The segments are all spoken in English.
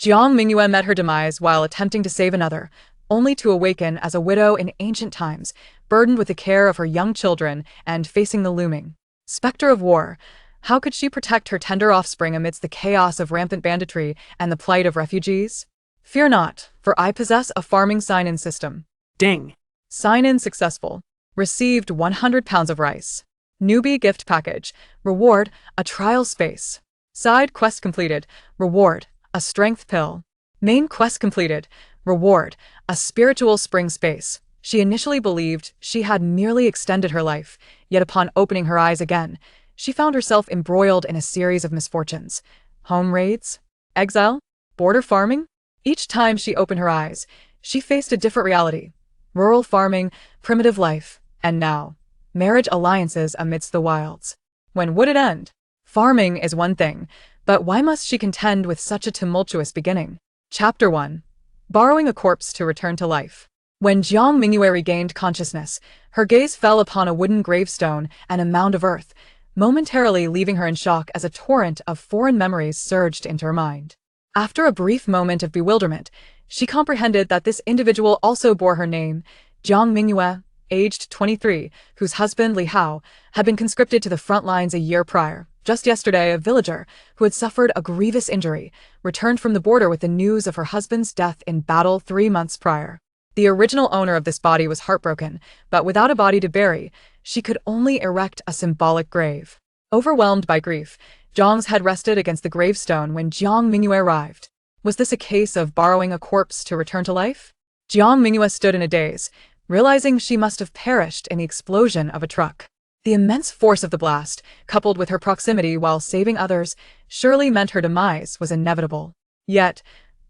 Jiang Mingyue met her demise while attempting to save another, only to awaken as a widow in ancient times, burdened with the care of her young children and facing the looming specter of war. How could she protect her tender offspring amidst the chaos of rampant banditry and the plight of refugees? Fear not, for I possess a farming sign-in system. Ding. Sign-in successful. Received 100 pounds of rice. Newbie gift package. Reward, a trial space. Side quest completed. Reward, a strength pill. Main quest completed. Reward, a spiritual spring space. She initially believed she had merely extended her life, yet upon opening her eyes again, she found herself embroiled in a series of misfortunes. Home raids? Exile? Border farming? Each time she opened her eyes, she faced a different reality. Rural farming, primitive life, and now, marriage alliances amidst the wilds. When would it end? Farming is one thing, but why must she contend with such a tumultuous beginning? Chapter 1. Borrowing a corpse to return to life. When Jiang Mingyue regained consciousness, her gaze fell upon a wooden gravestone and a mound of earth, momentarily leaving her in shock as a torrent of foreign memories surged into her mind. After a brief moment of bewilderment, she comprehended that this individual also bore her name, Jiang Mingyue, aged 23, whose husband Li Hao had been conscripted to the front lines a year prior. Just yesterday, a villager, who had suffered a grievous injury, returned from the border with the news of her husband's death in battle 3 months prior. The original owner of this body was heartbroken, but without a body to bury, she could only erect a symbolic grave. Overwhelmed by grief, Jiang's head rested against the gravestone when Jiang Mingyue arrived. Was this a case of borrowing a corpse to return to life? Jiang Mingyue stood in a daze, realizing she must have perished in the explosion of a truck. The immense force of the blast, coupled with her proximity while saving others, surely meant her demise was inevitable. Yet,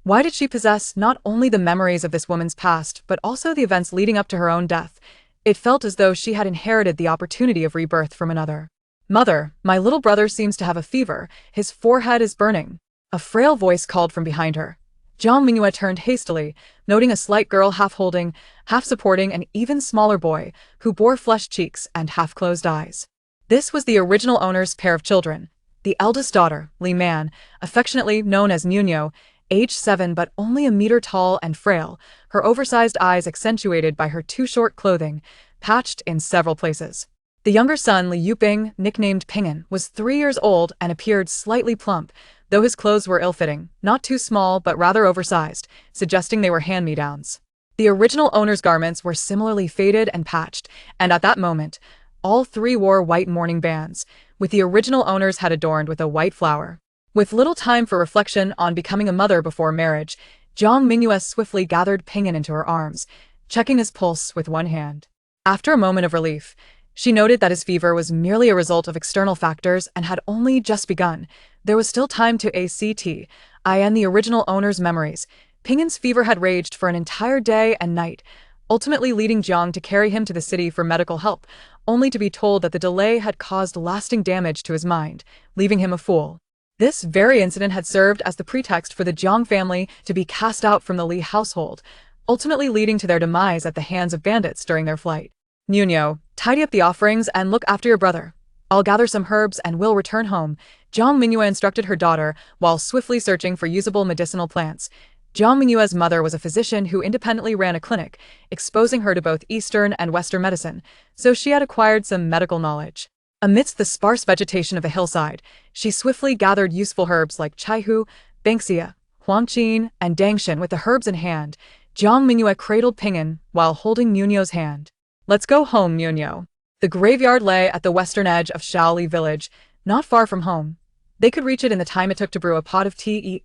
why did she possess not only the memories of this woman's past, but also the events leading up to her own death? It felt as though she had inherited the opportunity of rebirth from another. "Mother, my little brother seems to have a fever. His forehead is burning." A frail voice called from behind her. Jiang Mingyue turned hastily, noting a slight girl half-holding, half-supporting an even smaller boy, who bore flushed cheeks and half-closed eyes. This was the original owner's pair of children. The eldest daughter, Li Man, affectionately known as Mingyue, aged 7 but only a meter tall and frail, her oversized eyes accentuated by her too short clothing, patched in several places. The younger son, Li Yuping, nicknamed Ping'an, was 3 years old and appeared slightly plump, though his clothes were ill-fitting, not too small but rather oversized, suggesting they were hand-me-downs. The original owner's garments were similarly faded and patched, and at that moment, all 3 wore white mourning bands, with the original owners had adorned with a white flower. With little time for reflection on becoming a mother before marriage, Jiang Mingyue swiftly gathered Ping'an into her arms, checking his pulse with one hand. After a moment of relief, she noted that his fever was merely a result of external factors and had only just begun. There was still time to in the original owner's memories. Ping'an's fever had raged for an entire day and night, ultimately leading Jiang to carry him to the city for medical help, only to be told that the delay had caused lasting damage to his mind, leaving him a fool. This very incident had served as the pretext for the Jiang family to be cast out from the Li household, ultimately leading to their demise at the hands of bandits during their flight. "Mingyue, tidy up the offerings and look after your brother. I'll gather some herbs and will return home," Jiang Mingyue instructed her daughter while swiftly searching for usable medicinal plants. Jiang Mingyue's mother was a physician who independently ran a clinic, exposing her to both Eastern and Western medicine, so she had acquired some medical knowledge. Amidst the sparse vegetation of the hillside, she swiftly gathered useful herbs like chaihu, banksia, huangqin, and dangshan. With the herbs in hand, Jiang Mingyue cradled Ping'an while holding Mingyue's hand. "Let's go home, Mingyue." The graveyard lay at the western edge of Shaoli village, not far from home. They could reach it in the time it took to brew a pot of tea.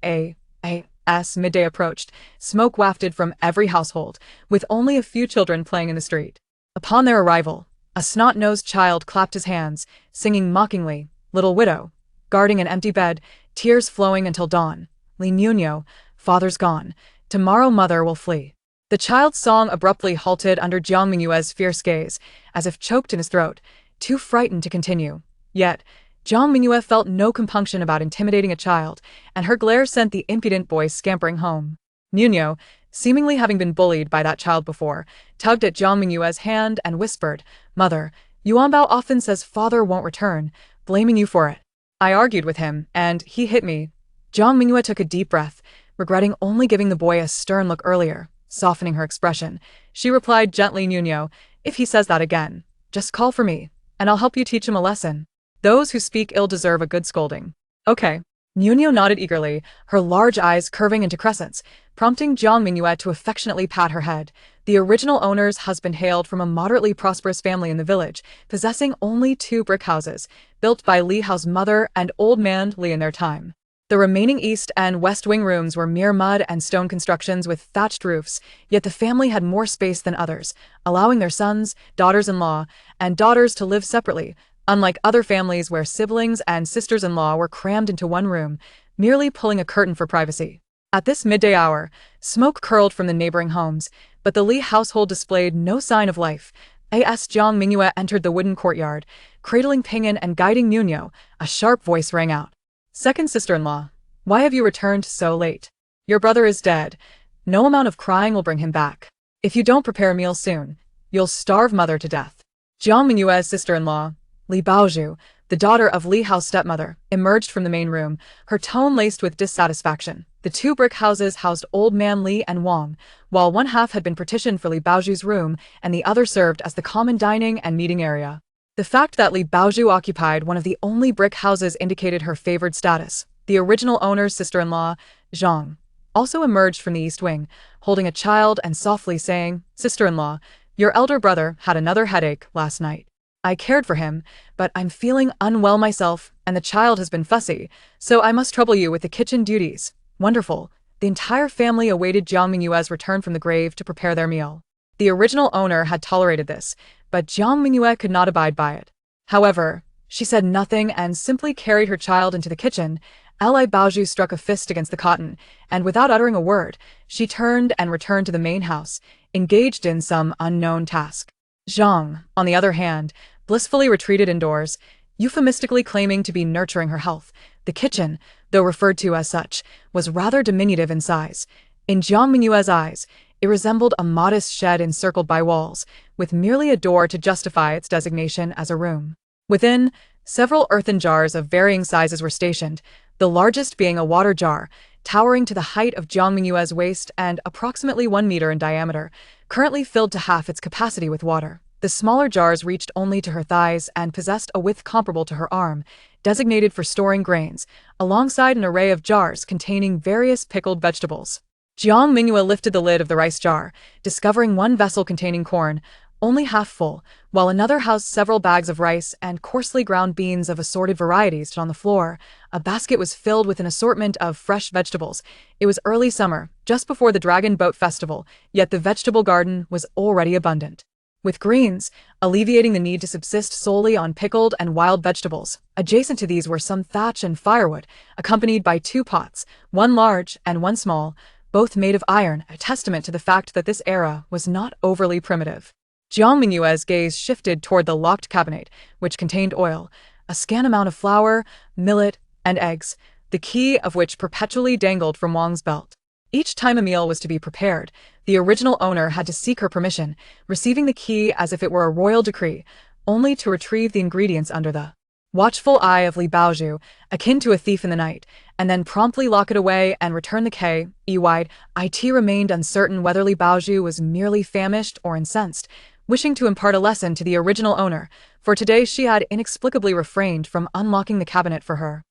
As midday approached, smoke wafted from every household, with only a few children playing in the street. Upon their arrival, a snot-nosed child clapped his hands, singing mockingly, "Little widow, guarding an empty bed, tears flowing until dawn. Li Mingyue, father's gone. Tomorrow mother will flee." The child's song abruptly halted under Jiang Mingyue's fierce gaze, as if choked in his throat, too frightened to continue. Yet, Jiang Mingyue felt no compunction about intimidating a child, and her glare sent the impudent boy scampering home. Mingyue, seemingly having been bullied by that child before, tugged at Jiang Mingyue's hand and whispered, "Mother, Yuanbao often says father won't return, blaming you for it. I argued with him, and he hit me." Jiang Mingyue took a deep breath, regretting only giving the boy a stern look earlier. Softening her expression, she replied gently, Nuno, if he says that again, just call for me, and I'll help you teach him a lesson. Those who speak ill deserve a good scolding. Okay. Nuno nodded eagerly, her large eyes curving into crescents, prompting Jiang Mingyue to affectionately pat her head. The original owner's husband hailed from a moderately prosperous family in the village, possessing only 2 brick houses, built by Li Hao's mother and old man Li in their time. The remaining east and west wing rooms were mere mud and stone constructions with thatched roofs, yet the family had more space than others, allowing their sons, daughters-in-law, and daughters to live separately, unlike other families where siblings and sisters-in-law were crammed into one room, merely pulling a curtain for privacy. At this midday hour, smoke curled from the neighboring homes, but the Li household displayed no sign of life. As Jiang Mingyue entered the wooden courtyard, cradling Ping'an and guiding Nuno, a sharp voice rang out. Second sister-in-law, why have you returned so late? Your brother is dead. No amount of crying will bring him back. If you don't prepare a meal soon, you'll starve mother to death. Jiang Mingyue's sister-in-law, Li Baozhu, the daughter of Li Hao's stepmother, emerged from the main room, her tone laced with dissatisfaction. The 2 brick houses housed old man Li and Wang, while one half had been partitioned for Li Baozhu's room and the other served as the common dining and meeting area. The fact that Li Baozhu occupied one of the only brick houses indicated her favored status. The original owner's sister-in-law, Zhang, also emerged from the east wing, holding a child and softly saying, Sister-in-law, your elder brother had another headache last night. I cared for him, but I'm feeling unwell myself, and the child has been fussy, so I must trouble you with the kitchen duties. Wonderful. The entire family awaited Jiang Mingyue's return from the grave to prepare their meal. The original owner had tolerated this, but Jiang Mingyue could not abide by it. However, she said nothing and simply carried her child into the kitchen. Li Baozhu struck a fist against the cotton, and without uttering a word, she turned and returned to the main house, engaged in some unknown task. Zhang, on the other hand, blissfully retreated indoors, euphemistically claiming to be nurturing her health. The kitchen, though referred to as such, was rather diminutive in size. In Jiang Mingyue's eyes, it resembled a modest shed encircled by walls, with merely a door to justify its designation as a room. Within, several earthen jars of varying sizes were stationed, the largest being a water jar, towering to the height of Jiang Mingyue's waist and approximately 1 meter in diameter, currently filled to half its capacity with water. The smaller jars reached only to her thighs and possessed a width comparable to her arm, designated for storing grains, alongside an array of jars containing various pickled vegetables. Jiang Mingyue lifted the lid of the rice jar, discovering one vessel containing corn, only half full, while another housed several bags of rice and coarsely ground beans of assorted varieties on the floor. A basket was filled with an assortment of fresh vegetables. It was early summer, just before the Dragon Boat Festival, yet the vegetable garden was already abundant. With greens, alleviating the need to subsist solely on pickled and wild vegetables. Adjacent to these were some thatch and firewood, accompanied by 2 pots, one large and one small, both made of iron, a testament to the fact that this era was not overly primitive. Jiang Mingyue's gaze shifted toward the locked cabinet, which contained oil, a scant amount of flour, millet, and eggs, the key of which perpetually dangled from Wang's belt. Each time a meal was to be prepared, the original owner had to seek her permission, receiving the key as if it were a royal decree, only to retrieve the ingredients under the watchful eye of Li Baozhu, akin to a thief in the night, and then promptly lock it away and return the key. It remained uncertain whether Li Baozhu was merely famished or incensed, wishing to impart a lesson to the original owner, for today she had inexplicably refrained from unlocking the cabinet for her.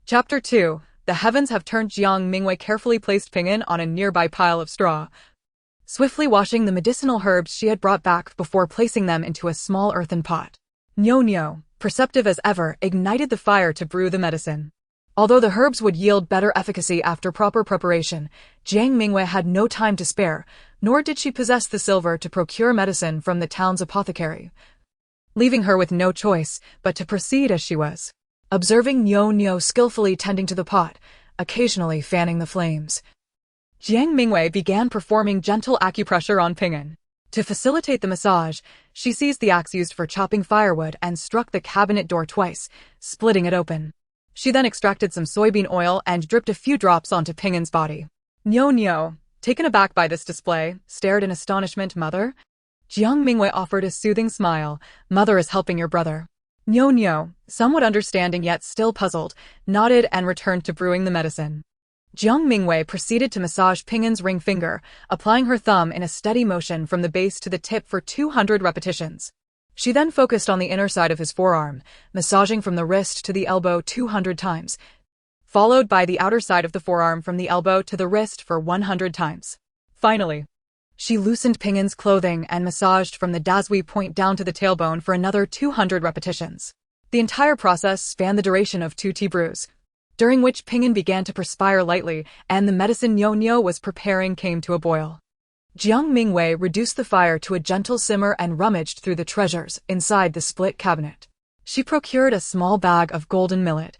Chapter 2. The heavens have turned. Jiang Mingyue carefully placed Ping'an on a nearby pile of straw, swiftly washing the medicinal herbs she had brought back before placing them into a small earthen pot. Nuno, perceptive as ever, ignited the fire to brew the medicine. Although the herbs would yield better efficacy after proper preparation, Jiang Mingyue had no time to spare, nor did she possess the silver to procure medicine from the town's apothecary, leaving her with no choice but to proceed as she was. Observing Nuno skillfully tending to the pot, occasionally fanning the flames, Jiang Mingyue began performing gentle acupressure on Ping'an. To facilitate the massage, she seized the axe used for chopping firewood and struck the cabinet door twice, splitting it open. She then extracted some soybean oil and dripped a few drops onto Ping'an's body. Nuno, taken aback by this display, stared in astonishment. Mother? Jiang Mingyue offered a soothing smile. Mother is helping your brother. Nuno, somewhat understanding yet still puzzled, nodded and returned to brewing the medicine. Jiang Mingyue proceeded to massage Ping'an's ring finger, applying her thumb in a steady motion from the base to the tip for 200 repetitions. She then focused on the inner side of his forearm, massaging from the wrist to the elbow 200 times, followed by the outer side of the forearm from the elbow to the wrist for 100 times. Finally, she loosened Ping'an's clothing and massaged from the dazhui point down to the tailbone for another 200 repetitions. The entire process spanned the duration of 2 tea brews, during which Ping'an began to perspire lightly and the medicine Nyonyo was preparing came to a boil. Jiang Mingyue reduced the fire to a gentle simmer and rummaged through the treasures inside the split cabinet. She procured a small bag of golden millet,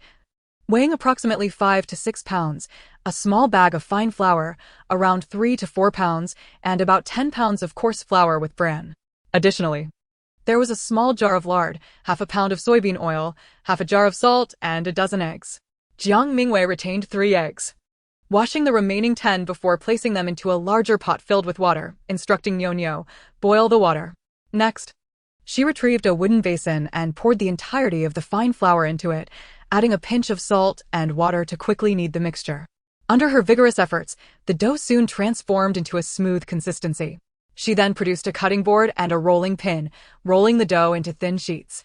weighing approximately 5 to 6 pounds, a small bag of fine flour, around 3 to 4 pounds, and about 10 pounds of coarse flour with bran. Additionally, there was a small jar of lard, half a pound of soybean oil, half a jar of salt, and a dozen eggs. Jiang Mingyue retained 3 eggs, washing the remaining 10 before placing them into a larger pot filled with water, instructing Nyonyo, boil the water. Next, she retrieved a wooden basin and poured the entirety of the fine flour into it, adding a pinch of salt and water to quickly knead the mixture. Under her vigorous efforts, the dough soon transformed into a smooth consistency. She then produced a cutting board and a rolling pin, rolling the dough into thin sheets,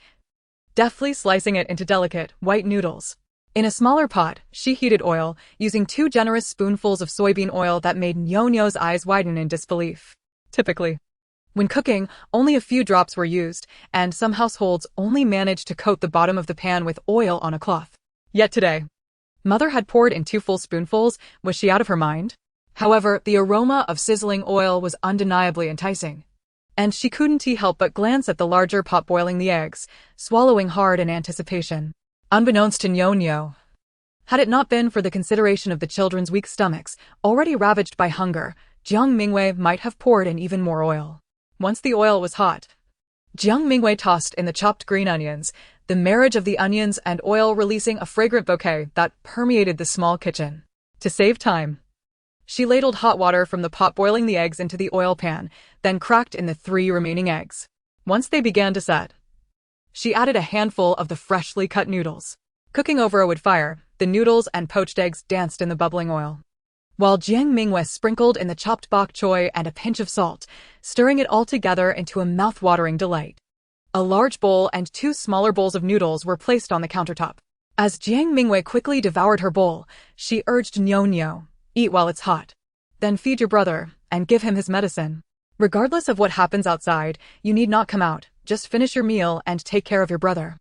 deftly slicing it into delicate, white noodles. In a smaller pot, she heated oil, using 2 generous spoonfuls of soybean oil that made Nyonyo's eyes widen in disbelief. Typically, when cooking, only a few drops were used, and some households only managed to coat the bottom of the pan with oil on a cloth. Yet today, Mother had poured in 2 full spoonfuls. Was she out of her mind? However, the aroma of sizzling oil was undeniably enticing, and she couldn't help but glance at the larger pot boiling the eggs, swallowing hard in anticipation. Unbeknownst to Nyonyo, had it not been for the consideration of the children's weak stomachs, already ravaged by hunger, Jiang Mingyue might have poured in even more oil. Once the oil was hot, Jiang Mingyue tossed in the chopped green onions, the marriage of the onions and oil releasing a fragrant bouquet that permeated the small kitchen. To save time, she ladled hot water from the pot boiling the eggs into the oil pan, then cracked in the 3 remaining eggs. Once they began to set, she added a handful of the freshly cut noodles. Cooking over a wood fire, the noodles and poached eggs danced in the bubbling oil, while Jiang Mingyue sprinkled in the chopped bok choy and a pinch of salt, stirring it all together into a mouth-watering delight. A large bowl and 2 smaller bowls of noodles were placed on the countertop. As Jiang Mingyue quickly devoured her bowl, she urged Nyonyo, "Eat while it's hot. Then feed your brother, and give him his medicine. Regardless of what happens outside, you need not come out. Just finish your meal and take care of your brother."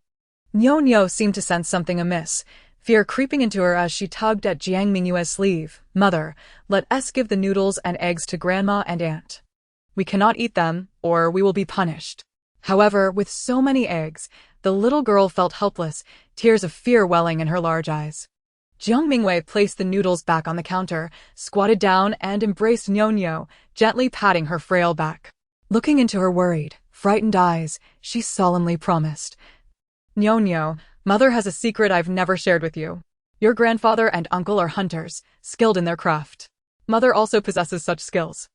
Nyonyo seemed to sense something amiss, fear creeping into her as she tugged at Jiang Mingyue's sleeve. "Mother, let us give the noodles and eggs to Grandma and Aunt. We cannot eat them, or we will be punished." However, with so many eggs, the little girl felt helpless, tears of fear welling in her large eyes. Jiang Mingyue placed the noodles back on the counter, squatted down and embraced Nyonyo, gently patting her frail back. Looking into her worried, frightened eyes, she solemnly promised, "Nyonyo, Mother has a secret I've never shared with you. Your grandfather and uncle are hunters, skilled in their craft. Mother also possesses such skills.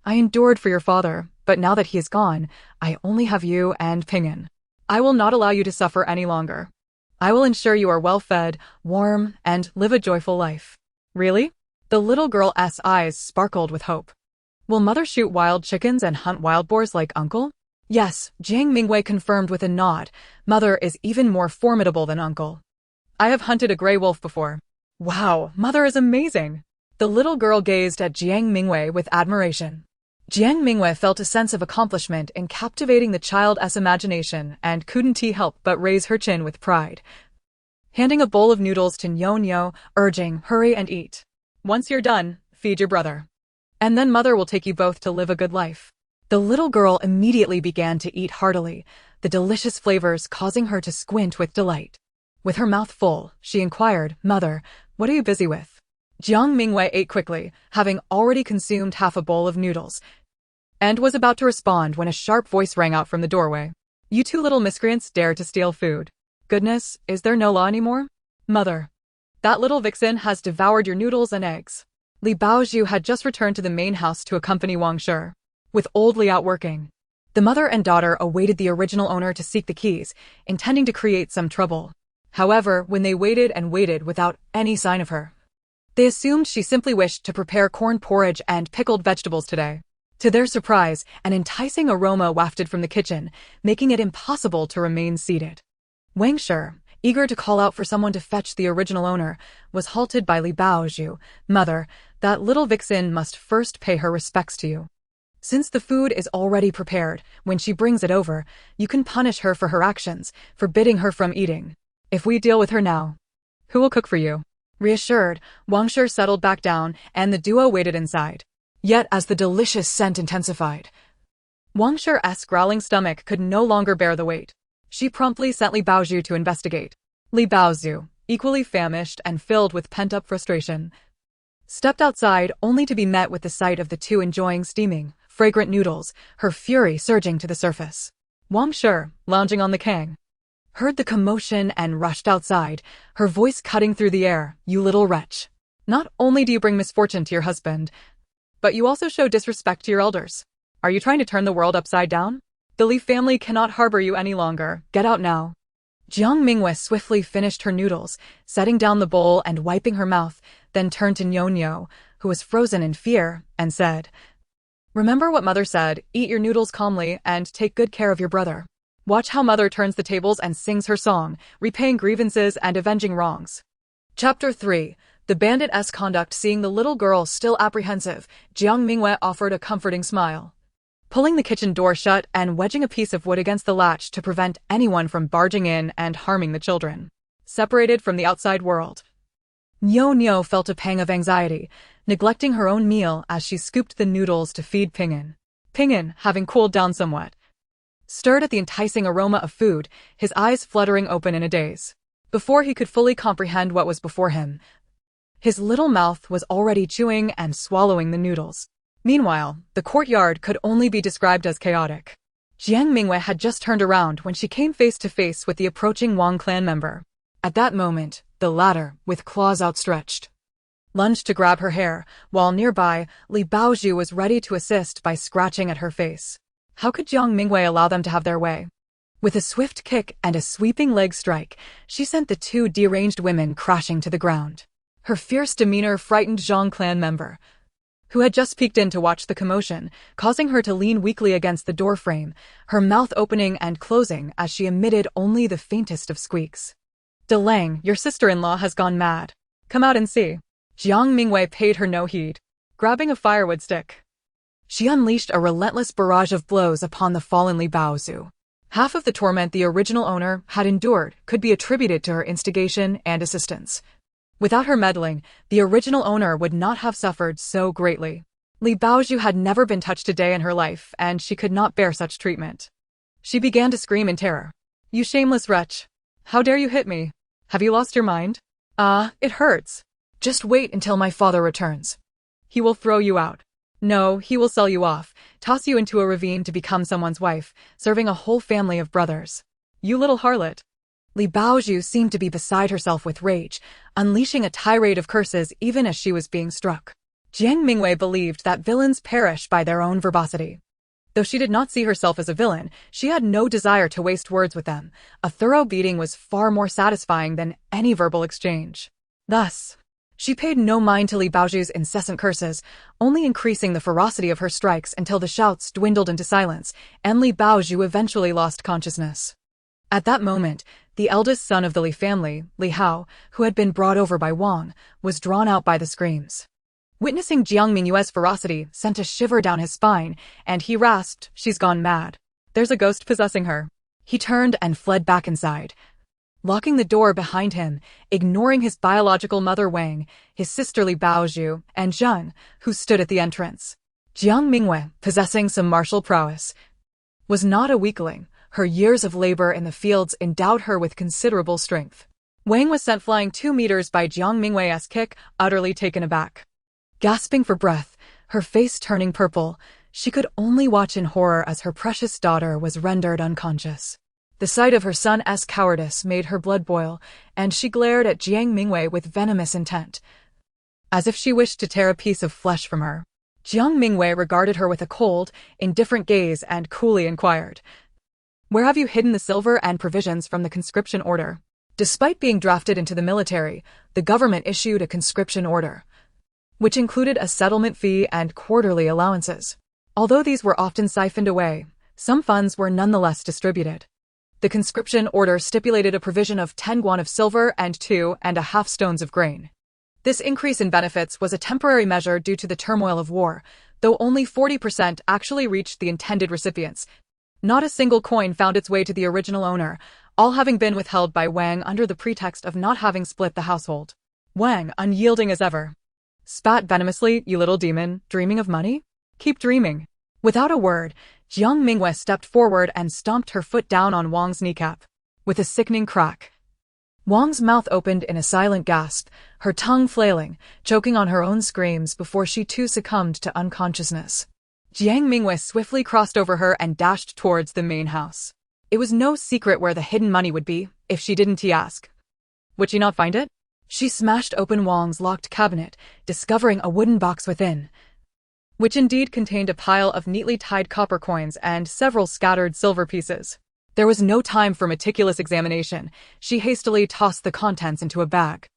I endured for your father, but now that he is gone, I only have you and Ping'an. I will not allow you to suffer any longer. I will ensure you are well-fed, warm, and live a joyful life." "Really?" The little girl's eyes sparkled with hope. "Will Mother shoot wild chickens and hunt wild boars like Uncle?" "Yes," Jiang Mingyue confirmed with a nod. "Mother is even more formidable than Uncle. I have hunted a gray wolf before." "Wow, Mother is amazing!" The little girl gazed at Jiang Mingyue with admiration. Jiang Mingyue felt a sense of accomplishment in captivating the child's imagination and couldn't help but raise her chin with pride, handing a bowl of noodles to Nyonyo, urging, "Hurry and eat. Once you're done, feed your brother. And then Mother will take you both to live a good life." The little girl immediately began to eat heartily, the delicious flavors causing her to squint with delight. With her mouth full, she inquired, "Mother, what are you busy with?" Jiang Mingyue ate quickly, having already consumed half a bowl of noodles, and was about to respond when a sharp voice rang out from the doorway. "You 2 little miscreants dare to steal food. Goodness, is there no law anymore? Mother, that little vixen has devoured your noodles and eggs." Li Baozhu had just returned to the main house to accompany Wang Shi, with old Li out working. The mother and daughter awaited the original owner to seek the keys, intending to create some trouble. However, when they waited and waited without any sign of her, They assumed she simply wished to prepare corn porridge and pickled vegetables today. To their surprise, an enticing aroma wafted from the kitchen, making it impossible to remain seated. Wang Shi, eager to call out for someone to fetch the original owner, was halted by Li Baozhu. "Mother, that little vixen must first pay her respects to you. Since the food is already prepared, when she brings it over, you can punish her for her actions, forbidding her from eating. If we deal with her now, who will cook for you?" Reassured, Wang Shi settled back down, and the duo waited inside. Yet as the delicious scent intensified, Wang Shi's growling stomach could no longer bear the weight. She promptly sent Li Baozhu to investigate. Li Baozhu, equally famished and filled with pent-up frustration, stepped outside only to be met with the sight of the two enjoying steaming, fragrant noodles, her fury surging to the surface. Wang Shi, lounging on the kang, heard the commotion and rushed outside, her voice cutting through the air. "You little wretch. Not only do you bring misfortune to your husband, but you also show disrespect to your elders. Are you trying to turn the world upside down? The Li family cannot harbor you any longer. Get out now." Jiang Mingyue swiftly finished her noodles, setting down the bowl and wiping her mouth, then turned to Nyonyo, who was frozen in fear, and said, "Remember what Mother said, eat your noodles calmly and take good care of your brother. Watch how Mother turns the tables and sings her song, repaying grievances and avenging wrongs." Chapter 3. The bandit's conduct. Seeing the little girl still apprehensive, Jiang Mingyue offered a comforting smile. Pulling the kitchen door shut and wedging a piece of wood against the latch to prevent anyone from barging in and harming the children, separated from the outside world. Nyonyo felt a pang of anxiety, neglecting her own meal as she scooped the noodles to feed Ping'an. Ping'an, having cooled down somewhat, stirred at the enticing aroma of food, his eyes fluttering open in a daze. Before he could fully comprehend what was before him, his little mouth was already chewing and swallowing the noodles. Meanwhile, the courtyard could only be described as chaotic. Jiang Mingyue had just turned around when she came face to face with the approaching Wang clan member. At that moment, the latter, with claws outstretched, lunged to grab her hair, while nearby, Li Baozhu was ready to assist by scratching at her face. How could Jiang Mingyue allow them to have their way? With a swift kick and a sweeping leg strike, she sent the two deranged women crashing to the ground. Her fierce demeanor frightened Zhang clan member, who had just peeked in to watch the commotion, causing her to lean weakly against the doorframe, her mouth opening and closing as she emitted only the faintest of squeaks. "De Lang, your sister-in-law has gone mad. Come out and see." Jiang Mingyue paid her no heed. Grabbing a firewood stick, she unleashed a relentless barrage of blows upon the fallen Li Baozhu. Half of the torment the original owner had endured could be attributed to her instigation and assistance. Without her meddling, the original owner would not have suffered so greatly. Li Baozhu had never been touched a day in her life, and she could not bear such treatment. She began to scream in terror. "You shameless wretch! How dare you hit me? Have you lost your mind? Ah, it hurts. Just wait until my father returns. He will throw you out. No, he will sell you off, toss you into a ravine to become someone's wife, serving a whole family of brothers. You little harlot." Li Baozhu seemed to be beside herself with rage, unleashing a tirade of curses even as she was being struck. Jiang Mingyue believed that villains perish by their own verbosity. Though she did not see herself as a villain, she had no desire to waste words with them. A thorough beating was far more satisfying than any verbal exchange. Thus, she paid no mind to Li Baozhu's incessant curses, only increasing the ferocity of her strikes until the shouts dwindled into silence, and Li Baozhu eventually lost consciousness. At that moment, the eldest son of the Li family, Li Hao, who had been brought over by Wang, was drawn out by the screams. Witnessing Jiang Mingyue's ferocity sent a shiver down his spine, and he rasped, "She's gone mad. There's a ghost possessing her." He turned and fled back inside, locking the door behind him, ignoring his biological mother Wang, his sister Li Baozhu, and Zhen, who stood at the entrance. Jiang Mingyue, possessing some martial prowess, was not a weakling. Her years of labor in the fields endowed her with considerable strength. Wang was sent flying 2 meters by Jiang Mingyue's kick, utterly taken aback. Gasping for breath, her face turning purple, she could only watch in horror as her precious daughter was rendered unconscious. The sight of her son's cowardice made her blood boil, and she glared at Jiang Mingyue with venomous intent, as if she wished to tear a piece of flesh from her. Jiang Mingyue regarded her with a cold, indifferent gaze and coolly inquired, "Where have you hidden the silver and provisions from the conscription order?" Despite being drafted into the military, the government issued a conscription order, which included a settlement fee and quarterly allowances. Although these were often siphoned away, some funds were nonetheless distributed. The conscription order stipulated a provision of 10 guan of silver and 2.5 stones of grain. This increase in benefits was a temporary measure due to the turmoil of war, though only 40% actually reached the intended recipients. Not a single coin found its way to the original owner, all having been withheld by Wang under the pretext of not having split the household. Wang, unyielding as ever, spat venomously, "You little demon, dreaming of money? Keep dreaming." Without a word, Jiang Mingyue stepped forward and stomped her foot down on Wang's kneecap. With a sickening crack, Wang's mouth opened in a silent gasp, her tongue flailing, choking on her own screams before she too succumbed to unconsciousness. Jiang Mingyue swiftly crossed over her and dashed towards the main house. It was no secret where the hidden money would be, if she didn't ask. Would she not find it? She smashed open Wang's locked cabinet, discovering a wooden box within, which indeed contained a pile of neatly tied copper coins and several scattered silver pieces. There was no time for meticulous examination. She hastily tossed the contents into a bag.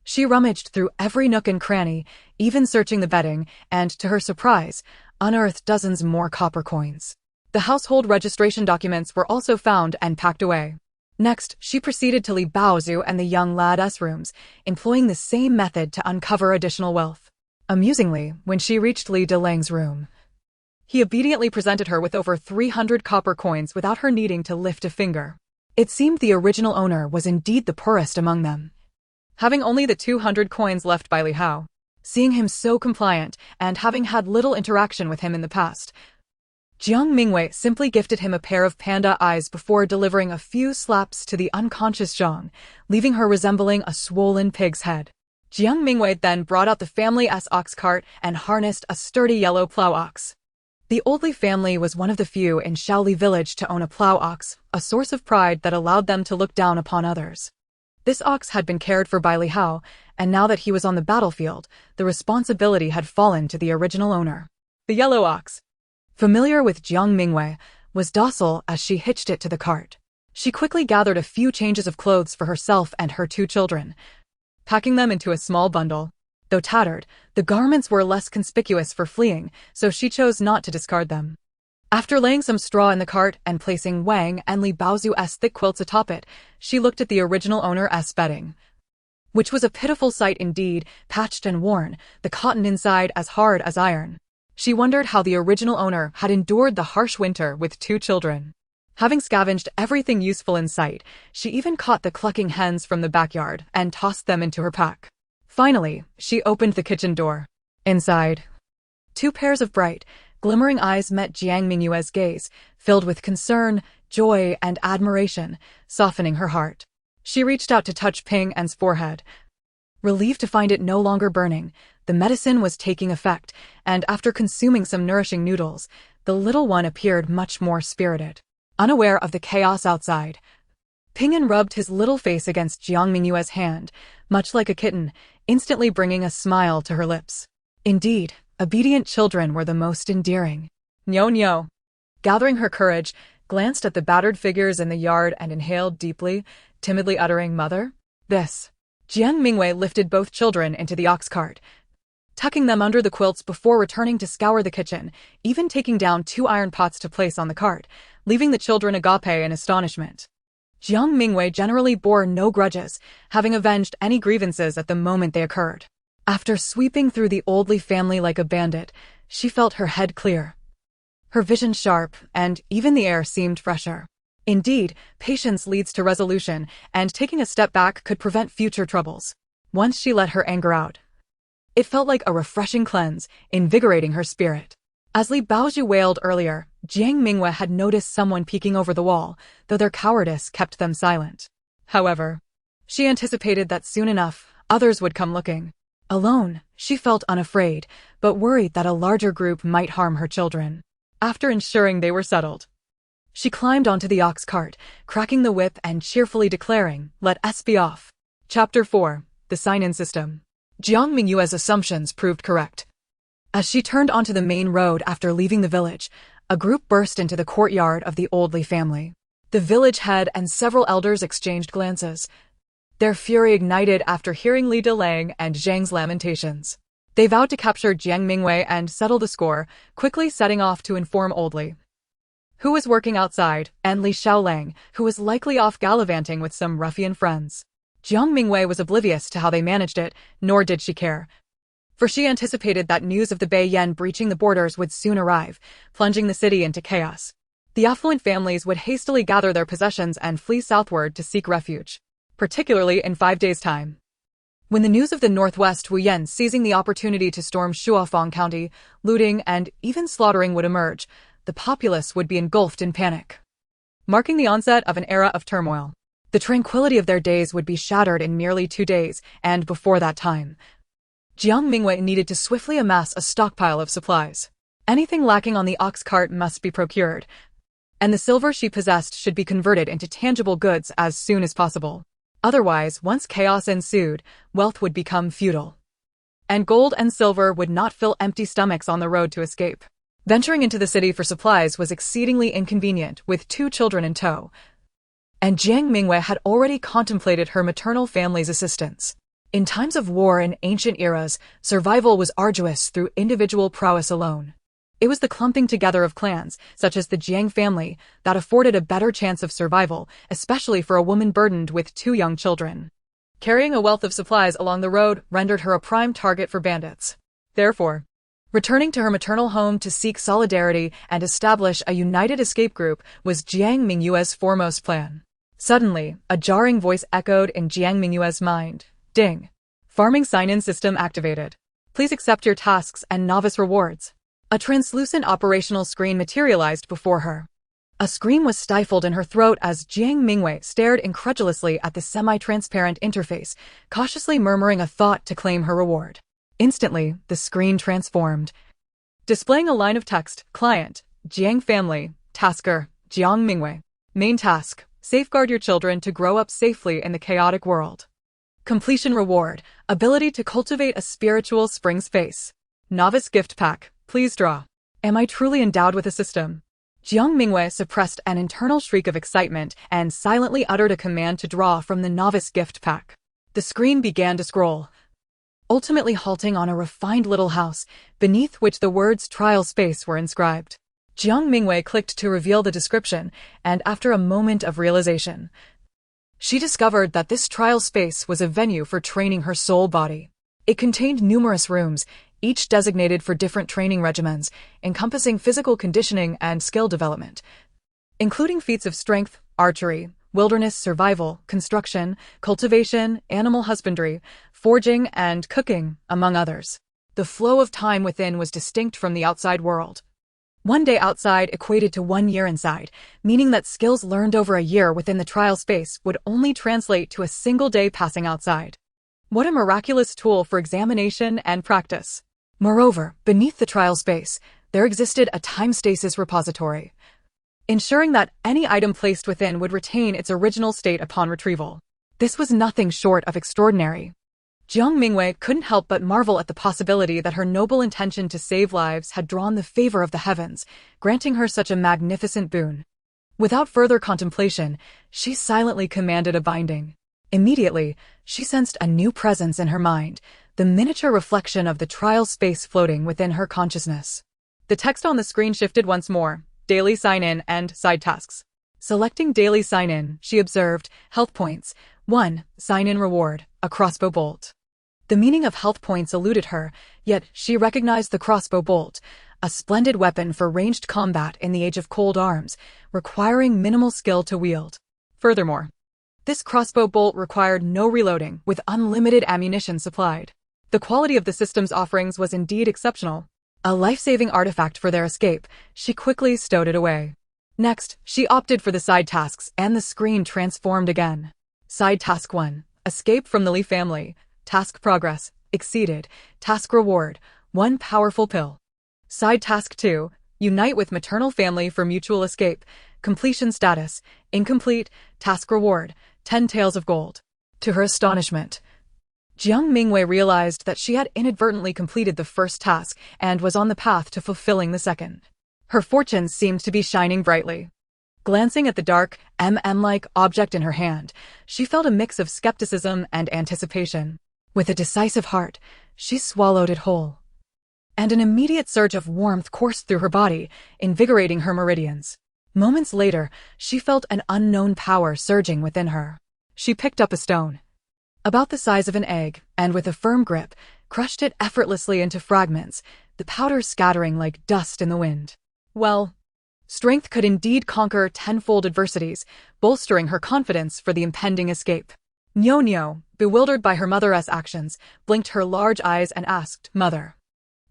She rummaged through every nook and cranny, even searching the bedding, and, to her surprise, unearthed dozens more copper coins. The household registration documents were also found and packed away. Next, she proceeded to Li Baozu and the young lad's rooms, employing the same method to uncover additional wealth. Amusingly, when she reached Li Delang's room, he obediently presented her with over 300 copper coins without her needing to lift a finger. It seemed the original owner was indeed the poorest among them, having only the 200 coins left by Li Hao. Seeing him so compliant, and having had little interaction with him in the past, Jiang Mingyue simply gifted him a pair of panda eyes before delivering a few slaps to the unconscious Zhang, leaving her resembling a swollen pig's head. Jiang Mingyue then brought out the family's ox cart and harnessed a sturdy yellow plow ox. The Oldley family was one of the few in Shaoli village to own a plow ox, a source of pride that allowed them to look down upon others. This ox had been cared for by Li Hao, and now that he was on the battlefield, the responsibility had fallen to the original owner. The yellow ox, familiar with Jiang Mingyue, was docile as she hitched it to the cart. She quickly gathered a few changes of clothes for herself and her 2 children, packing them into a small bundle. Though tattered, the garments were less conspicuous for fleeing, so she chose not to discard them. After laying some straw in the cart and placing Wang and Li Baozu's thick quilts atop it, she looked at the original owner's bedding, which was a pitiful sight indeed, patched and worn, the cotton inside as hard as iron. She wondered how the original owner had endured the harsh winter with 2 children. Having scavenged everything useful in sight, she even caught the clucking hens from the backyard and tossed them into her pack. Finally, she opened the kitchen door. Inside, 2 pairs of bright, glimmering eyes met Jiang Mingyue's gaze, filled with concern, joy, and admiration, softening her heart. She reached out to touch Ping An's forehead. Relieved to find it no longer burning, the medicine was taking effect, and after consuming some nourishing noodles, the little one appeared much more spirited. Unaware of the chaos outside, Ping An rubbed his little face against Jiang Mingyue's hand, much like a kitten, instantly bringing a smile to her lips. Indeed, obedient children were the most endearing. Nyo. Gathering her courage, glanced at the battered figures in the yard and inhaled deeply, timidly uttering, "Mother?" This. Jiang Mingyue lifted both children into the ox cart, tucking them under the quilts before returning to scour the kitchen, even taking down 2 iron pots to place on the cart, leaving the children agape in astonishment. Jiang Mingyue generally bore no grudges, having avenged any grievances at the moment they occurred. After sweeping through the Oldley family like a bandit, she felt her head clear, her vision sharp, and even the air seemed fresher. Indeed, patience leads to resolution, and taking a step back could prevent future troubles. Once she let her anger out, it felt like a refreshing cleanse, invigorating her spirit. As Li Baozu wailed earlier, Jiang Mingyue had noticed someone peeking over the wall, though their cowardice kept them silent. However, she anticipated that soon enough, others would come looking. Alone, she felt unafraid, but worried that a larger group might harm her children. After ensuring they were settled, she climbed onto the ox cart, cracking the whip and cheerfully declaring, "Let us be off." Chapter 4. The Sign-In System. Jiang Mingyue's assumptions proved correct. As she turned onto the main road after leaving the village, a group burst into the courtyard of the Oldley family. The village head and several elders exchanged glances, Their fury ignited after hearing Li Delang and Zhang's lamentations. They vowed to capture Jiang Mingyue and settle the score, quickly setting off to inform old Li, who was working outside, and Li Xiaolang, who was likely off gallivanting with some ruffian friends. Jiang Mingyue was oblivious to how they managed it, nor did she care, for she anticipated that news of the Bei Yan breaching the borders would soon arrive, plunging the city into chaos. The affluent families would hastily gather their possessions and flee southward to seek refuge, particularly in 5 days' time. When the news of the Northwest Wuyan seizing the opportunity to storm Shuafang County, looting and even slaughtering would emerge, the populace would be engulfed in panic, marking the onset of an era of turmoil. The tranquility of their days would be shattered in merely 2 days, and before that time, Jiang Mingyue needed to swiftly amass a stockpile of supplies. Anything lacking on the ox cart must be procured, and the silver she possessed should be converted into tangible goods as soon as possible. Otherwise, once chaos ensued, wealth would become futile, and gold and silver would not fill empty stomachs on the road to escape. Venturing into the city for supplies was exceedingly inconvenient with 2 children in tow, and Jiang Mingyue had already contemplated her maternal family's assistance. In times of war in ancient eras, survival was arduous through individual prowess alone. It was the clumping together of clans, such as the Jiang family, that afforded a better chance of survival, especially for a woman burdened with 2 young children. Carrying a wealth of supplies along the road rendered her a prime target for bandits. Therefore, returning to her maternal home to seek solidarity and establish a united escape group was Jiang Mingyue's foremost plan. Suddenly, a jarring voice echoed in Jiang Mingyue's mind. Ding. Farming sign-in system activated. Please accept your tasks and novice rewards. A translucent operational screen materialized before her. A scream was stifled in her throat as Jiang Mingyue stared incredulously at the semi-transparent interface, cautiously murmuring a thought to claim her reward. Instantly, the screen transformed, displaying a line of text: Client, Jiang Family, Tasker, Jiang Mingyue. Main task: safeguard your children to grow up safely in the chaotic world. Completion reward: ability to cultivate a spiritual spring space. Novice gift pack: please draw. Am I truly endowed with a system? Jiang Mingyue suppressed an internal shriek of excitement and silently uttered a command to draw from the novice gift pack. The screen began to scroll, ultimately halting on a refined little house, beneath which the words trial space were inscribed. Jiang Mingyue clicked to reveal the description, and after a moment of realization, she discovered that this trial space was a venue for training her soul body. It contained numerous rooms, each designated for different training regimens, encompassing physical conditioning and skill development, including feats of strength, archery, wilderness survival, construction, cultivation, animal husbandry, forging, and cooking, among others. The flow of time within was distinct from the outside world. 1 day outside equated to 1 year inside, meaning that skills learned over a year within the trial space would only translate to a single day passing outside. What a miraculous tool for examination and practice! Moreover, beneath the trial space, there existed a time stasis repository, ensuring that any item placed within would retain its original state upon retrieval. This was nothing short of extraordinary. Jiang Mingyue couldn't help but marvel at the possibility that her noble intention to save lives had drawn the favor of the heavens, granting her such a magnificent boon. Without further contemplation, she silently commanded a binding. Immediately, she sensed a new presence in her mind, the miniature reflection of the trial space floating within her consciousness. The text on the screen shifted once more: daily sign-in and side tasks. Selecting daily sign-in, she observed, health points, 1, sign-in reward, a crossbow bolt. The meaning of health points eluded her, yet she recognized the crossbow bolt, a splendid weapon for ranged combat in the age of cold arms, requiring minimal skill to wield. Furthermore, this crossbow bolt required no reloading, with unlimited ammunition supplied. The quality of the system's offerings was indeed exceptional. A life-saving artifact for their escape, she quickly stowed it away. Next, she opted for the side tasks, and the screen transformed again. Side task 1, escape from the Li family. Task progress, exceeded. Task reward, 1 powerful pill. Side task 2, unite with maternal family for mutual escape. Completion status, incomplete. Task reward, 10 taels of gold. To her astonishment, Jiang Mingyue realized that she had inadvertently completed the first task and was on the path to fulfilling the second. Her fortunes seemed to be shining brightly. Glancing at the dark, MM-like object in her hand, she felt a mix of skepticism and anticipation. With a decisive heart, she swallowed it whole. And an immediate surge of warmth coursed through her body, invigorating her meridians. Moments later, she felt an unknown power surging within her. She picked up a stone, about the size of an egg, and with a firm grip, crushed it effortlessly into fragments, the powder scattering like dust in the wind. Well, strength could indeed conquer tenfold adversities, bolstering her confidence for the impending escape. Mingyue, bewildered by her mother's actions, blinked her large eyes and asked, "Mother,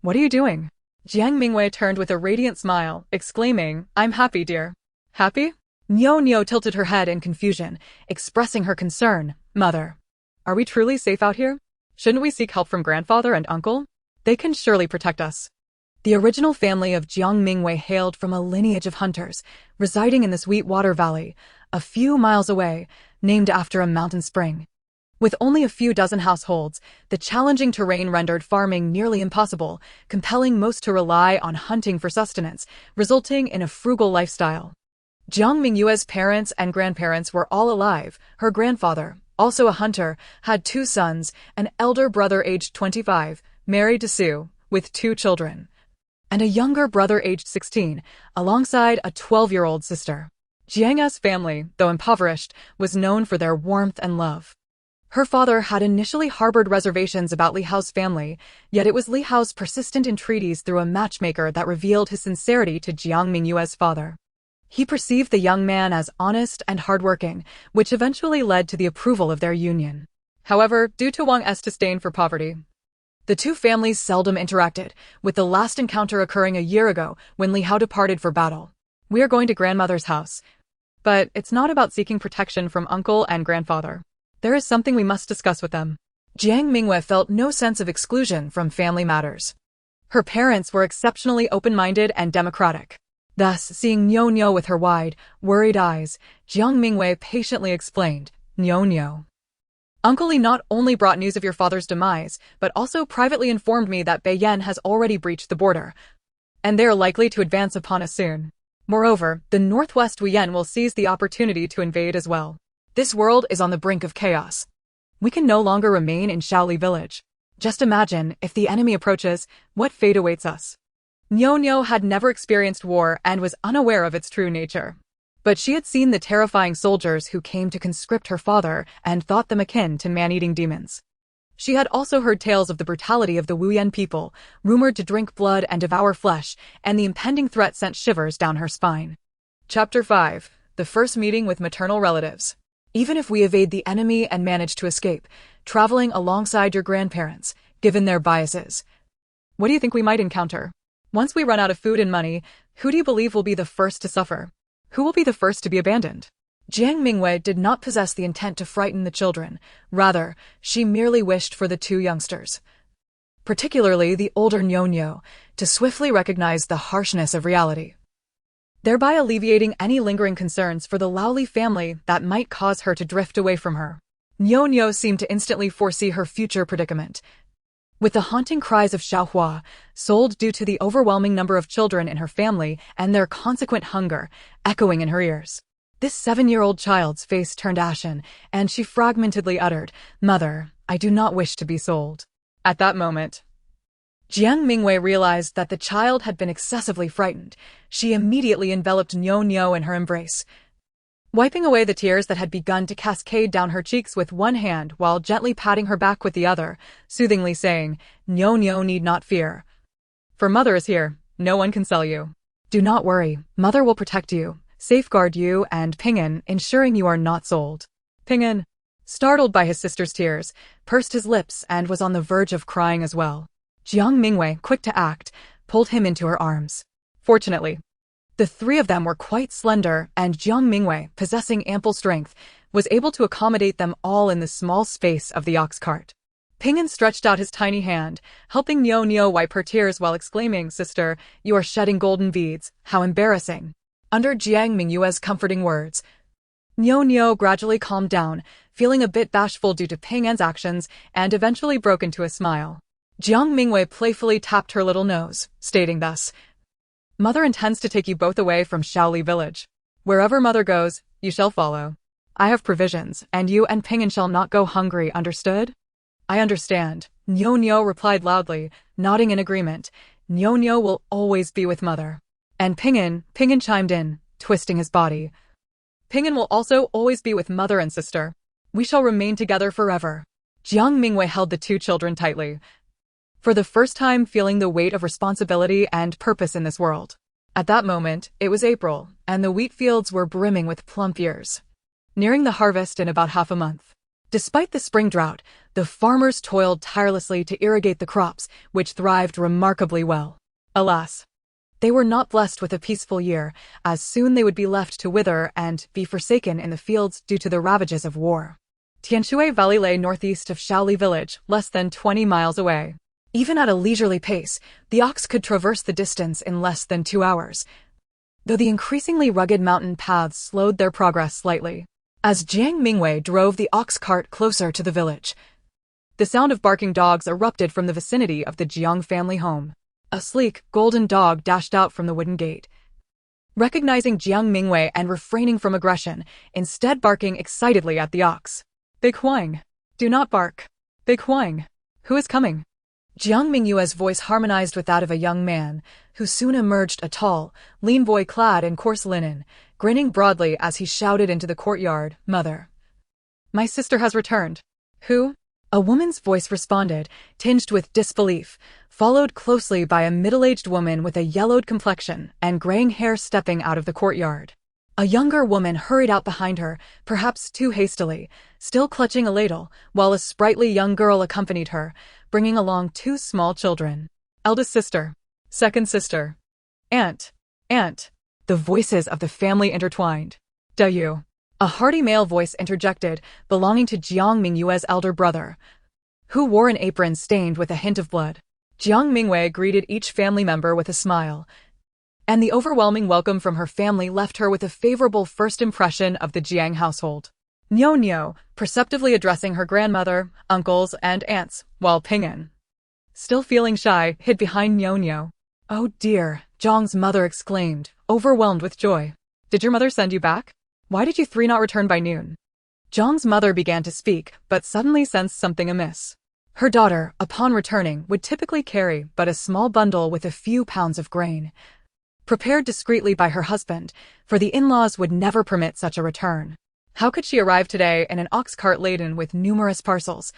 what are you doing?" Jiang Mingyue turned with a radiant smile, exclaiming, "I'm happy, dear." Happy? Mingyue tilted her head in confusion, expressing her concern. "Mother, are we truly safe out here? Shouldn't we seek help from grandfather and uncle? They can surely protect us." The original family of Jiang Mingyue hailed from a lineage of hunters, residing in the Sweetwater Valley, a few miles away, named after a mountain spring. With only a few dozen households, the challenging terrain rendered farming nearly impossible, compelling most to rely on hunting for sustenance, resulting in a frugal lifestyle. Jiang Mingyue's parents and grandparents were all alive. Her grandfather, also a hunter, had 2 sons, an elder brother aged 25, married to Sue, with 2 children, and a younger brother aged 16, alongside a 12-year-old sister. Jiang's family, though impoverished, was known for their warmth and love. Her father had initially harbored reservations about Li Hao's family, yet it was Li Hao's persistent entreaties through a matchmaker that revealed his sincerity to Jiang Mingyue's father. He perceived the young man as honest and hardworking, which eventually led to the approval of their union. However, due to Wang's disdain for poverty, the 2 families seldom interacted, with the last encounter occurring a year ago when Li Hao departed for battle. "We are going to grandmother's house. But it's not about seeking protection from uncle and grandfather. There is something we must discuss with them." Jiang Mingyue felt no sense of exclusion from family matters. Her parents were exceptionally open-minded and democratic. Thus, seeing Mingyue with her wide, worried eyes, Jiang Mingyue patiently explained, "Mingyue, Uncle Li not only brought news of your father's demise, but also privately informed me that Beiyan has already breached the border, and they are likely to advance upon us soon. Moreover, the Northwest Wuyan will seize the opportunity to invade as well. This world is on the brink of chaos. We can no longer remain in Shaoli village. Just imagine, if the enemy approaches, what fate awaits us." Mingyue had never experienced war and was unaware of its true nature. But she had seen the terrifying soldiers who came to conscript her father and thought them akin to man-eating demons. She had also heard tales of the brutality of the Wuyan people, rumored to drink blood and devour flesh, and the impending threat sent shivers down her spine. Chapter 5. The First Meeting with Maternal Relatives. Even if we evade the enemy and manage to escape, traveling alongside your grandparents, given their biases, what do you think we might encounter? Once we run out of food and money, who do you believe will be the first to suffer? Who will be the first to be abandoned?" Jiang Mingyue did not possess the intent to frighten the children. Rather, she merely wished for the 2 youngsters, particularly the older Mingyue, to swiftly recognize the harshness of reality, thereby alleviating any lingering concerns for the Laoli family that might cause her to drift away from her. Mingyue seemed to instantly foresee her future predicament. With the haunting cries of Xiaohua, sold due to the overwhelming number of children in her family and their consequent hunger, echoing in her ears, this 7-year-old child's face turned ashen, and she fragmentedly uttered, "Mother, I do not wish to be sold." At that moment, Jiang Mingyue realized that the child had been excessively frightened. She immediately enveloped Mingyue in her embrace, wiping away the tears that had begun to cascade down her cheeks with one hand while gently patting her back with the other, soothingly saying, "Mingyue need not fear. For mother is here, no one can sell you. Do not worry, mother will protect you, safeguard you and Pinyin, ensuring you are not sold." Pinyin, startled by his sister's tears, pursed his lips and was on the verge of crying as well. Jiang Mingyue, quick to act, pulled him into her arms. Fortunately, the 3 of them were quite slender, and Jiang Mingyue, possessing ample strength, was able to accommodate them all in the small space of the ox cart. Pinyin stretched out his tiny hand, helping Mingyue wipe her tears while exclaiming, "Sister, you are shedding golden beads, how embarrassing." Under Jiang Mingyue's comforting words, Mingyue gradually calmed down, feeling a bit bashful due to Pingyin's actions, and eventually broke into a smile. Jiang Mingyue playfully tapped her little nose, stating thus, "Mother intends to take you both away from Shaoli village. Wherever mother goes, you shall follow. I have provisions, and you and Ping'an shall not go hungry, understood? I understand, Nyonyo replied loudly, nodding in agreement. Nyonyo will always be with mother. And Ping'an chimed in, twisting his body. Ping'an will also always be with mother and sister. We shall remain together forever. Jiang Mingyue held the two children tightly, for the first time feeling the weight of responsibility and purpose in this world. At that moment, it was April, and the wheat fields were brimming with plump ears, nearing the harvest in about half a month. Despite the spring drought, the farmers toiled tirelessly to irrigate the crops, which thrived remarkably well. Alas, they were not blessed with a peaceful year, as soon they would be left to wither and be forsaken in the fields due to the ravages of war. Tianshui Valley lay northeast of Shaoli village, less than 20 miles away. Even at a leisurely pace, the ox could traverse the distance in less than 2 hours, though the increasingly rugged mountain paths slowed their progress slightly. As Jiang Mingyue drove the ox cart closer to the village, the sound of barking dogs erupted from the vicinity of the Jiang family home. A sleek, golden dog dashed out from the wooden gate, recognizing Jiang Mingyue and refraining from aggression, instead barking excitedly at the ox. Big Huang! Do not bark! Big Huang! Who is coming? Jiang Mingyue's voice harmonized with that of a young man, who soon emerged, a tall, lean boy clad in coarse linen, grinning broadly as he shouted into the courtyard, "Mother! My sister has returned." "Who?" A woman's voice responded, tinged with disbelief, followed closely by a middle-aged woman with a yellowed complexion and graying hair stepping out of the courtyard. A younger woman hurried out behind her, perhaps too hastily, still clutching a ladle, while a sprightly young girl accompanied her, bringing along 2 small children. Eldest sister. Second sister. Aunt. The voices of the family intertwined. "Yu." A hearty male voice interjected, belonging to Jiang Mingyue's elder brother, who wore an apron stained with a hint of blood. Jiang Mingyue greeted each family member with a smile, and the overwhelming welcome from her family left her with a favorable first impression of the Jiang household. Nyonyo, perceptively addressing her grandmother, uncles, and aunts, while Ping'an, still feeling shy, hid behind Nyonyo. "Oh dear," Jiang's mother exclaimed, overwhelmed with joy. "Did your mother send you back? Why did you 3 not return by noon?" Jiang's mother began to speak, but suddenly sensed something amiss. Her daughter, upon returning, would typically carry but a small bundle with a few pounds of grain, prepared discreetly by her husband, for the in-laws would never permit such a return. How could she arrive today in an ox cart laden with numerous parcels,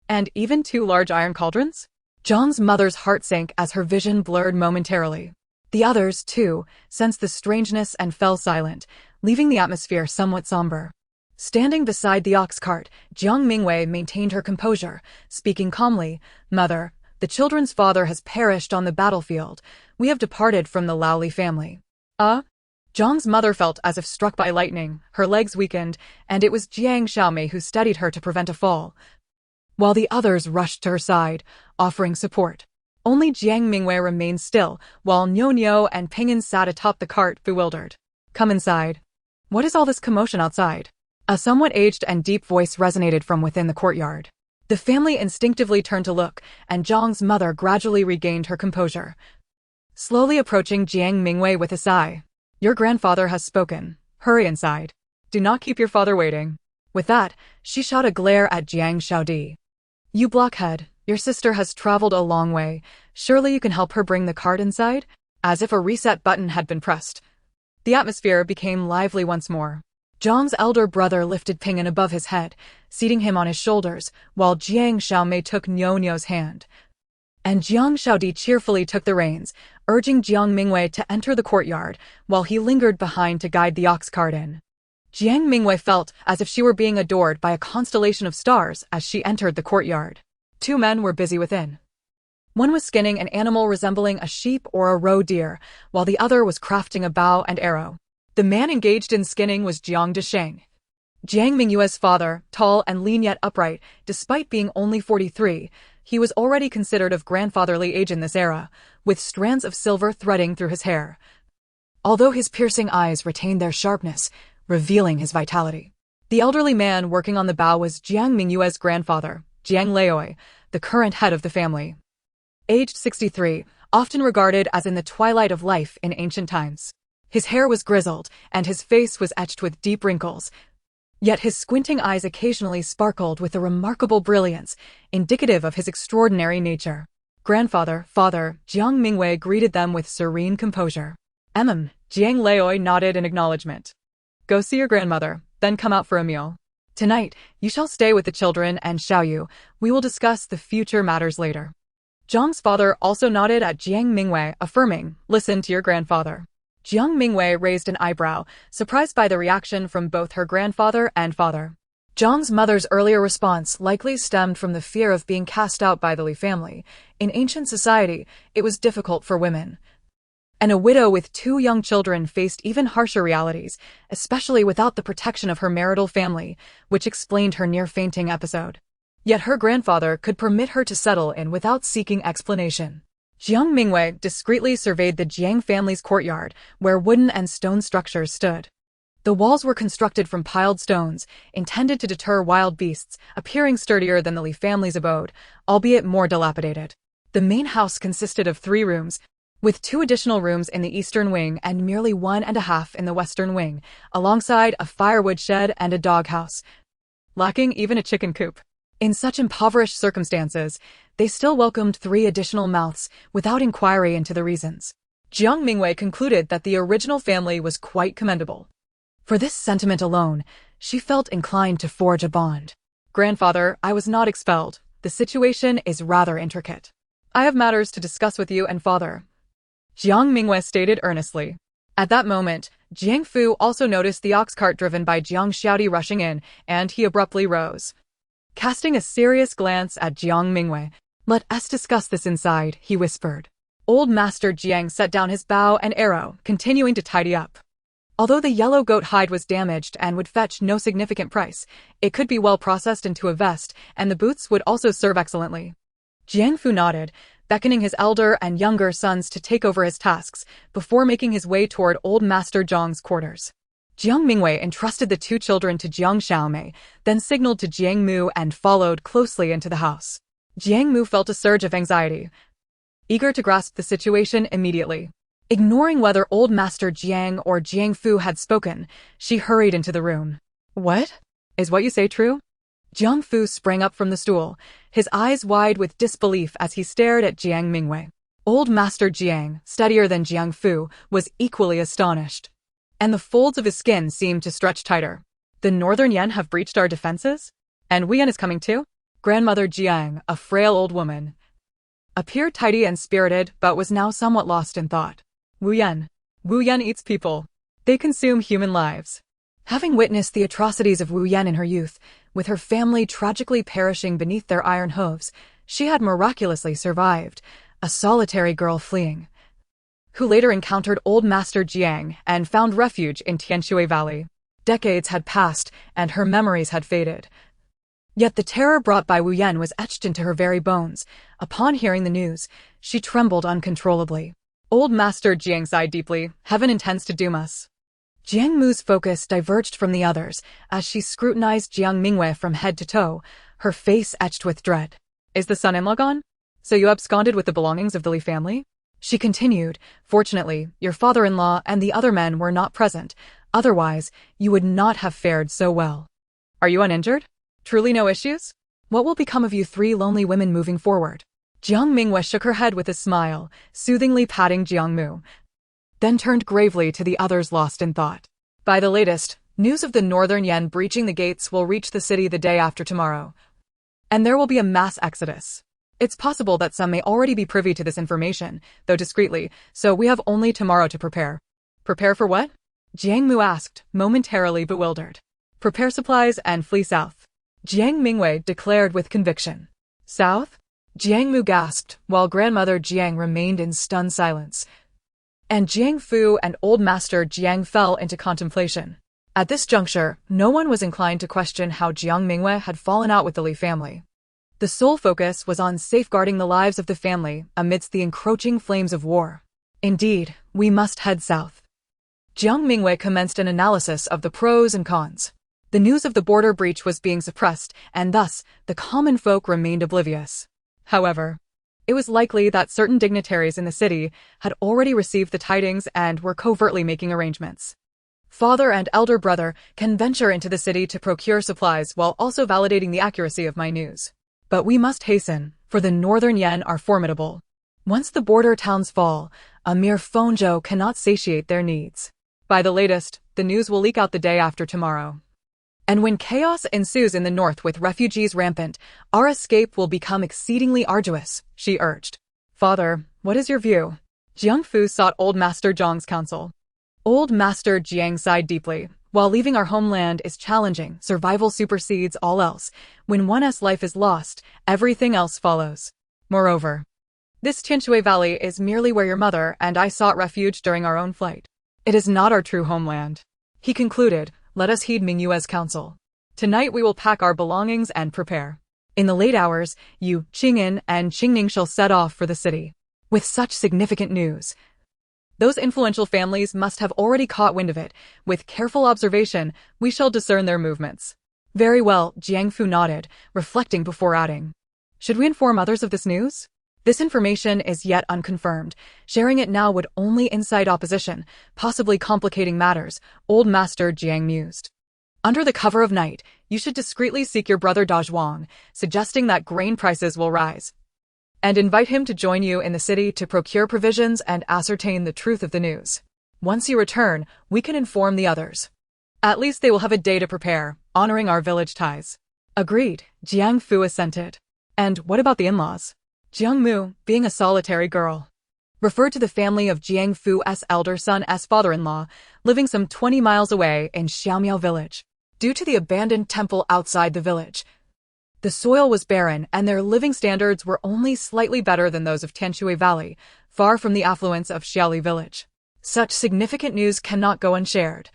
and even 2 large iron cauldrons? Jiang's mother's heart sank as her vision blurred momentarily. The others, too, sensed the strangeness and fell silent, leaving the atmosphere somewhat somber. Standing beside the ox cart, Jiang Mingyue maintained her composure, speaking calmly. "Mother, the children's father has perished on the battlefield. We have departed from the Laoli family." Jiang's mother felt as if struck by lightning, her legs weakened, and it was Jiang Xiaomei who steadied her to prevent a fall, while the others rushed to her side, offering support. Only Jiang Mingyue remained still, while Nyonyo and Ping'an sat atop the cart, bewildered. "Come inside." "What is all this commotion outside?" A somewhat aged and deep voice resonated from within the courtyard. The family instinctively turned to look, and Jiang's mother gradually regained her composure, slowly approaching Jiang Mingyue with a sigh. "Your grandfather has spoken. Hurry inside. Do not keep your father waiting." With that, she shot a glare at Jiang Xiaodi. "You blockhead, your sister has traveled a long way. Surely you can help her bring the cart inside?" As if a reset button had been pressed, the atmosphere became lively once more. Jiang's elder brother lifted Ping'an above his head, seating him on his shoulders, while Jiang Xiaomei took Nyonyo's hand, and Jiang Xiaodi cheerfully took the reins, urging Jiang Mingyue to enter the courtyard, while he lingered behind to guide the ox cart in. Jiang Mingyue felt as if she were being adored by a constellation of stars as she entered the courtyard. 2 men were busy within. One was skinning an animal resembling a sheep or a roe deer, while the other was crafting a bow and arrow. The man engaged in skinning was Jiang Desheng, Jiang Mingyue's father, tall and lean yet upright. Despite being only 43, he was already considered of grandfatherly age in this era, with strands of silver threading through his hair, although his piercing eyes retained their sharpness, revealing his vitality. The elderly man working on the bow was Jiang Mingyue's grandfather, Jiang Laoi, the current head of the family. Aged 63, often regarded as in the twilight of life in ancient times. His hair was grizzled, and his face was etched with deep wrinkles. Yet his squinting eyes occasionally sparkled with a remarkable brilliance, indicative of his extraordinary nature. Grandfather, father, Jiang Mingyue greeted them with serene composure. Jiang Leoi nodded in acknowledgement. Go see your grandmother, then come out for a meal. Tonight, you shall stay with the children and Xiaoyu. We will discuss the future matters later. Jiang's father also nodded at Jiang Mingyue, affirming, listen to your grandfather. Jiang Mingyue raised an eyebrow, surprised by the reaction from both her grandfather and father. Jiang's mother's earlier response likely stemmed from the fear of being cast out by the Li family. In ancient society, it was difficult for women, and a widow with 2 young children faced even harsher realities, especially without the protection of her marital family, which explained her near-fainting episode. Yet her grandfather could permit her to settle in without seeking explanation. Jiang Mingyue discreetly surveyed the Jiang family's courtyard, where wooden and stone structures stood. The walls were constructed from piled stones, intended to deter wild beasts, appearing sturdier than the Li family's abode, albeit more dilapidated. The main house consisted of 3 rooms, with 2 additional rooms in the eastern wing and merely 1.5 in the western wing, alongside a firewood shed and a doghouse, lacking even a chicken coop. In such impoverished circumstances, they still welcomed 3 additional mouths, without inquiry into the reasons. Jiang Mingyue concluded that the original family was quite commendable. For this sentiment alone, she felt inclined to forge a bond. Grandfather, I was not expelled. The situation is rather intricate. I have matters to discuss with you and father, Jiang Mingyue stated earnestly. At that moment, Jiang Fu also noticed the ox cart driven by Jiang Xiaodi rushing in, and he abruptly rose. Casting a serious glance at Jiang Mingyue, let us discuss this inside, he whispered. Old Master Jiang set down his bow and arrow, continuing to tidy up. Although the yellow goat hide was damaged and would fetch no significant price, it could be well processed into a vest, and the boots would also serve excellently. Jiang Fu nodded, beckoning his elder and younger sons to take over his tasks, before making his way toward Old Master Zhang's quarters. Jiang Mingyue entrusted the 2 children to Jiang Xiaomei, then signaled to Jiang Mu and followed closely into the house. Jiang Mu felt a surge of anxiety, eager to grasp the situation immediately. Ignoring whether Old Master Jiang or Jiang Fu had spoken, she hurried into the room. What? Is what you say true? Jiang Fu sprang up from the stool, his eyes wide with disbelief as he stared at Jiang Mingyue. Old Master Jiang, steadier than Jiang Fu, was equally astonished, and the folds of his skin seemed to stretch tighter. The Northern Yan have breached our defenses? And Wu Yan is coming too? Grandmother Jiang, a frail old woman, appeared tidy and spirited but was now somewhat lost in thought. Wu Yan eats people. They consume human lives. Having witnessed the atrocities of Wu Yan in her youth, with her family tragically perishing beneath their iron hooves, she had miraculously survived, a solitary girl fleeing, who later encountered Old Master Jiang and found refuge in Tianshui Valley. Decades had passed, and her memories had faded. Yet the terror brought by Wu Yan was etched into her very bones. Upon hearing the news, she trembled uncontrollably. Old Master Jiang sighed deeply. Heaven intends to doom us. Jiang Mu's focus diverged from the others as she scrutinized Jiang Mingyue from head to toe, her face etched with dread. Is the son-in-law gone? So you absconded with the belongings of the Li family? She continued, fortunately, your father-in-law and the other men were not present, otherwise, you would not have fared so well. Are you uninjured? Truly no issues? What will become of you 3 lonely women moving forward? Jiang Mingyue shook her head with a smile, soothingly patting Jiang Mu, then turned gravely to the others lost in thought. By the latest, news of the Northern Yan breaching the gates will reach the city the day after tomorrow, and there will be a mass exodus. It's possible that some may already be privy to this information, though discreetly, so we have only tomorrow to prepare. Prepare for what? Jiang Mu asked, momentarily bewildered. Prepare supplies and flee south, Jiang Mingyue declared with conviction. South? Jiang Mu gasped, while Grandmother Jiang remained in stunned silence, and Jiang Fu and Old Master Jiang fell into contemplation. At this juncture, no one was inclined to question how Jiang Mingyue had fallen out with the Li family. The sole focus was on safeguarding the lives of the family amidst the encroaching flames of war. Indeed, we must head south. Jiang Mingyue commenced an analysis of the pros and cons. The news of the border breach was being suppressed, and thus, the common folk remained oblivious. However, It was likely that certain dignitaries in the city had already received the tidings and were covertly making arrangements. Father and elder brother can venture into the city to procure supplies while also validating the accuracy of my news. But we must hasten, for the northern Yen are formidable. Once the border towns fall, a mere Fengzhou cannot satiate their needs. By the latest, the news will leak out the day after tomorrow. And when chaos ensues in the north with refugees rampant, our escape will become exceedingly arduous, she urged. Father, what is your view? Jiang Fu sought Old Master Zhang's counsel. Old Master Jiang sighed deeply. While leaving our homeland is challenging, survival supersedes all else. When one's life is lost, everything else follows. Moreover, this Tianshui Valley is merely where your mother and I sought refuge during our own flight. It is not our true homeland. He concluded, let us heed Mingyue's counsel. Tonight we will pack our belongings and prepare. In the late hours, you, Qing'an, and Qingning shall set off for the city. With such significant news, those influential families must have already caught wind of it. With careful observation, we shall discern their movements. Very well, Jiang Fu nodded, reflecting before adding. Should we inform others of this news? This information is yet unconfirmed. Sharing it now would only incite opposition, possibly complicating matters, Old Master Jiang mused. Under the cover of night, you should discreetly seek your brother Da Zhuang, suggesting that grain prices will rise, and invite him to join you in the city to procure provisions and ascertain the truth of the news. Once you return, we can inform the others. At least they will have a day to prepare, honoring our village ties. Agreed, Jiang Fu assented. And what about the in-laws? Jiang Mu, being a solitary girl, referred to the family of Jiang Fu's elder son as father-in-law, living some 20 miles away in Xiaomiao village. Due to the abandoned temple outside the village, the soil was barren and their living standards were only slightly better than those of Tianshui Valley, far from the affluence of Xiaoli village. Such significant news cannot go unshared.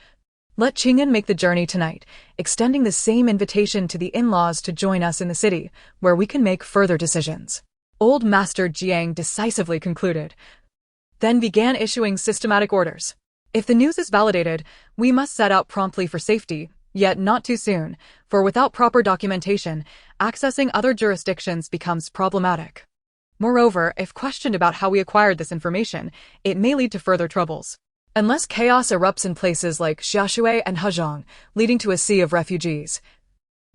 Let Qing'an make the journey tonight, extending the same invitation to the in-laws to join us in the city, where we can make further decisions. Old Master Jiang decisively concluded, then began issuing systematic orders. If the news is validated, we must set out promptly for safety, yet not too soon, for without proper documentation, accessing other jurisdictions becomes problematic. Moreover, if questioned about how we acquired this information, it may lead to further troubles. Unless chaos erupts in places like Xiaoshui and Hezhong, leading to a sea of refugees,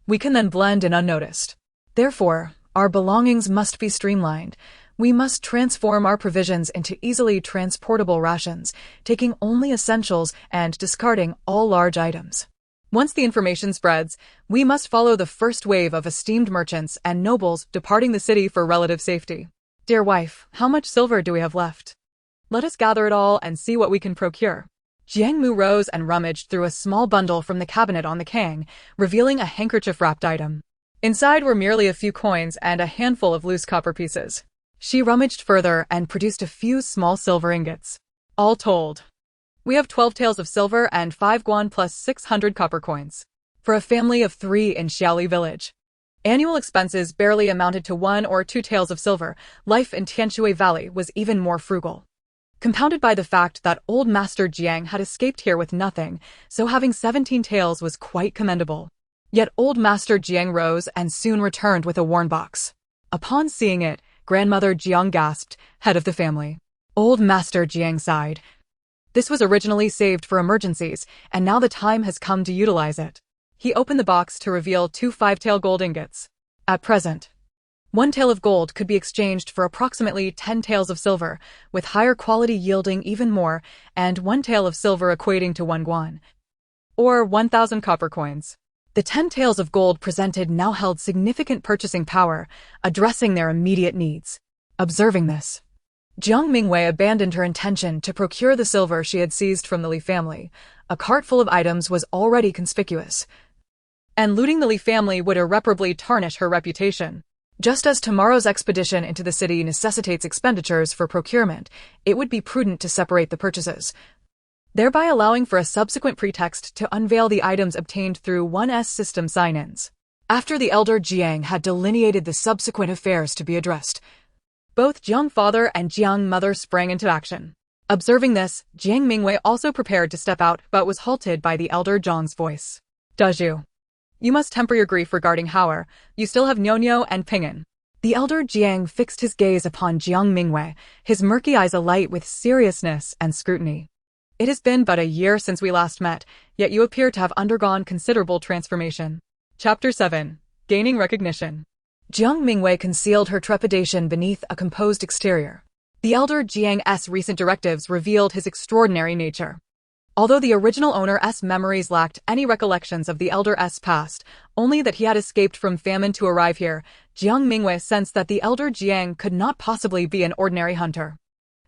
we can then blend in unnoticed. Therefore, our belongings must be streamlined. We must transform our provisions into easily transportable rations, taking only essentials and discarding all large items. Once the information spreads, we must follow the first wave of esteemed merchants and nobles departing the city for relative safety. Dear wife, how much silver do we have left? Let us gather it all and see what we can procure. Jiang Mu rose and rummaged through a small bundle from the cabinet on the kang, revealing a handkerchief-wrapped item. Inside were merely a few coins and a handful of loose copper pieces. She rummaged further and produced a few small silver ingots. All told, we have 12 taels of silver and 5 guan plus 600 copper coins. For a family of 3 in Xiaoli village, annual expenses barely amounted to 1 or 2 taels of silver. Life in Tianshui Valley was even more frugal, compounded by the fact that Old Master Jiang had escaped here with nothing, so having 17 taels was quite commendable. Yet Old Master Jiang rose and soon returned with a worn box. Upon seeing it, Grandmother Jiang gasped, head of the family. Old Master Jiang sighed. This was originally saved for emergencies, and now the time has come to utilize it. He opened the box to reveal 2 5-tael gold ingots. At present, 1 tael of gold could be exchanged for approximately 10 taels of silver, with higher quality yielding even more, and 1 tael of silver equating to 1 guan, or 1,000 copper coins. The 10 taels of gold presented now held significant purchasing power, addressing their immediate needs. Observing this, Jiang Mingyue abandoned her intention to procure the silver she had seized from the Li family. A cart full of items was already conspicuous, and looting the Li family would irreparably tarnish her reputation. Just as tomorrow's expedition into the city necessitates expenditures for procurement, it would be prudent to separate the purchases, thereby allowing for a subsequent pretext to unveil the items obtained through 1's system sign-ins. After the elder Jiang had delineated the subsequent affairs to be addressed, both Jiang father and Jiang mother sprang into action. Observing this, Jiang Mingyue also prepared to step out but was halted by the elder Zhang's voice. Dazhu, you must temper your grief regarding Hauer. You still have Nyo and Ping'an. The elder Jiang fixed his gaze upon Jiang Mingyue, his murky eyes alight with seriousness and scrutiny. It has been but a year since we last met, yet you appear to have undergone considerable transformation. Chapter 7. Gaining Recognition. Jiang Mingyue concealed her trepidation beneath a composed exterior. The elder Jiang's recent directives revealed his extraordinary nature. Although the original owner's memories lacked any recollections of the elder's past, only that he had escaped from famine to arrive here, Jiang Mingyue sensed that the elder Jiang could not possibly be an ordinary hunter.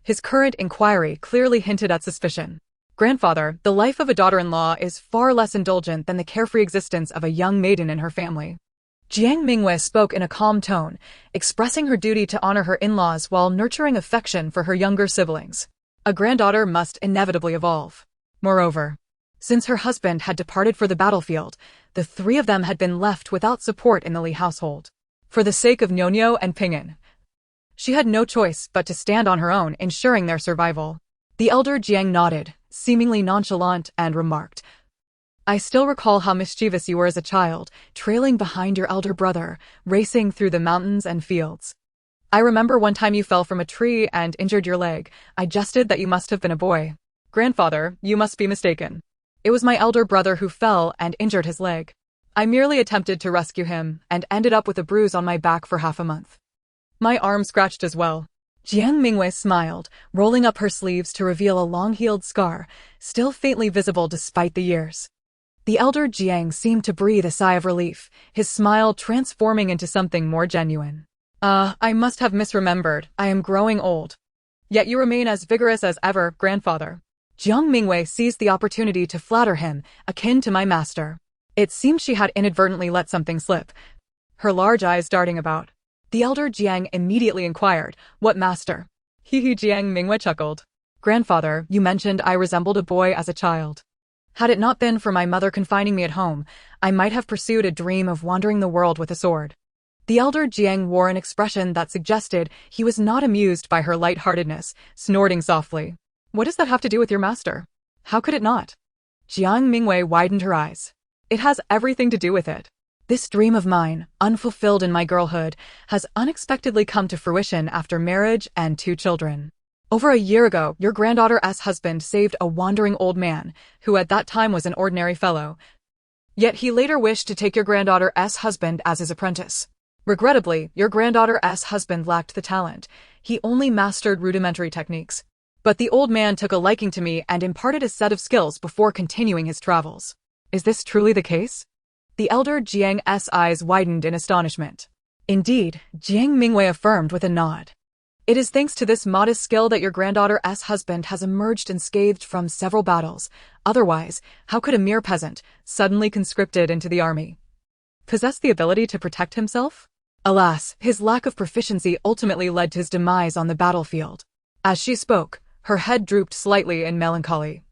His current inquiry clearly hinted at suspicion. Grandfather, the life of a daughter-in-law is far less indulgent than the carefree existence of a young maiden in her family. Jiang Mingyue spoke in a calm tone, expressing her duty to honor her in-laws while nurturing affection for her younger siblings. A granddaughter must inevitably evolve. Moreover, since her husband had departed for the battlefield, the three of them had been left without support in the Li household. For the sake of Nyonyo and Ping'an, she had no choice but to stand on her own, ensuring their survival. The elder Jiang nodded, seemingly nonchalant, and remarked, "I still recall how mischievous you were as a child, trailing behind your elder brother, racing through the mountains and fields. I remember one time you fell from a tree and injured your leg. I jested that you must have been a boy. Grandfather, you must be mistaken. It was my elder brother who fell and injured his leg. I merely attempted to rescue him and ended up with a bruise on my back for half a month. My arm scratched as well." Jiang Mingyue smiled, rolling up her sleeves to reveal a long-healed scar, still faintly visible despite the years. The elder Jiang seemed to breathe a sigh of relief, his smile transforming into something more genuine. I must have misremembered. I am growing old. Yet you remain as vigorous as ever, grandfather." Jiang Mingyue seized the opportunity to flatter him, akin to my master. It seemed she had inadvertently let something slip, her large eyes darting about. The elder Jiang immediately inquired, "What master?" Jiang Mingyue chuckled. "Grandfather, you mentioned I resembled a boy as a child. Had it not been for my mother confining me at home, I might have pursued a dream of wandering the world with a sword." The elder Jiang wore an expression that suggested he was not amused by her lightheartedness, snorting softly. "What does that have to do with your master? How could it not?" Jiang Mingyue widened her eyes. "It has everything to do with it. This dream of mine, unfulfilled in my girlhood, has unexpectedly come to fruition after marriage and 2 children. Over a year ago, your granddaughter's husband saved a wandering old man, who at that time was an ordinary fellow. Yet he later wished to take your granddaughter's husband as his apprentice. Regrettably, your granddaughter's husband lacked the talent. He only mastered rudimentary techniques. But the old man took a liking to me and imparted a set of skills before continuing his travels. Is this truly the case?" The elder Jiang's eyes widened in astonishment. "Indeed," Jiang Mingyue affirmed with a nod. "It is thanks to this modest skill that your granddaughter's husband has emerged unscathed from several battles. Otherwise, how could a mere peasant, suddenly conscripted into the army, possess the ability to protect himself? Alas, his lack of proficiency ultimately led to his demise on the battlefield." As she spoke, her head drooped slightly in melancholy.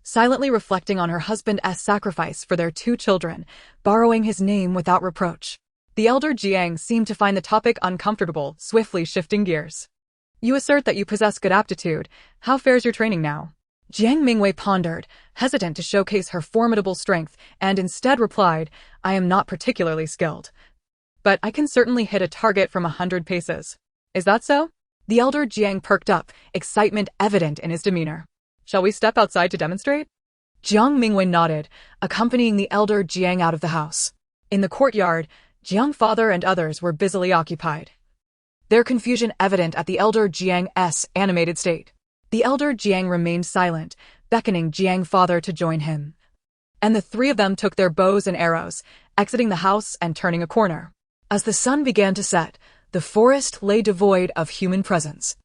Silently reflecting on her husband's sacrifice for their 2 children, borrowing his name without reproach. The elder Jiang seemed to find the topic uncomfortable, swiftly shifting gears. "You assert that you possess good aptitude. How fares your training now?" Jiang Mingyue pondered, hesitant to showcase her formidable strength, and instead replied, "I am not particularly skilled. But I can certainly hit a target from 100 paces. Is that so?" The elder Jiang perked up, excitement evident in his demeanor. "Shall we step outside to demonstrate?" Jiang Mingyue nodded, accompanying the elder Jiang out of the house. In the courtyard, Jiang father and others were busily occupied, their confusion evident at the elder Jiang's animated state. The elder Jiang remained silent, beckoning Jiang father to join him. And the 3 of them took their bows and arrows, exiting the house and turning a corner. As the sun began to set, the forest lay devoid of human presence.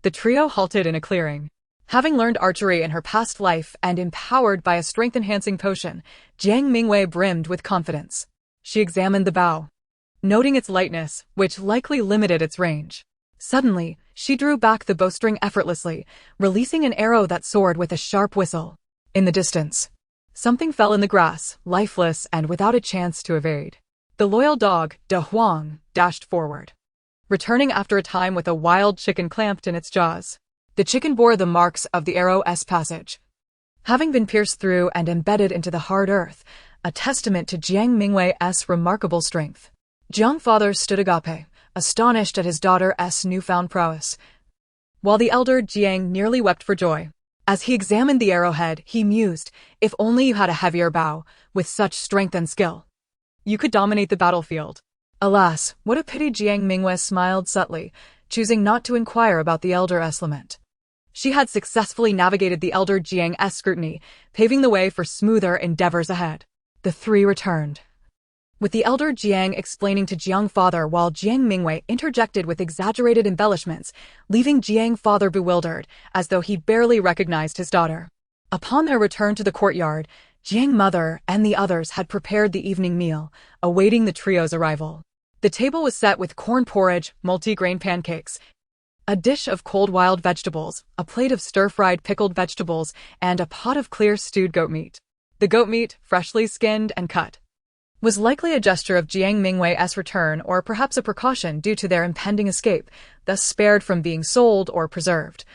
The trio halted in a clearing. Having learned archery in her past life and empowered by a strength-enhancing potion, Jiang Mingyue brimmed with confidence. She examined the bow, noting its lightness, which likely limited its range. Suddenly, she drew back the bowstring effortlessly, releasing an arrow that soared with a sharp whistle. In the distance, something fell in the grass, lifeless and without a chance to evade. The loyal dog, donghua, dashed forward, returning after a time with a wild chicken clamped in its jaws. The chicken bore the marks of the arrow's passage, having been pierced through and embedded into the hard earth, a testament to Jiang Mingyue's remarkable strength. Jiang father stood agape, astonished at his daughter's newfound prowess, while the elder Jiang nearly wept for joy. As he examined the arrowhead, he mused, if only you had a heavier bow, with such strength and skill, you could dominate the battlefield. Alas, what a pity! Jiang Mingyue smiled subtly, choosing not to inquire about the elder's lament. She had successfully navigated the elder Jiang's scrutiny, paving the way for smoother endeavors ahead. The three returned, with the elder Jiang explaining to Jiang father while Jiang Mingyue interjected with exaggerated embellishments, leaving Jiang father bewildered, as though he barely recognized his daughter. Upon their return to the courtyard, Jiang mother and the others had prepared the evening meal, awaiting the trio's arrival. The table was set with corn porridge, multi-grain pancakes, a dish of cold wild vegetables, a plate of stir-fried pickled vegetables, and a pot of clear stewed goat meat. The goat meat, freshly skinned and cut, was likely a gesture of Jiang Mingyue's return or perhaps a precaution due to their impending escape, thus spared from being sold or preserved,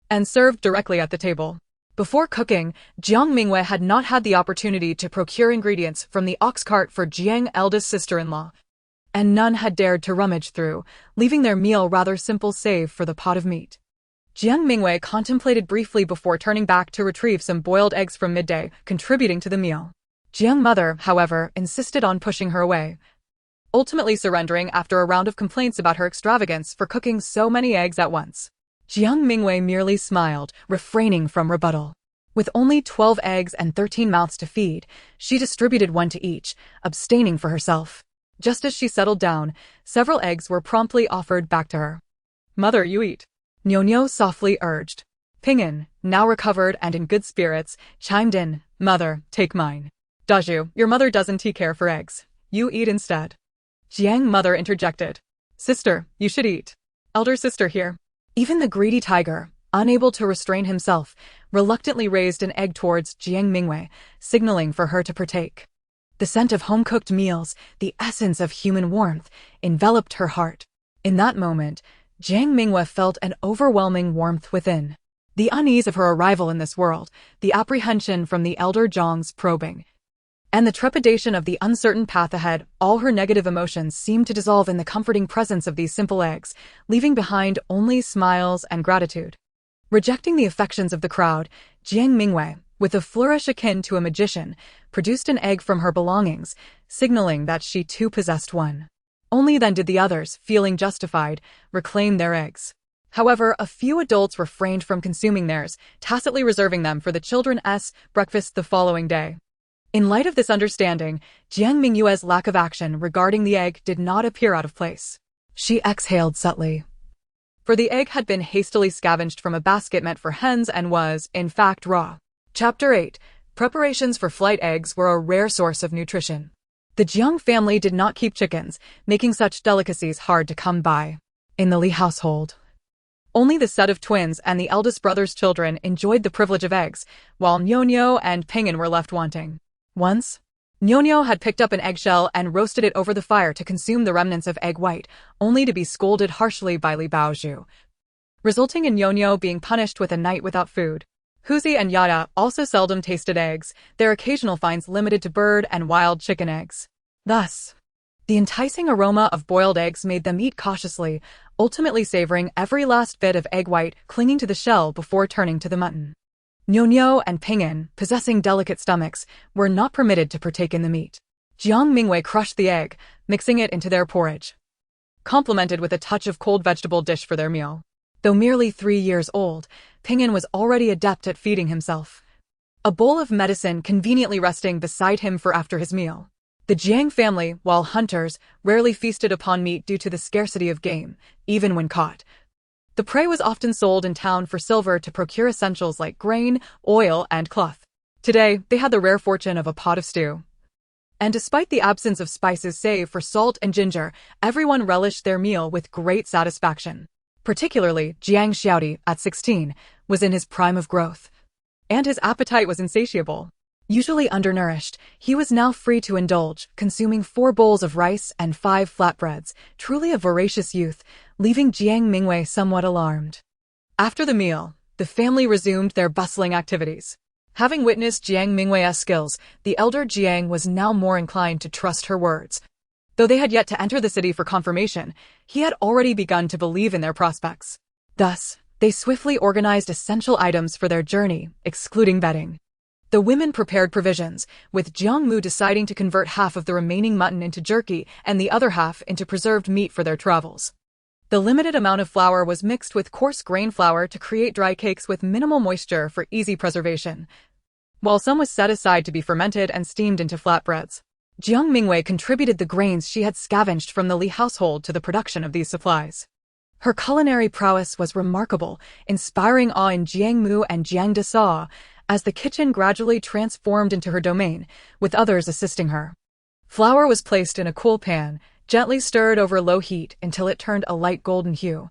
and served directly at the table. Before cooking, Jiang Mingyue had not had the opportunity to procure ingredients from the ox cart for Jiang's eldest sister-in-law, and none had dared to rummage through, leaving their meal rather simple save for the pot of meat. Jiang Mingyue contemplated briefly before turning back to retrieve some boiled eggs from midday, contributing to the meal. Jiang mother, however, insisted on pushing her away, ultimately surrendering after a round of complaints about her extravagance for cooking so many eggs at once. Jiang Mingyue merely smiled, refraining from rebuttal. With only 12 eggs and 13 mouths to feed, she distributed one to each, abstaining for herself. Just as she settled down, several eggs were promptly offered back to her. "Mother, you eat," Nyonyo softly urged. Ping'an, now recovered and in good spirits, chimed in, "Mother, take mine." "Daju, your mother doesn't care for eggs. You eat instead." Jiang mother interjected. "Sister, you should eat. Elder sister here." Even the greedy tiger, unable to restrain himself, reluctantly raised an egg towards Jiang Mingyue, signaling for her to partake. The scent of home-cooked meals, the essence of human warmth, enveloped her heart. In that moment, Jiang Mingyue felt an overwhelming warmth within. The unease of her arrival in this world, the apprehension from the elder Zhang's probing, and the trepidation of the uncertain path ahead, all her negative emotions seemed to dissolve in the comforting presence of these simple eggs, leaving behind only smiles and gratitude. Rejecting the affections of the crowd, Jiang Mingyue, with a flourish akin to a magician, produced an egg from her belongings, signaling that she too possessed one. Only then did the others, feeling justified, reclaim their eggs. However, a few adults refrained from consuming theirs, tacitly reserving them for the children's breakfast the following day. In light of this understanding, Jiang Mingyue's lack of action regarding the egg did not appear out of place. She exhaled subtly, for the egg had been hastily scavenged from a basket meant for hens and was, in fact, raw. Chapter 8. Preparations for flight eggs were a rare source of nutrition. The Jiang family did not keep chickens, making such delicacies hard to come by. In the Li household, only the set of twins and the eldest brother's children enjoyed the privilege of eggs, while Nyonyo and Ping'an were left wanting. Once, Nyonyo had picked up an eggshell and roasted it over the fire to consume the remnants of egg white, only to be scolded harshly by Li Baozhu, resulting in Nyonyo being punished with a night without food. Huzi and Yada also seldom tasted eggs, their occasional finds limited to bird and wild chicken eggs. Thus, the enticing aroma of boiled eggs made them eat cautiously, ultimately savoring every last bit of egg white clinging to the shell before turning to the mutton. Nyonyo and Ping'an, possessing delicate stomachs, were not permitted to partake in the meat. Jiang Mingyue crushed the egg, mixing it into their porridge, complemented with a touch of cold vegetable dish for their meal. Though merely 3 years old, Ping'an was already adept at feeding himself, a bowl of medicine conveniently resting beside him for after his meal. The Jiang family, while hunters, rarely feasted upon meat due to the scarcity of game, even when caught. The prey was often sold in town for silver to procure essentials like grain, oil, and cloth. Today, they had the rare fortune of a pot of stew. And despite the absence of spices save for salt and ginger, everyone relished their meal with great satisfaction. Particularly, Jiang Xiaodi, at 16, was in his prime of growth, and his appetite was insatiable. Usually undernourished, he was now free to indulge, consuming 4 bowls of rice and 5 flatbreads, truly a voracious youth, leaving Jiang Mingyue somewhat alarmed. After the meal, the family resumed their bustling activities. Having witnessed Jiang Mingyue's skills, the elder Jiang was now more inclined to trust her words. Though they had yet to enter the city for confirmation, he had already begun to believe in their prospects. Thus, they swiftly organized essential items for their journey, excluding bedding. The women prepared provisions, with Jiang Mingyue deciding to convert half of the remaining mutton into jerky and the other half into preserved meat for their travels. The limited amount of flour was mixed with coarse grain flour to create dry cakes with minimal moisture for easy preservation, while some was set aside to be fermented and steamed into flatbreads. Jiang Mingyue contributed the grains she had scavenged from the Li household to the production of these supplies. Her culinary prowess was remarkable, inspiring awe in Jiang Mingyue and Jiang Desa, as the kitchen gradually transformed into her domain, with others assisting her. Flour was placed in a cool pan, gently stirred over low heat until it turned a light golden hue.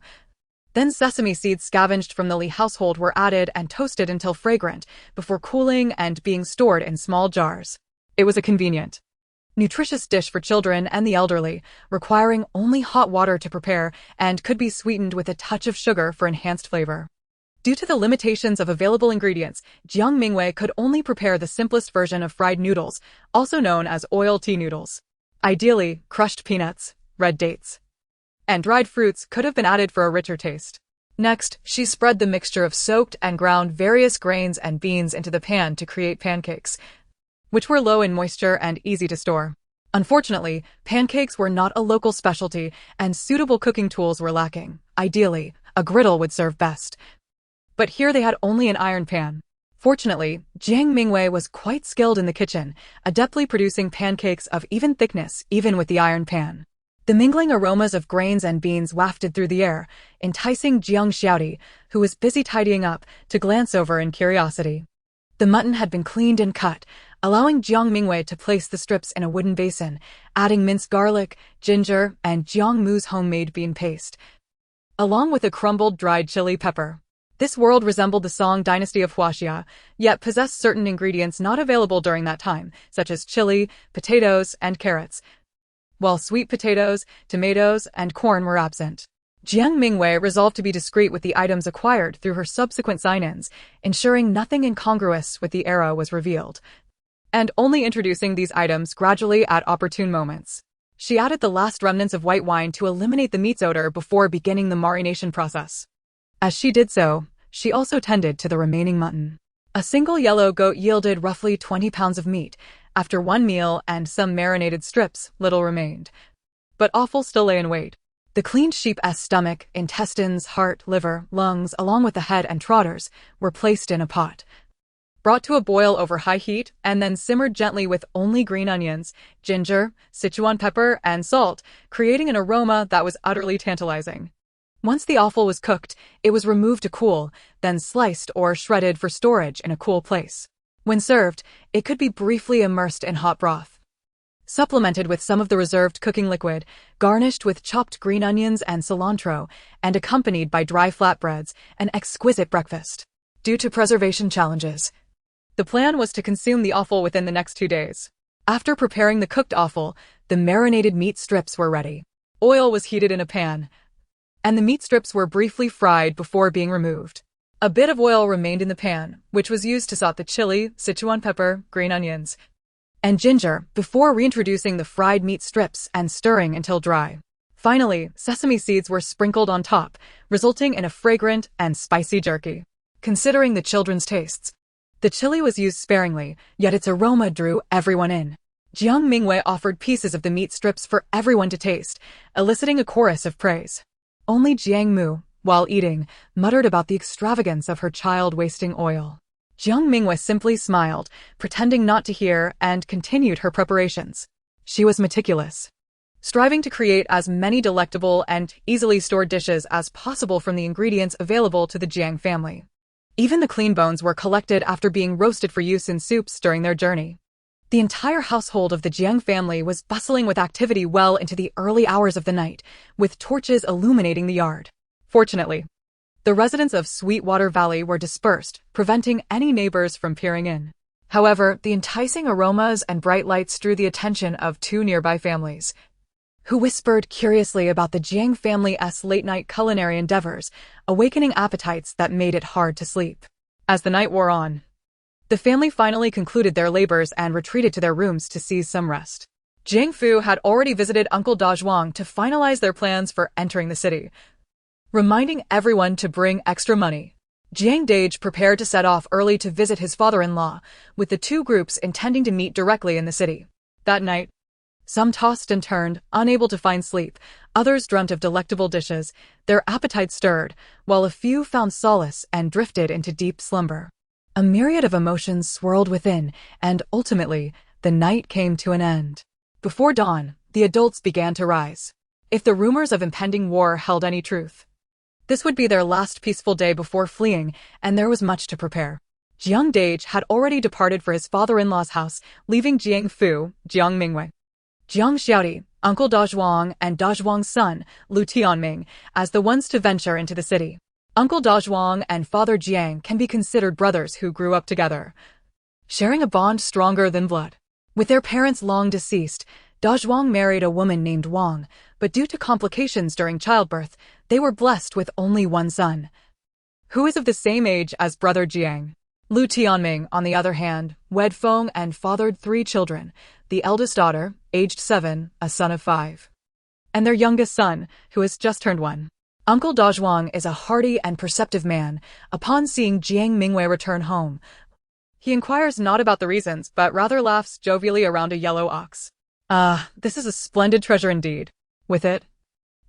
Then sesame seeds scavenged from the Li household were added and toasted until fragrant, before cooling and being stored in small jars. It was a convenient, nutritious dish for children and the elderly, requiring only hot water to prepare and could be sweetened with a touch of sugar for enhanced flavor. Due to the limitations of available ingredients, Jiang Mingyue could only prepare the simplest version of fried noodles, also known as oil tea noodles. Ideally, crushed peanuts, red dates, and dried fruits could have been added for a richer taste. Next, she spread the mixture of soaked and ground various grains and beans into the pan to create pancakes, which were low in moisture and easy to store. Unfortunately, pancakes were not a local specialty and suitable cooking tools were lacking. Ideally, a griddle would serve best, but here they had only an iron pan. Fortunately, Jiang Mingyue was quite skilled in the kitchen, adeptly producing pancakes of even thickness even with the iron pan. The mingling aromas of grains and beans wafted through the air, enticing Jiang Xiaodi, who was busy tidying up, to glance over in curiosity. The mutton had been cleaned and cut, allowing Jiang Mingyue to place the strips in a wooden basin, adding minced garlic, ginger, and Jiang Mu's homemade bean paste, along with a crumbled dried chili pepper. This world resembled the Song dynasty of Huaxia, yet possessed certain ingredients not available during that time, such as chili, potatoes, and carrots, while sweet potatoes, tomatoes, and corn were absent. Jiang Mingyue resolved to be discreet with the items acquired through her subsequent sign-ins, ensuring nothing incongruous with the era was revealed, and only introducing these items gradually at opportune moments. She added the last remnants of white wine to eliminate the meat's odor before beginning the marination process. As she did so, she also tended to the remaining mutton. A single yellow goat yielded roughly 20 pounds of meat. After one meal and some marinated strips, little remained, but offal still lay in wait. The cleaned sheep's stomach, intestines, heart, liver, lungs, along with the head and trotters, were placed in a pot, brought to a boil over high heat, and then simmered gently with only green onions, ginger, Sichuan pepper, and salt, creating an aroma that was utterly tantalizing. Once the offal was cooked, it was removed to cool, then sliced or shredded for storage in a cool place. When served, it could be briefly immersed in hot broth, supplemented with some of the reserved cooking liquid, garnished with chopped green onions and cilantro, and accompanied by dry flatbreads, an exquisite breakfast. Due to preservation challenges, the plan was to consume the offal within the next 2 days. After preparing the cooked offal, the marinated meat strips were ready. Oil was heated in a pan, and the meat strips were briefly fried before being removed. A bit of oil remained in the pan, which was used to saute the chili, Sichuan pepper, green onions, and ginger before reintroducing the fried meat strips and stirring until dry. Finally, sesame seeds were sprinkled on top, resulting in a fragrant and spicy jerky. Considering the children's tastes, the chili was used sparingly, yet its aroma drew everyone in. Jiang Mingyue offered pieces of the meat strips for everyone to taste, eliciting a chorus of praise. Only Jiang Mingyue, while eating, muttered about the extravagance of her child wasting oil. Jiang Mingyue simply smiled, pretending not to hear, and continued her preparations. She was meticulous, striving to create as many delectable and easily stored dishes as possible from the ingredients available to the Jiang family. Even the clean bones were collected after being roasted for use in soups during their journey. The entire household of the Jiang family was bustling with activity well into the early hours of the night, with torches illuminating the yard. Fortunately, the residents of Sweetwater Valley were dispersed, preventing any neighbors from peering in. However, the enticing aromas and bright lights drew the attention of 2 nearby families, who whispered curiously about the Jiang family's late-night culinary endeavors, awakening appetites that made it hard to sleep. As the night wore on, the family finally concluded their labors and retreated to their rooms to seize some rest. Jiang Fu had already visited Uncle Dazhuang to finalize their plans for entering the city, reminding everyone to bring extra money. Jiang Dage prepared to set off early to visit his father-in-law, with the two groups intending to meet directly in the city. That night, some tossed and turned, unable to find sleep. Others dreamt of delectable dishes. Their appetites stirred, while a few found solace and drifted into deep slumber. A myriad of emotions swirled within, and ultimately, the night came to an end. Before dawn, the adults began to rise. If the rumors of impending war held any truth, this would be their last peaceful day before fleeing, and there was much to prepare. Jiang Dage had already departed for his father-in-law's house, leaving Jiang Fu, Jiang Mingyue, Jiang Xiaodi, Uncle Dazhuang, and Dazhuang's son, Lu Tianming, as the ones to venture into the city. Uncle Dazhuang and Father Jiang can be considered brothers who grew up together, sharing a bond stronger than blood. With their parents long deceased, Dazhuang married a woman named Wang, but due to complications during childbirth, they were blessed with only one son, who is of the same age as brother Jiang. Lu Tianming, on the other hand, wed Feng and fathered 3 children, the eldest daughter, aged 7, a son of 5, and their youngest son, who has just turned 1. Uncle Dazhuang is a hearty and perceptive man. Upon seeing Jiang Mingyue return home, he inquires not about the reasons, but rather laughs jovially around a yellow ox. This is a splendid treasure indeed. With it,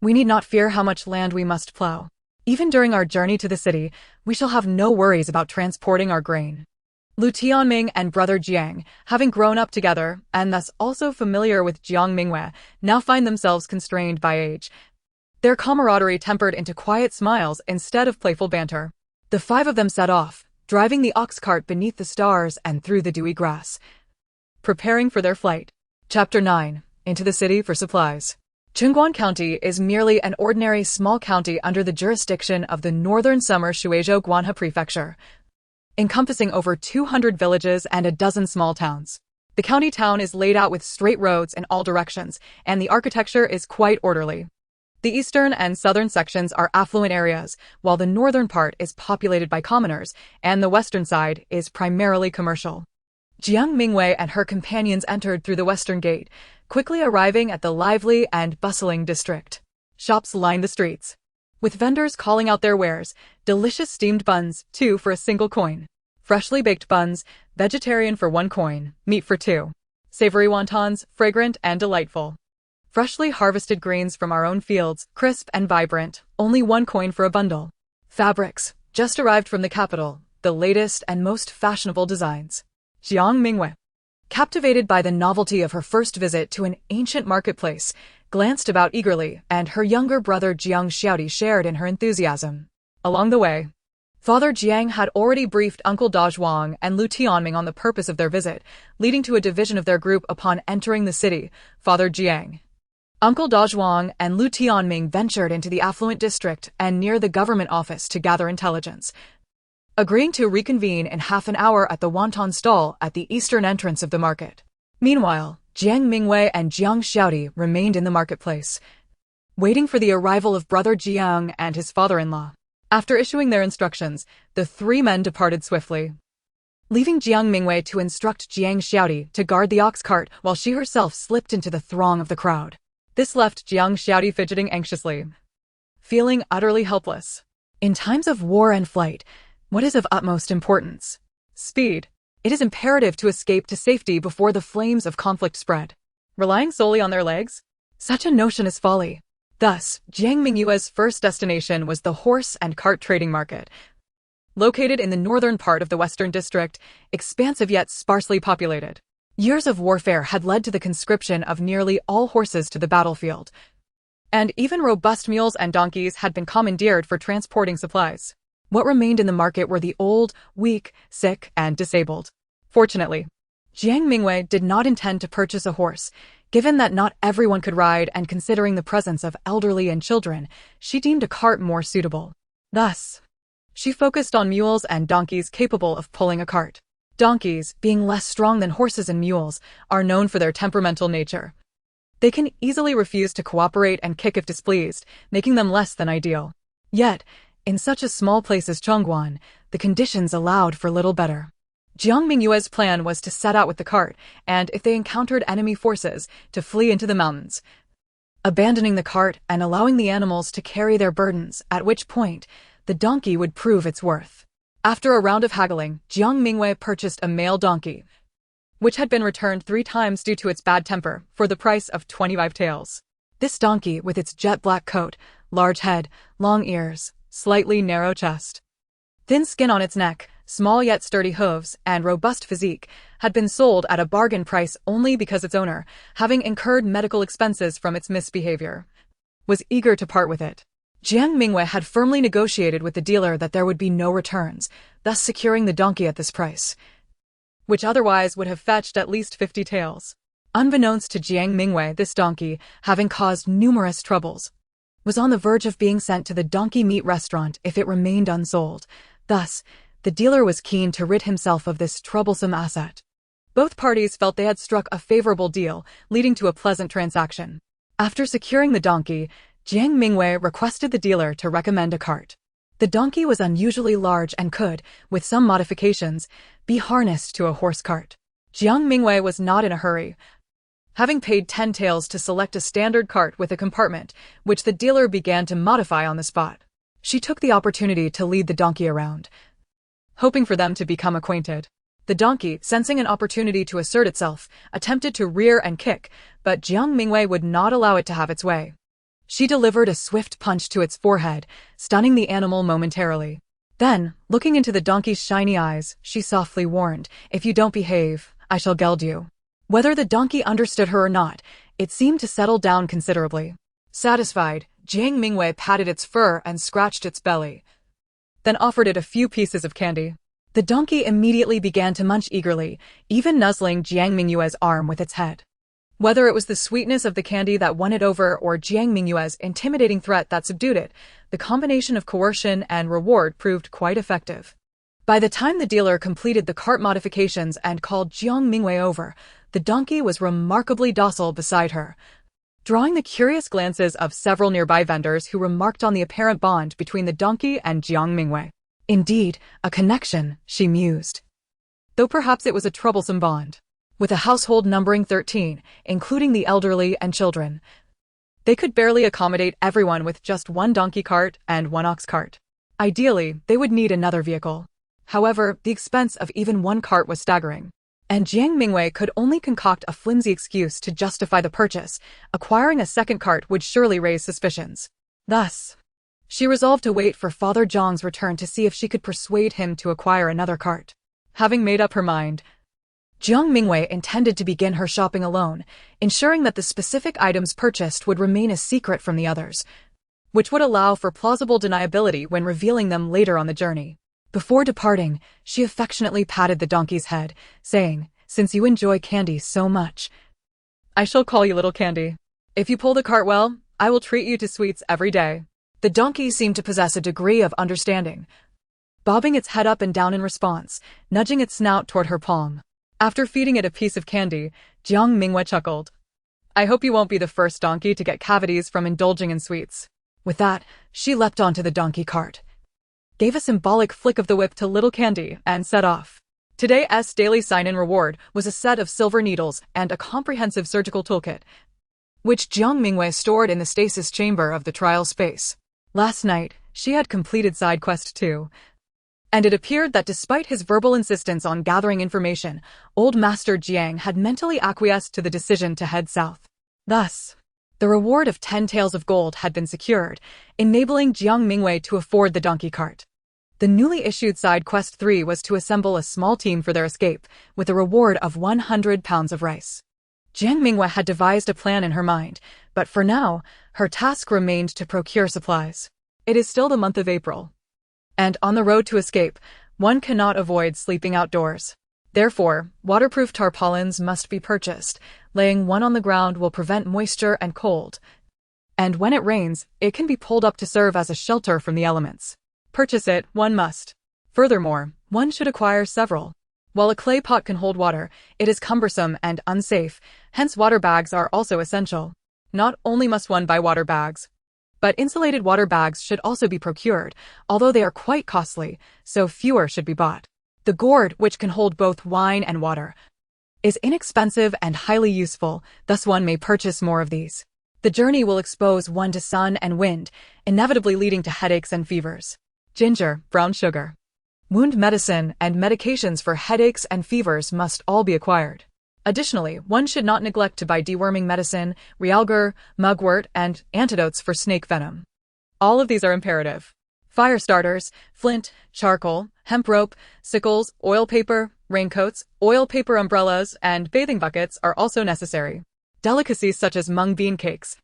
we need not fear how much land we must plow. Even during our journey to the city, we shall have no worries about transporting our grain. Lu Tianming and brother Jiang, having grown up together, and thus also familiar with Jiang Mingyue, now find themselves constrained by age. Their camaraderie tempered into quiet smiles instead of playful banter. The 5 of them set off, driving the ox cart beneath the stars and through the dewy grass, preparing for their flight. Chapter 9. Into the city for supplies. Chengguan County is merely an ordinary small county under the jurisdiction of the northern Summer Shuizhou Guanhe Prefecture, encompassing over 200 villages and a dozen small towns. The county town is laid out with straight roads in all directions, and the architecture is quite orderly. The eastern and southern sections are affluent areas, while the northern part is populated by commoners, and the western side is primarily commercial. Jiang Mingyue and her companions entered through the western gate, quickly arriving at the lively and bustling district. Shops line the streets, with vendors calling out their wares: delicious steamed buns, 2 for a single coin; freshly baked buns, vegetarian for 1 coin, meat for 2; savory wontons, fragrant and delightful; freshly harvested grains from our own fields, crisp and vibrant, only 1 coin for a bundle; fabrics, just arrived from the capital, the latest and most fashionable designs. Jiang Mingyue, captivated by the novelty of her first visit to an ancient marketplace, glanced about eagerly, and her younger brother Jiang Xiaodi shared in her enthusiasm. Along the way, Father Jiang had already briefed Uncle Dazhuang and Lu Tianming on the purpose of their visit, leading to a division of their group upon entering the city. Father Jiang, Uncle Dazhuang, and Lu Tianming ventured into the affluent district and near the government office to gather intelligence, agreeing to reconvene in half an hour at the wonton stall at the eastern entrance of the market. Meanwhile, Jiang Mingyue and Jiang Xiaodi remained in the marketplace, waiting for the arrival of brother Jiang and his father-in-law. After issuing their instructions, the 3 men departed swiftly, leaving Jiang Mingyue to instruct Jiang Xiaodi to guard the ox cart while she herself slipped into the throng of the crowd. This left Jiang Xiaodi fidgeting anxiously, feeling utterly helpless. In times of war and flight, what is of utmost importance? Speed. It is imperative to escape to safety before the flames of conflict spread. Relying solely on their legs? Such a notion is folly. Thus, Jiang Mingyue's first destination was the horse and cart trading market, located in the northern part of the western district, expansive yet sparsely populated. Years of warfare had led to the conscription of nearly all horses to the battlefield, and even robust mules and donkeys had been commandeered for transporting supplies. What remained in the market were the old, weak, sick, and disabled. Fortunately, Jiang Mingyue did not intend to purchase a horse. Given that not everyone could ride and considering the presence of elderly and children, she deemed a cart more suitable. Thus, she focused on mules and donkeys capable of pulling a cart. Donkeys, being less strong than horses and mules, are known for their temperamental nature. They can easily refuse to cooperate and kick if displeased, making them less than ideal. Yet, in such a small place as Chongguan, the conditions allowed for little better. Jiang Mingyue's plan was to set out with the cart, and if they encountered enemy forces, to flee into the mountains, abandoning the cart and allowing the animals to carry their burdens, at which point the donkey would prove its worth. After a round of haggling, Jiang Mingyue purchased a male donkey, which had been returned 3 times due to its bad temper, for the price of 25 taels. This donkey, with its jet-black coat, large head, long ears, slightly narrow chest, thin skin on its neck, small yet sturdy hooves, and robust physique, had been sold at a bargain price only because its owner, having incurred medical expenses from its misbehavior, was eager to part with it. Jiang Mingyue had firmly negotiated with the dealer that there would be no returns, thus securing the donkey at this price, which otherwise would have fetched at least 50 taels. Unbeknownst to Jiang Mingyue, this donkey, having caused numerous troubles, was on the verge of being sent to the donkey meat restaurant if it remained unsold. Thus, the dealer was keen to rid himself of this troublesome asset. Both parties felt they had struck a favorable deal, leading to a pleasant transaction. After securing the donkey, Jiang Mingyue requested the dealer to recommend a cart. The donkey was unusually large and could, with some modifications, be harnessed to a horse cart. Jiang Mingyue was not in a hurry, having paid 10 taels to select a standard cart with a compartment, which the dealer began to modify on the spot. She took the opportunity to lead the donkey around, hoping for them to become acquainted. The donkey, sensing an opportunity to assert itself, attempted to rear and kick, but Jiang Mingyue would not allow it to have its way. She delivered a swift punch to its forehead, stunning the animal momentarily. Then, looking into the donkey's shiny eyes, she softly warned, "If you don't behave, I shall geld you." Whether the donkey understood her or not, it seemed to settle down considerably. Satisfied, Jiang Mingyue patted its fur and scratched its belly, then offered it a few pieces of candy. The donkey immediately began to munch eagerly, even nuzzling Jiang Mingyue's arm with its head. Whether it was the sweetness of the candy that won it over or Jiang Mingyue's intimidating threat that subdued it, the combination of coercion and reward proved quite effective. By the time the dealer completed the cart modifications and called Jiang Mingyue over, the donkey was remarkably docile beside her, drawing the curious glances of several nearby vendors who remarked on the apparent bond between the donkey and Jiang Mingyue. Indeed, a connection, she mused. Though perhaps it was a troublesome bond. With a household numbering 13, including the elderly and children, they could barely accommodate everyone with just one donkey cart and one ox cart. Ideally, they would need another vehicle. However, the expense of even one cart was staggering, and Jiang Mingyue could only concoct a flimsy excuse to justify the purchase. Acquiring a second cart would surely raise suspicions. Thus, she resolved to wait for Father Zhang's return to see if she could persuade him to acquire another cart. Having made up her mind, Jiang Mingyue intended to begin her shopping alone, ensuring that the specific items purchased would remain a secret from the others, which would allow for plausible deniability when revealing them later on the journey. Before departing, she affectionately patted the donkey's head, saying, "Since you enjoy candy so much, I shall call you Little Candy. If you pull the cart well, I will treat you to sweets every day." The donkey seemed to possess a degree of understanding, bobbing its head up and down in response, nudging its snout toward her palm. After feeding it a piece of candy, Jiang Mingyue chuckled. "I hope you won't be the first donkey to get cavities from indulging in sweets." With that, she leapt onto the donkey cart, gave a symbolic flick of the whip to Little Candy, and set off. Today's daily sign-in reward was a set of silver needles and a comprehensive surgical toolkit, which Jiang Mingyue stored in the stasis chamber of the trial space. Last night, she had completed side quest 2, and it appeared that despite his verbal insistence on gathering information, old Master Jiang had mentally acquiesced to the decision to head south. Thus, the reward of 10 taels of gold had been secured, enabling Jiang Mingyue to afford the donkey cart. The newly issued side quest 3 was to assemble a small team for their escape, with a reward of 100 pounds of rice. Jiang Mingyue had devised a plan in her mind, but for now, her task remained to procure supplies. It is still the month of April, and on the road to escape, one cannot avoid sleeping outdoors. Therefore, waterproof tarpaulins must be purchased. Laying one on the ground will prevent moisture and cold, and when it rains, it can be pulled up to serve as a shelter from the elements. Purchase it, one must. Furthermore, one should acquire several. While a clay pot can hold water, it is cumbersome and unsafe, hence water bags are also essential. Not only must one buy water bags, but insulated water bags should also be procured, although they are quite costly, so fewer should be bought. The gourd, which can hold both wine and water, is inexpensive and highly useful, thus one may purchase more of these. The journey will expose one to sun and wind, inevitably leading to headaches and fevers. Ginger, brown sugar. Wound medicine and medications for headaches and fevers must all be acquired. Additionally, one should not neglect to buy deworming medicine, realgar, mugwort, and antidotes for snake venom. All of these are imperative. Fire starters, flint, charcoal, hemp rope, sickles, oil paper, raincoats, oil paper umbrellas, and bathing buckets are also necessary. Delicacies such as mung bean cakes,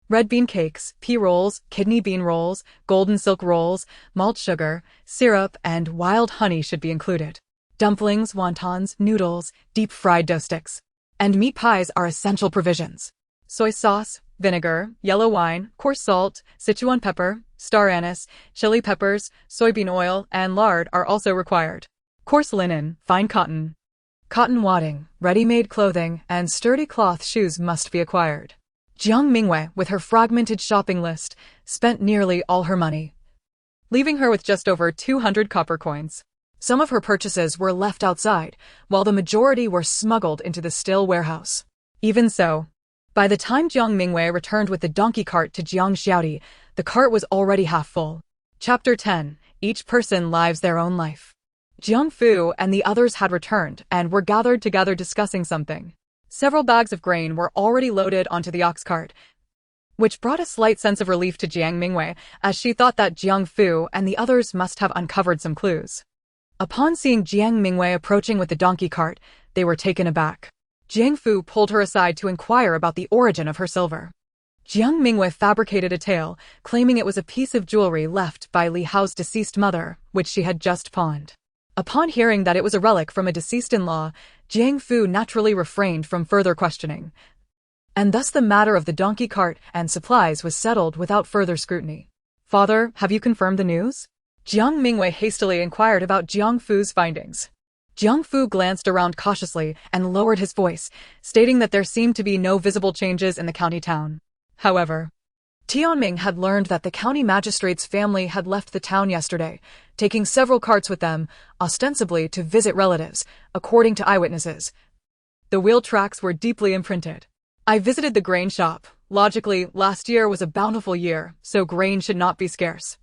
red bean cakes, pea rolls, kidney bean rolls, golden silk rolls, malt sugar, syrup, and wild honey should be included. Dumplings, wontons, noodles, deep-fried dough sticks, and meat pies are essential provisions. Soy sauce, vinegar, yellow wine, coarse salt, Sichuan pepper, star anise, chili peppers, soybean oil, and lard are also required. Coarse linen, fine cotton, cotton wadding, ready-made clothing, and sturdy cloth shoes must be acquired. Jiang Mingyue, with her fragmented shopping list, spent nearly all her money, leaving her with just over 200 copper coins. Some of her purchases were left outside, while the majority were smuggled into the still warehouse. Even so, by the time Jiang Mingyue returned with the donkey cart to Jiang Xiaodi, the cart was already half full. Chapter 10. Each person lives their own life. Jiang Fu and the others had returned and were gathered together discussing something. Several bags of grain were already loaded onto the ox cart, which brought a slight sense of relief to Jiang Mingyue, as she thought that Jiang Fu and the others must have uncovered some clues. Upon seeing Jiang Mingyue approaching with the donkey cart, they were taken aback. Jiang Fu pulled her aside to inquire about the origin of her silver. Jiang Mingyue fabricated a tale, claiming it was a piece of jewelry left by Li Hao's deceased mother, which she had just pawned. Upon hearing that it was a relic from a deceased in-law, Jiang Fu naturally refrained from further questioning, and thus the matter of the donkey cart and supplies was settled without further scrutiny. "Father, have you confirmed the news?" Jiang Mingyue hastily inquired about Jiang Fu's findings. Jiang Fu glanced around cautiously and lowered his voice, stating that there seemed to be no visible changes in the county town. However, Tianming had learned that the county magistrate's family had left the town yesterday, taking several carts with them, ostensibly to visit relatives, according to eyewitnesses. The wheel tracks were deeply imprinted. "I visited the grain shop. Logically, last year was a bountiful year, so grain should not be scarce.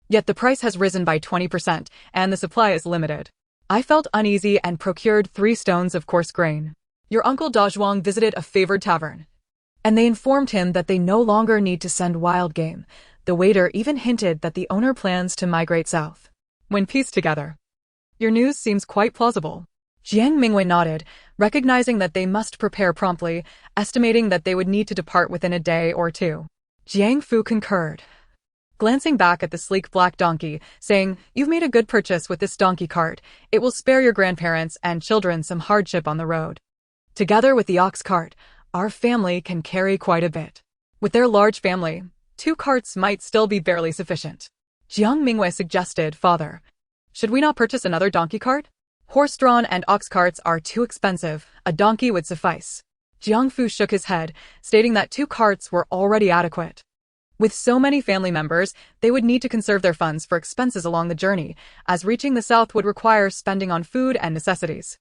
Yet the price has risen by 20%, and the supply is limited. I felt uneasy and procured 3 stones of coarse grain. Your uncle Dazhuang visited a favored tavern, and they informed him that they no longer need to send wild game. The waiter even hinted that the owner plans to migrate south." When pieced together, "Your news seems quite plausible." Jiang Mingyue nodded, recognizing that they must prepare promptly, estimating that they would need to depart within a day or 2. Jiang Fu concurred, glancing back at the sleek black donkey, saying, "You've made a good purchase with this donkey cart. It will spare your grandparents and children some hardship on the road. Together with the ox cart, our family can carry quite a bit." With their large family, 2 carts might still be barely sufficient. Jiang Mingyue suggested, "Father, should we not purchase another donkey cart? Horse-drawn and ox carts are too expensive. A donkey would suffice." Jiang Fu shook his head, stating that 2 carts were already adequate. With so many family members, they would need to conserve their funds for expenses along the journey, as reaching the south would require spending on food and necessities.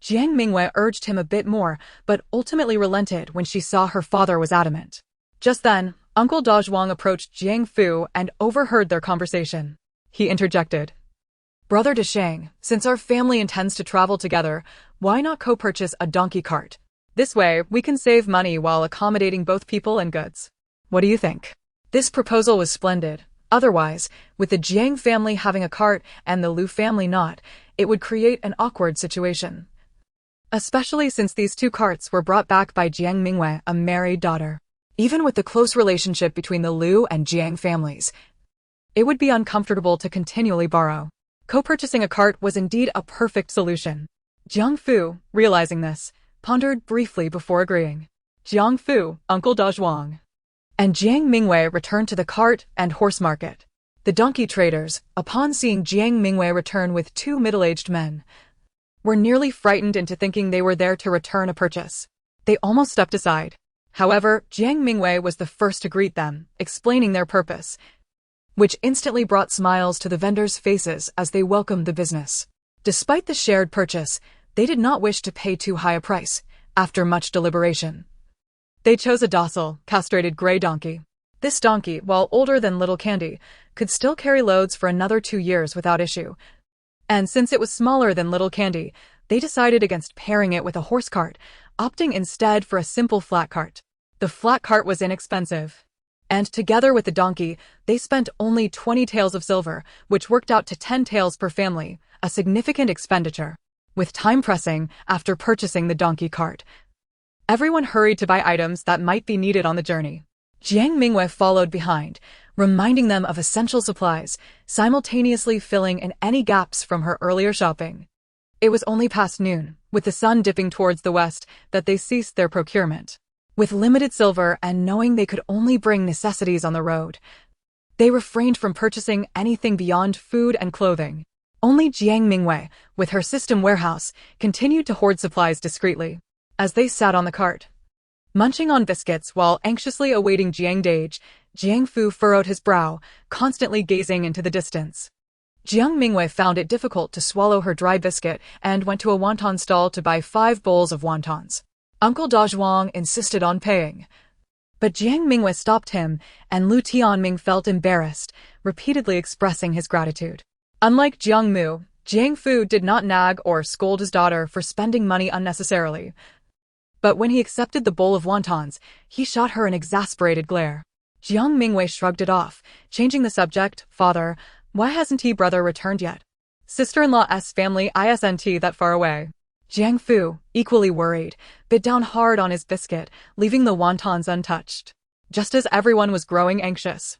Jiang Mingyue urged him a bit more, but ultimately relented when she saw her father was adamant. Just then, Uncle Dazhuang approached Jiang Fu and overheard their conversation. He interjected, "Brother Dashang, since our family intends to travel together, why not co-purchase a donkey cart? This way, we can save money while accommodating both people and goods. What do you think?" This proposal was splendid. Otherwise, with the Jiang family having a cart and the Liu family not, it would create an awkward situation. Especially since these 2 carts were brought back by Jiang Mingyue, a married daughter. Even with the close relationship between the Liu and Jiang families, it would be uncomfortable to continually borrow. Co-purchasing a cart was indeed a perfect solution. Jiang Fu, realizing this, pondered briefly before agreeing. Jiang Fu, Uncle Dazhuang, and Jiang Mingyue returned to the cart and horse market. The donkey traders, upon seeing Jiang Mingyue return with 2 middle-aged men, were nearly frightened into thinking they were there to return a purchase. They almost stepped aside. However, Jiang Mingyue was the first to greet them, explaining their purpose, which instantly brought smiles to the vendors' faces as they welcomed the business. Despite the shared purchase, they did not wish to pay too high a price. After much deliberation, they chose a docile, castrated gray donkey. This donkey, while older than Little Candy, could still carry loads for another 2 years without issue. And since it was smaller than Little Candy, they decided against pairing it with a horse cart, opting instead for a simple flat cart. The flat cart was inexpensive, and together with the donkey, they spent only 20 taels of silver, which worked out to 10 taels per family, a significant expenditure. With time pressing, after purchasing the donkey cart, everyone hurried to buy items that might be needed on the journey. Jiang Mingyue followed behind, reminding them of essential supplies, simultaneously filling in any gaps from her earlier shopping. It was only past noon, with the sun dipping towards the west, that they ceased their procurement. With limited silver and knowing they could only bring necessities on the road, they refrained from purchasing anything beyond food and clothing. Only Jiang Mingyue, with her system warehouse, continued to hoard supplies discreetly. As they sat on the cart, munching on biscuits while anxiously awaiting Jiang Dage, Jiang Fu furrowed his brow, constantly gazing into the distance. Jiang Mingyue found it difficult to swallow her dry biscuit and went to a wonton stall to buy 5 bowls of wontons. Uncle Dazhuang insisted on paying, but Jiang Mingyue stopped him, and Lu Tianming felt embarrassed, repeatedly expressing his gratitude. Unlike Jiang Mu, Jiang Fu did not nag or scold his daughter for spending money unnecessarily. But when he accepted the bowl of wontons, he shot her an exasperated glare. Jiang Mingyue shrugged it off, changing the subject. Father, why hasn't he brother returned yet? Sister-in-law's family isn't that far away. Jiang Fu, equally worried, bit down hard on his biscuit, leaving the wontons untouched. Just as everyone was growing anxious,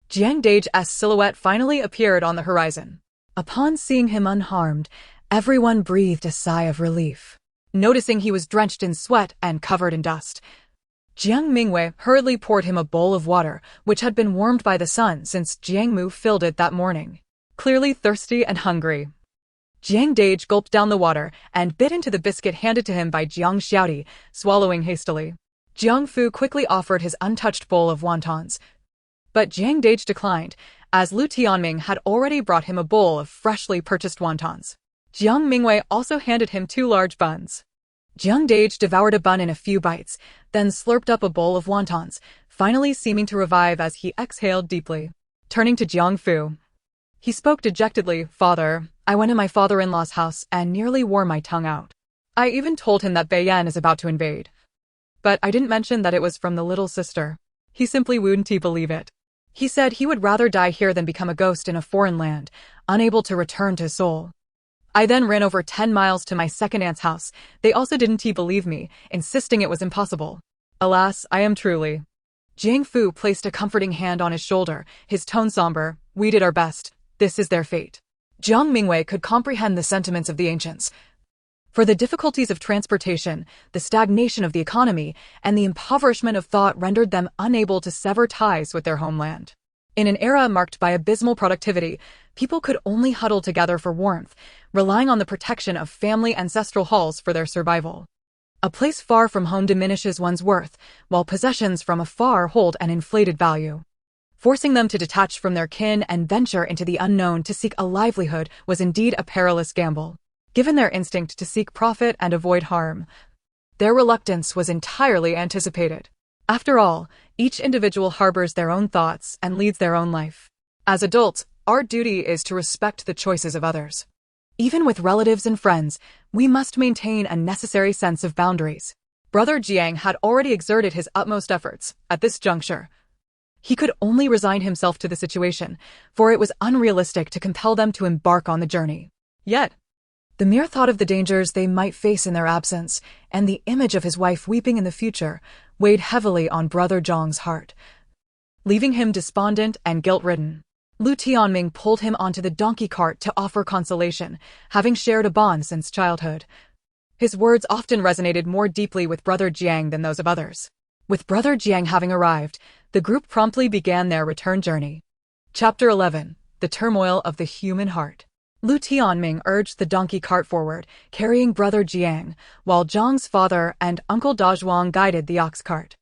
Jiang Dage's silhouette finally appeared on the horizon. Upon seeing him unharmed, everyone breathed a sigh of relief. Noticing he was drenched in sweat and covered in dust, Jiang Mingyue hurriedly poured him a bowl of water, which had been warmed by the sun since Jiang Mu filled it that morning. Clearly thirsty and hungry, Jiang Dage gulped down the water and bit into the biscuit handed to him by Jiang Xiaodi, swallowing hastily. Jiang Fu quickly offered his untouched bowl of wontons, but Jiang Dage declined, as Lu Tianming had already brought him a bowl of freshly purchased wontons. Jiang Mingyue also handed him 2 large buns. Jiang Dage devoured a bun in a few bites, then slurped up a bowl of wontons, finally seeming to revive as he exhaled deeply. Turning to Jiang Fu, he spoke dejectedly. Father, I went to my father-in-law's house and nearly wore my tongue out. I even told him that Beiyan is about to invade. But I didn't mention that it was from the little sister. He simply wouldn't believe it. He said he would rather die here than become a ghost in a foreign land, unable to return to Seoul. I then ran over 10 miles to my second aunt's house. They also didn't believe me, insisting it was impossible. Alas, I am truly. Jiang Fu placed a comforting hand on his shoulder, his tone somber. We did our best. This is their fate. Jiang Mingyue could comprehend the sentiments of the ancients. For the difficulties of transportation, the stagnation of the economy, and the impoverishment of thought rendered them unable to sever ties with their homeland. In an era marked by abysmal productivity, people could only huddle together for warmth, relying on the protection of family ancestral halls for their survival. A place far from home diminishes one's worth, while possessions from afar hold an inflated value. Forcing them to detach from their kin and venture into the unknown to seek a livelihood was indeed a perilous gamble. Given their instinct to seek profit and avoid harm, their reluctance was entirely anticipated. After all, each individual harbors their own thoughts and leads their own life. As adults, our duty is to respect the choices of others. Even with relatives and friends, we must maintain a necessary sense of boundaries. Brother Jiang had already exerted his utmost efforts. At this juncture, he could only resign himself to the situation, for it was unrealistic to compel them to embark on the journey. Yet, the mere thought of the dangers they might face in their absence, and the image of his wife weeping in the future, weighed heavily on Brother Zhang's heart, leaving him despondent and guilt-ridden. Lu Tianming pulled him onto the donkey cart to offer consolation, having shared a bond since childhood. His words often resonated more deeply with Brother Jiang than those of others. With Brother Jiang having arrived, the group promptly began their return journey. Chapter 11. The Turmoil of the Human Heart. Lu Tianming urged the donkey cart forward, carrying Brother Jiang, while Zhang's father and Uncle Dazhuang guided the ox cart.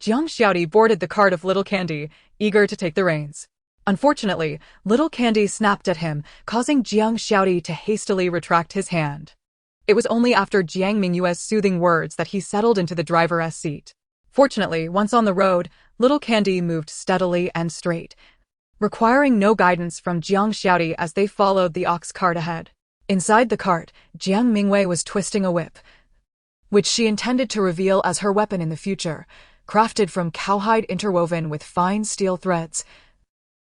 Jiang Xiaodi boarded the cart of Little Candy, eager to take the reins. Unfortunately, little Candy snapped at him, causing Jiang Xiaodi to hastily retract his hand. It was only after Jiang Mingyue's soothing words that he settled into the driver's seat. Fortunately, once on the road, little Candy moved steadily and straight, requiring no guidance from Jiang Xiaodi as they followed the ox cart ahead. Inside the cart, Jiang Mingyue was twisting a whip, which she intended to reveal as her weapon in the future, crafted from cowhide interwoven with fine steel threads.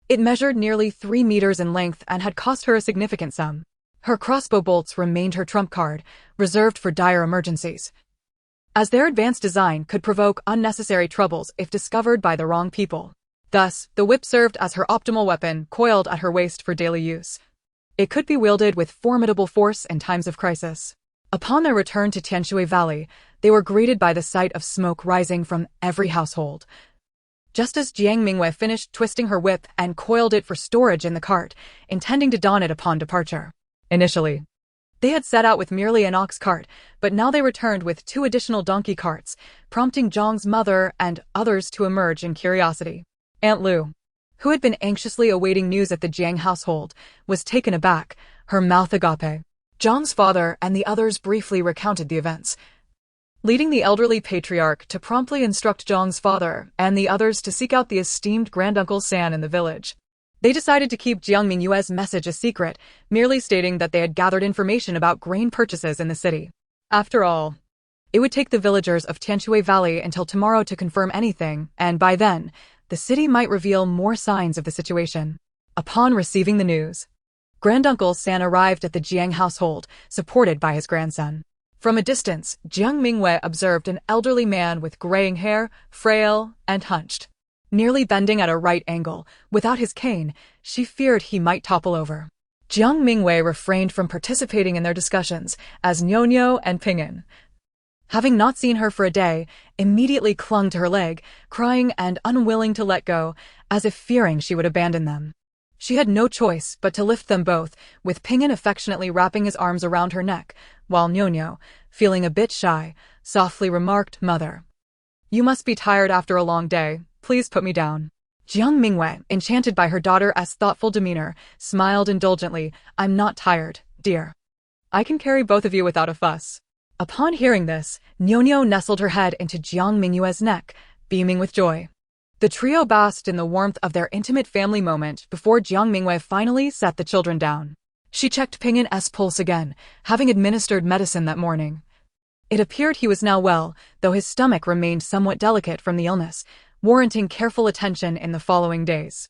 It measured nearly 3 meters in length and had cost her a significant sum. Her crossbow bolts remained her trump card, reserved for dire emergencies, as their advanced design could provoke unnecessary troubles if discovered by the wrong people. Thus, the whip served as her optimal weapon, coiled at her waist for daily use. It could be wielded with formidable force in times of crisis. Upon their return to Tianshui Valley, they were greeted by the sight of smoke rising from every household. Just as Jiang Mingyue finished twisting her whip and coiled it for storage in the cart, intending to don it upon departure. Initially, they had set out with merely an ox cart, but now they returned with 2 additional donkey carts, prompting Zhang's mother and others to emerge in curiosity. Aunt Lu, who had been anxiously awaiting news at the Jiang household, was taken aback, her mouth agape. Zhang's father and the others briefly recounted the events, leading the elderly patriarch to promptly instruct Zhang's father and the others to seek out the esteemed granduncle San in the village. They decided to keep Jiang Mingyue's message a secret, merely stating that they had gathered information about grain purchases in the city. After all, it would take the villagers of Tianshui Valley until tomorrow to confirm anything, and by then, the city might reveal more signs of the situation. Upon receiving the news, Granduncle San arrived at the Jiang household, supported by his grandson. From a distance, Jiang Mingyue observed an elderly man with graying hair, frail and hunched, nearly bending at a right angle. Without his cane, she feared he might topple over. Jiang Mingyue refrained from participating in their discussions, as Nyonyo and Ping'an, having not seen her for a day, immediately clung to her leg, crying and unwilling to let go, as if fearing she would abandon them. She had no choice but to lift them both, with Ping'an affectionately wrapping his arms around her neck, while Nyonyo, feeling a bit shy, softly remarked, "Mother, you must be tired after a long day. Please put me down." Jiang Mingyue, enchanted by her daughter's thoughtful demeanor, smiled indulgently. "I'm not tired, dear. I can carry both of you without a fuss." Upon hearing this, Nyonyo nestled her head into Jiang Mingyue's neck, beaming with joy. The trio basked in the warmth of their intimate family moment before Jiang Mingyue finally set the children down. She checked Ping'an's pulse again, having administered medicine that morning. It appeared he was now well, though his stomach remained somewhat delicate from the illness, warranting careful attention in the following days.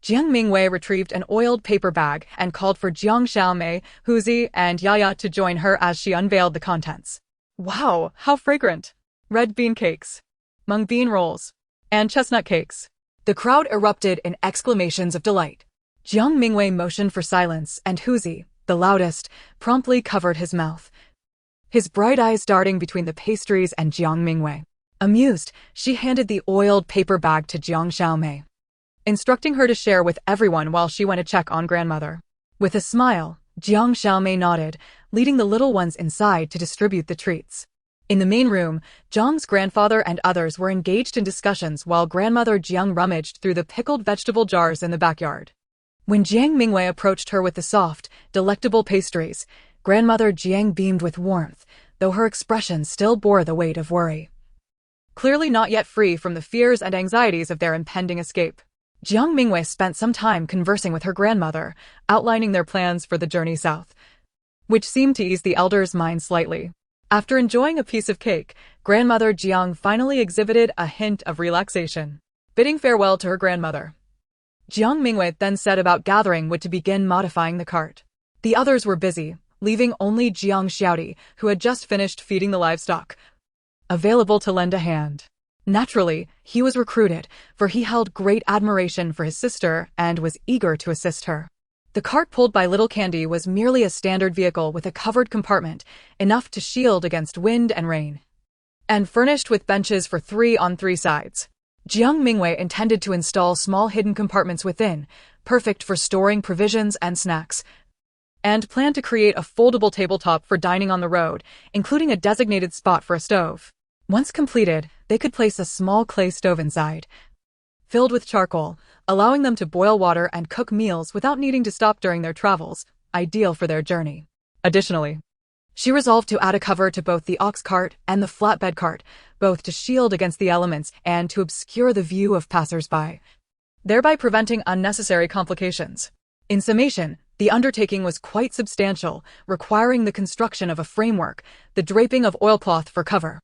Jiang Mingyue retrieved an oiled paper bag and called for Jiang Xiaomei, Huzi, and Yaya to join her as she unveiled the contents. Wow, how fragrant! Red bean cakes, mung bean rolls, and chestnut cakes. The crowd erupted in exclamations of delight. Jiang Mingyue motioned for silence, and Huzi, the loudest, promptly covered his mouth, his bright eyes darting between the pastries and Jiang Mingyue. Amused, she handed the oiled paper bag to Jiang Xiaomei, instructing her to share with everyone while she went to check on grandmother. With a smile, Jiang Xiaomei nodded, leading the little ones inside to distribute the treats. In the main room, Zhang's grandfather and others were engaged in discussions while grandmother Jiang rummaged through the pickled vegetable jars in the backyard. When Jiang Mingyue approached her with the soft, delectable pastries, grandmother Jiang beamed with warmth, though her expression still bore the weight of worry. Clearly not yet free from the fears and anxieties of their impending escape, Jiang Mingyue spent some time conversing with her grandmother, outlining their plans for the journey south, which seemed to ease the elders' minds slightly. After enjoying a piece of cake, grandmother Jiang finally exhibited a hint of relaxation. Bidding farewell to her grandmother, Jiang Mingyue then set about gathering wood to begin modifying the cart. The others were busy, leaving only Jiang Xiaodi, who had just finished feeding the livestock, available to lend a hand. Naturally, he was recruited, for he held great admiration for his sister and was eager to assist her. The cart pulled by Little Candy was merely a standard vehicle with a covered compartment, enough to shield against wind and rain, and furnished with benches for 3 on 3 sides. Jiang Mingyue intended to install small hidden compartments within, perfect for storing provisions and snacks, and planned to create a foldable tabletop for dining on the road, including a designated spot for a stove. Once completed, they could place a small clay stove inside, filled with charcoal, allowing them to boil water and cook meals without needing to stop during their travels, ideal for their journey. Additionally, she resolved to add a cover to both the ox cart and the flatbed cart, both to shield against the elements and to obscure the view of passers-by, thereby preventing unnecessary complications. In summation, the undertaking was quite substantial, requiring the construction of a framework, the draping of oilcloth for cover,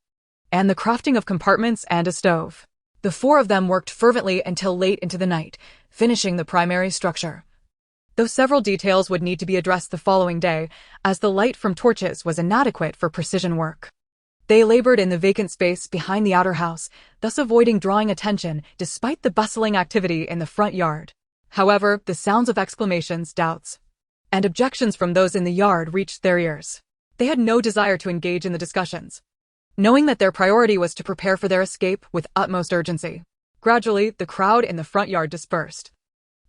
and the crafting of compartments and a stove. The four of them worked fervently until late into the night, finishing the primary structure, though several details would need to be addressed the following day, as the light from torches was inadequate for precision work. They labored in the vacant space behind the outer house, thus avoiding drawing attention despite the bustling activity in the front yard. However, the sounds of exclamations, doubts, and objections from those in the yard reached their ears. They had no desire to engage in the discussions, knowing that their priority was to prepare for their escape with utmost urgency. Gradually, the crowd in the front yard dispersed,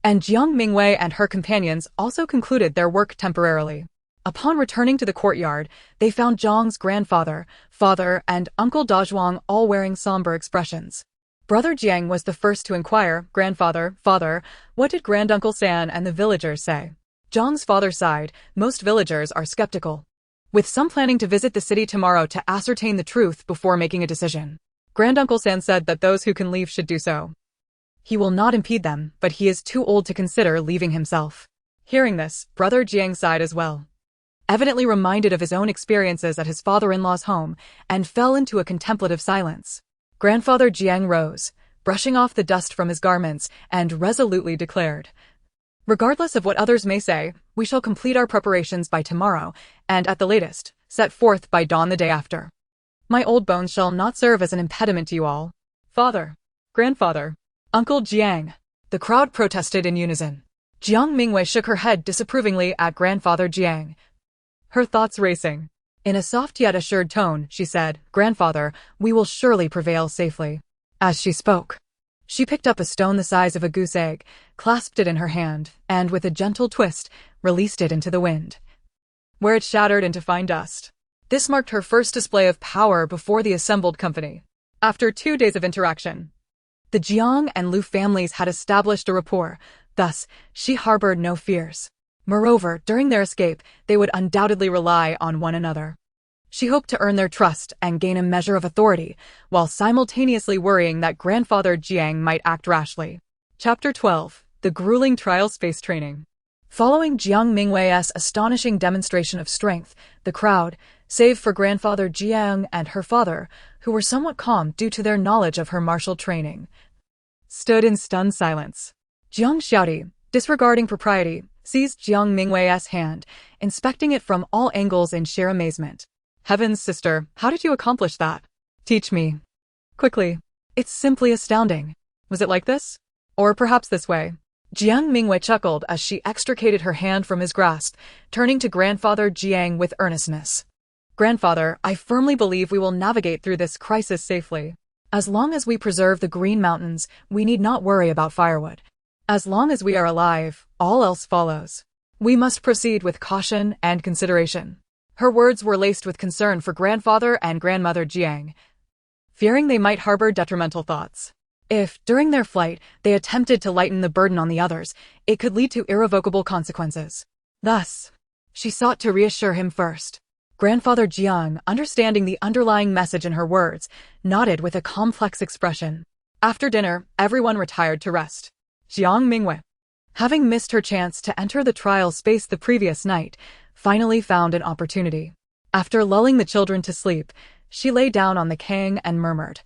and Jiang Mingyue and her companions also concluded their work temporarily. Upon returning to the courtyard, they found Jiang's grandfather, father, and Uncle Dazhuang all wearing somber expressions. Brother Jiang was the first to inquire, "Grandfather, father, what did Granduncle San and the villagers say?" Jiang's father sighed. Most villagers are skeptical, with some planning to visit the city tomorrow to ascertain the truth before making a decision. Granduncle San said that those who can leave should do so. He will not impede them, but he is too old to consider leaving himself. Hearing this, Brother Jiang sighed as well, evidently reminded of his own experiences at his father-in-law's home, and fell into a contemplative silence. Grandfather Jiang rose, brushing off the dust from his garments, and resolutely declared, "Regardless of what others may say, we shall complete our preparations by tomorrow, and at the latest, set forth by dawn the day after. My old bones shall not serve as an impediment to you all." "Father, grandfather, Uncle Jiang," the crowd protested in unison. Jiang Mingyue shook her head disapprovingly at Grandfather Jiang, her thoughts racing. In a soft yet assured tone, she said, "Grandfather, we will surely prevail safely." As she spoke, she picked up a stone the size of a goose egg, clasped it in her hand, and with a gentle twist, released it into the wind, where it shattered into fine dust. This marked her first display of power before the assembled company. After 2 days of interaction, the Jiang and Lu families had established a rapport, thus, she harbored no fears. Moreover, during their escape, they would undoubtedly rely on one another. She hoped to earn their trust and gain a measure of authority, while simultaneously worrying that Grandfather Jiang might act rashly. Chapter 12. The Grueling Trial Space Training. Following Jiang Mingyue's astonishing demonstration of strength, the crowd, save for Grandfather Jiang and her father, who were somewhat calm due to their knowledge of her martial training, stood in stunned silence. Jiang Xiaodi, disregarding propriety, seized Jiang Mingyue's hand, inspecting it from all angles in sheer amazement. "Heavens, sister, how did you accomplish that? Teach me. Quickly. It's simply astounding. Was it like this? Or perhaps this way?" Jiang Mingyue chuckled as she extricated her hand from his grasp, turning to Grandfather Jiang with earnestness. "Grandfather, I firmly believe we will navigate through this crisis safely. As long as we preserve the Green Mountains, we need not worry about firewood. As long as we are alive, all else follows. We must proceed with caution and consideration." Her words were laced with concern for Grandfather and Grandmother Jiang, fearing they might harbor detrimental thoughts. If, during their flight, they attempted to lighten the burden on the others, it could lead to irrevocable consequences. Thus, she sought to reassure him first. Grandfather Jiang, understanding the underlying message in her words, nodded with a complex expression. After dinner, everyone retired to rest. Jiang Mingyue, having missed her chance to enter the trial space the previous night, finally found an opportunity. After lulling the children to sleep, she lay down on the kang and murmured,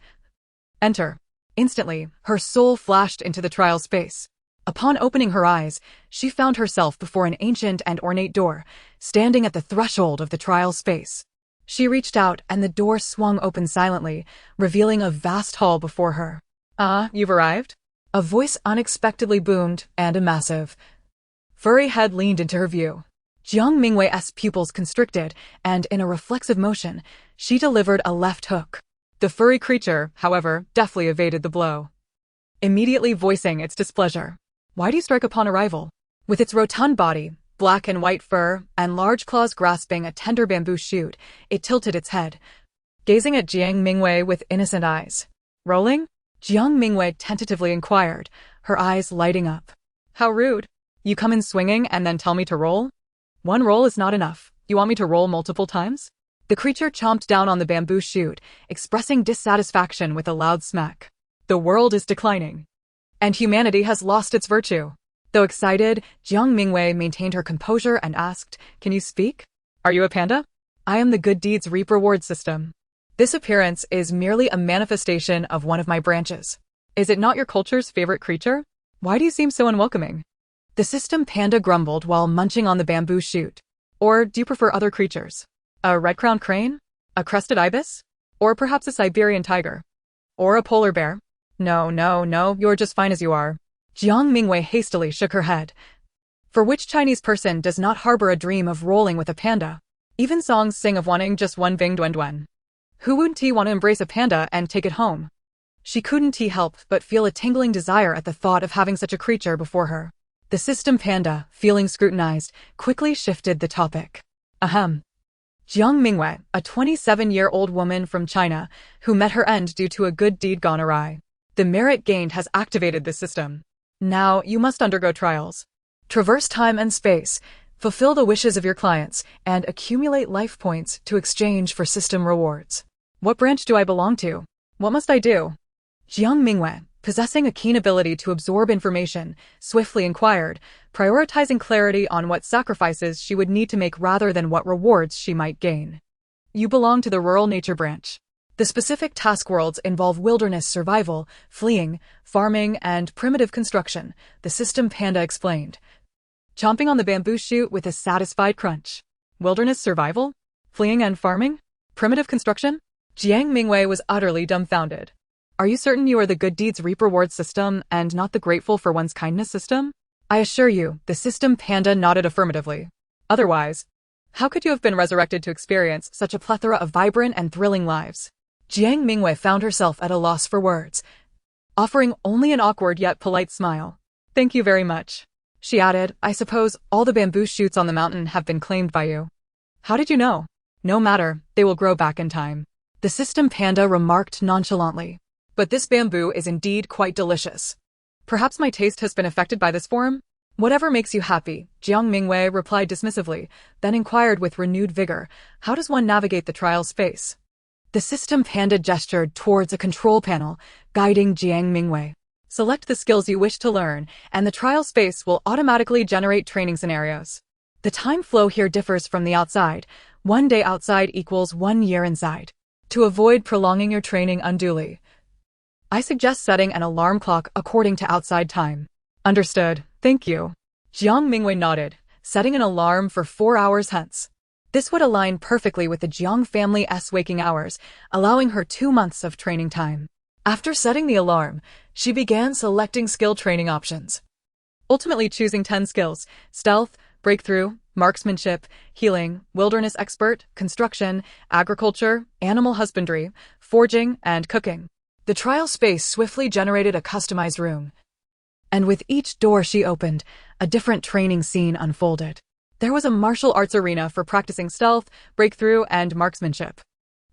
"Enter." Instantly, her soul flashed into the trial space. Upon opening her eyes, she found herself before an ancient and ornate door, standing at the threshold of the trial space. She reached out and the door swung open silently, revealing a vast hall before her. "Ah, you've arrived?" A voice unexpectedly boomed, and a massive, furry head leaned into her view. Jiang Mingyue's pupils constricted, and in a reflexive motion, she delivered a left hook. The furry creature, however, deftly evaded the blow, immediately voicing its displeasure. "Why do you strike upon arrival?" With its rotund body, black and white fur, and large claws grasping a tender bamboo shoot, it tilted its head, gazing at Jiang Mingyue with innocent eyes. "Rolling?" Jiang Mingyue tentatively inquired, her eyes lighting up. How rude. You come in swinging and then tell me to roll? One roll is not enough. You want me to roll multiple times? The creature chomped down on the bamboo shoot, expressing dissatisfaction with a loud smack. The world is declining, and humanity has lost its virtue. Though excited, Jiang Mingyue maintained her composure and asked, Can you speak? Are you a panda? I am the Good Deeds Reap Reward system. This appearance is merely a manifestation of one of my branches. Is it not your culture's favorite creature? Why do you seem so unwelcoming? The system panda grumbled while munching on the bamboo shoot. Or do you prefer other creatures? A red-crowned crane? A crested ibis? Or perhaps a Siberian tiger? Or a polar bear? No, you're just fine as you are. Jiang Mingyue hastily shook her head. For which Chinese person does not harbor a dream of rolling with a panda? Even songs sing of wanting just one Bing Duen Duen. Who wouldn't want to embrace a panda and take it home? She couldn't help but feel a tingling desire at the thought of having such a creature before her. The system panda, feeling scrutinized, quickly shifted the topic. Ahem. Jiang Mingyue, a 27-year-old woman from China, who met her end due to a good deed gone awry. The merit gained has activated the system. Now, you must undergo trials. Traverse time and space, fulfill the wishes of your clients, and accumulate life points to exchange for system rewards. What branch do I belong to? What must I do? Jiang Mingyue, possessing a keen ability to absorb information, swiftly inquired, prioritizing clarity on what sacrifices she would need to make rather than what rewards she might gain. You belong to the Rural Nature branch. The specific task worlds involve wilderness survival, fleeing, farming, and primitive construction, the system panda explained, chomping on the bamboo shoot with a satisfied crunch. Wilderness survival? Fleeing and farming? Primitive construction? Jiang Mingyue was utterly dumbfounded. Are you certain you are the Good Deeds Reap Reward system and not the Grateful for One's Kindness system? I assure you, the system panda nodded affirmatively. Otherwise, how could you have been resurrected to experience such a plethora of vibrant and thrilling lives? Jiang Mingyue found herself at a loss for words, offering only an awkward yet polite smile. Thank you very much. She added, I suppose all the bamboo shoots on the mountain have been claimed by you. How did you know? No matter, they will grow back in time. The system panda remarked nonchalantly. But this bamboo is indeed quite delicious. Perhaps my taste has been affected by this form? Whatever makes you happy, Jiang Mingyue replied dismissively, then inquired with renewed vigor, how does one navigate the trial space? The system panda gestured towards a control panel, guiding Jiang Mingyue. Select the skills you wish to learn, and the trial space will automatically generate training scenarios. The time flow here differs from the outside. 1 day outside equals 1 year inside. To avoid prolonging your training unduly, I suggest setting an alarm clock according to outside time. Understood, thank you. Jiang Mingyue nodded, setting an alarm for 4 hours hence. This would align perfectly with the Jiang family's waking hours, allowing her 2 months of training time. After setting the alarm, she began selecting skill training options, ultimately choosing 10 skills: stealth, breakthrough, marksmanship, healing, wilderness expert, construction, agriculture, animal husbandry, forging, and cooking. The trial space swiftly generated a customized room, and with each door she opened, a different training scene unfolded. There was a martial arts arena for practicing stealth, breakthrough, and marksmanship.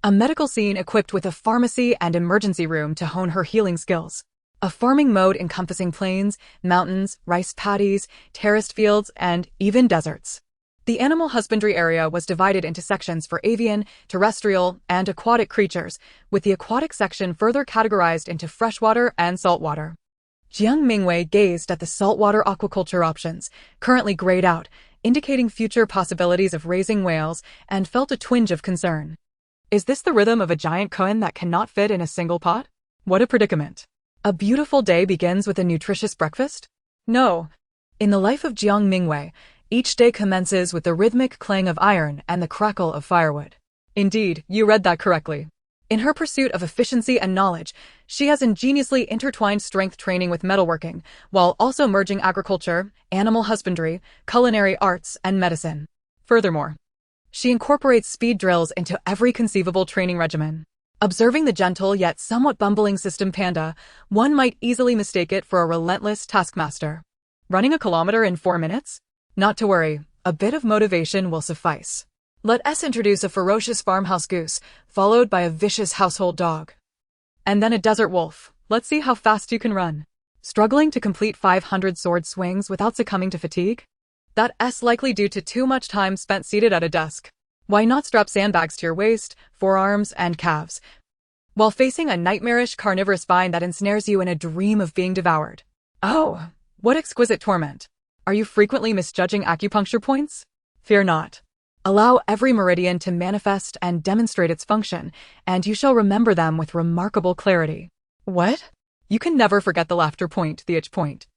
A medical scene equipped with a pharmacy and emergency room to hone her healing skills. A farming mode encompassing plains, mountains, rice paddies, terraced fields, and even deserts. The animal husbandry area was divided into sections for avian, terrestrial, and aquatic creatures, with the aquatic section further categorized into freshwater and saltwater. Jiang Mingyue gazed at the saltwater aquaculture options, currently grayed out, indicating future possibilities of raising whales, and felt a twinge of concern. Is this the rhythm of a giant koan that cannot fit in a single pot? What a predicament. A beautiful day begins with a nutritious breakfast? No. In the life of Jiang Mingyue, each day commences with the rhythmic clang of iron and the crackle of firewood. Indeed, you read that correctly. In her pursuit of efficiency and knowledge, she has ingeniously intertwined strength training with metalworking, while also merging agriculture, animal husbandry, culinary arts, and medicine. Furthermore, she incorporates speed drills into every conceivable training regimen. Observing the gentle yet somewhat bumbling system panda, one might easily mistake it for a relentless taskmaster. Running a kilometer in 4 minutes? Not to worry, a bit of motivation will suffice. Let us introduce a ferocious farmhouse goose, followed by a vicious household dog. And then a desert wolf, Let's see how fast you can run. Struggling to complete 500 sword swings without succumbing to fatigue? That's likely due to too much time spent seated at a desk. Why not strap sandbags to your waist, forearms, and calves, while facing a nightmarish carnivorous vine that ensnares you in a dream of being devoured? Oh, what exquisite torment. Are you frequently misjudging acupuncture points? Fear not. Allow every meridian to manifest and demonstrate its function, and you shall remember them with remarkable clarity. What? You can never forget the laughter point, the itch point,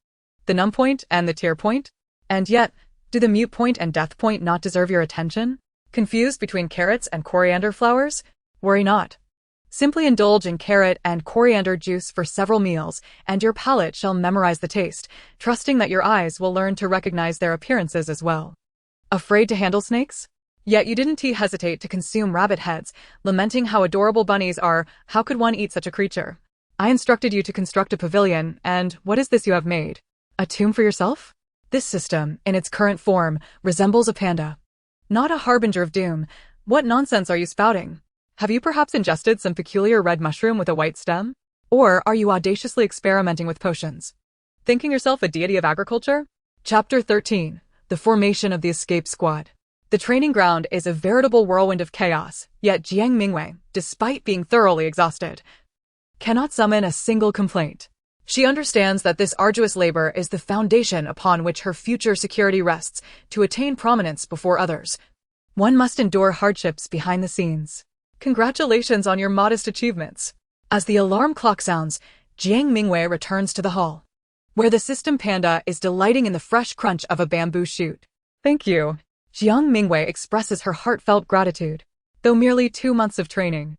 the numb point, and the tear point? And yet, do the mute point and death point not deserve your attention? Confused between carrots and coriander flowers? Worry not. Simply indulge in carrot and coriander juice for several meals, and your palate shall memorize the taste, trusting that your eyes will learn to recognize their appearances as well. Afraid to handle snakes? Yet you didn't hesitate to consume rabbit heads, lamenting how adorable bunnies are. How could one eat such a creature? I instructed you to construct a pavilion, and what is this you have made? A tomb for yourself? This system, in its current form, resembles a panda. Not a harbinger of doom. What nonsense are you spouting? Have you perhaps ingested some peculiar red mushroom with a white stem? Or are you audaciously experimenting with potions? Thinking yourself a deity of agriculture? Chapter 13. The Formation of the Escape Squad. The training ground is a veritable whirlwind of chaos, yet Jiang Mingyue, despite being thoroughly exhausted, cannot summon a single complaint. She understands that this arduous labor is the foundation upon which her future security rests. To attain prominence before others, one must endure hardships behind the scenes. Congratulations on your modest achievements. As the alarm clock sounds, Jiang Mingyue returns to the hall, where the system panda is delighting in the fresh crunch of a bamboo shoot. Thank you. Jiang Mingyue expresses her heartfelt gratitude. Though merely 2 months of training,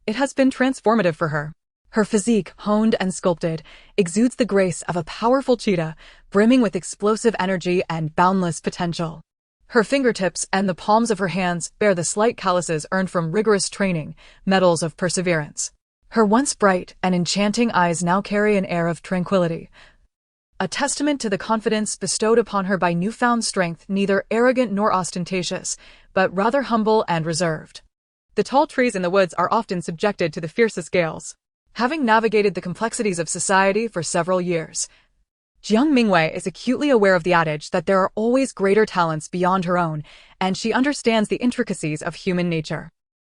it has been transformative for her. Her physique, honed and sculpted, exudes the grace of a powerful cheetah, brimming with explosive energy and boundless potential. Her fingertips and the palms of her hands bear the slight calluses earned from rigorous training, medals of perseverance. Her once bright and enchanting eyes now carry an air of tranquility, a testament to the confidence bestowed upon her by newfound strength, neither arrogant nor ostentatious, but rather humble and reserved. The tall trees in the woods are often subjected to the fiercest gales. Having navigated the complexities of society for several years, Jiang Mingyue is acutely aware of the adage that there are always greater talents beyond her own, and she understands the intricacies of human nature.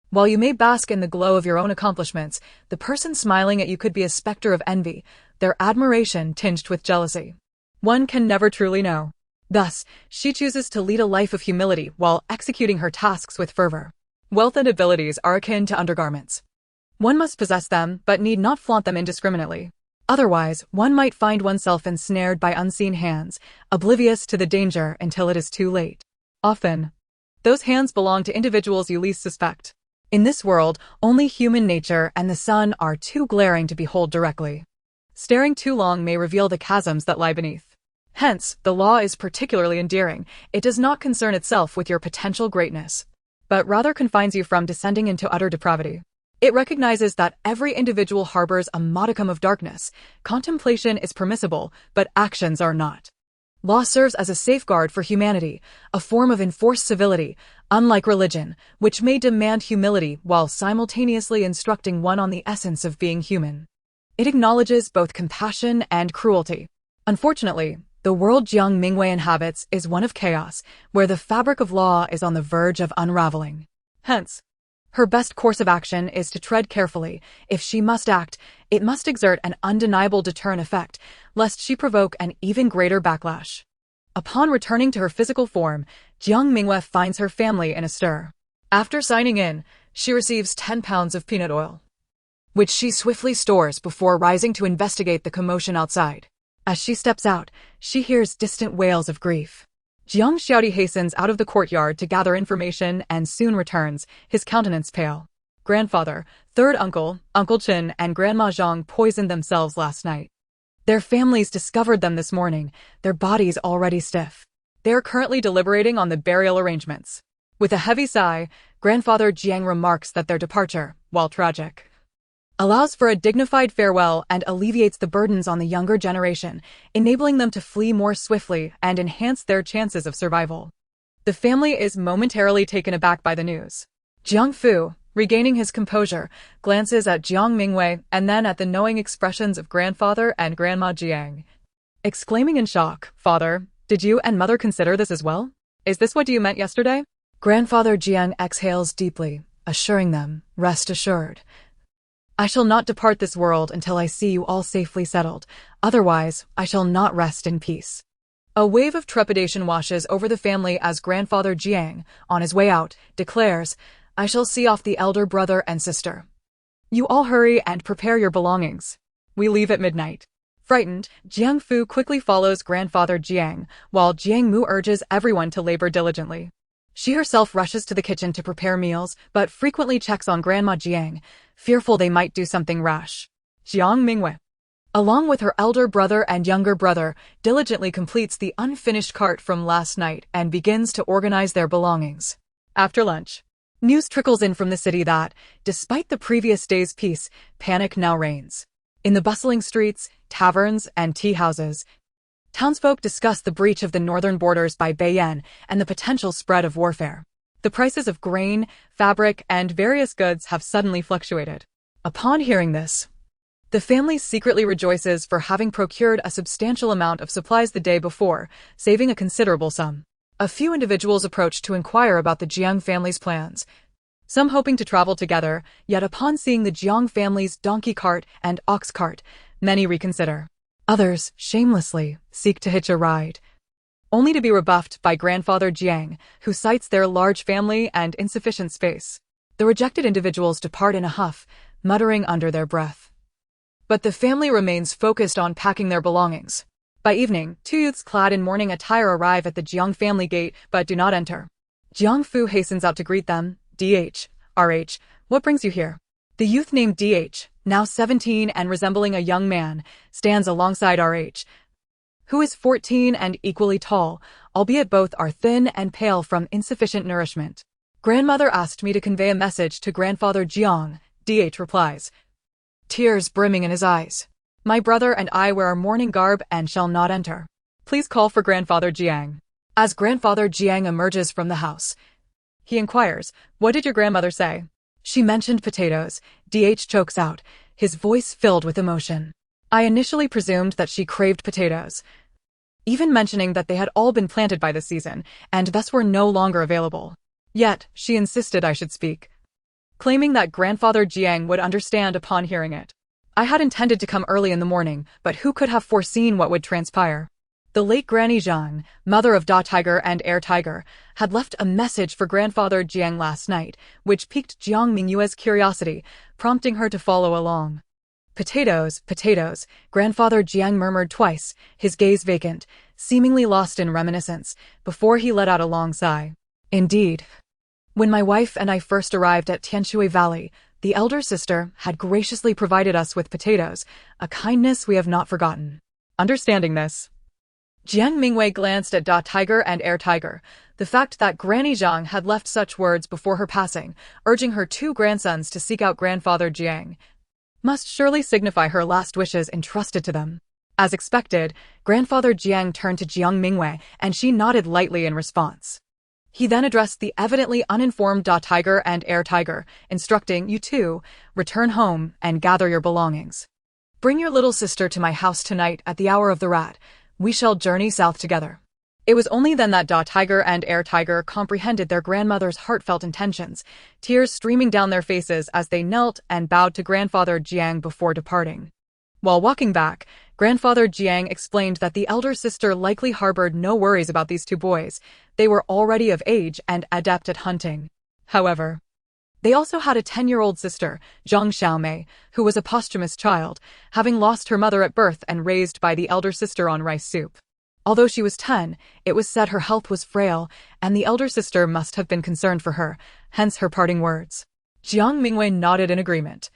While you may bask in the glow of your own accomplishments, the person smiling at you could be a specter of envy, their admiration tinged with jealousy. One can never truly know. Thus, she chooses to lead a life of humility while executing her tasks with fervor. Wealth and abilities are akin to undergarments. One must possess them, but need not flaunt them indiscriminately. Otherwise, one might find oneself ensnared by unseen hands, oblivious to the danger until it is too late. Often, those hands belong to individuals you least suspect. In this world, only human nature and the sun are too glaring to behold directly. Staring too long may reveal the chasms that lie beneath. Hence, the law is particularly endearing. It does not concern itself with your potential greatness, but rather confines you from descending into utter depravity. It recognizes that every individual harbors a modicum of darkness. Contemplation is permissible, but actions are not. Law serves as a safeguard for humanity, a form of enforced civility, unlike religion, which may demand humility while simultaneously instructing one on the essence of being human. It acknowledges both compassion and cruelty. Unfortunately, the world Jiang Mingyue inhabits is one of chaos, where the fabric of law is on the verge of unraveling. Hence, her best course of action is to tread carefully. If she must act, it must exert an undeniable deterrent effect, lest she provoke an even greater backlash. Upon returning to her physical form, Jiang Mingyue finds her family in a stir. After signing in, she receives 10 pounds of peanut oil, which she swiftly stores before rising to investigate the commotion outside. As she steps out, she hears distant wails of grief. Jiang Xiaodi hastens out of the courtyard to gather information and soon returns, his countenance pale. Grandfather, third uncle, Uncle Chen, and Grandma Zhang poisoned themselves last night. Their families discovered them this morning, their bodies already stiff. They are currently deliberating on the burial arrangements. With a heavy sigh, Grandfather Jiang remarks that their departure, while tragic, allows for a dignified farewell and alleviates the burdens on the younger generation, enabling them to flee more swiftly and enhance their chances of survival. The family is momentarily taken aback by the news. Jiang Fu, Regaining his composure, glances at Jiang Mingyue and then at the knowing expressions of grandfather and grandma Jiang. Exclaiming in shock, "Father, did you and mother consider this as well? Is this what you meant yesterday?" Grandfather Jiang exhales deeply, assuring them, "Rest assured. I shall not depart this world until I see you all safely settled. Otherwise, I shall not rest in peace." A wave of trepidation washes over the family as grandfather Jiang, on his way out, declares, "I shall see off the elder brother and sister. You all hurry and prepare your belongings. We leave at midnight." Frightened, Jiang Fu quickly follows grandfather Jiang, while Jiang Mu urges everyone to labor diligently. She herself rushes to the kitchen to prepare meals, but frequently checks on grandma Jiang, fearful they might do something rash. Jiang Mingyue, along with her elder brother and younger brother, diligently completes the unfinished cart from last night and begins to organize their belongings. After lunch, news trickles in from the city that, despite the previous day's peace, panic now reigns. In the bustling streets, taverns, and tea houses, townsfolk discuss the breach of the northern borders by Beiyan and the potential spread of warfare. The prices of grain, fabric, and various goods have suddenly fluctuated. Upon hearing this, the family secretly rejoices for having procured a substantial amount of supplies the day before, saving a considerable sum. A few individuals approach to inquire about the Jiang family's plans, some hoping to travel together, yet upon seeing the Jiang family's donkey cart and ox cart, many reconsider. Others, shamelessly, seek to hitch a ride, only to be rebuffed by grandfather Jiang, who cites their large family and insufficient space. The rejected individuals depart in a huff, muttering under their breath. But the family remains focused on packing their belongings. By evening, two youths clad in mourning attire arrive at the Jiang family gate but do not enter. Jiang Fu hastens out to greet them. "DH, RH, what brings you here?" The youth named DH, now 17 and resembling a young man, stands alongside RH, who is 14 and equally tall, albeit both are thin and pale from insufficient nourishment. "Grandmother asked me to convey a message to grandfather Jiang," DH replies, tears brimming in his eyes. "My brother and I wear our mourning garb and shall not enter. Please call for grandfather Jiang." As grandfather Jiang emerges from the house, he inquires, "What did your grandmother say?" "She mentioned potatoes," DH chokes out, his voice filled with emotion. "I initially presumed that she craved potatoes, even mentioning that they had all been planted by this season, and thus were no longer available. Yet, she insisted I should speak, claiming that grandfather Jiang would understand upon hearing it. I had intended to come early in the morning, but who could have foreseen what would transpire?" The late Granny Jiang, mother of Da Tiger and Air Tiger, had left a message for grandfather Jiang last night, which piqued Jiang Mingyue's curiosity, prompting her to follow along. "Potatoes, potatoes," grandfather Jiang murmured twice, his gaze vacant, seemingly lost in reminiscence, before he let out a long sigh. "Indeed. When my wife and I first arrived at Tianshui Valley, the elder sister had graciously provided us with potatoes, a kindness we have not forgotten." Understanding this, Jiang Mingyue glanced at Da Tiger and Air Tiger. The fact that Granny Jiang had left such words before her passing, urging her two grandsons to seek out grandfather Jiang, must surely signify her last wishes entrusted to them. As expected, grandfather Jiang turned to Jiang Mingyue, and she nodded lightly in response. He then addressed the evidently uninformed Da Tiger and Air Tiger, instructing, "You two, return home and gather your belongings. Bring your little sister to my house tonight at the hour of the rat. We shall journey south together." It was only then that Da Tiger and Air Tiger comprehended their grandmother's heartfelt intentions, tears streaming down their faces as they knelt and bowed to grandfather Jiang before departing. While walking back, grandfather Jiang explained that the elder sister likely harbored no worries about these two boys. They were already of age and adept at hunting. However, they also had a 10-year-old sister, Zhang Xiaomei, who was a posthumous child, having lost her mother at birth and raised by the elder sister on rice soup. Although she was 10, it was said her health was frail, and the elder sister must have been concerned for her, hence her parting words. Jiang Mingyue nodded in agreement,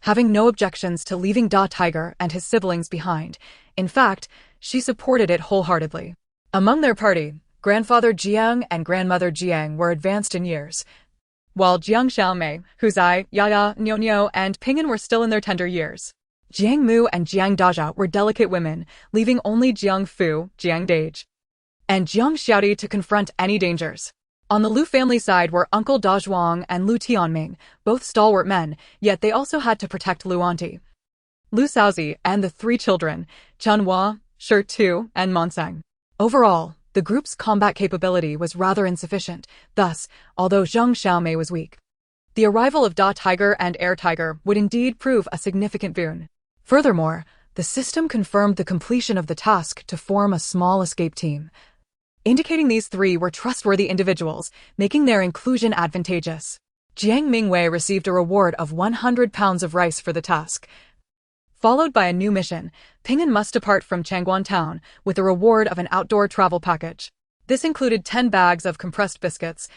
having no objections to leaving Da Tiger and his siblings behind. In fact, she supported it wholeheartedly. Among their party, grandfather Jiang and grandmother Jiang were advanced in years, while Jiang Xiaomei, Huzai, Yaya, Niu, and Ping'an were still in their tender years. Jiang Mu and Jiang Dazhao were delicate women, leaving only Jiang Fu, Jiang Dage, and Jiang Xiaodi to confront any dangers. On the Lu family side were Uncle Da Zhuang and Lu Tianming, both stalwart men, yet they also had to protect Lu Auntie, Lu Shaozi, and the three children, Chunhua, Shi Tu, and Monseng. Overall, the group's combat capability was rather insufficient, thus, although Zhang Xiaomei was weak, the arrival of Da Tiger and Air Tiger would indeed prove a significant boon. Furthermore, the system confirmed the completion of the task to form a small escape team, indicating these three were trustworthy individuals, making their inclusion advantageous. Jiang Mingyue received a reward of 100 pounds of rice for the task. Followed by a new mission, Ping'an must depart from Changguan town with a reward of an outdoor travel package. This included 10 bags of compressed biscuits,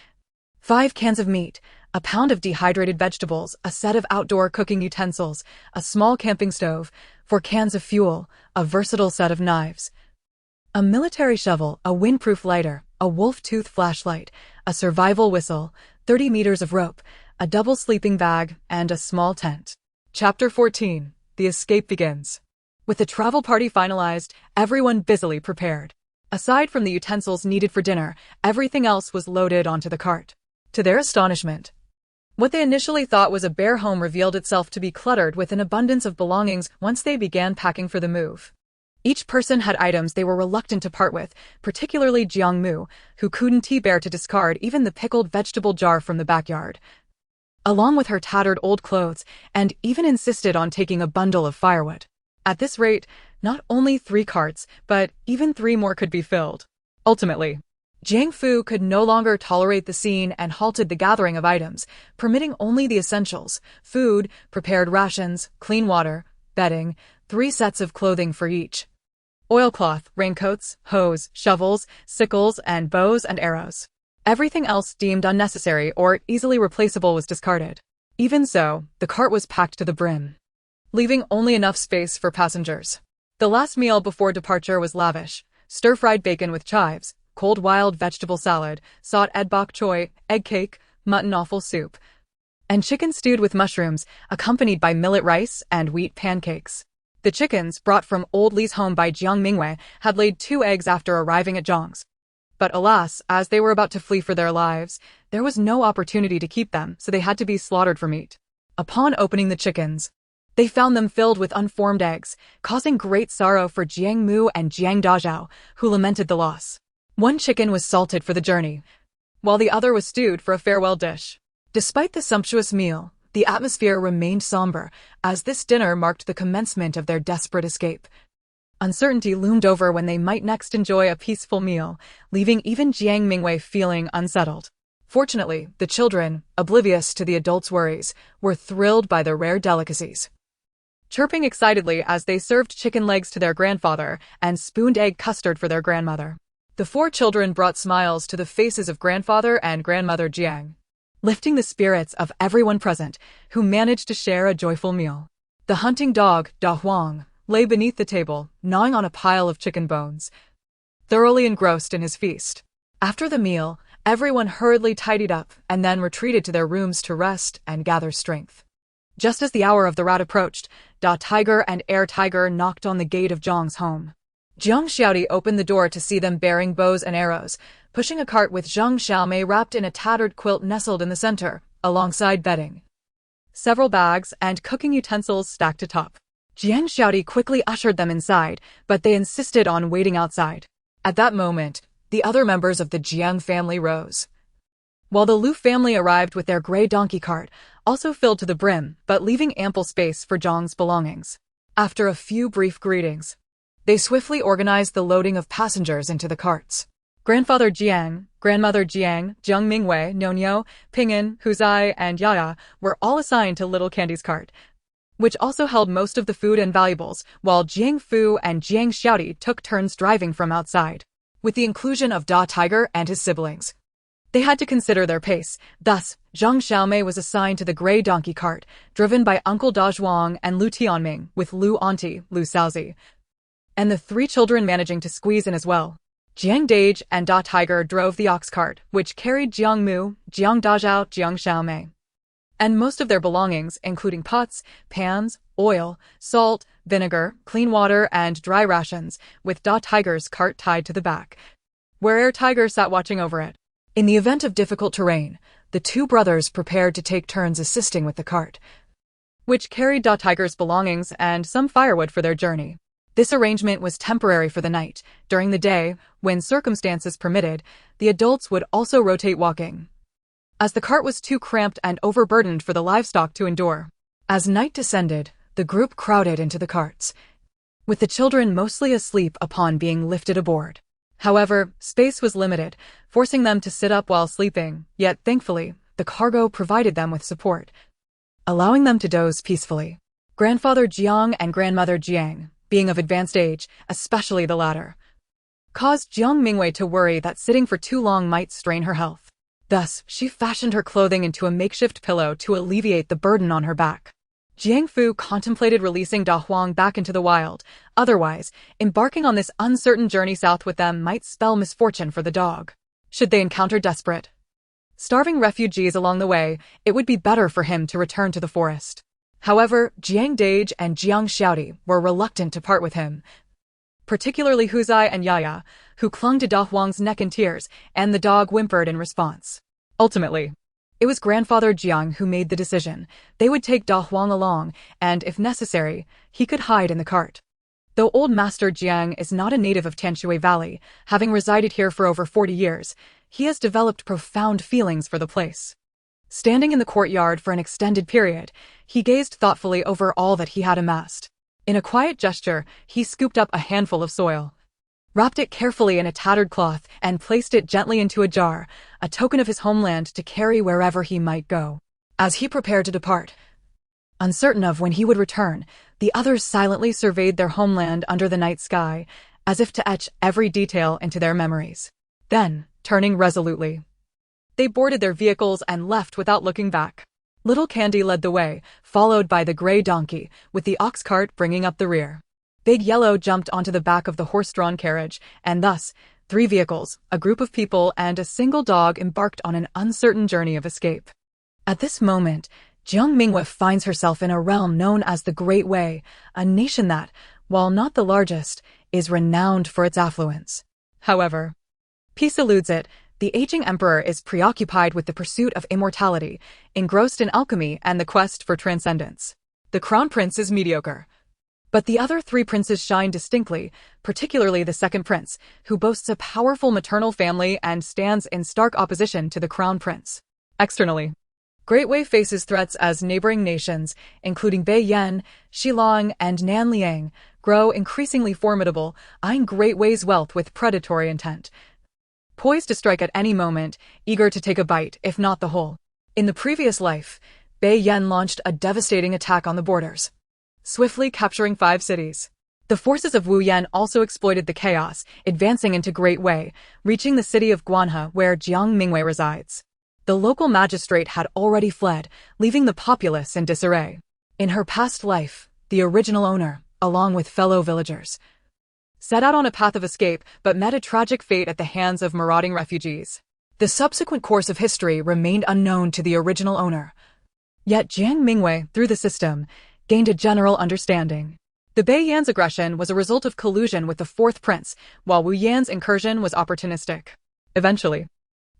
5 cans of meat, a pound of dehydrated vegetables, a set of outdoor cooking utensils, a small camping stove, 4 cans of fuel, a versatile set of knives, a military shovel, a windproof lighter, a wolf-tooth flashlight, a survival whistle, 30 meters of rope, a double sleeping bag, and a small tent. Chapter 14. The escape begins. With the travel party finalized, everyone busily prepared. Aside from the utensils needed for dinner, everything else was loaded onto the cart. To their astonishment, what they initially thought was a bare home revealed itself to be cluttered with an abundance of belongings once they began packing for the move. Each person had items they were reluctant to part with, particularly Jiang Mingyue, who couldn't bear to discard even the pickled vegetable jar from the backyard, along with her tattered old clothes, and even insisted on taking a bundle of firewood. At this rate, not only 3 carts, but even 3 more could be filled. Ultimately, Jiang Fu could no longer tolerate the scene and halted the gathering of items, permitting only the essentials: food, prepared rations, clean water, bedding, 3 sets of clothing for each, oilcloth, raincoats, hose, shovels, sickles, and bows and arrows. Everything else deemed unnecessary or easily replaceable was discarded. Even so, the cart was packed to the brim, leaving only enough space for passengers. The last meal before departure was lavish: stir-fried bacon with chives, cold wild vegetable salad, sot ed bok choy, egg cake, mutton offal soup, and chicken stewed with mushrooms, accompanied by millet rice and wheat pancakes. The chickens, brought from Old Li's home by Jiang Mingyue, had laid 2 eggs after arriving at Zhang's. But alas, as they were about to flee for their lives, there was no opportunity to keep them, so they had to be slaughtered for meat. Upon opening the chickens, they found them filled with unformed eggs, causing great sorrow for Jiang Mingyue and Jiang Dazhao, who lamented the loss. 1 chicken was salted for the journey, while the other was stewed for a farewell dish. Despite the sumptuous meal, the atmosphere remained somber, as this dinner marked the commencement of their desperate escape. Uncertainty loomed over when they might next enjoy a peaceful meal, leaving even Jiang Mingyue feeling unsettled. Fortunately, the children, oblivious to the adults' worries, were thrilled by the rare delicacies, chirping excitedly as they served chicken legs to their grandfather and spooned egg custard for their grandmother. The 4 children brought smiles to the faces of grandfather and grandmother Jiang, lifting the spirits of everyone present, who managed to share a joyful meal. The hunting dog, Da Huang, lay beneath the table, gnawing on a pile of chicken bones, thoroughly engrossed in his feast. After the meal, everyone hurriedly tidied up and then retreated to their rooms to rest and gather strength. Just as the hour of the rat approached, Da Tiger and Air Tiger knocked on the gate of Zhang's home. Jiang Xiaodi opened the door to see them bearing bows and arrows, pushing a cart with Zhang Xiaomei wrapped in a tattered quilt nestled in the center, alongside bedding, several bags, and cooking utensils stacked atop. Jiang Xiaodi quickly ushered them inside, but they insisted on waiting outside. At that moment, the other members of the Jiang family rose, while the Lu family arrived with their gray donkey cart, also filled to the brim, but leaving ample space for Zhang's belongings. After a few brief greetings, they swiftly organized the loading of passengers into the carts. Grandfather Jiang, Grandmother Jiang, Jiang Mingyue, Nonyo, Ping'an, Huzai, and Yaya were all assigned to Little Candy's cart, which also held most of the food and valuables, while Jiang Fu and Jiang Xiaodi took turns driving from outside. With the inclusion of Da Tiger and his siblings, they had to consider their pace. Thus, Zhang Xiaomei was assigned to the gray donkey cart, driven by Uncle Da Zhuang and Lu Tianming, with Lu Auntie, Lu Shaozi, and the 3 children managing to squeeze in as well. Jiang Dage and Da Tiger drove the ox cart, which carried Jiang Mingyue, Jiang Dazhao, Jiang Xiaomei, and most of their belongings, including pots, pans, oil, salt, vinegar, clean water, and dry rations, with Da Tiger's cart tied to the back, where Air Tiger sat watching over it. In the event of difficult terrain, the two brothers prepared to take turns assisting with the cart, which carried Da Tiger's belongings and some firewood for their journey. This arrangement was temporary for the night. During the day, when circumstances permitted, the adults would also rotate walking, as the cart was too cramped and overburdened for the livestock to endure. As night descended, the group crowded into the carts, with the children mostly asleep upon being lifted aboard. However, space was limited, forcing them to sit up while sleeping, yet thankfully, the cargo provided them with support, allowing them to doze peacefully. Grandfather Jiang and grandmother Jiang, being of advanced age, especially the latter, caused Jiang Mingyue to worry that sitting for too long might strain her health. Thus, she fashioned her clothing into a makeshift pillow to alleviate the burden on her back. Jiang Fu contemplated releasing Da Huang back into the wild. Otherwise, embarking on this uncertain journey south with them might spell misfortune for the dog. Should they encounter desperate, starving refugees along the way, it would be better for him to return to the forest. However, Jiang Dage and Jiang Xiaodi were reluctant to part with him, particularly Huzai and Yaya, who clung to Da Huang's neck in tears, and the dog whimpered in response. Ultimately, it was grandfather Jiang who made the decision. They would take Da Huang along, and if necessary, he could hide in the cart. Though old Master Jiang is not a native of Tianshui Valley, having resided here for over 40 years, he has developed profound feelings for the place. Standing in the courtyard for an extended period, he gazed thoughtfully over all that he had amassed. In a quiet gesture, he scooped up a handful of soil, wrapped it carefully in a tattered cloth, and placed it gently into a jar, a token of his homeland to carry wherever he might go. As he prepared to depart, uncertain of when he would return, the others silently surveyed their homeland under the night sky, as if to etch every detail into their memories. Then, turning resolutely, they boarded their vehicles and left without looking back. Little Candy led the way, followed by the gray donkey, with the ox cart bringing up the rear. Big Yellow jumped onto the back of the horse-drawn carriage, and thus, 3 vehicles, a group of people, and a single dog embarked on an uncertain journey of escape. At this moment, Jiang Mingyue finds herself in a realm known as the Great Way, a nation that, while not the largest, is renowned for its affluence. However, peace eludes it. The aging emperor is preoccupied with the pursuit of immortality, engrossed in alchemy and the quest for transcendence. The crown prince is mediocre, but the other 3 princes shine distinctly, particularly the second prince, who boasts a powerful maternal family and stands in stark opposition to the crown prince. Externally, Great Wei faces threats as neighboring nations, including Beiyan, Shilong, and Nanliang, grow increasingly formidable, eyeing Great Wei's wealth with predatory intent, poised to strike at any moment, eager to take a bite, if not the whole. In the previous life, Beiyan launched a devastating attack on the borders, swiftly capturing 5 cities. The forces of Wu Yan also exploited the chaos, advancing into Great Wei, reaching the city of Guanhe where Jiang Mingyue resides. The local magistrate had already fled, leaving the populace in disarray. In her past life, the original owner, along with fellow villagers, set out on a path of escape but met a tragic fate at the hands of marauding refugees. The subsequent course of history remained unknown to the original owner. Yet Jiang Mingyue, through the system, gained a general understanding. The Beiyan's aggression was a result of collusion with the 4th prince, while Wu Yan's incursion was opportunistic. Eventually,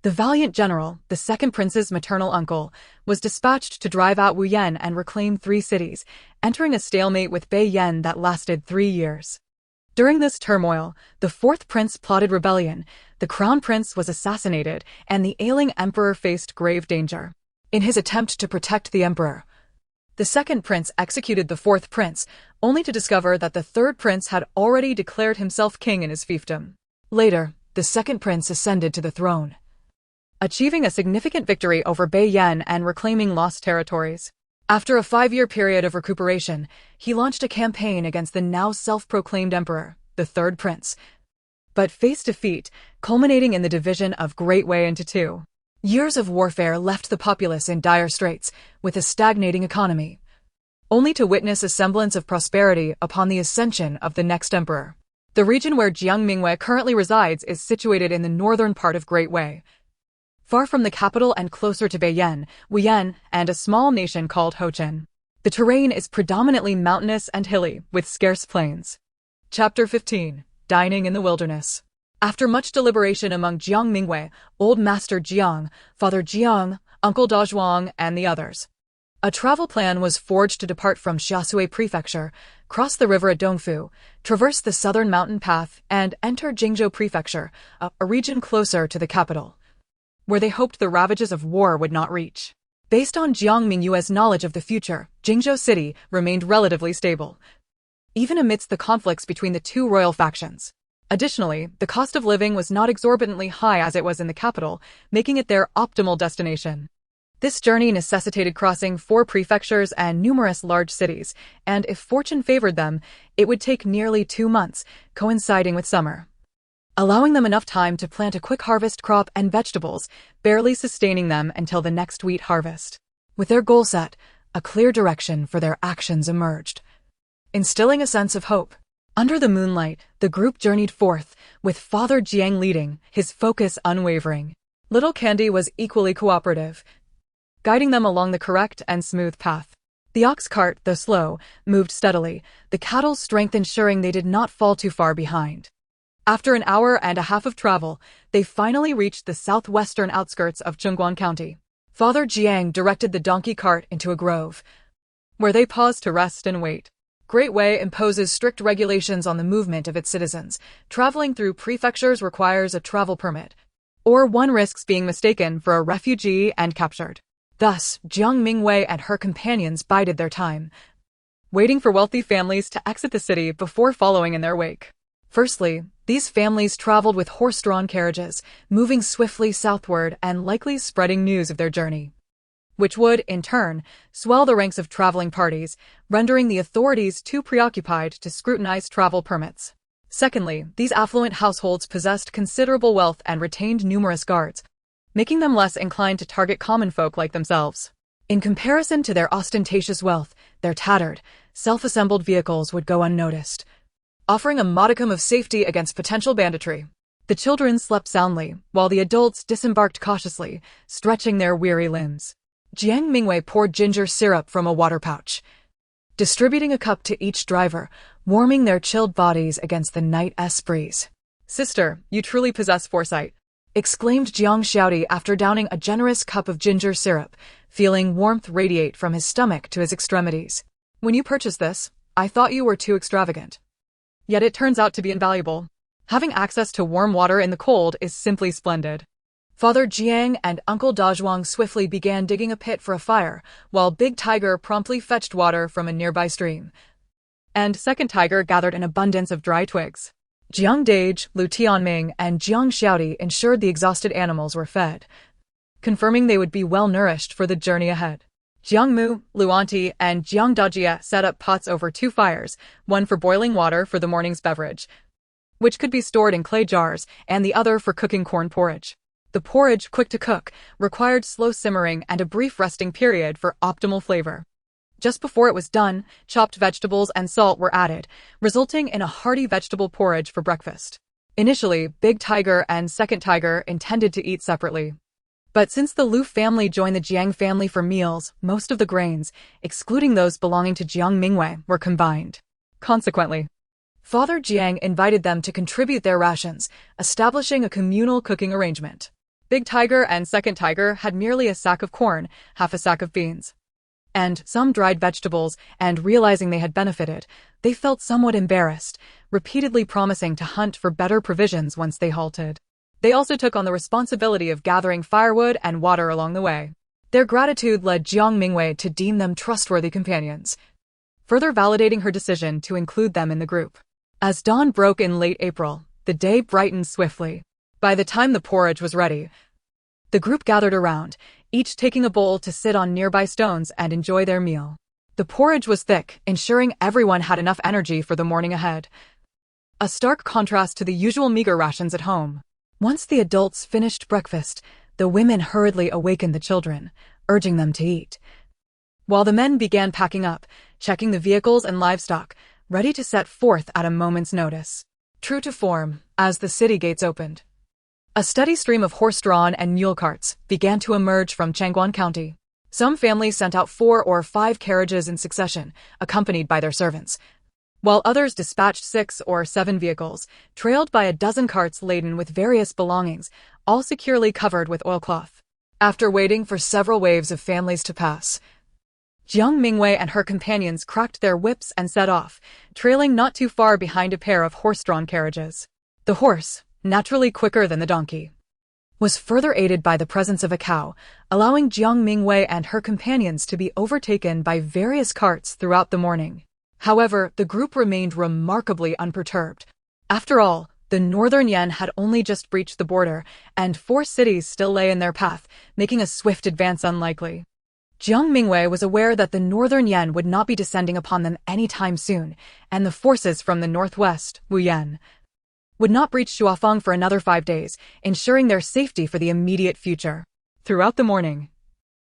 the valiant general, the 2nd prince's maternal uncle, was dispatched to drive out Wu Yan and reclaim 3 cities, entering a stalemate with Beiyan that lasted 3 years. During this turmoil, the 4th prince plotted rebellion, the crown prince was assassinated, and the ailing emperor faced grave danger. In his attempt to protect the emperor, the 2nd prince executed the 4th prince, only to discover that the 3rd prince had already declared himself king in his fiefdom. Later, the 2nd prince ascended to the throne, achieving a significant victory over Beiyan and reclaiming lost territories. After a 5-year period of recuperation, he launched a campaign against the now self-proclaimed emperor, the 3rd prince, but faced defeat, culminating in the division of Great Wei into 2. Years of warfare left the populace in dire straits, with a stagnating economy, only to witness a semblance of prosperity upon the ascension of the next emperor. The region where Jiang Mingyue currently resides is situated in the northern part of Great Wei, far from the capital and closer to Beiyan, Wuyan, and a small nation called Hochen. The terrain is predominantly mountainous and hilly, with scarce plains. Chapter 15. Dining in the Wilderness. After much deliberation among Jiang Mingyue, Old Master Jiang, Father Jiang, Uncle Dazhuang, and the others, a travel plan was forged to depart from Xiasui Prefecture, cross the river at Dongfu, traverse the southern mountain path, and enter Jingzhou Prefecture, a region closer to the capital, where they hoped the ravages of war would not reach. Based on Jiang Mingyue's knowledge of the future, Jingzhou City remained relatively stable, even amidst the conflicts between the two royal factions. Additionally, the cost of living was not exorbitantly high as it was in the capital, making it their optimal destination. This journey necessitated crossing 4 prefectures and numerous large cities, and if fortune favored them, it would take nearly 2 months, coinciding with summer, allowing them enough time to plant a quick harvest crop and vegetables, barely sustaining them until the next wheat harvest. With their goal set, a clear direction for their actions emerged, instilling a sense of hope. Under the moonlight, the group journeyed forth, with Father Jiang leading, his focus unwavering. Little Candy was equally cooperative, guiding them along the correct and smooth path. The ox cart, though slow, moved steadily, the cattle's strength ensuring they did not fall too far behind. After an hour and a half of travel, they finally reached the southwestern outskirts of Chengguan County. Father Jiang directed the donkey cart into a grove, where they paused to rest and wait. Great Wei imposes strict regulations on the movement of its citizens. Traveling through prefectures requires a travel permit, or one risks being mistaken for a refugee and captured. Thus, Jiang Mingyue and her companions bided their time, waiting for wealthy families to exit the city before following in their wake. Firstly, these families traveled with horse-drawn carriages, moving swiftly southward and likely spreading news of their journey, which would, in turn, swell the ranks of traveling parties, rendering the authorities too preoccupied to scrutinize travel permits. Secondly, these affluent households possessed considerable wealth and retained numerous guards, making them less inclined to target common folk like themselves. In comparison to their ostentatious wealth, their tattered, self-assembled vehicles would go unnoticed, offering a modicum of safety against potential banditry. The children slept soundly, while the adults disembarked cautiously, stretching their weary limbs. Jiang Mingyue poured ginger syrup from a water pouch, distributing a cup to each driver, warming their chilled bodies against the night-'s breeze. "Sister, you truly possess foresight," exclaimed Jiang Xiaodi after downing a generous cup of ginger syrup, feeling warmth radiate from his stomach to his extremities. "When you purchased this, I thought you were too extravagant. Yet it turns out to be invaluable. Having access to warm water in the cold is simply splendid." Father Jiang and Uncle Dazhuang swiftly began digging a pit for a fire, while Big Tiger promptly fetched water from a nearby stream, and Second Tiger gathered an abundance of dry twigs. Jiang Dage, Lu Tianming, and Jiang Xiaodi ensured the exhausted animals were fed, confirming they would be well-nourished for the journey ahead. Jiang Mu, Luanti, and Jiang Dajie set up pots over 2 fires, one for boiling water for the morning's beverage, which could be stored in clay jars, and the other for cooking corn porridge. The porridge, quick to cook, required slow simmering and a brief resting period for optimal flavor. Just before it was done, chopped vegetables and salt were added, resulting in a hearty vegetable porridge for breakfast. Initially, Big Tiger and Second Tiger intended to eat separately, but since the Lu family joined the Jiang family for meals, most of the grains, excluding those belonging to Jiang Mingyue, were combined. Consequently, Father Jiang invited them to contribute their rations, establishing a communal cooking arrangement. Big Tiger and Second Tiger had merely a sack of corn, half a sack of beans, and some dried vegetables, and realizing they had benefited, they felt somewhat embarrassed, repeatedly promising to hunt for better provisions once they halted. They also took on the responsibility of gathering firewood and water along the way. Their gratitude led Jiang Mingyue to deem them trustworthy companions, further validating her decision to include them in the group. As dawn broke in late April, the day brightened swiftly. By the time the porridge was ready, the group gathered around, each taking a bowl to sit on nearby stones and enjoy their meal. The porridge was thick, ensuring everyone had enough energy for the morning ahead, a stark contrast to the usual meager rations at home. Once the adults finished breakfast, the women hurriedly awakened the children, urging them to eat, while the men began packing up, checking the vehicles and livestock, ready to set forth at a moment's notice. True to form, as the city gates opened, a steady stream of horse-drawn and mule carts began to emerge from Chengguan County. Some families sent out 4 or 5 carriages in succession, accompanied by their servants, while others dispatched 6 or 7 vehicles, trailed by a dozen carts laden with various belongings, all securely covered with oilcloth. After waiting for several waves of families to pass, Jiang Mingyue and her companions cracked their whips and set off, trailing not too far behind a pair of horse-drawn carriages. The horse, naturally quicker than the donkey, was further aided by the presence of a cow, allowing Jiang Mingyue and her companions to be overtaken by various carts throughout the morning. However, the group remained remarkably unperturbed. After all, the northern Yan had only just breached the border, and 4 cities still lay in their path, making a swift advance unlikely. Jiang Mingyue was aware that the northern Yan would not be descending upon them anytime soon, and the forces from the northwest, Wuyan, would not breach Shuafeng for another 5 days, ensuring their safety for the immediate future. Throughout the morning,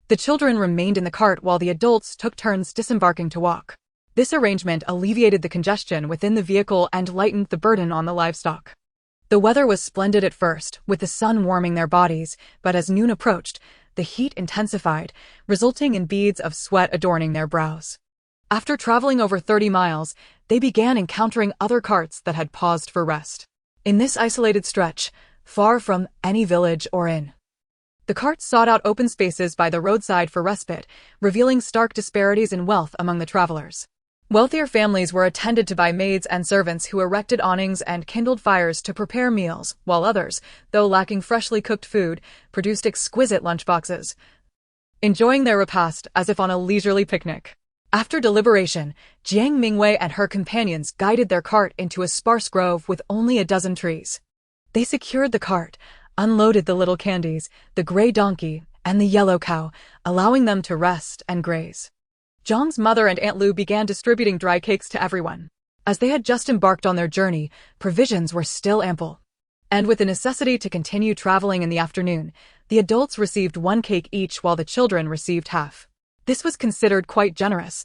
the children remained in the cart while the adults took turns disembarking to walk. This arrangement alleviated the congestion within the vehicle and lightened the burden on the livestock. The weather was splendid at first, with the sun warming their bodies, but as noon approached, the heat intensified, resulting in beads of sweat adorning their brows. After traveling over 30 miles, they began encountering other carts that had paused for rest. In this isolated stretch, far from any village or inn, the carts sought out open spaces by the roadside for respite, revealing stark disparities in wealth among the travelers. Wealthier families were attended to by maids and servants who erected awnings and kindled fires to prepare meals, while others, though lacking freshly cooked food, produced exquisite lunchboxes, enjoying their repast as if on a leisurely picnic. After deliberation, Jiang Mingyue and her companions guided their cart into a sparse grove with only a dozen trees. They secured the cart, unloaded the little candies, the gray donkey, and the yellow cow, allowing them to rest and graze. Zhang's mother and Aunt Lu began distributing dry cakes to everyone. As they had just embarked on their journey, provisions were still ample. And with the necessity to continue traveling in the afternoon, the adults received 1 cake each while the children received half. This was considered quite generous,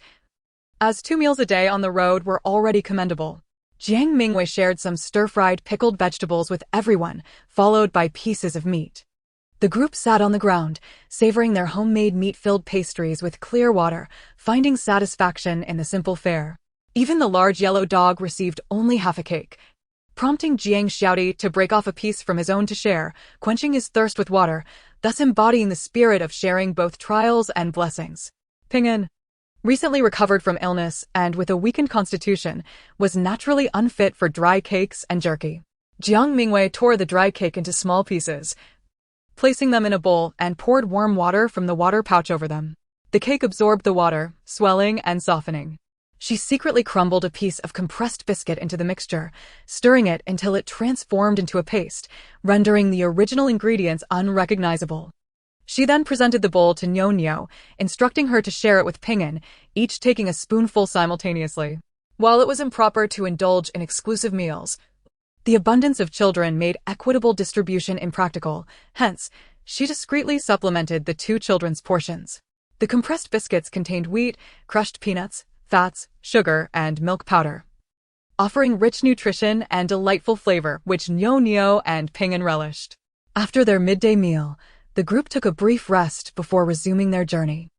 as 2 meals a day on the road were already commendable. Jiang Mingyue shared some stir-fried pickled vegetables with everyone, followed by pieces of meat. The group sat on the ground, savoring their homemade meat-filled pastries with clear water, finding satisfaction in the simple fare. Even the large yellow dog received only half a cake, prompting Jiang Xiaodi to break off a piece from his own to share, quenching his thirst with water, thus embodying the spirit of sharing both trials and blessings. Ping'an, recently recovered from illness and with a weakened constitution, was naturally unfit for dry cakes and jerky. Jiang Mingyue tore the dry cake into small pieces, placing them in a bowl and poured warm water from the water pouch over them. The cake absorbed the water, swelling and softening. She secretly crumbled a piece of compressed biscuit into the mixture, stirring it until it transformed into a paste, rendering the original ingredients unrecognizable. She then presented the bowl to Niu, instructing her to share it with Ping'an, each taking a spoonful simultaneously. While it was improper to indulge in exclusive meals, the abundance of children made equitable distribution impractical, hence, she discreetly supplemented the 2 children's portions. The compressed biscuits contained wheat, crushed peanuts, fats, sugar, and milk powder, offering rich nutrition and delightful flavor which Niu and Ping'an relished. After their midday meal, the group took a brief rest before resuming their journey.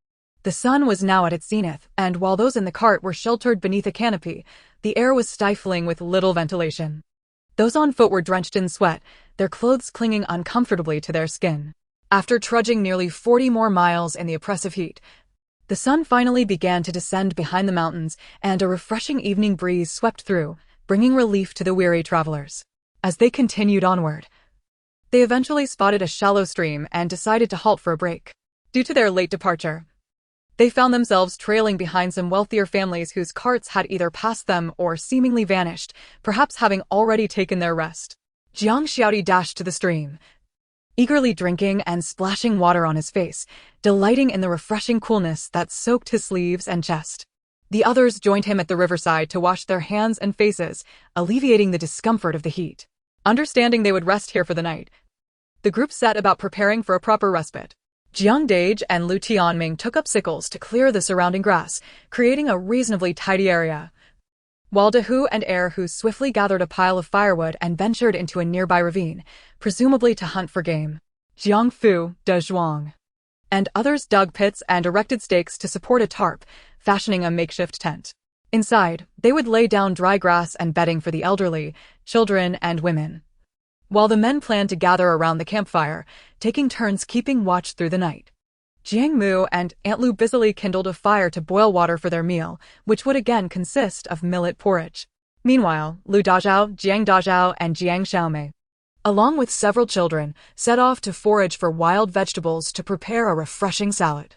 The sun was now at its zenith, and while those in the cart were sheltered beneath a canopy, the air was stifling with little ventilation. Those on foot were drenched in sweat, their clothes clinging uncomfortably to their skin. After trudging nearly 40 more miles in the oppressive heat, the sun finally began to descend behind the mountains, and a refreshing evening breeze swept through, bringing relief to the weary travelers. As they continued onward, they eventually spotted a shallow stream and decided to halt for a break. Due to their late departure, they found themselves trailing behind some wealthier families whose carts had either passed them or seemingly vanished, perhaps having already taken their rest. Jiang Xiaodi dashed to the stream, eagerly drinking and splashing water on his face, delighting in the refreshing coolness that soaked his sleeves and chest. The others joined him at the riverside to wash their hands and faces, alleviating the discomfort of the heat. Understanding they would rest here for the night, the group set about preparing for a proper respite. Jiang Dage and Lu Tianming took up sickles to clear the surrounding grass, creating a reasonably tidy area, while De Hu and Erhu swiftly gathered a pile of firewood and ventured into a nearby ravine, presumably to hunt for game. Jiang Fu, De Zhuang, and others dug pits and erected stakes to support a tarp, fashioning a makeshift tent. Inside, they would lay down dry grass and bedding for the elderly, children, and women, while the men planned to gather around the campfire, taking turns keeping watch through the night. Jiang Mingyue and Aunt Lu busily kindled a fire to boil water for their meal, which would again consist of millet porridge. Meanwhile, Lu Dazhao, Jiang Dazhao, and Jiang Xiaomei, along with several children, set off to forage for wild vegetables to prepare a refreshing salad.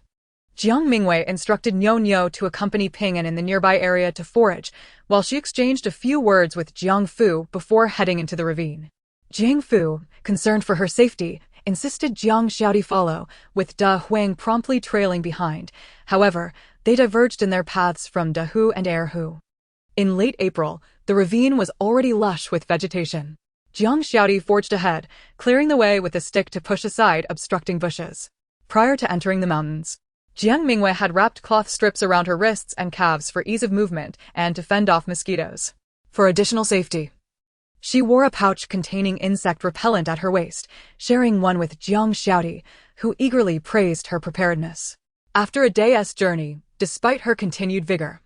Jiang Mingyue instructed Niu to accompany Ping An in the nearby area to forage, while she exchanged a few words with Jiang Fu before heading into the ravine. Jiang Fu, concerned for her safety, insisted Jiang Xiaodi follow, with Da Huang promptly trailing behind. However, they diverged in their paths from Da Hu and Erhu. In late April, the ravine was already lush with vegetation. Jiang Xiaodi forged ahead, clearing the way with a stick to push aside obstructing bushes. Prior to entering the mountains, Jiang Mingyue had wrapped cloth strips around her wrists and calves for ease of movement and to fend off mosquitoes. For additional safety, she wore a pouch containing insect repellent at her waist, sharing one with Jiang Xiaodi, who eagerly praised her preparedness. After a day's journey, despite her continued vigor,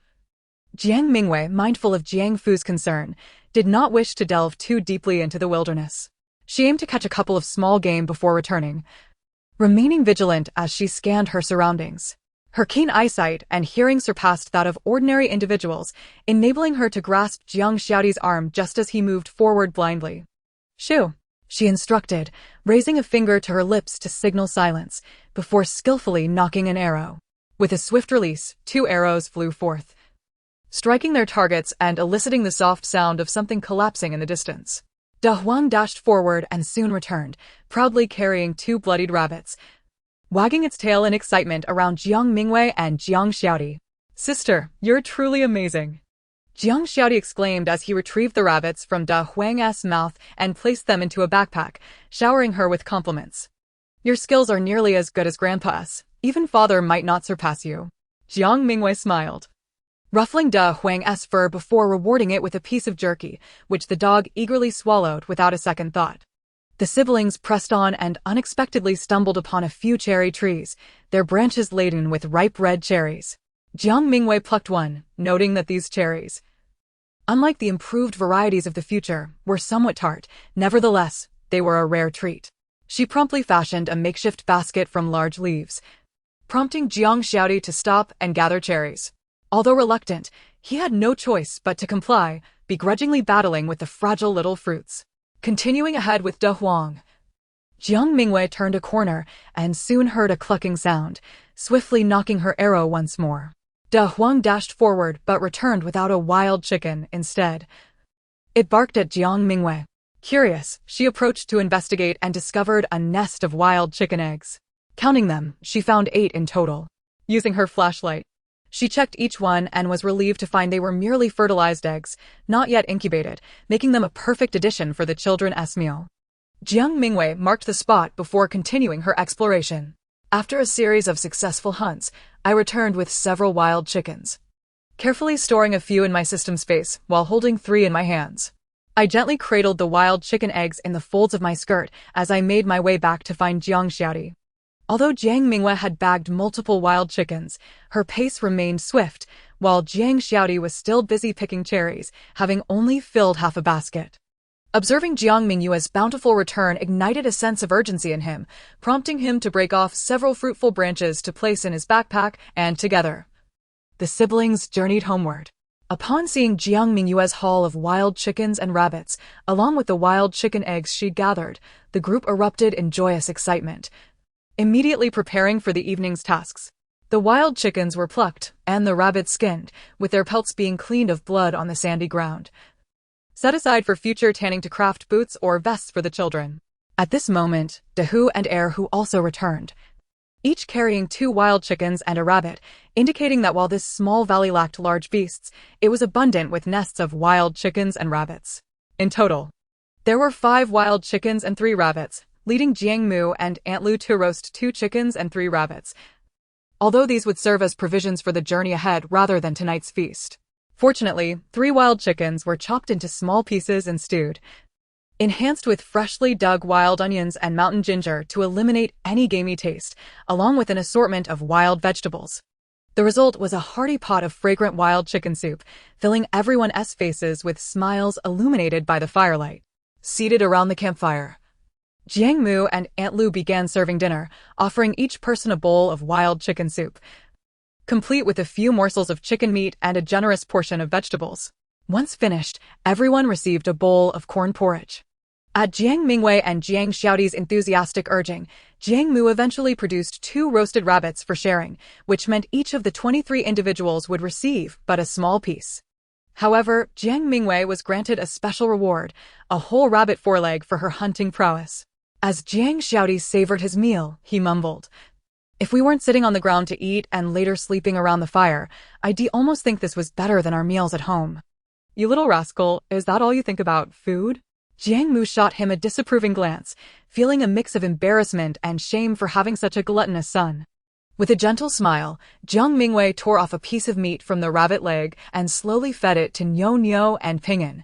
Jiang Mingyue, mindful of Jiang Fu's concern, did not wish to delve too deeply into the wilderness. She aimed to catch a couple of small game before returning, remaining vigilant as she scanned her surroundings. Her keen eyesight and hearing surpassed that of ordinary individuals, enabling her to grasp Jiang Xiaodi's arm just as he moved forward blindly. "Shoo," she instructed, raising a finger to her lips to signal silence, before skillfully knocking an arrow. With a swift release, 2 arrows flew forth, striking their targets and eliciting the soft sound of something collapsing in the distance. Da Huang dashed forward and soon returned, proudly carrying 2 bloodied rabbits, wagging its tail in excitement around Jiang Mingyue and Jiang Xiaodi. "Sister, you're truly amazing," Jiang Xiaodi exclaimed as he retrieved the rabbits from Da Huang's mouth and placed them into a backpack, showering her with compliments. "Your skills are nearly as good as Grandpa's. Even father might not surpass you." Jiang Mingyue smiled, ruffling Da Huang's fur before rewarding it with a piece of jerky, which the dog eagerly swallowed without a second thought. The siblings pressed on and unexpectedly stumbled upon a few cherry trees, their branches laden with ripe red cherries. Jiang Mingyue plucked one, noting that these cherries, unlike the improved varieties of the future, were somewhat tart. Nevertheless, they were a rare treat. She promptly fashioned a makeshift basket from large leaves, prompting Jiang Xiaodi to stop and gather cherries. Although reluctant, he had no choice but to comply, begrudgingly battling with the fragile little fruits. Continuing ahead with Da Huang, Jiang Mingyue turned a corner and soon heard a clucking sound, swiftly knocking her arrow once more. Da Huang dashed forward but returned without a wild chicken instead. It barked at Jiang Mingyue. Curious, she approached to investigate and discovered a nest of wild chicken eggs. Counting them, she found 8 in total. Using her flashlight, she checked each one and was relieved to find they were merely fertilized eggs, not yet incubated, making them a perfect addition for the children's meal. Jiang Mingyue marked the spot before continuing her exploration. After a series of successful hunts, I returned with several wild chickens, carefully storing a few in my system space while holding 3 in my hands. I gently cradled the wild chicken eggs in the folds of my skirt as I made my way back to find Jiang Xiaodi. Although Jiang Mingyue had bagged multiple wild chickens, her pace remained swift, while Jiang Xiaodi was still busy picking cherries, having only filled half a basket. Observing Jiang Mingyue's bountiful return ignited a sense of urgency in him, prompting him to break off several fruitful branches to place in his backpack, and together, the siblings journeyed homeward. Upon seeing Jiang Mingyue's haul of wild chickens and rabbits, along with the wild chicken eggs she gathered, the group erupted in joyous excitement, immediately preparing for the evening's tasks. The wild chickens were plucked, and the rabbits skinned, with their pelts being cleaned of blood on the sandy ground, set aside for future tanning to craft boots or vests for the children. At this moment, Da Hu and Erhu also returned, each carrying 2 wild chickens and a rabbit, indicating that while this small valley lacked large beasts, it was abundant with nests of wild chickens and rabbits. In total, there were 5 wild chickens and 3 rabbits, leading Jiang Mingyue and Aunt Lu to roast 2 chickens and 3 rabbits, although these would serve as provisions for the journey ahead rather than tonight's feast. Fortunately, 3 wild chickens were chopped into small pieces and stewed, enhanced with freshly dug wild onions and mountain ginger to eliminate any gamey taste, along with an assortment of wild vegetables. The result was a hearty pot of fragrant wild chicken soup, filling everyone's faces with smiles illuminated by the firelight. Seated around the campfire, Jiang Mu and Aunt Lu began serving dinner, offering each person a bowl of wild chicken soup, complete with a few morsels of chicken meat and a generous portion of vegetables. Once finished, everyone received a bowl of corn porridge. At Jiang Mingyue and Jiang Xiaoti's enthusiastic urging, Jiang Mu eventually produced 2 roasted rabbits for sharing, which meant each of the 23 individuals would receive but a small piece. However, Jiang Mingyue was granted a special reward, a whole rabbit foreleg for her hunting prowess. As Jiang Xiaoti savored his meal, he mumbled, "If we weren't sitting on the ground to eat and later sleeping around the fire, I'd almost think this was better than our meals at home." "You little rascal, is that all you think about, food?" Jiang Mu shot him a disapproving glance, feeling a mix of embarrassment and shame for having such a gluttonous son. With a gentle smile, Jiang Mingyue tore off a piece of meat from the rabbit leg and slowly fed it to Niu and Ping'an,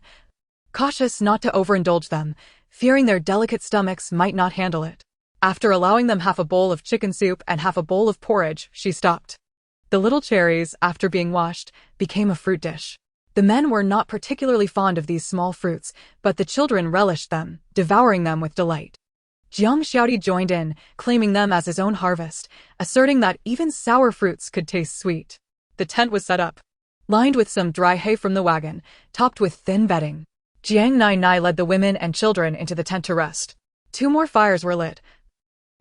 cautious not to overindulge them, fearing their delicate stomachs might not handle it. After allowing them half a bowl of chicken soup and half a bowl of porridge, she stopped. The little cherries, after being washed, became a fruit dish. The men were not particularly fond of these small fruits, but the children relished them, devouring them with delight. Jiang Xiaoti joined in, claiming them as his own harvest, asserting that even sour fruits could taste sweet. The tent was set up, lined with some dry hay from the wagon, topped with thin bedding. Jiang Nai led the women and children into the tent to rest. 2 more fires were lit,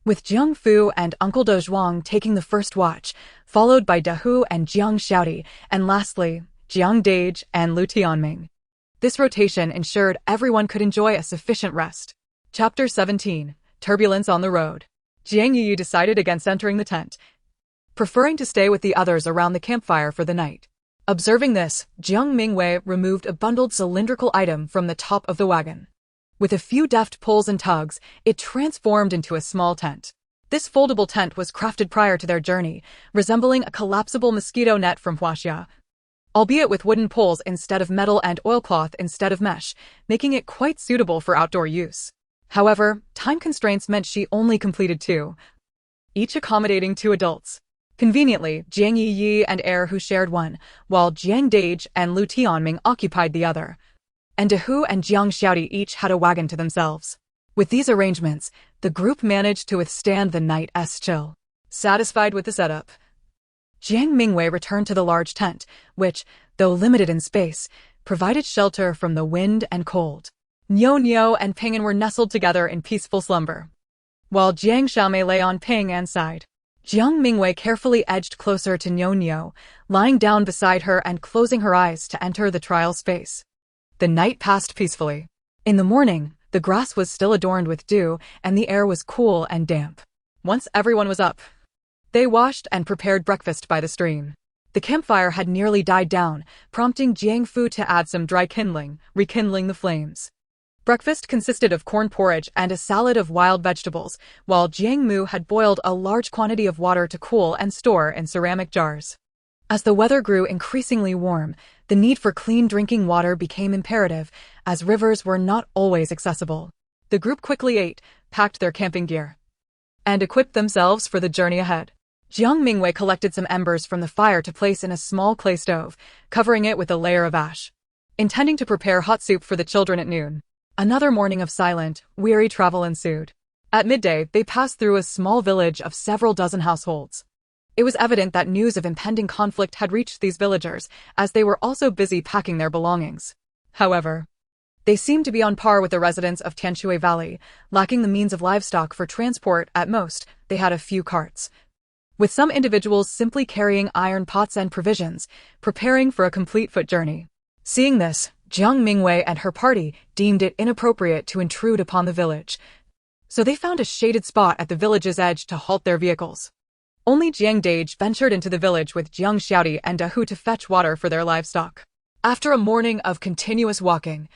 with Jiang Fu and Uncle De Zhuang taking the first watch, followed by De Hu and Jiang Xiaoti, and lastly, Jiang Dage and Lu Tianming. This rotation ensured everyone could enjoy a sufficient rest. Chapter 17. Turbulence on the Road. Jiang Mingyue decided against entering the tent, preferring to stay with the others around the campfire for the night. Observing this, Jiang Mingyue removed a bundled cylindrical item from the top of the wagon. With a few deft pulls and tugs, it transformed into a small tent. This foldable tent was crafted prior to their journey, resembling a collapsible mosquito net from Huaxia, albeit with wooden poles instead of metal and oilcloth instead of mesh, making it quite suitable for outdoor use. However, time constraints meant she only completed 2, each accommodating 2 adults. Conveniently, Jiang Yi and Who shared one, while Jiang Dage and Lu Tianming occupied the other, and De Hu and Jiang Xiaoti each had a wagon to themselves. With these arrangements, the group managed to withstand the night's chill. Satisfied with the setup, Jiang Mingyue returned to the large tent, which, though limited in space, provided shelter from the wind and cold. Niu and Ping'an were nestled together in peaceful slumber, while Jiang Xiaomei lay on Ping'an's side. Jiang Mingyue carefully edged closer to Niu, lying down beside her and closing her eyes to enter the trial space. The night passed peacefully. In the morning, the grass was still adorned with dew, and the air was cool and damp. Once everyone was up, they washed and prepared breakfast by the stream. The campfire had nearly died down, prompting Jiang Fu to add some dry kindling, rekindling the flames. Breakfast consisted of corn porridge and a salad of wild vegetables, while Jiang Mu had boiled a large quantity of water to cool and store in ceramic jars. As the weather grew increasingly warm, the need for clean drinking water became imperative, as rivers were not always accessible. The group quickly ate, packed their camping gear, and equipped themselves for the journey ahead. Jiang Mingyue collected some embers from the fire to place in a small clay stove, covering it with a layer of ash, intending to prepare hot soup for the children at noon. Another morning of silent, weary travel ensued. At midday, they passed through a small village of several dozen households. It was evident that news of impending conflict had reached these villagers, as they were also busy packing their belongings. However, they seemed to be on par with the residents of Tianshui Valley, lacking the means of livestock for transport. At most, they had a few carts, with some individuals simply carrying iron pots and provisions, preparing for a complete foot journey. Seeing this, Jiang Mingyue and her party deemed it inappropriate to intrude upon the village, so they found a shaded spot at the village's edge to halt their vehicles. Only Jiang Dage ventured into the village with Jiang Xiaoti and De Hu to fetch water for their livestock. After a morning of continuous walking,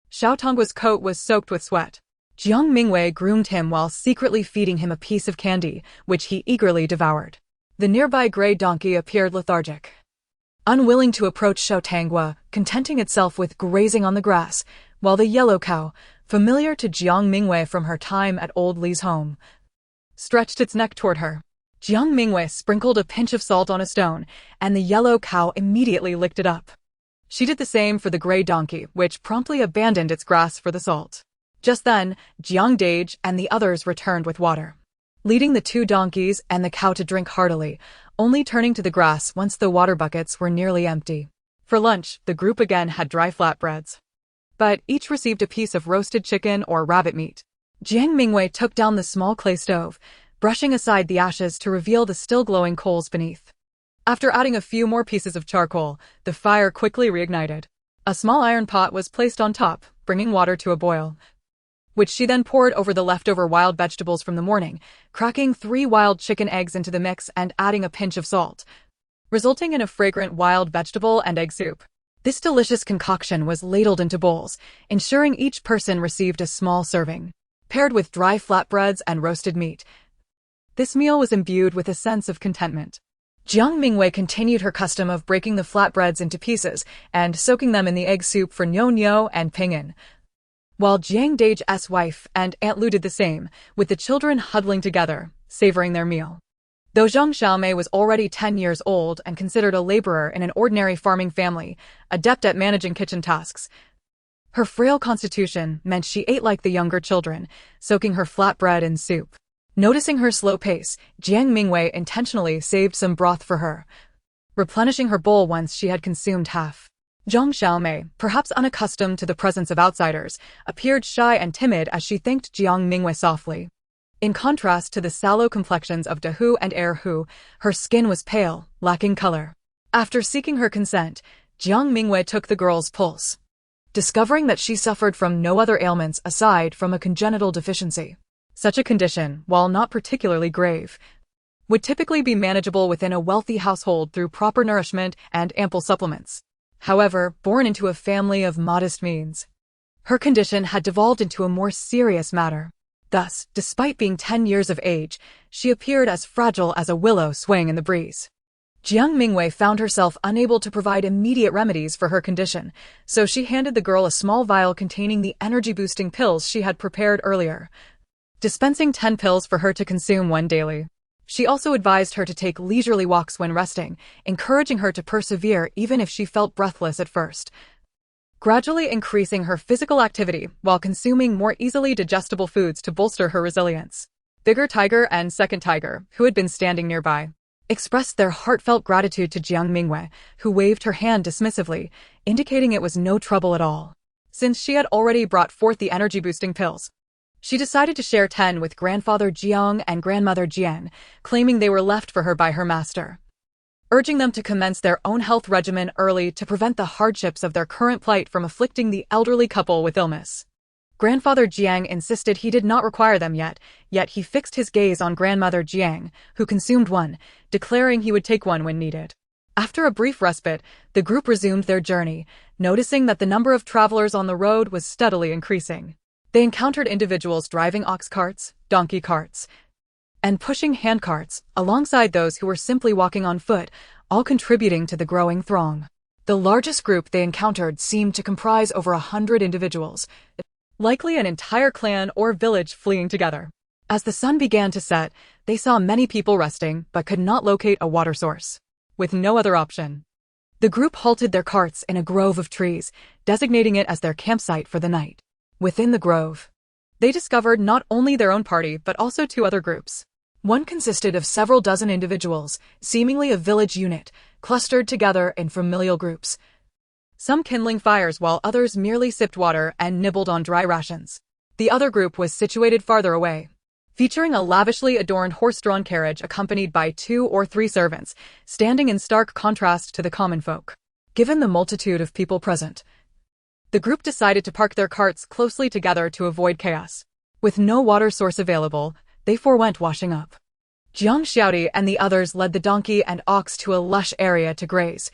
Xiao Tonggua's coat was soaked with sweat. Jiang Mingyue groomed him while secretly feeding him a piece of candy, which he eagerly devoured. The nearby gray donkey appeared lethargic, unwilling to approach Xiao Tanghua, contenting itself with grazing on the grass, while the yellow cow, familiar to Jiang Mingyue from her time at old Li's home, stretched its neck toward her. Jiang Mingyue sprinkled a pinch of salt on a stone, and the yellow cow immediately licked it up. She did the same for the gray donkey, which promptly abandoned its grass for the salt. Just then, Jiang Dage and the others returned with water, leading the 2 donkeys and the cow to drink heartily, only turning to the grass once the water buckets were nearly empty. For lunch, the group again had dry flatbreads, but each received a piece of roasted chicken or rabbit meat. Jiang Mingyue took down the small clay stove, brushing aside the ashes to reveal the still glowing coals beneath. After adding a few more pieces of charcoal, the fire quickly reignited. A small iron pot was placed on top, bringing water to a boil, which she then poured over the leftover wild vegetables from the morning, cracking 3 wild chicken eggs into the mix and adding a pinch of salt, resulting in a fragrant wild vegetable and egg soup. This delicious concoction was ladled into bowls, ensuring each person received a small serving, paired with dry flatbreads and roasted meat. This meal was imbued with a sense of contentment. Jiang Mingyue continued her custom of breaking the flatbreads into pieces and soaking them in the egg soup for Niu and Ping'an, while Jiang Dage's wife and Aunt Lu did the same, with the children huddling together, savoring their meal. Though Zhang Xiaomei was already 10 years old and considered a laborer in an ordinary farming family, adept at managing kitchen tasks, her frail constitution meant she ate like the younger children, soaking her flatbread in soup. Noticing her slow pace, Jiang Mingyue intentionally saved some broth for her, replenishing her bowl once she had consumed half. Zhang Xiaomei, perhaps unaccustomed to the presence of outsiders, appeared shy and timid as she thanked Jiang Mingyue softly. In contrast to the sallow complexions of Dehu and Erhu, her skin was pale, lacking color. After seeking her consent, Jiang Mingyue took the girl's pulse, discovering that she suffered from no other ailments aside from a congenital deficiency. Such a condition, while not particularly grave, would typically be manageable within a wealthy household through proper nourishment and ample supplements. However, born into a family of modest means, her condition had devolved into a more serious matter. Thus, despite being 10 years of age, she appeared as fragile as a willow swaying in the breeze. Jiang Mingyue found herself unable to provide immediate remedies for her condition, so she handed the girl a small vial containing the energy-boosting pills she had prepared earlier, dispensing 10 pills for her to consume 1 daily. She also advised her to take leisurely walks when resting, encouraging her to persevere even if she felt breathless at first, gradually increasing her physical activity while consuming more easily digestible foods to bolster her resilience. Bigger Tiger and Second Tiger, who had been standing nearby, expressed their heartfelt gratitude to Jiang Mingyue, who waved her hand dismissively, indicating it was no trouble at all. Since she had already brought forth the energy-boosting pills, she decided to share 10 with grandfather Jiang and grandmother Jian, claiming they were left for her by her master, urging them to commence their own health regimen early to prevent the hardships of their current plight from afflicting the elderly couple with illness. Grandfather Jiang insisted he did not require them yet he fixed his gaze on grandmother Jiang, who consumed 1, declaring he would take 1 when needed. After a brief respite, the group resumed their journey, noticing that the number of travelers on the road was steadily increasing. They encountered individuals driving ox carts, donkey carts, and pushing hand carts, alongside those who were simply walking on foot, all contributing to the growing throng. The largest group they encountered seemed to comprise over 100 individuals, likely an entire clan or village fleeing together. As the sun began to set, they saw many people resting but could not locate a water source. With no other option, the group halted their carts in a grove of trees, designating it as their campsite for the night. Within the grove, they discovered not only their own party but also 2 other groups. One consisted of several dozen individuals, seemingly a village unit, clustered together in familial groups, some kindling fires while others merely sipped water and nibbled on dry rations. The other group was situated farther away, featuring a lavishly adorned horse-drawn carriage accompanied by 2 or 3 servants, standing in stark contrast to the common folk. Given the multitude of people present, the group decided to park their carts closely together to avoid chaos. With no water source available, they forewent washing up. Jiang Xiaodi and the others led the donkey and ox to a lush area to graze,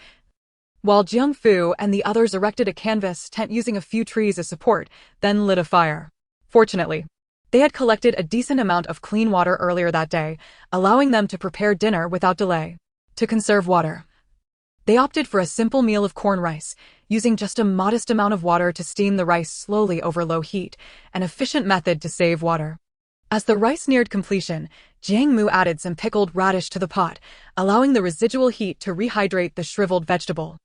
while Jiang Fu and the others erected a canvas tent using a few trees as support, then lit a fire. Fortunately, they had collected a decent amount of clean water earlier that day, allowing them to prepare dinner without delay. To conserve water, they opted for a simple meal of corn rice, using just a modest amount of water to steam the rice slowly over low heat, an efficient method to save water. As the rice neared completion, Jiang Mu added some pickled radish to the pot, allowing the residual heat to rehydrate the shriveled vegetable.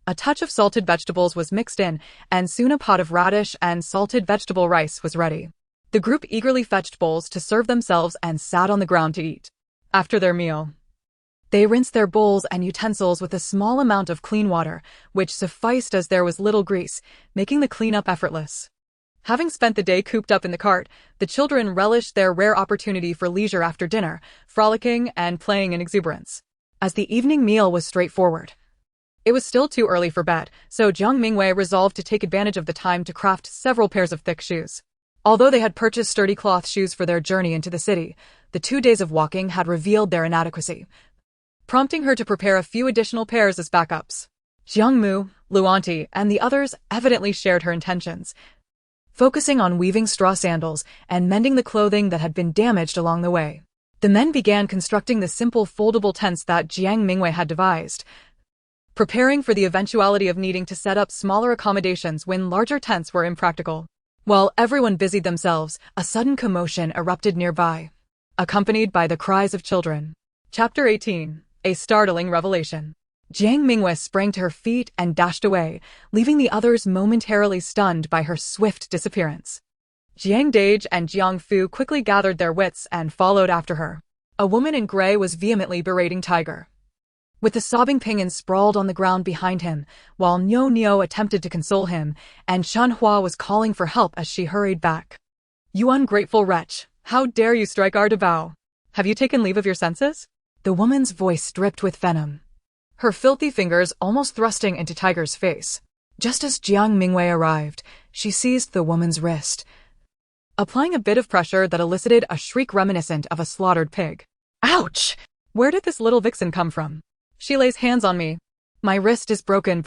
A touch of salted vegetables was mixed in, and soon a pot of radish and salted vegetable rice was ready. The group eagerly fetched bowls to serve themselves and sat on the ground to eat. After their meal, they rinsed their bowls and utensils with a small amount of clean water, which sufficed as there was little grease, making the cleanup effortless. Having spent the day cooped up in the cart, the children relished their rare opportunity for leisure after dinner, frolicking and playing in exuberance. As the evening meal was straightforward, it was still too early for bed, so Jiang Mingyue resolved to take advantage of the time to craft several pairs of thick shoes. Although they had purchased sturdy cloth shoes for their journey into the city, the 2 days of walking had revealed their inadequacy, prompting her to prepare a few additional pairs as backups. Jiang Mu, Luanti, and the others evidently shared her intentions, focusing on weaving straw sandals and mending the clothing that had been damaged along the way. The men began constructing the simple foldable tents that Jiang Mingyue had devised, preparing for the eventuality of needing to set up smaller accommodations when larger tents were impractical. While everyone busied themselves, a sudden commotion erupted nearby, accompanied by the cries of children. Chapter 18. A startling revelation. Jiang Mingyue sprang to her feet and dashed away, leaving the others momentarily stunned by her swift disappearance. Jiang Dage and Jiang Fu quickly gathered their wits and followed after her. A woman in gray was vehemently berating Tiger, with the sobbing Ping'an sprawled on the ground behind him, while Nio attempted to console him, and Shanhua was calling for help as she hurried back. "You ungrateful wretch! How dare you strike our Dabao? Have you taken leave of your senses?" The woman's voice dripped with venom, her filthy fingers almost thrusting into Tiger's face. Just as Jiang Mingyue arrived, she seized the woman's wrist, applying a bit of pressure that elicited a shriek reminiscent of a slaughtered pig. "Ouch! Where did this little vixen come from? She lays hands on me. My wrist is broken.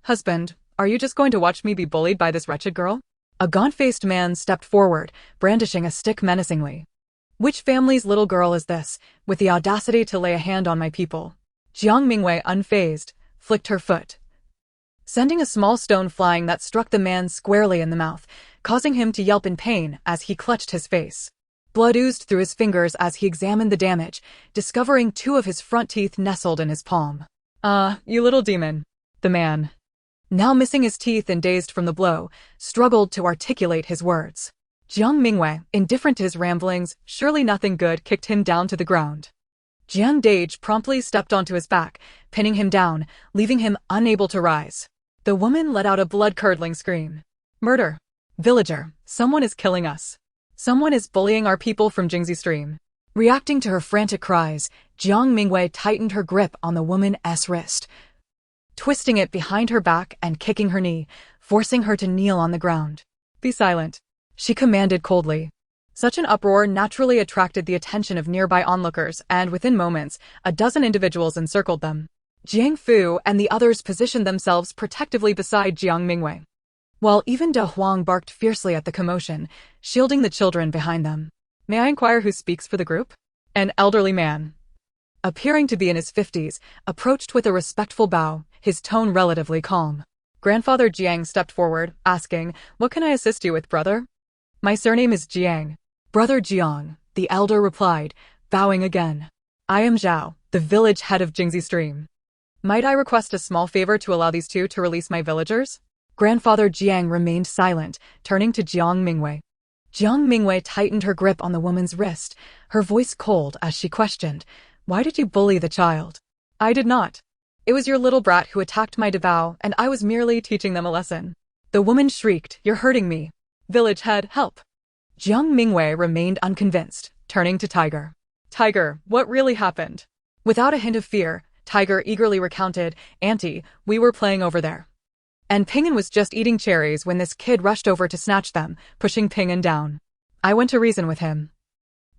Husband, are you just going to watch me be bullied by this wretched girl?" A gaunt-faced man stepped forward, brandishing a stick menacingly. "Which family's little girl is this, with the audacity to lay a hand on my people?" Jiang Mingyue, unfazed, flicked her foot, sending a small stone flying that struck the man squarely in the mouth, causing him to yelp in pain as he clutched his face. Blood oozed through his fingers as he examined the damage, discovering 2 of his front teeth nestled in his palm. You little demon." The man, now missing his teeth and dazed from the blow, struggled to articulate his words. Jiang Mingyue, indifferent to his ramblings, surely nothing good, kicked him down to the ground. Jiang Dage promptly stepped onto his back, pinning him down, leaving him unable to rise. The woman let out a blood-curdling scream. "Murder! Villager, someone is killing us. Someone is bullying our people from Jingxi Stream." Reacting to her frantic cries, Jiang Mingyue tightened her grip on the woman's wrist, twisting it behind her back and kicking her knee, forcing her to kneel on the ground. "Be silent," she commanded coldly. Such an uproar naturally attracted the attention of nearby onlookers, and within moments, a dozen individuals encircled them. Jiang Fu and the others positioned themselves protectively beside Jiang Mingyue, while even De Huang barked fiercely at the commotion, shielding the children behind them. "May I inquire who speaks for the group?" An elderly man, appearing to be in his 50s, approached with a respectful bow, his tone relatively calm. Grandfather Jiang stepped forward, asking, "What can I assist you with, brother?" "My surname is Jiang." "Brother Jiang," the elder replied, bowing again. "I am Zhao, the village head of Jingxi Stream. Might I request a small favor to allow these 2 to release my villagers?" Grandfather Jiang remained silent, turning to Jiang Mingyue. Jiang Mingyue tightened her grip on the woman's wrist, her voice cold as she questioned, "Why did you bully the child?" "I did not. It was your little brat who attacked my Dabao, and I was merely teaching them a lesson." The woman shrieked, "You're hurting me. Village head, help." Jiang Mingyue remained unconvinced, turning to Tiger. "Tiger, what really happened?" Without a hint of fear, Tiger eagerly recounted, "Auntie, we were playing over there, and Ping'an was just eating cherries when this kid rushed over to snatch them, pushing Ping'an down. I went to reason with him,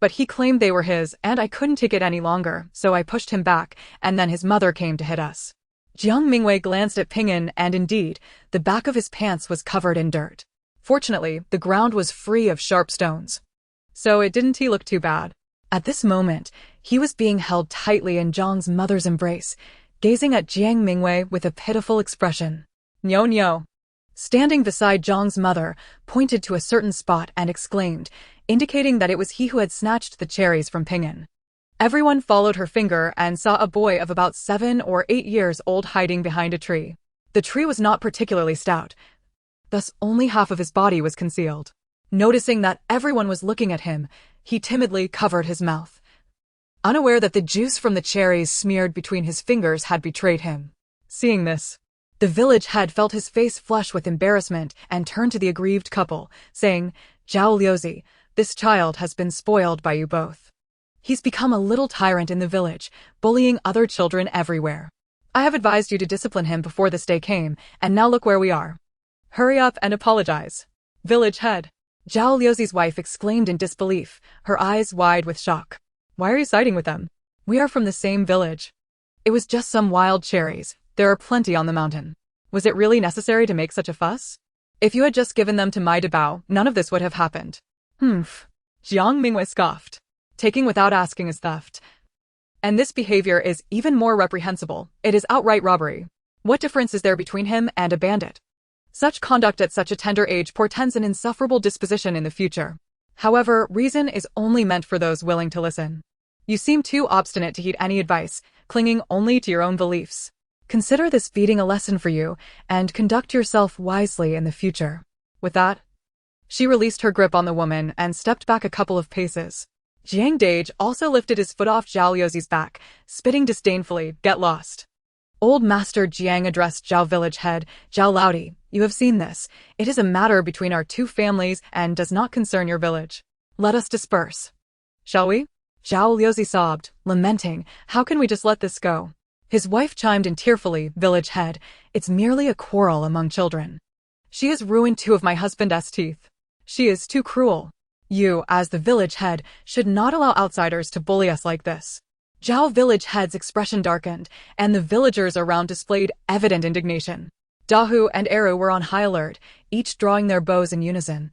but he claimed they were his, and I couldn't take it any longer, so I pushed him back, and then his mother came to hit us." Jiang Mingyue glanced at Ping'an, and indeed, the back of his pants was covered in dirt. Fortunately, the ground was free of sharp stones, so it didn't look too bad. At this moment, he was being held tightly in Zhang's mother's embrace, gazing at Jiang Mingyue with a pitiful expression. Nyo, standing beside Zhang's mother, pointed to a certain spot and exclaimed, indicating that it was he who had snatched the cherries from Ping'an. Everyone followed her finger and saw a boy of about 7 or 8 years old hiding behind a tree. The tree was not particularly stout, thus only half of his body was concealed. Noticing that everyone was looking at him, he timidly covered his mouth, unaware that the juice from the cherries smeared between his fingers had betrayed him. Seeing this, the village head felt his face flush with embarrassment and turned to the aggrieved couple, saying, "Zhao Liuzi, this child has been spoiled by you both. He's become a little tyrant in the village, bullying other children everywhere. I have advised you to discipline him before this day came, and now look where we are. Hurry up and apologize." Village head. Zhao Liuzi's wife exclaimed in disbelief, her eyes wide with shock. "Why are you siding with them? We are from the same village. It was just some wild cherries. There are plenty on the mountain. Was it really necessary to make such a fuss? If you had just given them to my Debao, none of this would have happened." Jiang Mingyue scoffed. Taking without asking is theft. And this behavior is even more reprehensible. It is outright robbery. What difference is there between him and a bandit? Such conduct at such a tender age portends an insufferable disposition in the future. However, reason is only meant for those willing to listen. You seem too obstinate to heed any advice, clinging only to your own beliefs. Consider this beating a lesson for you, and conduct yourself wisely in the future. With that, she released her grip on the woman and stepped back a couple of paces. Jiang Dage also lifted his foot off Zhao Liuzi's back, spitting disdainfully, "Get lost." Old Master Jiang addressed Zhao village head, "Zhao Laodi, you have seen this. It is a matter between our two families and does not concern your village. Let us disperse. Shall we?" Zhao Liuzi sobbed, lamenting, "How can we just let this go?" His wife chimed in tearfully, "Village head, it's merely a quarrel among children. She has ruined 2 of my husband's teeth. She is too cruel. You, as the village head, should not allow outsiders to bully us like this." Zhao village head's expression darkened, and the villagers around displayed evident indignation. Dahu and Eru were on high alert, each drawing their bows in unison,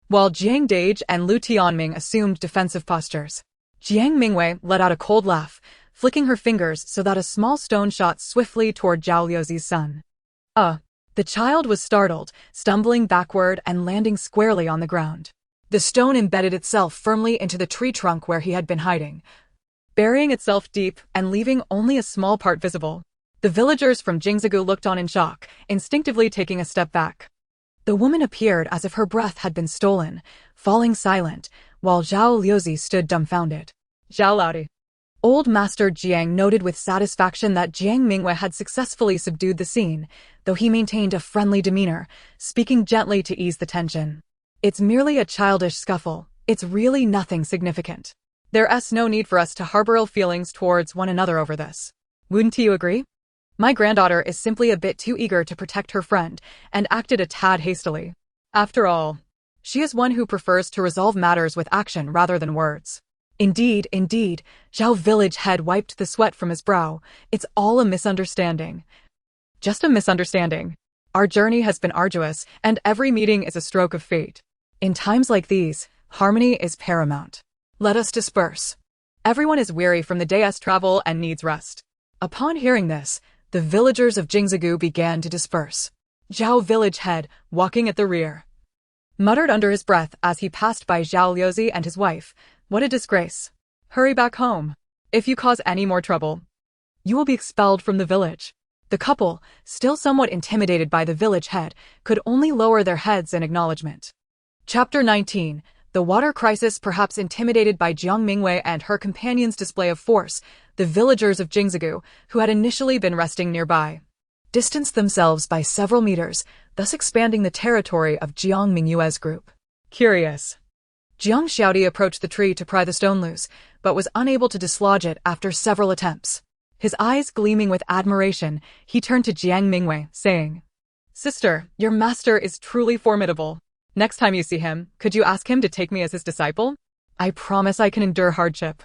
while Jiang Dage and Lu Tianming assumed defensive postures. Jiang Mingyue let out a cold laugh, flicking her fingers so that a small stone shot swiftly toward Zhao Liuzi's son. The child was startled, stumbling backward and landing squarely on the ground. The stone embedded itself firmly into the tree trunk where he had been hiding, burying itself deep and leaving only a small part visible. The villagers from Jingzigu looked on in shock, instinctively taking a step back. The woman appeared as if her breath had been stolen, falling silent, while Zhao Liuzi stood dumbfounded. "Zhao Laodi." Old Master Jiang noted with satisfaction that Jiang Mingyue had successfully subdued the scene, though he maintained a friendly demeanor, speaking gently to ease the tension. "It's merely a childish scuffle. It's really nothing significant. There's no need for us to harbor ill feelings towards one another over this. Wouldn't you agree? My granddaughter is simply a bit too eager to protect her friend and acted a tad hastily. After all, she is one who prefers to resolve matters with action rather than words." Indeed, Zhao village head wiped the sweat from his brow. "It's all a misunderstanding. Just a misunderstanding. Our journey has been arduous, and every meeting is a stroke of fate. In times like these, harmony is paramount. Let us disperse. Everyone is weary from the day's travel and needs rest." Upon hearing this, the villagers of Jingzigu began to disperse. Zhao village head, walking at the rear, muttered under his breath as he passed by Zhao Liuzi and his wife, "What a disgrace. Hurry back home. If you cause any more trouble, you will be expelled from the village." The couple, still somewhat intimidated by the village head, could only lower their heads in acknowledgement. Chapter 19. The water crisis. Perhaps intimidated by Jiang Mingyue and her companion's display of force, the villagers of Jingzigu, who had initially been resting nearby, distanced themselves by several meters, thus expanding the territory of Jiang Mingyue's group. Curious. Jiang Xiaodi approached the tree to pry the stone loose, but was unable to dislodge it after several attempts. His eyes gleaming with admiration, he turned to Jiang Mingyue, saying, "Sister, your master is truly formidable. Next time you see him, could you ask him to take me as his disciple? I promise I can endure hardship."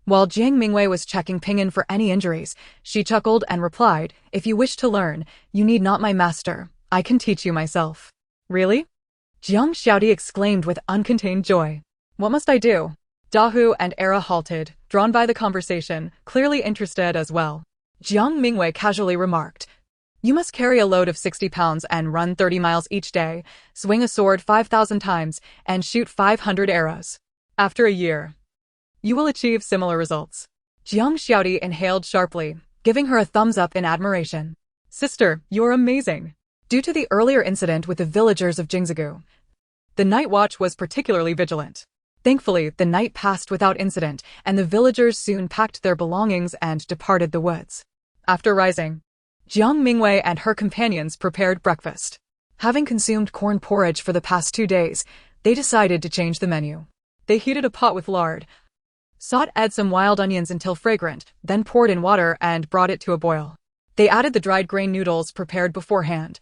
While Jiang Mingyue was checking Ping'an for any injuries, she chuckled and replied, "If you wish to learn, you need not my master. I can teach you myself." "Really?" Jiang Xiaodi exclaimed with uncontained joy. "What must I do?" Dahu and Era halted, drawn by the conversation, clearly interested as well. Jiang Mingyue casually remarked, You must carry a load of 60 pounds and run 30 miles each day, swing a sword 5,000 times, and shoot 500 arrows. After a year, you will achieve similar results. Jiang Xiaodi inhaled sharply, giving her a thumbs up in admiration. Sister, you're amazing. Due to the earlier incident with the villagers of Jingzigu, the night watch was particularly vigilant. Thankfully, the night passed without incident, and the villagers soon packed their belongings and departed the woods. After rising, Jiang Mingyue and her companions prepared breakfast. Having consumed corn porridge for the past 2 days, they decided to change the menu. They heated a pot with lard, sauteed some wild onions until fragrant, then poured in water and brought it to a boil. They added the dried grain noodles prepared beforehand,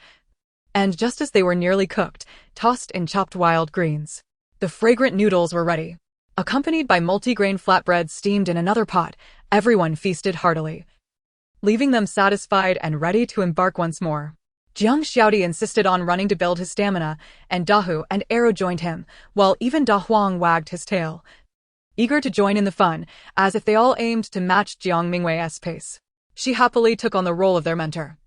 and just as they were nearly cooked, tossed in chopped wild greens. The fragrant noodles were ready. Accompanied by multi-grain flatbread steamed in another pot, everyone feasted heartily, leaving them satisfied and ready to embark once more. Jiang Xiaodi insisted on running to build his stamina, and Dahu and Arrow joined him, while even Da Huang wagged his tail, eager to join in the fun, as if they all aimed to match Jiang Mingyue's pace. She happily took on the role of their mentor,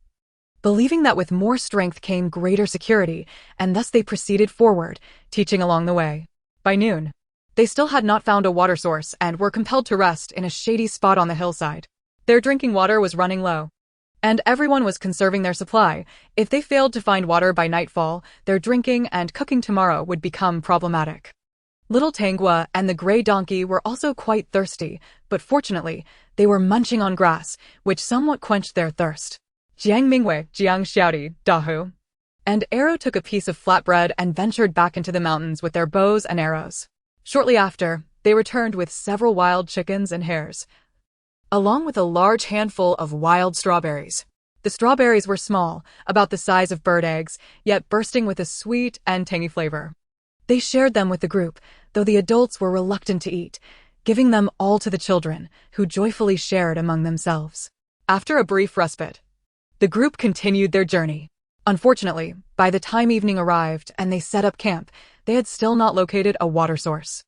believing that with more strength came greater security, and thus they proceeded forward, teaching along the way. By noon, they still had not found a water source and were compelled to rest in a shady spot on the hillside. Their drinking water was running low, and everyone was conserving their supply. If they failed to find water by nightfall, their drinking and cooking tomorrow would become problematic. Little Donghua and the gray donkey were also quite thirsty, but fortunately, they were munching on grass, which somewhat quenched their thirst. Jiang Mingyue, Jiang Xiaodi, Dahu, and Arrow took a piece of flatbread and ventured back into the mountains with their bows and arrows. Shortly after, they returned with several wild chickens and hares, along with a large handful of wild strawberries. The strawberries were small, about the size of bird eggs, yet bursting with a sweet and tangy flavor. They shared them with the group, though the adults were reluctant to eat, giving them all to the children, who joyfully shared among themselves. After a brief respite, the group continued their journey. Unfortunately, by the time evening arrived and they set up camp, they had still not located a water source.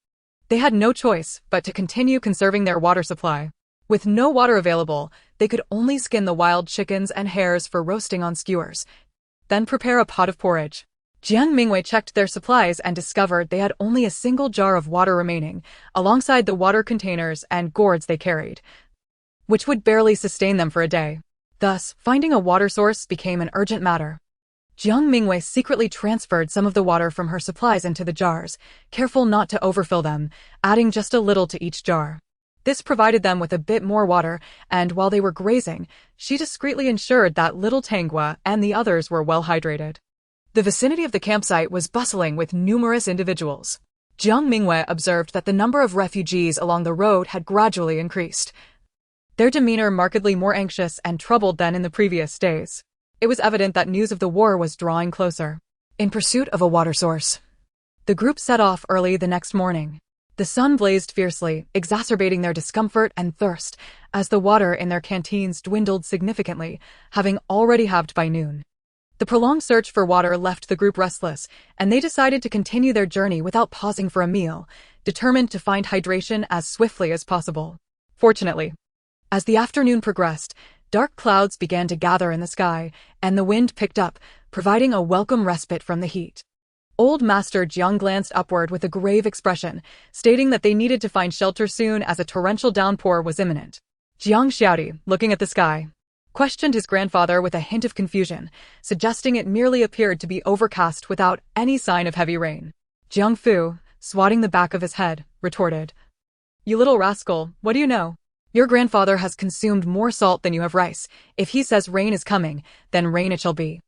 They had no choice but to continue conserving their water supply. With no water available, they could only skin the wild chickens and hares for roasting on skewers, then prepare a pot of porridge. Jiang Mingyue checked their supplies and discovered they had only a single jar of water remaining, alongside the water containers and gourds they carried, which would barely sustain them for a day. Thus, finding a water source became an urgent matter. Jiang Mingyue secretly transferred some of the water from her supplies into the jars, careful not to overfill them, adding just a little to each jar. This provided them with a bit more water, and while they were grazing, she discreetly ensured that little Donghua and the others were well hydrated. The vicinity of the campsite was bustling with numerous individuals. Jiang Mingyue observed that the number of refugees along the road had gradually increased, their demeanor markedly more anxious and troubled than in the previous days. It was evident that news of the war was drawing closer. In pursuit of a water source, the group set off early the next morning. The sun blazed fiercely, exacerbating their discomfort and thirst, as the water in their canteens dwindled significantly, having already halved by noon. The prolonged search for water left the group restless, and they decided to continue their journey without pausing for a meal, determined to find hydration as swiftly as possible. Fortunately, as the afternoon progressed, dark clouds began to gather in the sky, and the wind picked up, providing a welcome respite from the heat. Old Master Jiang glanced upward with a grave expression, stating that they needed to find shelter soon as a torrential downpour was imminent. Jiang Xiaodi, looking at the sky, questioned his grandfather with a hint of confusion, suggesting it merely appeared to be overcast without any sign of heavy rain. Jiang Fu, swatting the back of his head, retorted, "You little rascal, what do you know? Your grandfather has consumed more salt than you have rice. If he says rain is coming, then rain it shall be."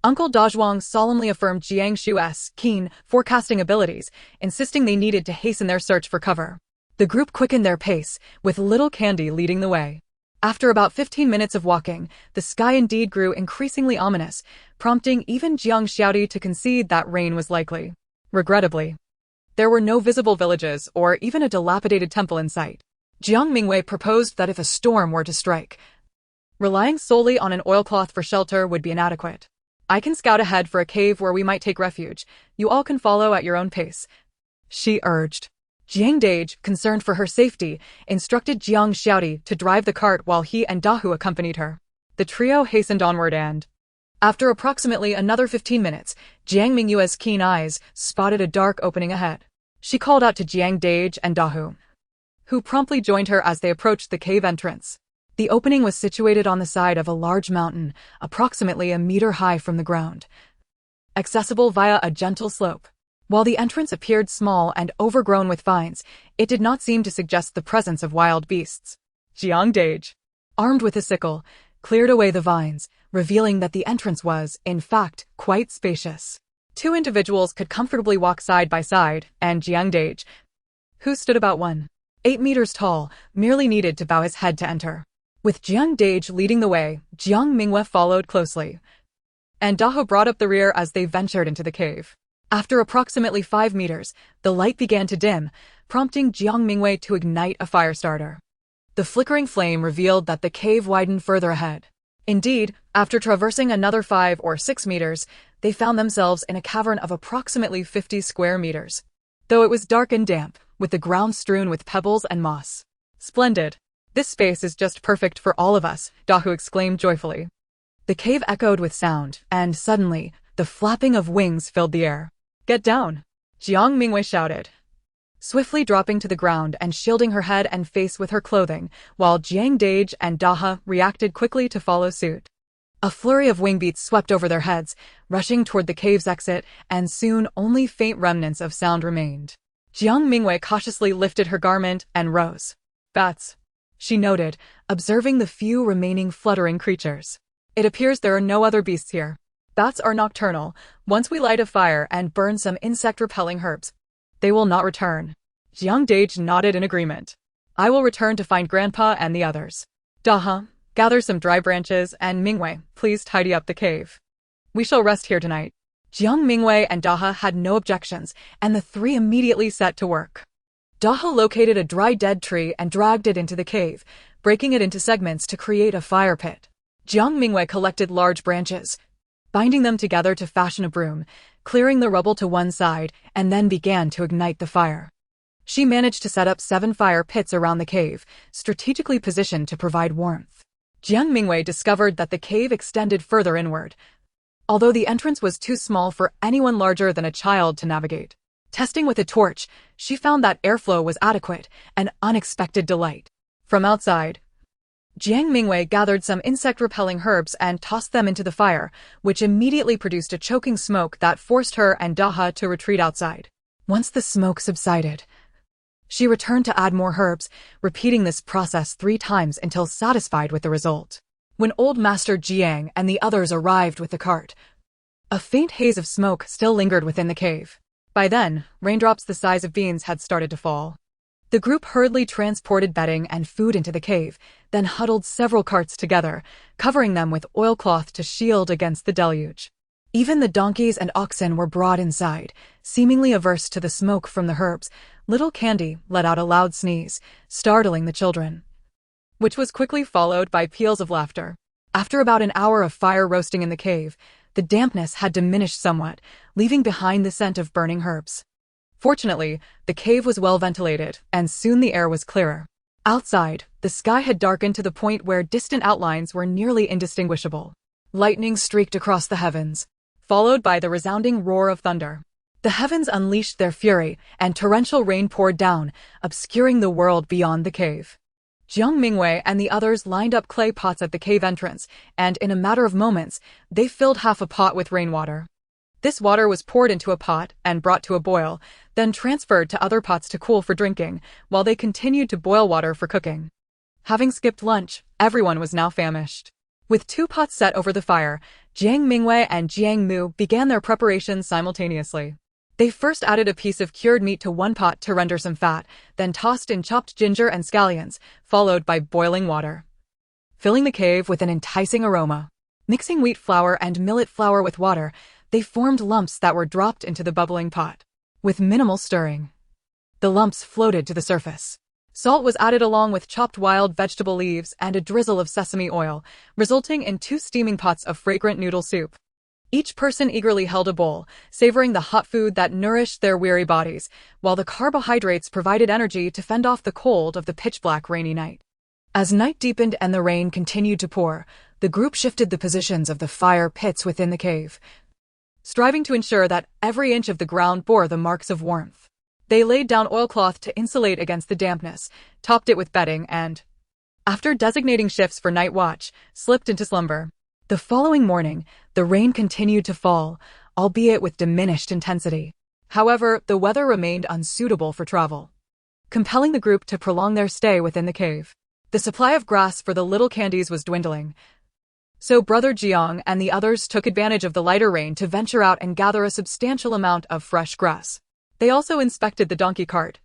Uncle Dazhuang solemnly affirmed Jiang Shu's keen, forecasting abilities, insisting they needed to hasten their search for cover. The group quickened their pace, with Little Candy leading the way. After about 15 minutes of walking, the sky indeed grew increasingly ominous, prompting even Jiang Xiaodi to concede that rain was likely. Regrettably, there were no visible villages or even a dilapidated temple in sight. Jiang Mingyue proposed that if a storm were to strike, relying solely on an oilcloth for shelter would be inadequate. "I can scout ahead for a cave where we might take refuge. You all can follow at your own pace," she urged. Jiang Dage, concerned for her safety, instructed Jiang Xiaodi to drive the cart while he and Dahu accompanied her. The trio hastened onward and, After approximately another 15 minutes, Jiang Mingyue's keen eyes spotted a dark opening ahead. She called out to Jiang Dage and Dahu, who promptly joined her as they approached the cave entrance. The opening was situated on the side of a large mountain, approximately a meter high from the ground, accessible via a gentle slope. While the entrance appeared small and overgrown with vines, it did not seem to suggest the presence of wild beasts. Jiang Dage, armed with a sickle, cleared away the vines, revealing that the entrance was, in fact, quite spacious. Two individuals could comfortably walk side by side, and Jiang Dage, who stood about 1.8 meters tall, merely needed to bow his head to enter. With Jiang Dage leading the way, Jiang Mingyue followed closely, and Daho brought up the rear as they ventured into the cave. After approximately 5 meters, the light began to dim, prompting Jiang Mingyue to ignite a fire starter. The flickering flame revealed that the cave widened further ahead. Indeed, after traversing another 5 or 6 meters, they found themselves in a cavern of approximately 50 square meters. Though it was dark and damp, with the ground strewn with pebbles and moss. Splendid! This space is just perfect for all of us, Dahu exclaimed joyfully. The cave echoed with sound, and suddenly, the flapping of wings filled the air. Get down! Jiang Mingyue shouted, swiftly dropping to the ground and shielding her head and face with her clothing, while Jiang Dage and Daha reacted quickly to follow suit. A flurry of wing beats swept over their heads, rushing toward the cave's exit, and soon only faint remnants of sound remained. Jiang Mingyue cautiously lifted her garment and rose. Bats, she noted, observing the few remaining fluttering creatures. It appears there are no other beasts here. Bats are nocturnal. Once we light a fire and burn some insect-repelling herbs, they will not return. Jiang Dage nodded in agreement. I will return to find Grandpa and the others. Daha, gather some dry branches, and Mingyue, please tidy up the cave. We shall rest here tonight. Jiang Mingyue and Daha had no objections, and the three immediately set to work. Daha located a dry dead tree and dragged it into the cave, breaking it into segments to create a fire pit. Jiang Mingyue collected large branches, binding them together to fashion a broom, clearing the rubble to one side, and then began to ignite the fire. She managed to set up 7 fire pits around the cave, strategically positioned to provide warmth. Jiang Mingyue discovered that the cave extended further inward, although the entrance was too small for anyone larger than a child to navigate. Testing with a torch, she found that airflow was adequate, an unexpected delight. From outside, Jiang Mingyue gathered some insect-repelling herbs and tossed them into the fire, which immediately produced a choking smoke that forced her and Daha to retreat outside. Once the smoke subsided, she returned to add more herbs, repeating this process 3 times until satisfied with the result. When Old Master Jiang and the others arrived with the cart, a faint haze of smoke still lingered within the cave. By then, raindrops the size of beans had started to fall. The group hurriedly transported bedding and food into the cave, then huddled several carts together, covering them with oilcloth to shield against the deluge. Even the donkeys and oxen were brought inside, seemingly averse to the smoke from the herbs. Little Candy let out a loud sneeze, startling the children, which was quickly followed by peals of laughter. After about an hour of fire roasting in the cave, the dampness had diminished somewhat, leaving behind the scent of burning herbs. Fortunately, the cave was well ventilated, and soon the air was clearer. Outside, the sky had darkened to the point where distant outlines were nearly indistinguishable. Lightning streaked across the heavens, followed by the resounding roar of thunder. The heavens unleashed their fury, and torrential rain poured down, obscuring the world beyond the cave. Jiang Mingyue and the others lined up clay pots at the cave entrance, and in a matter of moments, they filled half a pot with rainwater. This water was poured into a pot and brought to a boil, then transferred to other pots to cool for drinking, while they continued to boil water for cooking. Having skipped lunch, everyone was now famished. With 2 pots set over the fire, Jiang Mingyue and Jiang Mu began their preparations simultaneously. They first added a piece of cured meat to one pot to render some fat, then tossed in chopped ginger and scallions, followed by boiling water, filling the cave with an enticing aroma. Mixing wheat flour and millet flour with water, they formed lumps that were dropped into the bubbling pot. With minimal stirring, the lumps floated to the surface. Salt was added along with chopped wild vegetable leaves and a drizzle of sesame oil, resulting in 2 steaming pots of fragrant noodle soup. Each person eagerly held a bowl, savoring the hot food that nourished their weary bodies, while the carbohydrates provided energy to fend off the cold of the pitch-black rainy night. As night deepened and the rain continued to pour, The group shifted the positions of the fire pits within the cave, striving to ensure that every inch of the ground bore the marks of warmth. They laid down oilcloth to insulate against the dampness, topped it with bedding, and, after designating shifts for night watch, slipped into slumber. The following morning, the rain continued to fall, albeit with diminished intensity. However, the weather remained unsuitable for travel, compelling the group to prolong their stay within the cave. The supply of grass for the little candies was dwindling, so Brother Jiang and the others took advantage of the lighter rain to venture out and gather a substantial amount of fresh grass. They also inspected the donkey cart,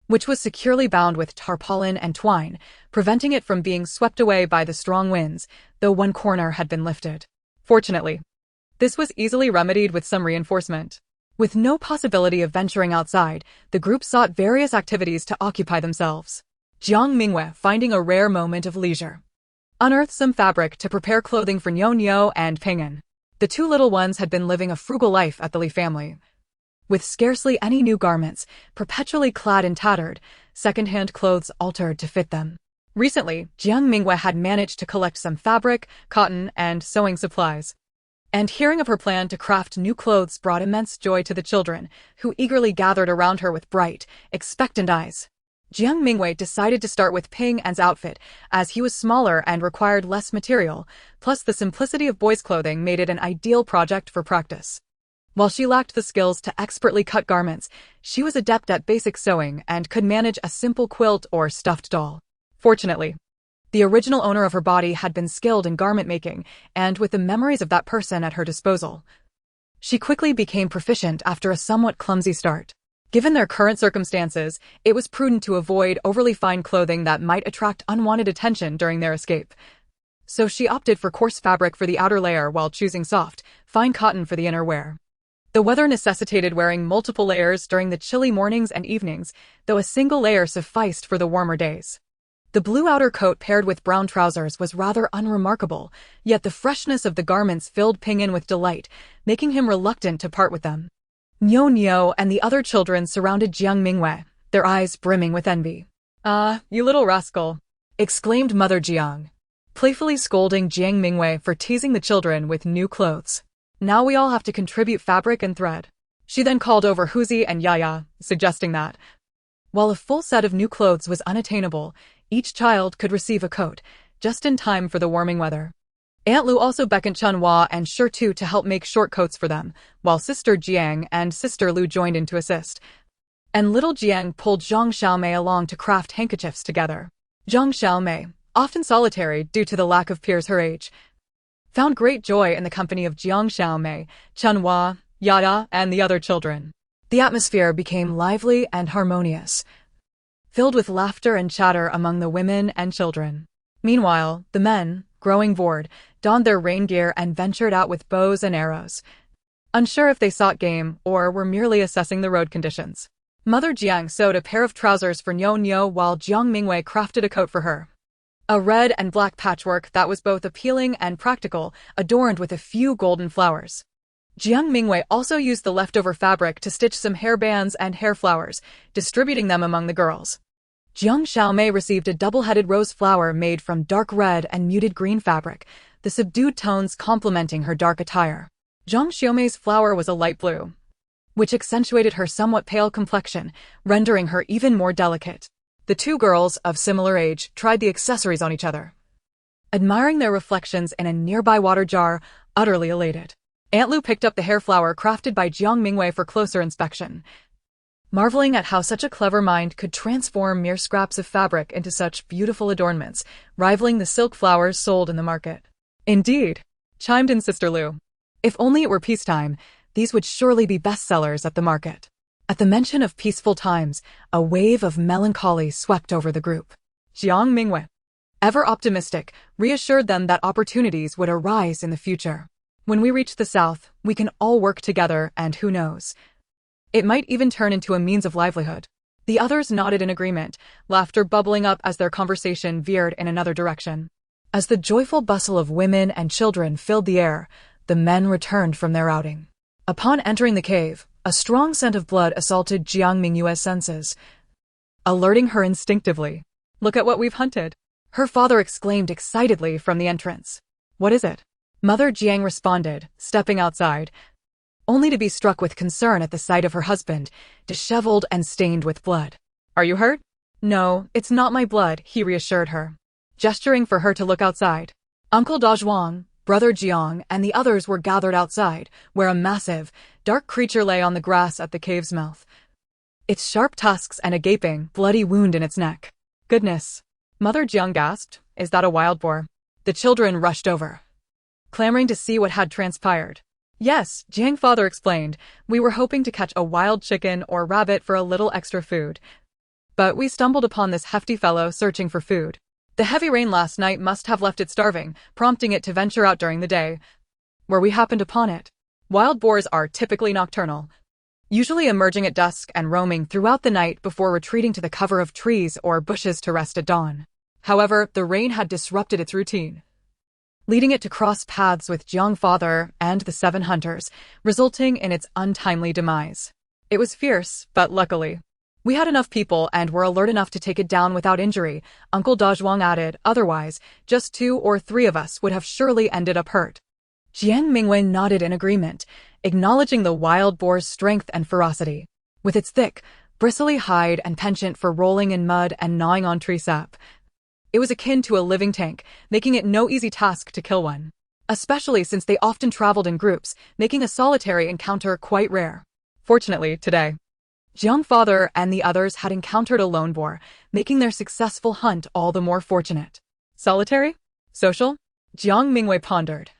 which was securely bound with tarpaulin and twine, preventing it from being swept away by the strong winds, though one corner had been lifted. Fortunately, this was easily remedied with some reinforcement. With no possibility of venturing outside, the group sought various activities to occupy themselves. Jiang Mingyue, finding a rare moment of leisure, unearthed some fabric to prepare clothing for Nyonyo and Ping'an. The two little ones had been living a frugal life at the Li family, with scarcely any new garments, perpetually clad in tattered, second-hand clothes altered to fit them. Recently, Jiang Mingyue had managed to collect some fabric, cotton, and sewing supplies, and hearing of her plan to craft new clothes brought immense joy to the children, who eagerly gathered around her with bright, expectant eyes. Jiang Mingyue decided to start with Ping'an's outfit, as he was smaller and required less material, plus the simplicity of boys' clothing made it an ideal project for practice. While she lacked the skills to expertly cut garments, she was adept at basic sewing and could manage a simple quilt or stuffed doll. Fortunately, the original owner of her body had been skilled in garment making, and with the memories of that person at her disposal, she quickly became proficient after a somewhat clumsy start. Given their current circumstances, it was prudent to avoid overly fine clothing that might attract unwanted attention during their escape. So she opted for coarse fabric for the outer layer while choosing soft, fine cotton for the inner wear. The weather necessitated wearing multiple layers during the chilly mornings and evenings, though a single layer sufficed for the warmer days. The blue outer coat paired with brown trousers was rather unremarkable, yet the freshness of the garments filled Ping'an with delight, making him reluctant to part with them. Nyonyo and the other children surrounded Jiang Mingyue, their eyes brimming with envy. "Ah, you little rascal," exclaimed Mother Jiang, playfully scolding Jiang Mingyue for teasing the children with new clothes. "Now we all have to contribute fabric and thread." She then called over Huzi and Yaya, suggesting that, while a full set of new clothes was unattainable, each child could receive a coat, just in time for the warming weather. Aunt Lu also beckoned Chunhua and Shirtu to help make short coats for them, while Sister Jiang and Sister Lu joined in to assist. And little Jiang pulled Zhang Xiaomei along to craft handkerchiefs together. Zhang Xiaomei, often solitary due to the lack of peers her age, found great joy in the company of Jiang Xiaomei, Chunhua, Yaya, and the other children. The atmosphere became lively and harmonious, filled with laughter and chatter among the women and children. Meanwhile, the men, growing bored, donned their rain gear and ventured out with bows and arrows, unsure if they sought game or were merely assessing the road conditions. Mother Jiang sewed a pair of trousers for Nyonyo while Jiang Mingyue crafted a coat for her. A red and black patchwork that was both appealing and practical, adorned with a few golden flowers. Jiang Mingyue also used the leftover fabric to stitch some hairbands and hair flowers, distributing them among the girls. Jiang Xiaomei received a double-headed rose flower made from dark red and muted green fabric, the subdued tones complementing her dark attire. Zhang Xiaomei's flower was a light blue, which accentuated her somewhat pale complexion, rendering her even more delicate. The two girls, of similar age, tried the accessories on each other, admiring their reflections in a nearby water jar, utterly elated. Aunt Lu picked up the hair flower crafted by Jiang Mingyue for closer inspection, marveling at how such a clever mind could transform mere scraps of fabric into such beautiful adornments, rivaling the silk flowers sold in the market. "Indeed," chimed in Sister Lu. "If only it were peacetime, these would surely be bestsellers at the market." At the mention of peaceful times, a wave of melancholy swept over the group. Jiang Mingyue, ever optimistic, reassured them that opportunities would arise in the future. "When we reach the south, we can all work together, and who knows, it might even turn into a means of livelihood." The others nodded in agreement, laughter bubbling up as their conversation veered in another direction. As the joyful bustle of women and children filled the air, the men returned from their outing. Upon entering the cave, a strong scent of blood assaulted Jiang Mingyue's senses, alerting her instinctively. "Look at what we've hunted!" her father exclaimed excitedly from the entrance. What is it? Mother Jiang responded, stepping outside, only to be struck with concern at the sight of her husband, disheveled and stained with blood. Are you hurt? No, it's not my blood, he reassured her, gesturing for her to look outside. Uncle Dazhuang, Brother Jiang, and the others were gathered outside, where a massive, dark creature lay on the grass at the cave's mouth, its sharp tusks and a gaping, bloody wound in its neck. Goodness! Mother Jiang gasped, is that a wild boar? The children rushed over, clamoring to see what had transpired. Yes, Jiang father explained, we were hoping to catch a wild chicken or rabbit for a little extra food. But we stumbled upon this hefty fellow searching for food. The heavy rain last night must have left it starving, prompting it to venture out during the day, where we happened upon it. Wild boars are typically nocturnal, usually emerging at dusk and roaming throughout the night before retreating to the cover of trees or bushes to rest at dawn. However, the rain had disrupted its routine, leading it to cross paths with Jiang father and the 7 hunters, resulting in its untimely demise. It was fierce, but luckily, we had enough people and were alert enough to take it down without injury, Uncle Dazhuang added, otherwise, just 2 or 3 of us would have surely ended up hurt. Jiang Mingyue nodded in agreement, acknowledging the wild boar's strength and ferocity. With its thick, bristly hide and penchant for rolling in mud and gnawing on tree sap, it was akin to a living tank, making it no easy task to kill one, especially since they often traveled in groups, making a solitary encounter quite rare. Fortunately, today, Jiang father and the others had encountered a lone boar, making their successful hunt all the more fortunate. Solitary? Social? Jiang Mingyue pondered,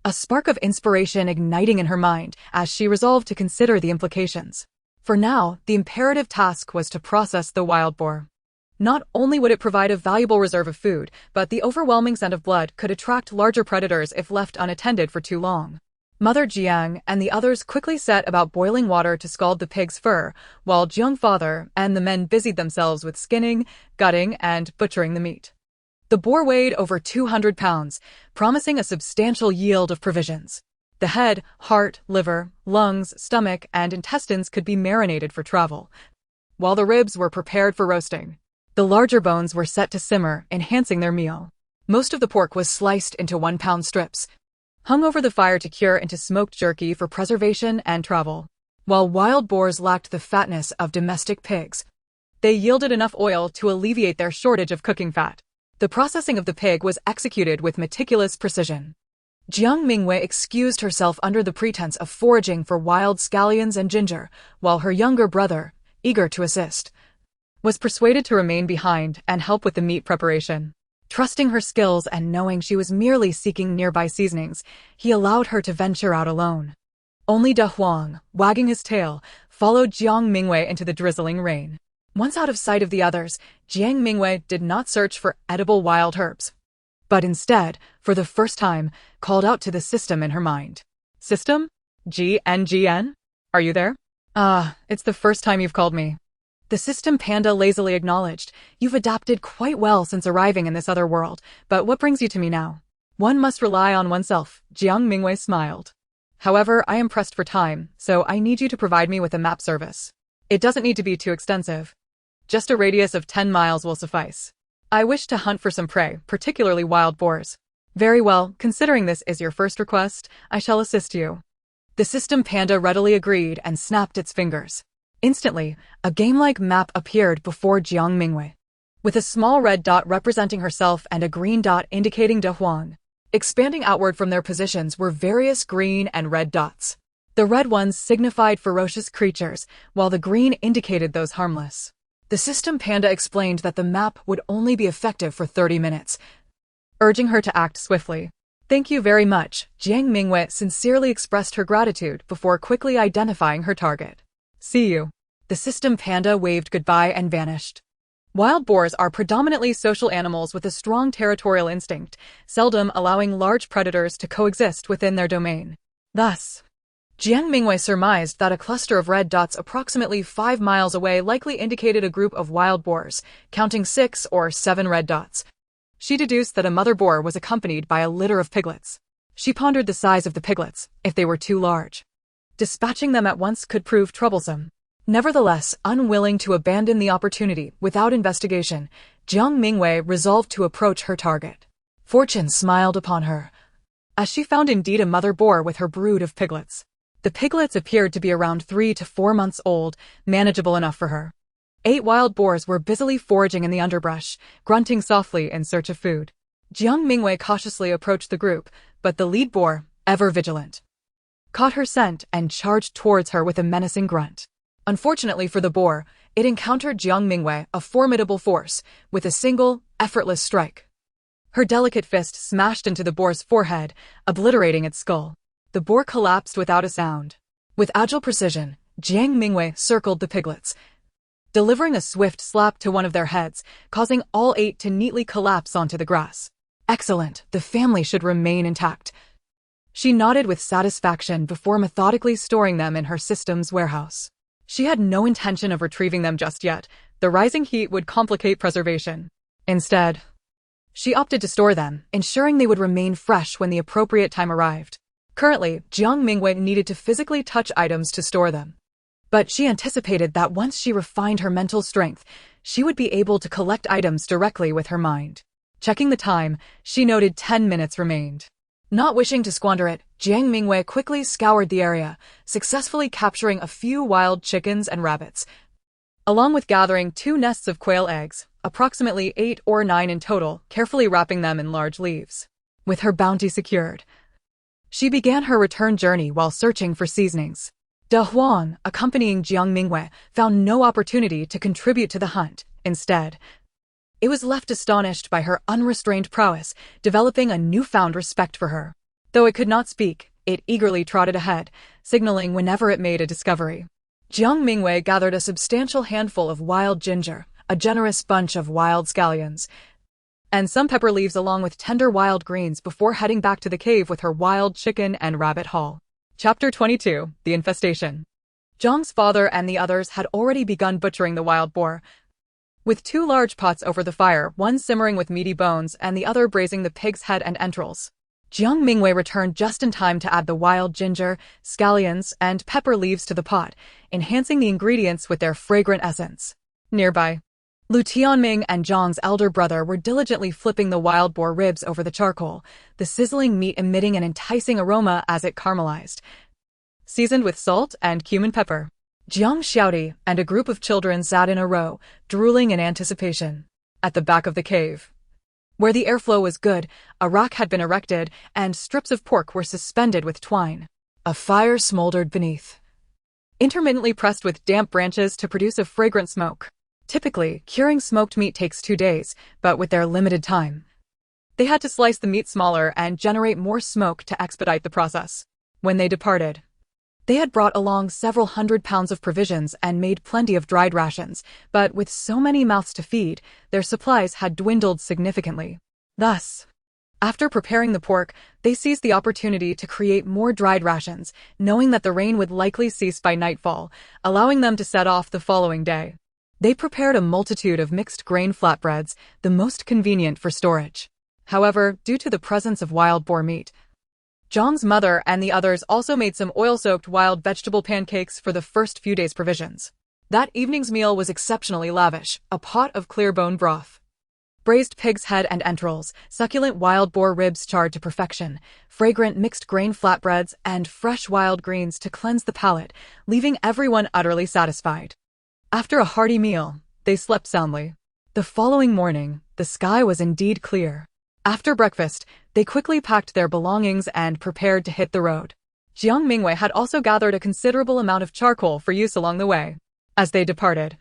a spark of inspiration igniting in her mind as she resolved to consider the implications. For now, the imperative task was to process the wild boar. Not only would it provide a valuable reserve of food, but the overwhelming scent of blood could attract larger predators if left unattended for too long. Mother Jiang and the others quickly set about boiling water to scald the pig's fur, while Jiang father and the men busied themselves with skinning, gutting, and butchering the meat. The boar weighed over 200 pounds, promising a substantial yield of provisions. The head, heart, liver, lungs, stomach, and intestines could be marinated for travel, while the ribs were prepared for roasting. The larger bones were set to simmer, enhancing their meal. Most of the pork was sliced into 1-pound strips, hung over the fire to cure into smoked jerky for preservation and travel. While wild boars lacked the fatness of domestic pigs, they yielded enough oil to alleviate their shortage of cooking fat. The processing of the pig was executed with meticulous precision. Jiang Mingyue excused herself under the pretense of foraging for wild scallions and ginger, while her younger brother, eager to assist, was persuaded to remain behind and help with the meat preparation. Trusting her skills and knowing she was merely seeking nearby seasonings, he allowed her to venture out alone. Only De Huang, wagging his tail, followed Jiang Mingyue into the drizzling rain. Once out of sight of the others, Jiang Mingyue did not search for edible wild herbs, but instead, for the first time, called out to the system in her mind. System? GNGN? Are you there? It's the first time you've called me. The system panda lazily acknowledged, you've adapted quite well since arriving in this other world, but what brings you to me now? One must rely on oneself, Jiang Mingyue smiled. However, I am pressed for time, so I need you to provide me with a map service. It doesn't need to be too extensive. Just a radius of 10 miles will suffice. I wish to hunt for some prey, particularly wild boars. Very well, considering this is your first request, I shall assist you. The system panda readily agreed and snapped its fingers. Instantly, a game-like map appeared before Jiang Mingyue, with a small red dot representing herself and a green dot indicating De Huang. Expanding outward from their positions were various green and red dots. The red ones signified ferocious creatures, while the green indicated those harmless. The system panda explained that the map would only be effective for 30 minutes, urging her to act swiftly. Thank you very much, Jiang Mingyue sincerely expressed her gratitude before quickly identifying her target. See you. The system panda waved goodbye and vanished. Wild boars are predominantly social animals with a strong territorial instinct, seldom allowing large predators to coexist within their domain. Thus, Jiang Mingyue surmised that a cluster of red dots approximately 5 miles away likely indicated a group of wild boars, counting 6 or 7 red dots. She deduced that a mother boar was accompanied by a litter of piglets. She pondered the size of the piglets, if they were too large. Dispatching them at once could prove troublesome. Nevertheless, unwilling to abandon the opportunity without investigation, Jiang Mingyue resolved to approach her target. Fortune smiled upon her, as she found indeed a mother boar with her brood of piglets. The piglets appeared to be around 3 to 4 months old, manageable enough for her. 8 wild boars were busily foraging in the underbrush, grunting softly in search of food. Jiang Mingyue cautiously approached the group, but the lead boar, ever vigilant, caught her scent and charged towards her with a menacing grunt. Unfortunately for the boar, it encountered Jiang Mingyue, a formidable force, with a single, effortless strike. Her delicate fist smashed into the boar's forehead, obliterating its skull. The boar collapsed without a sound. With agile precision, Jiang Mingyue circled the piglets, delivering a swift slap to one of their heads, causing all 8 to neatly collapse onto the grass. Excellent, the family should remain intact. She nodded with satisfaction before methodically storing them in her system's warehouse. She had no intention of retrieving them just yet. The rising heat would complicate preservation. Instead, she opted to store them, ensuring they would remain fresh when the appropriate time arrived. Currently, Jiang Mingyue needed to physically touch items to store them. But she anticipated that once she refined her mental strength, she would be able to collect items directly with her mind. Checking the time, she noted 10 minutes remained. Not wishing to squander it, Jiang Mingyue quickly scoured the area, successfully capturing a few wild chickens and rabbits, along with gathering 2 nests of quail eggs, approximately 8 or 9 in total, carefully wrapping them in large leaves. With her bounty secured, she began her return journey while searching for seasonings. Donghua, accompanying Jiang Mingyue, found no opportunity to contribute to the hunt. Instead, it was left astonished by her unrestrained prowess, developing a newfound respect for her. Though it could not speak, it eagerly trotted ahead, signaling whenever it made a discovery. Jiang Mingyue gathered a substantial handful of wild ginger, a generous bunch of wild scallions, and some pepper leaves along with tender wild greens before heading back to the cave with her wild chicken and rabbit haul. Chapter 22, The Infestation. Jiang's father and the others had already begun butchering the wild boar, with 2 large pots over the fire, one simmering with meaty bones and the other braising the pig's head and entrails. Jiang Mingyue returned just in time to add the wild ginger, scallions, and pepper leaves to the pot, enhancing the ingredients with their fragrant essence. Nearby, Lu Tianming and Zhang's elder brother were diligently flipping the wild boar ribs over the charcoal, the sizzling meat emitting an enticing aroma as it caramelized, seasoned with salt and cumin pepper. Jiang Xiaodi and a group of children sat in a row, drooling in anticipation. At the back of the cave, where the airflow was good, a rack had been erected and strips of pork were suspended with twine. A fire smoldered beneath, intermittently pressed with damp branches to produce a fragrant smoke. Typically, curing smoked meat takes 2 days, but with their limited time, they had to slice the meat smaller and generate more smoke to expedite the process. When they departed, they had brought along several 100 pounds of provisions and made plenty of dried rations, but with so many mouths to feed, their supplies had dwindled significantly. Thus, after preparing the pork, they seized the opportunity to create more dried rations, knowing that the rain would likely cease by nightfall, allowing them to set off the following day. They prepared a multitude of mixed grain flatbreads, the most convenient for storage. However, due to the presence of wild boar meat, Zhang's mother and the others also made some oil-soaked wild vegetable pancakes for the first few days' provisions. That evening's meal was exceptionally lavish, a pot of clear bone broth, braised pig's head and entrails, succulent wild boar ribs charred to perfection, fragrant mixed grain flatbreads, and fresh wild greens to cleanse the palate, leaving everyone utterly satisfied. After a hearty meal, they slept soundly. The following morning, the sky was indeed clear. After breakfast, they quickly packed their belongings and prepared to hit the road. Jiang Mingyue had also gathered a considerable amount of charcoal for use along the way. As they departed,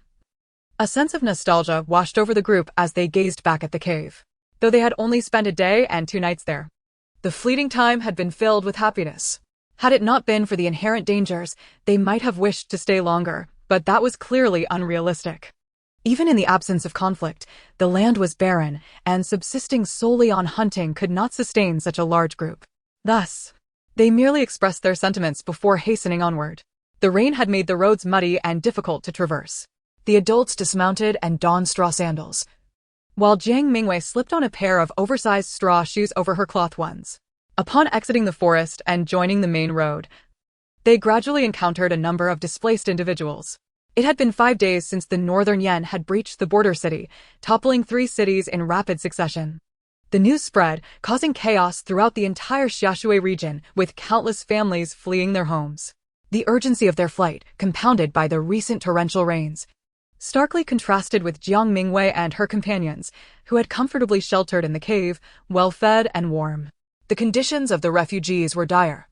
a sense of nostalgia washed over the group as they gazed back at the cave. Though they had only spent a day and 2 nights there, the fleeting time had been filled with happiness. Had it not been for the inherent dangers, they might have wished to stay longer, but that was clearly unrealistic. Even in the absence of conflict, the land was barren, and subsisting solely on hunting could not sustain such a large group. Thus, they merely expressed their sentiments before hastening onward. The rain had made the roads muddy and difficult to traverse. The adults dismounted and donned straw sandals, while Jiang Mingyue slipped on a pair of oversized straw shoes over her cloth ones. Upon exiting the forest and joining the main road, they gradually encountered a number of displaced individuals. It had been 5 days since the northern Yen had breached the border city, toppling 3 cities in rapid succession. The news spread, causing chaos throughout the entire Xiaoshui region, with countless families fleeing their homes. The urgency of their flight, compounded by the recent torrential rains, starkly contrasted with Jiang Mingyue and her companions, who had comfortably sheltered in the cave, well-fed and warm. The conditions of the refugees were dire.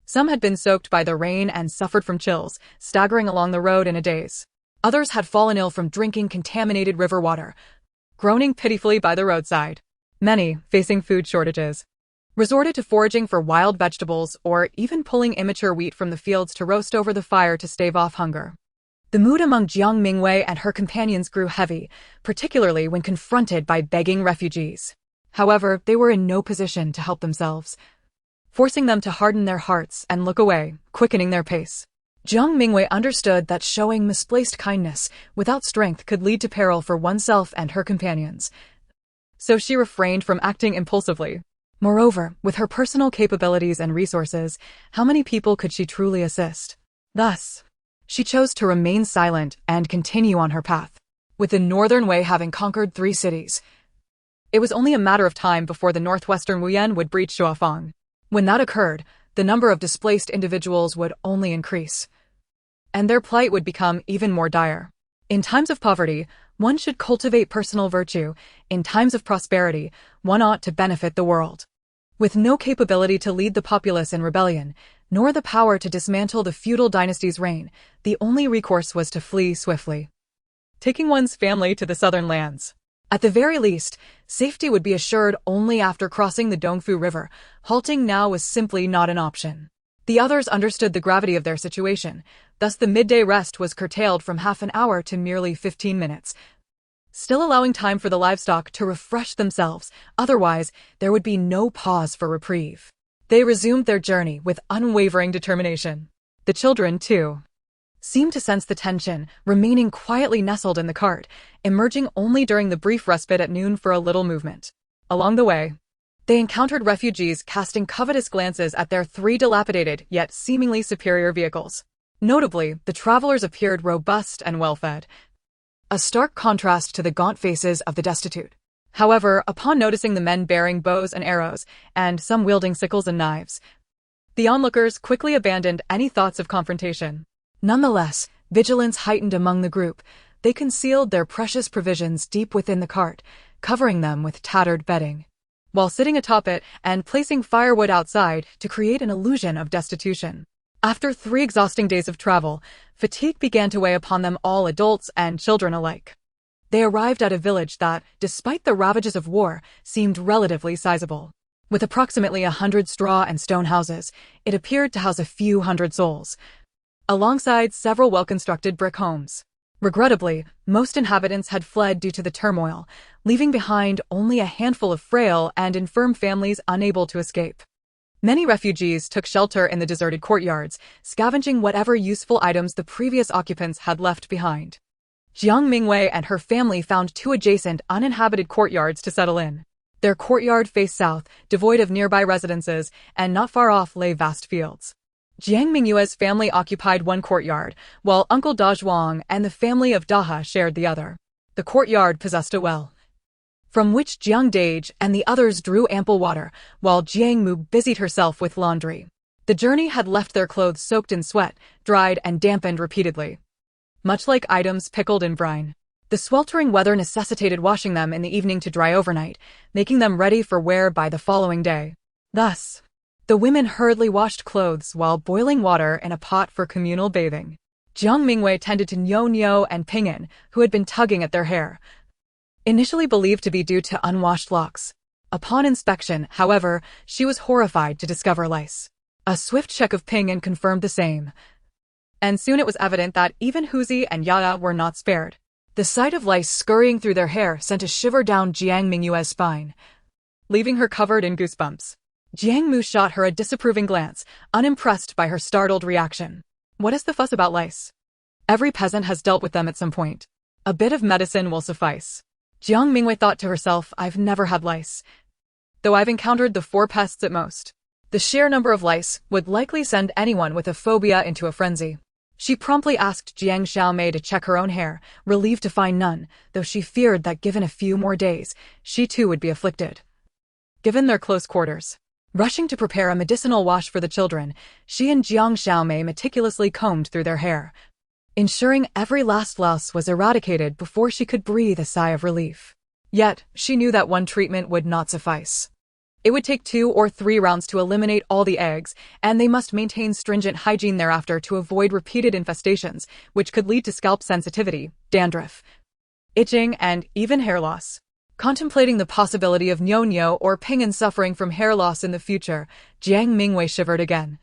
Some had been soaked by the rain and suffered from chills, staggering along the road in a daze. Others had fallen ill from drinking contaminated river water, groaning pitifully by the roadside. Many, facing food shortages, resorted to foraging for wild vegetables or even pulling immature wheat from the fields to roast over the fire to stave off hunger. The mood among Jiang Mingyue and her companions grew heavy, particularly when confronted by begging refugees. However, they were in no position to help themselves, forcing them to harden their hearts and look away, quickening their pace. Jiang Mingyue understood that showing misplaced kindness without strength could lead to peril for oneself and her companions, so she refrained from acting impulsively. Moreover, with her personal capabilities and resources, how many people could she truly assist? Thus, she chose to remain silent and continue on her path. With the Northern Wei having conquered 3 cities, it was only a matter of time before the northwestern Wuyan would breach Shuafang. When that occurred, the number of displaced individuals would only increase, and their plight would become even more dire. In times of poverty, one should cultivate personal virtue. In times of prosperity, one ought to benefit the world. With no capability to lead the populace in rebellion, nor the power to dismantle the feudal dynasty's reign, the only recourse was to flee swiftly, taking one's family to the southern lands. At the very least, safety would be assured only after crossing the Donghua River. Halting now was simply not an option. The others understood the gravity of their situation, thus the midday rest was curtailed from half an hour to merely 15 minutes, still allowing time for the livestock to refresh themselves. Otherwise, there would be no pause for reprieve. They resumed their journey with unwavering determination. The children, too, seemed to sense the tension, remaining quietly nestled in the cart, emerging only during the brief respite at noon for a little movement. Along the way, they encountered refugees casting covetous glances at their 3 dilapidated yet seemingly superior vehicles. Notably, the travelers appeared robust and well-fed, a stark contrast to the gaunt faces of the destitute. However, upon noticing the men bearing bows and arrows, and some wielding sickles and knives, the onlookers quickly abandoned any thoughts of confrontation. Nonetheless, vigilance heightened among the group. They concealed their precious provisions deep within the cart, covering them with tattered bedding, while sitting atop it and placing firewood outside to create an illusion of destitution. After 3 exhausting days of travel, fatigue began to weigh upon them all, adults and children alike. They arrived at a village that, despite the ravages of war, seemed relatively sizable. With approximately 100 straw and stone houses, it appeared to house a few hundred souls, alongside several well-constructed brick homes. Regrettably, most inhabitants had fled due to the turmoil, leaving behind only a handful of frail and infirm families unable to escape. Many refugees took shelter in the deserted courtyards, scavenging whatever useful items the previous occupants had left behind. Jiang Mingyue and her family found 2 adjacent uninhabited courtyards to settle in. Their courtyard faced south, devoid of nearby residences, and not far off lay vast fields. Jiang Mingyue's family occupied one courtyard, while Uncle Da Zhuang and the family of Daha shared the other. The courtyard possessed a well, from which Jiang Dage and the others drew ample water, while Jiang Mu busied herself with laundry. The journey had left their clothes soaked in sweat, dried and dampened repeatedly, much like items pickled in brine. The sweltering weather necessitated washing them in the evening to dry overnight, making them ready for wear by the following day. Thus, the women hurriedly washed clothes while boiling water in a pot for communal bathing. Jiang Mingyue tended to Niu and Ping'an, who had been tugging at their hair, initially believed to be due to unwashed locks. Upon inspection, however, she was horrified to discover lice. A swift check of Ping'an confirmed the same, and soon it was evident that even Huzi and Yaya were not spared. The sight of lice scurrying through their hair sent a shiver down Jiang Mingyue's spine, leaving her covered in goosebumps. Jiang Mu shot her a disapproving glance, unimpressed by her startled reaction. What is the fuss about lice? Every peasant has dealt with them at some point. A bit of medicine will suffice. Jiang Mingyue thought to herself, I've never had lice, though I've encountered the 4 pests at most. The sheer number of lice would likely send anyone with a phobia into a frenzy. She promptly asked Jiang Xiaomei to check her own hair, relieved to find none, though she feared that given a few more days, she too would be afflicted. given their close quarters. Rushing to prepare a medicinal wash for the children, she and Jiang Xiaomei meticulously combed through their hair, ensuring every last louse was eradicated before she could breathe a sigh of relief. Yet, she knew that one treatment would not suffice. It would take 2 or 3 rounds to eliminate all the eggs, and they must maintain stringent hygiene thereafter to avoid repeated infestations, which could lead to scalp sensitivity, dandruff, itching, and even hair loss. Contemplating the possibility of Nyo or Ping'an suffering from hair loss in the future, Jiang Mingyue shivered again,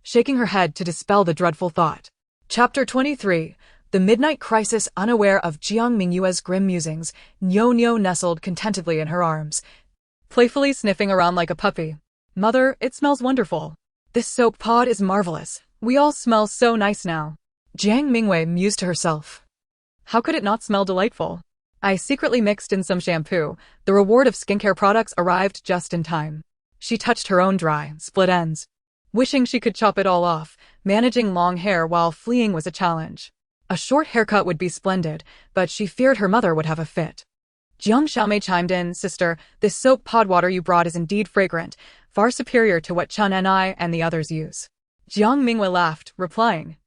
shaking her head to dispel the dreadful thought. Chapter 23. The Midnight Crisis. Unaware of Jiang Mingyue's grim musings, Nyo nestled contentedly in her arms, playfully sniffing around like a puppy. Mother, it smells wonderful. This soap pod is marvelous. We all smell so nice now. Jiang Mingyue mused to herself. How could it not smell delightful? I secretly mixed in some shampoo. The reward of skincare products arrived just in time. She touched her own dry, split ends, wishing she could chop it all off. Managing long hair while fleeing was a challenge. A short haircut would be splendid, but she feared her mother would have a fit. Jiang Xiaomei chimed in, Sister, this soap pod water you brought is indeed fragrant, far superior to what Chun and I and the others use. Jiang Mingyue laughed, replying.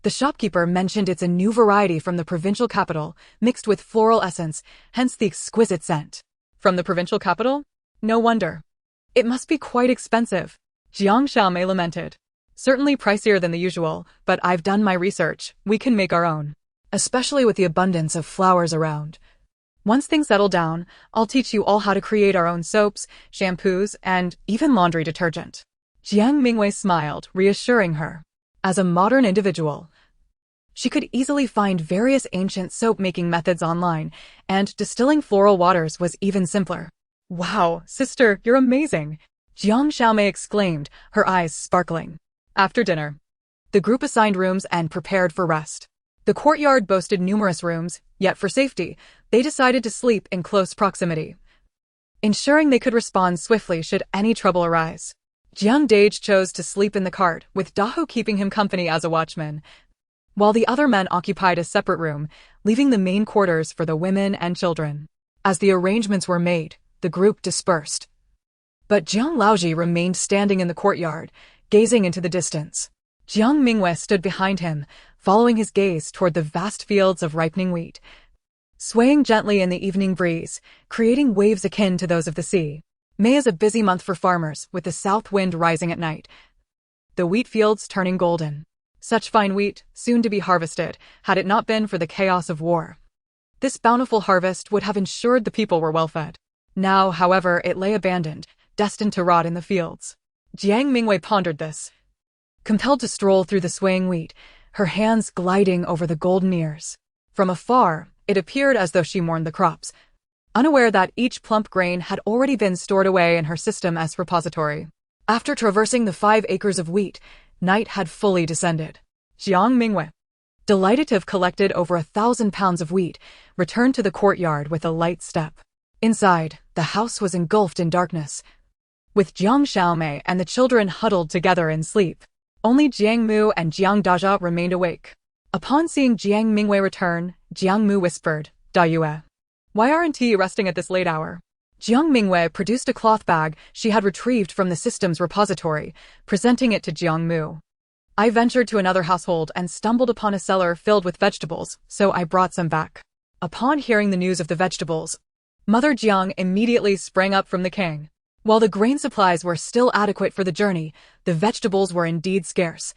The shopkeeper mentioned it's a new variety from the provincial capital, mixed with floral essence, hence the exquisite scent. From the provincial capital? No wonder. It must be quite expensive. Jiang Xiaomei lamented. Certainly pricier than the usual, but I've done my research. We can make our own. Especially with the abundance of flowers around. Once things settle down, I'll teach you all how to create our own soaps, shampoos, and even laundry detergent. Jiang Mingyue smiled, reassuring her. As a modern individual, she could easily find various ancient soap-making methods online, and distilling floral waters was even simpler. Wow, sister, you're amazing! Jiang Xiaomei exclaimed, her eyes sparkling. After dinner, the group assigned rooms and prepared for rest. The courtyard boasted numerous rooms, yet for safety, they decided to sleep in close proximity, ensuring they could respond swiftly should any trouble arise. Jiang Dage chose to sleep in the cart, with Dahu keeping him company as a watchman, while the other men occupied a separate room, leaving the main quarters for the women and children. As the arrangements were made, the group dispersed. But Jiang Laoji remained standing in the courtyard, gazing into the distance. Jiang Mingyue stood behind him, following his gaze toward the vast fields of ripening wheat, swaying gently in the evening breeze, creating waves akin to those of the sea. May is a busy month for farmers, with the south wind rising at night, the wheat fields turning golden. Such fine wheat, soon to be harvested, had it not been for the chaos of war. This bountiful harvest would have ensured the people were well fed. Now, however, it lay abandoned, destined to rot in the fields. Jiang Mingyue pondered this, compelled to stroll through the swaying wheat, her hands gliding over the golden ears. From afar, it appeared as though she mourned the crops, unaware that each plump grain had already been stored away in her system as repository. After traversing the 5 acres of wheat, night had fully descended. Jiang Mingyue, delighted to have collected over 1,000 pounds of wheat, returned to the courtyard with a light step. Inside, the house was engulfed in darkness, with Jiang Xiaomei and the children huddled together in sleep. Only Jiang Mu and Jiang Daja remained awake. Upon seeing Jiang Mingyue return, Jiang Mu whispered, Da Yue, why aren't you resting at this late hour? Jiang Mingyue produced a cloth bag she had retrieved from the system's repository, presenting it to Jiang Mu. I ventured to another household and stumbled upon a cellar filled with vegetables, so I brought some back. Upon hearing the news of the vegetables, Mother Jiang immediately sprang up from the king. While the grain supplies were still adequate for the journey, the vegetables were indeed scarce,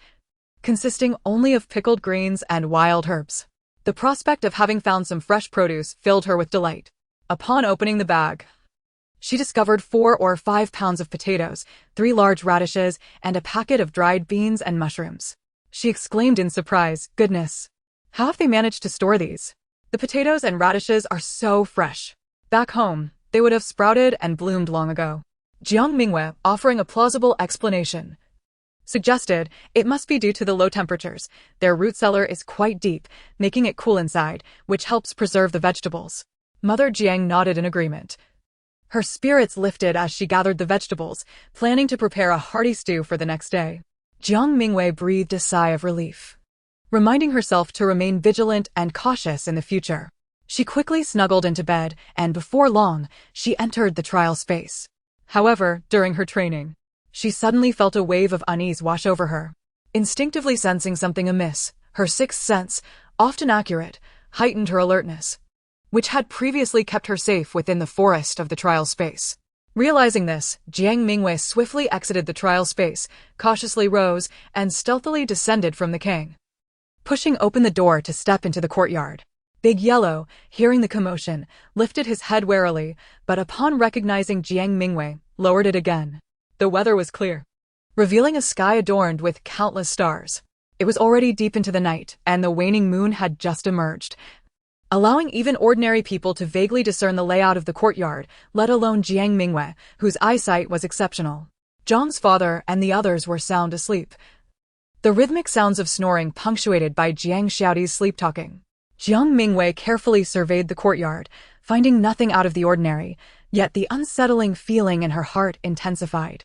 consisting only of pickled greens and wild herbs. The prospect of having found some fresh produce filled her with delight. Upon opening the bag, she discovered 4 or 5 pounds of potatoes, 3 large radishes, and a packet of dried beans and mushrooms. She exclaimed in surprise, Goodness! How have they managed to store these? The potatoes and radishes are so fresh. Back home, they would have sprouted and bloomed long ago. Jiang Mingyue, offering a plausible explanation, suggested it must be due to the low temperatures. Their root cellar is quite deep, making it cool inside, which helps preserve the vegetables. Mother Jiang nodded in agreement. Her spirits lifted as she gathered the vegetables, planning to prepare a hearty stew for the next day. Jiang Mingyue breathed a sigh of relief, reminding herself to remain vigilant and cautious in the future. She quickly snuggled into bed, and before long, she entered the trial space. However, during her training, she suddenly felt a wave of unease wash over her. Instinctively sensing something amiss, her sixth sense, often accurate, heightened her alertness, which had previously kept her safe within the forest of the trial space. Realizing this, Jiang Mingyue swiftly exited the trial space, cautiously rose, and stealthily descended from the king, pushing open the door to step into the courtyard. Big Yellow, hearing the commotion, lifted his head warily, but upon recognizing Jiang Mingyue, lowered it again. The weather was clear, revealing a sky adorned with countless stars. It was already deep into the night, and the waning moon had just emerged, allowing even ordinary people to vaguely discern the layout of the courtyard, let alone Jiang Mingyue, whose eyesight was exceptional. Zhang's father and the others were sound asleep, the rhythmic sounds of snoring punctuated by Jiang Xiaoti's sleep-talking. Jiang Mingyue carefully surveyed the courtyard, finding nothing out of the ordinary, yet the unsettling feeling in her heart intensified.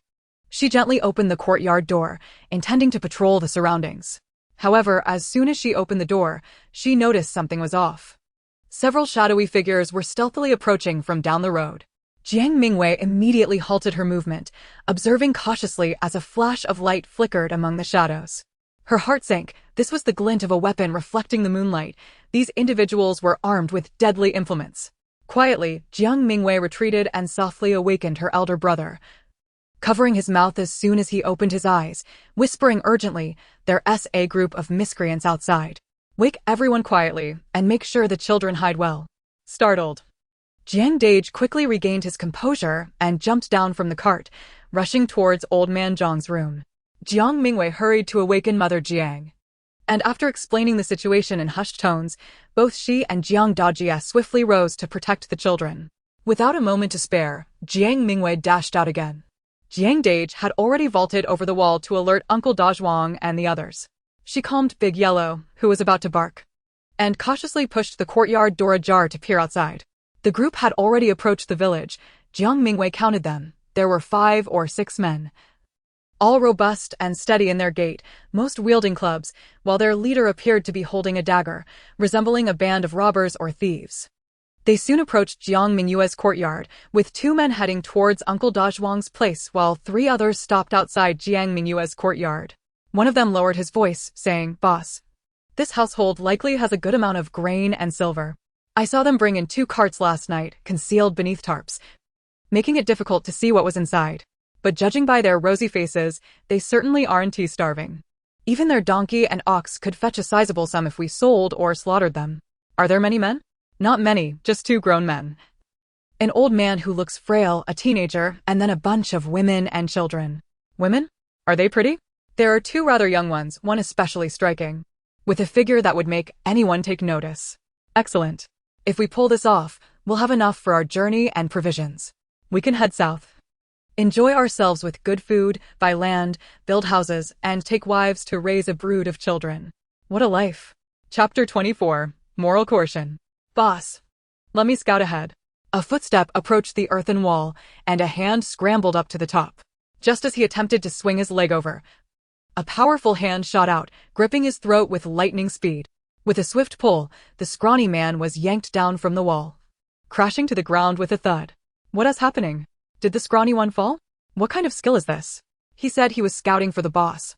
She gently opened the courtyard door, intending to patrol the surroundings. However, as soon as she opened the door, she noticed something was off. Several shadowy figures were stealthily approaching from down the road. Jiang Mingyue immediately halted her movement, observing cautiously as a flash of light flickered among the shadows. Her heart sank. This was the glint of a weapon reflecting the moonlight. These individuals were armed with deadly implements. Quietly, Jiang Mingyue retreated and softly awakened her elder brother, covering his mouth as soon as he opened his eyes, whispering urgently, "There's a group of miscreants outside. Wake everyone quietly, and make sure the children hide well." Startled, Jiang Dage quickly regained his composure and jumped down from the cart, rushing towards Old Man Zhang's room. Jiang Mingyue hurried to awaken Mother Jiang, and after explaining the situation in hushed tones, both she and Jiang Dajie swiftly rose to protect the children. Without a moment to spare, Jiang Mingyue dashed out again. Jiang Dage had already vaulted over the wall to alert Uncle Dazhuang and the others. She calmed Big Yellow, who was about to bark, and cautiously pushed the courtyard door ajar to peer outside. The group had already approached the village. Jiang Mingyue counted them. There were 5 or 6 men, all robust and steady in their gait, most wielding clubs, while their leader appeared to be holding a dagger, resembling a band of robbers or thieves. They soon approached Jiang Mingyue's courtyard, with 2 men heading towards Uncle Dazhuang's place while 3 others stopped outside Jiang Mingyue's courtyard. One of them lowered his voice, saying, "Boss, this household likely has a good amount of grain and silver. I saw them bring in 2 carts last night, concealed beneath tarps, making it difficult to see what was inside. But judging by their rosy faces, they certainly aren't starving. Even their donkey and ox could fetch a sizable sum if we sold or slaughtered them. Are there many men?" "Not many, just 2 grown men. An old man who looks frail, a teenager, and then a bunch of women and children." "Women? Are they pretty?" "There are 2 rather young ones, one especially striking, with a figure that would make anyone take notice." "Excellent. If we pull this off, we'll have enough for our journey and provisions. We can head south, enjoy ourselves with good food, buy land, build houses, and take wives to raise a brood of children. What a life." Chapter 24, Moral Caution. "Boss, let me scout ahead." A footstep approached the earthen wall, and a hand scrambled up to the top. Just as he attempted to swing his leg over, a powerful hand shot out, gripping his throat with lightning speed. With a swift pull, the scrawny man was yanked down from the wall, crashing to the ground with a thud. "What is happening? Did the scrawny one fall? What kind of skill is this?" He said he was scouting for the boss.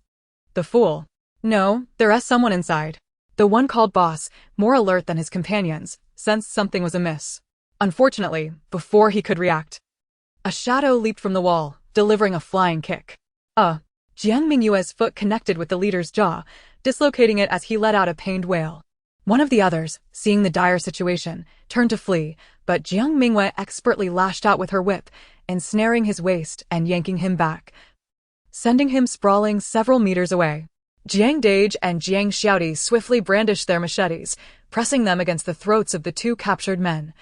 The fool. "No, there is someone inside." The one called boss, more alert than his companions, sensed something was amiss. Unfortunately, before he could react, a shadow leaped from the wall, delivering a flying kick. Jiang Mingyue's foot connected with the leader's jaw, dislocating it as he let out a pained wail. One of the others, seeing the dire situation, turned to flee, but Jiang Mingyue expertly lashed out with her whip, ensnaring his waist and yanking him back, sending him sprawling several meters away. Jiang Dage and Jiang Xiaoti swiftly brandished their machetes, pressing them against the throats of the 2 captured men,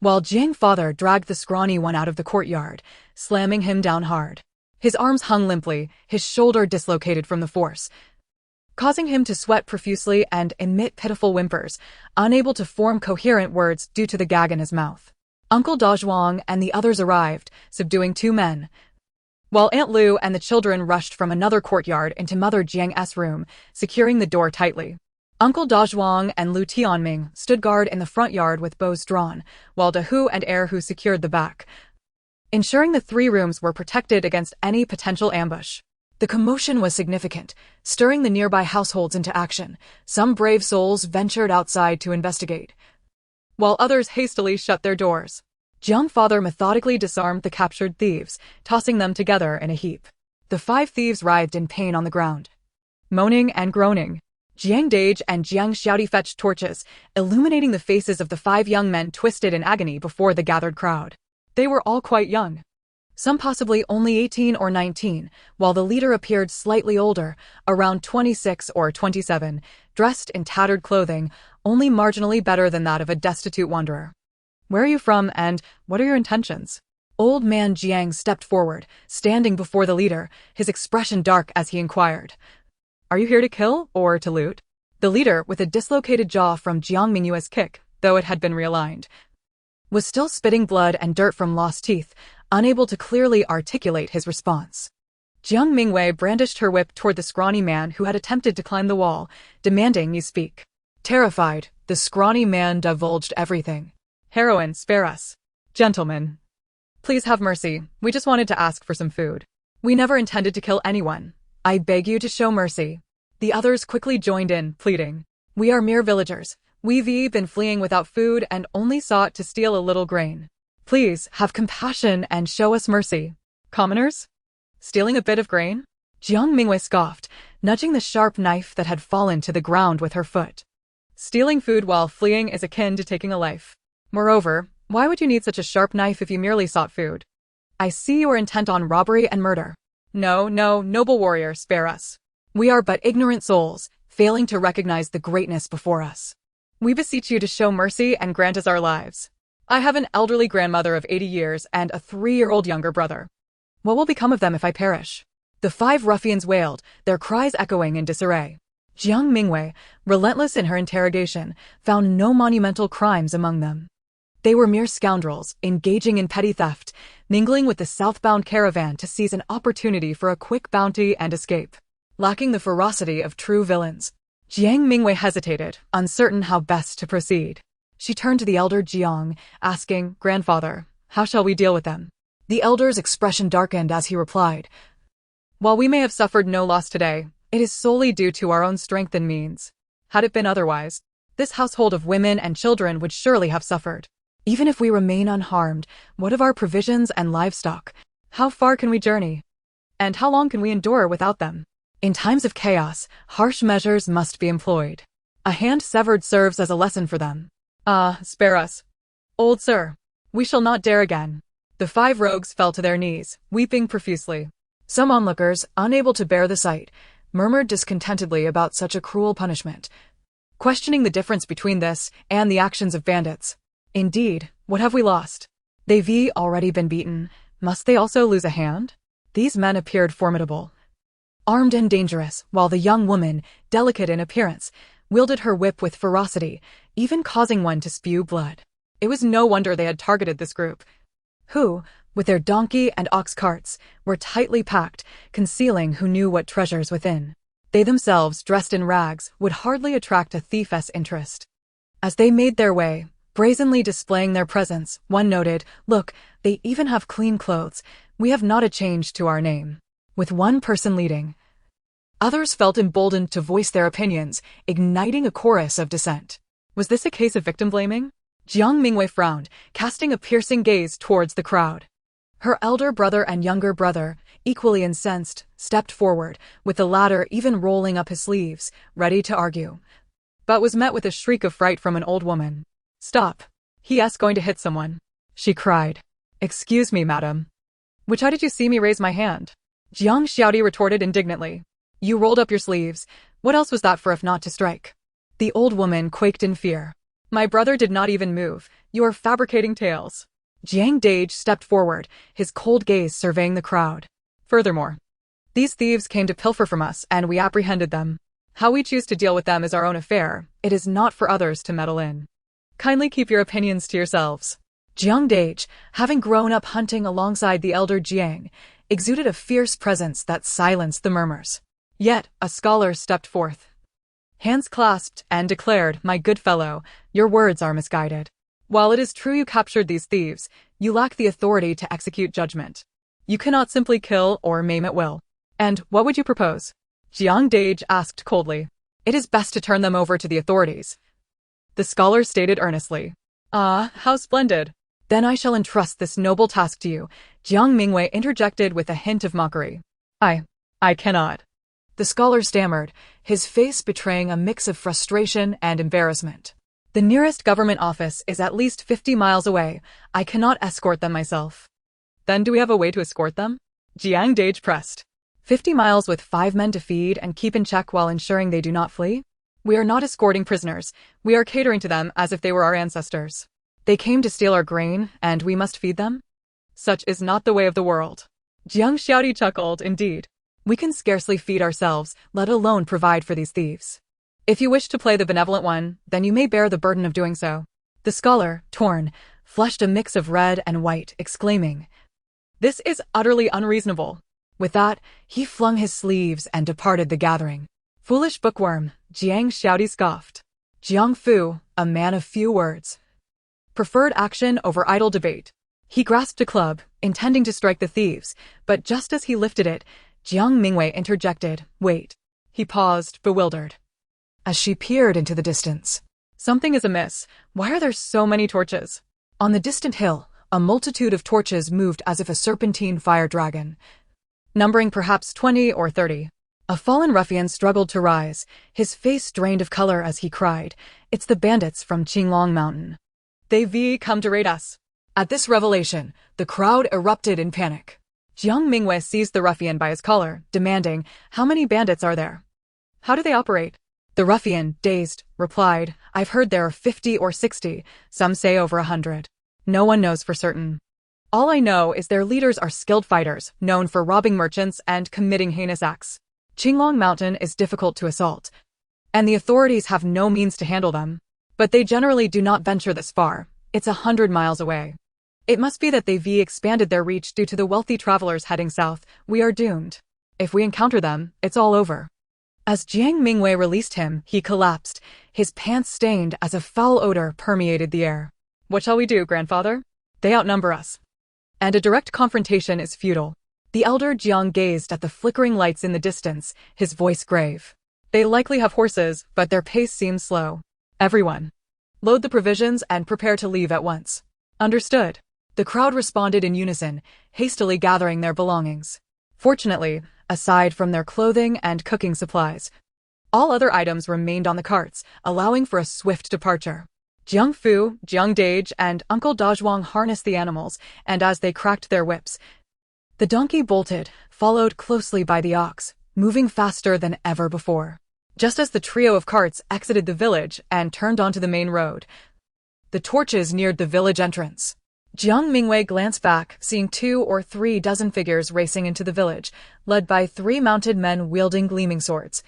while Jiang Father dragged the scrawny one out of the courtyard, slamming him down hard. His arms hung limply, his shoulder dislocated from the force, causing him to sweat profusely and emit pitiful whimpers, unable to form coherent words due to the gag in his mouth. Uncle Dazhuang and the others arrived, subduing 2 men, while Aunt Lu and the children rushed from another courtyard into Mother Jiang's room, securing the door tightly. Uncle Dazhuang and Lu Tianming stood guard in the front yard with bows drawn, while Dahu and Erhu secured the back, ensuring the 3 rooms were protected against any potential ambush. The commotion was significant, stirring the nearby households into action. Some brave souls ventured outside to investigate, while others hastily shut their doors. Jiang father methodically disarmed the captured thieves, tossing them together in a heap. The 5 thieves writhed in pain on the ground, moaning and groaning. Jiang Dage and Jiang Xiaodi fetched torches, illuminating the faces of the 5 young men twisted in agony before the gathered crowd. They were all quite young, some possibly only 18 or 19, while the leader appeared slightly older, around 26 or 27, dressed in tattered clothing, only marginally better than that of a destitute wanderer. Where are you from, and what are your intentions? Old man Jiang stepped forward, standing before the leader, his expression dark as he inquired. Are you here to kill or to loot? The leader, with a dislocated jaw from Jiang Mingyue's kick, though it had been realigned, was still spitting blood and dirt from lost teeth, unable to clearly articulate his response. Jiang Mingyue brandished her whip toward the scrawny man who had attempted to climb the wall, demanding you speak. Terrified, the scrawny man divulged everything. Heroine, spare us. Gentlemen, please have mercy. We just wanted to ask for some food. We never intended to kill anyone. I beg you to show mercy. The others quickly joined in, pleading. We are mere villagers. We've been fleeing without food and only sought to steal a little grain. Please, have compassion and show us mercy. Commoners? Stealing a bit of grain? Jiang Mingyue scoffed, nudging the sharp knife that had fallen to the ground with her foot. Stealing food while fleeing is akin to taking a life. Moreover, why would you need such a sharp knife if you merely sought food? I see you are intent on robbery and murder. No, noble warrior, spare us. We are but ignorant souls, failing to recognize the greatness before us. We beseech you to show mercy and grant us our lives. I have an elderly grandmother of 80 years and a 3-year-old younger brother. What will become of them if I perish? The 5 ruffians wailed, their cries echoing in disarray. Jiang Mingyue, relentless in her interrogation, found no monumental crimes among them. They were mere scoundrels, engaging in petty theft, mingling with the southbound caravan to seize an opportunity for a quick bounty and escape. Lacking the ferocity of true villains, Jiang Mingyue hesitated, uncertain how best to proceed. She turned to the elder Jiang, asking, Grandfather, how shall we deal with them? The elder's expression darkened as he replied, While we may have suffered no loss today, it is solely due to our own strength and means. Had it been otherwise, this household of women and children would surely have suffered. Even if we remain unharmed, what of our provisions and livestock? How far can we journey? And how long can we endure without them? In times of chaos, harsh measures must be employed. A hand severed serves as a lesson for them. Ah, spare us. Old sir, we shall not dare again. The 5 rogues fell to their knees, weeping profusely. Some onlookers, unable to bear the sight, murmured discontentedly about such a cruel punishment, questioning the difference between this and the actions of bandits. Indeed, what have we lost? They've already been beaten. Must they also lose a hand? These men appeared formidable, armed and dangerous, while the young woman, delicate in appearance, wielded her whip with ferocity, even causing one to spew blood. It was no wonder they had targeted this group, who, with their donkey and ox carts, were tightly packed, concealing who knew what treasures within. They themselves, dressed in rags, would hardly attract a thief's interest. As they made their way, brazenly displaying their presence, one noted, Look, they even have clean clothes. We have not a change to our name. With one person leading, others felt emboldened to voice their opinions, igniting a chorus of dissent. Was this a case of victim blaming? Jiang Mingyue frowned, casting a piercing gaze towards the crowd. Her elder brother and younger brother, equally incensed, stepped forward, with the latter even rolling up his sleeves, ready to argue, but was met with a shriek of fright from an old woman. Stop. He's going to hit someone, she cried. Excuse me, madam. Which eye did you see me raise my hand? Jiang Xiaodi retorted indignantly. You rolled up your sleeves. What else was that for if not to strike? The old woman quaked in fear. My brother did not even move. You are fabricating tales. Jiang Dage stepped forward, his cold gaze surveying the crowd. Furthermore, these thieves came to pilfer from us and we apprehended them. How we choose to deal with them is our own affair. It is not for others to meddle in. Kindly keep your opinions to yourselves. Jiang Dage, having grown up hunting alongside the elder Jiang, exuded a fierce presence that silenced the murmurs. Yet, a scholar stepped forth, hands clasped, and declared, My good fellow, your words are misguided. While it is true you captured these thieves, You lack the authority to execute judgment. You cannot simply kill or maim at will. And what would you propose? Jiang Dage asked coldly. It is best to turn them over to the authorities. The scholar stated earnestly. Ah, how splendid. Then I shall entrust this noble task to you, Jiang Mingyue interjected with a hint of mockery. I cannot. The scholar stammered, his face betraying a mix of frustration and embarrassment. The nearest government office is at least 50 miles away. I cannot escort them myself. Then do we have a way to escort them? Jiang Dage pressed. 50 miles with 5 men to feed and keep in check while ensuring they do not flee? We are not escorting prisoners. We are catering to them as if they were our ancestors. They came to steal our grain, and we must feed them? Such is not the way of the world. Jiang Xiaodi chuckled, indeed. We can scarcely feed ourselves, let alone provide for these thieves. If you wish to play the benevolent one, then you may bear the burden of doing so. The scholar, torn, flushed a mix of red and white, exclaiming, This is utterly unreasonable. With that, he flung his sleeves and departed the gathering. Foolish bookworm, Jiang Xiaodi scoffed. Jiang Fu, a man of few words, preferred action over idle debate. He grasped a club, intending to strike the thieves, but just as he lifted it, Jiang Mingyue interjected, Wait. He paused, bewildered. As she peered into the distance. Something is amiss. Why are there so many torches? On the distant hill, a multitude of torches moved as if a serpentine fire dragon, numbering perhaps 20 or 30. A fallen ruffian struggled to rise, his face drained of color as he cried, It's the bandits from Qinglong Mountain. They've come to raid us. At this revelation, the crowd erupted in panic. Jiang Mingyue seized the ruffian by his collar, demanding, How many bandits are there? How do they operate? The ruffian, dazed, replied, I've heard there are 50 or 60, some say over 100. No one knows for certain. All I know is their leaders are skilled fighters, known for robbing merchants and committing heinous acts. Qinglong Mountain is difficult to assault, and the authorities have no means to handle them. But they generally do not venture this far. It's 100 miles away. It must be that they've expanded their reach due to the wealthy travelers heading south. We are doomed. If we encounter them, it's all over. As Jiang Mingyue released him, he collapsed, his pants stained as a foul odor permeated the air. What shall we do, grandfather? They outnumber us. And a direct confrontation is futile. The elder Jiang gazed at the flickering lights in the distance, his voice grave. They likely have horses, but their pace seems slow. Everyone, load the provisions and prepare to leave at once. Understood. The crowd responded in unison, hastily gathering their belongings. Fortunately, aside from their clothing and cooking supplies, all other items remained on the carts, allowing for a swift departure. Jiang Fu, Jiang Dage, and Uncle Dazhuang harnessed the animals, and as they cracked their whips, the donkey bolted, followed closely by the ox, moving faster than ever before. Just as the trio of carts exited the village and turned onto the main road, the torches neared the village entrance. Jiang Mingyue glanced back, seeing 2 or 3 dozen figures racing into the village, led by 3 mounted men wielding gleaming swords,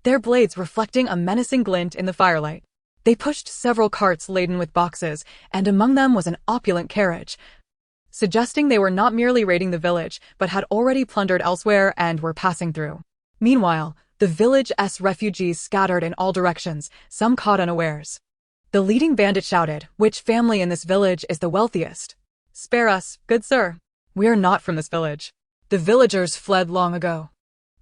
their blades reflecting a menacing glint in the firelight. They pushed several carts laden with boxes, and among them was an opulent carriage, suggesting they were not merely raiding the village, but had already plundered elsewhere and were passing through. Meanwhile, the village's refugees scattered in all directions, some caught unawares. The leading bandit shouted, Which family in this village is the wealthiest? Spare us, good sir. We are not from this village. The villagers fled long ago.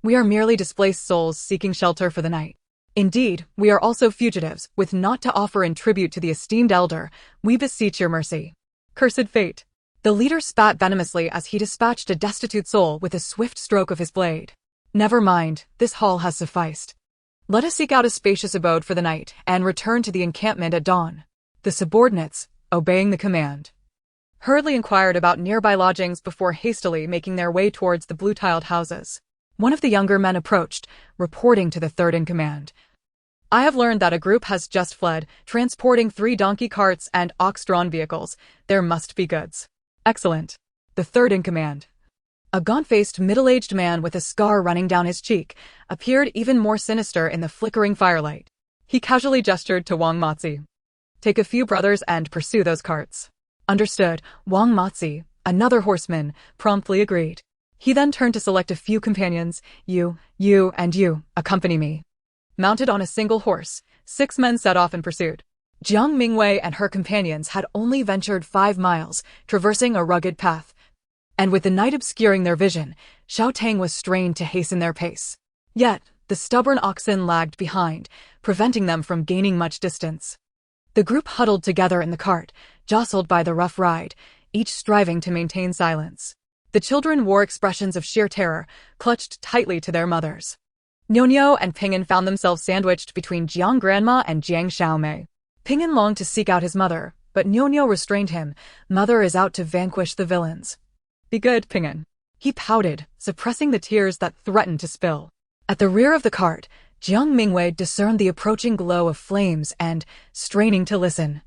We are merely displaced souls seeking shelter for the night. Indeed, we are also fugitives, with naught to offer in tribute to the esteemed elder. We beseech your mercy. Cursed fate. The leader spat venomously as he dispatched a destitute soul with a swift stroke of his blade. Never mind, this haul has sufficed. Let us seek out a spacious abode for the night and return to the encampment at dawn. The subordinates, obeying the command, hurriedly inquired about nearby lodgings before hastily making their way towards the blue-tiled houses. One of the younger men approached, reporting to the third in command. I have learned that a group has just fled, transporting 3 donkey carts and ox-drawn vehicles. There must be goods. Excellent. The third in command, a gaunt-faced middle-aged man with a scar running down his cheek, appeared even more sinister in the flickering firelight. He casually gestured to Wang Matzi. Take a few brothers and pursue those carts. Understood. Wang Matzi, another horseman, promptly agreed. He then turned to select a few companions. You, and you, accompany me. Mounted on a single horse, 6 men set off in pursuit. Jiang Mingyue and her companions had only ventured 5 miles, traversing a rugged path. And with the night obscuring their vision, Xiao Tang was strained to hasten their pace. Yet, the stubborn oxen lagged behind, preventing them from gaining much distance. The group huddled together in the cart, jostled by the rough ride, each striving to maintain silence. The children wore expressions of sheer terror, clutched tightly to their mothers. Nyonyo and Ping'an found themselves sandwiched between Jiang Grandma and Jiang Xiaomei. Ping'an longed to seek out his mother, but Nyonyo restrained him. Mother is out to vanquish the villains. Be good, Ping'an. He pouted, suppressing the tears that threatened to spill. At the rear of the cart, Jiang Mingyue discerned the approaching glow of flames and, straining to listen,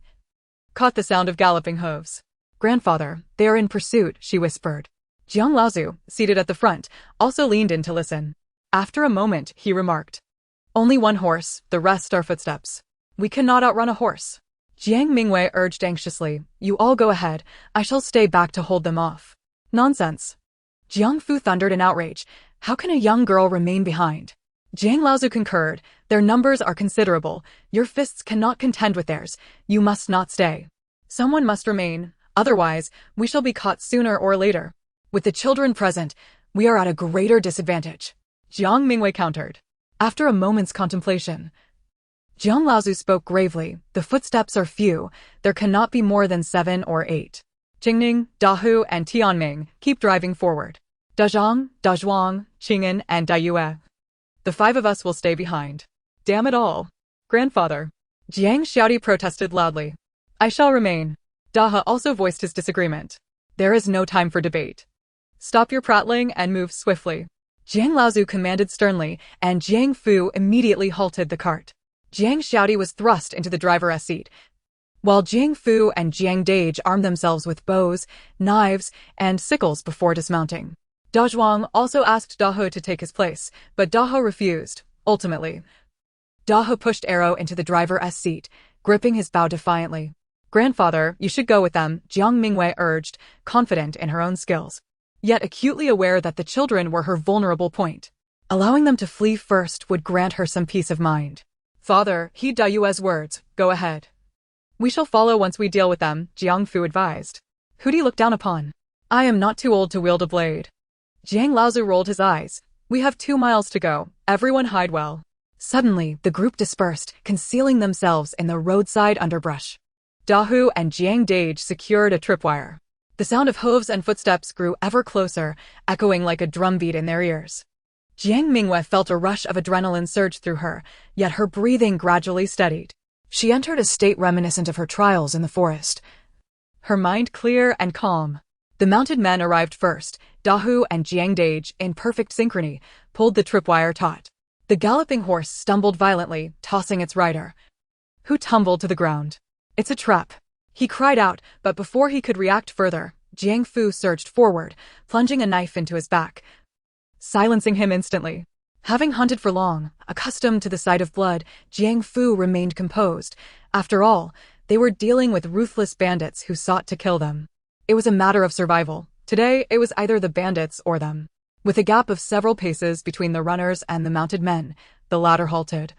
caught the sound of galloping hooves. Grandfather, they are in pursuit, she whispered. Jiang Laozu, seated at the front, also leaned in to listen. After a moment, he remarked, only one horse, the rest are footsteps. We cannot outrun a horse. Jiang Mingyue urged anxiously, you all go ahead, I shall stay back to hold them off. Nonsense. Jiang Fu thundered in outrage, how can a young girl remain behind? Jiang Laozu concurred, their numbers are considerable, your fists cannot contend with theirs, you must not stay. Someone must remain, otherwise, we shall be caught sooner or later. With the children present, we are at a greater disadvantage. Jiang Mingyue countered. After a moment's contemplation, Jiang Laozu spoke gravely, the footsteps are few, there cannot be more than 7 or 8. Jingning, Dahu, and Tianming keep driving forward. Dazhang, Dazhuang, Qing'an, and Daiyue. The 5 of us will stay behind. Damn it all. Grandfather. Jiang Xiaodi protested loudly. I shall remain. Daha also voiced his disagreement. There is no time for debate. Stop your prattling and move swiftly. Jiang Laozu commanded sternly, and Jiang Fu immediately halted the cart. Jiang Xiaodi was thrust into the driver's seat, while Jiang Fu and Jiang Dage armed themselves with bows, knives, and sickles before dismounting. Dazhuang also asked Dahu to take his place, but Dahu refused. Ultimately, Dahu pushed Arrow into the driver's seat, gripping his bow defiantly. Grandfather, you should go with them, Jiang Mingyue urged, confident in her own skills, yet acutely aware that the children were her vulnerable point. Allowing them to flee first would grant her some peace of mind. Father, heed Daiyue's words, go ahead. We shall follow once we deal with them, Jiang Fu advised. Who'd he look down upon? I am not too old to wield a blade. Jiang Laozu rolled his eyes. We have 2 miles to go, everyone hide well. Suddenly, the group dispersed, concealing themselves in the roadside underbrush. Dahu and Jiang Dage secured a tripwire. The sound of hooves and footsteps grew ever closer, echoing like a drumbeat in their ears. Jiang Mingyue felt a rush of adrenaline surge through her, yet her breathing gradually steadied. She entered a state reminiscent of her trials in the forest, her mind clear and calm. The mounted men arrived first. Dahu and Jiang Dage, in perfect synchrony, pulled the tripwire taut. The galloping horse stumbled violently, tossing its rider, who tumbled to the ground. It's a trap. He cried out, but before he could react further, Jiang Fu surged forward, plunging a knife into his back, silencing him instantly. Having hunted for long, accustomed to the sight of blood, Jiang Fu remained composed. After all, they were dealing with ruthless bandits who sought to kill them. It was a matter of survival. Today, it was either the bandits or them. With a gap of several paces between the runners and the mounted men, the latter halted,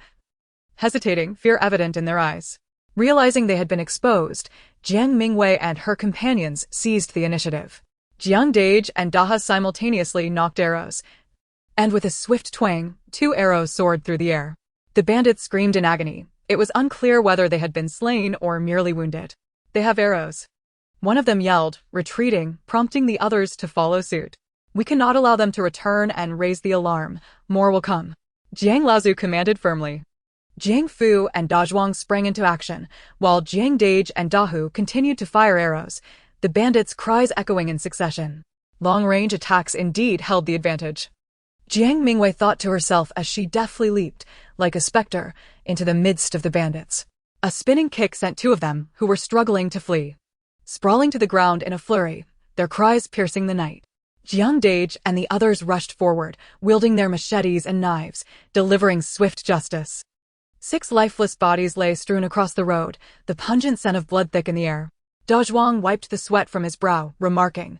hesitating, fear evident in their eyes. Realizing they had been exposed, Jiang Mingyue and her companions seized the initiative. Jiang Dage and Daha simultaneously nocked arrows, and with a swift twang, 2 arrows soared through the air. The bandits screamed in agony. It was unclear whether they had been slain or merely wounded. They have arrows. One of them yelled, retreating, prompting the others to follow suit. We cannot allow them to return and raise the alarm. More will come. Jiang Laozu commanded firmly. Jiang Fu and Dazhuang sprang into action, while Jiang Dage and Dahu continued to fire arrows, the bandits' cries echoing in succession. Long-range attacks indeed held the advantage. Jiang Mingyue thought to herself as she deftly leaped, like a specter, into the midst of the bandits. A spinning kick sent 2 of them, who were struggling to flee, sprawling to the ground in a flurry, their cries piercing the night. Jiang Dage and the others rushed forward, wielding their machetes and knives, delivering swift justice. 6 lifeless bodies lay strewn across the road, the pungent scent of blood thick in the air. Dazhuang wiped the sweat from his brow, remarking,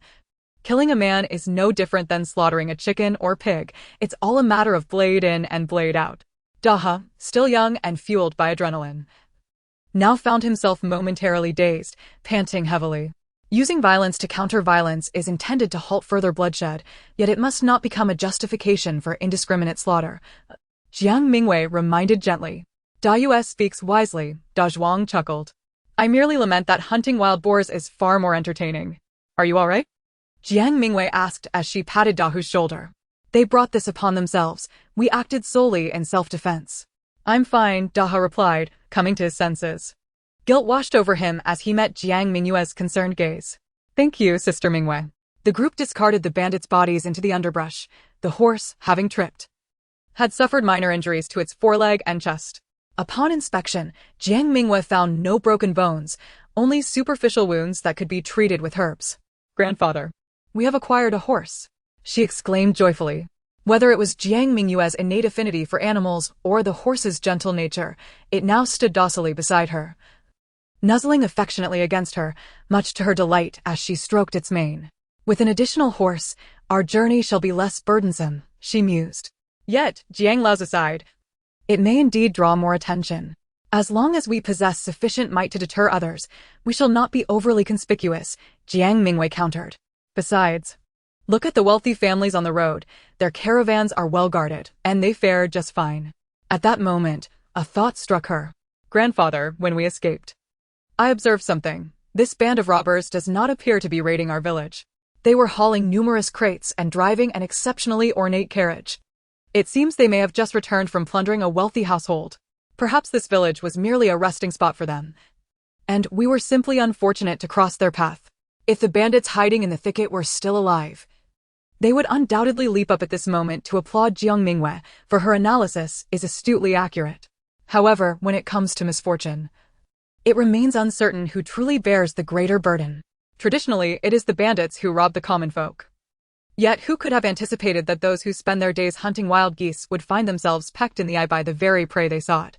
killing a man is no different than slaughtering a chicken or pig. It's all a matter of blade in and blade out. Daha, still young and fueled by adrenaline, now found himself momentarily dazed, panting heavily. Using violence to counter violence is intended to halt further bloodshed, yet it must not become a justification for indiscriminate slaughter. Jiang Mingyue reminded gently. Dayue speaks wisely, Da Zhuang chuckled. I merely lament that hunting wild boars is far more entertaining. Are you all right? Jiang Mingyue asked as she patted Dahu's shoulder. They brought this upon themselves. We acted solely in self-defense. I'm fine, Daha replied, coming to his senses. Guilt washed over him as he met Jiang Mingyue's concerned gaze. Thank you, Sister Mingyue. The group discarded the bandits' bodies into the underbrush. The horse, having tripped, had suffered minor injuries to its foreleg and chest. Upon inspection, Jiang Mingyue found no broken bones, only superficial wounds that could be treated with herbs. Grandfather, we have acquired a horse, she exclaimed joyfully. Whether it was Jiang Mingyue's innate affinity for animals or the horse's gentle nature, it now stood docilely beside her, nuzzling affectionately against her, much to her delight as she stroked its mane. With an additional horse, our journey shall be less burdensome, she mused. Yet, Jiang Lao's aside, it may indeed draw more attention. As long as we possess sufficient might to deter others, we shall not be overly conspicuous, Jiang Mingyue countered. Besides, look at the wealthy families on the road. Their caravans are well guarded, and they fare just fine. At that moment, a thought struck her. Grandfather, when we escaped, I observed something. This band of robbers does not appear to be raiding our village. They were hauling numerous crates and driving an exceptionally ornate carriage. It seems they may have just returned from plundering a wealthy household. Perhaps this village was merely a resting spot for them, and we were simply unfortunate to cross their path. If the bandits hiding in the thicket were still alive, they would undoubtedly leap up at this moment to applaud Jiang Mingyue, for her analysis is astutely accurate. However, when it comes to misfortune, it remains uncertain who truly bears the greater burden. Traditionally, it is the bandits who rob the common folk. Yet who could have anticipated that those who spend their days hunting wild geese would find themselves pecked in the eye by the very prey they sought,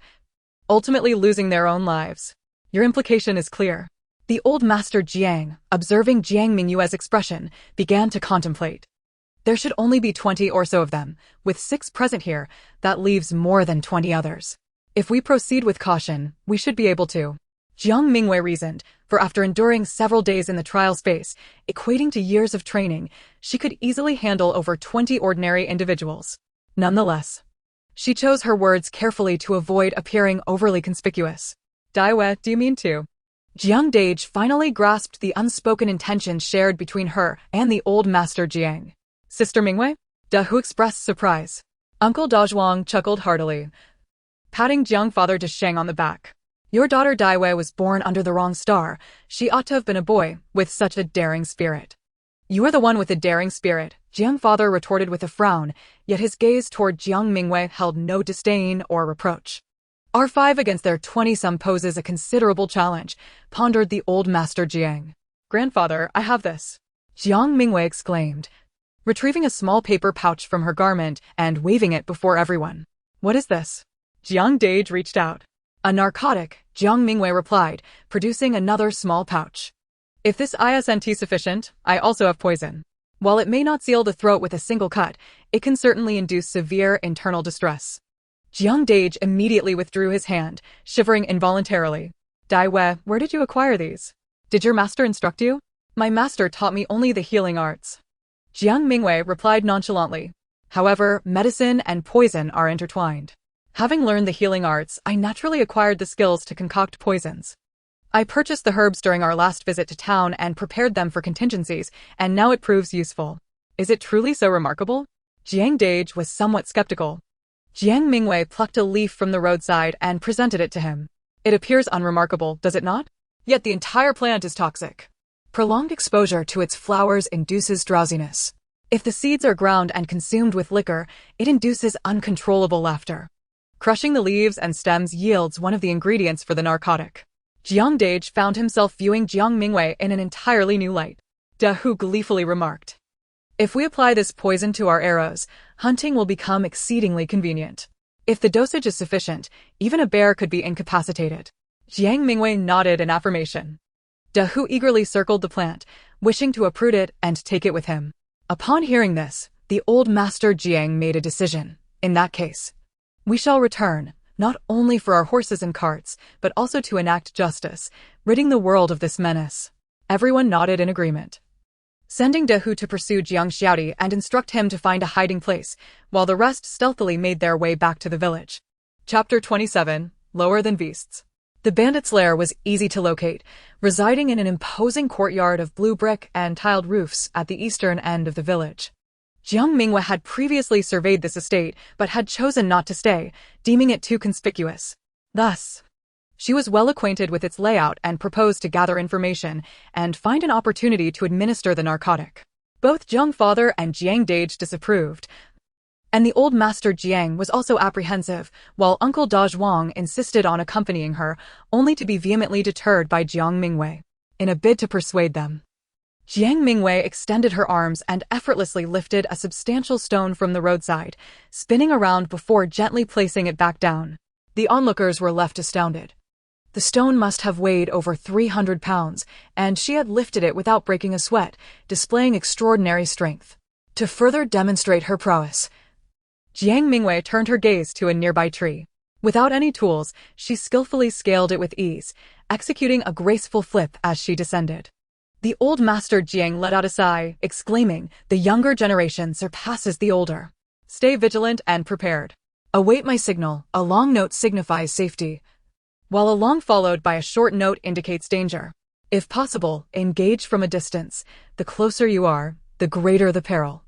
ultimately losing their own lives? Your implication is clear. The old master Jiang, observing Jiang Mingyue's expression, began to contemplate. There should only be 20 or so of them. With 6 present here, that leaves more than 20 others. If we proceed with caution, we should be able to. Jiang Mingyue reasoned, for after enduring several days in the trial space, equating to years of training, she could easily handle over 20 ordinary individuals. Nonetheless, she chose her words carefully to avoid appearing overly conspicuous. Daiwe, do you mean to? Jiang Dage finally grasped the unspoken intention shared between her and the old master Jiang. Sister Mingyue? Dahu expressed surprise. Uncle Da Zhuang chuckled heartily, patting Jiang father Dasheng on the back. Your daughter Daiwe was born under the wrong star. She ought to have been a boy, with such a daring spirit. You are the one with the daring spirit, Jiang father retorted with a frown, yet his gaze toward Jiang Mingyue held no disdain or reproach. Our 5 against their 20-some poses a considerable challenge, pondered the old master Jiang. Grandfather, I have this, Jiang Mingyue exclaimed, retrieving a small paper pouch from her garment and waving it before everyone. What is this? Jiang Dage reached out. A narcotic, Jiang Mingyue replied, producing another small pouch. If this isn't sufficient, I also have poison. While it may not seal the throat with a single cut, it can certainly induce severe internal distress. Jiang Dage immediately withdrew his hand, shivering involuntarily. Daiwe, where did you acquire these? Did your master instruct you? My master taught me only the healing arts, Jiang Mingyue replied nonchalantly. However, medicine and poison are intertwined. Having learned the healing arts, I naturally acquired the skills to concoct poisons. I purchased the herbs during our last visit to town and prepared them for contingencies, and now it proves useful. Is it truly so remarkable? Jiang Dage was somewhat skeptical. Jiang Mingyue plucked a leaf from the roadside and presented it to him. It appears unremarkable, does it not? Yet the entire plant is toxic. Prolonged exposure to its flowers induces drowsiness. If the seeds are ground and consumed with liquor, it induces uncontrollable laughter. Crushing the leaves and stems yields one of the ingredients for the narcotic. Jiang Dage found himself viewing Jiang Mingyue in an entirely new light. Dahu gleefully remarked, if we apply this poison to our arrows, hunting will become exceedingly convenient. If the dosage is sufficient, even a bear could be incapacitated. Jiang Mingyue nodded in affirmation. Dahu eagerly circled the plant, wishing to uproot it and take it with him. Upon hearing this, the old master Jiang made a decision. In that case, we shall return, not only for our horses and carts, but also to enact justice, ridding the world of this menace. Everyone nodded in agreement, sending Dehu to pursue Jiang Xiaodi and instruct him to find a hiding place, while the rest stealthily made their way back to the village. Chapter 27, Lower Than Beasts. The bandits' lair was easy to locate, residing in an imposing courtyard of blue brick and tiled roofs at the eastern end of the village. Jiang Mingyue had previously surveyed this estate, but had chosen not to stay, deeming it too conspicuous. Thus, she was well acquainted with its layout and proposed to gather information and find an opportunity to administer the narcotic. Both Jiang father and Jiang Dage disapproved, and the old master Jiang was also apprehensive, while Uncle Da Zhuang insisted on accompanying her, only to be vehemently deterred by Jiang Mingyue. In a bid to persuade them, Jiang Mingyue extended her arms and effortlessly lifted a substantial stone from the roadside, spinning around before gently placing it back down. The onlookers were left astounded. The stone must have weighed over 300 pounds, and she had lifted it without breaking a sweat, displaying extraordinary strength. To further demonstrate her prowess, Jiang Mingyue turned her gaze to a nearby tree. Without any tools, she skillfully scaled it with ease, executing a graceful flip as she descended. The old master Jiang let out a sigh, exclaiming, "The younger generation surpasses the older. Stay vigilant and prepared. Await my signal." A long note signifies safety, while a long followed by a short note indicates danger. If possible, engage from a distance. The closer you are, the greater the peril.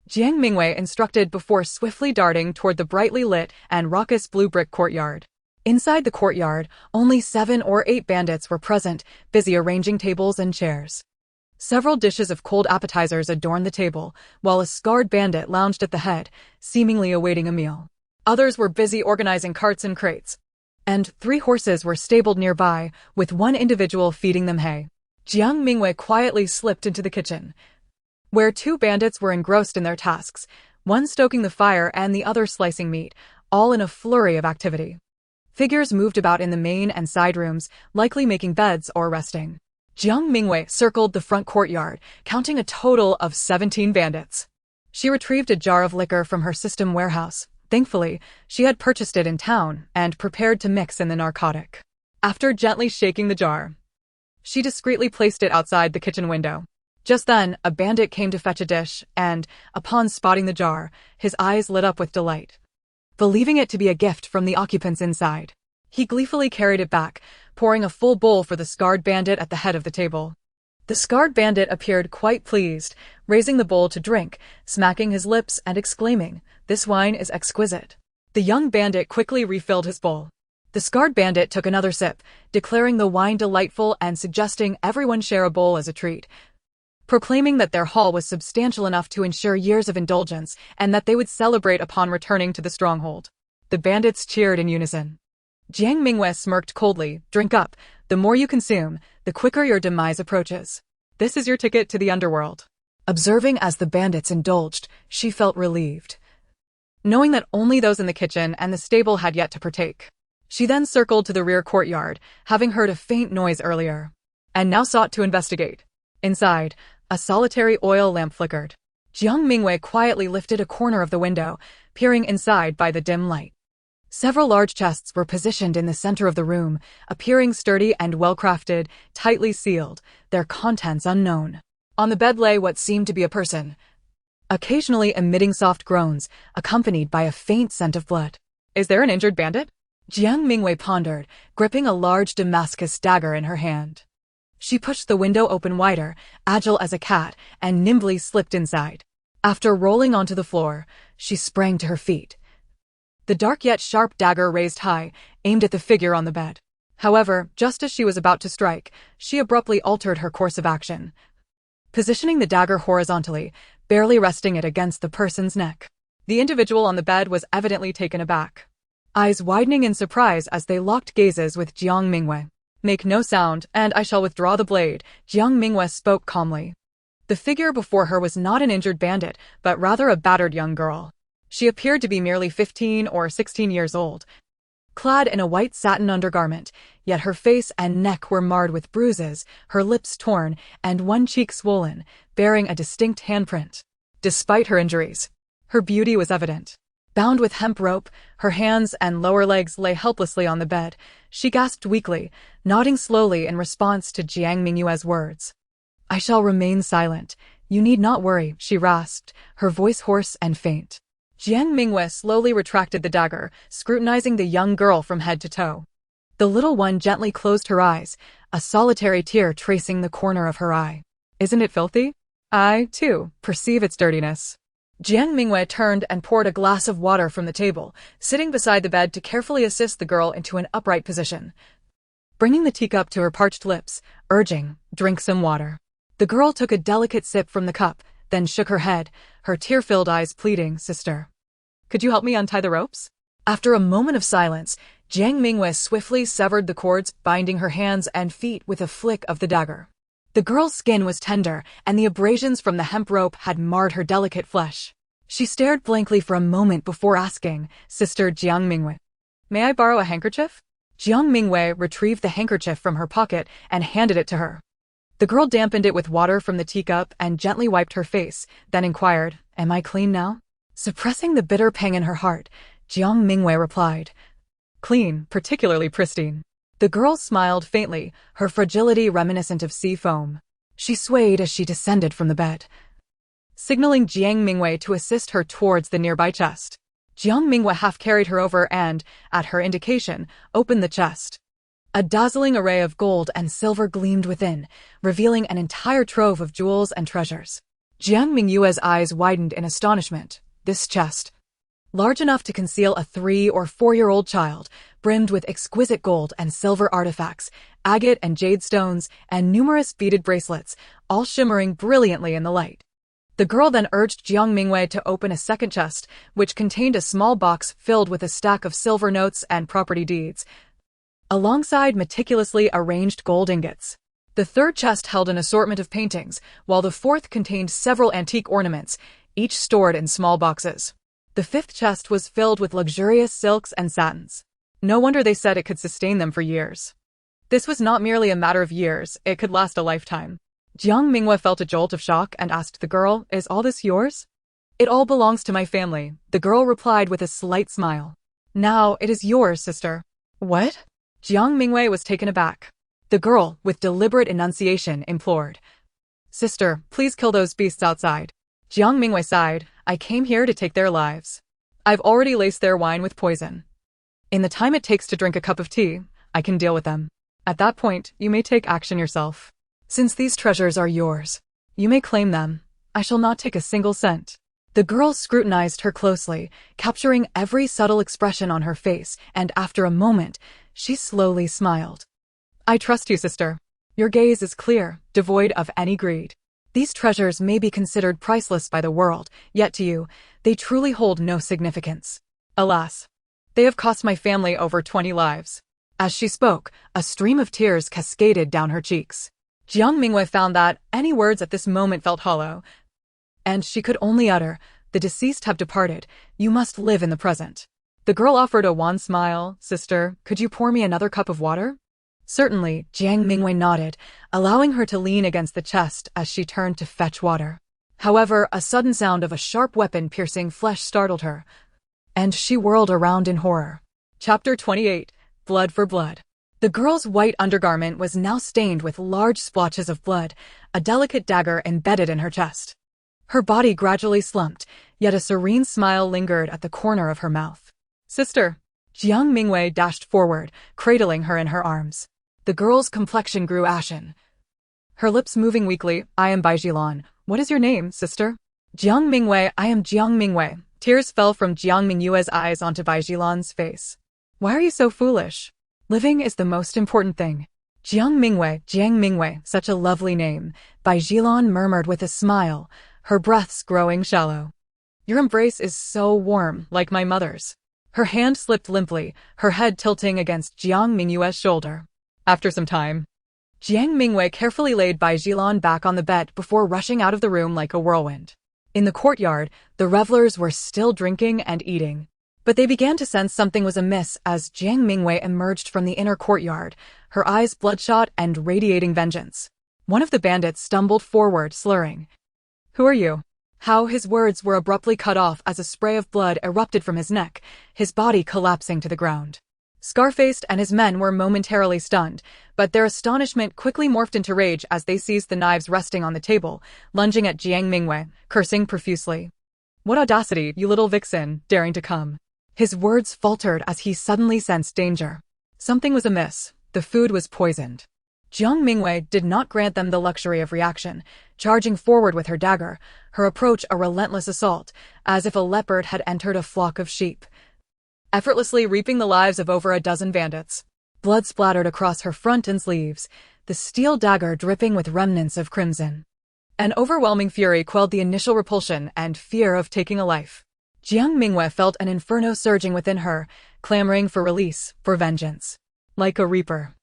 Jiang Mingyue instructed before swiftly darting toward the brightly lit and raucous blue brick courtyard. Inside the courtyard, only 7 or 8 bandits were present, busy arranging tables and chairs. Several dishes of cold appetizers adorned the table, while a scarred bandit lounged at the head, seemingly awaiting a meal. Others were busy organizing carts and crates, and 3 horses were stabled nearby, with one individual feeding them hay. Jiang Mingyue quietly slipped into the kitchen, where 2 bandits were engrossed in their tasks, one stoking the fire and the other slicing meat, all in a flurry of activity. Figures moved about in the main and side rooms, likely making beds or resting. Jiang Mingyue circled the front courtyard, counting a total of 17 bandits. She retrieved a jar of liquor from her system warehouse. Thankfully, she had purchased it in town and prepared to mix in the narcotic. After gently shaking the jar, she discreetly placed it outside the kitchen window. Just then, a bandit came to fetch a dish, and, upon spotting the jar, his eyes lit up with delight. Believing it to be a gift from the occupants inside, he gleefully carried it back, pouring a full bowl for the scarred bandit at the head of the table. The scarred bandit appeared quite pleased, raising the bowl to drink, smacking his lips and exclaiming, "This wine is exquisite." The young bandit quickly refilled his bowl. The scarred bandit took another sip, declaring the wine delightful and suggesting everyone share a bowl as a treat, proclaiming that their haul was substantial enough to ensure years of indulgence and that they would celebrate upon returning to the stronghold. The bandits cheered in unison. Jiang Mingyue smirked coldly, "Drink up. The more you consume, the quicker your demise approaches. This is your ticket to the underworld." Observing as the bandits indulged, she felt relieved, knowing that only those in the kitchen and the stable had yet to partake. She then circled to the rear courtyard, having heard a faint noise earlier, and now sought to investigate. Inside, a solitary oil lamp flickered. Jiang Mingyue quietly lifted a corner of the window, peering inside by the dim light. Several large chests were positioned in the center of the room, appearing sturdy and well-crafted, tightly sealed, their contents unknown. On the bed lay what seemed to be a person, occasionally emitting soft groans, accompanied by a faint scent of blood. "Is there an injured bandit?" Jiang Mingyue pondered, gripping a large Damascus dagger in her hand. She pushed the window open wider, agile as a cat, and nimbly slipped inside. After rolling onto the floor, she sprang to her feet, the dark yet sharp dagger raised high, aimed at the figure on the bed. However, just as she was about to strike, she abruptly altered her course of action, positioning the dagger horizontally, barely resting it against the person's neck. The individual on the bed was evidently taken aback, eyes widening in surprise as they locked gazes with Jiang Mingyue. "Make no sound, and I shall withdraw the blade," Jiang Mingyue spoke calmly. The figure before her was not an injured bandit, but rather a battered young girl. She appeared to be merely 15 or 16 years old, clad in a white satin undergarment, yet her face and neck were marred with bruises, her lips torn, and one cheek swollen, bearing a distinct handprint. Despite her injuries, her beauty was evident. Bound with hemp rope, her hands and lower legs lay helplessly on the bed. She gasped weakly, nodding slowly in response to Jiang Mingyue's words. "I shall remain silent. You need not worry," she rasped, her voice hoarse and faint. Jiang Mingyue slowly retracted the dagger, scrutinizing the young girl from head to toe. The little one gently closed her eyes, a solitary tear tracing the corner of her eye. "Isn't it filthy? I, too, perceive its dirtiness." Jiang Mingyue turned and poured a glass of water from the table, sitting beside the bed to carefully assist the girl into an upright position, bringing the teacup to her parched lips, urging, "Drink some water." The girl took a delicate sip from the cup, then shook her head, her tear-filled eyes pleading, "Sister, could you help me untie the ropes?" After a moment of silence, Jiang Mingyue swiftly severed the cords binding her hands and feet with a flick of the dagger. The girl's skin was tender, and the abrasions from the hemp rope had marred her delicate flesh. She stared blankly for a moment before asking, "Sister Jiang Mingyue, may I borrow a handkerchief?" Jiang Mingyue retrieved the handkerchief from her pocket and handed it to her. The girl dampened it with water from the teacup and gently wiped her face, then inquired, "Am I clean now?" Suppressing the bitter pang in her heart, Jiang Mingyue replied, "Clean, particularly pristine." The girl smiled faintly, her fragility reminiscent of sea foam. She swayed as she descended from the bed, signaling Jiang Mingyue to assist her towards the nearby chest. Jiang Mingyue half carried her over and, at her indication, opened the chest. A dazzling array of gold and silver gleamed within, revealing an entire trove of jewels and treasures. Jiang Mingyue's eyes widened in astonishment. This chest, large enough to conceal a 3- or 4-year-old child, brimmed with exquisite gold and silver artifacts, agate and jade stones, and numerous beaded bracelets, all shimmering brilliantly in the light. The girl then urged Jiang Mingyue to open a second chest, which contained a small box filled with a stack of silver notes and property deeds, alongside meticulously arranged gold ingots. The third chest held an assortment of paintings, while the fourth contained several antique ornaments, each stored in small boxes. The fifth chest was filled with luxurious silks and satins. No wonder they said it could sustain them for years. This was not merely a matter of years, it could last a lifetime. Jiang Mingyue felt a jolt of shock and asked the girl, "Is all this yours?" "It all belongs to my family," the girl replied with a slight smile. "Now it is yours, sister." "What?" Jiang Mingyue was taken aback. The girl, with deliberate enunciation, implored, "Sister, please kill those beasts outside." Jiang Mingyue sighed, "I came here to take their lives. I've already laced their wine with poison. In the time it takes to drink a cup of tea, I can deal with them. At that point, you may take action yourself. Since these treasures are yours, you may claim them. I shall not take a single cent." The girl scrutinized her closely, capturing every subtle expression on her face, and after a moment, she slowly smiled. "I trust you, sister. Your gaze is clear, devoid of any greed. These treasures may be considered priceless by the world, yet to you, they truly hold no significance. Alas, they have cost my family over 20 lives." As she spoke, a stream of tears cascaded down her cheeks. Jiang Mingyue found that any words at this moment felt hollow, and she could only utter, "The deceased have departed, you must live in the present." The girl offered a wan smile, "Sister, could you pour me another cup of water?" "Certainly," Jiang Mingyue nodded, allowing her to lean against the chest as she turned to fetch water. However, a sudden sound of a sharp weapon piercing flesh startled her, and she whirled around in horror. Chapter 28, Blood for Blood. The girl's white undergarment was now stained with large splotches of blood, a delicate dagger embedded in her chest. Her body gradually slumped, yet a serene smile lingered at the corner of her mouth. "Sister!" Jiang Mingyue dashed forward, cradling her in her arms. The girl's complexion grew ashen, her lips moving weakly. "I am Baijilan. What is your name, sister?" "Jiang Mingyue, I am Jiang Mingyue." Tears fell from Jiang Mingyue's eyes onto Baijilan's face. "Why are you so foolish? Living is the most important thing." Jiang Mingyue, such a lovely name, Baijilan murmured with a smile, her breaths growing shallow. "Your embrace is so warm, like my mother's." Her hand slipped limply, her head tilting against Jiang Mingyue's shoulder. After some time, Jiang Mingyue carefully laid Baijilan back on the bed before rushing out of the room like a whirlwind. In the courtyard, the revelers were still drinking and eating, but they began to sense something was amiss as Jiang Mingyue emerged from the inner courtyard, her eyes bloodshot and radiating vengeance. One of the bandits stumbled forward, slurring, "Who are you?" How his words were abruptly cut off as a spray of blood erupted from his neck, his body collapsing to the ground. Scarfaced and his men were momentarily stunned, but their astonishment quickly morphed into rage as they seized the knives resting on the table, lunging at Jiang Mingyue, cursing profusely. "What audacity, you little vixen, daring to come." His words faltered as he suddenly sensed danger. Something was amiss. The food was poisoned. Jiang Mingyue did not grant them the luxury of reaction, charging forward with her dagger, her approach a relentless assault, as if a leopard had entered a flock of sheep, effortlessly reaping the lives of over a dozen bandits. Blood splattered across her front and sleeves, the steel dagger dripping with remnants of crimson. An overwhelming fury quelled the initial repulsion and fear of taking a life. Jiang Mingyue felt an inferno surging within her, clamoring for release, for vengeance. Like a reaper,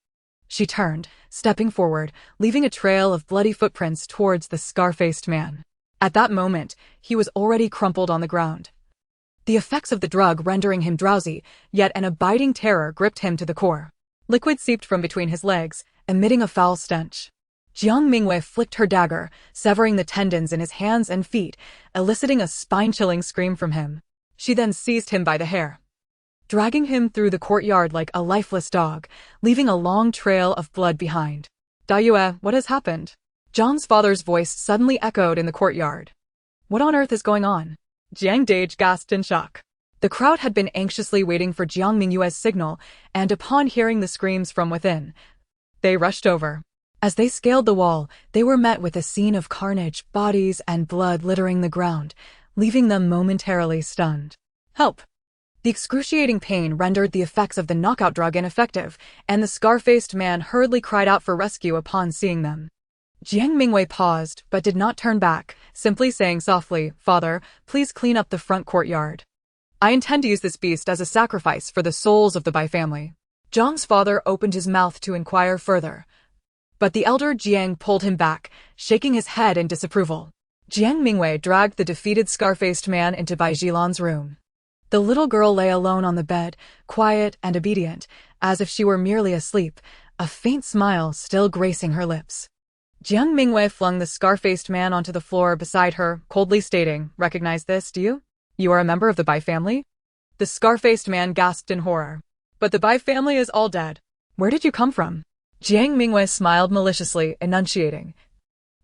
she turned, stepping forward, leaving a trail of bloody footprints towards the scar-faced man. At that moment, he was already crumpled on the ground. The effects of the drug rendering him drowsy, yet an abiding terror gripped him to the core. Liquid seeped from between his legs, emitting a foul stench. Jiang Mingyue flicked her dagger, severing the tendons in his hands and feet, eliciting a spine-chilling scream from him. She then seized him by the hair, dragging him through the courtyard like a lifeless dog, leaving a long trail of blood behind. "Donghua, what has happened?" Jiang's father's voice suddenly echoed in the courtyard. "What on earth is going on?" Jiang Dage gasped in shock. The crowd had been anxiously waiting for Jiang Mingyue's signal, and upon hearing the screams from within, they rushed over. As they scaled the wall, they were met with a scene of carnage, bodies and blood littering the ground, leaving them momentarily stunned. "Help!" The excruciating pain rendered the effects of the knockout drug ineffective, and the scar-faced man hurriedly cried out for rescue upon seeing them. Jiang Mingyue paused, but did not turn back, simply saying softly, "Father, please clean up the front courtyard. I intend to use this beast as a sacrifice for the souls of the Bai family." Jiang's father opened his mouth to inquire further, but the elder Jiang pulled him back, shaking his head in disapproval. Jiang Mingyue dragged the defeated scar-faced man into Bai Jilan's room. The little girl lay alone on the bed, quiet and obedient, as if she were merely asleep, a faint smile still gracing her lips. Jiang Mingyue flung the scar-faced man onto the floor beside her, coldly stating, "Recognize this, do you? You are a member of the Bai family?" The scar-faced man gasped in horror. "But the Bai family is all dead. Where did you come from?" Jiang Mingyue smiled maliciously, enunciating,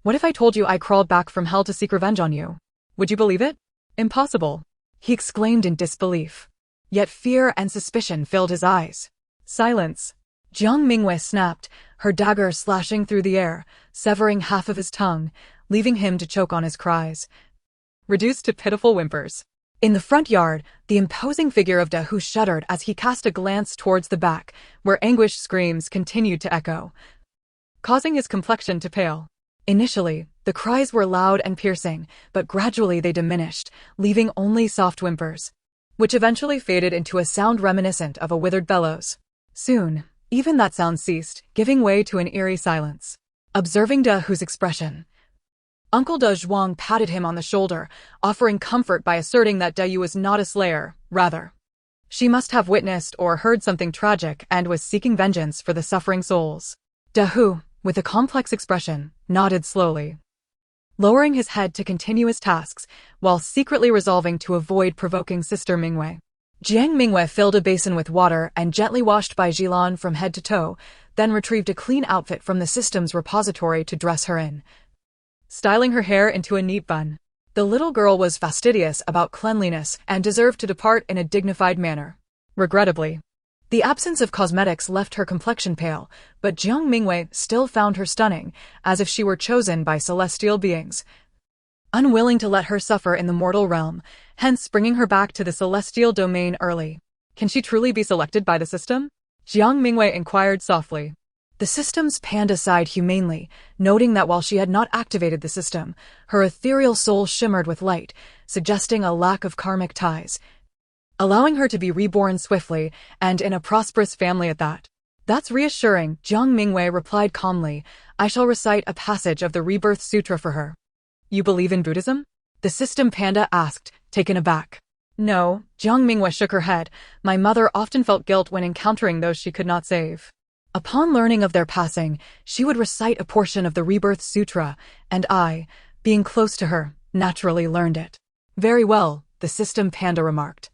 "What if I told you I crawled back from hell to seek revenge on you? Would you believe it?" "Impossible," he exclaimed in disbelief. Yet fear and suspicion filled his eyes. "Silence!" Jiang Mingyue snapped, her dagger slashing through the air, severing half of his tongue, leaving him to choke on his cries, reduced to pitiful whimpers. In the front yard, the imposing figure of Donghua shuddered as he cast a glance towards the back, where anguished screams continued to echo, causing his complexion to pale. Initially, the cries were loud and piercing, but gradually they diminished, leaving only soft whimpers, which eventually faded into a sound reminiscent of a withered bellows. Soon, even that sound ceased, giving way to an eerie silence. Observing Donghua expression, Uncle De Zhuang patted him on the shoulder, offering comfort by asserting that Donghua was not a slayer, rather, she must have witnessed or heard something tragic and was seeking vengeance for the suffering souls. Donghua, with a complex expression, nodded slowly, lowering his head to continue his tasks, while secretly resolving to avoid provoking Sister Mingyue. Jiang Mingyue filled a basin with water and gently washed Bai Jilan from head to toe, then retrieved a clean outfit from the system's repository to dress her in, styling her hair into a neat bun. The little girl was fastidious about cleanliness and deserved to depart in a dignified manner. Regrettably, the absence of cosmetics left her complexion pale, but Jiang Mingyue still found her stunning, as if she were chosen by celestial beings, unwilling to let her suffer in the mortal realm, hence bringing her back to the celestial domain early. Can she truly be selected by the system? Jiang Mingyue inquired softly. The system's panda sighed humanely, noting that while she had not activated the system, her ethereal soul shimmered with light, suggesting a lack of karmic ties, allowing her to be reborn swiftly and in a prosperous family at that. "That's reassuring," Jiang Mingyue replied calmly. "I shall recite a passage of the Rebirth Sutra for her." "You believe in Buddhism?" the system panda asked, taken aback. "No," Jiang Mingyue shook her head. "My mother often felt guilt when encountering those she could not save. Upon learning of their passing, she would recite a portion of the Rebirth Sutra, and I, being close to her, Naturally learned it. Very well, the system panda remarked.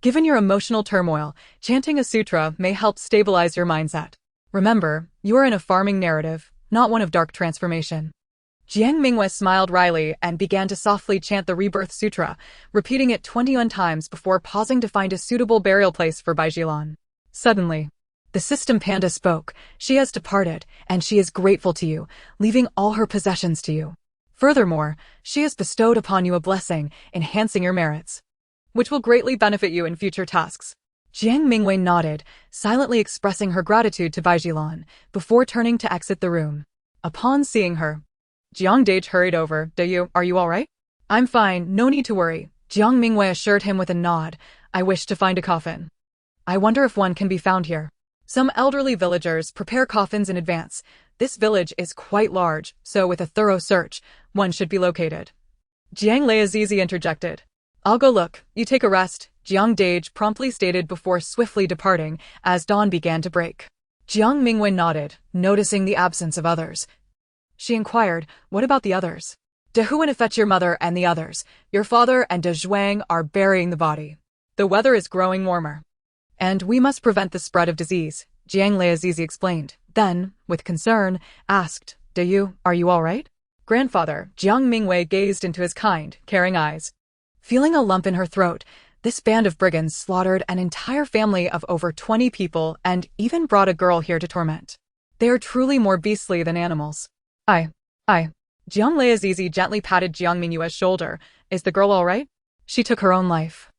Given your emotional turmoil, chanting a sutra may help stabilize your mindset. Remember, you are in a farming narrative, not one of dark transformation. Jiang Mingyue smiled wryly and began to softly chant the Rebirth Sutra, repeating it 21 times before pausing to find a suitable burial place for Baijilan. Suddenly, the system panda spoke. She has departed, and she is grateful to you, leaving all her possessions to you. Furthermore, she has bestowed upon you a blessing, enhancing your merits, which will greatly benefit you in future tasks. Jiang Mingyue nodded, silently expressing her gratitude to Baijilan, before turning to exit the room. Upon seeing her, Jiang Dage hurried over. Are you all right? I'm fine, no need to worry, Jiang Mingyue assured him with a nod. I wish to find a coffin. I wonder if one can be found here. Some elderly villagers prepare coffins in advance. This village is quite large, so with a thorough search, one should be located. Jiang Leazizi interjected. I'll go look, you take a rest, Jiang Dage promptly stated before swiftly departing as dawn began to break. Jiang Mingyue nodded, noticing the absence of others. She inquired, what about the others? De Huan, fetch your mother and the others. Your father and De Zhuang are burying the body. The weather is growing warmer, and we must prevent the spread of disease, Jiang Leazizi explained. Then, with concern, asked, are you all right? Grandfather, Jiang Mingyue gazed into his kind, caring eyes. Feeling a lump in her throat, this band of brigands slaughtered an entire family of over 20 people and even brought a girl here to torment. They are truly more beastly than animals. I. Jiang Leazizi gently patted Jiang Mingyue's shoulder. Is the girl all right? She took her own life.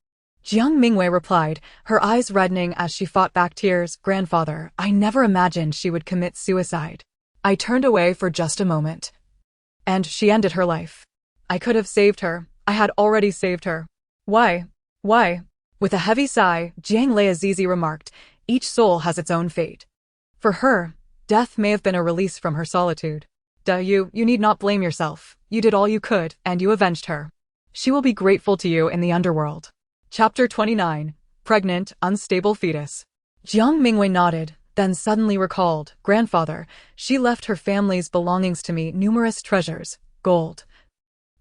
Jiang Mingyue replied, her eyes reddening as she fought back tears. Grandfather, I never imagined she would commit suicide. I turned away for just a moment, and she ended her life. I could have saved her. I had already saved her. Why? With a heavy sigh, Jiang Leazizi remarked, each soul has its own fate. For her, death may have been a release from her solitude. You need not blame yourself. You did all you could, and you avenged her. She will be grateful to you in the underworld. Chapter 29. Pregnant, Unstable Fetus. Jiang Mingyue nodded, then suddenly recalled, Grandfather, she left her family's belongings to me, numerous treasures, gold,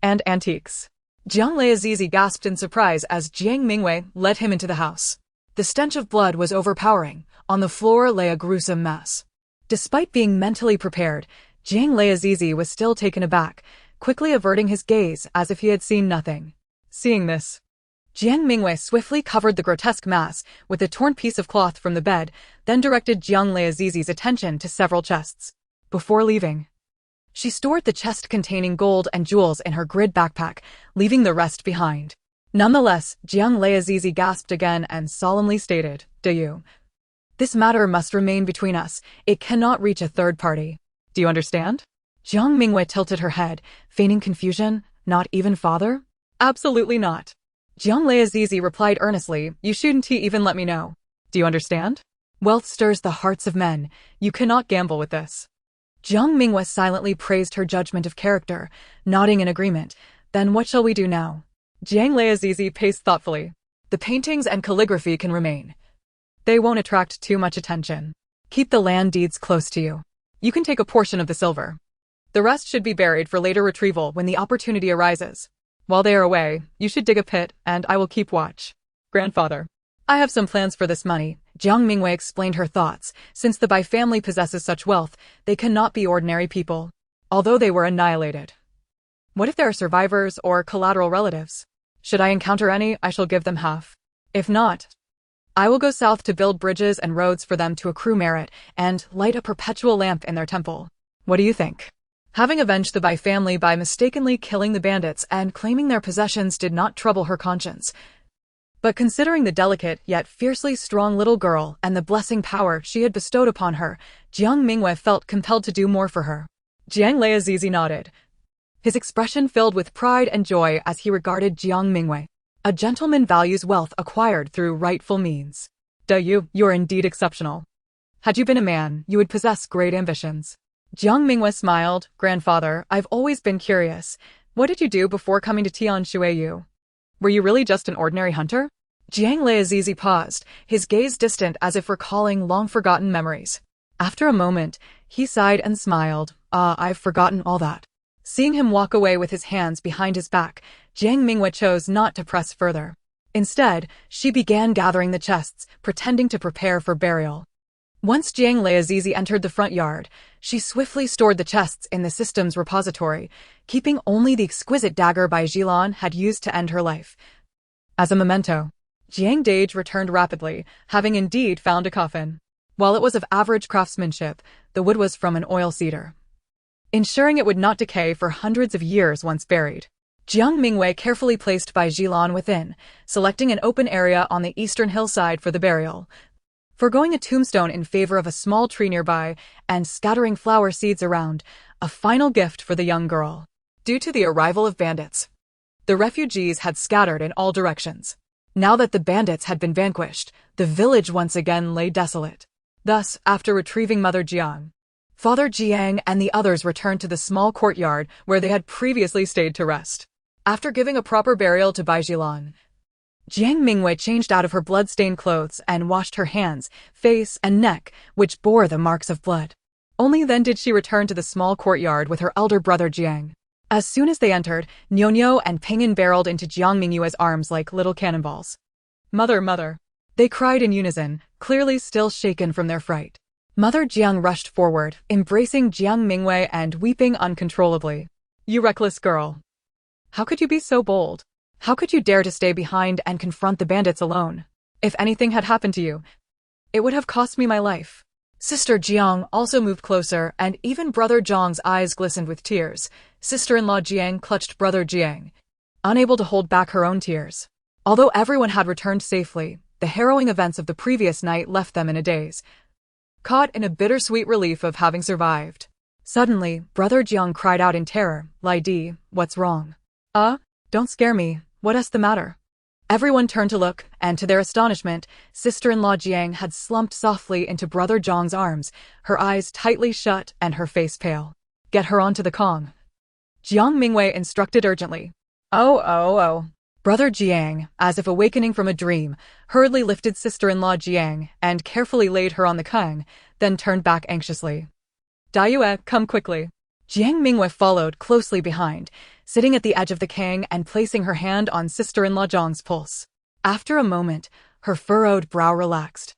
and antiques. Jiang Leazizi gasped in surprise as Jiang Mingyue led him into the house. The stench of blood was overpowering. On the floor lay a gruesome mess. Despite being mentally prepared, Jiang Leazizi was still taken aback, quickly averting his gaze as if he had seen nothing. Seeing this, Jiang Mingyue swiftly covered the grotesque mass with a torn piece of cloth from the bed, then directed Jiang Leazizi's attention to several chests. Before leaving, she stored the chest containing gold and jewels in her grid backpack, leaving the rest behind. Nonetheless, Jiang Leazizi gasped again and solemnly stated, This matter must remain between us. It cannot reach a third party. Do you understand? Jiang Mingyue tilted her head, feigning confusion. Not even father? Absolutely not. Jiang Leazizi replied earnestly, you shouldn't even let me know. Do you understand? Wealth stirs the hearts of men. You cannot gamble with this. Jiang Mingyue silently praised her judgment of character, nodding in agreement. Then what shall we do now? Jiang Leazizi paced thoughtfully. The paintings and calligraphy can remain. They won't attract too much attention. Keep the land deeds close to you. You can take a portion of the silver. The rest should be buried for later retrieval when the opportunity arises. While they are away, you should dig a pit, and I will keep watch. Grandfather, I have some plans for this money. Jiang Mingyue explained her thoughts. Since the Bai family possesses such wealth, they cannot be ordinary people, although they were annihilated. What if there are survivors or collateral relatives? Should I encounter any, I shall give them half. If not, I will go south to build bridges and roads for them to accrue merit and light a perpetual lamp in their temple. What do you think? Having avenged the Bai family by mistakenly killing the bandits and claiming their possessions did not trouble her conscience. But considering the delicate yet fiercely strong little girl and the blessing power she had bestowed upon her, Jiang Mingyue felt compelled to do more for her. Jiang Leazizi nodded, his expression filled with pride and joy as he regarded Jiang Mingyue. A gentleman values wealth acquired through rightful means. You are indeed exceptional. Had you been a man, you would possess great ambitions. Jiang Mingyue smiled. Grandfather, I've always been curious. What did you do before coming to Tianshuiyu? Were you really just an ordinary hunter? Jiang Leazizi paused, his gaze distant as if recalling long-forgotten memories. After a moment, he sighed and smiled. I've forgotten all that. Seeing him walk away with his hands behind his back, Jiang Mingyue chose not to press further. Instead, she began gathering the chests, pretending to prepare for burial. Once Jiang Leazizi entered the front yard, she swiftly stored the chests in the system's repository, keeping only the exquisite dagger Bai Jilan had used to end her life. As a memento, Jiang Dage returned rapidly, having indeed found a coffin. While it was of average craftsmanship, the wood was from an oil cedar, ensuring it would not decay for hundreds of years once buried. Jiang Mingyue carefully placed Bai Jilan within, selecting an open area on the eastern hillside for the burial, forgoing a tombstone in favor of a small tree nearby and scattering flower seeds around, a final gift for the young girl. Due to the arrival of bandits, the refugees had scattered in all directions. Now that the bandits had been vanquished, the village once again lay desolate. Thus, after retrieving Mother Jiang, Father Jiang and the others returned to the small courtyard where they had previously stayed to rest. After giving a proper burial to Bai Jilan, Jiang Mingyue changed out of her blood-stained clothes and washed her hands, face, and neck, which bore the marks of blood. Only then did she return to the small courtyard with her elder brother Jiang. As soon as they entered, Nyonyo and Ping'an barreled into Jiang Mingyue's arms like little cannonballs. "Mother, mother!" they cried in unison, clearly still shaken from their fright. Mother Jiang rushed forward, embracing Jiang Mingyue and weeping uncontrollably. "You reckless girl! How could you be so bold? How could you dare to stay behind and confront the bandits alone? If anything had happened to you, it would have cost me my life." Sister Jiang also moved closer, and even Brother Zhang's eyes glistened with tears. Sister-in-law Jiang clutched Brother Jiang, unable to hold back her own tears. Although everyone had returned safely, the harrowing events of the previous night left them in a daze, caught in a bittersweet relief of having survived. Suddenly, Brother Jiang cried out in terror, "Lai Di, what's wrong?" Don't scare me. What's the matter?" Everyone turned to look, and to their astonishment, sister-in-law Jiang had slumped softly into Brother Zhang's arms, her eyes tightly shut and her face pale. "Get her onto the Kong," Jiang Mingyue instructed urgently. Oh. Brother Jiang, as if awakening from a dream, hurriedly lifted sister-in-law Jiang and carefully laid her on the Kong, then turned back anxiously. "Dayue, come quickly." Jiang Mingyue followed closely behind, sitting at the edge of the Kang and placing her hand on sister-in-law Zhang's pulse. After a moment, her furrowed brow relaxed,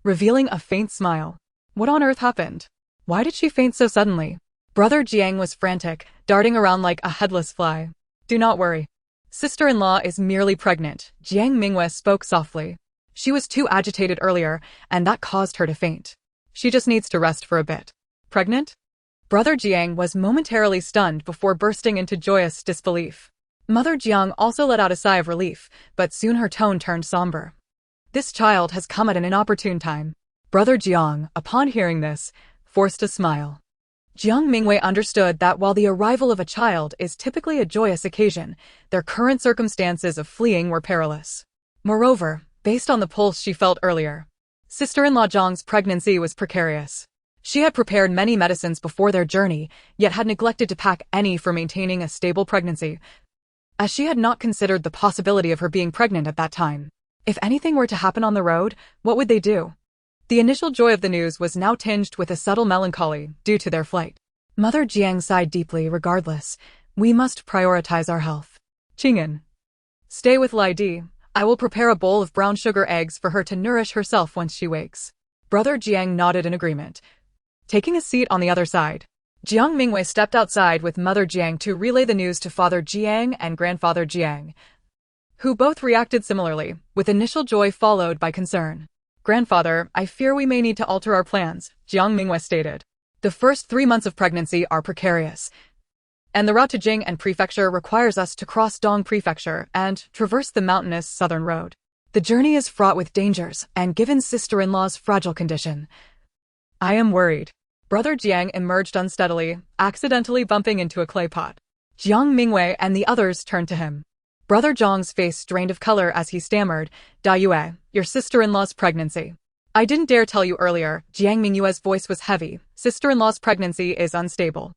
revealing a faint smile. What on earth happened? Why did she faint so suddenly? Brother Jiang was frantic, darting around like a headless fly. "Do not worry. Sister-in-law is merely pregnant," Jiang Mingyue spoke softly. "She was too agitated earlier, and that caused her to faint. She just needs to rest for a bit." "Pregnant?" Brother Jiang was momentarily stunned before bursting into joyous disbelief. Mother Jiang also let out a sigh of relief, but soon her tone turned somber. "This child has come at an inopportune time." Brother Jiang, upon hearing this, forced a smile. Jiang Mingyue understood that while the arrival of a child is typically a joyous occasion, their current circumstances of fleeing were perilous. Moreover, based on the pulse she felt earlier, sister-in-law Zhang's pregnancy was precarious. She had prepared many medicines before their journey, yet had neglected to pack any for maintaining a stable pregnancy, as she had not considered the possibility of her being pregnant at that time. If anything were to happen on the road, what would they do? The initial joy of the news was now tinged with a subtle melancholy due to their flight. Mother Jiang sighed deeply. "Regardless, we must prioritize our health. Qing'an, stay with Lai Di. I will prepare a bowl of brown sugar eggs for her to nourish herself once she wakes." Brother Jiang nodded in agreement. Taking a seat on the other side, Jiang Mingyue stepped outside with Mother Jiang to relay the news to Father Jiang and Grandfather Jiang, who both reacted similarly, with initial joy followed by concern. "Grandfather, I fear we may need to alter our plans," Jiang Mingyue stated. "The first 3 months of pregnancy are precarious, and the route to Jing'an Prefecture requires us to cross Dong Prefecture and traverse the mountainous southern road. The journey is fraught with dangers, and given sister-in-law's fragile condition, I am worried." Brother Jiang emerged unsteadily, accidentally bumping into a clay pot. Jiang Mingyue and the others turned to him. Brother Zhang's face drained of color as he stammered, "Dayue, your sister-in-law's pregnancy. I didn't dare tell you earlier." Jiang Mingyue's voice was heavy. "Sister-in-law's pregnancy is unstable.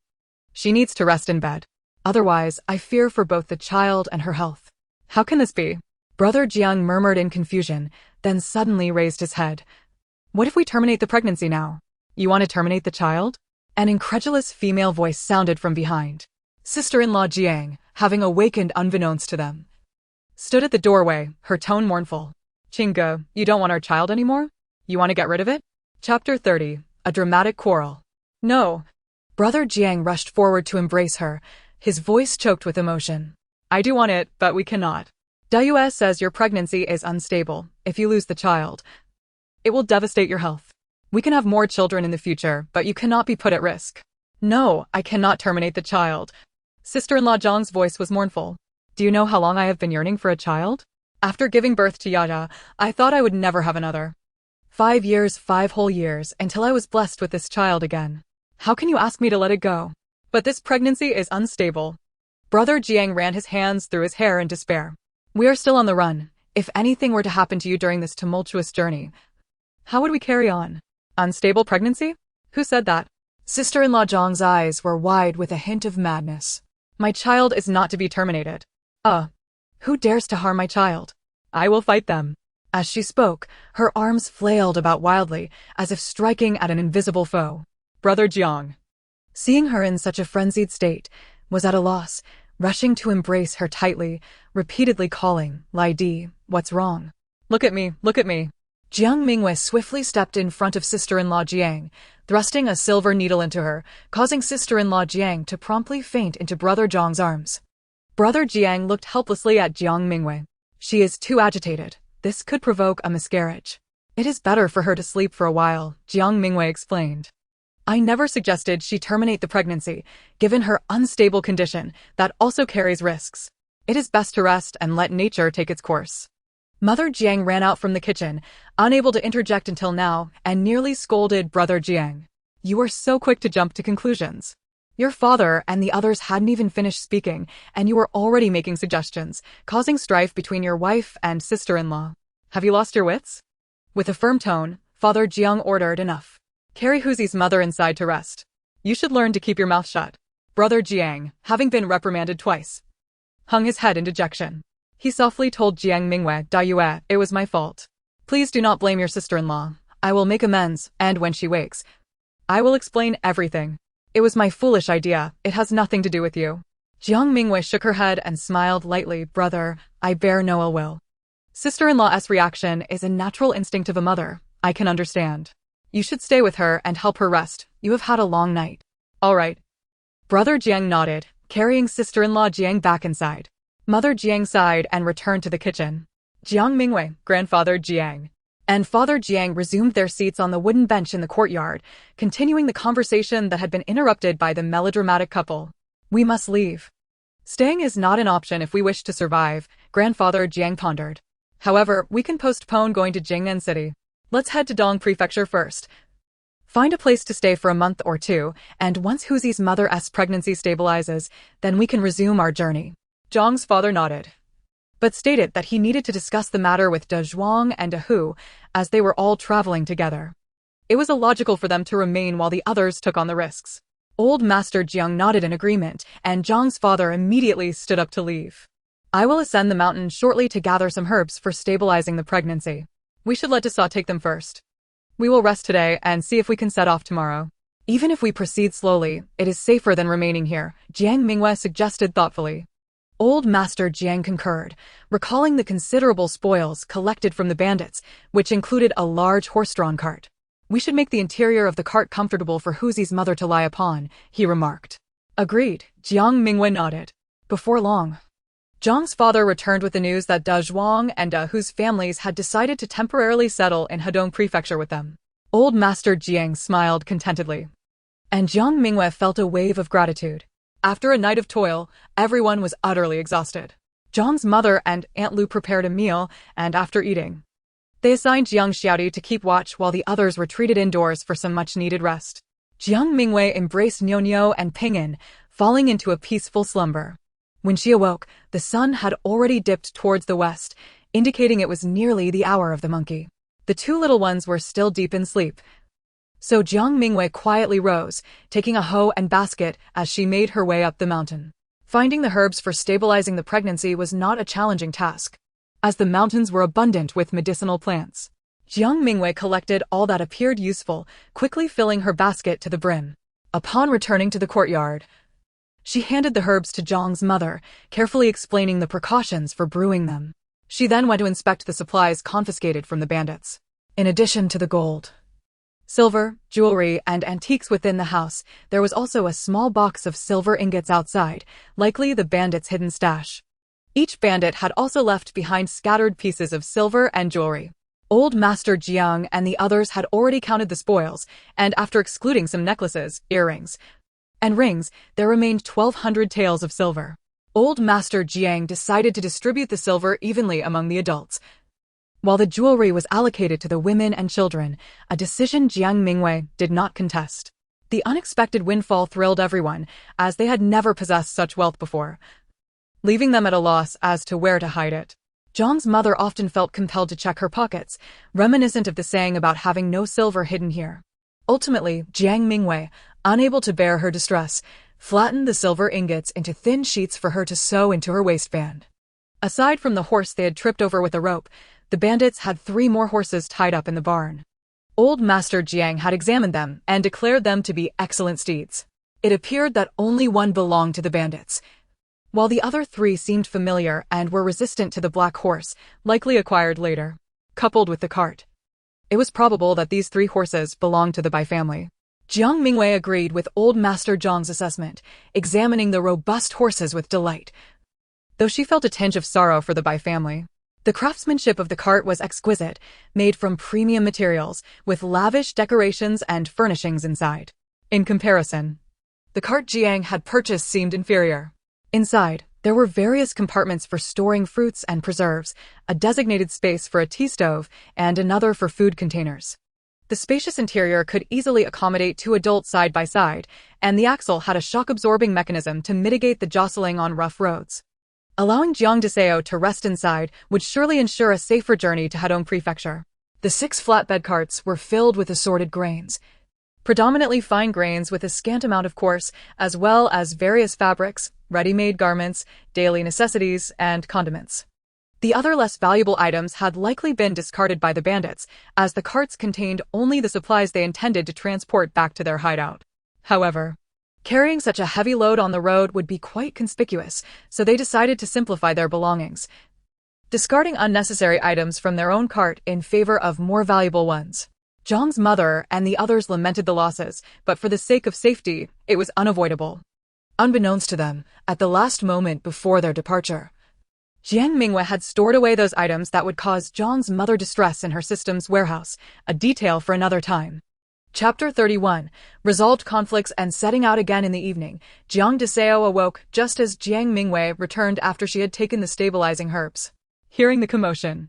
She needs to rest in bed. Otherwise, I fear for both the child and her health." "How can this be?" Brother Jiang murmured in confusion, then suddenly raised his head. "What if we terminate the pregnancy now?" "You want to terminate the child?" An incredulous female voice sounded from behind. Sister-in-law Jiang, having awakened unbeknownst to them, stood at the doorway, her tone mournful. Qingge, you don't want our child anymore? You want to get rid of it? Chapter 30. A dramatic quarrel. No. Brother Jiang rushed forward to embrace her, his voice choked with emotion. I do want it, but we cannot. Donghua says your pregnancy is unstable. If you lose the child, it will devastate your health. We can have more children in the future, but you cannot be put at risk. No, I cannot terminate the child. Sister-in-law Zhang's voice was mournful. Do you know how long I have been yearning for a child? After giving birth to Yaya, I thought I would never have another. 5 years, 5 whole years, until I was blessed with this child again. How can you ask me to let it go? But this pregnancy is unstable. Brother Jiang ran his hands through his hair in despair. We are still on the run. If anything were to happen to you during this tumultuous journey, how would we carry on? Unstable pregnancy? Who said that? Sister-in-law Zhang's eyes were wide with a hint of madness. My child is not to be terminated. Who dares to harm my child? I will fight them. As she spoke, her arms flailed about wildly, as if striking at an invisible foe. Brother Jiang, seeing her in such a frenzied state, was at a loss, rushing to embrace her tightly, repeatedly calling, Lai Di, what's wrong? Look at me, look at me. Jiang Mingyue swiftly stepped in front of sister-in-law Jiang, thrusting a silver needle into her, causing sister-in-law Jiang to promptly faint into Brother Jiang's arms. Brother Jiang looked helplessly at Jiang Mingyue. She is too agitated. This could provoke a miscarriage. It is better for her to sleep for a while, Jiang Mingyue explained. I never suggested she terminate the pregnancy, given her unstable condition that also carries risks. It is best to rest and let nature take its course. Mother Jiang ran out from the kitchen, unable to interject until now, and nearly scolded Brother Jiang. You were so quick to jump to conclusions. Your father and the others hadn't even finished speaking, and you were already making suggestions, causing strife between your wife and sister-in-law. Have you lost your wits? With a firm tone, Father Jiang ordered enough. Carry Huzi's mother inside to rest. You should learn to keep your mouth shut. Brother Jiang, having been reprimanded twice, hung his head in dejection. He softly told Jiang Mingyue, Donghua, it was my fault. Please do not blame your sister-in-law. I will make amends, and when she wakes, I will explain everything. It was my foolish idea. It has nothing to do with you. Jiang Mingyue shook her head and smiled lightly. Brother, I bear no ill will. Sister-in-law's reaction is a natural instinct of a mother. I can understand. You should stay with her and help her rest. You have had a long night. All right. Brother Jiang nodded, carrying sister-in-law Jiang back inside. Mother Jiang sighed and returned to the kitchen. Jiang Mingyue, grandfather Jiang, and Father Jiang resumed their seats on the wooden bench in the courtyard, continuing the conversation that had been interrupted by the melodramatic couple. We must leave. Staying is not an option if we wish to survive, grandfather Jiang pondered. However, we can postpone going to Jingnan City. Let's head to Dong Prefecture first. Find a place to stay for a month or two, and once Huzi's mother's pregnancy stabilizes, then we can resume our journey. Zhang's father nodded, but stated that he needed to discuss the matter with De Zhuang and De Hu, as they were all traveling together. It was illogical for them to remain while the others took on the risks. Old Master Jiang nodded in agreement, and Zhang's father immediately stood up to leave. I will ascend the mountain shortly to gather some herbs for stabilizing the pregnancy. We should let Dasa take them first. We will rest today and see if we can set off tomorrow. Even if we proceed slowly, it is safer than remaining here, Jiang Mingyue suggested thoughtfully. Old Master Jiang concurred, recalling the considerable spoils collected from the bandits, which included a large horse-drawn cart. We should make the interior of the cart comfortable for Huzi's mother to lie upon, he remarked. Agreed, Jiang Mingyue nodded. Before long, Zhang's father returned with the news that De Zhuang and De Hu's families had decided to temporarily settle in Hedong Prefecture with them. Old Master Jiang smiled contentedly, and Jiang Mingyue felt a wave of gratitude. After a night of toil, everyone was utterly exhausted. Zhang's mother and Aunt Lu prepared a meal, and after eating, they assigned Jiang Xiaodi to keep watch while the others retreated indoors for some much-needed rest. Jiang Mingyue embraced Niu and Ping'an, falling into a peaceful slumber. When she awoke, the sun had already dipped towards the west, indicating it was nearly the hour of the monkey. The two little ones were still deep in sleep, so Jiang Mingyue quietly rose, taking a hoe and basket as she made her way up the mountain. Finding the herbs for stabilizing the pregnancy was not a challenging task, as the mountains were abundant with medicinal plants. Jiang Mingyue collected all that appeared useful, quickly filling her basket to the brim. Upon returning to the courtyard, She handed the herbs to Jiang's mother, carefully explaining the precautions for brewing them. She then went to inspect the supplies confiscated from the bandits. In addition to the gold, silver, jewelry, and antiques within the house, there was also a small box of silver ingots outside, likely the bandits' hidden stash. Each bandit had also left behind scattered pieces of silver and jewelry. Old Master Jiang and the others had already counted the spoils, and after excluding some necklaces, earrings, and rings, there remained 1,200 taels of silver. Old Master Jiang decided to distribute the silver evenly among the adults, while the jewelry was allocated to the women and children, a decision Jiang Mingyue did not contest. The unexpected windfall thrilled everyone, as they had never possessed such wealth before, leaving them at a loss as to where to hide it. Jiang's mother often felt compelled to check her pockets, reminiscent of the saying about having no silver hidden here. Ultimately, Jiang Mingyue, unable to bear her distress, flattened the silver ingots into thin sheets for her to sew into her waistband. Aside from the horse they had tripped over with a rope, the bandits had 3 more horses tied up in the barn. Old Master Jiang had examined them and declared them to be excellent steeds. It appeared that only one belonged to the bandits, while the other 3 seemed familiar and were resistant to the black horse, likely acquired later. Coupled with the cart, it was probable that these 3 horses belonged to the Bai family. Jiang Mingyue agreed with Old Master Zhang's assessment, examining the robust horses with delight, though she felt a tinge of sorrow for the Bai family. The craftsmanship of the cart was exquisite, made from premium materials, with lavish decorations and furnishings inside. In comparison, the cart Jiang had purchased seemed inferior. Inside, there were various compartments for storing fruits and preserves, a designated space for a tea stove, and another for food containers. The spacious interior could easily accommodate 2 adults side by side, and the axle had a shock-absorbing mechanism to mitigate the jostling on rough roads. Allowing Jiang Deseo to rest inside would surely ensure a safer journey to Hedong Prefecture. The 6 flatbed carts were filled with assorted grains, predominantly fine grains with a scant amount of coarse, as well as various fabrics, ready-made garments, daily necessities, and condiments. The other less valuable items had likely been discarded by the bandits, as the carts contained only the supplies they intended to transport back to their hideout. However, carrying such a heavy load on the road would be quite conspicuous, so they decided to simplify their belongings, discarding unnecessary items from their own cart in favor of more valuable ones. Jiang's mother and the others lamented the losses, but for the sake of safety, it was unavoidable. Unbeknownst to them, at the last moment before their departure, Jiang Mingyue had stored away those items that would cause Jiang's mother distress in her system's warehouse, a detail for another time. Chapter 31. Resolved conflicts and setting out again in the evening, Jiang Deseo awoke just as Jiang Mingyue returned after she had taken the stabilizing herbs. Hearing the commotion,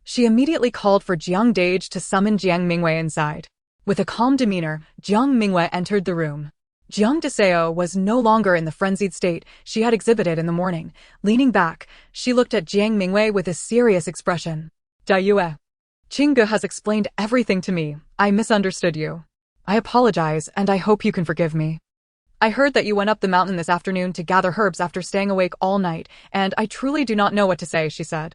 she immediately called for Jiang Dage to summon Jiang Mingyue inside. With a calm demeanor, Jiang Mingyue entered the room. Jiang Deseo was no longer in the frenzied state she had exhibited in the morning. Leaning back, she looked at Jiang Mingyue with a serious expression. Dayue, Qingge has explained everything to me. I misunderstood you. I apologize, and I hope you can forgive me. I heard that you went up the mountain this afternoon to gather herbs after staying awake all night, and I truly do not know what to say, she said.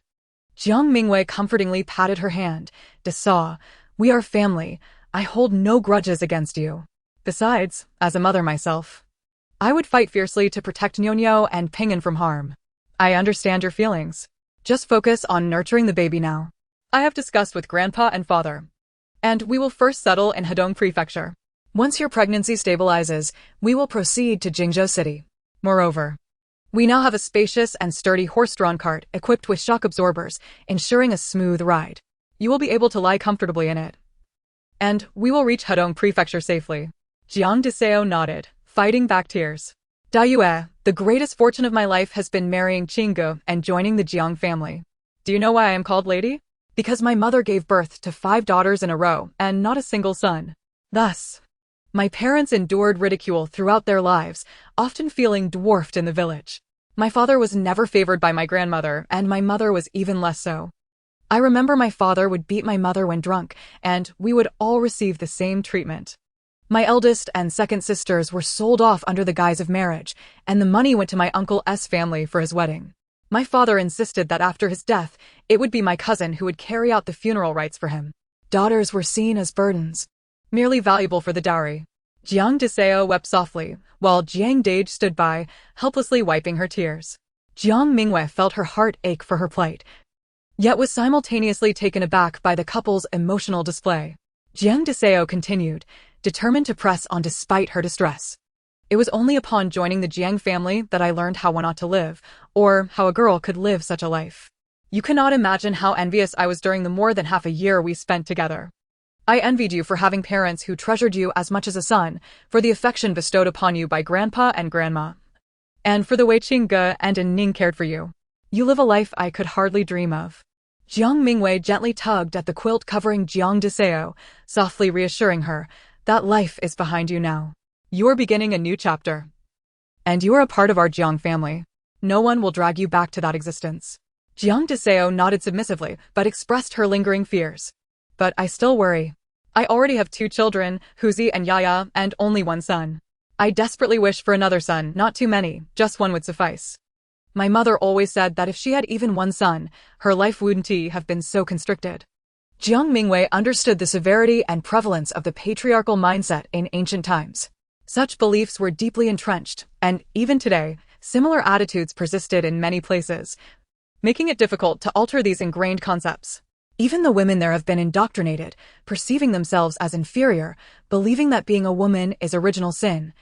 Jiang Mingyue comfortingly patted her hand. Deseo, we are family. I hold no grudges against you. Besides, as a mother myself, I would fight fiercely to protect Nyonyo and Ping'an from harm. I understand your feelings. Just focus on nurturing the baby now. I have discussed with Grandpa and Father, and we will first settle in Hedong Prefecture. Once your pregnancy stabilizes, we will proceed to Jingzhou City. Moreover, we now have a spacious and sturdy horse-drawn cart equipped with shock absorbers, ensuring a smooth ride. You will be able to lie comfortably in it, and we will reach Hedong Prefecture safely. Jiang Deseo nodded, fighting back tears. Dayue, the greatest fortune of my life has been marrying Qingge and joining the Jiang family. Do you know why I am called lady? Because my mother gave birth to 5 daughters in a row and not a single son. Thus, my parents endured ridicule throughout their lives, often feeling dwarfed in the village. My father was never favored by my grandmother, and my mother was even less so. I remember my father would beat my mother when drunk, and we would all receive the same treatment. My eldest and second sisters were sold off under the guise of marriage, and the money went to my Uncle S family for his wedding. My father insisted that after his death, it would be my cousin who would carry out the funeral rites for him. Daughters were seen as burdens, merely valuable for the dowry. Jiang Diseo wept softly, while Jiang Dage stood by, helplessly wiping her tears. Jiang Mingyue felt her heart ache for her plight, yet was simultaneously taken aback by the couple's emotional display. Jiang Diseo continued, determined to press on despite her distress. It was only upon joining the Jiang family that I learned how one ought to live, or how a girl could live such a life. You cannot imagine how envious I was during the more than half a year we spent together. I envied you for having parents who treasured you as much as a son, for the affection bestowed upon you by grandpa and grandma, and for the way Qingge and Ning cared for you. You live a life I could hardly dream of. Jiang Mingyue gently tugged at the quilt covering Jiang Diseo, softly reassuring her, that life is behind you now. You are beginning a new chapter. And you are a part of our Jiang family. No one will drag you back to that existence. Jiang Diseo nodded submissively, but expressed her lingering fears. But I still worry. I already have 2 children, Huzi and Yaya, and only 1 son. I desperately wish for another son, not too many, just 1 would suffice. My mother always said that if she had even 1 son, her life wouldn't have been so constricted. Jiang Mingyue understood the severity and prevalence of the patriarchal mindset in ancient times. Such beliefs were deeply entrenched, and even today, similar attitudes persisted in many places, making it difficult to alter these ingrained concepts. Even the women there have been indoctrinated, perceiving themselves as inferior, believing that being a woman is original sin,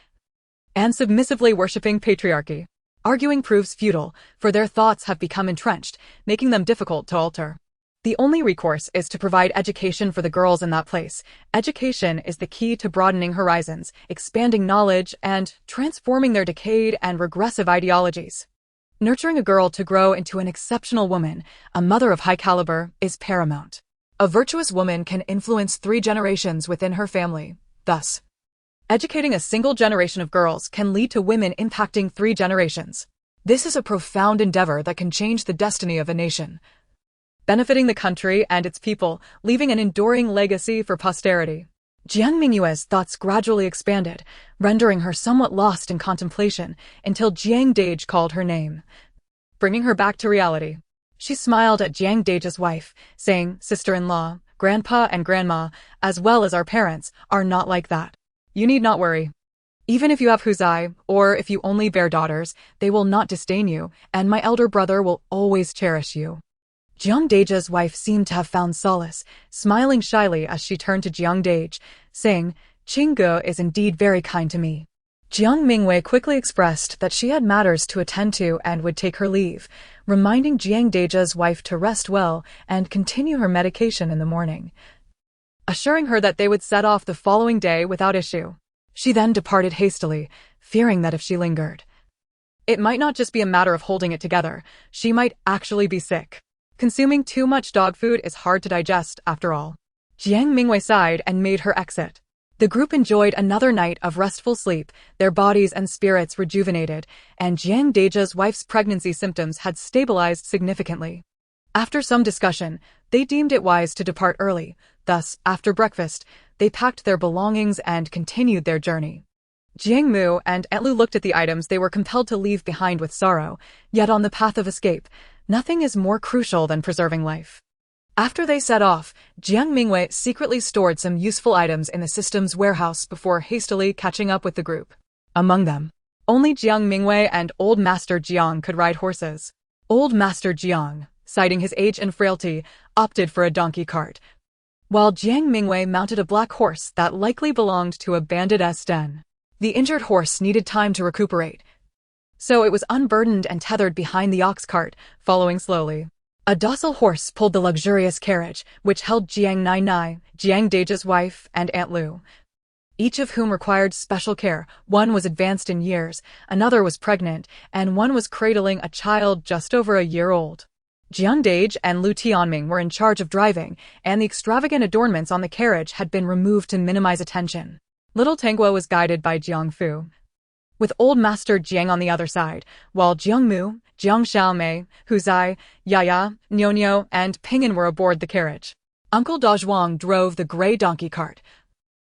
and submissively worshipping patriarchy. Arguing proves futile, for their thoughts have become entrenched, making them difficult to alter. The only recourse is to provide education for the girls in that place. Education is the key to broadening horizons, expanding knowledge, and transforming their decayed and regressive ideologies. Nurturing a girl to grow into an exceptional woman, a mother of high caliber, is paramount. A virtuous woman can influence 3 generations within her family. Thus, educating a single generation of girls can lead to women impacting 3 generations. This is a profound endeavor that can change the destiny of a nation, benefiting the country and its people, leaving an enduring legacy for posterity. Jiang Mingyue's thoughts gradually expanded, rendering her somewhat lost in contemplation, until Jiang Dage called her name, bringing her back to reality. She smiled at Jiang Dage's wife, saying, "Sister-in-law, grandpa and grandma, as well as our parents, are not like that. You need not worry. Even if you have Huzai, or if you only bear daughters, they will not disdain you, and my elder brother will always cherish you." Jiang Dage's wife seemed to have found solace, smiling shyly as she turned to Jiang Dage, saying, "Qingge is indeed very kind to me." Jiang Mingyue quickly expressed that she had matters to attend to and would take her leave, reminding Jiang Dage's wife to rest well and continue her medication in the morning, assuring her that they would set off the following day without issue. She then departed hastily, fearing that if she lingered, it might not just be a matter of holding it together, she might actually be sick. Consuming too much dog food is hard to digest, after all. Jiang Mingyue sighed and made her exit. The group enjoyed another night of restful sleep, their bodies and spirits rejuvenated, and Jiang Dage's wife's pregnancy symptoms had stabilized significantly. After some discussion, they deemed it wise to depart early. Thus, after breakfast, they packed their belongings and continued their journey. Jiang Mu and Aunt Lu looked at the items they were compelled to leave behind with sorrow, yet on the path of escape, nothing is more crucial than preserving life. After they set off, Jiang Mingyue secretly stored some useful items in the system's warehouse before hastily catching up with the group. Among them, only Jiang Mingyue and Old Master Jiang could ride horses. Old Master Jiang, citing his age and frailty, opted for a donkey cart, while Jiang Mingyue mounted a black horse that likely belonged to a bandit's den. The injured horse needed time to recuperate, so it was unburdened and tethered behind the ox cart, following slowly. A docile horse pulled the luxurious carriage, which held Jiang Mingyue, Jiang Dage's wife, and Aunt Lu, each of whom required special care. One was advanced in years, another was pregnant, and one was cradling a child just over a year old. Jiang Dage and Lu Tianming were in charge of driving, and the extravagant adornments on the carriage had been removed to minimize attention. Little Donghua was guided by Jiang Fu, with Old Master Jiang on the other side, while Jiang Mu, Jiang Xiaomei, Huzai, Yaya, Nionio, and Ping'an were aboard the carriage. Uncle Dazhuang drove the gray donkey cart,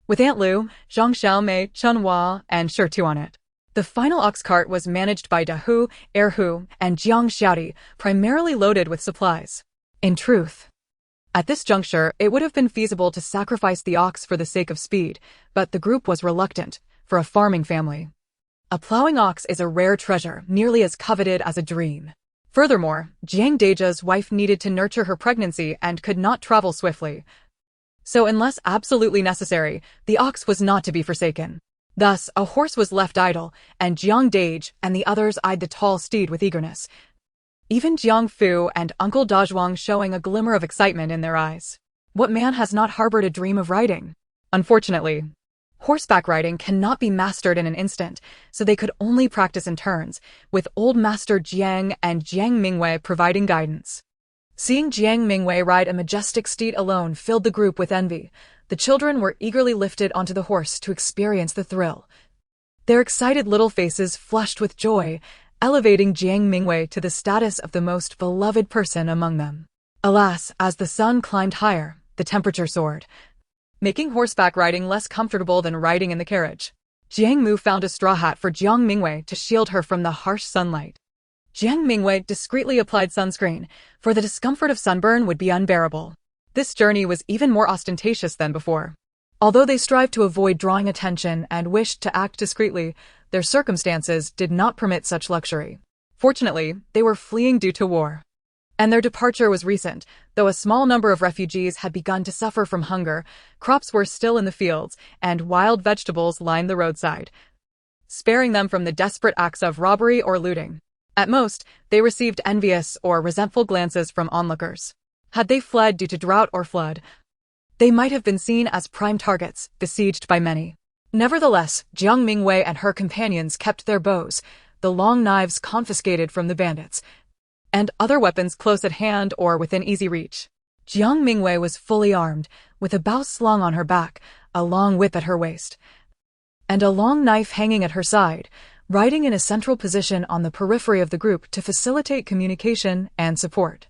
with Aunt Lu, Zhang Xiaomei, Chunhua, and Shitu on it. The final ox cart was managed by Dahu, Erhu, and Jiang Xiaodi, primarily loaded with supplies. In truth, At this juncture, it would have been feasible to sacrifice the ox for the sake of speed, but the group was reluctant, for a farming family. A plowing ox is a rare treasure, nearly as coveted as a dream. Furthermore, Jiang Dejia's wife needed to nurture her pregnancy and could not travel swiftly. So unless absolutely necessary, the ox was not to be forsaken. Thus, a horse was left idle, and Jiang Deji and the others eyed the tall steed with eagerness. Even Jiang Fu and Uncle Dazhuang showing a glimmer of excitement in their eyes. What man has not harbored a dream of riding? Unfortunately, horseback riding cannot be mastered in an instant, so they could only practice in turns, with old Master Jiang and Jiang Mingyue providing guidance. Seeing Jiang Mingyue ride a majestic steed alone filled the group with envy. The children were eagerly lifted onto the horse to experience the thrill. Their excited little faces flushed with joy, elevating Jiang Mingyue to the status of the most beloved person among them. Alas, as the sun climbed higher, the temperature soared, making horseback riding less comfortable than riding in the carriage. Jiang Mu found a straw hat for Jiang Mingyue to shield her from the harsh sunlight. Jiang Mingyue discreetly applied sunscreen, for the discomfort of sunburn would be unbearable. This journey was even more ostentatious than before. Although they strived to avoid drawing attention and wished to act discreetly, their circumstances did not permit such luxury. Fortunately, they were fleeing due to war. And their departure was recent, though a small number of refugees had begun to suffer from hunger, crops were still in the fields, and wild vegetables lined the roadside, sparing them from the desperate acts of robbery or looting. At most, they received envious or resentful glances from onlookers. Had they fled due to drought or flood, they might have been seen as prime targets, besieged by many. Nevertheless, Jiang Mingyue and her companions kept their bows, the long knives confiscated from the bandits, and other weapons close at hand or within easy reach. Jiang Mingyue was fully armed, with a bow slung on her back, a long whip at her waist, and a long knife hanging at her side, riding in a central position on the periphery of the group to facilitate communication and support.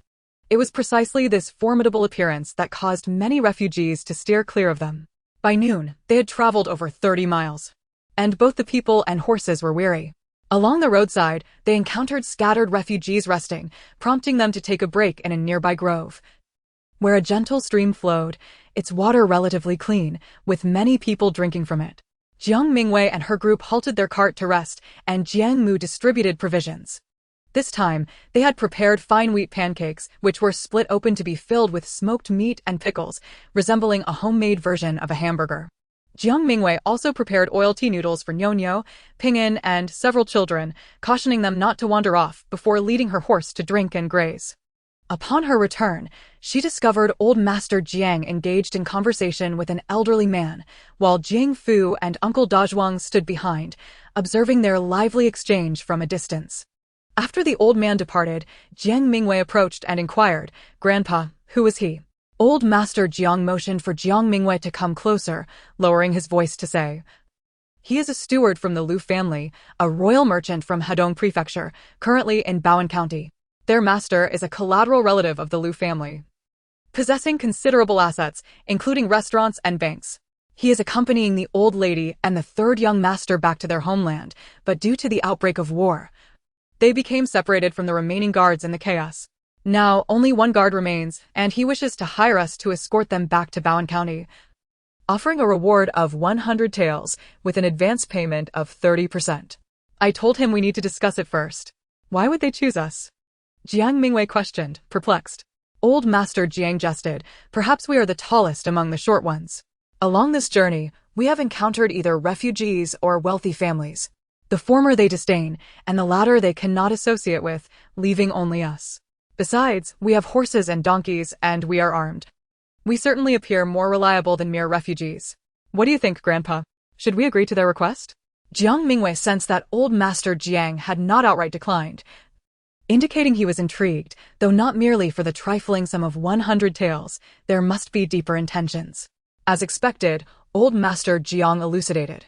It was precisely this formidable appearance that caused many refugees to steer clear of them. By noon, they had traveled over 30 miles, and both the people and horses were weary. Along the roadside, they encountered scattered refugees resting, prompting them to take a break in a nearby grove, where a gentle stream flowed, its water relatively clean, with many people drinking from it. Jiang Mingyue and her group halted their cart to rest, and Jiang Mu distributed provisions. This time, they had prepared fine wheat pancakes, which were split open to be filled with smoked meat and pickles, resembling a homemade version of a hamburger. Jiang Mingyue also prepared oil tea noodles for Nyonyo, Ping'an, and several children, cautioning them not to wander off before leading her horse to drink and graze. Upon her return, she discovered old Master Jiang engaged in conversation with an elderly man, while Jiang Fu and Uncle Dazhuang stood behind, observing their lively exchange from a distance. After the old man departed, Jiang Mingyue approached and inquired, "Grandpa, who is he?" Old Master Jiang motioned for Jiang Mingyue to come closer, lowering his voice to say, "He is a steward from the Lu family, a royal merchant from Hedong Prefecture, currently in Baoan County. Their master is a collateral relative of the Lu family, possessing considerable assets, including restaurants and banks. He is accompanying the old lady and the third young master back to their homeland, but due to the outbreak of war, they became separated from the remaining guards in the chaos. Now, only one guard remains, and he wishes to hire us to escort them back to Baoan County, offering a reward of 100 taels, with an advance payment of 30%. I told him we need to discuss it first. Why would they choose us?" Jiang Mingyue questioned, perplexed. Old Master Jiang jested, "Perhaps we are the tallest among the short ones. Along this journey, we have encountered either refugees or wealthy families. The former they disdain, and the latter they cannot associate with, leaving only us. Besides, we have horses and donkeys, and we are armed. We certainly appear more reliable than mere refugees. What do you think, Grandpa? Should we agree to their request?" Jiang Mingyue sensed that old Master Jiang had not outright declined, indicating he was intrigued, though not merely for the trifling sum of 100 taels, there must be deeper intentions. As expected, old Master Jiang elucidated.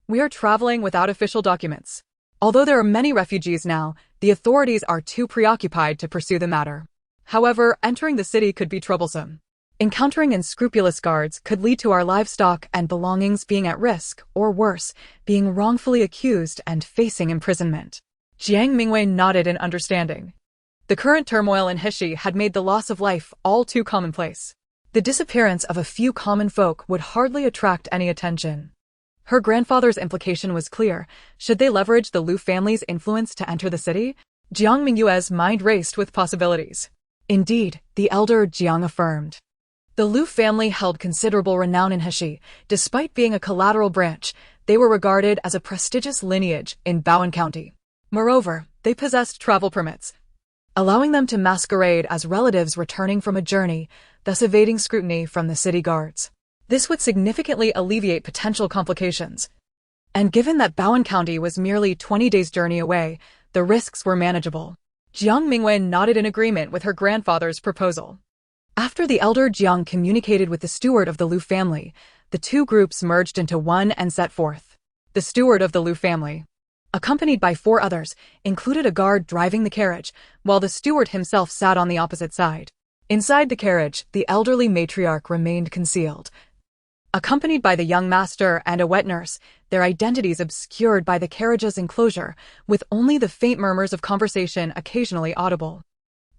"We are traveling without official documents. Although there are many refugees now, the authorities are too preoccupied to pursue the matter. However, entering the city could be troublesome. Encountering unscrupulous guards could lead to our livestock and belongings being at risk, or worse, being wrongfully accused and facing imprisonment." Jiang Mingyue nodded in understanding. The current turmoil in Heshi had made the loss of life all too commonplace. The disappearance of a few common folk would hardly attract any attention. Her grandfather's implication was clear. Should they leverage the Lu family's influence to enter the city? Jiang Mingyue's mind raced with possibilities. Indeed, the elder Jiang affirmed. The Lu family held considerable renown in Heshi. Despite being a collateral branch, they were regarded as a prestigious lineage in Bowen County. Moreover, they possessed travel permits, allowing them to masquerade as relatives returning from a journey, thus evading scrutiny from the city guards. This would significantly alleviate potential complications. And given that Bowen County was merely 20 days' journey away, the risks were manageable. Jiang Mingyue nodded in agreement with her grandfather's proposal. After the elder Jiang communicated with the steward of the Lu family, the two groups merged into one and set forth. The steward of the Lu family, accompanied by 4 others, included a guard driving the carriage, while the steward himself sat on the opposite side. Inside the carriage, the elderly matriarch remained concealed. Accompanied by the young master and a wet nurse, their identities obscured by the carriage's enclosure, with only the faint murmurs of conversation occasionally audible.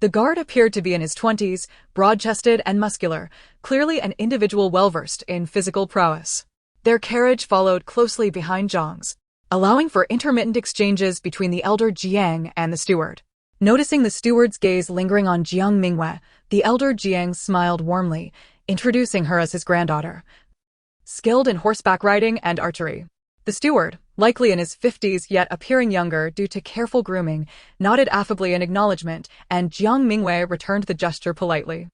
The guard appeared to be in his 20s, broad-chested and muscular, clearly an individual well-versed in physical prowess. Their carriage followed closely behind Zhang's, allowing for intermittent exchanges between the elder Jiang and the steward. Noticing the steward's gaze lingering on Jiang Mingyue, the elder Jiang smiled warmly, introducing her as his granddaughter, skilled in horseback riding and archery. The steward, likely in his 50s yet appearing younger due to careful grooming, nodded affably in acknowledgement, and Jiang Mingyue returned the gesture politely.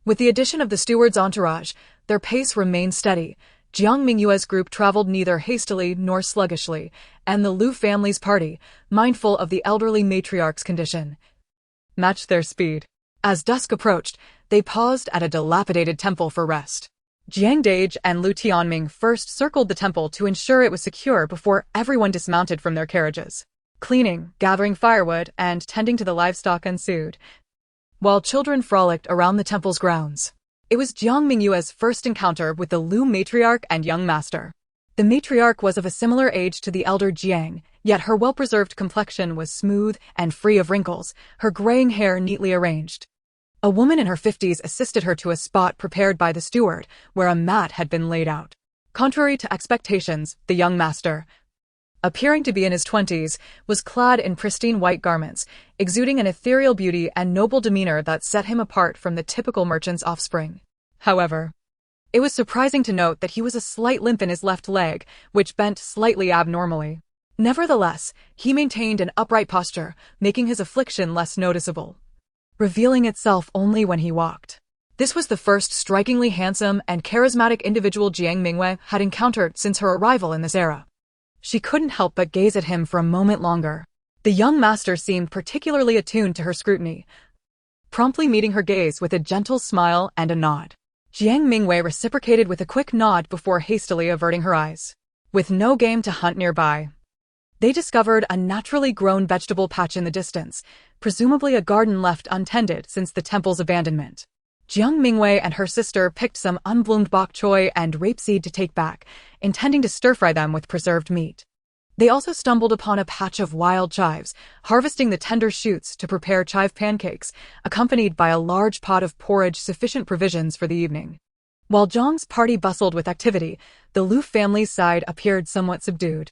With the addition of the steward's entourage, their pace remained steady. Jiang Mingyue's group traveled neither hastily nor sluggishly, and the Lu family's party, mindful of the elderly matriarch's condition, matched their speed. As dusk approached, they paused at a dilapidated temple for rest. Jiang Dage and Lu Tianming first circled the temple to ensure it was secure before everyone dismounted from their carriages. Cleaning, gathering firewood, and tending to the livestock ensued, while children frolicked around the temple's grounds. It was Jiang Mingyue's first encounter with the Lu matriarch and young master. The matriarch was of a similar age to the elder Jiang, yet her well-preserved complexion was smooth and free of wrinkles, her graying hair neatly arranged. A woman in her 50s assisted her to a spot prepared by the steward, where a mat had been laid out. Contrary to expectations, the young master, appearing to be in his 20s, was clad in pristine white garments, exuding an ethereal beauty and noble demeanor that set him apart from the typical merchant's offspring. However, it was surprising to note that he was a slight limp in his left leg, which bent slightly abnormally. Nevertheless, he maintained an upright posture, making his affliction less noticeable, revealing itself only when he walked. This was the first strikingly handsome and charismatic individual Jiang Mingyue had encountered since her arrival in this era. She couldn't help but gaze at him for a moment longer. The young master seemed particularly attuned to her scrutiny, promptly meeting her gaze with a gentle smile and a nod. Jiang Mingyue reciprocated with a quick nod before hastily averting her eyes. With no game to hunt nearby, they discovered a naturally grown vegetable patch in the distance, presumably a garden left untended since the temple's abandonment. Jiang Mingyue and her sister picked some unbloomed bok choy and rapeseed to take back, intending to stir-fry them with preserved meat. They also stumbled upon a patch of wild chives, harvesting the tender shoots to prepare chive pancakes, accompanied by a large pot of porridge, sufficient provisions for the evening. While Zhang's party bustled with activity, the Lu family's side appeared somewhat subdued.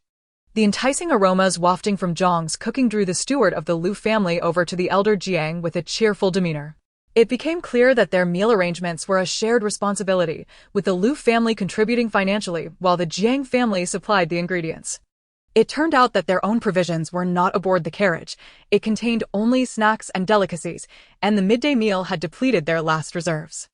The enticing aromas wafting from Zhang's cooking drew the steward of the Lu family over to the elder Jiang with a cheerful demeanor. It became clear that their meal arrangements were a shared responsibility, with the Lu family contributing financially while the Jiang family supplied the ingredients. It turned out that their own provisions were not aboard the carriage. It contained only snacks and delicacies, and the midday meal had depleted their last reserves.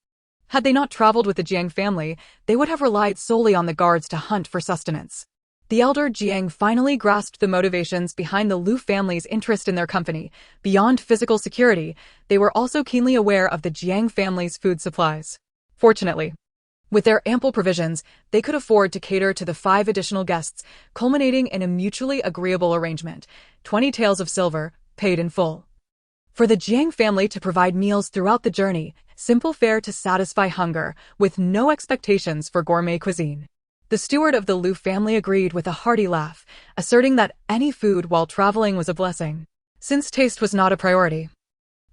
Had they not traveled with the Jiang family, they would have relied solely on the guards to hunt for sustenance. The elder Jiang finally grasped the motivations behind the Lu family's interest in their company. Beyond physical security, they were also keenly aware of the Jiang family's food supplies. Fortunately, with their ample provisions, they could afford to cater to the 5 additional guests, culminating in a mutually agreeable arrangement: 20 taels of silver, paid in full. For the Jiang family to provide meals throughout the journey, simple fare to satisfy hunger, with no expectations for gourmet cuisine. The steward of the Lu family agreed with a hearty laugh, asserting that any food while traveling was a blessing, since taste was not a priority.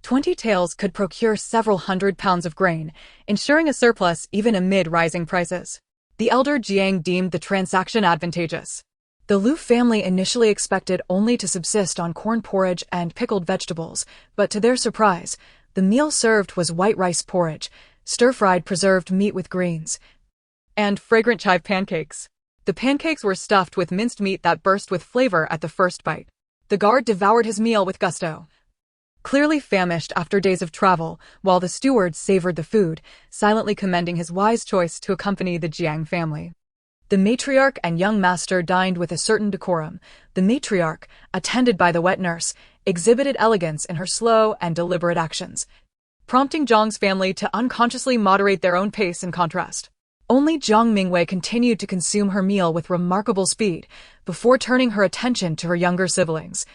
20 taels could procure several hundred pounds of grain, ensuring a surplus even amid rising prices. The elder Jiang deemed the transaction advantageous. The Liu family initially expected only to subsist on corn porridge and pickled vegetables, but to their surprise, the meal served was white rice porridge, stir-fried preserved meat with greens, and fragrant chive pancakes. The pancakes were stuffed with minced meat that burst with flavor at the first bite. The guard devoured his meal with gusto, clearly famished after days of travel, while the steward savored the food, silently commending his wise choice to accompany the Jiang family. The matriarch and young master dined with a certain decorum. The matriarch, attended by the wet nurse, exhibited elegance in her slow and deliberate actions, prompting Jiang's family to unconsciously moderate their own pace in contrast. Only Jiang Mingyue continued to consume her meal with remarkable speed, before turning her attention to her younger siblings,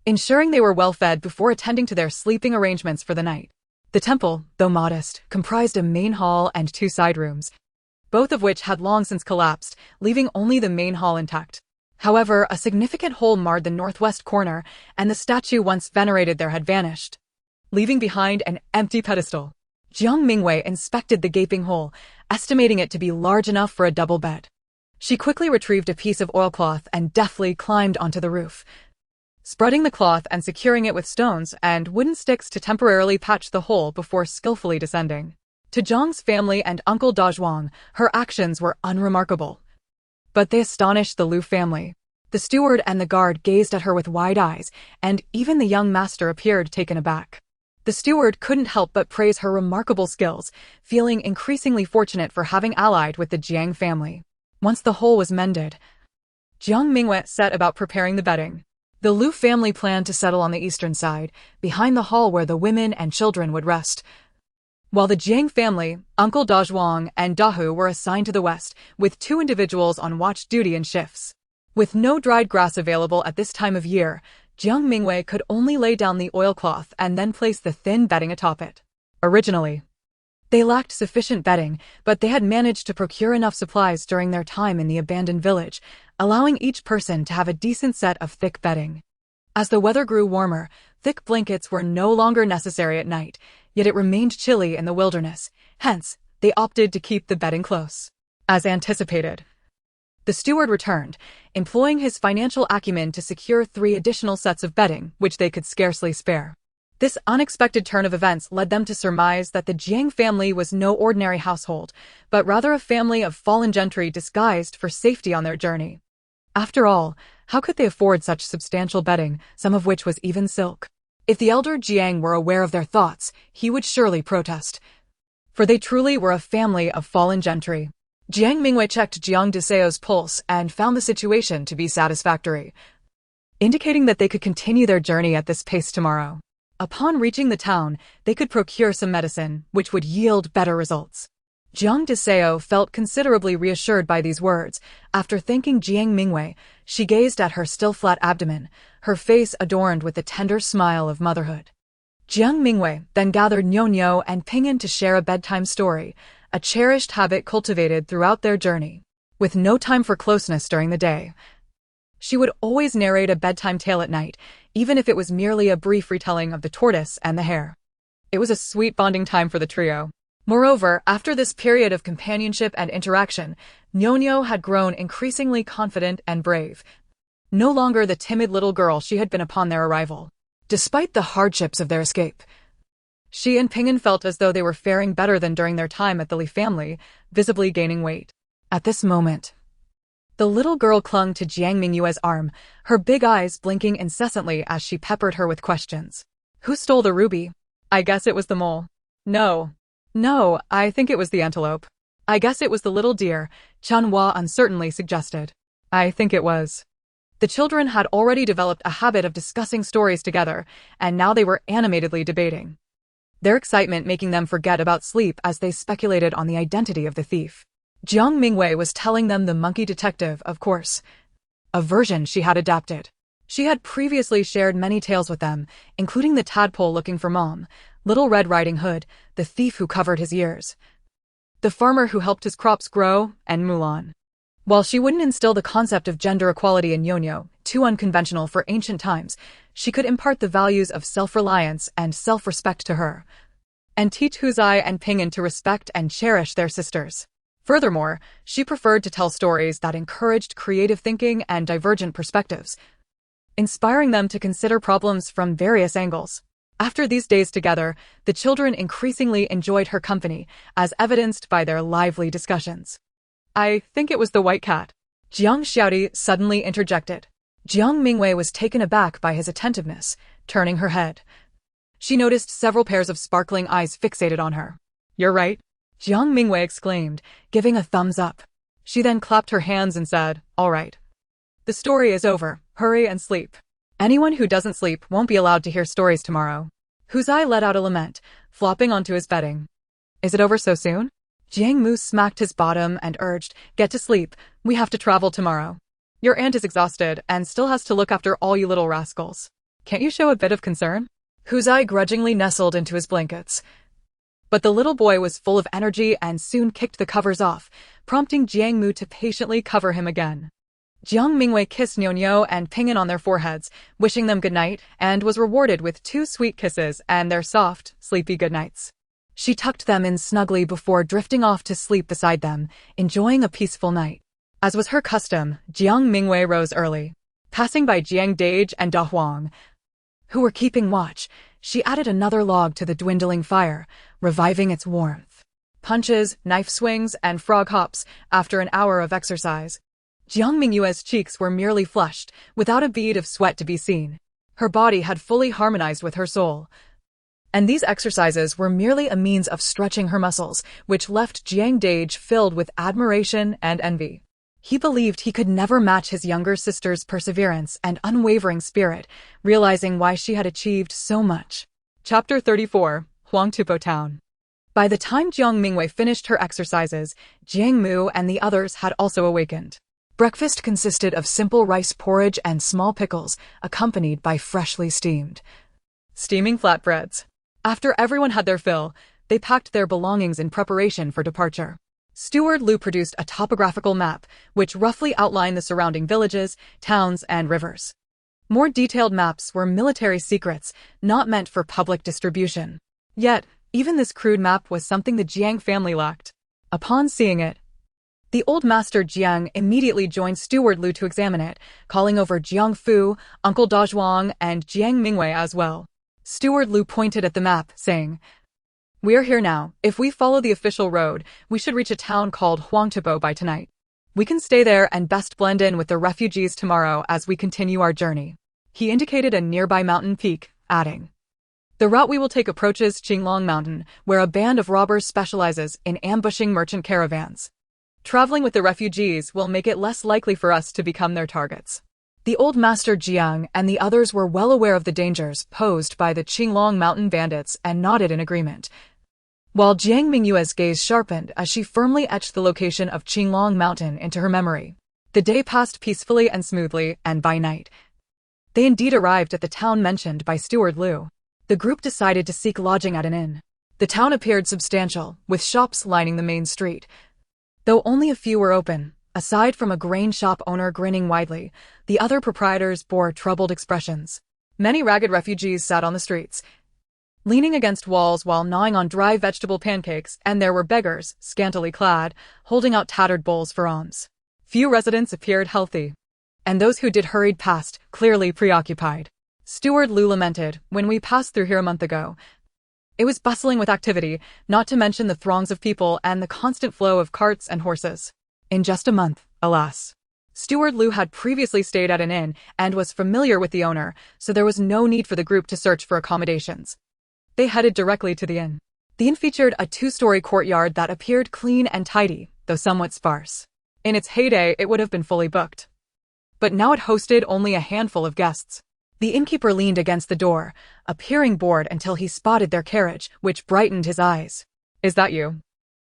ensuring they were well fed before attending to their sleeping arrangements for the night. The temple, though modest, comprised a main hall and 2 side rooms, both of which had long since collapsed, leaving only the main hall intact. However, a significant hole marred the northwest corner, and the statue once venerated there had vanished, leaving behind an empty pedestal. Jiang Mingyue inspected the gaping hole, estimating it to be large enough for a double bed. She quickly retrieved a piece of oilcloth and deftly climbed onto the roof, spreading the cloth and securing it with stones and wooden sticks to temporarily patch the hole before skillfully descending. To Jiang's family and Uncle Dazhuang, her actions were unremarkable, but they astonished the Liu family. The steward and the guard gazed at her with wide eyes, and even the young master appeared taken aback. The steward couldn't help but praise her remarkable skills, feeling increasingly fortunate for having allied with the Jiang family. Once the hole was mended, Jiang Mingyue set about preparing the bedding. The Liu family planned to settle on the eastern side, behind the hall where the women and children would rest, while the Jiang family, Uncle Dazhuang and Dahu, were assigned to the west, with 2 individuals on watch duty in shifts. With no dried grass available at this time of year, Jiang Mingyue could only lay down the oilcloth and then place the thin bedding atop it. Originally, they lacked sufficient bedding, but they had managed to procure enough supplies during their time in the abandoned village, allowing each person to have a decent set of thick bedding. As the weather grew warmer, thick blankets were no longer necessary at night, yet it remained chilly in the wilderness. Hence, they opted to keep the bedding close. As anticipated, the steward returned, employing his financial acumen to secure 3 additional sets of bedding, which they could scarcely spare. This unexpected turn of events led them to surmise that the Jiang family was no ordinary household, but rather a family of fallen gentry disguised for safety on their journey. After all, how could they afford such substantial bedding, some of which was even silk? If the elder Jiang were aware of their thoughts, he would surely protest, for they truly were a family of fallen gentry. Jiang Mingyue checked Jiang Deseo's pulse and found the situation to be satisfactory, indicating that they could continue their journey at this pace tomorrow. Upon reaching the town, they could procure some medicine, which would yield better results. Jiang Deseo felt considerably reassured by these words. After thanking Jiang Mingyue, she gazed at her still flat abdomen, her face adorned with the tender smile of motherhood. Jiang Mingyue then gathered Nyonyo and Ping'an to share a bedtime story, a cherished habit cultivated throughout their journey. With no time for closeness during the day, she would always narrate a bedtime tale at night, even if it was merely a brief retelling of the tortoise and the hare. It was a sweet bonding time for the trio. Moreover, after this period of companionship and interaction, Nyonyo had grown increasingly confident and brave, no longer the timid little girl she had been upon their arrival. Despite the hardships of their escape, she and Ping'an felt as though they were faring better than during their time at the Li family, visibly gaining weight. At this moment, the little girl clung to Jiang Mingyue's arm, her big eyes blinking incessantly as she peppered her with questions. Who stole the ruby? I guess it was the mole. No, I think it was the antelope. I guess it was the little deer, Chanhua uncertainly suggested. I think it was. The children had already developed a habit of discussing stories together, and now they were animatedly debating, their excitement making them forget about sleep as they speculated on the identity of the thief. Jiang Mingyue was telling them the monkey detective, of course, a version she had adapted. She had previously shared many tales with them, including the tadpole looking for Mom, Little Red Riding Hood, the thief who covered his ears, the farmer who helped his crops grow, and Mulan, While she wouldn't instill the concept of gender equality in Yonyo, too unconventional for ancient times, she could impart the values of self-reliance and self-respect to her, and teach Huzai and Ping'an to respect and cherish their sisters. Furthermore, she preferred to tell stories that encouraged creative thinking and divergent perspectives, inspiring them to consider problems from various angles. After these days together, the children increasingly enjoyed her company, as evidenced by their lively discussions. I think it was the white cat, Jiang Xiaodi suddenly interjected. Jiang Mingyue was taken aback by his attentiveness, turning her head. She noticed several pairs of sparkling eyes fixated on her. You're right, Jiang Mingyue exclaimed, giving a thumbs up. She then clapped her hands and said, all right. The story is over, hurry and sleep. Anyone who doesn't sleep won't be allowed to hear stories tomorrow. Huzai let out a lament, flopping onto his bedding. Is it over so soon? Jiang Mu smacked his bottom and urged, get to sleep, we have to travel tomorrow. Your aunt is exhausted and still has to look after all you little rascals. Can't you show a bit of concern? Huzai grudgingly nestled into his blankets. But the little boy was full of energy and soon kicked the covers off, prompting Jiang Mu to patiently cover him again. Jiang Mingyue kissed Nyonyo and Ping'an on their foreheads, wishing them good night, and was rewarded with 2 sweet kisses and their soft, sleepy goodnights. She tucked them in snugly before drifting off to sleep beside them, enjoying a peaceful night. As was her custom, Jiang Mingyue rose early. Passing by Jiang Dage and Da Huang, who were keeping watch, she added another log to the dwindling fire, reviving its warmth. Punches, knife swings, and frog hops after an hour of exercise. Jiang Mingyue's cheeks were merely flushed, without a bead of sweat to be seen. Her body had fully harmonized with her soul. And these exercises were merely a means of stretching her muscles, which left Jiang Dage filled with admiration and envy. He believed he could never match his younger sister's perseverance and unwavering spirit, realizing why she had achieved so much. Chapter 34, Huangtupo Town. By the time Jiang Mingyue finished her exercises, Jiang Mu and the others had also awakened. Breakfast consisted of simple rice porridge and small pickles, accompanied by freshly steaming flatbreads. After everyone had their fill, they packed their belongings in preparation for departure. Steward Lu produced a topographical map, which roughly outlined the surrounding villages, towns, and rivers. More detailed maps were military secrets, not meant for public distribution. Yet, even this crude map was something the Jiang family lacked. Upon seeing it, the old master Jiang immediately joined Steward Lu to examine it, calling over Jiang Fu, Uncle Da Zhuang, and Jiang Mingyue as well. Steward Lu pointed at the map, saying, we are here now. If we follow the official road, we should reach a town called Huangtupo by tonight. We can stay there and best blend in with the refugees tomorrow as we continue our journey. He indicated a nearby mountain peak, adding, the route we will take approaches Qinglong Mountain, where a band of robbers specializes in ambushing merchant caravans. Traveling with the refugees will make it less likely for us to become their targets. The old master Jiang and the others were well aware of the dangers posed by the Qinglong Mountain bandits and nodded in agreement, while Jiang Mingyue's gaze sharpened as she firmly etched the location of Qinglong Mountain into her memory. The day passed peacefully and smoothly, and by night, they indeed arrived at the town mentioned by Steward Lu. The group decided to seek lodging at an inn. The town appeared substantial, with shops lining the main street. Though only a few were open, aside from a grain shop owner grinning widely, the other proprietors bore troubled expressions. Many ragged refugees sat on the streets, leaning against walls while gnawing on dry vegetable pancakes, and there were beggars, scantily clad, holding out tattered bowls for alms. Few residents appeared healthy, and those who did hurried past, clearly preoccupied. Steward Lu lamented, when we passed through here a month ago, it was bustling with activity, not to mention the throngs of people and the constant flow of carts and horses. In just a month, alas. Steward Lu had previously stayed at an inn and was familiar with the owner, so there was no need for the group to search for accommodations. They headed directly to the inn. The inn featured a 2-story courtyard that appeared clean and tidy, though somewhat sparse. In its heyday, it would have been fully booked. But now it hosted only a handful of guests. The innkeeper leaned against the door, appearing bored until he spotted their carriage, which brightened his eyes. Is that you,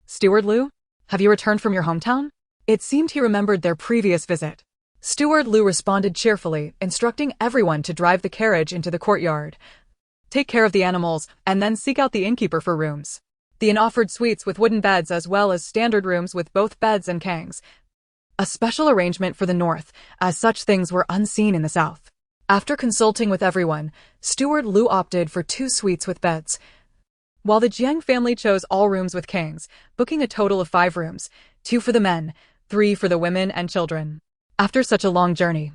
Steward Lu? Have you returned from your hometown? It seemed he remembered their previous visit. Steward Lu responded cheerfully, instructing everyone to drive the carriage into the courtyard, take care of the animals, and then seek out the innkeeper for rooms. The inn offered suites with wooden beds as well as standard rooms with both beds and kangs. a special arrangement for the north, as such things were unseen in the south. After consulting with everyone, Steward Lu opted for 2 suites with beds, while the Jiang family chose all rooms with kangs, booking a total of 5 rooms, 2 for the men, 3 for the women and children. After such a long journey,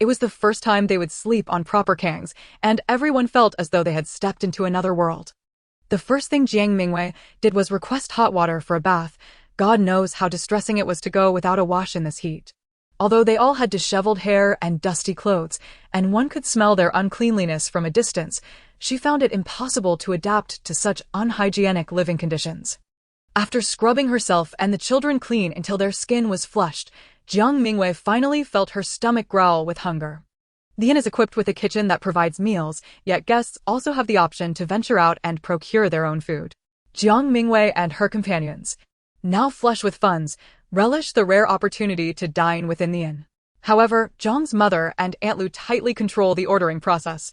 it was the first time they would sleep on proper kangs, and everyone felt as though they had stepped into another world. The first thing Jiang Mingyue did was request hot water for a bath. God knows how distressing it was to go without a wash in this heat. Although they all had disheveled hair and dusty clothes, and one could smell their uncleanliness from a distance, she found it impossible to adapt to such unhygienic living conditions. After scrubbing herself and the children clean until their skin was flushed, Jiang Mingyue finally felt her stomach growl with hunger. The inn is equipped with a kitchen that provides meals, yet guests also have the option to venture out and procure their own food. Jiang Mingyue and her companions, now flush with funds, relish the rare opportunity to dine within the inn. However, Jiang's mother and Aunt Lu tightly control the ordering process,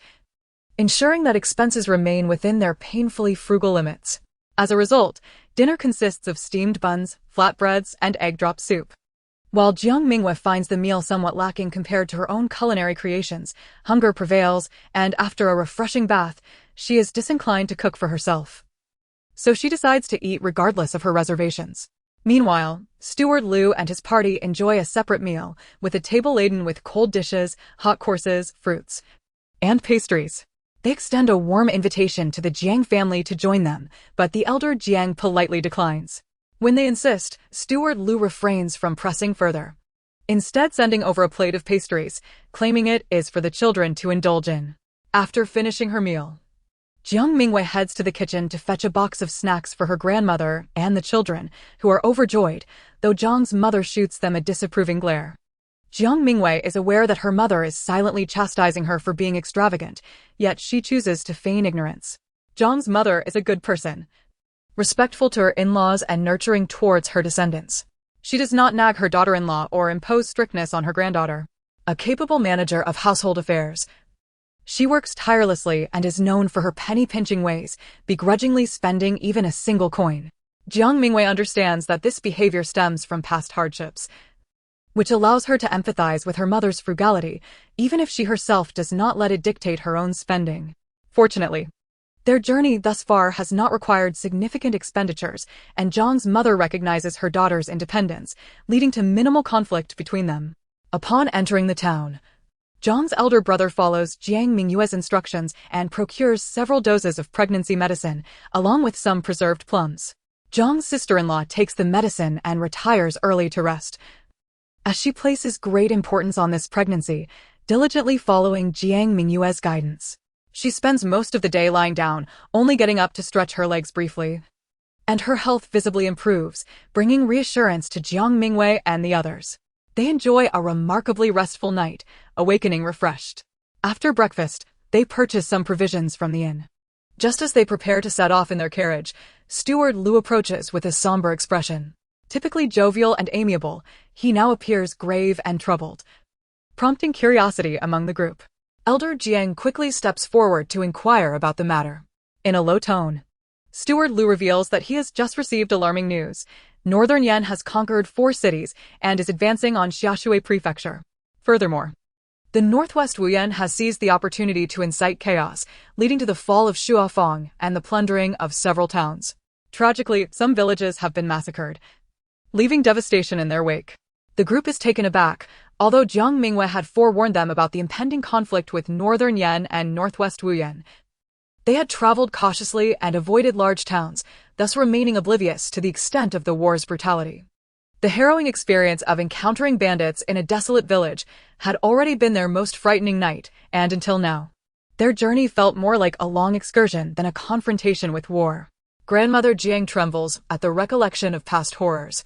ensuring that expenses remain within their painfully frugal limits. As a result, dinner consists of steamed buns, flatbreads, and egg drop soup. While Jiang Mingyue finds the meal somewhat lacking compared to her own culinary creations, hunger prevails, and after a refreshing bath, she is disinclined to cook for herself. So she decides to eat regardless of her reservations. Meanwhile, Steward Lu and his party enjoy a separate meal, with a table laden with cold dishes, hot courses, fruits, and pastries. They extend a warm invitation to the Jiang family to join them, but the elder Jiang politely declines. When they insist, Steward Lu refrains from pressing further, instead sending over a plate of pastries, claiming it is for the children to indulge in. After finishing her meal, Jiang Mingyue heads to the kitchen to fetch a box of snacks for her grandmother and the children, who are overjoyed, though Jiang's mother shoots them a disapproving glare. Jiang Mingyue is aware that her mother is silently chastising her for being extravagant, yet she chooses to feign ignorance. Jiang's mother is a good person, respectful to her in-laws and nurturing towards her descendants. She does not nag her daughter-in-law or impose strictness on her granddaughter. A capable manager of household affairs, she works tirelessly and is known for her penny-pinching ways, begrudgingly spending even a single coin. Jiang Mingyue understands that this behavior stems from past hardships, which allows her to empathize with her mother's frugality, even if she herself does not let it dictate her own spending. Fortunately, their journey thus far has not required significant expenditures, and Jiang's mother recognizes her daughter's independence, leading to minimal conflict between them. Upon entering the town, Jiang's elder brother follows Jiang Mingyue's instructions and procures several doses of pregnancy medicine, along with some preserved plums. Jiang's sister-in-law takes the medicine and retires early to rest, as she places great importance on this pregnancy, diligently following Jiang Mingyue's guidance. She spends most of the day lying down, only getting up to stretch her legs briefly, and her health visibly improves, bringing reassurance to Jiang Mingyue and the others. They enjoy a remarkably restful night, awakening refreshed. After breakfast, they purchase some provisions from the inn. Just as they prepare to set off in their carriage, Steward Lu approaches with a somber expression. Typically jovial and amiable, he now appears grave and troubled, prompting curiosity among the group. Elder Jiang quickly steps forward to inquire about the matter. In a low tone, Steward Lu reveals that he has just received alarming news. Northern Yan has conquered 4 cities and is advancing on Xiaoshui Prefecture. Furthermore, the Northwest Wuyan has seized the opportunity to incite chaos, leading to the fall of Shuafang and the plundering of several towns. Tragically, some villages have been massacred, leaving devastation in their wake. The group is taken aback, although Jiang Mingyue had forewarned them about the impending conflict with Northern Yan and Northwest Wuyan. They had traveled cautiously and avoided large towns, thus remaining oblivious to the extent of the war's brutality. The harrowing experience of encountering bandits in a desolate village had already been their most frightening night, and until now, their journey felt more like a long excursion than a confrontation with war. Grandmother Jiang trembles at the recollection of past horrors,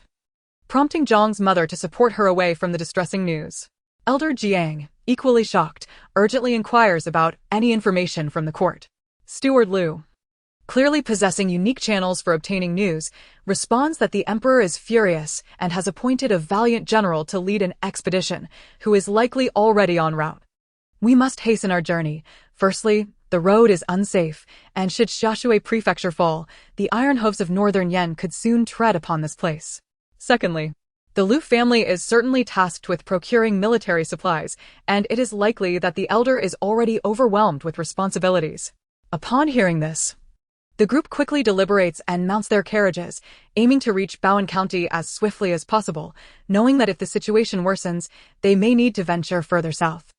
prompting Jiang's mother to support her away from the distressing news. Elder Jiang, equally shocked, urgently inquires about any information from the court. Steward Lu, clearly possessing unique channels for obtaining news, responds that the emperor is furious and has appointed a valiant general to lead an expedition, who is likely already en route. We must hasten our journey. Firstly, the road is unsafe, and should Xiaoshui Prefecture fall, the iron hooves of Northern Yan could soon tread upon this place. Secondly, The Liu family is certainly tasked with procuring military supplies, and it is likely that the elder is already overwhelmed with responsibilities. Upon hearing this, the group quickly deliberates and mounts their carriages, aiming to reach Bowen County as swiftly as possible, knowing that if the situation worsens, they may need to venture further south.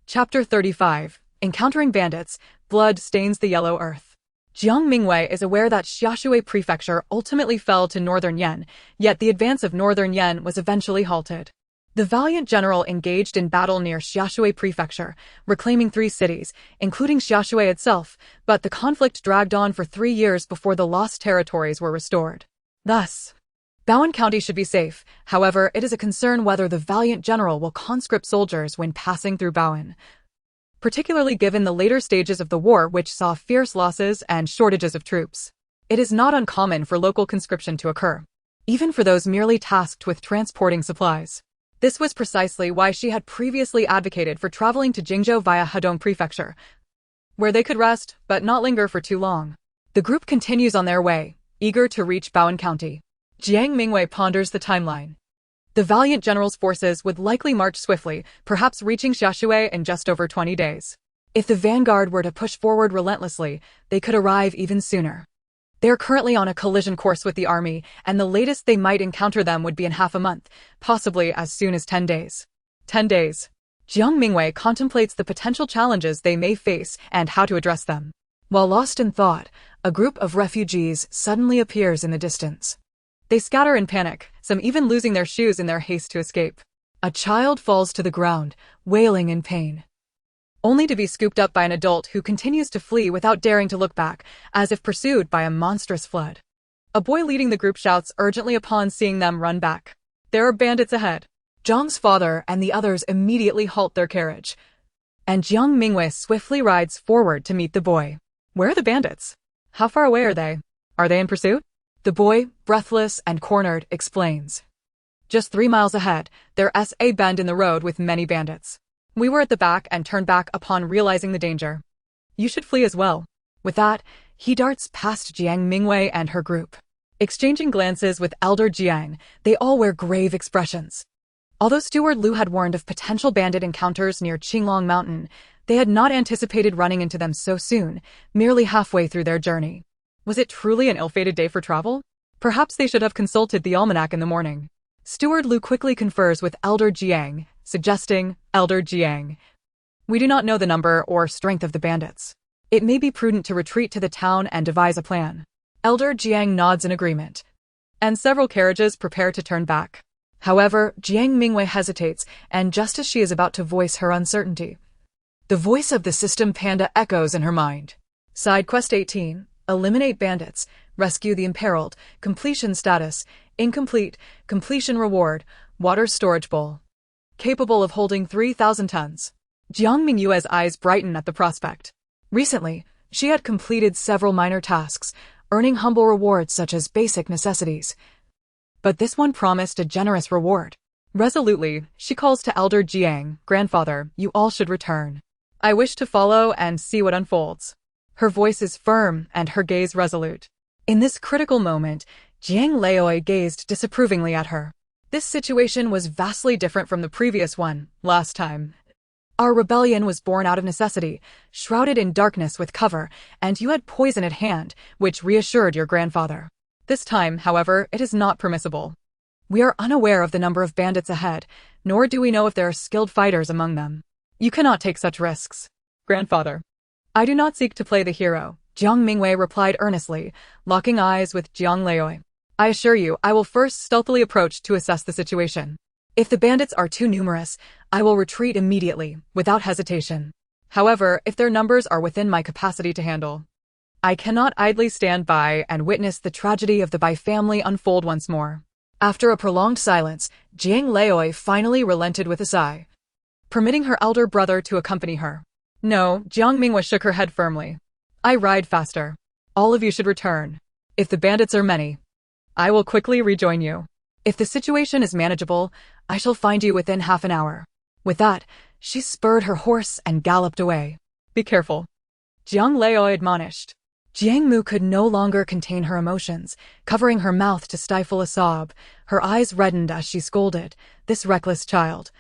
Chapter 35. Encountering bandits, blood stains the yellow earth. Jiang Mingyue is aware that Xiaoshui Prefecture ultimately fell to Northern Yan, yet the advance of Northern Yan was eventually halted. The valiant general engaged in battle near Xiaoshui Prefecture, reclaiming 3 cities, including Xiaoshui itself, but the conflict dragged on for 3 years before the lost territories were restored. Thus, Bowen County should be safe. However, it is a concern whether the valiant general will conscript soldiers when passing through Bowen, particularly given the later stages of the war which saw fierce losses and shortages of troops. It is not uncommon for local conscription to occur, even for those merely tasked with transporting supplies. This was precisely why she had previously advocated for traveling to Jingzhou via Hedong Prefecture, where they could rest but not linger for too long. The group continues on their way, eager to reach Bowen County. Jiang Mingyue ponders the timeline. The valiant general's forces would likely march swiftly, perhaps reaching Xiaoshui in just over 20 days. If the vanguard were to push forward relentlessly, they could arrive even sooner. They are currently on a collision course with the army, and the latest they might encounter them would be in half a month, possibly as soon as 10 days. 10 days. Jiang Mingyue contemplates the potential challenges they may face and how to address them. While lost in thought, a group of refugees suddenly appears in the distance. They scatter in panic, some even losing their shoes in their haste to escape. A child falls to the ground, wailing in pain, only to be scooped up by an adult who continues to flee without daring to look back, as if pursued by a monstrous flood. A boy leading the group shouts urgently upon seeing them run back. There are bandits ahead. Zhang's father and the others immediately halt their carriage, and Jiang Mingyue swiftly rides forward to meet the boy. Where are the bandits? How far away are they? Are they in pursuit? The boy, breathless and cornered, explains. Just 3 miles ahead, there's a bend in the road with many bandits. We were at the back and turned back upon realizing the danger. You should flee as well. With that, he darts past Jiang Mingyue and her group. Exchanging glances with Elder Jiang, they all wear grave expressions. Although Steward Liu had warned of potential bandit encounters near Qinglong Mountain, they had not anticipated running into them so soon, merely halfway through their journey. Was it truly an ill-fated day for travel? Perhaps they should have consulted the almanac in the morning. Steward Liu quickly confers with Elder Jiang, suggesting, Elder Jiang, we do not know the number or strength of the bandits. It may be prudent to retreat to the town and devise a plan. Elder Jiang nods in agreement, and several carriages prepare to turn back. However, Jiang Mingyue hesitates, and just as she is about to voice her uncertainty, the voice of the system panda echoes in her mind. Side Quest 18. Eliminate bandits, rescue the imperiled, completion status, incomplete, completion reward, water storage bowl. Capable of holding 3,000 tons. Jiang Mingyue's eyes brighten at the prospect. Recently, she had completed several minor tasks, earning humble rewards such as basic necessities. But this one promised a generous reward. Resolutely, she calls to Elder Jiang, Grandfather, you all should return. I wish to follow and see what unfolds. Her voice is firm and her gaze resolute. In this critical moment, Jiang Leoi gazed disapprovingly at her. This situation was vastly different from the previous one, last time. Our rebellion was born out of necessity, shrouded in darkness with cover, and you had poison at hand, which reassured your grandfather. This time, however, it is not permissible. We are unaware of the number of bandits ahead, nor do we know if there are skilled fighters among them. You cannot take such risks. Grandfather. I do not seek to play the hero, Jiang Mingyue replied earnestly, locking eyes with Jiang Leoi. I assure you, I will first stealthily approach to assess the situation. If the bandits are too numerous, I will retreat immediately, without hesitation. However, if their numbers are within my capacity to handle, I cannot idly stand by and witness the tragedy of the Bai family unfold once more. After a prolonged silence, Jiang Leoi finally relented with a sigh, permitting her elder brother to accompany her. No, Jiang Mingyue shook her head firmly. I ride faster. All of you should return. If the bandits are many, I will quickly rejoin you. If the situation is manageable, I shall find you within half an hour. With that, she spurred her horse and galloped away. Be careful. Jiang Leoi admonished. Jiang Mu could no longer contain her emotions, covering her mouth to stifle a sob. Her eyes reddened as she scolded, "This reckless child.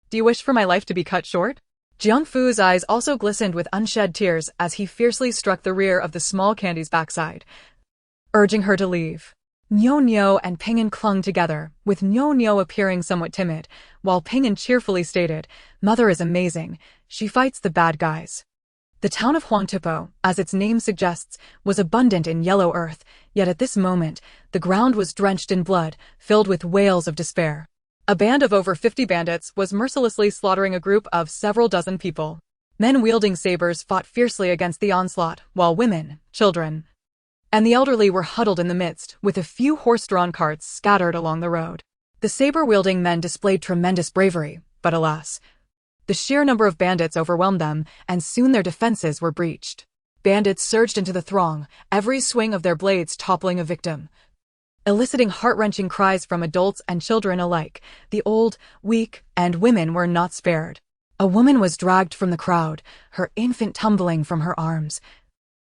Do you wish for my life to be cut short?" Jiang Fu's eyes also glistened with unshed tears as he fiercely struck the rear of the small candy's backside, urging her to leave. Nyo and Ping'an clung together, with Nyo appearing somewhat timid, while Ping'an cheerfully stated, "Mother is amazing. She fights the bad guys." The town of Huangtupo, as its name suggests, was abundant in yellow earth, yet at this moment, the ground was drenched in blood, filled with wails of despair. A band of over 50 bandits was mercilessly slaughtering a group of several dozen people. Men wielding sabers fought fiercely against the onslaught, while women, children, and the elderly were huddled in the midst, with a few horse-drawn carts scattered along the road. The saber-wielding men displayed tremendous bravery, but alas, the sheer number of bandits overwhelmed them, and soon their defenses were breached. Bandits surged into the throng, every swing of their blades toppling a victim, eliciting heart-wrenching cries from adults and children alike. The old, weak, and women were not spared. A woman was dragged from the crowd, her infant tumbling from her arms,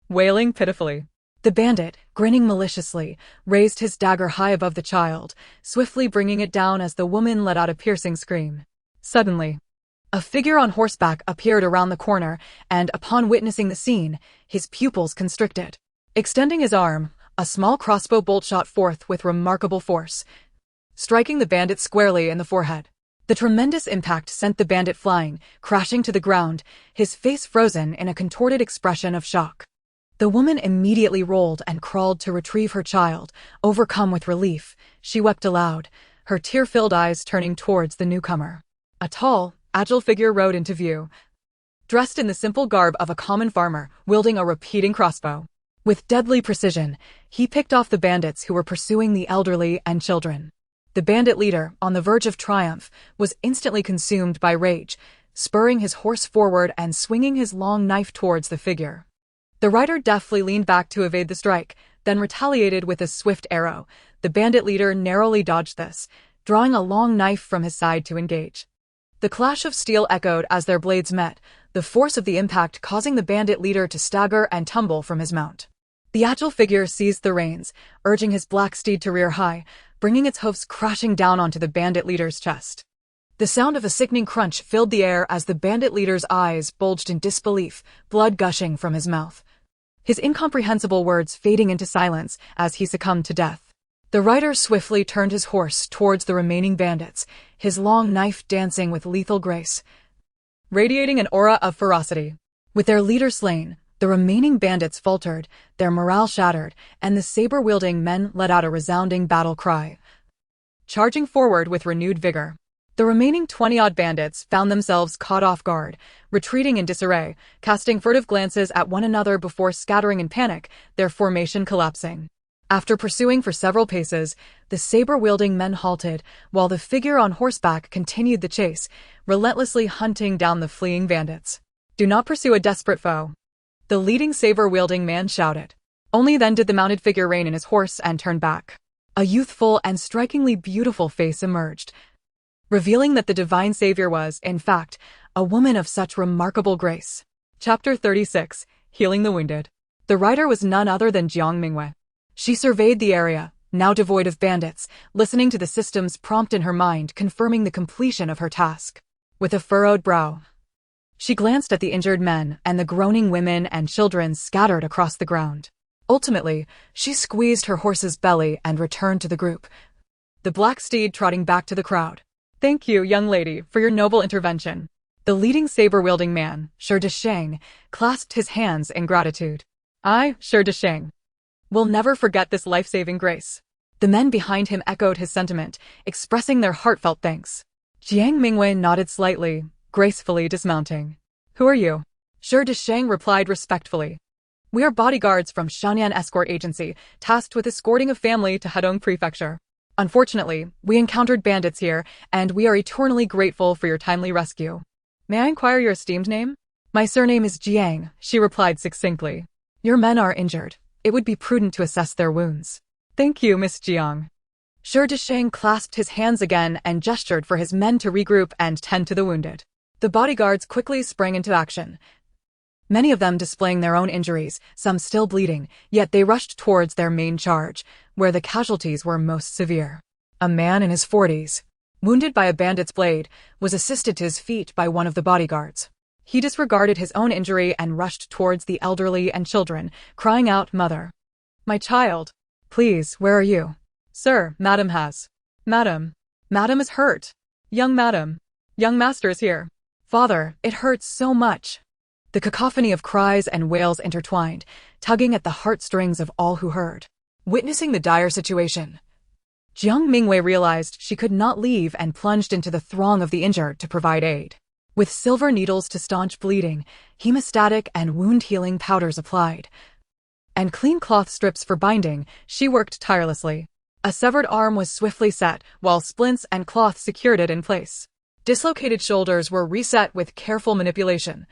wailing pitifully. The bandit, grinning maliciously, raised his dagger high above the child, swiftly bringing it down as the woman let out a piercing scream. Suddenly, a figure on horseback appeared around the corner, and upon witnessing the scene, his pupils constricted. Extending his arm, a small crossbow bolt shot forth with remarkable force, striking the bandit squarely in the forehead. The tremendous impact sent the bandit flying, crashing to the ground, his face frozen in a contorted expression of shock. The woman immediately rolled and crawled to retrieve her child. Overcome with relief, she wept aloud, her tear-filled eyes turning towards the newcomer. A tall, agile figure rode into view, dressed in the simple garb of a common farmer, wielding a repeating crossbow. With deadly precision, he picked off the bandits who were pursuing the elderly and children. The bandit leader, on the verge of triumph, was instantly consumed by rage, spurring his horse forward and swinging his long knife towards the figure. The rider deftly leaned back to evade the strike, then retaliated with a swift arrow. The bandit leader narrowly dodged this, drawing a long knife from his side to engage. The clash of steel echoed as their blades met, the force of the impact causing the bandit leader to stagger and tumble from his mount. The agile figure seized the reins, urging his black steed to rear high, bringing its hoofs crashing down onto the bandit leader's chest. The sound of a sickening crunch filled the air as the bandit leader's eyes bulged in disbelief, blood gushing from his mouth, his incomprehensible words fading into silence as he succumbed to death. The rider swiftly turned his horse towards the remaining bandits, his long knife dancing with lethal grace, radiating an aura of ferocity. With their leader slain, the remaining bandits faltered, their morale shattered, and the saber-wielding men let out a resounding battle cry, charging forward with renewed vigor. The remaining 20-odd bandits found themselves caught off guard, retreating in disarray, casting furtive glances at one another before scattering in panic, their formation collapsing. After pursuing for several paces, the saber-wielding men halted, while the figure on horseback continued the chase, relentlessly hunting down the fleeing bandits. "Do not pursue a desperate foe," the leading saber-wielding man shouted. Only then did the mounted figure rein in his horse and turn back. A youthful and strikingly beautiful face emerged, revealing that the divine savior was, in fact, a woman of such remarkable grace. Chapter 36, Healing the Wounded. The rider was none other than Jiang Mingyue. She surveyed the area, now devoid of bandits, listening to the system's prompt in her mind, confirming the completion of her task. With a furrowed brow, she glanced at the injured men and the groaning women and children scattered across the ground. Ultimately, she squeezed her horse's belly and returned to the group, the black steed trotting back to the crowd. "Thank you, young lady, for your noble intervention." The leading saber-wielding man, Shi Desheng, clasped his hands in gratitude. "I, Shi Desheng, will never forget this life-saving grace." The men behind him echoed his sentiment, expressing their heartfelt thanks. Jiang Mingyue nodded slightly, gracefully dismounting. "Who are you?" Shi Desheng replied respectfully. "We are bodyguards from Shanyan Escort Agency, tasked with escorting a family to Hedong Prefecture. Unfortunately, we encountered bandits here, and we are eternally grateful for your timely rescue. May I inquire your esteemed name?" "My surname is Jiang," she replied succinctly. "Your men are injured. It would be prudent to assess their wounds." "Thank you, Miss Jiang." Shi Desheng clasped his hands again and gestured for his men to regroup and tend to the wounded. The bodyguards quickly sprang into action, many of them displaying their own injuries, some still bleeding, yet they rushed towards their main charge, where the casualties were most severe. A man in his 40s, wounded by a bandit's blade, was assisted to his feet by one of the bodyguards. He disregarded his own injury and rushed towards the elderly and children, crying out, "Mother! My child! Please, where are you?" "Sir, Madam has. Madam is hurt. Young master is here. Father, it hurts so much." The cacophony of cries and wails intertwined, tugging at the heartstrings of all who heard. Witnessing the dire situation, Jiang Mingyue realized she could not leave and plunged into the throng of the injured to provide aid. With silver needles to staunch bleeding, hemostatic and wound-healing powders applied, and clean cloth strips for binding, she worked tirelessly. A severed arm was swiftly set, while splints and cloth secured it in place. Dislocated shoulders were reset with careful manipulation.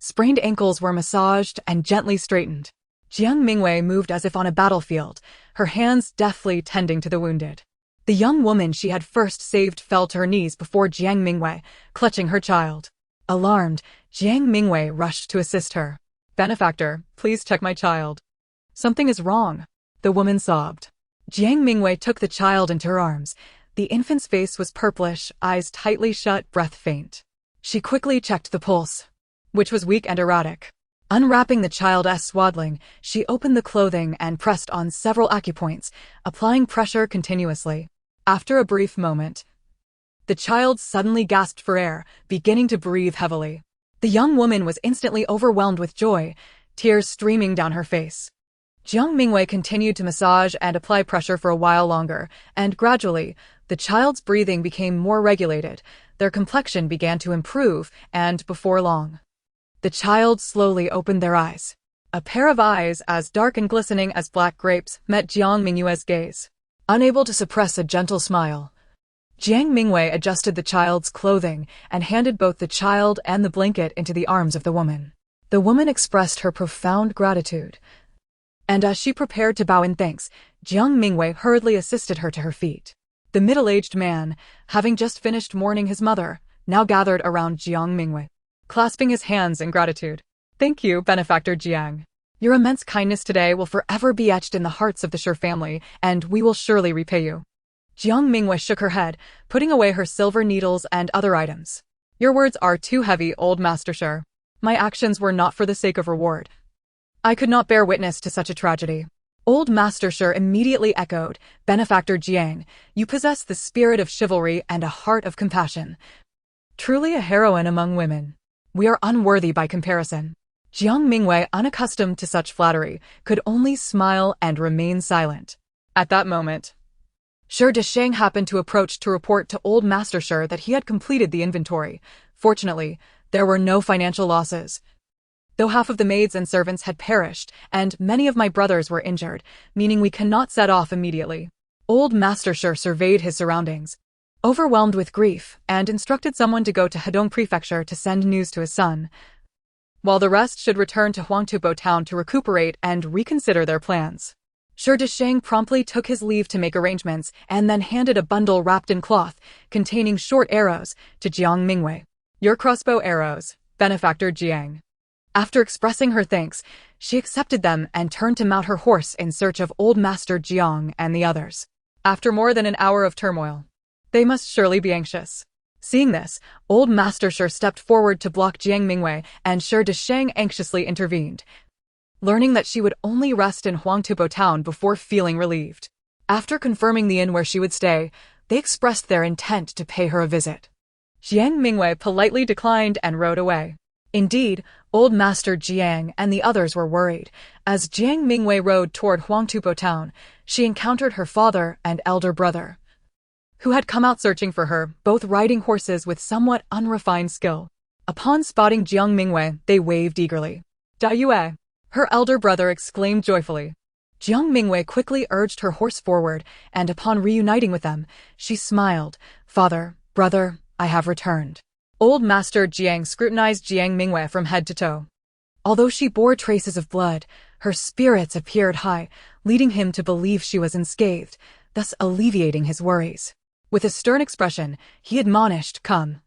Sprained ankles were massaged and gently straightened. Jiang Mingyue moved as if on a battlefield, her hands deftly tending to the wounded. The young woman she had first saved fell to her knees before Jiang Mingyue, clutching her child. Alarmed, Jiang Mingyue rushed to assist her. "Benefactor, please check my child. Something is wrong," the woman sobbed. Jiang Mingyue took the child into her arms. The infant's face was purplish, eyes tightly shut, breath faint. She quickly checked the pulse, which was weak and erratic. Unwrapping the child's swaddling, she opened the clothing and pressed on several acupoints, applying pressure continuously. After a brief moment, the child suddenly gasped for air, beginning to breathe heavily. The young woman was instantly overwhelmed with joy, tears streaming down her face. Jiang Mingyue continued to massage and apply pressure for a while longer, and gradually, the child's breathing became more regulated, their complexion began to improve, and before long, the child slowly opened their eyes. A pair of eyes as dark and glistening as black grapes met Jiang Mingyue's gaze. Unable to suppress a gentle smile, Jiang Mingyue adjusted the child's clothing and handed both the child and the blanket into the arms of the woman. The woman expressed her profound gratitude, and as she prepared to bow in thanks, Jiang Mingyue hurriedly assisted her to her feet. The middle-aged man, having just finished mourning his mother, now gathered around Jiang Mingyue, clasping his hands in gratitude. "Thank you, Benefactor Jiang. Your immense kindness today will forever be etched in the hearts of the Shi family, and we will surely repay you." Jiang Mingyue shook her head, putting away her silver needles and other items. "Your words are too heavy, old Master Shi. My actions were not for the sake of reward. I could not bear witness to such a tragedy." Old Master Shi immediately echoed, "Benefactor Jiang, you possess the spirit of chivalry and a heart of compassion. Truly a heroine among women. We are unworthy by comparison." Jiang Mingyue, unaccustomed to such flattery, could only smile and remain silent. At that moment, Shi Desheng happened to approach to report to Old Master Shi that he had completed the inventory. Fortunately, there were no financial losses, though half of the maids and servants had perished, and many of my brothers were injured, meaning we cannot set off immediately. Old Master Shi surveyed his surroundings, overwhelmed with grief, and instructed someone to go to Hedong Prefecture to send news to his son, while the rest should return to Huangtubo town to recuperate and reconsider their plans. Shi Desheng promptly took his leave to make arrangements and then handed a bundle wrapped in cloth, containing short arrows, to Jiang Mingyue. "Your crossbow arrows, Benefactor Jiang." After expressing her thanks, she accepted them and turned to mount her horse in search of Old Master Jiang and the others. After more than an hour of turmoil, they must surely be anxious. Seeing this, Old Master Shi stepped forward to block Jiang Mingyue, and Shi Desheng anxiously intervened, learning that she would only rest in Huangtubo town before feeling relieved. After confirming the inn where she would stay, they expressed their intent to pay her a visit. Jiang Mingyue politely declined and rode away. Indeed, Old Master Jiang and the others were worried. As Jiang Mingyue rode toward Huangtubo town, she encountered her father and elder brother, who had come out searching for her, both riding horses with somewhat unrefined skill. Upon spotting Jiang Mingyue, they waved eagerly. "Da Yue!" her elder brother exclaimed joyfully. Jiang Mingyue quickly urged her horse forward, and upon reuniting with them, she smiled. "Father, brother, I have returned." Old Master Jiang scrutinized Jiang Mingyue from head to toe. Although she bore traces of blood, her spirits appeared high, leading him to believe she was unscathed, thus alleviating his worries. With a stern expression, he admonished, "Come.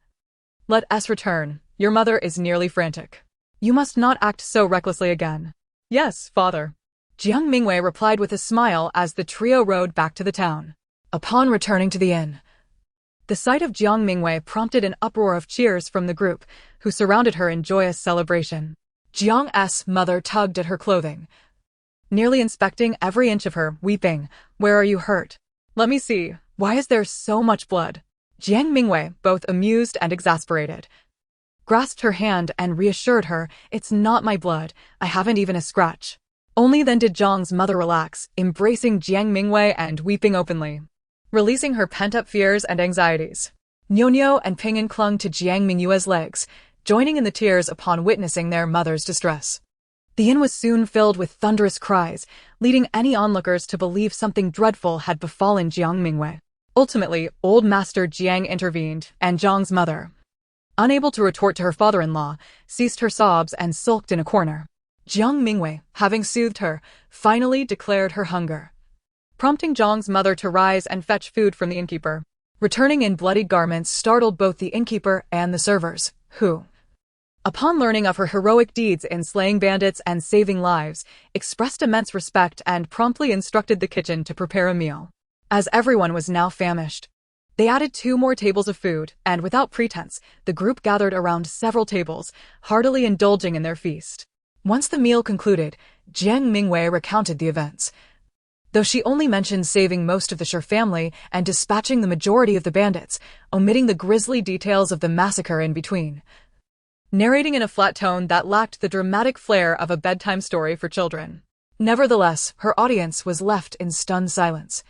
Let us return. Your mother is nearly frantic." You must not act so recklessly again. Yes, father. Jiang Mingyue replied with a smile as the trio rode back to the town. Upon returning to the inn, the sight of Jiang Mingyue prompted an uproar of cheers from the group, who surrounded her in joyous celebration. Jiang's mother tugged at her clothing, nearly inspecting every inch of her, weeping. Where are you hurt? Let me see. Why is there so much blood? Jiang Mingyue, both amused and exasperated, grasped her hand and reassured her, it's not my blood, I haven't even a scratch. Only then did Jiang's mother relax, embracing Jiang Mingyue and weeping openly, releasing her pent-up fears and anxieties. Niu and Ping'an clung to Jiang Mingyue's legs, joining in the tears upon witnessing their mother's distress. The inn was soon filled with thunderous cries, leading any onlookers to believe something dreadful had befallen Jiang Mingyue. Ultimately, old Master Jiang intervened, and Jiang's mother, unable to retort to her father-in-law, ceased her sobs and sulked in a corner. Jiang Mingyue, having soothed her, finally declared her hunger, prompting Jiang's mother to rise and fetch food from the innkeeper. Returning in bloodied garments startled both the innkeeper and the servers, who, upon learning of her heroic deeds in slaying bandits and saving lives, expressed immense respect and promptly instructed the kitchen to prepare a meal. As everyone was now famished, they added 2 more tables of food, and without pretense, the group gathered around several tables, heartily indulging in their feast. Once the meal concluded, Jiang Mingyue recounted the events, though she only mentioned saving most of the Shi family and dispatching the majority of the bandits, omitting the grisly details of the massacre in between, narrating in a flat tone that lacked the dramatic flair of a bedtime story for children. Nevertheless, her audience was left in stunned silence,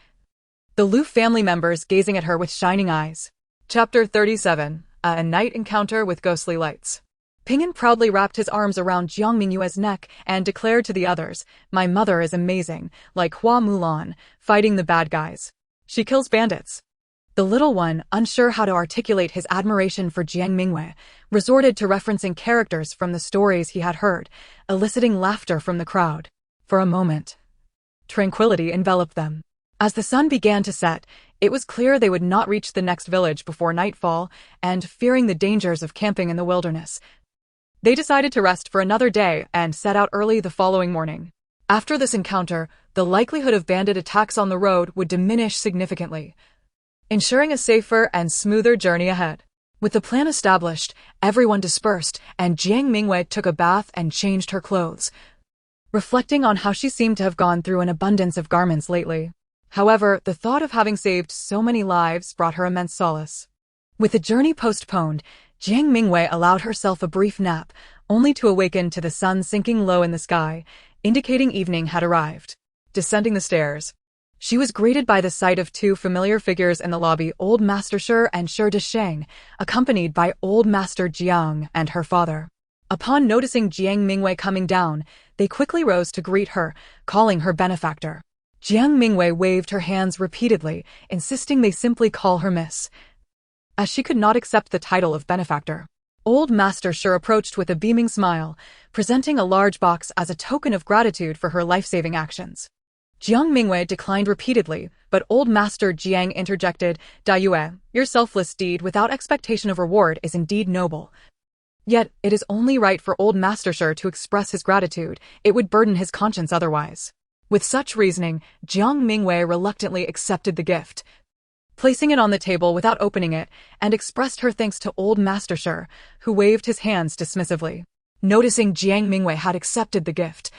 the Lu family members gazing at her with shining eyes. Chapter 37, A Night Encounter with Ghostly Lights. Ping'an proudly wrapped his arms around Jiang Mingyue's neck and declared to the others, my mother is amazing, like Hua Mulan, fighting the bad guys. She kills bandits. The little one, unsure how to articulate his admiration for Jiang Mingyue, resorted to referencing characters from the stories he had heard, eliciting laughter from the crowd. For a moment, tranquility enveloped them. As the sun began to set, it was clear they would not reach the next village before nightfall, and fearing the dangers of camping in the wilderness, they decided to rest for another day and set out early the following morning. After this encounter, the likelihood of bandit attacks on the road would diminish significantly, ensuring a safer and smoother journey ahead. With the plan established, everyone dispersed, and Jiang Mingyue took a bath and changed her clothes, reflecting on how she seemed to have gone through an abundance of garments lately. However, the thought of having saved so many lives brought her immense solace. With the journey postponed, Jiang Mingyue allowed herself a brief nap, only to awaken to the sun sinking low in the sky, indicating evening had arrived. Descending the stairs, she was greeted by the sight of 2 familiar figures in the lobby, Old Master Shi and Shi Desheng, accompanied by Old Master Jiang and her father. Upon noticing Jiang Mingyue coming down, they quickly rose to greet her, calling her benefactor. Jiang Mingyue waved her hands repeatedly, insisting they simply call her Miss, as she could not accept the title of benefactor. Old Master Shi approached with a beaming smile, presenting a large box as a token of gratitude for her life-saving actions. Jiang Mingyue declined repeatedly, but Old Master Jiang interjected, Dayue, your selfless deed without expectation of reward is indeed noble. Yet, it is only right for Old Master Shi to express his gratitude, it would burden his conscience otherwise. With such reasoning, Jiang Mingyue reluctantly accepted the gift, placing it on the table without opening it, and expressed her thanks to Old Master Shi, who waved his hands dismissively. Noticing Jiang Mingyue had accepted the gift,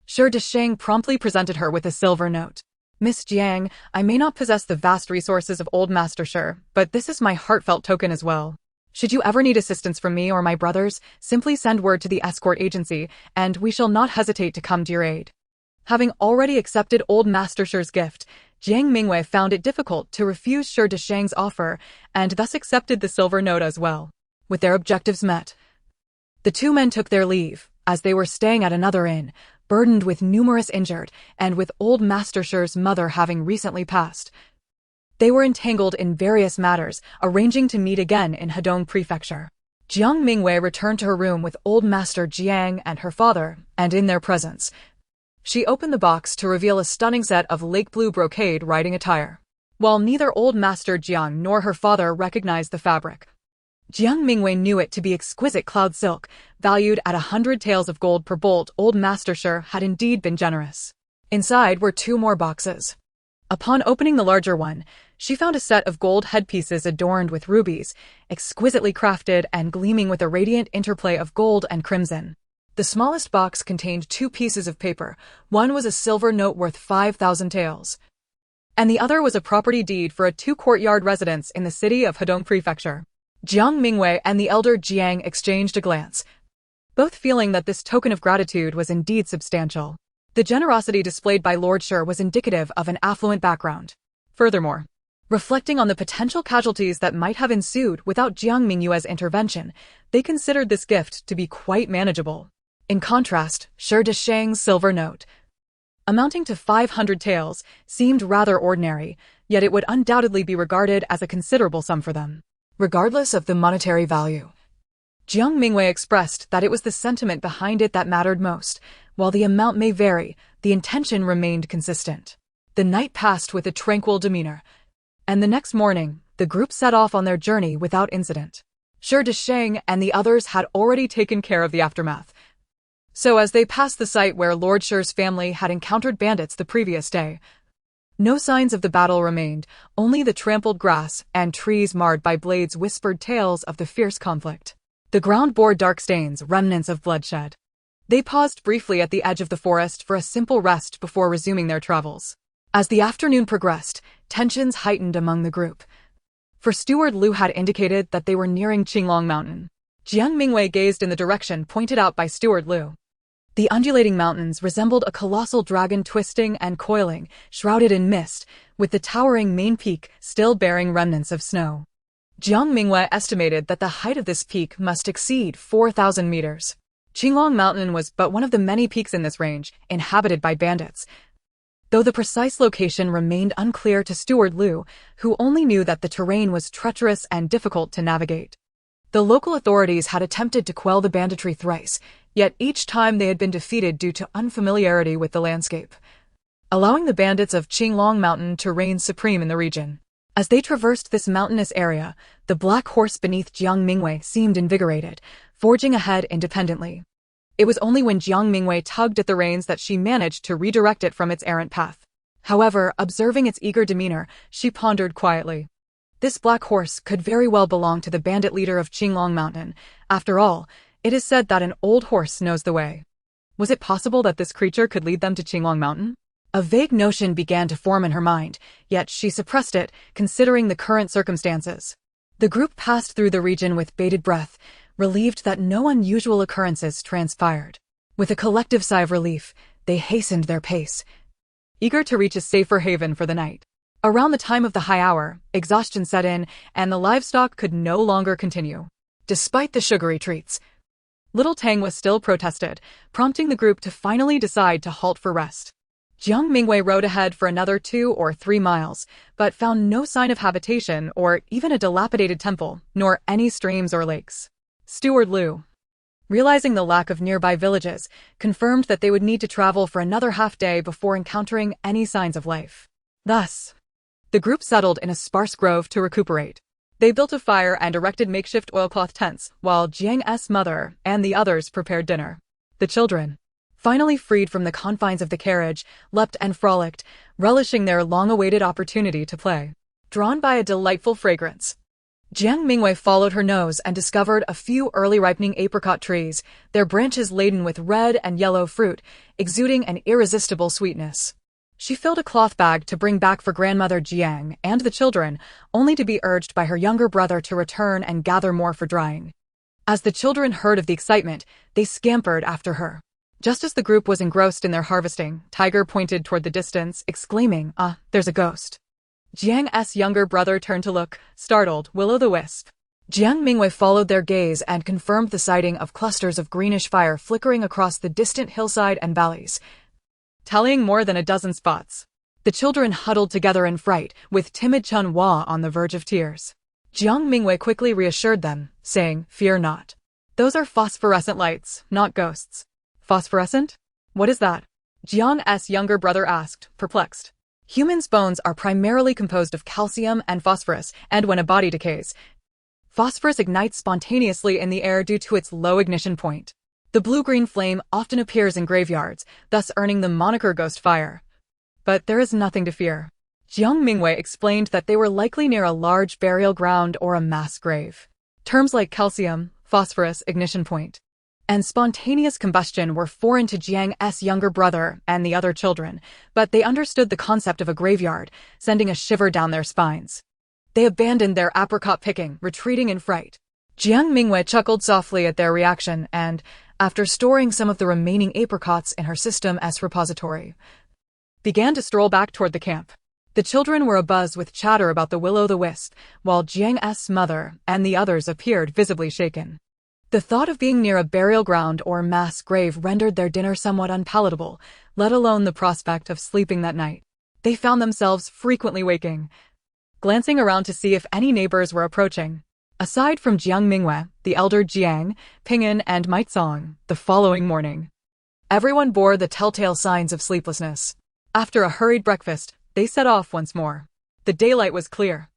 Shi Desheng promptly presented her with a silver note. Miss Jiang, I may not possess the vast resources of Old Master Shi, but this is my heartfelt token as well. Should you ever need assistance from me or my brothers, simply send word to the escort agency, and we shall not hesitate to come to your aid. Having already accepted Old Master Shi's gift, Jiang Mingyue found it difficult to refuse Shi Desheng's offer, and thus accepted the silver note as well. With their objectives met, the 2 men took their leave, as they were staying at another inn, burdened with numerous injured, and with Old Master Shi's mother having recently passed. They were entangled in various matters, arranging to meet again in Hedong Prefecture. Jiang Mingyue returned to her room with Old Master Jiang and her father, and in their presence, she opened the box to reveal a stunning set of lake blue brocade riding attire. While neither Old Master Jiang nor her father recognized the fabric, Jiang Mingyue knew it to be exquisite cloud silk, valued at 100 taels of gold per bolt. Old Master Sure had indeed been generous. Inside were 2 more boxes. Upon opening the larger one, she found a set of gold headpieces adorned with rubies, exquisitely crafted and gleaming with a radiant interplay of gold and crimson. The smallest box contained 2 pieces of paper. One was a silver note worth 5,000 taels, and the other was a property deed for a 2-courtyard residence in the city of Hedong Prefecture. Jiang Mingyue and the elder Jiang exchanged a glance, both feeling that this token of gratitude was indeed substantial. The generosity displayed by Lord Sure was indicative of an affluent background. Furthermore, reflecting on the potential casualties that might have ensued without Jiang Mingyue's intervention, they considered this gift to be quite manageable. In contrast, Sure Deshang's silver note, amounting to 500 taels, seemed rather ordinary, yet it would undoubtedly be regarded as a considerable sum for them. Regardless of the monetary value, Jiang Mingyue expressed that it was the sentiment behind it that mattered most. While the amount may vary, the intention remained consistent. The night passed with a tranquil demeanor, and the next morning, the group set off on their journey without incident. Sure Deshang and the others had already taken care of the aftermath. So as they passed the site where Lord Sure's family had encountered bandits the previous day, no signs of the battle remained, only the trampled grass and trees marred by blades whispered tales of the fierce conflict. The ground bore dark stains, remnants of bloodshed. They paused briefly at the edge of the forest for a simple rest before resuming their travels. As the afternoon progressed, tensions heightened among the group, for Steward Liu had indicated that they were nearing Qinglong Mountain. Jiang Mingyue gazed in the direction pointed out by Steward Liu. The undulating mountains resembled a colossal dragon twisting and coiling, shrouded in mist, with the towering main peak still bearing remnants of snow. Jiang Mingyue estimated that the height of this peak must exceed 4,000 meters. Qinglong Mountain was but one of the many peaks in this range, inhabited by bandits, though the precise location remained unclear to Steward Liu, who only knew that the terrain was treacherous and difficult to navigate. The local authorities had attempted to quell the banditry thrice, yet each time they had been defeated due to unfamiliarity with the landscape, allowing the bandits of Qinglong Mountain to reign supreme in the region. As they traversed this mountainous area, the black horse beneath Jiang Mingyue seemed invigorated, forging ahead independently. It was only when Jiang Mingyue tugged at the reins that she managed to redirect it from its errant path. However, observing its eager demeanor, she pondered quietly. This black horse could very well belong to the bandit leader of Qinglong Mountain. After all, it is said that an old horse knows the way. Was it possible that this creature could lead them to Qinglong Mountain? A vague notion began to form in her mind, yet she suppressed it, considering the current circumstances. The group passed through the region with bated breath, relieved that no unusual occurrences transpired. With a collective sigh of relief, they hastened their pace, eager to reach a safer haven for the night. Around the time of the high hour, exhaustion set in, and the livestock could no longer continue. Despite the sugary treats, Little Tangwa still protested, prompting the group to finally decide to halt for rest. Jiang Mingyue rode ahead for another 2 or 3 miles, but found no sign of habitation or even a dilapidated temple, nor any streams or lakes. Steward Liu, realizing the lack of nearby villages, confirmed that they would need to travel for another half-day before encountering any signs of life. Thus, the group settled in a sparse grove to recuperate. They built a fire and erected makeshift oilcloth tents, while Jiang's mother and the others prepared dinner. The children, finally freed from the confines of the carriage, leapt and frolicked, relishing their long-awaited opportunity to play. Drawn by a delightful fragrance, Jiang Mingyue followed her nose and discovered a few early-ripening apricot trees, their branches laden with red and yellow fruit, exuding an irresistible sweetness. She filled a cloth bag to bring back for grandmother Jiang and the children, only to be urged by her younger brother to return and gather more for drying. As the children heard of the excitement, they scampered after her. Just as the group was engrossed in their harvesting, Tiger pointed toward the distance, exclaiming, "Ah, there's a ghost." Jiang's younger brother turned to look, startled, will-o'-the-wisp. Jiang Mingyue followed their gaze and confirmed the sighting of clusters of greenish fire flickering across the distant hillside and valleys, tallying more than a dozen spots. The children huddled together in fright, with timid Chunhua on the verge of tears. Jiang Mingyue quickly reassured them, saying, "Fear not. Those are phosphorescent lights, not ghosts." Phosphorescent? What is that? Jiang's younger brother asked, perplexed. Humans' bones are primarily composed of calcium and phosphorus, and when a body decays, Phosphorus ignites spontaneously in the air due to its low ignition point. The blue-green flame often appears in graveyards, thus earning the moniker Ghost Fire. But there is nothing to fear. Jiang Mingyue explained that they were likely near a large burial ground or a mass grave. Terms like calcium, phosphorus, ignition point, and spontaneous combustion were foreign to Jiang's younger brother and the other children, but they understood the concept of a graveyard, sending a shiver down their spines. They abandoned their apricot picking, retreating in fright. Jiang Mingyue chuckled softly at their reaction and, after storing some of the remaining apricots in her system as repository, began to stroll back toward the camp. The children were abuzz with chatter about the will-o'-the-wisp, while Jiang's mother and the others appeared visibly shaken. The thought of being near a burial ground or mass grave rendered their dinner somewhat unpalatable, let alone the prospect of sleeping that night. They found themselves frequently waking, glancing around to see if any neighbors were approaching. Aside from Jiang Mingyue, the elder Jiang, Pinyin, and Maizong, the following morning, everyone bore the telltale signs of sleeplessness. After a hurried breakfast, they set off once more. The daylight was clear,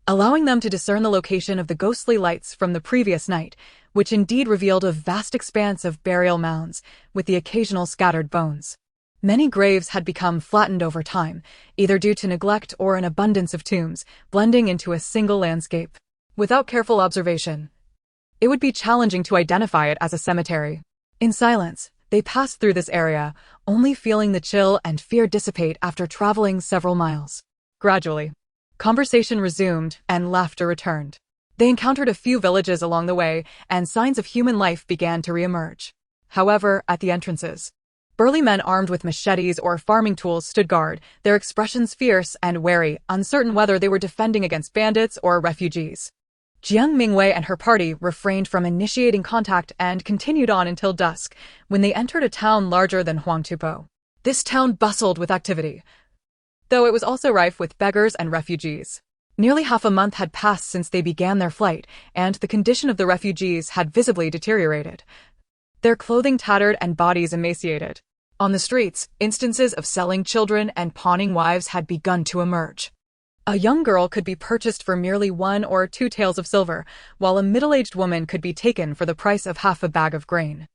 allowing them to discern the location of the ghostly lights from the previous night, which indeed revealed a vast expanse of burial mounds, with the occasional scattered bones. Many graves had become flattened over time, either due to neglect or an abundance of tombs, blending into a single landscape. Without careful observation, it would be challenging to identify it as a cemetery. In silence, they passed through this area, only feeling the chill and fear dissipate after traveling several miles. Gradually, conversation resumed and laughter returned. They encountered a few villages along the way, and signs of human life began to reemerge. However, at the entrances, burly men armed with machetes or farming tools stood guard, their expressions fierce and wary, uncertain whether they were defending against bandits or refugees. Jiang Mingyue and her party refrained from initiating contact and continued on until dusk, when they entered a town larger than Huangtupo. This town bustled with activity, though it was also rife with beggars and refugees. Nearly half a month had passed since they began their flight, and the condition of the refugees had visibly deteriorated. Their clothing tattered and bodies emaciated. On the streets, instances of selling children and pawning wives had begun to emerge. A young girl could be purchased for merely 1 or 2 taels of silver, while a middle-aged woman could be taken for the price of half a bag of grain.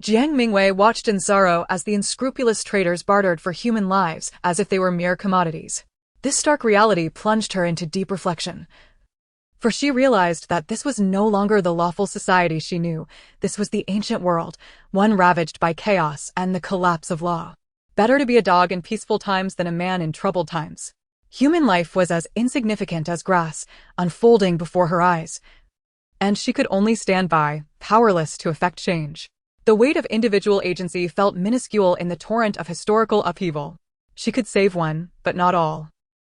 Jiang Mingyue watched in sorrow as the unscrupulous traders bartered for human lives as if they were mere commodities. This stark reality plunged her into deep reflection, for she realized that this was no longer the lawful society she knew. This was the ancient world, one ravaged by chaos and the collapse of law. Better to be a dog in peaceful times than a man in troubled times. Human life was as insignificant as grass, unfolding before her eyes, and she could only stand by, powerless to effect change. The weight of individual agency felt minuscule in the torrent of historical upheaval. She could save one, but not all.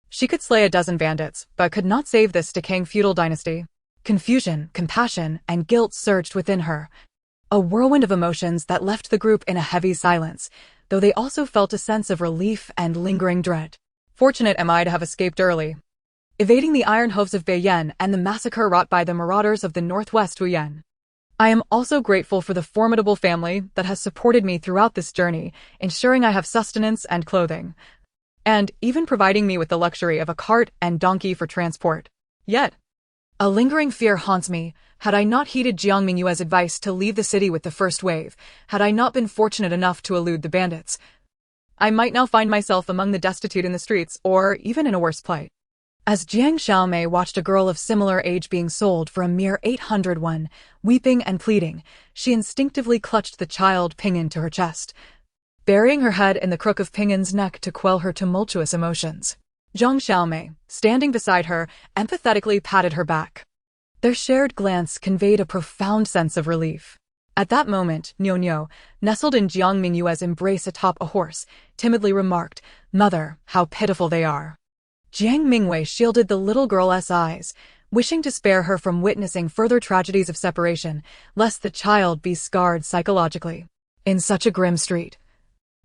She could slay a dozen bandits, but could not save this decaying feudal dynasty. Confusion, compassion, and guilt surged within her, a whirlwind of emotions that left the group in a heavy silence, though they also felt a sense of relief and lingering dread. Fortunate am I to have escaped early, evading the iron hooves of Beiyan and the massacre wrought by the marauders of the northwest Wuyan. I am also grateful for the formidable family that has supported me throughout this journey, ensuring I have sustenance and clothing, and even providing me with the luxury of a cart and donkey for transport. Yet, a lingering fear haunts me. Had I not heeded Jiang Mingyue's advice to leave the city with the first wave, had I not been fortunate enough to elude the bandits, I might now find myself among the destitute in the streets, or even in a worse plight. As Jiang Xiaomei watched a girl of similar age being sold for a mere 800 won, weeping and pleading, she instinctively clutched the child Pinyin to her chest, burying her head in the crook of Pinyin's neck to quell her tumultuous emotions. Jiang Xiaomei, standing beside her, empathetically patted her back. Their shared glance conveyed a profound sense of relief. At that moment, Niu, nestled in Jiang Mingyue's embrace atop a horse, timidly remarked, "Mother, how pitiful they are." Jiang Mingyue shielded the little girl's eyes, wishing to spare her from witnessing further tragedies of separation, lest the child be scarred psychologically. In such a grim street,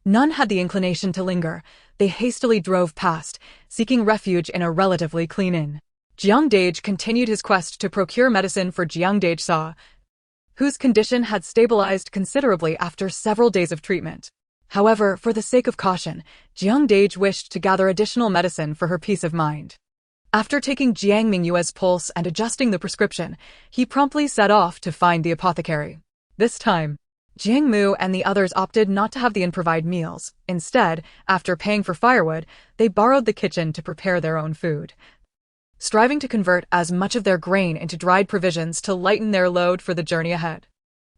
none had the inclination to linger. They hastily drove past, seeking refuge in a relatively clean inn. Jiang Dage continued his quest to procure medicine for Jiang Dage-sa, whose condition had stabilized considerably after several days of treatment. However, for the sake of caution, Jiang Dage wished to gather additional medicine for her peace of mind. After taking Jiang Mingyue's pulse and adjusting the prescription, he promptly set off to find the apothecary. This time, Jiang Mu and the others opted not to have the inn provide meals. Instead, after paying for firewood, they borrowed the kitchen to prepare their own food, striving to convert as much of their grain into dried provisions to lighten their load for the journey ahead.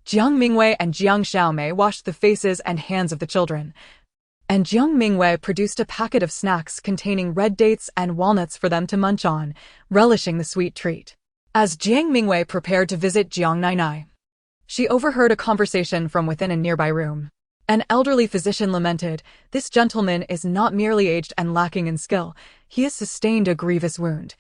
Jiang Mingyue and Jiang Xiaomei washed the faces and hands of the children, and Jiang Mingyue produced a packet of snacks containing red dates and walnuts for them to munch on, relishing the sweet treat. As Jiang Mingyue prepared to visit Jiang Nainai, she overheard a conversation from within a nearby room. An elderly physician lamented, "This gentleman is not merely aged and lacking in skill, he has sustained a grievous wound.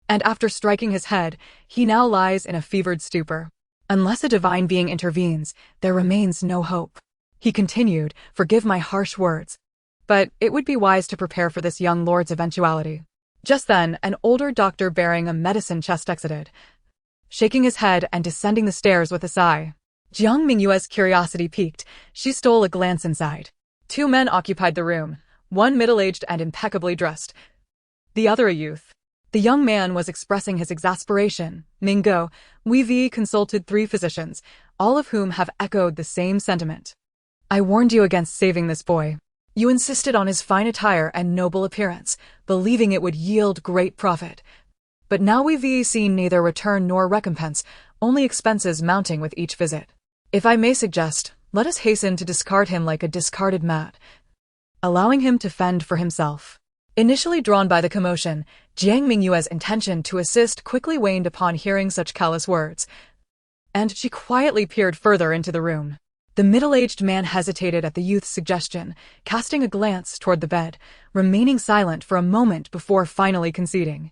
And after striking his head, he now lies in a fevered stupor. Unless a divine being intervenes, there remains no hope." He continued, "Forgive my harsh words, but it would be wise to prepare for this young lord's eventuality." Just then, an older doctor bearing a medicine chest exited, shaking his head and descending the stairs with a sigh. Jiang Mingyue's curiosity piqued. She stole a glance inside. 2 men occupied the room, one middle-aged and impeccably dressed, the other a youth. The young man was expressing his exasperation. "Mingyue, we've consulted 3 physicians, all of whom have echoed the same sentiment. I warned you against saving this boy. You insisted on his fine attire and noble appearance, believing it would yield great profit. But now we've seen neither return nor recompense, only expenses mounting with each visit. If I may suggest, let us hasten to discard him like a discarded mat, allowing him to fend for himself." Initially drawn by the commotion, Jiang Mingyue's intention to assist quickly waned upon hearing such callous words, and she quietly peered further into the room. The middle-aged man hesitated at the youth's suggestion, casting a glance toward the bed, remaining silent for a moment before finally conceding.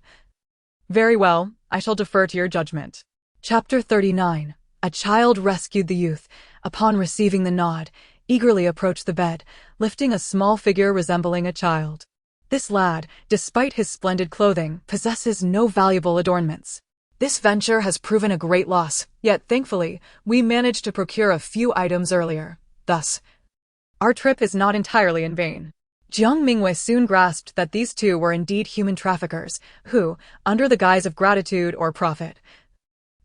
"Very well, I shall defer to your judgment." Chapter 39. A child rescued. The youth, upon receiving the nod, eagerly approached the bed, lifting a small figure resembling a child. This lad, despite his splendid clothing, possesses no valuable adornments. This venture has proven a great loss, yet thankfully, we managed to procure a few items earlier. Thus, our trip is not entirely in vain. Jiang Mingyue soon grasped that these 2 were indeed human traffickers, who, under the guise of gratitude or profit,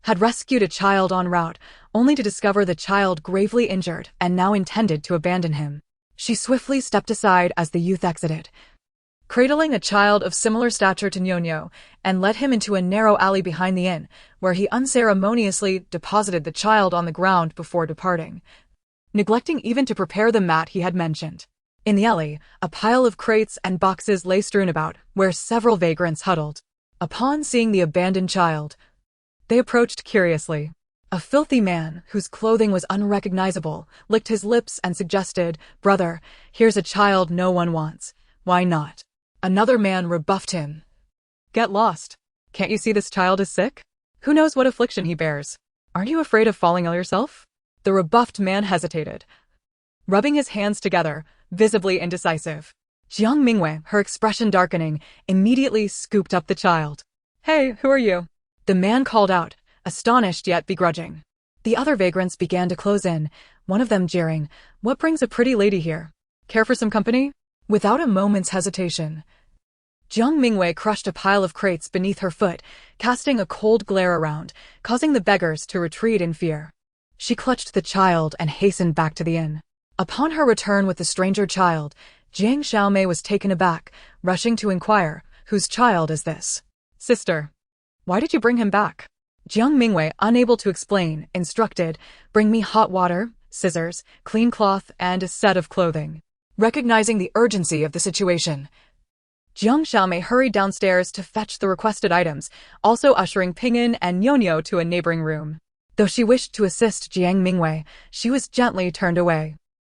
had rescued a child en route, only to discover the child gravely injured and now intended to abandon him. She swiftly stepped aside as the youth exited, cradling a child of similar stature to Nyonyo, and led him into a narrow alley behind the inn, where he unceremoniously deposited the child on the ground before departing, neglecting even to prepare the mat he had mentioned. In the alley, a pile of crates and boxes lay strewn about, where several vagrants huddled. Upon seeing the abandoned child, they approached curiously. A filthy man, whose clothing was unrecognizable, licked his lips and suggested, "Brother, here's a child no one wants. Why not?" Another man rebuffed him. "Get lost. Can't you see this child is sick? Who knows what affliction he bears? Aren't you afraid of falling ill yourself?" The rebuffed man hesitated, rubbing his hands together, visibly indecisive. Jiang Mingyue, her expression darkening, immediately scooped up the child. "Hey, who are you?" the man called out, astonished yet begrudging. The other vagrants began to close in, one of them jeering, "What brings a pretty lady here? Care for some company?" Without a moment's hesitation, Jiang Mingyue crushed a pile of crates beneath her foot, casting a cold glare around, causing the beggars to retreat in fear. She clutched the child and hastened back to the inn. Upon her return with the stranger child, Jiang Xiaomei was taken aback, rushing to inquire, "Whose child is this?" "Sister, why did you bring him back?" Jiang Mingyue, unable to explain, instructed, "Bring me hot water, scissors, clean cloth, and a set of clothing." Recognizing the urgency of the situation, Jiang Xiaomei hurried downstairs to fetch the requested items, also ushering Ping'an and Nyonyo to a neighboring room. Though she wished to assist Jiang Mingyue, she was gently turned away.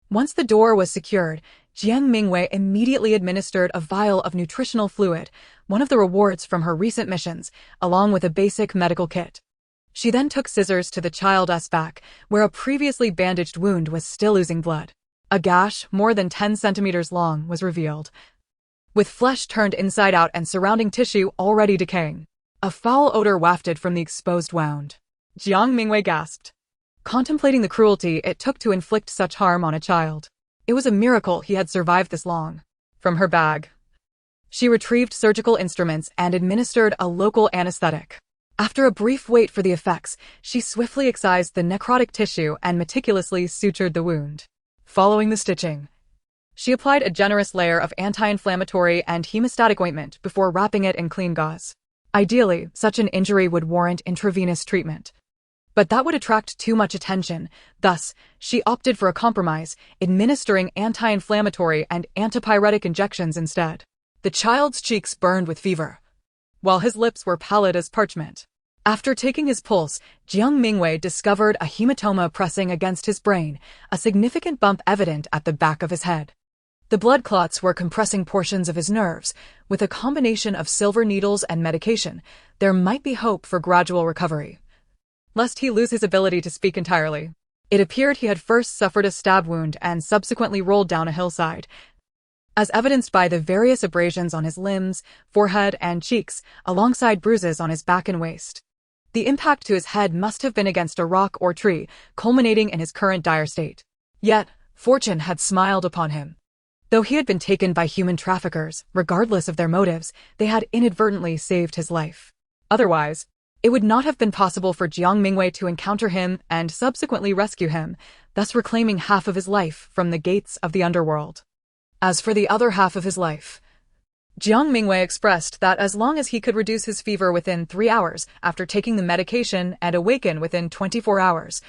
Once the door was secured, Jiang Mingyue immediately administered a vial of nutritional fluid, one of the rewards from her recent missions, along with a basic medical kit. She then took scissors to the child's back, where a previously bandaged wound was still oozing blood. A gash, more than 10 centimeters long, was revealed, with flesh turned inside out and surrounding tissue already decaying. A foul odor wafted from the exposed wound. Jiang Mingyue gasped, contemplating the cruelty it took to inflict such harm on a child. It was a miracle he had survived this long. From her bag, She retrieved surgical instruments and administered a local anesthetic. After a brief wait for the effects, she swiftly excised the necrotic tissue and meticulously sutured the wound. Following the stitching, she applied a generous layer of anti-inflammatory and hemostatic ointment before wrapping it in clean gauze. Ideally, such an injury would warrant intravenous treatment. But that would attract too much attention. Thus, she opted for a compromise, administering anti-inflammatory and antipyretic injections instead. The child's cheeks burned with fever, while his lips were pallid as parchment. After taking his pulse, Jiang Mingyue discovered a hematoma pressing against his brain, a significant bump evident at the back of his head. The blood clots were compressing portions of his nerves. With a combination of silver needles and medication, there might be hope for gradual recovery, lest he lose his ability to speak entirely. It appeared he had first suffered a stab wound and subsequently rolled down a hillside, as evidenced by the various abrasions on his limbs, forehead, and cheeks, alongside bruises on his back and waist. The impact to his head must have been against a rock or tree, culminating in his current dire state. Yet, fortune had smiled upon him. Though he had been taken by human traffickers, regardless of their motives, they had inadvertently saved his life. Otherwise, it would not have been possible for Jiang Mingyue to encounter him and subsequently rescue him, thus reclaiming half of his life from the gates of the underworld. As for the other half of his life, Jiang Mingyue expressed that as long as he could reduce his fever within 3 hours after taking the medication and awaken within 24 hours,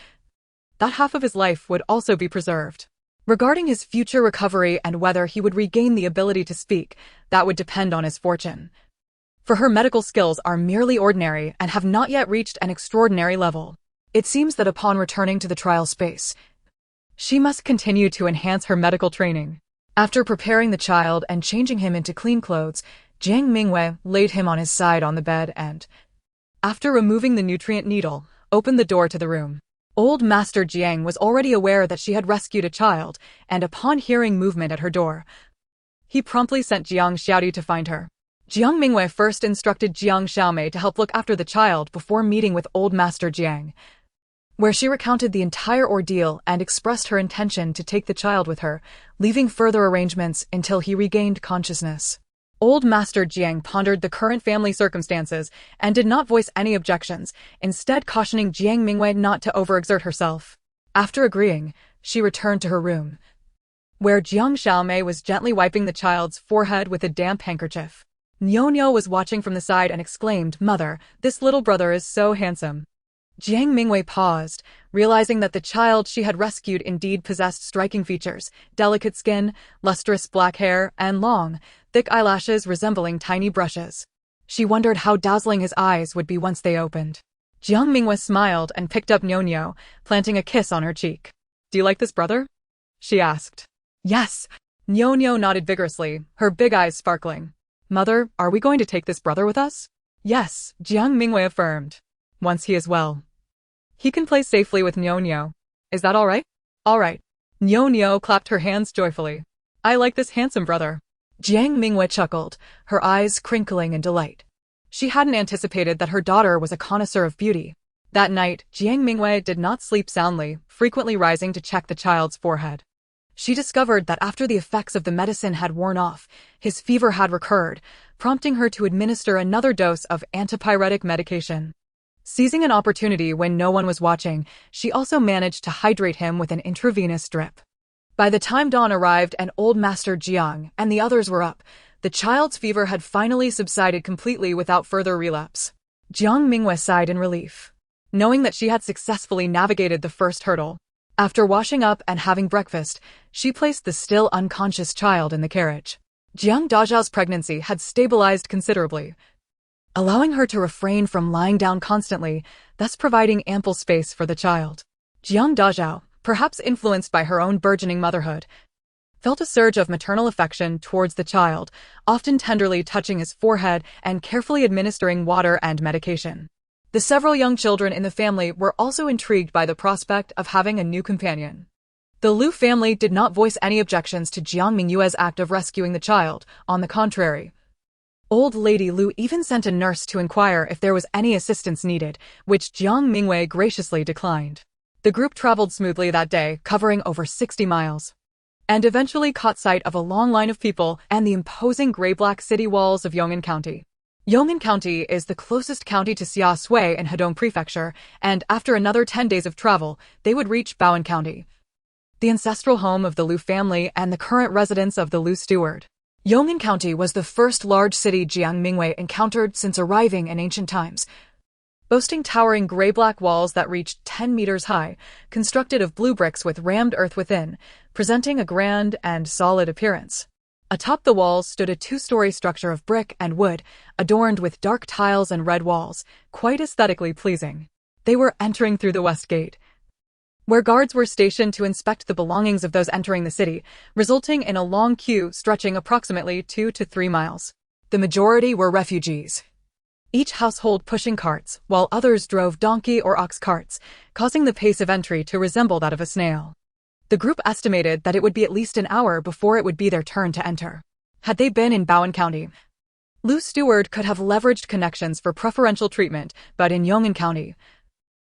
that half of his life would also be preserved. Regarding his future recovery and whether he would regain the ability to speak, that would depend on his fortune. For her medical skills are merely ordinary and have not yet reached an extraordinary level. It seems that upon returning to the trial space, she must continue to enhance her medical training. After preparing the child and changing him into clean clothes, Jiang Mingyue laid him on his side on the bed and, after removing the nutrient needle, opened the door to the room. Old Master Jiang was already aware that she had rescued a child, and upon hearing movement at her door, he promptly sent Jiang Xiaodi to find her. Jiang Mingyue first instructed Jiang Xiaomei to help look after the child before meeting with Old Master Jiang, where she recounted the entire ordeal and expressed her intention to take the child with her, leaving further arrangements until he regained consciousness. Old Master Jiang pondered the current family circumstances and did not voice any objections, instead cautioning Jiang Mingyue not to overexert herself. After agreeing, she returned to her room, where Jiang Xiaomei was gently wiping the child's forehead with a damp handkerchief. Niu was watching from the side and exclaimed, "Mother, this little brother is so handsome." Jiang Mingyue paused, realizing that the child she had rescued indeed possessed striking features: delicate skin, lustrous black hair, and long, thick eyelashes resembling tiny brushes. She wondered how dazzling his eyes would be once they opened. Jiang Mingyue smiled and picked up Niu, planting a kiss on her cheek. "Do you like this brother?" she asked. "Yes." Niu nodded vigorously, her big eyes sparkling. "Mother, are we going to take this brother with us?" "Yes," Jiang Mingyue affirmed. "Once he is well, he can play safely with Niu. Is that all right?" "All right." Niu clapped her hands joyfully. "I like this handsome brother." Jiang Mingyue chuckled, her eyes crinkling in delight. She hadn't anticipated that her daughter was a connoisseur of beauty. That night, Jiang Mingyue did not sleep soundly, frequently rising to check the child's forehead. She discovered that after the effects of the medicine had worn off, his fever had recurred, prompting her to administer another dose of antipyretic medication. Seizing an opportunity when no one was watching, she also managed to hydrate him with an intravenous drip. By the time dawn arrived and Old Master Jiang and the others were up, the child's fever had finally subsided completely without further relapse. Jiang Mingyue sighed in relief, knowing that she had successfully navigated the first hurdle. After washing up and having breakfast, she placed the still unconscious child in the carriage. Jiang Dajiao's pregnancy had stabilized considerably, allowing her to refrain from lying down constantly, thus providing ample space for the child. Jiang Dajiao, perhaps influenced by her own burgeoning motherhood, felt a surge of maternal affection towards the child, often tenderly touching his forehead and carefully administering water and medication. The several young children in the family were also intrigued by the prospect of having a new companion. The Liu family did not voice any objections to Jiang Mingyue's act of rescuing the child. On the contrary, Old Lady Liu even sent a nurse to inquire if there was any assistance needed, which Jiang Mingyue graciously declined. The group traveled smoothly that day, covering over 60 miles. and eventually caught sight of a long line of people and the imposing gray-black city walls of Yong'an County. Yong'an County is the closest county to Xia in Hedong Prefecture, and after another 10 days of travel, they would reach Bao'an County, the ancestral home of the Liu family and the current residence of the Liu steward. Yong'an County was the first large city Jiang Mingyue encountered since arriving in ancient times, boasting towering gray-black walls that reached 10 meters high, constructed of blue bricks with rammed earth within, presenting a grand and solid appearance. Atop the walls stood a two-story structure of brick and wood, adorned with dark tiles and red walls, quite aesthetically pleasing. They were entering through the west gate, where guards were stationed to inspect the belongings of those entering the city, resulting in a long queue stretching approximately 2 to 3 miles. The majority were refugees, each household pushing carts, while others drove donkey or ox carts, causing the pace of entry to resemble that of a snail. The group estimated that it would be at least an hour before it would be their turn to enter. Had they been in Bao'an County, Liu steward could have leveraged connections for preferential treatment, but in Yong'an County,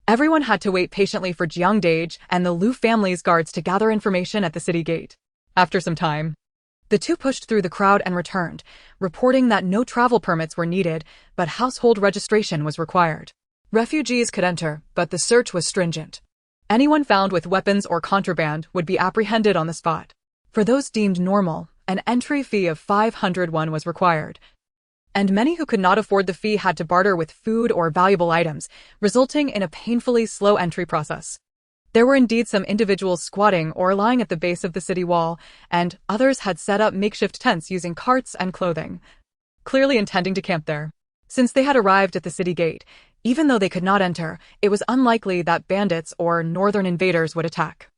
everyone had to wait patiently for Jiang Dage and the Liu family's guards to gather information at the city gate. After some time, the two pushed through the crowd and returned, reporting that no travel permits were needed, but household registration was required. Refugees could enter, but the search was stringent. Anyone found with weapons or contraband would be apprehended on the spot. For those deemed normal, an entry fee of 500 won was required, and many who could not afford the fee had to barter with food or valuable items, resulting in a painfully slow entry process. There were indeed some individuals squatting or lying at the base of the city wall, and others had set up makeshift tents using carts and clothing, clearly intending to camp there. Since they had arrived at the city gate, even though they could not enter, it was unlikely that bandits or northern invaders would attack.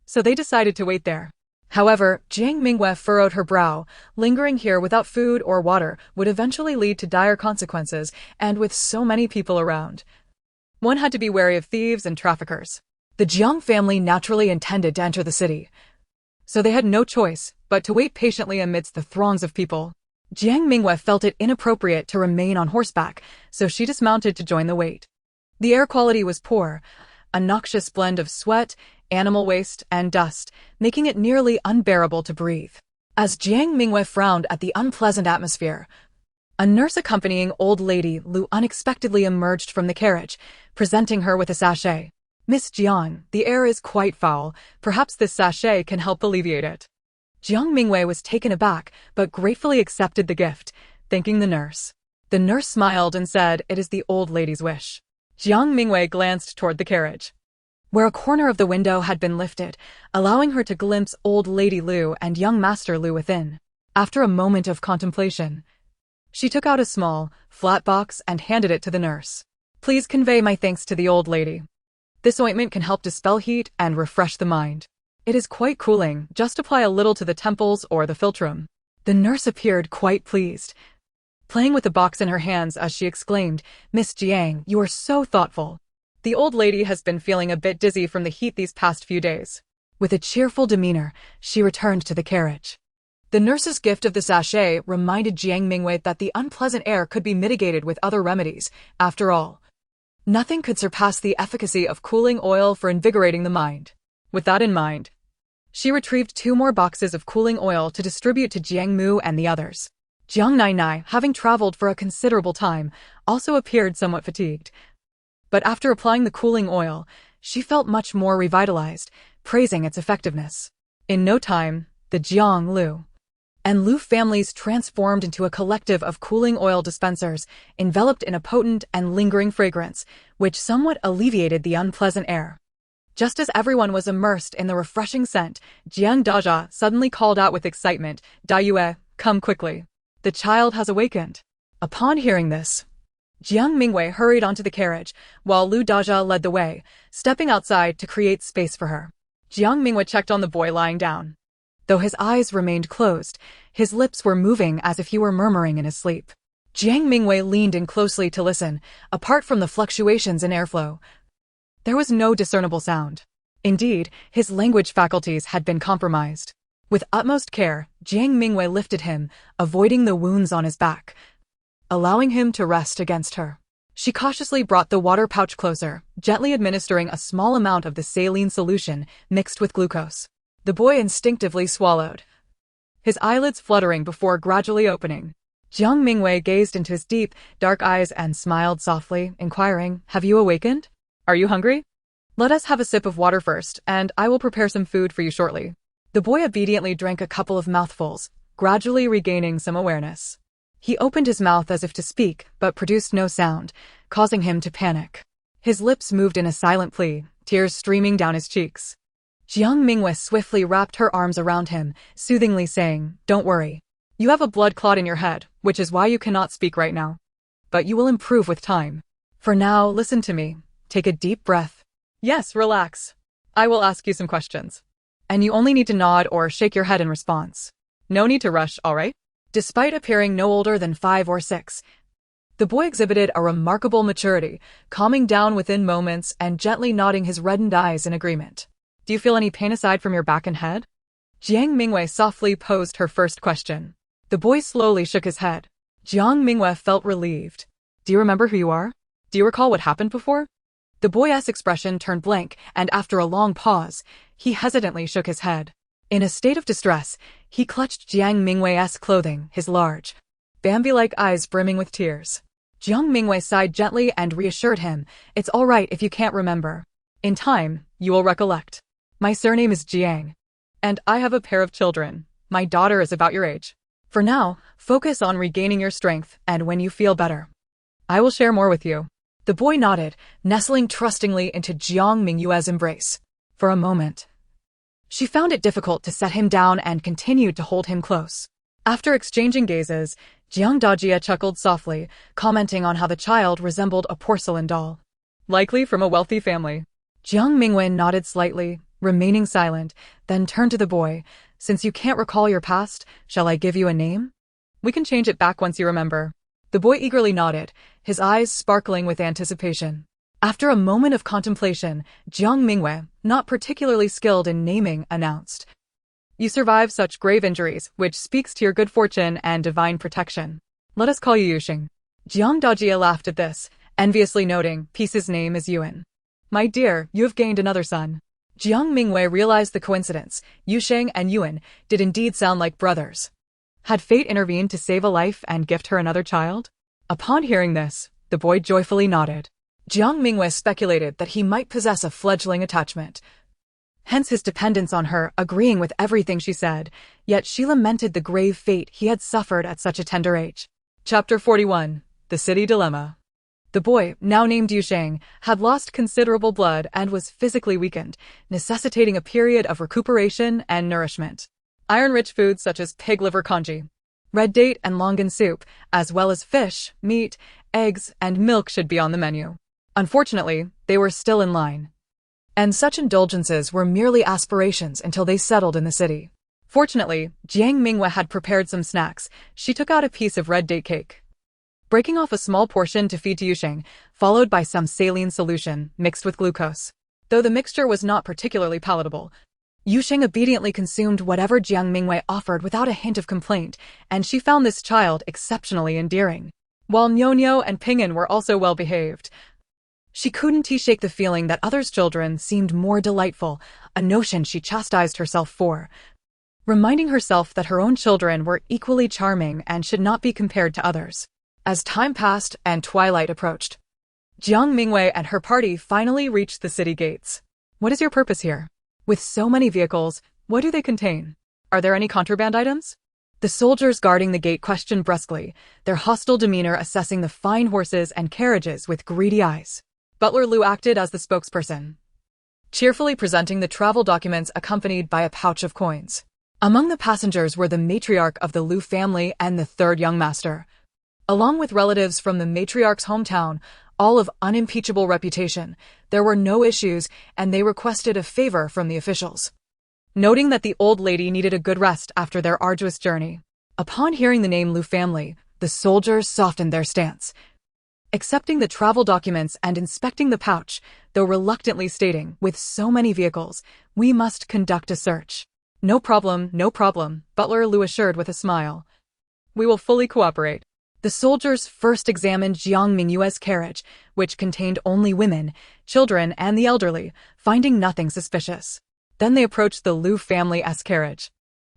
So they decided to wait there. However, Jiang Mingyue furrowed her brow. Lingering here without food or water would eventually lead to dire consequences, and with so many people around, one had to be wary of thieves and traffickers. The Jiang family naturally intended to enter the city, so they had no choice but to wait patiently amidst the throngs of people. Jiang Mingyue felt it inappropriate to remain on horseback, so she dismounted to join the wait. The air quality was poor, a noxious blend of sweat, animal waste, and dust, making it nearly unbearable to breathe. As Jiang Mingyue frowned at the unpleasant atmosphere, a nurse accompanying old lady Liu unexpectedly emerged from the carriage, presenting her with a sachet. "Miss Jiang, the air is quite foul. Perhaps this sachet can help alleviate it." Jiang Mingyue was taken aback, but gratefully accepted the gift, thanking the nurse. The nurse smiled and said, "It is the old lady's wish." Jiang Mingyue glanced toward the carriage, where a corner of the window had been lifted, allowing her to glimpse old lady Liu and young master Liu within. After a moment of contemplation, she took out a small, flat box and handed it to the nurse. "Please convey my thanks to the old lady. This ointment can help dispel heat and refresh the mind. It is quite cooling, just apply a little to the temples or the philtrum." The nurse appeared quite pleased, playing with the box in her hands as she exclaimed, "Miss Jiang, you are so thoughtful." The old lady has been feeling a bit dizzy from the heat these past few days. With a cheerful demeanor, she returned to the carriage. The nurse's gift of the sachet reminded Jiang Mingyue that the unpleasant air could be mitigated with other remedies. After all, nothing could surpass the efficacy of cooling oil for invigorating the mind. With that in mind, she retrieved 2 more boxes of cooling oil to distribute to Jiang Mu and the others. Jiang Nainai, having traveled for a considerable time, also appeared somewhat fatigued. But after applying the cooling oil, she felt much more revitalized, praising its effectiveness. In no time, the Jiang, Liu, and Liu families transformed into a collective of cooling oil dispensers, enveloped in a potent and lingering fragrance, which somewhat alleviated the unpleasant air. Just as everyone was immersed in the refreshing scent, Jiang Daja suddenly called out with excitement, "Daiyue, come quickly. The child has awakened." Upon hearing this, Jiang Mingyue hurried onto the carriage, while Liu Daja led the way, stepping outside to create space for her. Jiang Mingyue checked on the boy lying down. Though his eyes remained closed, his lips were moving as if he were murmuring in his sleep. Jiang Mingyue leaned in closely to listen. Apart from the fluctuations in airflow, there was no discernible sound. Indeed, his language faculties had been compromised. With utmost care, Jiang Mingyue lifted him, avoiding the wounds on his back, allowing him to rest against her. She cautiously brought the water pouch closer, gently administering a small amount of the saline solution mixed with glucose. The boy instinctively swallowed, his eyelids fluttering before gradually opening. Jiang Mingyue gazed into his deep, dark eyes and smiled softly, inquiring, "Have you awakened? Are you hungry? Let us have a sip of water first, and I will prepare some food for you shortly." The boy obediently drank a couple of mouthfuls, gradually regaining some awareness. He opened his mouth as if to speak, but produced no sound, causing him to panic. His lips moved in a silent plea, tears streaming down his cheeks. Jiang Mingyue swiftly wrapped her arms around him, soothingly saying, "Don't worry. You have a blood clot in your head, which is why you cannot speak right now. But you will improve with time. For now, listen to me. Take a deep breath. Yes, relax. I will ask you some questions. And you only need to nod or shake your head in response. No need to rush, all right?" Despite appearing no older than 5 or 6, the boy exhibited a remarkable maturity, calming down within moments and gently nodding his reddened eyes in agreement. "Do you feel any pain aside from your back and head?" Jiang Mingyue softly posed her first question. The boy slowly shook his head. Jiang Mingyue felt relieved. "Do you remember who you are? Do you recall what happened before?" The boy's expression turned blank, and after a long pause, he hesitantly shook his head. In a state of distress, he clutched Jiang Mingyue's clothing, his large, Bambi-like eyes brimming with tears. Jiang Mingyue sighed gently and reassured him, "It's all right if you can't remember. In time, you will recollect. My surname is Jiang, and I have a pair of children. My daughter is about your age. For now, focus on regaining your strength, and when you feel better, I will share more with you." The boy nodded, nestling trustingly into Jiang Mingyue's embrace. For a moment, she found it difficult to set him down and continued to hold him close. After exchanging gazes, Jiang Dajia chuckled softly, commenting on how the child resembled a porcelain doll. "Likely from a wealthy family." Jiang Mingyue nodded slightly, remaining silent, then turned to the boy. "Since you can't recall your past, shall I give you a name? We can change it back once you remember." The boy eagerly nodded, his eyes sparkling with anticipation. After a moment of contemplation, Jiang Mingyue, not particularly skilled in naming, announced, "You survived such grave injuries, which speaks to your good fortune and divine protection. Let us call you Yuxing." Jiang Dajia laughed at this, enviously noting, "Peace's name is Yuan. My dear, you have gained another son." Jiang Mingyue realized the coincidence. Yusheng and Yuan did indeed sound like brothers. Had fate intervened to save a life and gift her another child? Upon hearing this, the boy joyfully nodded. Jiang Mingyue speculated that he might possess a fledgling attachment, hence his dependence on her, agreeing with everything she said, yet she lamented the grave fate he had suffered at such a tender age. Chapter 41. The City Dilemma. The boy, now named Yusheng, had lost considerable blood and was physically weakened, necessitating a period of recuperation and nourishment. Iron-rich foods such as pig liver congee, red date and longan soup, as well as fish, meat, eggs, and milk should be on the menu. Unfortunately, they were still in line, and such indulgences were merely aspirations until they settled in the city. Fortunately, Jiang Mingyue had prepared some snacks. She took out a piece of red date cake, breaking off a small portion to feed to Yusheng, followed by some saline solution mixed with glucose. Though the mixture was not particularly palatable, Yusheng obediently consumed whatever Jiang Mingyue offered without a hint of complaint, and she found this child exceptionally endearing. While Nyonyo and Ping'an were also well behaved, she couldn't shake the feeling that others' children seemed more delightful, a notion she chastised herself for, reminding herself that her own children were equally charming and should not be compared to others. As time passed and twilight approached, Jiang Mingyue and her party finally reached the city gates. "What is your purpose here? With so many vehicles, what do they contain? Are there any contraband items?" The soldiers guarding the gate questioned brusquely, their hostile demeanor assessing the fine horses and carriages with greedy eyes. Butler Liu acted as the spokesperson, cheerfully presenting the travel documents accompanied by a pouch of coins. Among the passengers were the matriarch of the Liu family and the third young master, along with relatives from the matriarch's hometown, all of unimpeachable reputation. There were no issues, and they requested a favor from the officials, noting that the old lady needed a good rest after their arduous journey. Upon hearing the name Liu family, the soldiers softened their stance, accepting the travel documents and inspecting the pouch, though reluctantly stating, "With so many vehicles, we must conduct a search." No problem, Butler Liu assured with a smile. "We will fully cooperate." The soldiers first examined Jiang Mingyue's carriage, which contained only women, children, and the elderly, finding nothing suspicious. Then they approached the Liu family's carriage,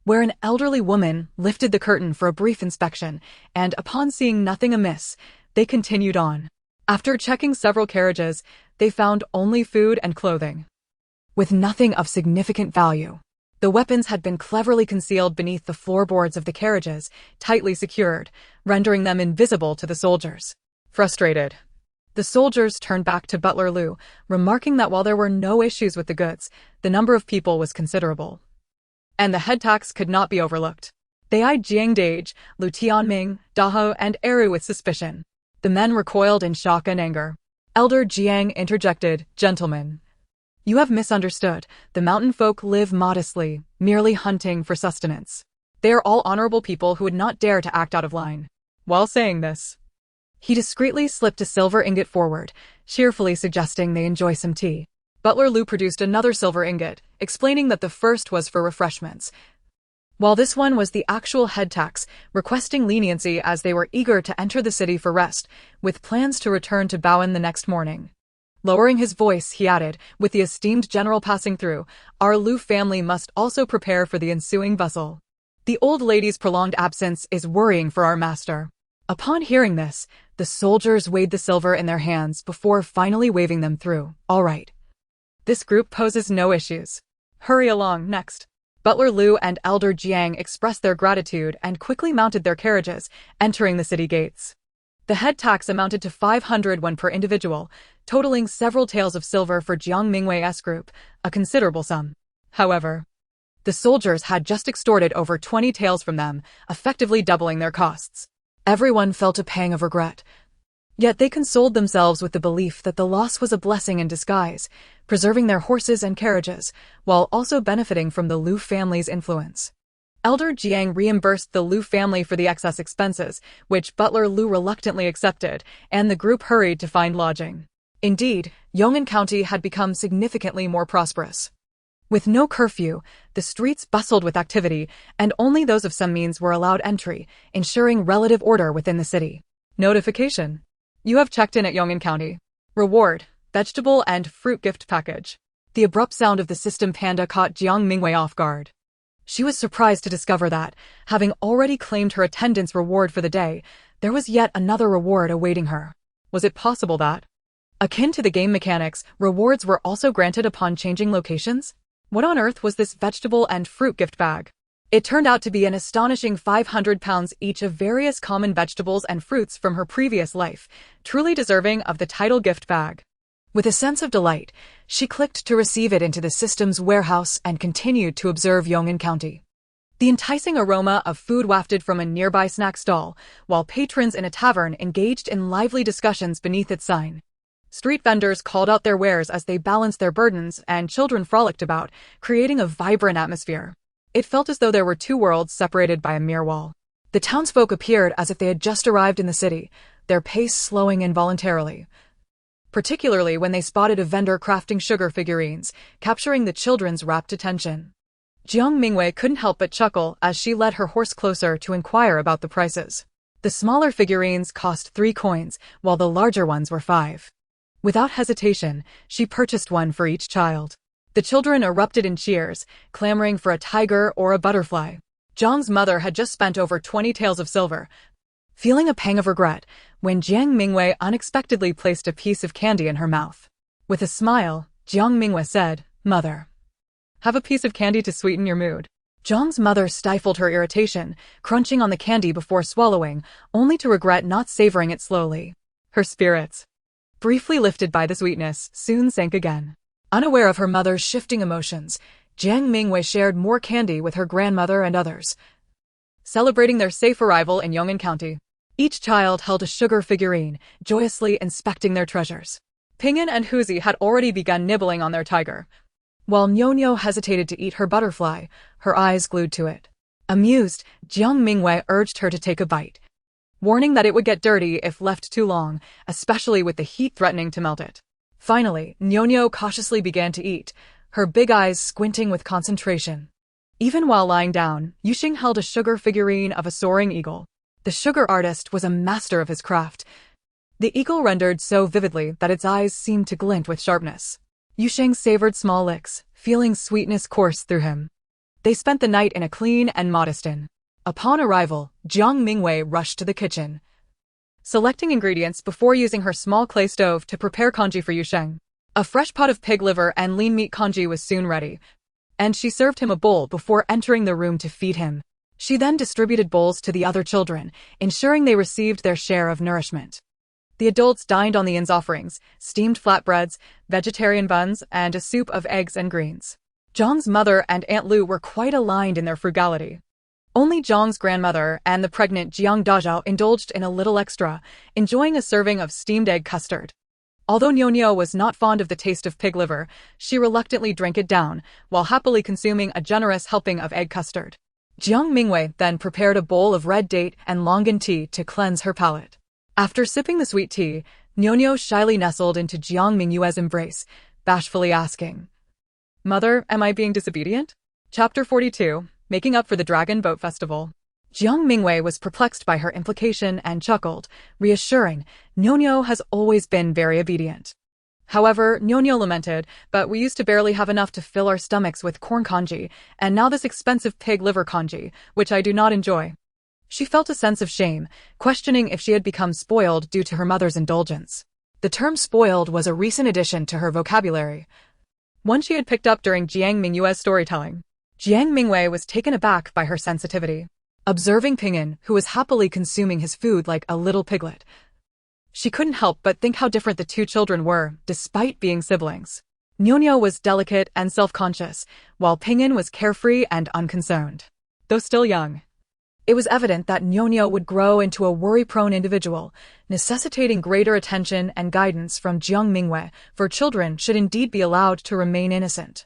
where an elderly woman lifted the curtain for a brief inspection, and upon seeing nothing amiss, they continued on. After checking several carriages, they found only food and clothing, with nothing of significant value. The weapons had been cleverly concealed beneath the floorboards of the carriages, tightly secured, rendering them invisible to the soldiers. Frustrated, the soldiers turned back to Butler Liu, remarking that while there were no issues with the goods, the number of people was considerable, and the head tax could not be overlooked. They eyed Jiang Dage, Liu Tianming, Daho, and Eru with suspicion. The men recoiled in shock and anger. Elder Jiang interjected, "Gentlemen, you have misunderstood. The mountain folk live modestly, merely hunting for sustenance. They are all honorable people who would not dare to act out of line." While saying this, he discreetly slipped a silver ingot forward, cheerfully suggesting they enjoy some tea. Butler Liu produced another silver ingot, explaining that the first was for refreshments, while this one was the actual head tax, requesting leniency as they were eager to enter the city for rest, with plans to return to Bowen the next morning. Lowering his voice, he added, "With the esteemed general passing through, our Liu family must also prepare for the ensuing bustle. The old lady's prolonged absence is worrying for our master." Upon hearing this, the soldiers weighed the silver in their hands before finally waving them through. "All right. This group poses no issues. Hurry along." Next, Butler Liu and Elder Jiang expressed their gratitude and quickly mounted their carriages, entering the city gates. The head tax amounted to 500 won per individual, totaling several taels of silver for Jiang Mingyue's group, a considerable sum. However, the soldiers had just extorted over 20 taels from them, effectively doubling their costs. Everyone felt a pang of regret. Yet they consoled themselves with the belief that the loss was a blessing in disguise, preserving their horses and carriages, while also benefiting from the Liu family's influence. Elder Jiang reimbursed the Liu family for the excess expenses, which Butler Liu reluctantly accepted, and the group hurried to find lodging. Indeed, Yong'an County had become significantly more prosperous. With no curfew, the streets bustled with activity, and only those of some means were allowed entry, ensuring relative order within the city. Notification: you have checked in at Yong'an County. Reward: vegetable and fruit gift package. The abrupt sound of the system panda caught Jiang Mingyue off guard. She was surprised to discover that, having already claimed her attendance reward for the day, there was yet another reward awaiting her. Was it possible that, akin to the game mechanics, rewards were also granted upon changing locations? What on earth was this vegetable and fruit gift bag? It turned out to be an astonishing 500 pounds each of various common vegetables and fruits from her previous life, truly deserving of the title gift bag. With a sense of delight, she clicked to receive it into the system's warehouse and continued to observe Yong'an County. The enticing aroma of food wafted from a nearby snack stall, while patrons in a tavern engaged in lively discussions beneath its sign. Street vendors called out their wares as they balanced their burdens, and children frolicked about, creating a vibrant atmosphere. It felt as though there were two worlds separated by a mere wall. The townsfolk appeared as if they had just arrived in the city, their pace slowing involuntarily, particularly when they spotted a vendor crafting sugar figurines, capturing the children's rapt attention. Jiang Mingyue couldn't help but chuckle as she led her horse closer to inquire about the prices. The smaller figurines cost 3 coins, while the larger ones were 5. Without hesitation, she purchased one for each child. The children erupted in cheers, clamoring for a tiger or a butterfly. Jiang's mother had just spent over 20 taels of silver, feeling a pang of regret when Jiang Mingyue unexpectedly placed a piece of candy in her mouth. With a smile, Jiang Mingyue said, "Mother, have a piece of candy to sweeten your mood." Jiang's mother stifled her irritation, crunching on the candy before swallowing, only to regret not savoring it slowly. Her spirits, briefly lifted by the sweetness, soon sank again. Unaware of her mother's shifting emotions, Jiang Mingyue shared more candy with her grandmother and others, celebrating their safe arrival in Yong'an County. Each child held a sugar figurine, joyously inspecting their treasures. Ping'an and Huzi had already begun nibbling on their tiger, while Nyonyo hesitated to eat her butterfly, her eyes glued to it. Amused, Jiang Mingyue urged her to take a bite, warning that it would get dirty if left too long, especially with the heat threatening to melt it. Finally, Nyonyo cautiously began to eat, her big eyes squinting with concentration. Even while lying down, Yuxing held a sugar figurine of a soaring eagle. The sugar artist was a master of his craft, the eagle rendered so vividly that its eyes seemed to glint with sharpness. Yuxing savored small licks, feeling sweetness course through him. They spent the night in a clean and modest inn. Upon arrival, Jiang Mingyue rushed to the kitchen, selecting ingredients before using her small clay stove to prepare congee for Yusheng. A fresh pot of pig liver and lean meat congee was soon ready, and she served him a bowl before entering the room to feed him. She then distributed bowls to the other children, ensuring they received their share of nourishment. The adults dined on the inn's offerings, steamed flatbreads, vegetarian buns, and a soup of eggs and greens. Jiang's mother and Aunt Lu were quite aligned in their frugality. Only Jiang's grandmother and the pregnant Jiang Dazhao indulged in a little extra, enjoying a serving of steamed egg custard. Although Niu was not fond of the taste of pig liver, she reluctantly drank it down, while happily consuming a generous helping of egg custard. Jiang Mingyue then prepared a bowl of red date and longan tea to cleanse her palate. After sipping the sweet tea, Niu shyly nestled into Jiang Mingyue's embrace, bashfully asking, "Mother, am I being disobedient?" Chapter 42, Making Up for the Dragon Boat Festival. Jiang Mingyue was perplexed by her implication and chuckled, reassuring, "Niu has always been very obedient." However, Niu lamented, "But we used to barely have enough to fill our stomachs with corn congee, and now this expensive pig liver congee, which I do not enjoy." She felt a sense of shame, questioning if she had become spoiled due to her mother's indulgence. The term spoiled was a recent addition to her vocabulary, one she had picked up during Jiang Mingyue's storytelling. Jiang Mingyue was taken aback by her sensitivity. Observing Ping'an, who was happily consuming his food like a little piglet, she couldn't help but think how different the two children were, despite being siblings. Niu was delicate and self-conscious, while Ping'an was carefree and unconcerned. Though still young, it was evident that Niu would grow into a worry-prone individual, necessitating greater attention and guidance from Jiang Mingyue, for children should indeed be allowed to remain innocent.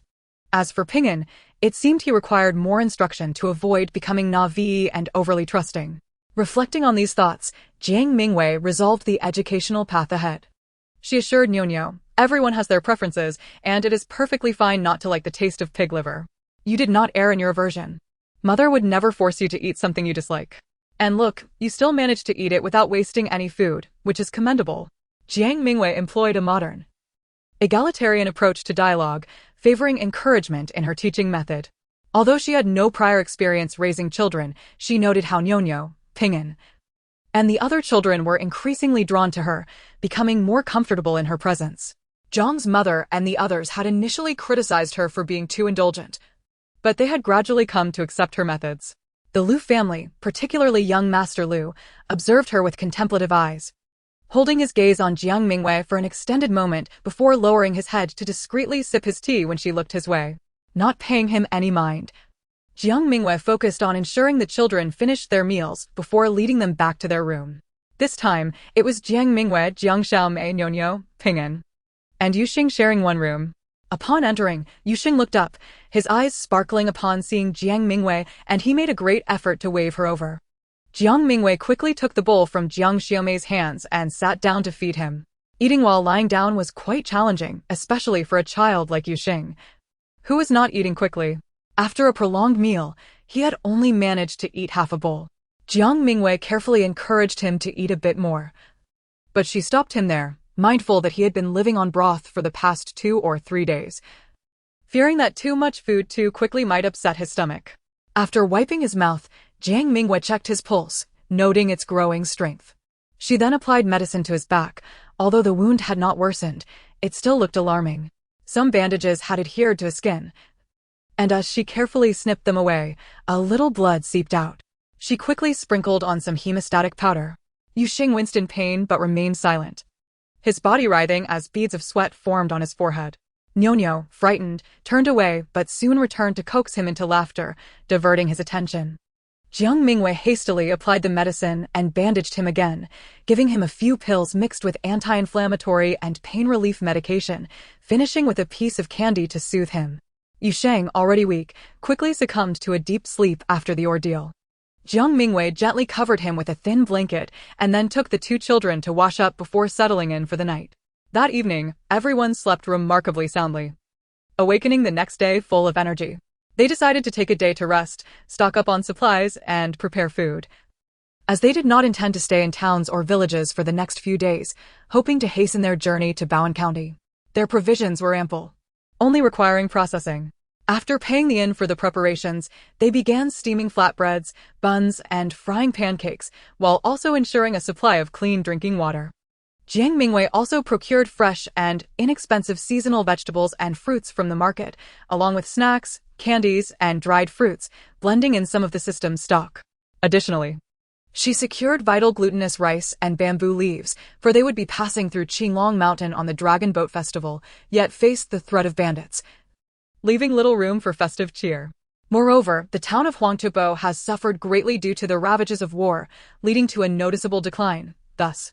As for Ping'an, it seemed he required more instruction to avoid becoming naive and overly trusting. Reflecting on these thoughts, Jiang Mingyue resolved the educational path ahead. She assured Niu, "Everyone has their preferences, and it is perfectly fine not to like the taste of pig liver. You did not err in your aversion. Mother would never force you to eat something you dislike. And look, you still managed to eat it without wasting any food, which is commendable." Jiang Mingyue employed a modern, egalitarian approach to dialogue, favoring encouragement in her teaching method. Although she had no prior experience raising children, she noted how Niu, Ping'an, and the other children were increasingly drawn to her, becoming more comfortable in her presence. Jiang's mother and the others had initially criticized her for being too indulgent, but they had gradually come to accept her methods. The Lu family, particularly young Master Lu, observed her with contemplative eyes, holding his gaze on Jiang Mingyue for an extended moment before lowering his head to discreetly sip his tea when she looked his way. Not paying him any mind, Jiang Mingyue focused on ensuring the children finished their meals before leading them back to their room. This time, it was Jiang Mingyue, Jiang Xiaomei, Niu, Ping'an, and Yusheng sharing one room. Upon entering, Yusheng looked up, his eyes sparkling upon seeing Jiang Mingyue, and he made a great effort to wave her over. Jiang Mingyue quickly took the bowl from Jiang Xiaomei's hands and sat down to feed him. Eating while lying down was quite challenging, especially for a child like Yusheng, who was not eating quickly. After a prolonged meal, he had only managed to eat half a bowl. Jiang Mingyue carefully encouraged him to eat a bit more, but she stopped him there, mindful that he had been living on broth for the past 2 or 3 days, fearing that too much food too quickly might upset his stomach. After wiping his mouth, Jiang Mingyue checked his pulse, noting its growing strength. She then applied medicine to his back. Although the wound had not worsened, it still looked alarming. Some bandages had adhered to his skin, and as she carefully snipped them away, a little blood seeped out. She quickly sprinkled on some hemostatic powder. Yusheng winced in pain but remained silent, his body writhing as beads of sweat formed on his forehead. Niu, frightened, turned away but soon returned to coax him into laughter, diverting his attention. Jiang Mingyue hastily applied the medicine and bandaged him again, giving him a few pills mixed with anti-inflammatory and pain relief medication, finishing with a piece of candy to soothe him. Yusheng, already weak, quickly succumbed to a deep sleep after the ordeal. Jiang Mingyue gently covered him with a thin blanket and then took the 2 children to wash up before settling in for the night. That evening, everyone slept remarkably soundly, awakening the next day full of energy. They decided to take a day to rest, stock up on supplies, and prepare food, as they did not intend to stay in towns or villages for the next few days, hoping to hasten their journey to Bowen County. Their provisions were ample. only requiring processing. After paying the inn for the preparations, they began steaming flatbreads, buns, and frying pancakes, while also ensuring a supply of clean drinking water. Jiang Mingyue also procured fresh and inexpensive seasonal vegetables and fruits from the market, along with snacks, candies, and dried fruits, blending in some of the system's stock. Additionally, she secured vital glutinous rice and bamboo leaves, for they would be passing through Qinglong Mountain on the Dragon Boat Festival, yet faced the threat of bandits, leaving little room for festive cheer. Moreover, the town of Huangtubo has suffered greatly due to the ravages of war, leading to a noticeable decline. Thus,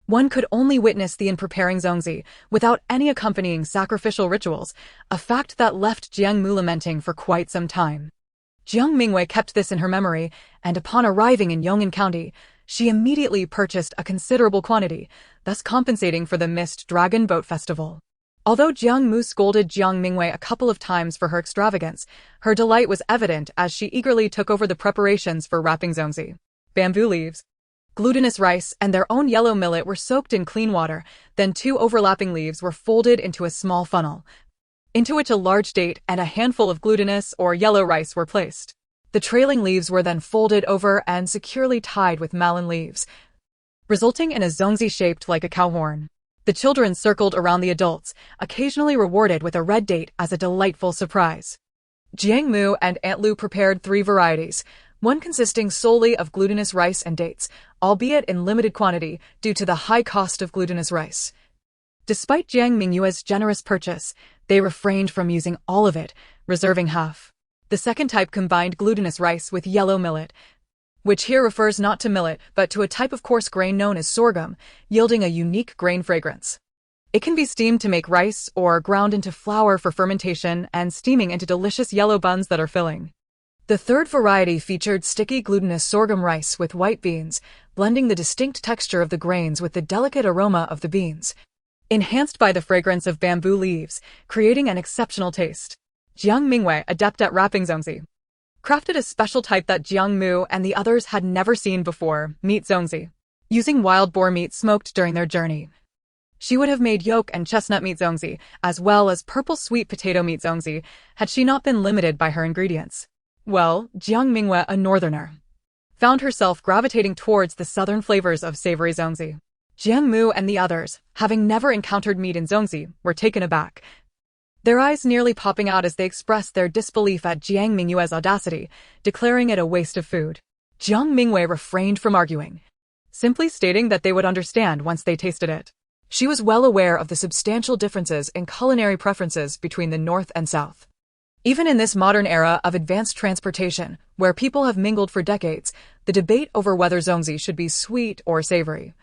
one could only witness the inn preparing zongzi without any accompanying sacrificial rituals, a fact that left Jiang Mu lamenting for quite some time. Jiang Mingyue kept this in her memory, and upon arriving in Yong'an County, she immediately purchased a considerable quantity, thus compensating for the missed Dragon Boat Festival. Although Jiang Mu scolded Jiang Mingyue a couple of times for her extravagance, her delight was evident as she eagerly took over the preparations for wrapping zongzi. Bamboo leaves, glutinous rice, and their own yellow millet were soaked in clean water, then 2 overlapping leaves were folded into a small funnel, into which a large date and a handful of glutinous or yellow rice were placed. The trailing leaves were then folded over and securely tied with malin leaves, resulting in a zongzi shaped like a cow horn. The children circled around the adults, occasionally rewarded with a red date as a delightful surprise. Jiang Mu and Aunt Lu prepared 3 varieties, one consisting solely of glutinous rice and dates, albeit in limited quantity due to the high cost of glutinous rice. Despite Jiang Mingyue's generous purchase, they refrained from using all of it, reserving half. The second type combined glutinous rice with yellow millet, which here refers not to millet but to a type of coarse grain known as sorghum, yielding a unique grain fragrance. It can be steamed to make rice or ground into flour for fermentation and steaming into delicious yellow buns that are filling. The third variety featured sticky glutinous sorghum rice with white beans, blending the distinct texture of the grains with the delicate aroma of the beans, enhanced by the fragrance of bamboo leaves, creating an exceptional taste. Jiang Mingyue, adept at wrapping zongzi, crafted a special type that Jiang Mu and the others had never seen before, meat zongzi, using wild boar meat smoked during their journey. She would have made yolk and chestnut meat zongzi, as well as purple sweet potato meat zongzi, had she not been limited by her ingredients. Well, Jiang Mingyue, a northerner, found herself gravitating towards the southern flavors of savory zongzi. Jiang Mu and the others, having never encountered meat in zongzi, were taken aback, their eyes nearly popping out as they expressed their disbelief at Jiang Mingyue's audacity, declaring it a waste of food. Jiang Mingyue refrained from arguing, simply stating that they would understand once they tasted it. She was well aware of the substantial differences in culinary preferences between the North and South. Even in this modern era of advanced transportation, where people have mingled for decades, the debate over whether zongzi should be sweet or savory,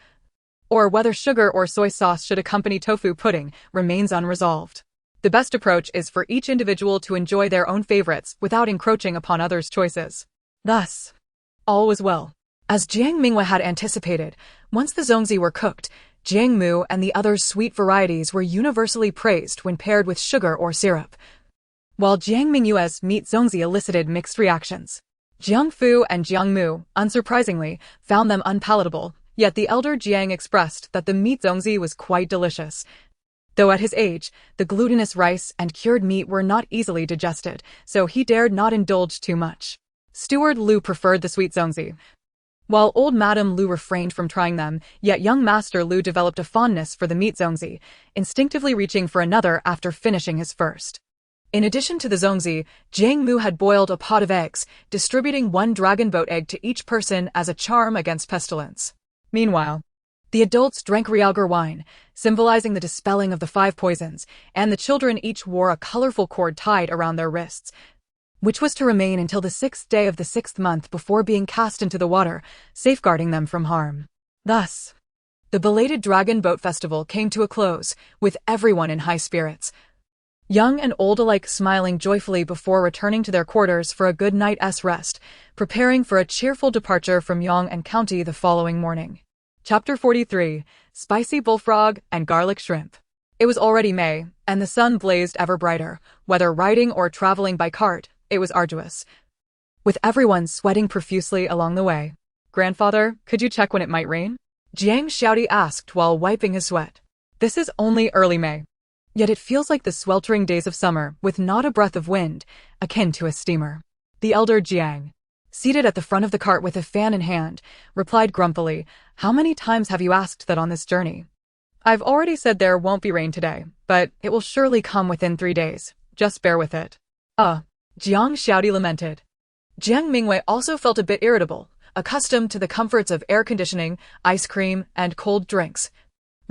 or whether sugar or soy sauce should accompany tofu pudding, remains unresolved. The best approach is for each individual to enjoy their own favorites without encroaching upon others' choices. Thus, all was well. As Jiang Mingyue had anticipated, once the zongzi were cooked, Jiang Mu and the others' sweet varieties were universally praised when paired with sugar or syrup, while Jiang Mingyue's meat zongzi elicited mixed reactions. Jiang Fu and Jiang Mu, unsurprisingly, found them unpalatable, yet the elder Jiang expressed that the meat zongzi was quite delicious. Though at his age, the glutinous rice and cured meat were not easily digested, so he dared not indulge too much. Steward Lu preferred the sweet zongzi, while old Madame Lu refrained from trying them, yet young Master Lu developed a fondness for the meat zongzi, instinctively reaching for another after finishing his first. In addition to the zongzi, Jiang Mu had boiled a pot of eggs, distributing 1 dragon boat egg to each person as a charm against pestilence. Meanwhile, the adults drank realgar wine, symbolizing the dispelling of the 5 poisons, and the children each wore a colorful cord tied around their wrists, which was to remain until the 6th day of the 6th month before being cast into the water, safeguarding them from harm. Thus, the belated Dragon Boat Festival came to a close, with everyone in high spirits, young and old alike smiling joyfully before returning to their quarters for a good night's rest, preparing for a cheerful departure from Yong'an County the following morning. Chapter 43, Spicy Bullfrog and Garlic Shrimp. It was already May, and the sun blazed ever brighter. Whether riding or traveling by cart, it was arduous, with everyone sweating profusely along the way. "Grandfather, could you check when it might rain?" Jiang Xiaodi asked while wiping his sweat. "This is only early May. Yet it feels like the sweltering days of summer with not a breath of wind, akin to a steamer. The elder Jiang, seated at the front of the cart with a fan in hand, replied grumpily, "How many times have you asked that on this journey? I've already said there won't be rain today, but it will surely come within 3 days. Just bear with it." Jiang Xiaodi lamented. Jiang Mingyue also felt a bit irritable, accustomed to the comforts of air conditioning, ice cream, and cold drinks.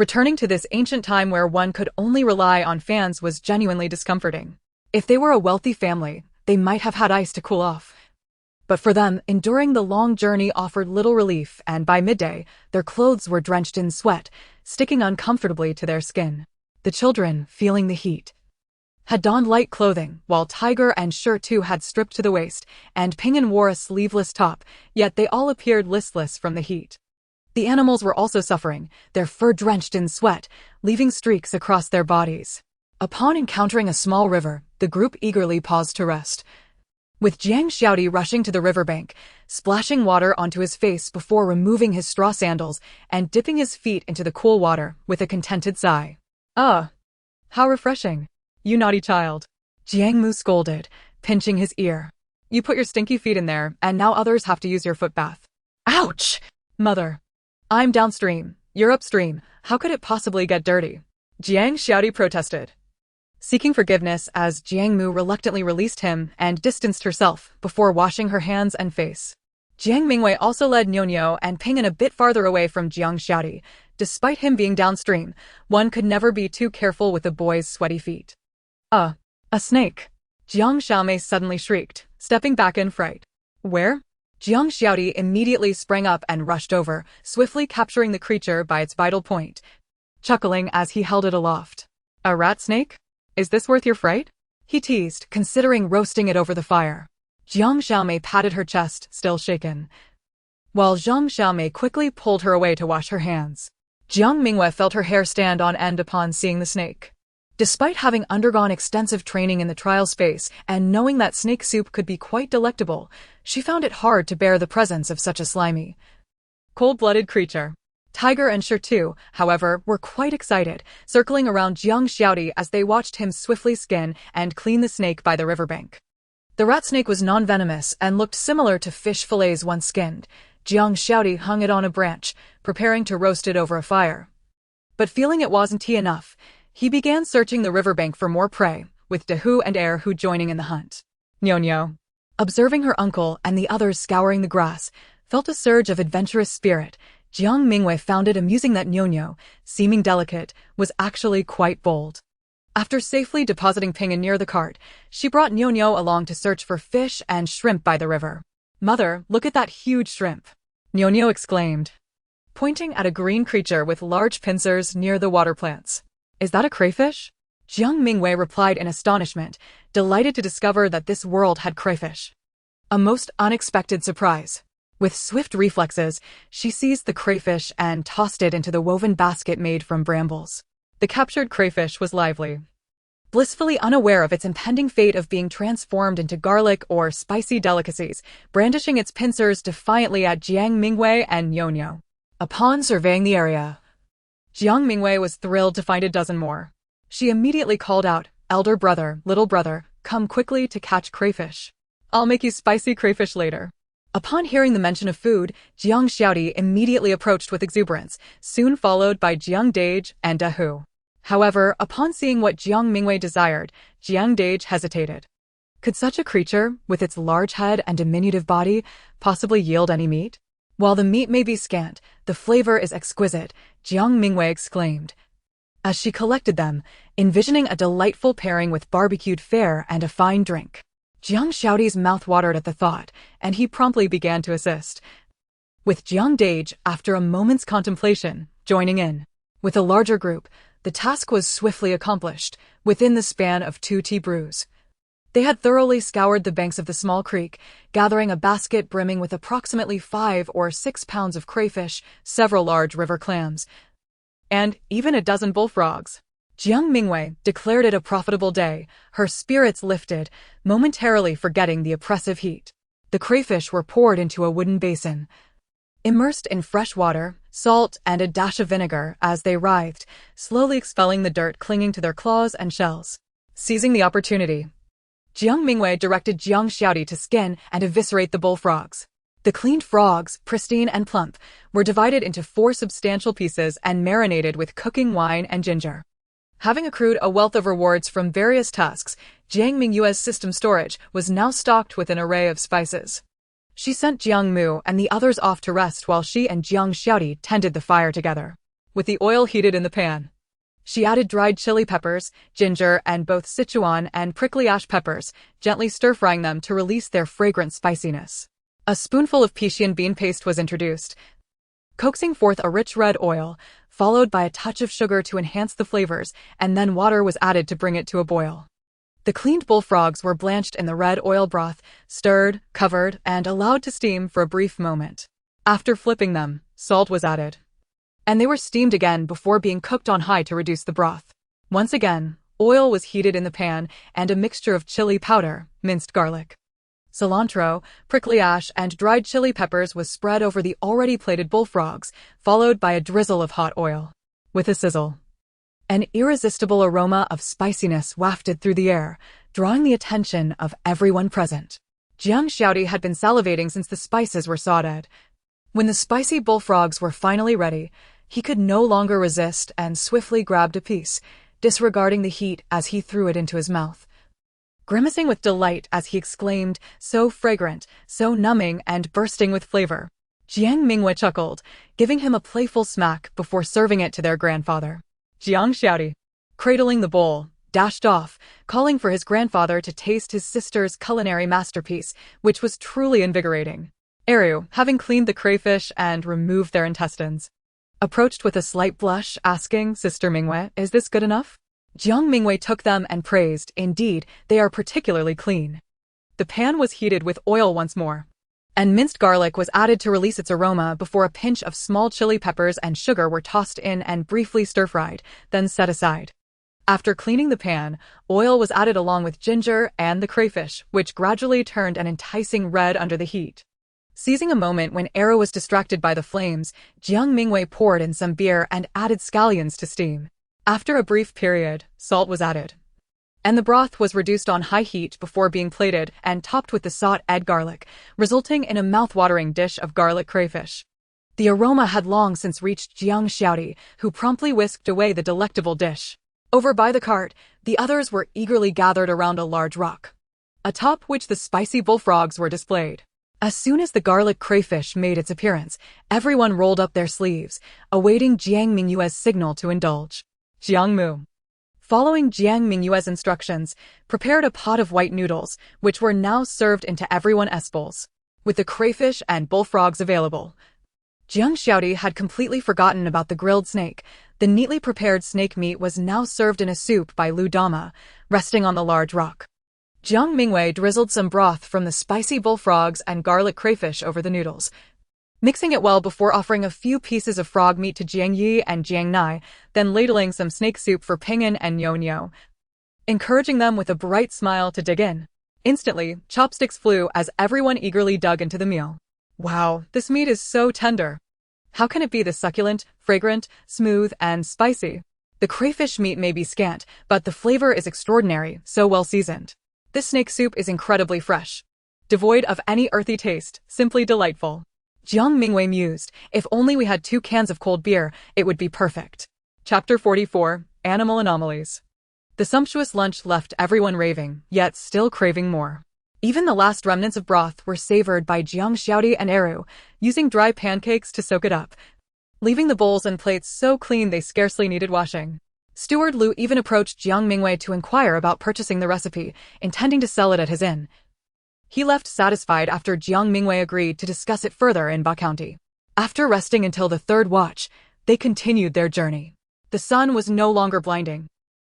Returning to this ancient time where one could only rely on fans was genuinely discomforting. If they were a wealthy family, they might have had ice to cool off. But for them, enduring the long journey offered little relief, and by midday, their clothes were drenched in sweat, sticking uncomfortably to their skin. The children, feeling the heat, had donned light clothing, while Tiger and Shirt too had stripped to the waist, and Ping'an wore a sleeveless top, yet they all appeared listless from the heat. The animals were also suffering, their fur drenched in sweat, leaving streaks across their bodies. Upon encountering a small river, the group eagerly paused to rest, with Jiang Xiaodi rushing to the riverbank, splashing water onto his face before removing his straw sandals and dipping his feet into the cool water with a contented sigh. How refreshing. You naughty child," Jiang Mu scolded, pinching his ear. "You put your stinky feet in there, and now others have to use your foot bath." "Ouch! Mother. I'm downstream, you're upstream, how could it possibly get dirty?" Jiang Xiaodi protested, seeking forgiveness as Jiang Mu reluctantly released him and distanced herself before washing her hands and face. Jiang Mingyue also led Nyonyo and Ping'an a bit farther away from Jiang Xiaodi. Despite him being downstream, one could never be too careful with a boy's sweaty feet. A snake!" Jiang Xiaomei suddenly shrieked, stepping back in fright. "Where?" Jiang Xiaodi immediately sprang up and rushed over, swiftly capturing the creature by its vital point, chuckling as he held it aloft. "A rat snake? Is this worth your fright?" he teased, considering roasting it over the fire. Jiang Xiaomei patted her chest, still shaken, while Jiang Xiaomei quickly pulled her away to wash her hands. Jiang Mingyue felt her hair stand on end upon seeing the snake. Despite having undergone extensive training in the trial space and knowing that snake soup could be quite delectable, she found it hard to bear the presence of such a slimy, cold-blooded creature. Tiger and Shirt too, however, were quite excited, circling around Jiang Xiaodi as they watched him swiftly skin and clean the snake by the riverbank. The rat snake was non-venomous and looked similar to fish fillets once skinned. Jiang Xiaodi hung it on a branch, preparing to roast it over a fire. But feeling it wasn't enough, he began searching the riverbank for more prey, with Dahu and Erhu joining in the hunt. Nyonyo, observing her uncle and the others scouring the grass, felt a surge of adventurous spirit. Jiang Mingyue found it amusing that Nyonyo, seeming delicate, was actually quite bold. After safely depositing Ping'an near the cart, she brought Nyonyo along to search for fish and shrimp by the river. "Mother, look at that huge shrimp," Nyonyo exclaimed, pointing at a green creature with large pincers near the water plants. "Is that a crayfish?" Jiang Mingyue replied in astonishment, delighted to discover that this world had crayfish. A most unexpected surprise. With swift reflexes, she seized the crayfish and tossed it into the woven basket made from brambles. The captured crayfish was lively, blissfully unaware of its impending fate of being transformed into garlic or spicy delicacies, brandishing its pincers defiantly at Jiang Mingyue and Nyonyo. Upon surveying the area, Jiang Mingyue was thrilled to find a dozen more. She immediately called out, "Elder brother, little brother, come quickly to catch crayfish. I'll make you spicy crayfish later." Upon hearing the mention of food, Jiang Xiaodi immediately approached with exuberance, soon followed by Jiang Dage and Dahu. However, upon seeing what Jiang Mingyue desired, Jiang Dage hesitated. Could such a creature, with its large head and diminutive body, possibly yield any meat? "While the meat may be scant, the flavor is exquisite," Jiang Mingyue exclaimed, as she collected them, envisioning a delightful pairing with barbecued fare and a fine drink. Jiang Xiaodi's mouth watered at the thought, and he promptly began to assist, with Jiang Dage, after a moment's contemplation, joining in. With a larger group, the task was swiftly accomplished, within the span of 2 tea brews. They had thoroughly scoured the banks of the small creek, gathering a basket brimming with approximately 5 or 6 pounds of crayfish, several large river clams, and even a dozen bullfrogs. Jiang Mingyue declared it a profitable day, her spirits lifted, momentarily forgetting the oppressive heat. The crayfish were poured into a wooden basin, immersed in fresh water, salt, and a dash of vinegar as they writhed, slowly expelling the dirt clinging to their claws and shells. Seizing the opportunity, Jiang Mingyue directed Jiang Xiaodi to skin and eviscerate the bullfrogs. The cleaned frogs, pristine and plump, were divided into 4 substantial pieces and marinated with cooking wine and ginger. Having accrued a wealth of rewards from various tasks, Jiang Mingyue's system storage was now stocked with an array of spices. She sent Jiang Mu and the others off to rest while she and Jiang Xiaodi tended the fire together. With the oil heated in the pan, she added dried chili peppers, ginger, and both Sichuan and prickly ash peppers, gently stir-frying them to release their fragrant spiciness. A spoonful of Pixian bean paste was introduced, coaxing forth a rich red oil, followed by a touch of sugar to enhance the flavors, and then water was added to bring it to a boil. The cleaned bullfrogs were blanched in the red oil broth, stirred, covered, and allowed to steam for a brief moment. After flipping them, salt was added, and they were steamed again before being cooked on high to reduce the broth. Once again, oil was heated in the pan, and a mixture of chili powder, minced garlic, cilantro, prickly ash, and dried chili peppers was spread over the already plated bullfrogs, followed by a drizzle of hot oil. With a sizzle, an irresistible aroma of spiciness wafted through the air, drawing the attention of everyone present. Jiang Xiaodi had been salivating since the spices were sautéed. When the spicy bullfrogs were finally ready, he could no longer resist and swiftly grabbed a piece, disregarding the heat as he threw it into his mouth. Grimacing with delight as he exclaimed, "So fragrant, so numbing and bursting with flavor." Jiang Mingyue chuckled, giving him a playful smack before serving it to their grandfather. Jiang Xiaodi, cradling the bowl, dashed off, calling for his grandfather to taste his sister's culinary masterpiece, which was truly invigorating. Eru, having cleaned the crayfish and removed their intestines, approached with a slight blush, asking, "Sister Mingyue, is this good enough?" Jiang Mingyue took them and praised, "Indeed, they are particularly clean." The pan was heated with oil once more, and minced garlic was added to release its aroma before a pinch of small chili peppers and sugar were tossed in and briefly stir-fried, then set aside. After cleaning the pan, oil was added along with ginger and the crayfish, which gradually turned an enticing red under the heat. Seizing a moment when Eru was distracted by the flames, Jiang Mingyue poured in some beer and added scallions to steam. After a brief period, salt was added, and the broth was reduced on high heat before being plated and topped with the sautéed garlic, resulting in a mouth-watering dish of garlic crayfish. The aroma had long since reached Jiang Xiaodi, who promptly whisked away the delectable dish. Over by the cart, the others were eagerly gathered around a large rock, atop which the spicy bullfrogs were displayed. As soon as the garlic crayfish made its appearance, everyone rolled up their sleeves, awaiting Jiang Mingyue's signal to indulge. Jiang Mu, following Jiang Mingyue's instructions, prepared a pot of white noodles, which were now served into everyone's bowls. With the crayfish and bullfrogs available, Jiang Xiaodi had completely forgotten about the grilled snake. The neatly prepared snake meat was now served in a soup by Lu Dama, resting on the large rock. Jiang Mingyue drizzled some broth from the spicy bullfrogs and garlic crayfish over the noodles, mixing it well before offering a few pieces of frog meat to Jiang Yi and Jiang Nai, then ladling some snake soup for Ping'an and Nyo, encouraging them with a bright smile to dig in. Instantly, chopsticks flew as everyone eagerly dug into the meal. Wow, this meat is so tender. How can it be this succulent, fragrant, smooth, and spicy? The crayfish meat may be scant, but the flavor is extraordinary, so well seasoned. This snake soup is incredibly fresh, devoid of any earthy taste, simply delightful. Jiang Mingyue mused, if only we had 2 cans of cold beer, it would be perfect. Chapter 44, Animal Anomalies. The sumptuous lunch left everyone raving, yet still craving more. Even the last remnants of broth were savored by Jiang Xiaodi and Eru, using dry pancakes to soak it up, leaving the bowls and plates so clean they scarcely needed washing. Steward Lu even approached Jiang Mingyue to inquire about purchasing the recipe, intending to sell it at his inn. He left satisfied after Jiang Mingyue agreed to discuss it further in Ba County. After resting until the 3rd watch, they continued their journey. The sun was no longer blinding,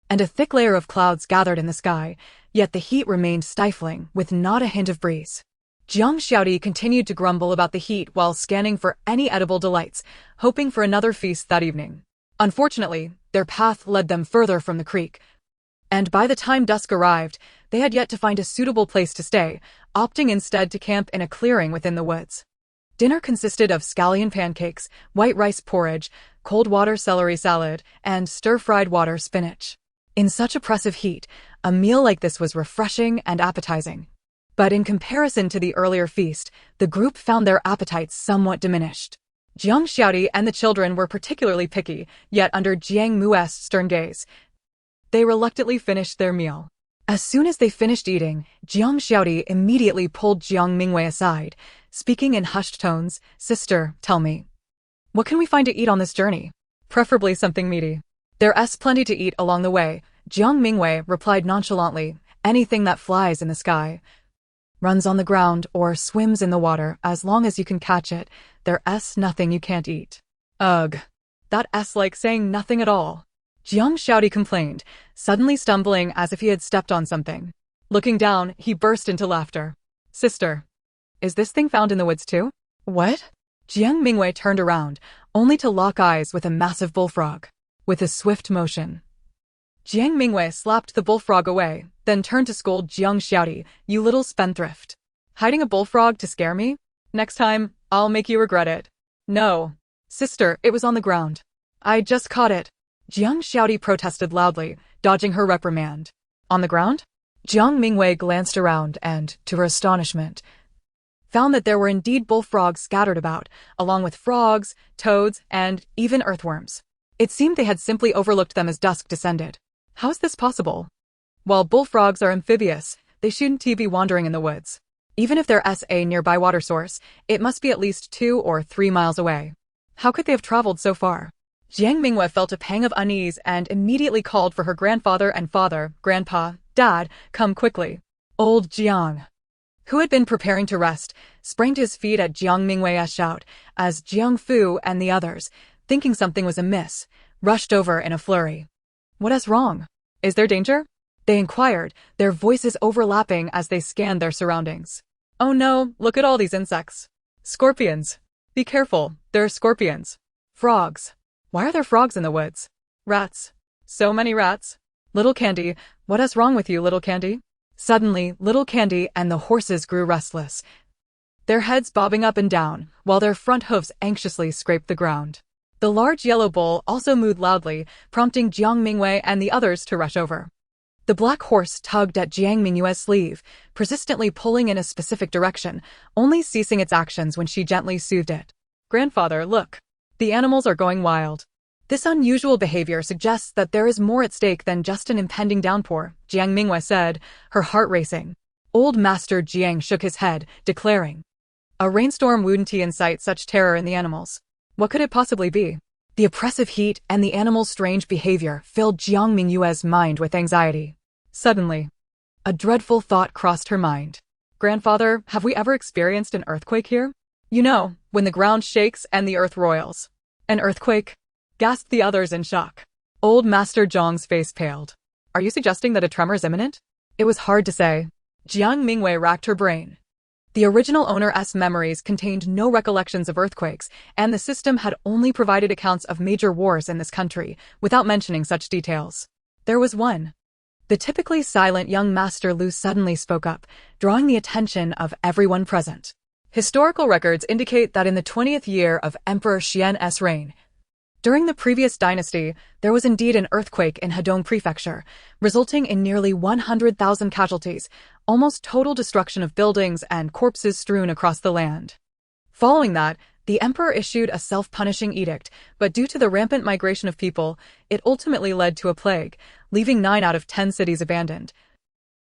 and a thick layer of clouds gathered in the sky, yet the heat remained stifling, with not a hint of breeze. Jiang Xiaodi continued to grumble about the heat while scanning for any edible delights, hoping for another feast that evening. Unfortunately, their path led them further from the creek, and by the time dusk arrived, they had yet to find a suitable place to stay, opting instead to camp in a clearing within the woods. Dinner consisted of scallion pancakes, white rice porridge, cold water celery salad, and stir-fried water spinach. In such oppressive heat, a meal like this was refreshing and appetizing. But in comparison to the earlier feast, the group found their appetites somewhat diminished. Jiang Xiaodi and the children were particularly picky, yet under Jiang Mingyue's stern gaze, they reluctantly finished their meal. As soon as they finished eating, Jiang Xiaodi immediately pulled Jiang Mingyue aside, speaking in hushed tones, "Sister, tell me, what can we find to eat on this journey? Preferably something meaty." "There's plenty to eat along the way," Jiang Mingyue replied nonchalantly. "Anything that flies in the sky, runs on the ground, or swims in the water, as long as you can catch it, there's nothing you can't eat." "Ugh, that's like saying nothing at all," Jiang Xiaodi complained, suddenly stumbling as if he had stepped on something. Looking down, he burst into laughter. "Sister, is this thing found in the woods too?" "What?" Jiang Mingyue turned around, only to lock eyes with a massive bullfrog. With a swift motion, Jiang Mingyue slapped the bullfrog away, then turned to scold Jiang Xiaodi, "You little spendthrift. Hiding a bullfrog to scare me? Next time, I'll make you regret it." "No, sister, it was on the ground. I just caught it." Jiang Xiaodi protested loudly, dodging her reprimand. "On the ground?" Jiang Mingyue glanced around and, to her astonishment, found that there were indeed bullfrogs scattered about, along with frogs, toads, and even earthworms. It seemed they had simply overlooked them as dusk descended. How is this possible? While bullfrogs are amphibious, they shouldn't be wandering in the woods. Even if there's a nearby water source, it must be at least 2 or 3 miles away. How could they have traveled so far? Jiang Mingyue felt a pang of unease and immediately called for her grandfather and father. "Grandpa, Dad, come quickly." Old Jiang, who had been preparing to rest, sprang to his feet at Jiang Mingyue's shout, as Jiang Fu and the others, thinking something was amiss, rushed over in a flurry. "What is wrong? Is there danger?" they inquired, their voices overlapping as they scanned their surroundings. "Oh no, look at all these insects. Scorpions. Be careful, there are scorpions. Frogs. Why are there frogs in the woods? Rats. So many rats. Little Candy, what is wrong with you, Little Candy?" Suddenly, Little Candy and the horses grew restless, their heads bobbing up and down, while their front hooves anxiously scraped the ground. The large yellow bull also mooed loudly, prompting Jiang Mingyue and the others to rush over. The black horse tugged at Jiang Mingyue's sleeve, persistently pulling in a specific direction, only ceasing its actions when she gently soothed it. "Grandfather, look. The animals are going wild." This unusual behavior suggests that there is more at stake than just an impending downpour, Jiang Mingyue said, her heart racing. Old Master Jiang shook his head, declaring, "A rainstorm wouldn't incite such terror in the animals. What could it possibly be?" The oppressive heat and the animal's strange behavior filled Jiang Mingyue's mind with anxiety. Suddenly, a dreadful thought crossed her mind. "Grandfather, have we ever experienced an earthquake here? You know, when the ground shakes and the earth roils." "An earthquake?" gasped the others in shock. Old Master Zhang's face paled. "Are you suggesting that a tremor is imminent?" It was hard to say. Jiang Mingyue racked her brain. The original owner's memories contained no recollections of earthquakes, and the system had only provided accounts of major wars in this country, without mentioning such details. There was one. The typically silent young Master Lu suddenly spoke up, drawing the attention of everyone present. Historical records indicate that in the 20th year of Emperor Xian's reign, during the previous dynasty, there was indeed an earthquake in Hedong Prefecture, resulting in nearly 100,000 casualties, almost total destruction of buildings and corpses strewn across the land. Following that, the emperor issued a self-punishing edict, but due to the rampant migration of people, it ultimately led to a plague, leaving 9 out of 10 cities abandoned.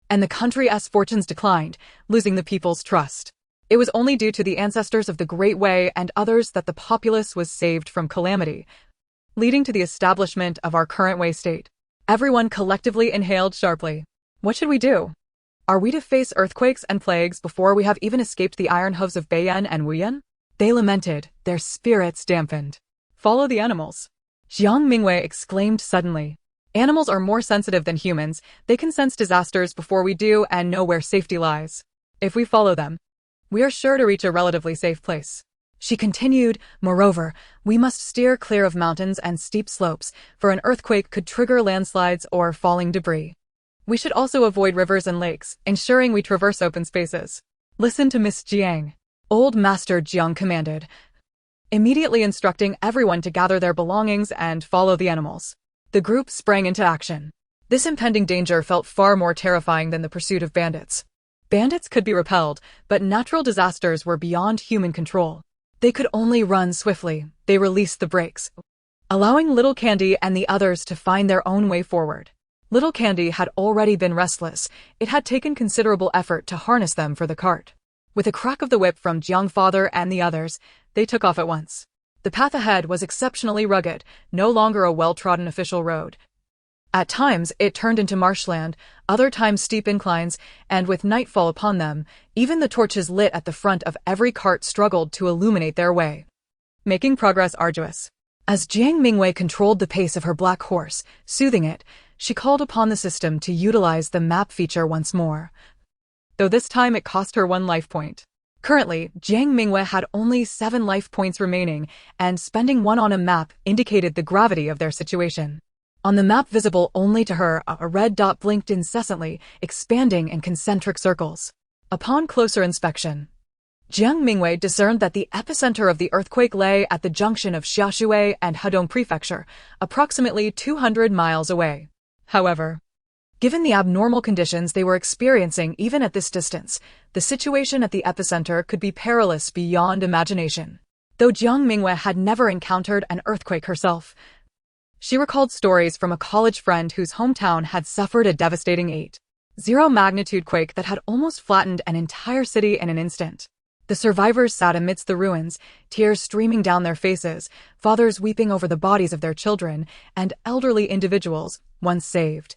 And the country's fortunes declined, losing the people's trust. It was only due to the ancestors of the Great Way and others that the populace was saved from calamity, leading to the establishment of our current way state. Everyone collectively inhaled sharply. What should we do? Are we to face earthquakes and plagues before we have even escaped the iron hooves of Beiyan and Wuyan? They lamented, their spirits dampened. Follow the animals. Jiang Mingyue exclaimed suddenly. Animals are more sensitive than humans, they can sense disasters before we do and know where safety lies. If we follow them, we are sure to reach a relatively safe place. She continued, moreover, we must steer clear of mountains and steep slopes, for an earthquake could trigger landslides or falling debris. We should also avoid rivers and lakes, ensuring we traverse open spaces. Listen to Miss Jiang. Old Master Jiang commanded, immediately instructing everyone to gather their belongings and follow the animals. The group sprang into action. This impending danger felt far more terrifying than the pursuit of bandits. Bandits could be repelled, but natural disasters were beyond human control. They could only run swiftly. They released the brakes, allowing Little Candy and the others to find their own way forward. Little Candy had already been restless. It had taken considerable effort to harness them for the cart. With a crack of the whip from Jiang Father and the others, they took off at once. The path ahead was exceptionally rugged, no longer a well-trodden official road. At times, it turned into marshland, other times steep inclines, and with nightfall upon them, even the torches lit at the front of every cart struggled to illuminate their way, making progress arduous. As Jiang Mingyue controlled the pace of her black horse, soothing it, she called upon the system to utilize the map feature once more, though this time it cost her 1 life point. Currently, Jiang Mingyue had only 7 life points remaining, and spending 1 on a map indicated the gravity of their situation. On the map visible only to her, a red dot blinked incessantly, expanding in concentric circles. Upon closer inspection, Jiang Mingyue discerned that the epicenter of the earthquake lay at the junction of Xiaoshui and Hedong Prefecture, approximately 200 miles away. However, given the abnormal conditions they were experiencing even at this distance, the situation at the epicenter could be perilous beyond imagination. Though Jiang Mingyue had never encountered an earthquake herself, she recalled stories from a college friend whose hometown had suffered a devastating 8.0 magnitude quake that had almost flattened an entire city in an instant. The survivors sat amidst the ruins, tears streaming down their faces, fathers weeping over the bodies of their children, and elderly individuals, once saved,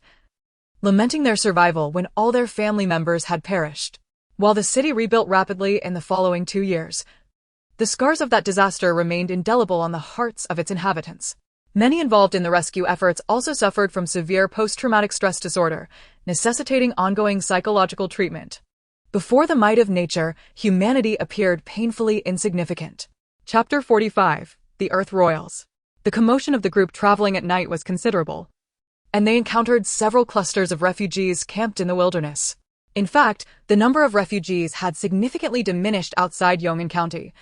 lamenting their survival when all their family members had perished. While the city rebuilt rapidly in the following 2 years, the scars of that disaster remained indelible on the hearts of its inhabitants. Many involved in the rescue efforts also suffered from severe post-traumatic stress disorder, necessitating ongoing psychological treatment. Before the might of nature, humanity appeared painfully insignificant. Chapter 45. The Earth Royals. The commotion of the group traveling at night was considerable, and they encountered several clusters of refugees camped in the wilderness. In fact, the number of refugees had significantly diminished outside Yong'an County,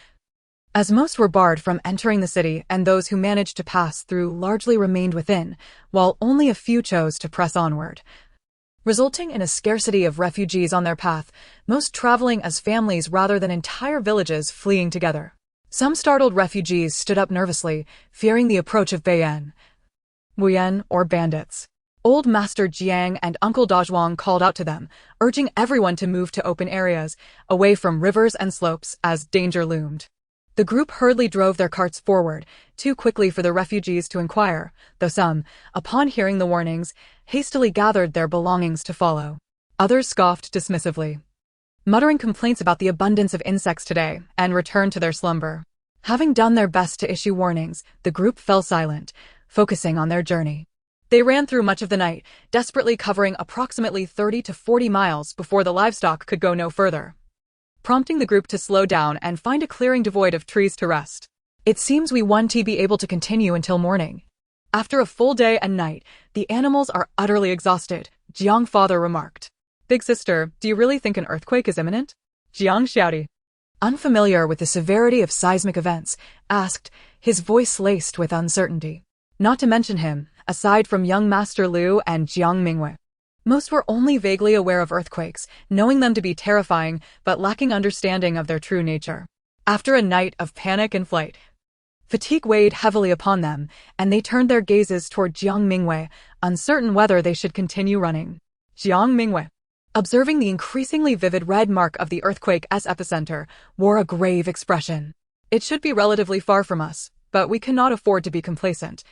as most were barred from entering the city and those who managed to pass through largely remained within, while only a few chose to press onward, resulting in a scarcity of refugees on their path, most traveling as families rather than entire villages fleeing together. Some startled refugees stood up nervously, fearing the approach of Baiyan, Wuyan, or bandits. Old Master Jiang and Uncle Dazhuang called out to them, urging everyone to move to open areas, away from rivers and slopes, as danger loomed. The group hurriedly drove their carts forward, too quickly for the refugees to inquire, though some, upon hearing the warnings, hastily gathered their belongings to follow. Others scoffed dismissively, muttering complaints about the abundance of insects today, and returned to their slumber. Having done their best to issue warnings, the group fell silent, focusing on their journey. They ran through much of the night, desperately covering approximately 30 to 40 miles before the livestock could go no further, prompting the group to slow down and find a clearing devoid of trees to rest. It seems we won't be able to continue until morning. After a full day and night, the animals are utterly exhausted, Jiang Father remarked. Big sister, do you really think an earthquake is imminent? Jiang Xiaodi, unfamiliar with the severity of seismic events, asked, his voice laced with uncertainty. Not to mention him, aside from young Master Liu and Jiang Mingyue, most were only vaguely aware of earthquakes, knowing them to be terrifying, but lacking understanding of their true nature. After a night of panic and flight, fatigue weighed heavily upon them, and they turned their gazes toward Jiang Mingyue, uncertain whether they should continue running. Jiang Mingyue, observing the increasingly vivid red mark of the earthquake's epicenter, wore a grave expression. It should be relatively far from us, but we cannot afford to be complacent,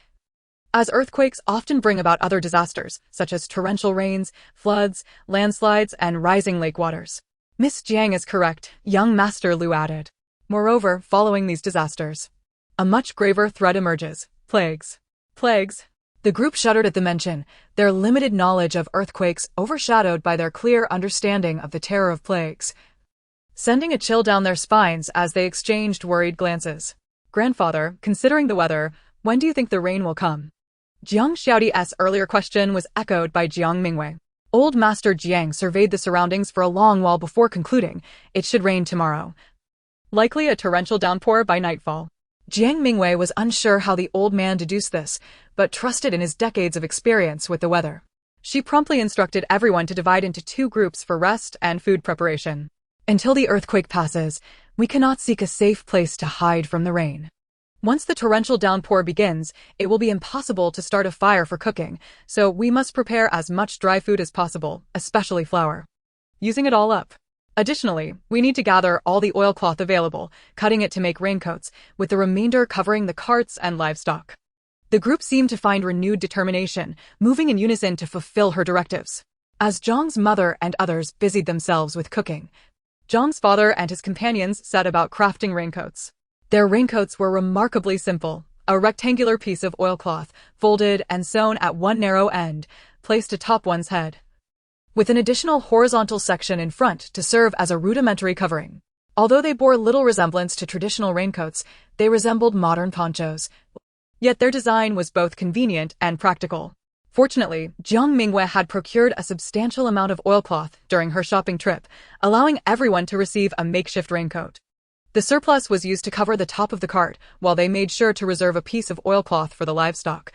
as earthquakes often bring about other disasters, such as torrential rains, floods, landslides, and rising lake waters. Miss Jiang is correct, young Master Liu added. Moreover, following these disasters, a much graver threat emerges: plagues. Plagues? The group shuddered at the mention, their limited knowledge of earthquakes overshadowed by their clear understanding of the terror of plagues, sending a chill down their spines as they exchanged worried glances. Grandfather, considering the weather, when do you think the rain will come? Jiang Xiaodi's earlier question was echoed by Jiang Mingyue. Old Master Jiang surveyed the surroundings for a long while before concluding, it should rain tomorrow. Likely a torrential downpour by nightfall. Jiang Mingyue was unsure how the old man deduced this, but trusted in his decades of experience with the weather. She promptly instructed everyone to divide into 2 groups for rest and food preparation. Until the earthquake passes, we cannot seek a safe place to hide from the rain. Once the torrential downpour begins, it will be impossible to start a fire for cooking, so we must prepare as much dry food as possible, especially flour. Using it all up. Additionally, we need to gather all the oilcloth available, cutting it to make raincoats, with the remainder covering the carts and livestock. The group seemed to find renewed determination, moving in unison to fulfill her directives. As Jiang's mother and others busied themselves with cooking, Jiang's father and his companions set about crafting raincoats. Their raincoats were remarkably simple, a rectangular piece of oilcloth, folded and sewn at one narrow end, placed atop one's head, with an additional horizontal section in front to serve as a rudimentary covering. Although they bore little resemblance to traditional raincoats, they resembled modern ponchos. Yet their design was both convenient and practical. Fortunately, Jiang Mingyue had procured a substantial amount of oilcloth during her shopping trip, allowing everyone to receive a makeshift raincoat. The surplus was used to cover the top of the cart, while they made sure to reserve a piece of oilcloth for the livestock,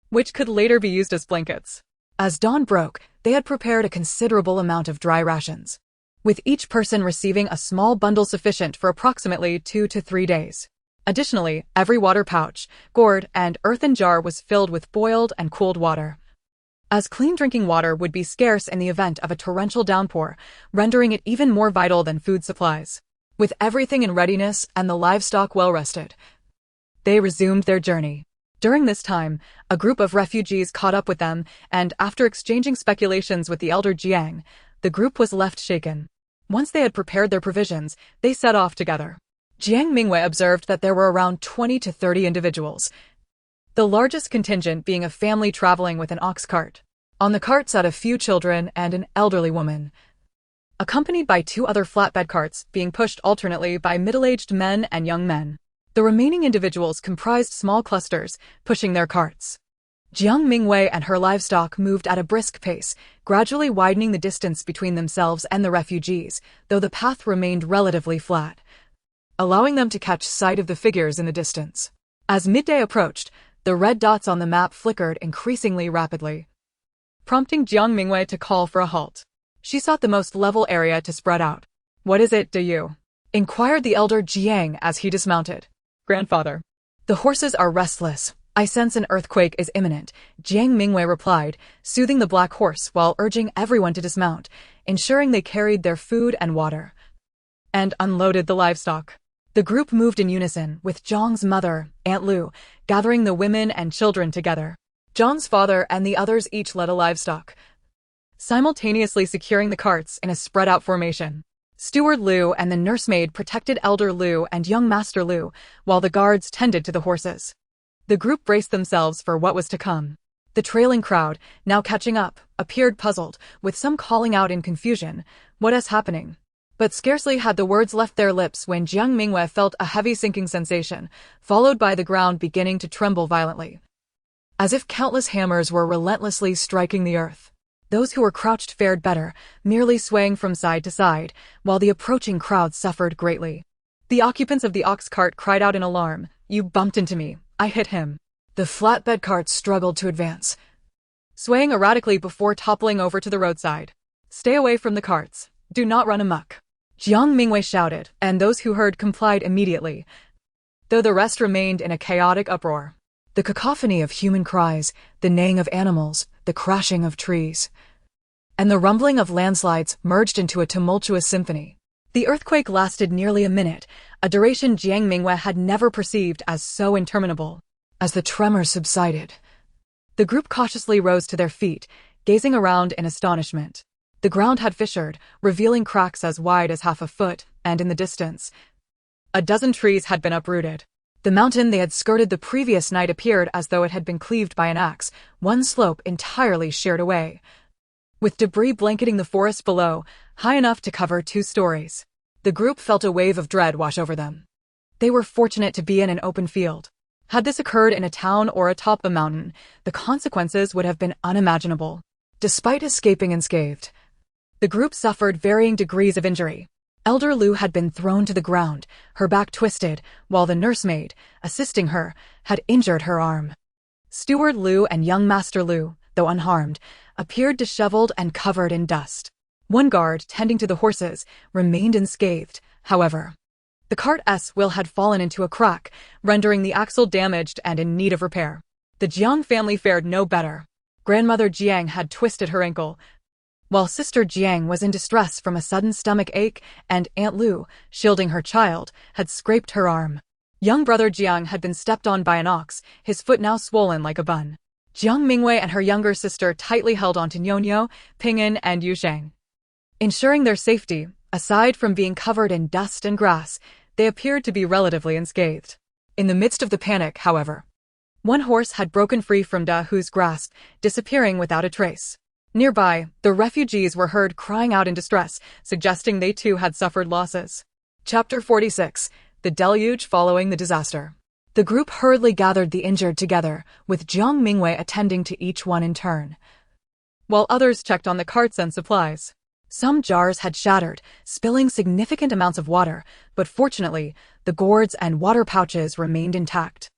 which could later be used as blankets. As dawn broke, they had prepared a considerable amount of dry rations, with each person receiving a small bundle sufficient for approximately 2 to 3 days. Additionally, every water pouch, gourd, and earthen jar was filled with boiled and cooled water, as clean drinking water would be scarce in the event of a torrential downpour, rendering it even more vital than food supplies. With everything in readiness and the livestock well rested, they resumed their journey. During this time, a group of refugees caught up with them, and after exchanging speculations with the elder Jiang, the group was left shaken. Once they had prepared their provisions, they set off together. Jiang Mingyue observed that there were around 20 to 30 individuals, the largest contingent being a family traveling with an ox cart. On the cart sat a few children and an elderly woman, accompanied by 2 other flatbed carts being pushed alternately by middle-aged men and young men. The remaining individuals comprised small clusters, pushing their carts. Jiang Mingyue and her livestock moved at a brisk pace, gradually widening the distance between themselves and the refugees, though the path remained relatively flat, allowing them to catch sight of the figures in the distance. As midday approached, the red dots on the map flickered increasingly rapidly, prompting Jiang Mingyue to call for a halt. She sought the most level area to spread out. "What is it, do you?" inquired the elder Jiang as he dismounted. "Grandfather, the horses are restless. I sense an earthquake is imminent," Jiang Mingyue replied, soothing the black horse while urging everyone to dismount, ensuring they carried their food and water, and unloaded the livestock. The group moved in unison, with Zhang's mother, Aunt Lu, gathering the women and children together. Zhang's father and the others each led a livestock, simultaneously securing the carts in a spread-out formation. Steward Lu and the nursemaid protected Elder Lu and young Master Lu, while the guards tended to the horses. The group braced themselves for what was to come. The trailing crowd, now catching up, appeared puzzled, with some calling out in confusion, "What is happening?" But scarcely had the words left their lips when Jiang Mingyue felt a heavy sinking sensation, followed by the ground beginning to tremble violently, as if countless hammers were relentlessly striking the earth. Those who were crouched fared better, merely swaying from side to side, while the approaching crowd suffered greatly. The occupants of the ox cart cried out in alarm, "You bumped into me, I hit him." The flatbed cart struggled to advance, swaying erratically before toppling over to the roadside. "Stay away from the carts. Do not run amok," Jiang Mingyue shouted, and those who heard complied immediately, though the rest remained in a chaotic uproar. The cacophony of human cries, the neighing of animals, the crashing of trees, and the rumbling of landslides merged into a tumultuous symphony. The earthquake lasted nearly a minute, a duration Jiang Mingyue had never perceived as so interminable. As the tremors subsided, the group cautiously rose to their feet, gazing around in astonishment. The ground had fissured, revealing cracks as wide as half a foot, and in the distance, a dozen trees had been uprooted. The mountain they had skirted the previous night appeared as though it had been cleaved by an axe, one slope entirely sheared away, with debris blanketing the forest below, high enough to cover 2 stories. The group felt a wave of dread wash over them. They were fortunate to be in an open field. Had this occurred in a town or atop a mountain, the consequences would have been unimaginable. Despite escaping unscathed, the group suffered varying degrees of injury. Elder Lu had been thrown to the ground, her back twisted, while the nursemaid, assisting her, had injured her arm. Steward Lu and young Master Lu, though unharmed, appeared disheveled and covered in dust. One guard, tending to the horses, remained unscathed, however. The cart's wheel had fallen into a crack, rendering the axle damaged and in need of repair. The Jiang family fared no better. Grandmother Jiang had twisted her ankle, while Sister Jiang was in distress from a sudden stomach ache, and Aunt Lu, shielding her child, had scraped her arm. Young brother Jiang had been stepped on by an ox, his foot now swollen like a bun. Jiang Mingyue and her younger sister tightly held onto Nyonyo, Ping'an, and Yusheng. Ensuring their safety, aside from being covered in dust and grass, they appeared to be relatively unscathed. In the midst of the panic, however, one horse had broken free from Da Hu's grasp, disappearing without a trace. Nearby, the refugees were heard crying out in distress, suggesting they too had suffered losses. Chapter 46. The Deluge Following the Disaster. The group hurriedly gathered the injured together, with Jiang Mingyue attending to each one in turn, while others checked on the carts and supplies. Some jars had shattered, spilling significant amounts of water, but fortunately, the gourds and water pouches remained intact.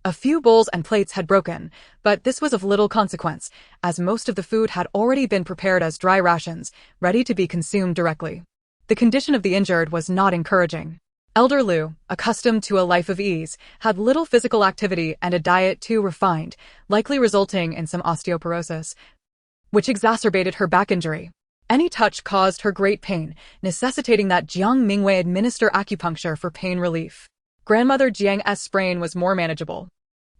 A few bowls and plates had broken, but this was of little consequence, as most of the food had already been prepared as dry rations, ready to be consumed directly. The condition of the injured was not encouraging. Elder Lu, accustomed to a life of ease, had little physical activity and a diet too refined, likely resulting in some osteoporosis, which exacerbated her back injury. Any touch caused her great pain, necessitating that Jiang Mingyue administer acupuncture for pain relief. Grandmother Jiang's sprain was more manageable.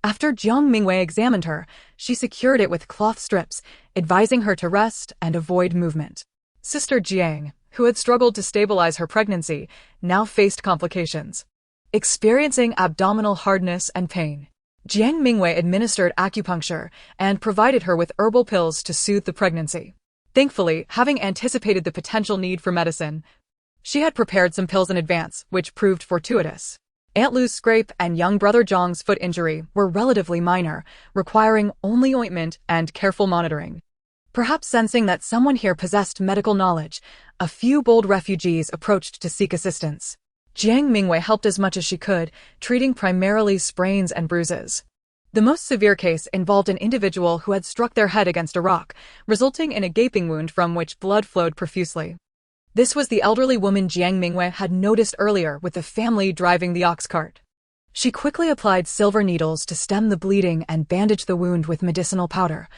After Jiang Mingyue examined her, she secured it with cloth strips, advising her to rest and avoid movement. Sister Jiang, who had struggled to stabilize her pregnancy, now faced complications. Experiencing abdominal hardness and pain, Jiang Mingyue administered acupuncture and provided her with herbal pills to soothe the pregnancy. Thankfully, having anticipated the potential need for medicine, she had prepared some pills in advance, which proved fortuitous. Aunt Lu's scrape and young brother Zhang's foot injury were relatively minor, requiring only ointment and careful monitoring. Perhaps sensing that someone here possessed medical knowledge, a few bold refugees approached to seek assistance. Jiang Mingyue helped as much as she could, treating primarily sprains and bruises. The most severe case involved an individual who had struck their head against a rock, resulting in a gaping wound from which blood flowed profusely. This was the elderly woman Jiang Mingyue had noticed earlier with the family driving the ox cart. She quickly applied silver needles to stem the bleeding and bandage the wound with medicinal powder,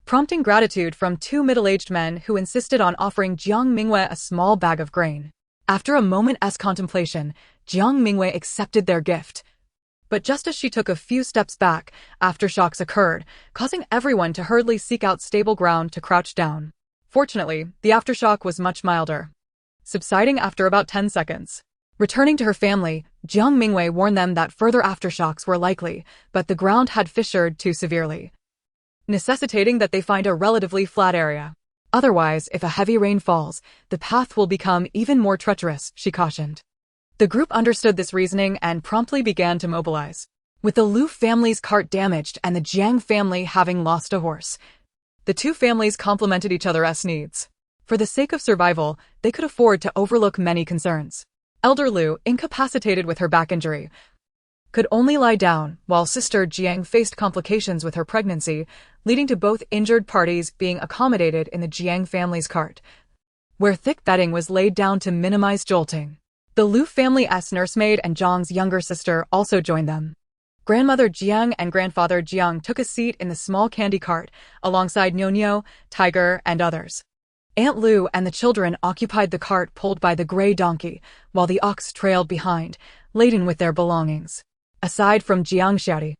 prompting gratitude from two middle-aged men who insisted on offering Jiang Mingyue a small bag of grain. After a moment's contemplation, Jiang Mingyue accepted their gift. But just as she took a few steps back, aftershocks occurred, causing everyone to hurriedly seek out stable ground to crouch down. Fortunately, the aftershock was much milder, subsiding after about 10 seconds. Returning to her family, Jiang Mingyue warned them that further aftershocks were likely, but the ground had fissured too severely, necessitating that they find a relatively flat area. Otherwise, if a heavy rain falls, the path will become even more treacherous, she cautioned. The group understood this reasoning and promptly began to mobilize. With the Lu family's cart damaged and the Jiang family having lost a horse, the two families complemented each other's needs. For the sake of survival, they could afford to overlook many concerns. Elder Lu, incapacitated with her back injury, could only lie down, while Sister Jiang faced complications with her pregnancy, leading to both injured parties being accommodated in the Jiang family's cart, where thick bedding was laid down to minimize jolting. The Lu family's nursemaid and Zhang's younger sister also joined them. Grandmother Jiang and Grandfather Jiang took a seat in the small candy cart, alongside Nyonyo, Tiger, and others. Aunt Lu and the children occupied the cart pulled by the gray donkey, while the ox trailed behind, laden with their belongings. Aside from Jiang Xiaodi,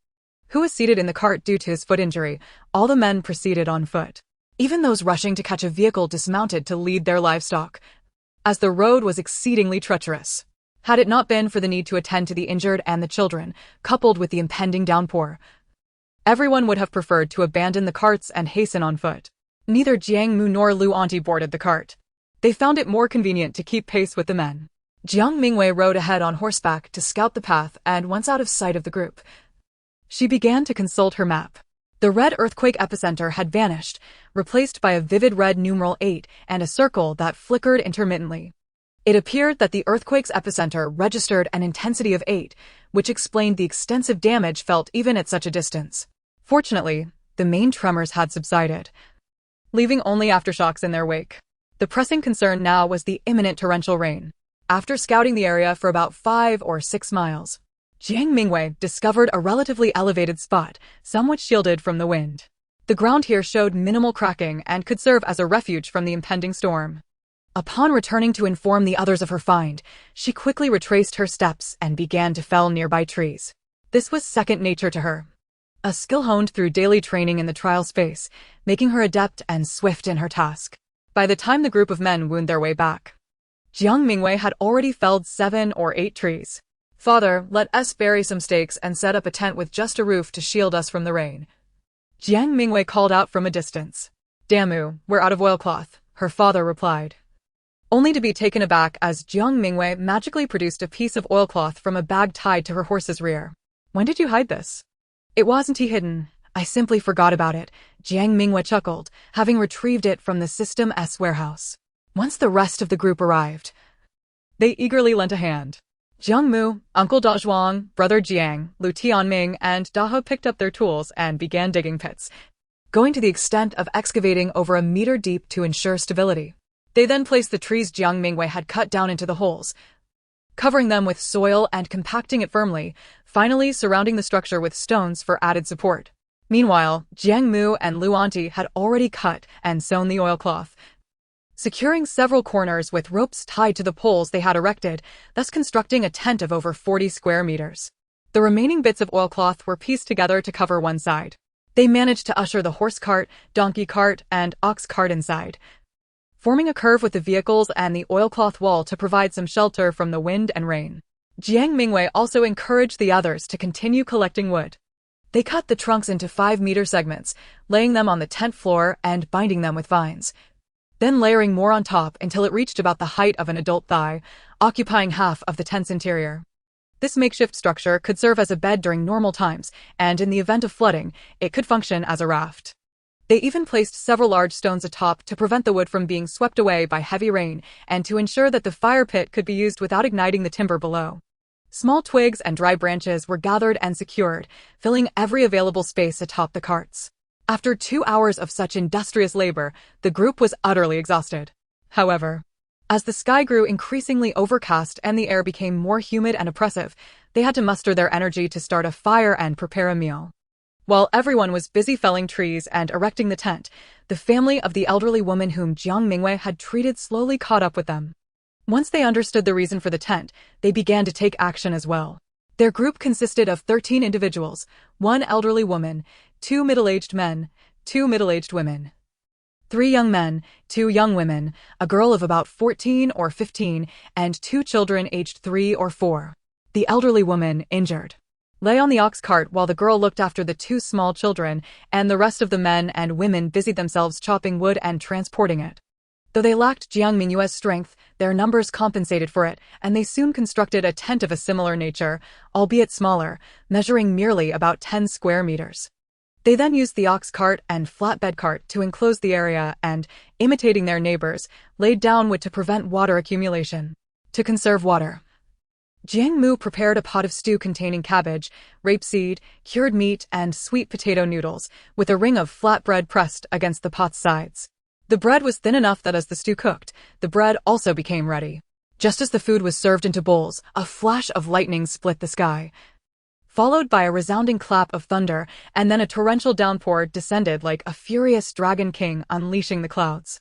who was seated in the cart due to his foot injury, all the men proceeded on foot. Even those rushing to catch a vehicle dismounted to lead their livestock, as the road was exceedingly treacherous. Had it not been for the need to attend to the injured and the children, coupled with the impending downpour, everyone would have preferred to abandon the carts and hasten on foot. Neither Jiang Mu nor Lu Auntie boarded the cart. They found it more convenient to keep pace with the men. Jiang Mingyue rode ahead on horseback to scout the path, and once out of sight of the group, she began to consult her map. The red earthquake epicenter had vanished, replaced by a vivid red numeral 8 and a circle that flickered intermittently. It appeared that the earthquake's epicenter registered an intensity of 8, which explained the extensive damage felt even at such a distance. Fortunately, the main tremors had subsided, leaving only aftershocks in their wake. The pressing concern now was the imminent torrential rain. After scouting the area for about 5 or 6 miles, Jiang Mingyue discovered a relatively elevated spot, somewhat shielded from the wind. The ground here showed minimal cracking and could serve as a refuge from the impending storm. Upon returning to inform the others of her find, she quickly retraced her steps and began to fell nearby trees. This was second nature to her, a skill honed through daily training in the trial space, making her adept and swift in her task. By the time the group of men wound their way back, Jiang Mingyue had already felled 7 or 8 trees. "Father, let us bury some stakes and set up a tent with just a roof to shield us from the rain," Jiang Mingyue called out from a distance. "Damu, we're out of oilcloth," her father replied, only to be taken aback as Jiang Mingyue magically produced a piece of oilcloth from a bag tied to her horse's rear. "When did you hide this?" "It wasn't hidden. I simply forgot about it," Jiang Mingyue chuckled, having retrieved it from the System S warehouse. Once the rest of the group arrived, they eagerly lent a hand. Jiang Mu, Uncle Da Zhuang, Brother Jiang, Lu Tianming, and Donghua picked up their tools and began digging pits, going to the extent of excavating over a meter deep to ensure stability. They then placed the trees Jiang Mingyue had cut down into the holes, covering them with soil and compacting it firmly, finally surrounding the structure with stones for added support. Meanwhile, Jiang Mu and Lu Auntie had already cut and sewn the oilcloth, securing several corners with ropes tied to the poles they had erected, thus constructing a tent of over 40 square meters. The remaining bits of oilcloth were pieced together to cover one side. They managed to usher the horse cart, donkey cart, and ox cart inside, forming a curve with the vehicles and the oilcloth wall to provide some shelter from the wind and rain. Jiang Mingyue also encouraged the others to continue collecting wood. They cut the trunks into 5-meter segments, laying them on the tent floor and binding them with vines, then layering more on top until it reached about the height of an adult thigh, occupying half of the tent's interior. This makeshift structure could serve as a bed during normal times, and in the event of flooding, it could function as a raft. They even placed several large stones atop to prevent the wood from being swept away by heavy rain and to ensure that the fire pit could be used without igniting the timber below. Small twigs and dry branches were gathered and secured, filling every available space atop the carts. After 2 hours of such industrious labor, the group was utterly exhausted. However, as the sky grew increasingly overcast and the air became more humid and oppressive, they had to muster their energy to start a fire and prepare a meal. While everyone was busy felling trees and erecting the tent, the family of the elderly woman whom Jiang Mingyue had treated slowly caught up with them. Once they understood the reason for the tent, they began to take action as well. Their group consisted of 13 individuals, 1 elderly woman, 2 middle-aged men, 2 middle-aged women, 3 young men, 2 young women, a girl of about 14 or 15, and 2 children aged 3 or 4. The elderly woman, injured, lay on the ox cart while the girl looked after the 2 small children, and the rest of the men and women busied themselves chopping wood and transporting it. Though they lacked Jiang Mingyue's strength, their numbers compensated for it, and they soon constructed a tent of a similar nature, albeit smaller, measuring merely about 10 square meters. They then used the ox cart and flatbed cart to enclose the area and, imitating their neighbors, laid down wood to prevent water accumulation. To conserve water, Jiang Mu prepared a pot of stew containing cabbage, rapeseed, cured meat, and sweet potato noodles, with a ring of flat bread pressed against the pot's sides. The bread was thin enough that as the stew cooked, the bread also became ready. Just as the food was served into bowls, a flash of lightning split the sky, followed by a resounding clap of thunder, and then a torrential downpour descended like a furious dragon king unleashing the clouds.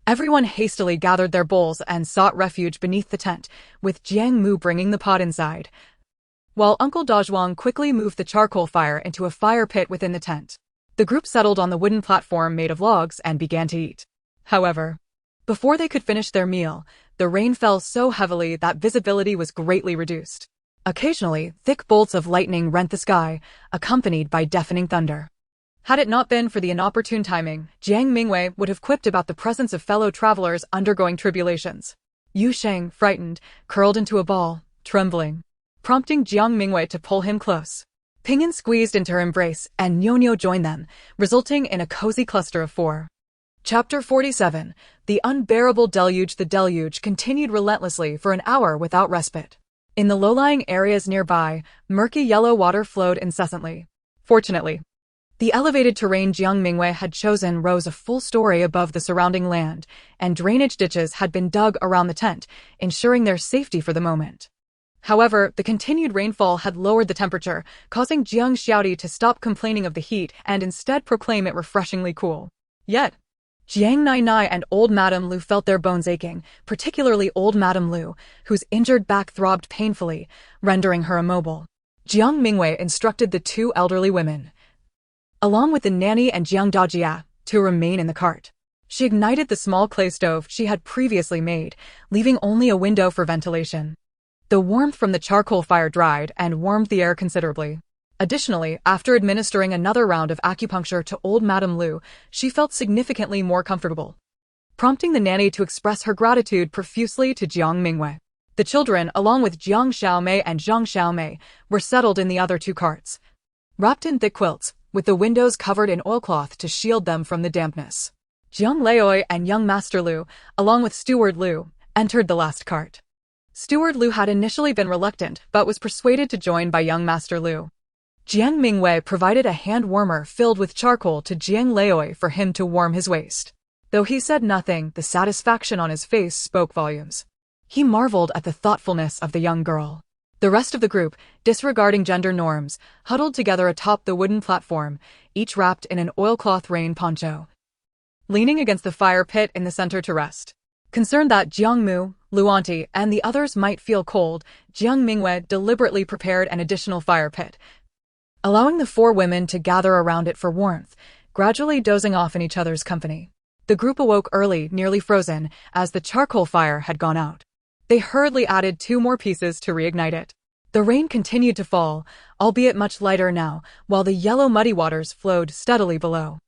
Everyone hastily gathered their bowls and sought refuge beneath the tent, with Jiang Mu bringing the pot inside, while Uncle Da Zhuang quickly moved the charcoal fire into a fire pit within the tent. The group settled on the wooden platform made of logs and began to eat. However, before they could finish their meal, the rain fell so heavily that visibility was greatly reduced. Occasionally, thick bolts of lightning rent the sky, accompanied by deafening thunder. Had it not been for the inopportune timing, Jiang Mingyue would have quipped about the presence of fellow travelers undergoing tribulations. Yu Sheng, frightened, curled into a ball, trembling, prompting Jiang Mingyue to pull him close. Pinyin squeezed into her embrace, and Nyo joined them, resulting in a cozy cluster of 4. Chapter 47. The unbearable deluge. The deluge continued relentlessly for an hour without respite. In the low-lying areas nearby, murky yellow water flowed incessantly. Fortunately, the elevated terrain Jiang Mingyue had chosen rose a full story above the surrounding land, and drainage ditches had been dug around the tent, ensuring their safety for the moment. However, the continued rainfall had lowered the temperature, causing Jiang Xiaodi to stop complaining of the heat and instead proclaim it refreshingly cool. Yet, Jiang Nai and old Madame Lu felt their bones aching, particularly old Madame Lu, whose injured back throbbed painfully, rendering her immobile. Jiang Mingyue instructed the two elderly women, along with the nanny and Jiang Dajia, to remain in the cart. She ignited the small clay stove she had previously made, leaving only a window for ventilation. The warmth from the charcoal fire dried and warmed the air considerably. Additionally, after administering another round of acupuncture to old Madame Lu, she felt significantly more comfortable, prompting the nanny to express her gratitude profusely to Jiang Mingyue. The children, along with Jiang Xiaomei and Zhang Xiaomei, were settled in the other two carts, wrapped in thick quilts, with the windows covered in oilcloth to shield them from the dampness. Jiang Leoi and young Master Lu, along with Steward Lu, entered the last cart. Steward Lu had initially been reluctant but was persuaded to join by young Master Lu. Jiang Mingyue provided a hand warmer filled with charcoal to Jiang Leoi for him to warm his waist. Though he said nothing, the satisfaction on his face spoke volumes. He marveled at the thoughtfulness of the young girl. The rest of the group, disregarding gender norms, huddled together atop the wooden platform, each wrapped in an oilcloth rain poncho, leaning against the fire pit in the center to rest. Concerned that Jiang Mu, Luanti, and the others might feel cold, Jiang Mingyue deliberately prepared an additional fire pit, allowing the four women to gather around it for warmth, gradually dozing off in each other's company. The group awoke early, nearly frozen, as the charcoal fire had gone out. They hurriedly added 2 more pieces to reignite it. The rain continued to fall, albeit much lighter now, while the yellow muddy waters flowed steadily below.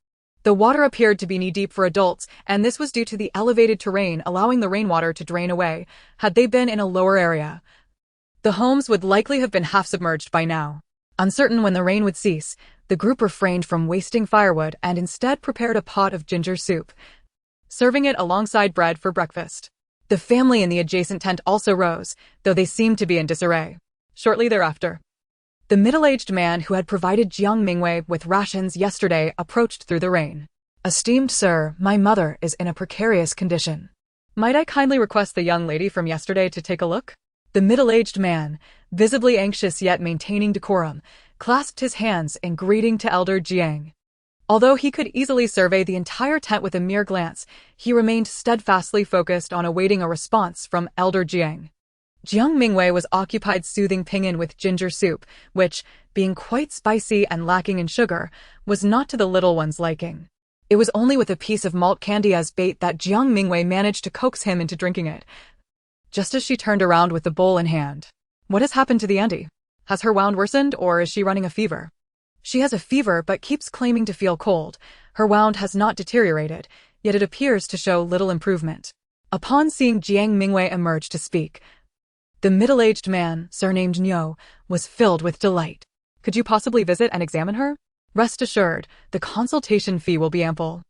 The water appeared to be knee-deep for adults, and this was due to the elevated terrain allowing the rainwater to drain away. Had they been in a lower area, the homes would likely have been half-submerged by now. Uncertain when the rain would cease, the group refrained from wasting firewood and instead prepared a pot of ginger soup, serving it alongside bread for breakfast. The family in the adjacent tent also rose, though they seemed to be in disarray. Shortly thereafter, the middle-aged man who had provided Jiang Mingyue with rations yesterday approached through the rain. "Esteemed sir, my mother is in a precarious condition. Might I kindly request the young lady from yesterday to take a look?" The middle-aged man, visibly anxious yet maintaining decorum, clasped his hands in greeting to Elder Jiang. Although he could easily survey the entire tent with a mere glance, he remained steadfastly focused on awaiting a response from Elder Jiang. Jiang Mingyue was occupied soothing Ping'an with ginger soup, which, being quite spicy and lacking in sugar, was not to the little one's liking. It was only with a piece of malt candy as bait that Jiang Mingyue managed to coax him into drinking it, just as she turned around with the bowl in hand. "What has happened to the auntie? Has her wound worsened, or is she running a fever?" "She has a fever but keeps claiming to feel cold. Her wound has not deteriorated, yet it appears to show little improvement." Upon seeing Jiang Mingyue emerge to speak, the middle-aged man, surnamed Niu, was filled with delight. "Could you possibly visit and examine her? Rest assured, the consultation fee will be ample."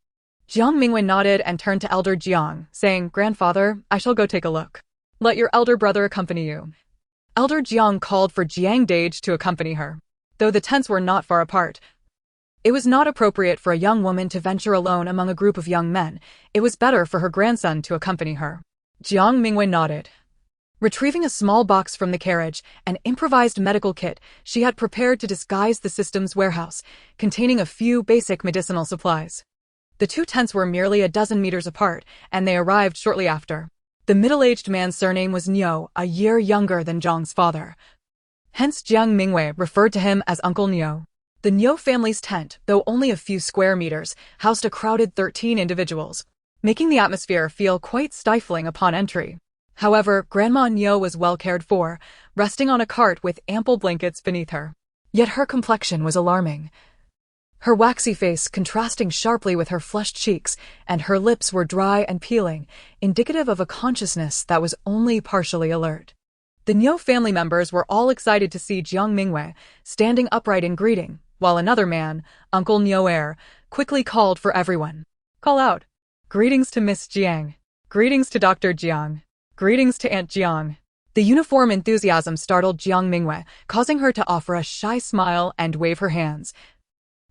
Jiang Mingyue nodded and turned to Elder Jiang, saying, "Grandfather, I shall go take a look. Let your elder brother accompany you." Elder Jiang called for Jiang Dage to accompany her. Though the tents were not far apart, it was not appropriate for a young woman to venture alone among a group of young men. It was better for her grandson to accompany her. Jiang Mingyue nodded. Retrieving a small box from the carriage, an improvised medical kit she had prepared to disguise the system's warehouse, containing a few basic medicinal supplies. The two tents were merely a dozen meters apart, and they arrived shortly after. The middle-aged man's surname was Niu, a year younger than Zhang's father. Hence Jiang Mingyue referred to him as Uncle Niu. The Niu family's tent, though only a few square meters, housed a crowded 13 individuals, making the atmosphere feel quite stifling upon entry. However, Grandma Niu was well cared for, resting on a cart with ample blankets beneath her. Yet her complexion was alarming. Her waxy face contrasting sharply with her flushed cheeks, and her lips were dry and peeling, indicative of a consciousness that was only partially alert. The Niu family members were all excited to see Jiang Mingyue, standing upright in greeting, while another man, Uncle Niu, quickly called for everyone. "Call out. Greetings to Miss Jiang. Greetings to Dr. Jiang. Greetings to Aunt Jiang. The uniform enthusiasm startled Jiang Mingyue, causing her to offer a shy smile and wave her hands,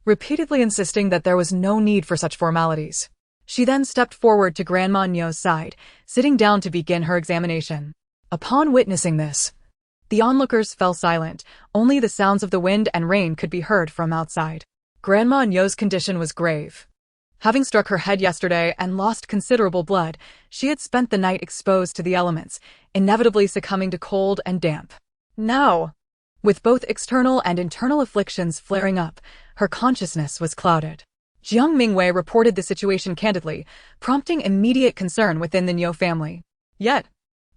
repeatedly insisting that there was no need for such formalities. She then stepped forward to Grandma Nyo's side, sitting down to begin her examination. Upon witnessing this, the onlookers fell silent. Only the sounds of the wind and rain could be heard from outside. Grandma Nyo's condition was grave. Having struck her head yesterday and lost considerable blood, she had spent the night exposed to the elements, inevitably succumbing to cold and damp. Now, with both external and internal afflictions flaring up, her consciousness was clouded. Jiang Mingyue reported the situation candidly, prompting immediate concern within the Nyo family. Yet,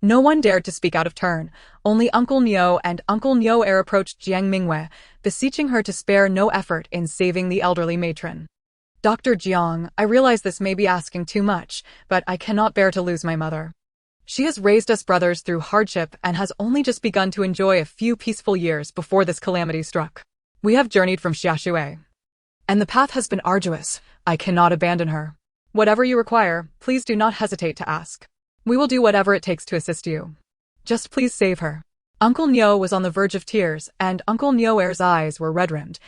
no one dared to speak out of turn. Only Uncle Nyo and Uncle Nyo heir approached Jiang Mingyue, beseeching her to spare no effort in saving the elderly matron. Dr. Jiang, I realize this may be asking too much, but I cannot bear to lose my mother. She has raised us brothers through hardship and has only just begun to enjoy a few peaceful years before this calamity struck. We have journeyed from Xiaxue, and the path has been arduous. I cannot abandon her. Whatever you require, please do not hesitate to ask. We will do whatever it takes to assist you. Just please save her. Uncle Nyo was on the verge of tears, and Uncle Nyo heir's eyes were red-rimmed,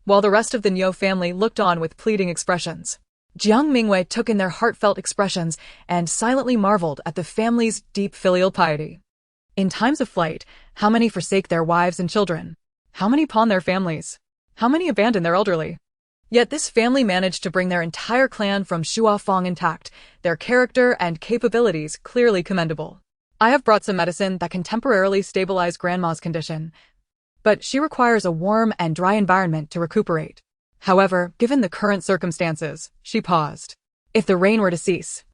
while the rest of the Nyo family looked on with pleading expressions. Jiang Mingyue took in their heartfelt expressions and silently marveled at the family's deep filial piety. In times of flight, how many forsake their wives and children? How many pawn their families? How many abandon their elderly? Yet this family managed to bring their entire clan from Shuafang intact, their character and capabilities clearly commendable. I have brought some medicine that can temporarily stabilize Grandma's condition, but she requires a warm and dry environment to recuperate. However, given the current circumstances, she paused. If the rain were to cease,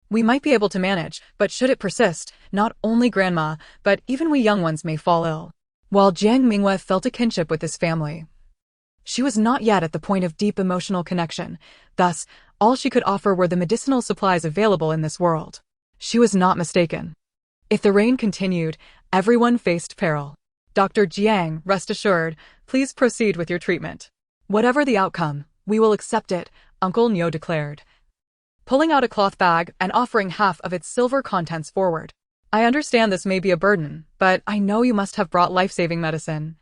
we might be able to manage, but should it persist, not only Grandma, but even we young ones may fall ill. While Jiang Mingyue felt a kinship with this family, she was not yet at the point of deep emotional connection. Thus, all she could offer were the medicinal supplies available in this world. She was not mistaken. If the rain continued, everyone faced peril. Dr. Jiang, rest assured, please proceed with your treatment. Whatever the outcome, we will accept it, Uncle Nyo declared, pulling out a cloth bag and offering half of its silver contents forward. I understand this may be a burden, but I know you must have brought life-saving medicine,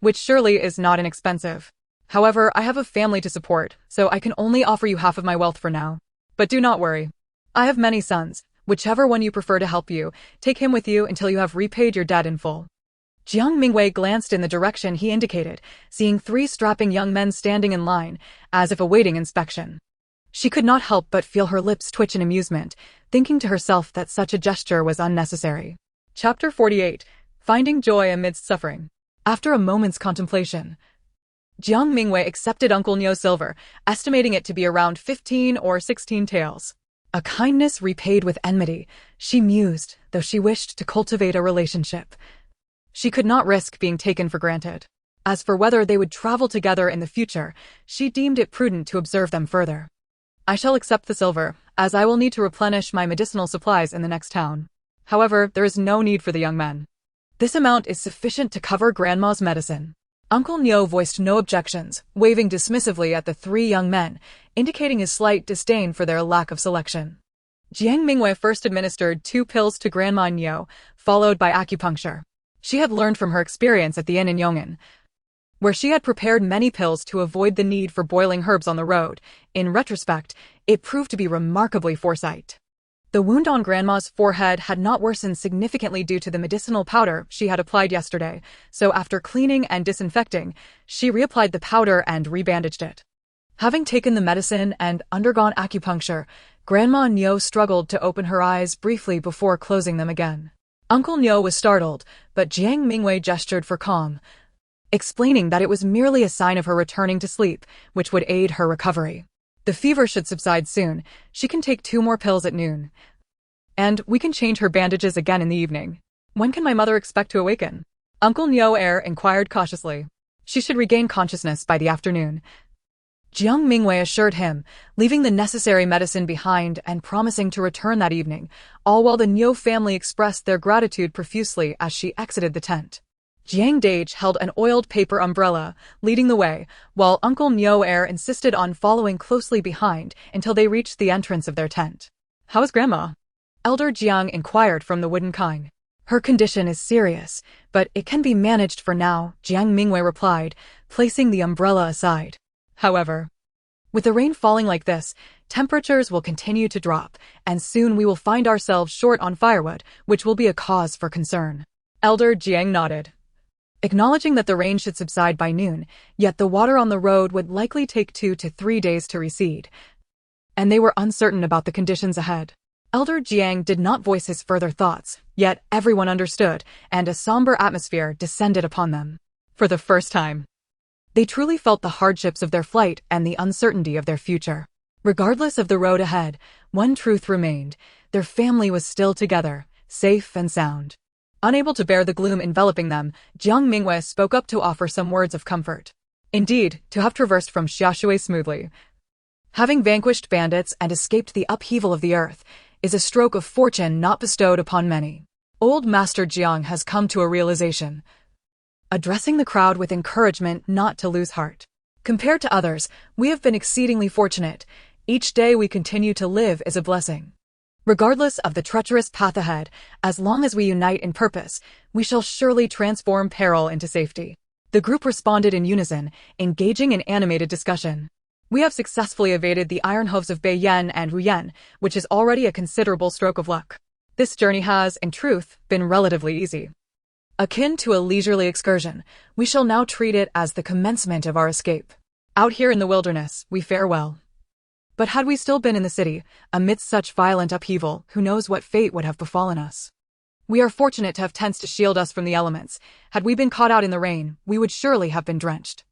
which surely is not inexpensive. However, I have a family to support, so I can only offer you half of my wealth for now. But do not worry. I have many sons. Whichever one you prefer to help you, take him with you until you have repaid your debt in full. Jiang Mingyue glanced in the direction he indicated, seeing 3 strapping young men standing in line, as if awaiting inspection. She could not help but feel her lips twitch in amusement, thinking to herself that such a gesture was unnecessary. Chapter 48. Finding Joy Amidst Suffering. After a moment's contemplation, Jiang Mingyue accepted Uncle Nyo's silver, estimating it to be around 15 or 16 taels. A kindness repaid with enmity, she mused, though she wished to cultivate a relationship. She could not risk being taken for granted. As for whether they would travel together in the future, she deemed it prudent to observe them further. I shall accept the silver, as I will need to replenish my medicinal supplies in the next town. However, there is no need for the young men. This amount is sufficient to cover Grandma's medicine. Uncle Nyo voiced no objections, waving dismissively at the 3 young men, indicating his slight disdain for their lack of selection. Jiang Mingyue first administered 2 pills to Grandma Nyo, followed by acupuncture. She had learned from her experience at the inn in Yong'an, where she had prepared many pills to avoid the need for boiling herbs on the road. In retrospect, it proved to be remarkably foresight. The wound on Grandma's forehead had not worsened significantly due to the medicinal powder she had applied yesterday, so after cleaning and disinfecting, she reapplied the powder and rebandaged it. Having taken the medicine and undergone acupuncture, Grandma Nyo struggled to open her eyes briefly before closing them again. Uncle Nyo was startled, but Jiang Mingyue gestured for calm, explaining that it was merely a sign of her returning to sleep, which would aid her recovery. The fever should subside soon. She can take 2 more pills at noon, and we can change her bandages again in the evening. When can my mother expect to awaken? Uncle Nyo heir inquired cautiously. She should regain consciousness by the afternoon, Jiang Mingyue assured him, leaving the necessary medicine behind and promising to return that evening, all while the Nyo family expressed their gratitude profusely as she exited the tent. Jiang Dage held an oiled paper umbrella, leading the way, while Uncle Mingyue insisted on following closely behind until they reached the entrance of their tent. "How is Grandma?" Elder Jiang inquired from the wooden kine. "Her condition is serious, but it can be managed for now," Jiang Mingyue replied, placing the umbrella aside. "However, with the rain falling like this, temperatures will continue to drop, and soon we will find ourselves short on firewood, which will be a cause for concern." Elder Jiang nodded, acknowledging that the rain should subside by noon, yet the water on the road would likely take 2 to 3 days to recede, and they were uncertain about the conditions ahead. Elder Jiang did not voice his further thoughts, yet everyone understood, and a somber atmosphere descended upon them. For the first time, they truly felt the hardships of their flight and the uncertainty of their future. Regardless of the road ahead, one truth remained: their family was still together, safe and sound. Unable to bear the gloom enveloping them, Jiang Mingyue spoke up to offer some words of comfort. Indeed, to have traversed from Xiaoshui smoothly, having vanquished bandits and escaped the upheaval of the earth, is a stroke of fortune not bestowed upon many. Old Master Jiang has come to a realization, addressing the crowd with encouragement not to lose heart. "Compared to others, we have been exceedingly fortunate. Each day we continue to live is a blessing. Regardless of the treacherous path ahead, as long as we unite in purpose, we shall surely transform peril into safety." The group responded in unison, engaging in animated discussion. "We have successfully evaded the iron hooves of Bei Yan and Wu Yan, which is already a considerable stroke of luck. This journey has, in truth, been relatively easy. Akin to a leisurely excursion, we shall now treat it as the commencement of our escape. Out here in the wilderness, we fare well. But had we still been in the city, amidst such violent upheaval, who knows what fate would have befallen us? We are fortunate to have tents to shield us from the elements. Had we been caught out in the rain, we would surely have been drenched.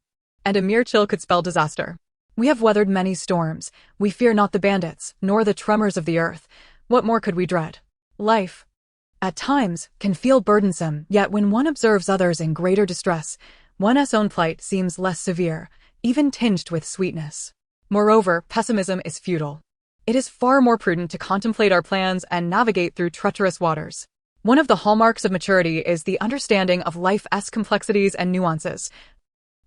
And a mere chill could spell disaster. We have weathered many storms. We fear not the bandits, nor the tremors of the earth. What more could we dread? Life, at times, can feel burdensome, yet when one observes others in greater distress, one's own plight seems less severe, even tinged with sweetness. Moreover, pessimism is futile. It is far more prudent to contemplate our plans and navigate through treacherous waters. One of the hallmarks of maturity is the understanding of life's complexities and nuances,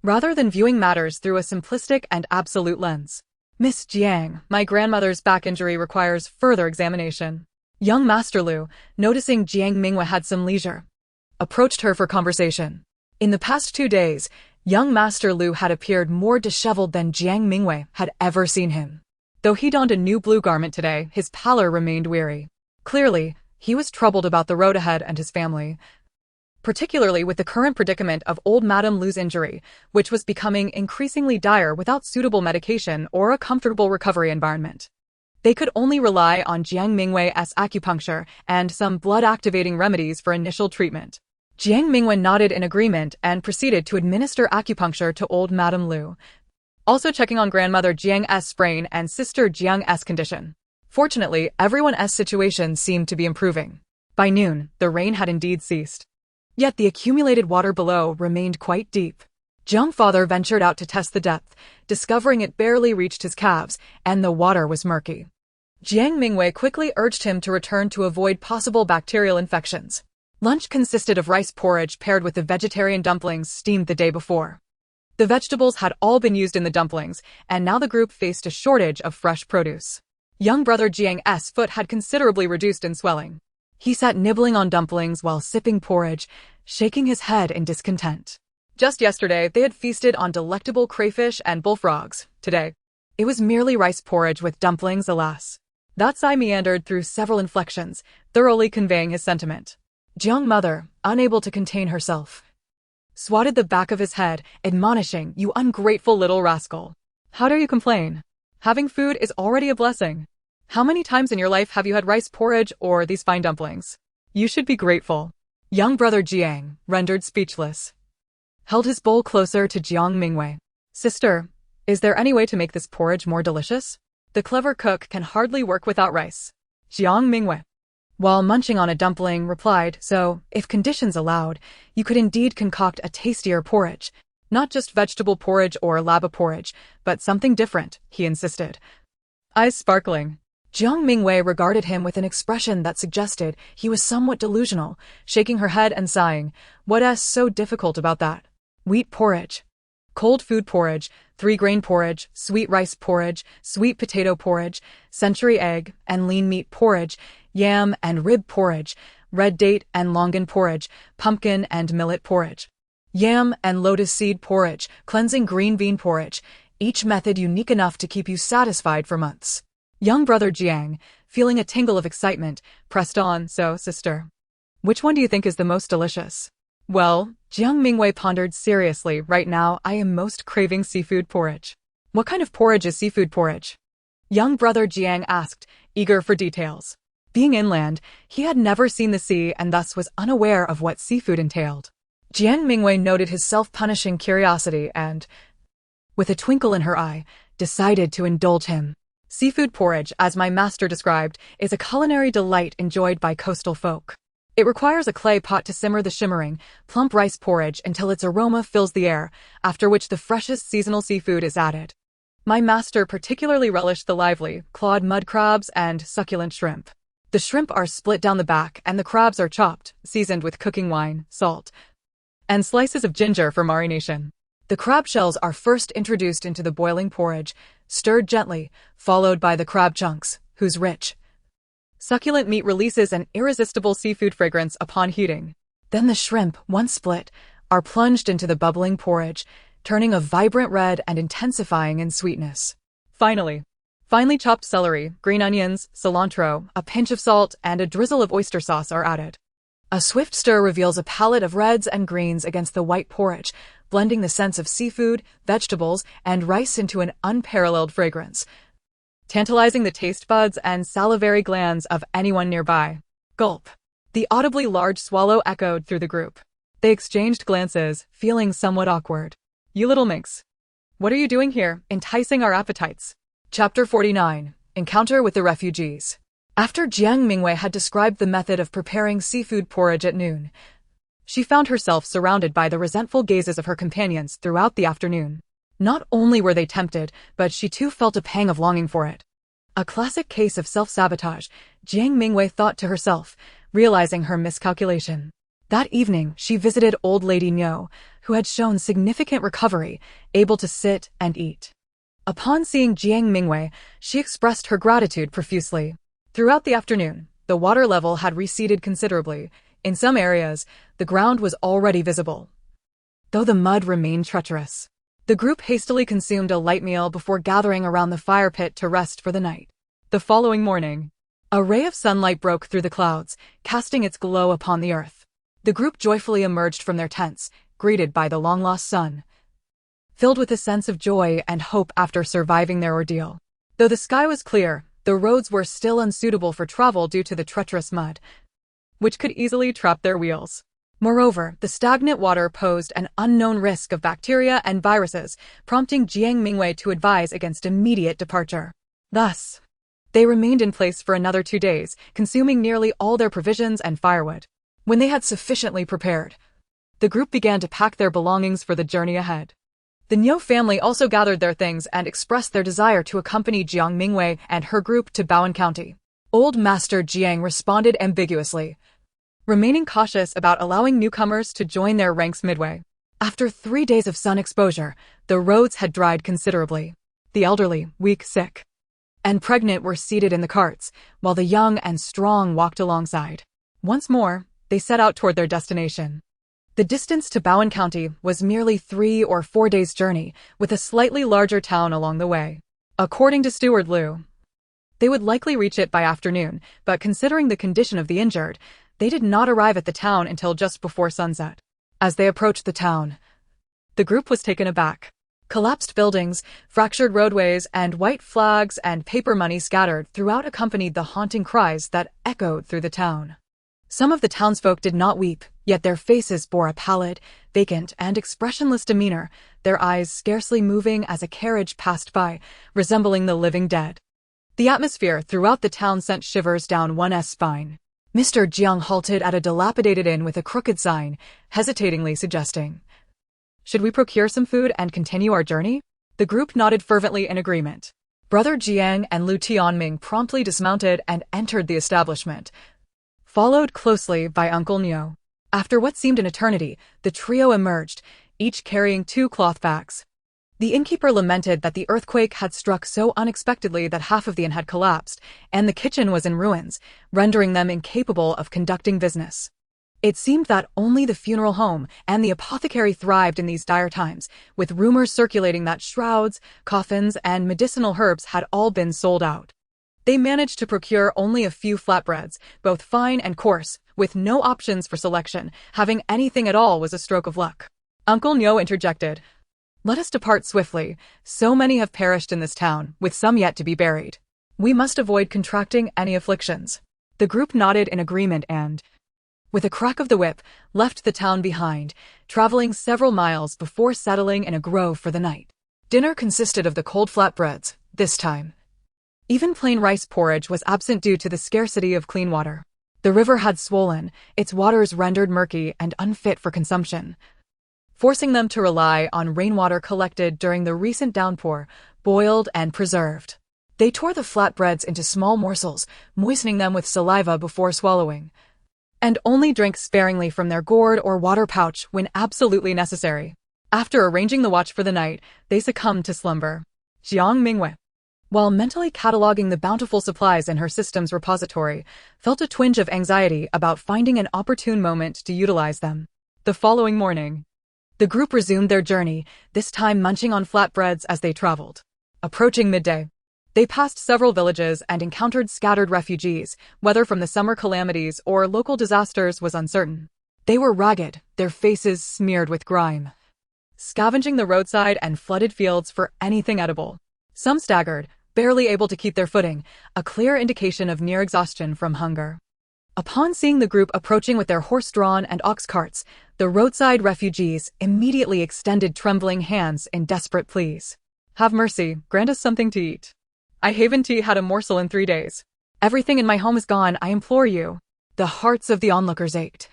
rather than viewing matters through a simplistic and absolute lens. Miss Jiang, my grandmother's back injury requires further examination." Young Master Lu, noticing Jiang Mingyue had some leisure, approached her for conversation. In the past 2 days, young Master Lu had appeared more disheveled than Jiang Mingyue had ever seen him. Though he donned a new blue garment today, his pallor remained weary. Clearly, he was troubled about the road ahead and his family, particularly with the current predicament of old Madame Lu's injury, which was becoming increasingly dire without suitable medication or a comfortable recovery environment. They could only rely on Jiang Mingyue's acupuncture and some blood-activating remedies for initial treatment. Jiang Mingyue nodded in agreement and proceeded to administer acupuncture to old Madame Lu, also checking on grandmother Jiang's sprain and sister Jiang's condition. Fortunately, everyone's situation seemed to be improving. By noon, the rain had indeed ceased. Yet the accumulated water below remained quite deep. Jiang father ventured out to test the depth, discovering it barely reached his calves, and the water was murky. Jiang Mingyue quickly urged him to return to avoid possible bacterial infections. Lunch consisted of rice porridge paired with the vegetarian dumplings steamed the day before. The vegetables had all been used in the dumplings, and now the group faced a shortage of fresh produce. Young brother Jiang's foot had considerably reduced in swelling. He sat nibbling on dumplings while sipping porridge, shaking his head in discontent. Just yesterday, they had feasted on delectable crayfish and bullfrogs. Today, it was merely rice porridge with dumplings, alas. That sigh meandered through several inflections, thoroughly conveying his sentiment. Jiang mother, unable to contain herself, swatted the back of his head, admonishing, "You ungrateful little rascal. How dare you complain? Having food is already a blessing. How many times in your life have you had rice porridge or these fine dumplings? You should be grateful." Young brother Jiang, rendered speechless, held his bowl closer to Jiang Mingyue. "Sister, is there any way to make this porridge more delicious? The clever cook can hardly work without rice." Jiang Mingyue, while munching on a dumpling, replied, "So, if conditions allowed, you could indeed concoct a tastier porridge. Not just vegetable porridge or laba porridge, but something different," he insisted, eyes sparkling. Jiang Mingyue regarded him with an expression that suggested he was somewhat delusional, shaking her head and sighing. What's so difficult about that? Wheat porridge. Cold food porridge, 3-grain porridge, sweet rice porridge, sweet potato porridge, century egg and lean meat porridge, yam and rib porridge, red date and longan porridge, pumpkin and millet porridge, yam and lotus seed porridge, cleansing green bean porridge, each method unique enough to keep you satisfied for months. Young brother Jiang, feeling a tingle of excitement, pressed on. So, sister, which one do you think is the most delicious? Well, Jiang Mingyue pondered seriously. Right now, I am most craving seafood porridge. What kind of porridge is seafood porridge? Young brother Jiang asked, eager for details. Being inland, he had never seen the sea and thus was unaware of what seafood entailed. Jiang Mingyue noted his self-punishing curiosity and, with a twinkle in her eye, decided to indulge him. Seafood porridge, as my master described, is a culinary delight enjoyed by coastal folk. It requires a clay pot to simmer the shimmering, plump rice porridge until its aroma fills the air, after which the freshest seasonal seafood is added. My master particularly relished the lively, clawed mud crabs and succulent shrimp. The shrimp are split down the back and the crabs are chopped, seasoned with cooking wine, salt, and slices of ginger for marination. The crab shells are first introduced into the boiling porridge, stirred gently, followed by the crab chunks, whose rich, succulent meat releases an irresistible seafood fragrance upon heating. Then the shrimp, once split, are plunged into the bubbling porridge, turning a vibrant red and intensifying in sweetness. Finally, finely chopped celery, green onions, cilantro, a pinch of salt, and a drizzle of oyster sauce are added. A swift stir reveals a palette of reds and greens against the white porridge, blending the scents of seafood, vegetables, and rice into an unparalleled fragrance, tantalizing the taste buds and salivary glands of anyone nearby. Gulp. The audibly large swallow echoed through the group. They exchanged glances, feeling somewhat awkward. You little minx. What are you doing here, enticing our appetites? Chapter 49. Encounter with the Refugees. After Jiang Mingyue had described the method of preparing seafood porridge at noon, she found herself surrounded by the resentful gazes of her companions throughout the afternoon. Not only were they tempted, but she too felt a pang of longing for it. A classic case of self-sabotage, Jiang Mingyue thought to herself, realizing her miscalculation. That evening, she visited old lady Niu, who had shown significant recovery, able to sit and eat. Upon seeing Jiang Mingyue, she expressed her gratitude profusely. Throughout the afternoon, the water level had receded considerably. In some areas, the ground was already visible, though the mud remained treacherous. The group hastily consumed a light meal before gathering around the fire pit to rest for the night. The following morning, a ray of sunlight broke through the clouds, casting its glow upon the earth. The group joyfully emerged from their tents, greeted by the long-lost sun, filled with a sense of joy and hope after surviving their ordeal. Though the sky was clear, the roads were still unsuitable for travel due to the treacherous mud, which could easily trap their wheels. Moreover, the stagnant water posed an unknown risk of bacteria and viruses, prompting Jiang Mingyue to advise against immediate departure. Thus, they remained in place for another 2 days, consuming nearly all their provisions and firewood. When they had sufficiently prepared, the group began to pack their belongings for the journey ahead. The Niu family also gathered their things and expressed their desire to accompany Jiang Mingyue and her group to Bowen County. Old Master Jiang responded ambiguously, remaining cautious about allowing newcomers to join their ranks midway. After 3 days of sun exposure, the roads had dried considerably. The elderly, weak, sick, and pregnant were seated in the carts, while the young and strong walked alongside. Once more, they set out toward their destination. The distance to Bowen County was merely 3 or 4 days' journey, with a slightly larger town along the way. According to Steward Liu, they would likely reach it by afternoon, but considering the condition of the injured, they did not arrive at the town until just before sunset. As they approached the town, the group was taken aback. Collapsed buildings, fractured roadways, and white flags and paper money scattered throughout accompanied the haunting cries that echoed through the town. Some of the townsfolk did not weep, yet their faces bore a pallid, vacant, and expressionless demeanor, their eyes scarcely moving as a carriage passed by, resembling the living dead. The atmosphere throughout the town sent shivers down one's spine. Mr. Jiang halted at a dilapidated inn with a crooked sign, hesitatingly suggesting, "Should we procure some food and continue our journey?" The group nodded fervently in agreement. Brother Jiang and Lu Tianming promptly dismounted and entered the establishment, followed closely by Uncle Nyo. After what seemed an eternity, the trio emerged, each carrying 2 cloth bags. The innkeeper lamented that the earthquake had struck so unexpectedly that half of the inn had collapsed, and the kitchen was in ruins, rendering them incapable of conducting business. It seemed that only the funeral home and the apothecary thrived in these dire times, with rumors circulating that shrouds, coffins, and medicinal herbs had all been sold out. They managed to procure only a few flatbreads, both fine and coarse, with no options for selection. Having anything at all was a stroke of luck. Uncle Nyo interjected, "Let us depart swiftly. So many have perished in this town, with some yet to be buried. We must avoid contracting any afflictions." The group nodded in agreement and, with a crack of the whip, left the town behind, traveling several miles before settling in a grove for the night. Dinner consisted of the cold flatbreads, this time. Even plain rice porridge was absent due to the scarcity of clean water. The river had swollen, its waters rendered murky and unfit for consumption, forcing them to rely on rainwater collected during the recent downpour, boiled and preserved. They tore the flatbreads into small morsels, moistening them with saliva before swallowing, and only drank sparingly from their gourd or water pouch when absolutely necessary. After arranging the watch for the night, they succumbed to slumber. Jiang Mingyue, while mentally cataloging the bountiful supplies in her system's repository, felt a twinge of anxiety about finding an opportune moment to utilize them. The following morning, the group resumed their journey, this time munching on flatbreads as they traveled. Approaching midday, they passed several villages and encountered scattered refugees. Whether from the summer calamities or local disasters was uncertain. They were ragged, their faces smeared with grime, scavenging the roadside and flooded fields for anything edible. Some staggered, barely able to keep their footing, a clear indication of near exhaustion from hunger. Upon seeing the group approaching with their horse-drawn and ox carts, the roadside refugees immediately extended trembling hands in desperate pleas. "Have mercy, grant us something to eat. I haven't had a morsel in 3 days. Everything in my home is gone, I implore you." The hearts of the onlookers ached.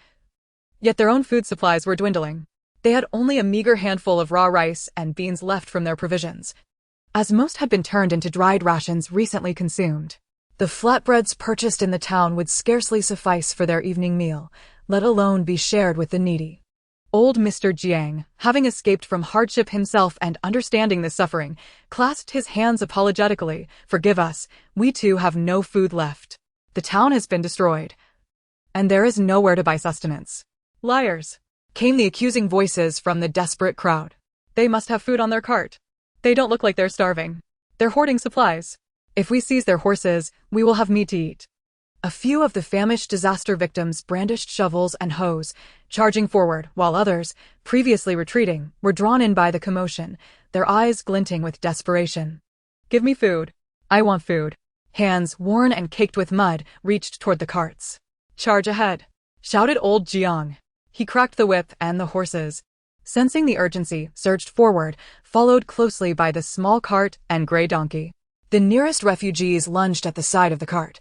Yet their own food supplies were dwindling. They had only a meager handful of raw rice and beans left from their provisions, as most had been turned into dried rations recently consumed. The flatbreads purchased in the town would scarcely suffice for their evening meal, let alone be shared with the needy. Old Mr. Jiang, having escaped from hardship himself and understanding the suffering, clasped his hands apologetically. "Forgive us, we too have no food left. The town has been destroyed, and there is nowhere to buy sustenance." "Liars!" came the accusing voices from the desperate crowd. "They must have food on their cart. They don't look like they're starving. They're hoarding supplies. If we seize their horses, we will have meat to eat." A few of the famished disaster victims brandished shovels and hoes, charging forward, while others, previously retreating, were drawn in by the commotion, their eyes glinting with desperation. "Give me food. I want food." Hands, worn and caked with mud, reached toward the carts. "Charge ahead," shouted old Jiang. He cracked the whip, and the horses, sensing the urgency, surged forward, followed closely by the small cart and gray donkey. The nearest refugees lunged at the side of the cart,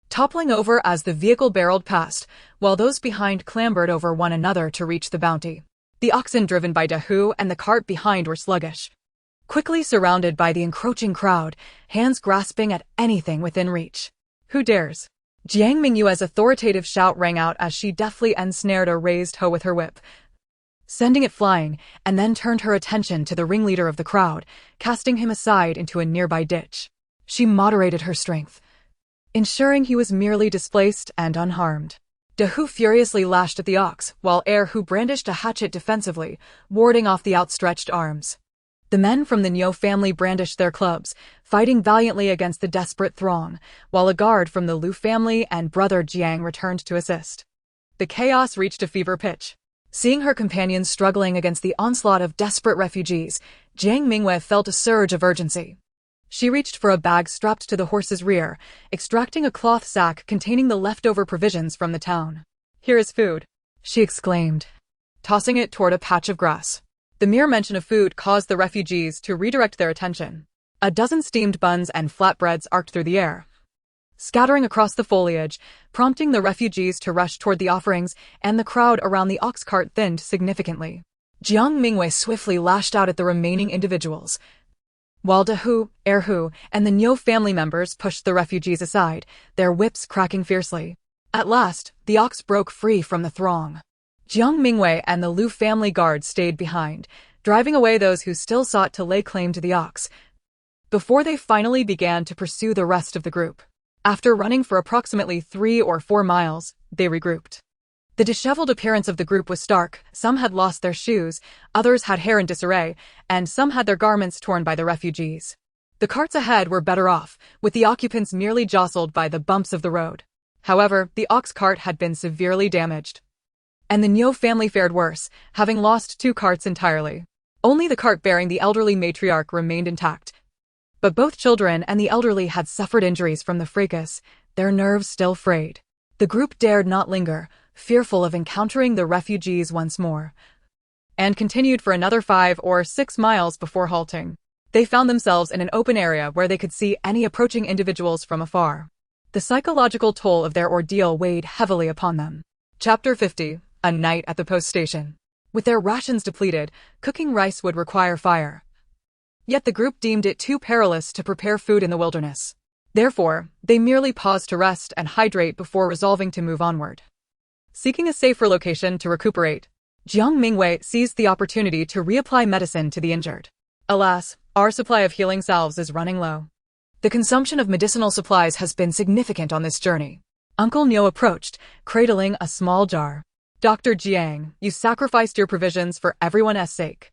toppling over as the vehicle barreled past, while those behind clambered over one another to reach the bounty. The oxen driven by Donghua and the cart behind were sluggish, quickly surrounded by the encroaching crowd, hands grasping at anything within reach. "Who dares?" Jiang Mingyue's authoritative shout rang out as she deftly ensnared a raised hoe with her whip, sending it flying, and then turned her attention to the ringleader of the crowd, casting him aside into a nearby ditch. She moderated her strength, ensuring he was merely displaced and unharmed. Donghua furiously lashed at the ox, while Erhu brandished a hatchet defensively, warding off the outstretched arms. The men from the Nyo family brandished their clubs, fighting valiantly against the desperate throng, while a guard from the Lu family and brother Jiang returned to assist. The chaos reached a fever pitch. Seeing her companions struggling against the onslaught of desperate refugees, Jiang Mingyue felt a surge of urgency. She reached for a bag strapped to the horse's rear, extracting a cloth sack containing the leftover provisions from the town. "Here is food," she exclaimed, tossing it toward a patch of grass. The mere mention of food caused the refugees to redirect their attention. A dozen steamed buns and flatbreads arced through the air, scattering across the foliage, prompting the refugees to rush toward the offerings, and the crowd around the ox cart thinned significantly. Jiang Mingyue swiftly lashed out at the remaining individuals, while Dahu, Erhu, and the Nyo family members pushed the refugees aside, their whips cracking fiercely. At last, the ox broke free from the throng. Jiang Mingyue and the Lu family guard stayed behind, driving away those who still sought to lay claim to the ox, before they finally began to pursue the rest of the group. After running for approximately 3 or 4 miles, they regrouped. The disheveled appearance of the group was stark. Some had lost their shoes, others had hair in disarray, and some had their garments torn by the refugees. The carts ahead were better off, with the occupants merely jostled by the bumps of the road. However, the ox cart had been severely damaged. And the Nyo family fared worse, having lost 2 carts entirely. Only the cart bearing the elderly matriarch remained intact. But both children and the elderly had suffered injuries from the fracas, their nerves still frayed. The group dared not linger, fearful of encountering the refugees once more, and continued for another 5 or 6 miles before halting. They found themselves in an open area where they could see any approaching individuals from afar. The psychological toll of their ordeal weighed heavily upon them. Chapter 50. A night at the post station. With their rations depleted, cooking rice would require fire. Yet the group deemed it too perilous to prepare food in the wilderness. Therefore, they merely paused to rest and hydrate before resolving to move onward. Seeking a safer location to recuperate, Jiang Mingyue seized the opportunity to reapply medicine to the injured. Alas, our supply of healing salves is running low. The consumption of medicinal supplies has been significant on this journey. Uncle Nyo approached, cradling a small jar. Dr. Jiang, you sacrificed your provisions for everyone's sake.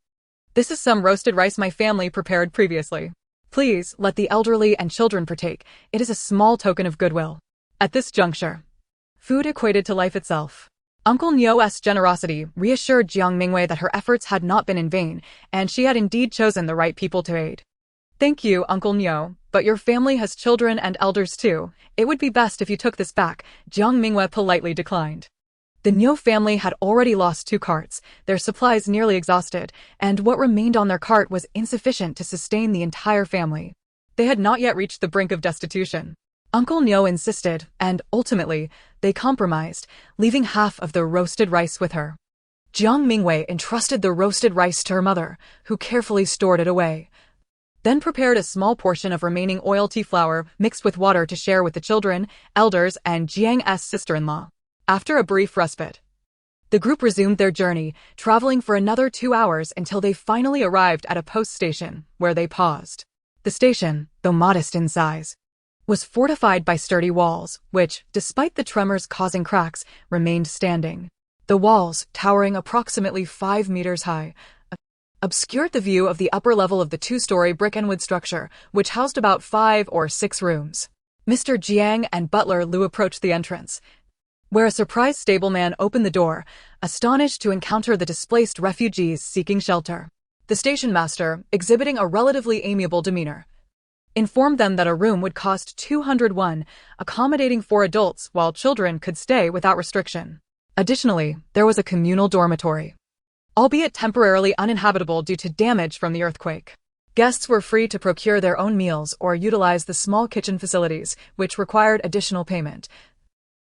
This is some roasted rice my family prepared previously. Please let the elderly and children partake. It is a small token of goodwill. At this juncture, food equated to life itself. Uncle Nyo's generosity reassured Jiang Mingyue that her efforts had not been in vain, and she had indeed chosen the right people to aid. Thank you, Uncle Nyo, but your family has children and elders too. It would be best if you took this back, Jiang Mingyue politely declined. The Nyo family had already lost 2 carts, their supplies nearly exhausted, and what remained on their cart was insufficient to sustain the entire family. They had not yet reached the brink of destitution. Uncle Nyo insisted, and ultimately, they compromised, leaving half of the roasted rice with her. Jiang Mingyue entrusted the roasted rice to her mother, who carefully stored it away, then prepared a small portion of remaining oil tea flour mixed with water to share with the children, elders, and Jiang's sister-in-law. After a brief respite, the group resumed their journey, traveling for another 2 hours until they finally arrived at a post station, where they paused. The station, though modest in size, was fortified by sturdy walls, which, despite the tremors causing cracks, remained standing. The walls, towering approximately 5 meters high, obscured the view of the upper level of the 2-story brick and wood structure, which housed about 5 or 6 rooms. Mr. Jiang and butler Lu approached the entrance, where a surprised stableman opened the door, astonished to encounter the displaced refugees seeking shelter. The station master, exhibiting a relatively amiable demeanor, informed them that a room would cost 201, accommodating 4 adults while children could stay without restriction. Additionally, there was a communal dormitory, albeit temporarily uninhabitable due to damage from the earthquake. Guests were free to procure their own meals or utilize the small kitchen facilities, which required additional payment,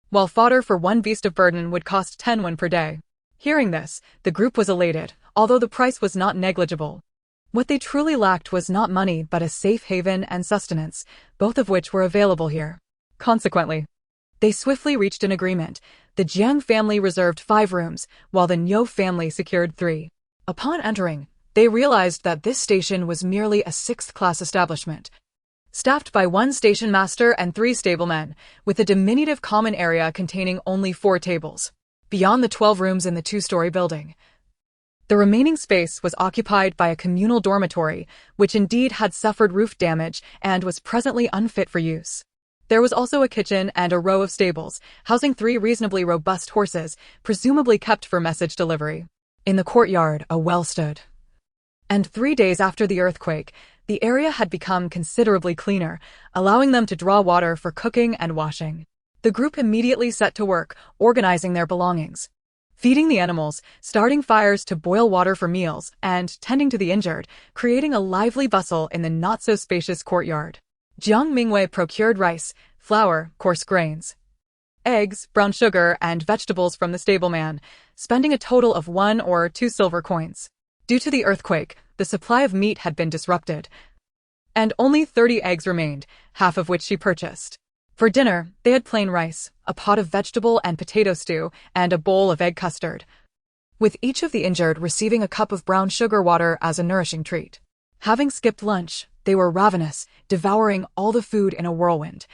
while fodder for 1 beast of burden would cost 10 won per day. Hearing this, the group was elated, although the price was not negligible. What they truly lacked was not money but a safe haven and sustenance, both of which were available here. Consequently, they swiftly reached an agreement. The Jiang family reserved 5 rooms, while the Nyo family secured 3. Upon entering, they realized that this station was merely a 6th-class establishment, staffed by 1 station master and 3 stablemen, with a diminutive common area containing only 4 tables. Beyond the 12 rooms in the 2-story building, the remaining space was occupied by a communal dormitory, which indeed had suffered roof damage and was presently unfit for use. There was also a kitchen and a row of stables, housing 3 reasonably robust horses, presumably kept for message delivery. In the courtyard, a well stood. And 3 days after the earthquake, the area had become considerably cleaner, allowing them to draw water for cooking and washing. The group immediately set to work, organizing their belongings, feeding the animals, starting fires to boil water for meals, and tending to the injured, creating a lively bustle in the not-so-spacious courtyard. Jiang Mingyue procured rice, flour, coarse grains, eggs, brown sugar, and vegetables from the stableman, spending a total of 1 or 2 silver coins. Due to the earthquake, the supply of meat had been disrupted, and only 30 eggs remained, half of which she purchased. For dinner, they had plain rice, a pot of vegetable and potato stew, and a bowl of egg custard, with each of the injured receiving a cup of brown sugar water as a nourishing treat. Having skipped lunch, they were ravenous, devouring all the food in a whirlwind,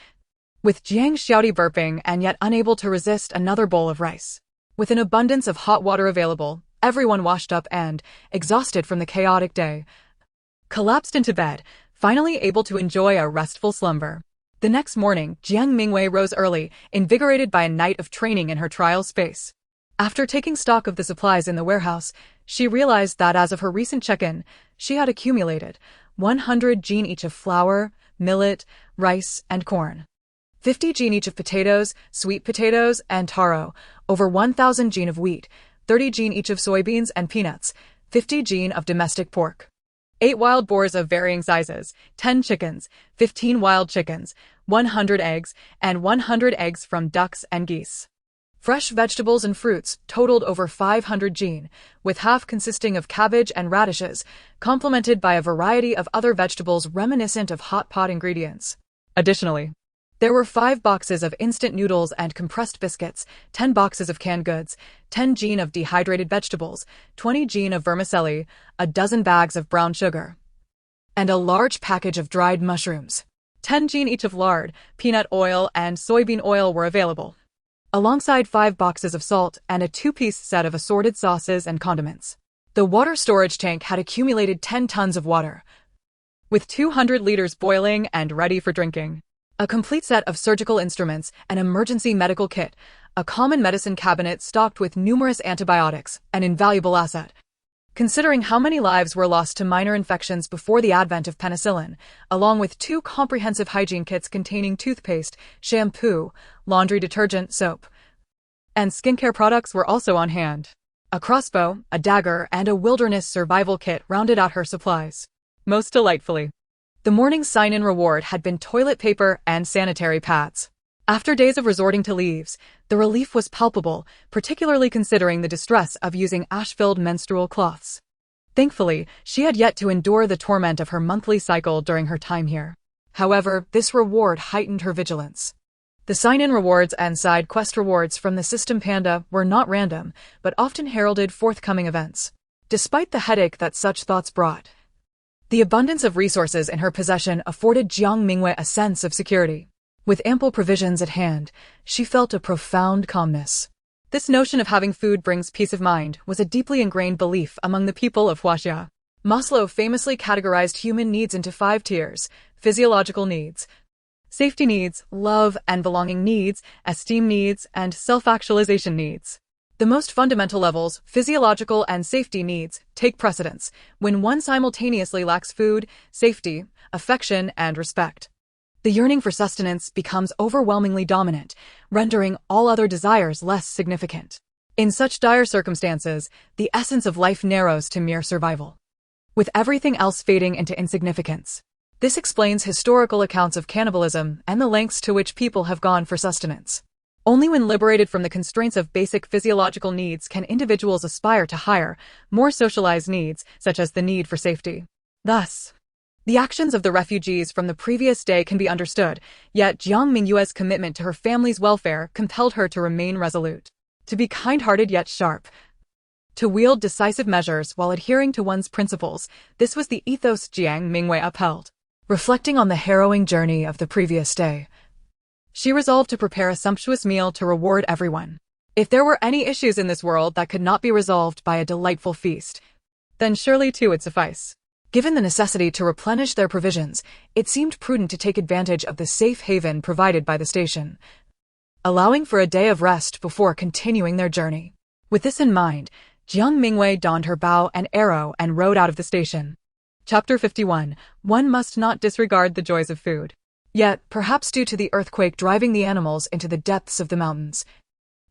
with Jiang Xiaodi burping and yet unable to resist another bowl of rice. With an abundance of hot water available, everyone washed up and, exhausted from the chaotic day, collapsed into bed, finally able to enjoy a restful slumber. The next morning, Jiang Mingyue rose early, invigorated by a night of training in her trial space. After taking stock of the supplies in the warehouse, she realized that as of her recent check-in, she had accumulated 100 jin each of flour, millet, rice, and corn, 50 jin each of potatoes, sweet potatoes, and taro, over 1,000 jin of wheat, 30 jin each of soybeans and peanuts, 50 jin of domestic pork, 8 wild boars of varying sizes, 10 chickens, 15 wild chickens, 100 eggs, and 100 eggs from ducks and geese. Fresh vegetables and fruits totaled over 500 jin, with half consisting of cabbage and radishes, complemented by a variety of other vegetables reminiscent of hot pot ingredients. Additionally, there were 5 boxes of instant noodles and compressed biscuits, 10 boxes of canned goods, 10 jin of dehydrated vegetables, 20 jin of vermicelli, a dozen bags of brown sugar, and a large package of dried mushrooms. 10 jin each of lard, peanut oil, and soybean oil were available, alongside 5 boxes of salt and a 2-piece set of assorted sauces and condiments. The water storage tank had accumulated 10 tons of water, with 200 liters boiling and ready for drinking. A complete set of surgical instruments, an emergency medical kit, a common medicine cabinet stocked with numerous antibiotics, an invaluable asset, considering how many lives were lost to minor infections before the advent of penicillin, along with 2 comprehensive hygiene kits containing toothpaste, shampoo, laundry detergent, soap, and skincare products were also on hand. A crossbow, a dagger, and a wilderness survival kit rounded out her supplies. Most delightfully, the morning's sign-in reward had been toilet paper and sanitary pads. After days of resorting to leaves, the relief was palpable, particularly considering the distress of using ash-filled menstrual cloths. Thankfully, she had yet to endure the torment of her monthly cycle during her time here. However, this reward heightened her vigilance. The sign-in rewards and side quest rewards from the System Panda were not random, but often heralded forthcoming events. Despite the headache that such thoughts brought, the abundance of resources in her possession afforded Jiang Mingyue a sense of security. With ample provisions at hand, she felt a profound calmness. This notion of having food brings peace of mind was a deeply ingrained belief among the people of Huaxia. Maslow famously categorized human needs into 5 tiers: physiological needs, safety needs, love and belonging needs, esteem needs, and self-actualization needs. The most fundamental levels, physiological and safety needs, take precedence when one simultaneously lacks food, safety, affection, and respect. The yearning for sustenance becomes overwhelmingly dominant, rendering all other desires less significant. In such dire circumstances, the essence of life narrows to mere survival, with everything else fading into insignificance. This explains historical accounts of cannibalism and the lengths to which people have gone for sustenance. Only when liberated from the constraints of basic physiological needs can individuals aspire to higher, more socialized needs, such as the need for safety. Thus, the actions of the refugees from the previous day can be understood, yet Jiang Mingyue's commitment to her family's welfare compelled her to remain resolute, to be kind-hearted yet sharp, to wield decisive measures while adhering to one's principles. This was the ethos Jiang Mingyue upheld. Reflecting on the harrowing journey of the previous day, she resolved to prepare a sumptuous meal to reward everyone. If there were any issues in this world that could not be resolved by a delightful feast, then surely 2 would suffice. Given the necessity to replenish their provisions, it seemed prudent to take advantage of the safe haven provided by the station, allowing for a day of rest before continuing their journey. With this in mind, Jiang Mingyue donned her bow and arrow and rode out of the station. Chapter 51. One must not disregard the joys of food. Yet, perhaps due to the earthquake driving the animals into the depths of the mountains,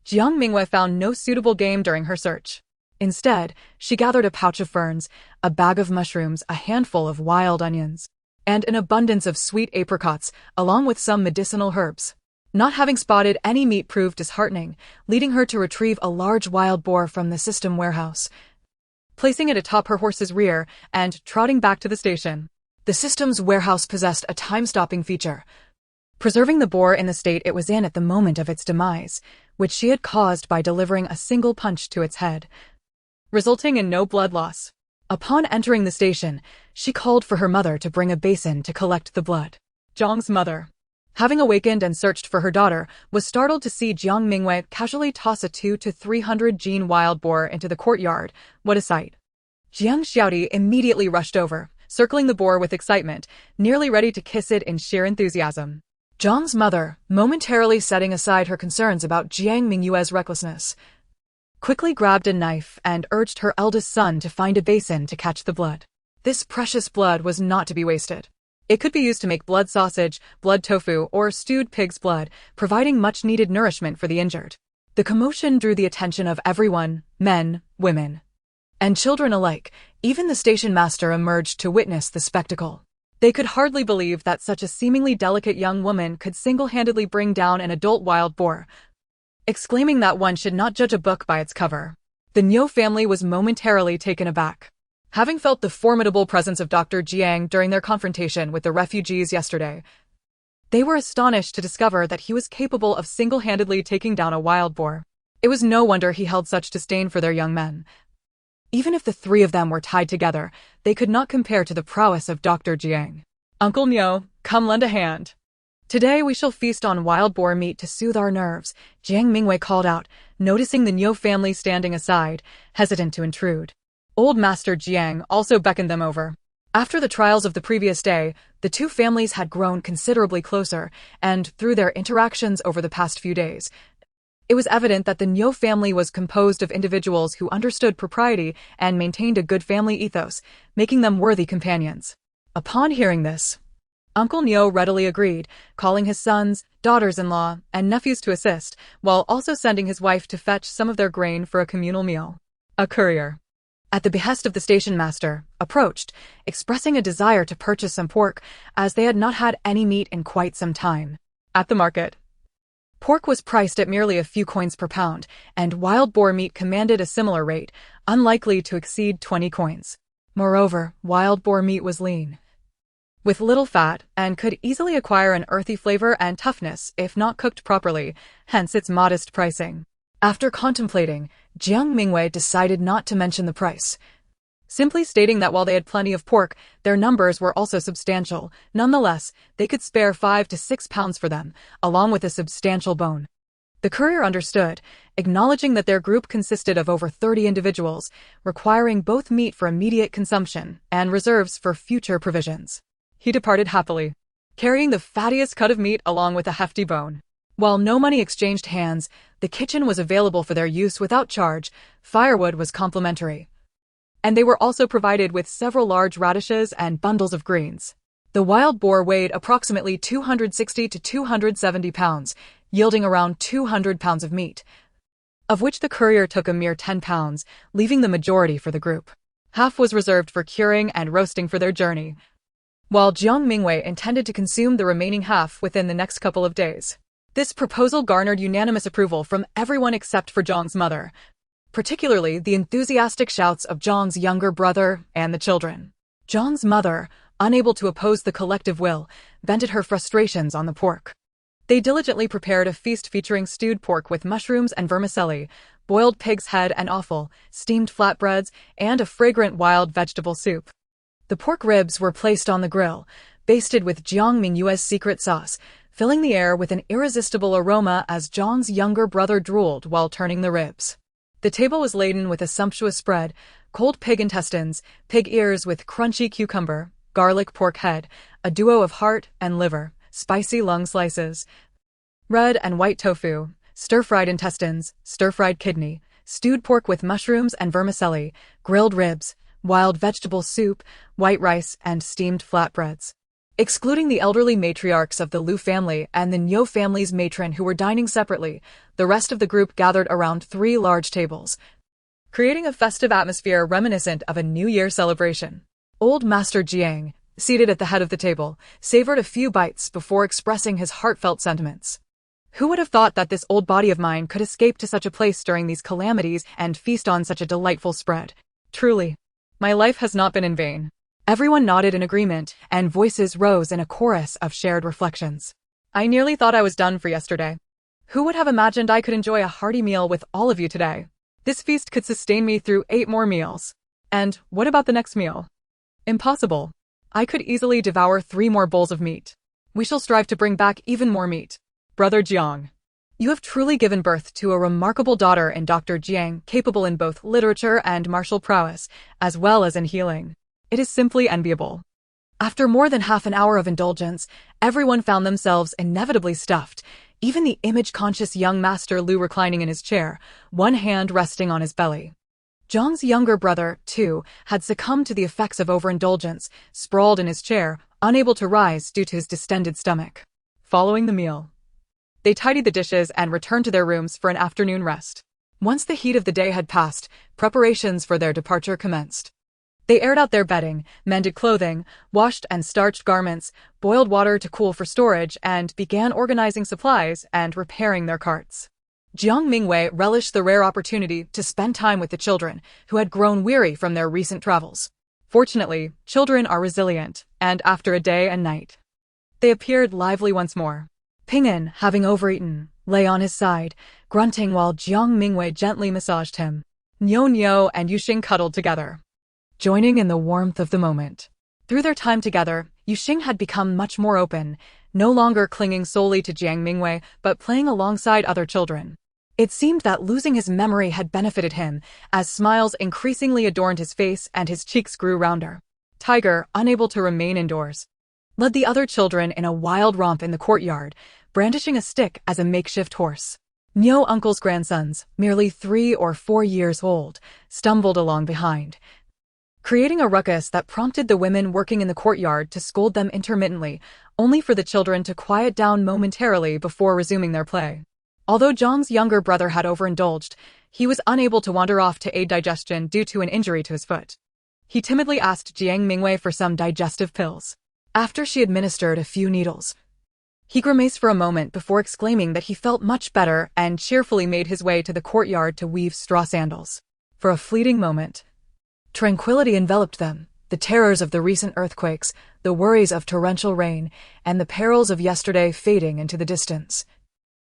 Jiang Mingyue found no suitable game during her search. Instead, she gathered a pouch of ferns, a bag of mushrooms, a handful of wild onions, and an abundance of sweet apricots, along with some medicinal herbs. Not having spotted any meat proved disheartening, leading her to retrieve a large wild boar from the system warehouse, placing it atop her horse's rear and trotting back to the station. The system's warehouse possessed a time-stopping feature, preserving the boar in the state it was in at the moment of its demise, which she had caused by delivering a single punch to its head, resulting in no blood loss. Upon entering the station, she called for her mother to bring a basin to collect the blood. Jiang's mother, having awakened and searched for her daughter, was startled to see Jiang Mingyue casually toss a 200 to 300 gene wild boar into the courtyard. What a sight! Jiang Xiaodi immediately rushed over, circling the boar with excitement, nearly ready to kiss it in sheer enthusiasm. Jiang's mother, momentarily setting aside her concerns about Jiang Mingyue's recklessness, quickly grabbed a knife and urged her eldest son to find a basin to catch the blood. This precious blood was not to be wasted. It could be used to make blood sausage, blood tofu, or stewed pig's blood, providing much-needed nourishment for the injured. The commotion drew the attention of everyone, men, women, and children alike. Even the station master emerged to witness the spectacle. They could hardly believe that such a seemingly delicate young woman could single-handedly bring down an adult wild boar, exclaiming that one should not judge a book by its cover. The Mingyue family was momentarily taken aback. Having felt the formidable presence of Dr. Jiang during their confrontation with the refugees yesterday, they were astonished to discover that he was capable of single-handedly taking down a wild boar. It was no wonder he held such disdain for their young men. Even if the three of them were tied together, they could not compare to the prowess of Dr. Jiang. Uncle Mingyue, come lend a hand. Today we shall feast on wild boar meat to soothe our nerves, Jiang Mingyue called out, noticing the Mingyue family standing aside, hesitant to intrude. Old Master Jiang also beckoned them over. After the trials of the previous day, the two families had grown considerably closer, and through their interactions over the past few days, it was evident that the Mingyue family was composed of individuals who understood propriety and maintained a good family ethos, making them worthy companions. Upon hearing this, Uncle Mingyue readily agreed, calling his sons, daughters-in-law, and nephews to assist, while also sending his wife to fetch some of their grain for a communal meal. A courier, at the behest of the station master, approached, expressing a desire to purchase some pork, as they had not had any meat in quite some time. At the market, pork was priced at merely a few coins per pound, and wild boar meat commanded a similar rate, unlikely to exceed 20 coins. Moreover, wild boar meat was lean, with little fat, and could easily acquire an earthy flavor and toughness if not cooked properly, hence its modest pricing. After contemplating, Jiang Mingyue decided not to mention the price, simply stating that while they had plenty of pork, their numbers were also substantial. Nonetheless, they could spare 5 to 6 pounds for them, along with a substantial bone. The courier understood, acknowledging that their group consisted of over 30 individuals, requiring both meat for immediate consumption and reserves for future provisions. He departed happily, carrying the fattiest cut of meat along with a hefty bone. While no money exchanged hands, the kitchen was available for their use without charge, firewood was complimentary, and they were also provided with several large radishes and bundles of greens. The wild boar weighed approximately 260 to 270 pounds, yielding around 200 pounds of meat, of which the courier took a mere 10 pounds, leaving the majority for the group. Half was reserved for curing and roasting for their journey, while Jiang Mingyue intended to consume the remaining half within the next couple of days. This proposal garnered unanimous approval from everyone except for Jiang's mother, particularly the enthusiastic shouts of Jiang's younger brother and the children. Jiang's mother, unable to oppose the collective will, vented her frustrations on the pork. They diligently prepared a feast featuring stewed pork with mushrooms and vermicelli, boiled pig's head and offal, steamed flatbreads, and a fragrant wild vegetable soup. The pork ribs were placed on the grill, basted with Jiang Mingyue's secret sauce, filling the air with an irresistible aroma as Jiang's younger brother drooled while turning the ribs. The table was laden with a sumptuous spread: cold pig intestines, pig ears with crunchy cucumber, garlic pork head, a duo of heart and liver, spicy lung slices, red and white tofu, stir-fried intestines, stir-fried kidney, stewed pork with mushrooms and vermicelli, grilled ribs, wild vegetable soup, white rice, and steamed flatbreads. Excluding the elderly matriarchs of the Liu family and the Mingyue family's matron who were dining separately, the rest of the group gathered around 3 large tables, creating a festive atmosphere reminiscent of a New Year celebration. Old Master Jiang, seated at the head of the table, savored a few bites before expressing his heartfelt sentiments. Who would have thought that this old body of mine could escape to such a place during these calamities and feast on such a delightful spread? Truly, my life has not been in vain. Everyone nodded in agreement, and voices rose in a chorus of shared reflections. I nearly thought I was done for yesterday. Who would have imagined I could enjoy a hearty meal with all of you today? This feast could sustain me through 8 more meals. And what about the next meal? Impossible. I could easily devour 3 more bowls of meat. We shall strive to bring back even more meat. Brother Jiang, you have truly given birth to a remarkable daughter in Dr. Jiang, capable in both literature and martial prowess, as well as in healing. It is simply enviable. After more than half an hour of indulgence, everyone found themselves inevitably stuffed, even the image-conscious young Master Lu reclining in his chair, one hand resting on his belly. Jiang's younger brother, too, had succumbed to the effects of overindulgence, sprawled in his chair, unable to rise due to his distended stomach. Following the meal, they tidied the dishes and returned to their rooms for an afternoon rest. Once the heat of the day had passed, preparations for their departure commenced. They aired out their bedding, mended clothing, washed and starched garments, boiled water to cool for storage, and began organizing supplies and repairing their carts. Jiang Mingyue relished the rare opportunity to spend time with the children, who had grown weary from their recent travels. Fortunately, children are resilient, and after a day and night, they appeared lively once more. Ping'an, having overeaten, lay on his side, grunting while Jiang Mingyue gently massaged him. Niu and Yuxing cuddled together, joining in the warmth of the moment. Through their time together, Yuxing had become much more open, no longer clinging solely to Jiang Mingyue, but playing alongside other children. It seemed that losing his memory had benefited him, as smiles increasingly adorned his face and his cheeks grew rounder. Tiger, unable to remain indoors, led the other children in a wild romp in the courtyard, brandishing a stick as a makeshift horse. Niu uncle's grandsons, merely 3 or 4 years old, stumbled along behind, creating a ruckus that prompted the women working in the courtyard to scold them intermittently, only for the children to quiet down momentarily before resuming their play. Although Jiang's younger brother had overindulged, he was unable to wander off to aid digestion due to an injury to his foot. He timidly asked Jiang Mingyue for some digestive pills. After she administered a few needles, he grimaced for a moment before exclaiming that he felt much better and cheerfully made his way to the courtyard to weave straw sandals. For a fleeting moment, tranquility enveloped them, the terrors of the recent earthquakes, the worries of torrential rain, and the perils of yesterday fading into the distance,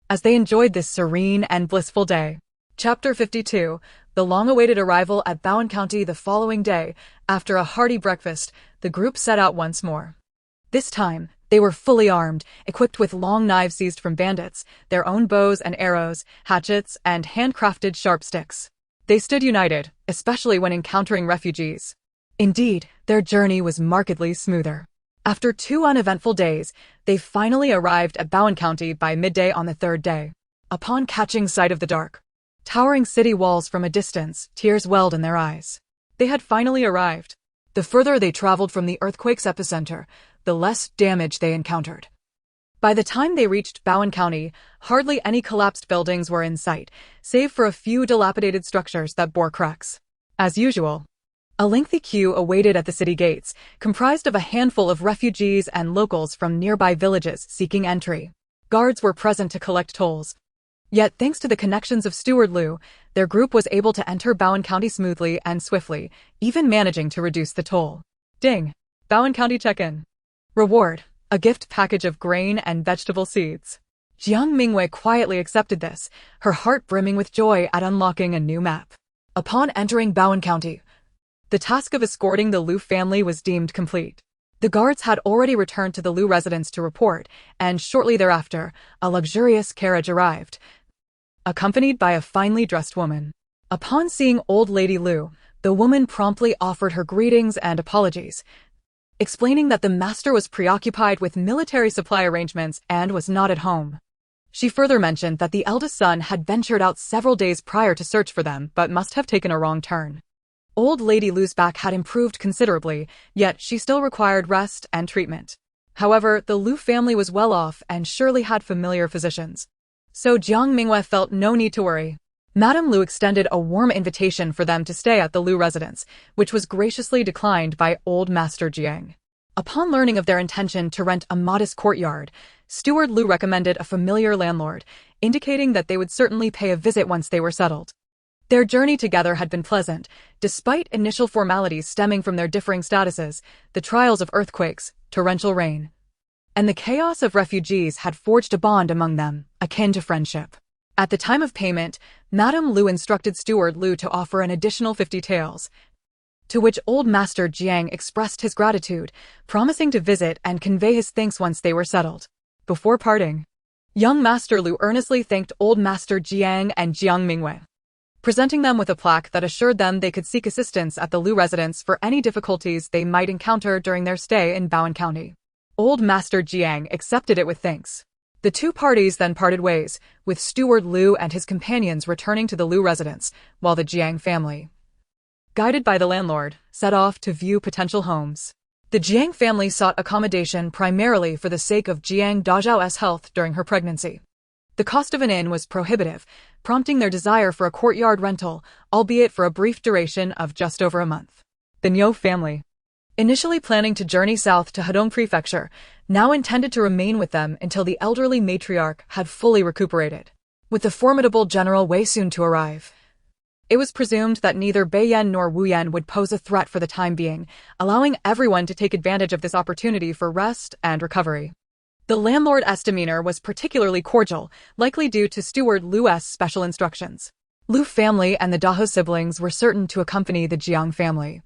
as they enjoyed this serene and blissful day. Chapter 52, the long-awaited arrival at Bowen County. The following day, after a hearty breakfast, the group set out once more. This time, they were fully armed, equipped with long knives seized from bandits, their own bows and arrows, hatchets, and handcrafted sharp sticks. They stood united, especially when encountering refugees. Indeed, their journey was markedly smoother. After 2 uneventful days, they finally arrived at Bowen County by midday on the 3rd day. Upon catching sight of the dark, towering city walls from a distance, tears welled in their eyes. They had finally arrived. The further they traveled from the earthquake's epicenter, the less damage they encountered. By the time they reached Bowen County, hardly any collapsed buildings were in sight, save for a few dilapidated structures that bore cracks. As usual, a lengthy queue awaited at the city gates, comprised of a handful of refugees and locals from nearby villages seeking entry. Guards were present to collect tolls. Yet, thanks to the connections of Steward Lu, their group was able to enter Bowen County smoothly and swiftly, even managing to reduce the toll. Ding! Bowen County check-in. Reward: a gift package of grain and vegetable seeds. Jiang Mingyue quietly accepted this, her heart brimming with joy at unlocking a new map. Upon entering Bowen County, the task of escorting the Lu family was deemed complete. The guards had already returned to the Lu residence to report, and shortly thereafter, a luxurious carriage arrived, accompanied by a finely dressed woman. Upon seeing old lady Lu, the woman promptly offered her greetings and apologies, explaining that the master was preoccupied with military supply arrangements and was not at home. She further mentioned that the eldest son had ventured out several days prior to search for them but must have taken a wrong turn. Old lady Lu's back had improved considerably, yet she still required rest and treatment. However, the Lu family was well off and surely had familiar physicians, so Jiang Mingyue felt no need to worry. Madame Lu extended a warm invitation for them to stay at the Lu residence, which was graciously declined by old Master Jiang. Upon learning of their intention to rent a modest courtyard, Steward Lu recommended a familiar landlord, indicating that they would certainly pay a visit once they were settled. Their journey together had been pleasant, despite initial formalities stemming from their differing statuses, the trials of earthquakes, torrential rain, and the chaos of refugees had forged a bond among them, akin to friendship. At the time of payment, Madame Lu instructed Steward Lu to offer an additional 50 taels, to which Old Master Jiang expressed his gratitude, promising to visit and convey his thanks once they were settled. Before parting, young Master Lu earnestly thanked Old Master Jiang and Jiang Mingyue, presenting them with a plaque that assured them they could seek assistance at the Lu residence for any difficulties they might encounter during their stay in Bowen County. Old Master Jiang accepted it with thanks. The two parties then parted ways, with Steward Lu and his companions returning to the Lu residence, while the Jiang family, guided by the landlord, set off to view potential homes. The Jiang family sought accommodation primarily for the sake of Jiang Dazhao's health during her pregnancy. The cost of an inn was prohibitive, prompting their desire for a courtyard rental, albeit for a brief duration of just over a month. The Niu family, initially planning to journey south to Hedong Prefecture, now intended to remain with them until the elderly matriarch had fully recuperated. With the formidable General Wei soon to arrive, it was presumed that neither Beiyan nor Wuyan would pose a threat for the time being, allowing everyone to take advantage of this opportunity for rest and recovery. The landlord's demeanor was particularly cordial, likely due to Steward Lu's special instructions. Lu family and the Dahou siblings were certain to accompany the Jiang family,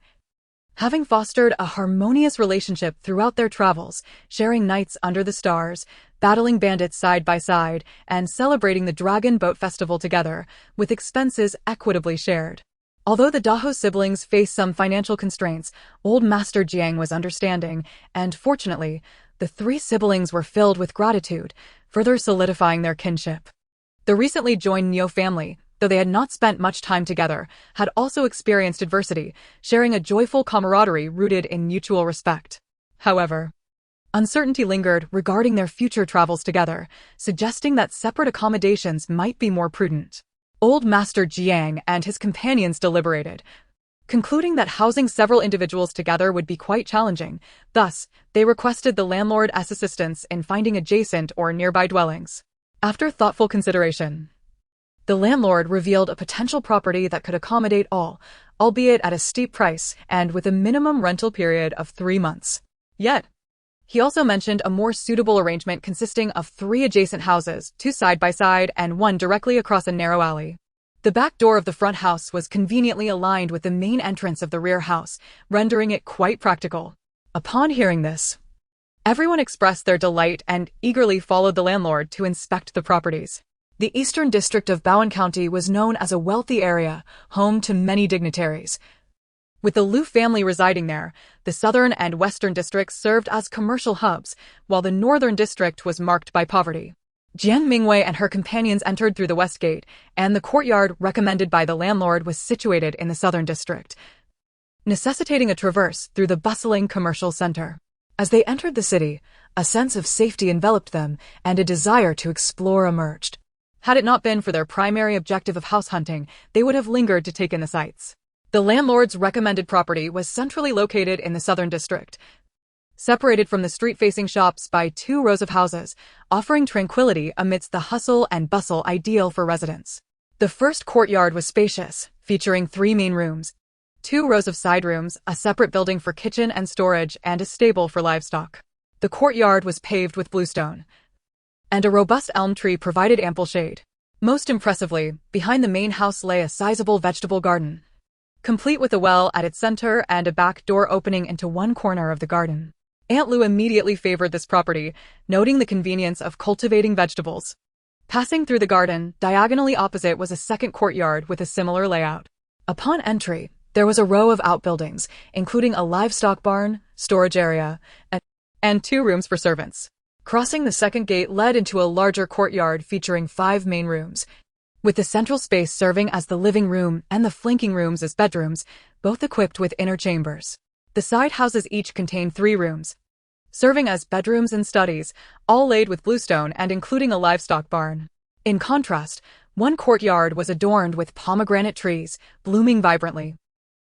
having fostered a harmonious relationship throughout their travels, sharing nights under the stars, battling bandits side by side, and celebrating the Dragon Boat Festival together, with expenses equitably shared. Although the Dahou siblings faced some financial constraints, Old Master Jiang was understanding, and fortunately, the three siblings were filled with gratitude, further solidifying their kinship. The recently joined Niu family, though they had not spent much time together, had also experienced adversity, sharing a joyful camaraderie rooted in mutual respect. However, uncertainty lingered regarding their future travels together, suggesting that separate accommodations might be more prudent. Old Master Jiang and his companions deliberated, concluding that housing several individuals together would be quite challenging. Thus, they requested the landlord's assistance in finding adjacent or nearby dwellings. After thoughtful consideration, the landlord revealed a potential property that could accommodate all, albeit at a steep price and with a minimum rental period of 3 months. Yet, he also mentioned a more suitable arrangement consisting of 3 adjacent houses, 2 side by side and 1 directly across a narrow alley. The back door of the front house was conveniently aligned with the main entrance of the rear house, rendering it quite practical. Upon hearing this, everyone expressed their delight and eagerly followed the landlord to inspect the properties. The eastern district of Bowen County was known as a wealthy area, home to many dignitaries. With the Lu family residing there, the southern and western districts served as commercial hubs, while the northern district was marked by poverty. Jiang Mingyue and her companions entered through the west gate, and the courtyard recommended by the landlord was situated in the southern district, necessitating a traverse through the bustling commercial center. As they entered the city, a sense of safety enveloped them, and a desire to explore emerged. Had it not been for their primary objective of house hunting, they would have lingered to take in the sights. The landlord's recommended property was centrally located in the southern district, separated from the street-facing shops by 2 rows of houses, offering tranquility amidst the hustle and bustle ideal for residents. The first courtyard was spacious, featuring 3 main rooms, 2 rows of side rooms, a separate building for kitchen and storage, and a stable for livestock. The courtyard was paved with bluestone, and a robust elm tree provided ample shade. Most impressively, behind the main house lay a sizable vegetable garden, complete with a well at its center and a back door opening into one corner of the garden. Aunt Lu immediately favored this property, noting the convenience of cultivating vegetables. Passing through the garden, diagonally opposite was a second courtyard with a similar layout. Upon entry, there was a row of outbuildings, including a livestock barn, storage area, and 2 rooms for servants. Crossing the second gate led into a larger courtyard featuring 5 main rooms, with the central space serving as the living room and the flanking rooms as bedrooms, both equipped with inner chambers. The side houses each contained 3 rooms, serving as bedrooms and studies, all laid with bluestone and including a livestock barn. In contrast, one courtyard was adorned with pomegranate trees, blooming vibrantly,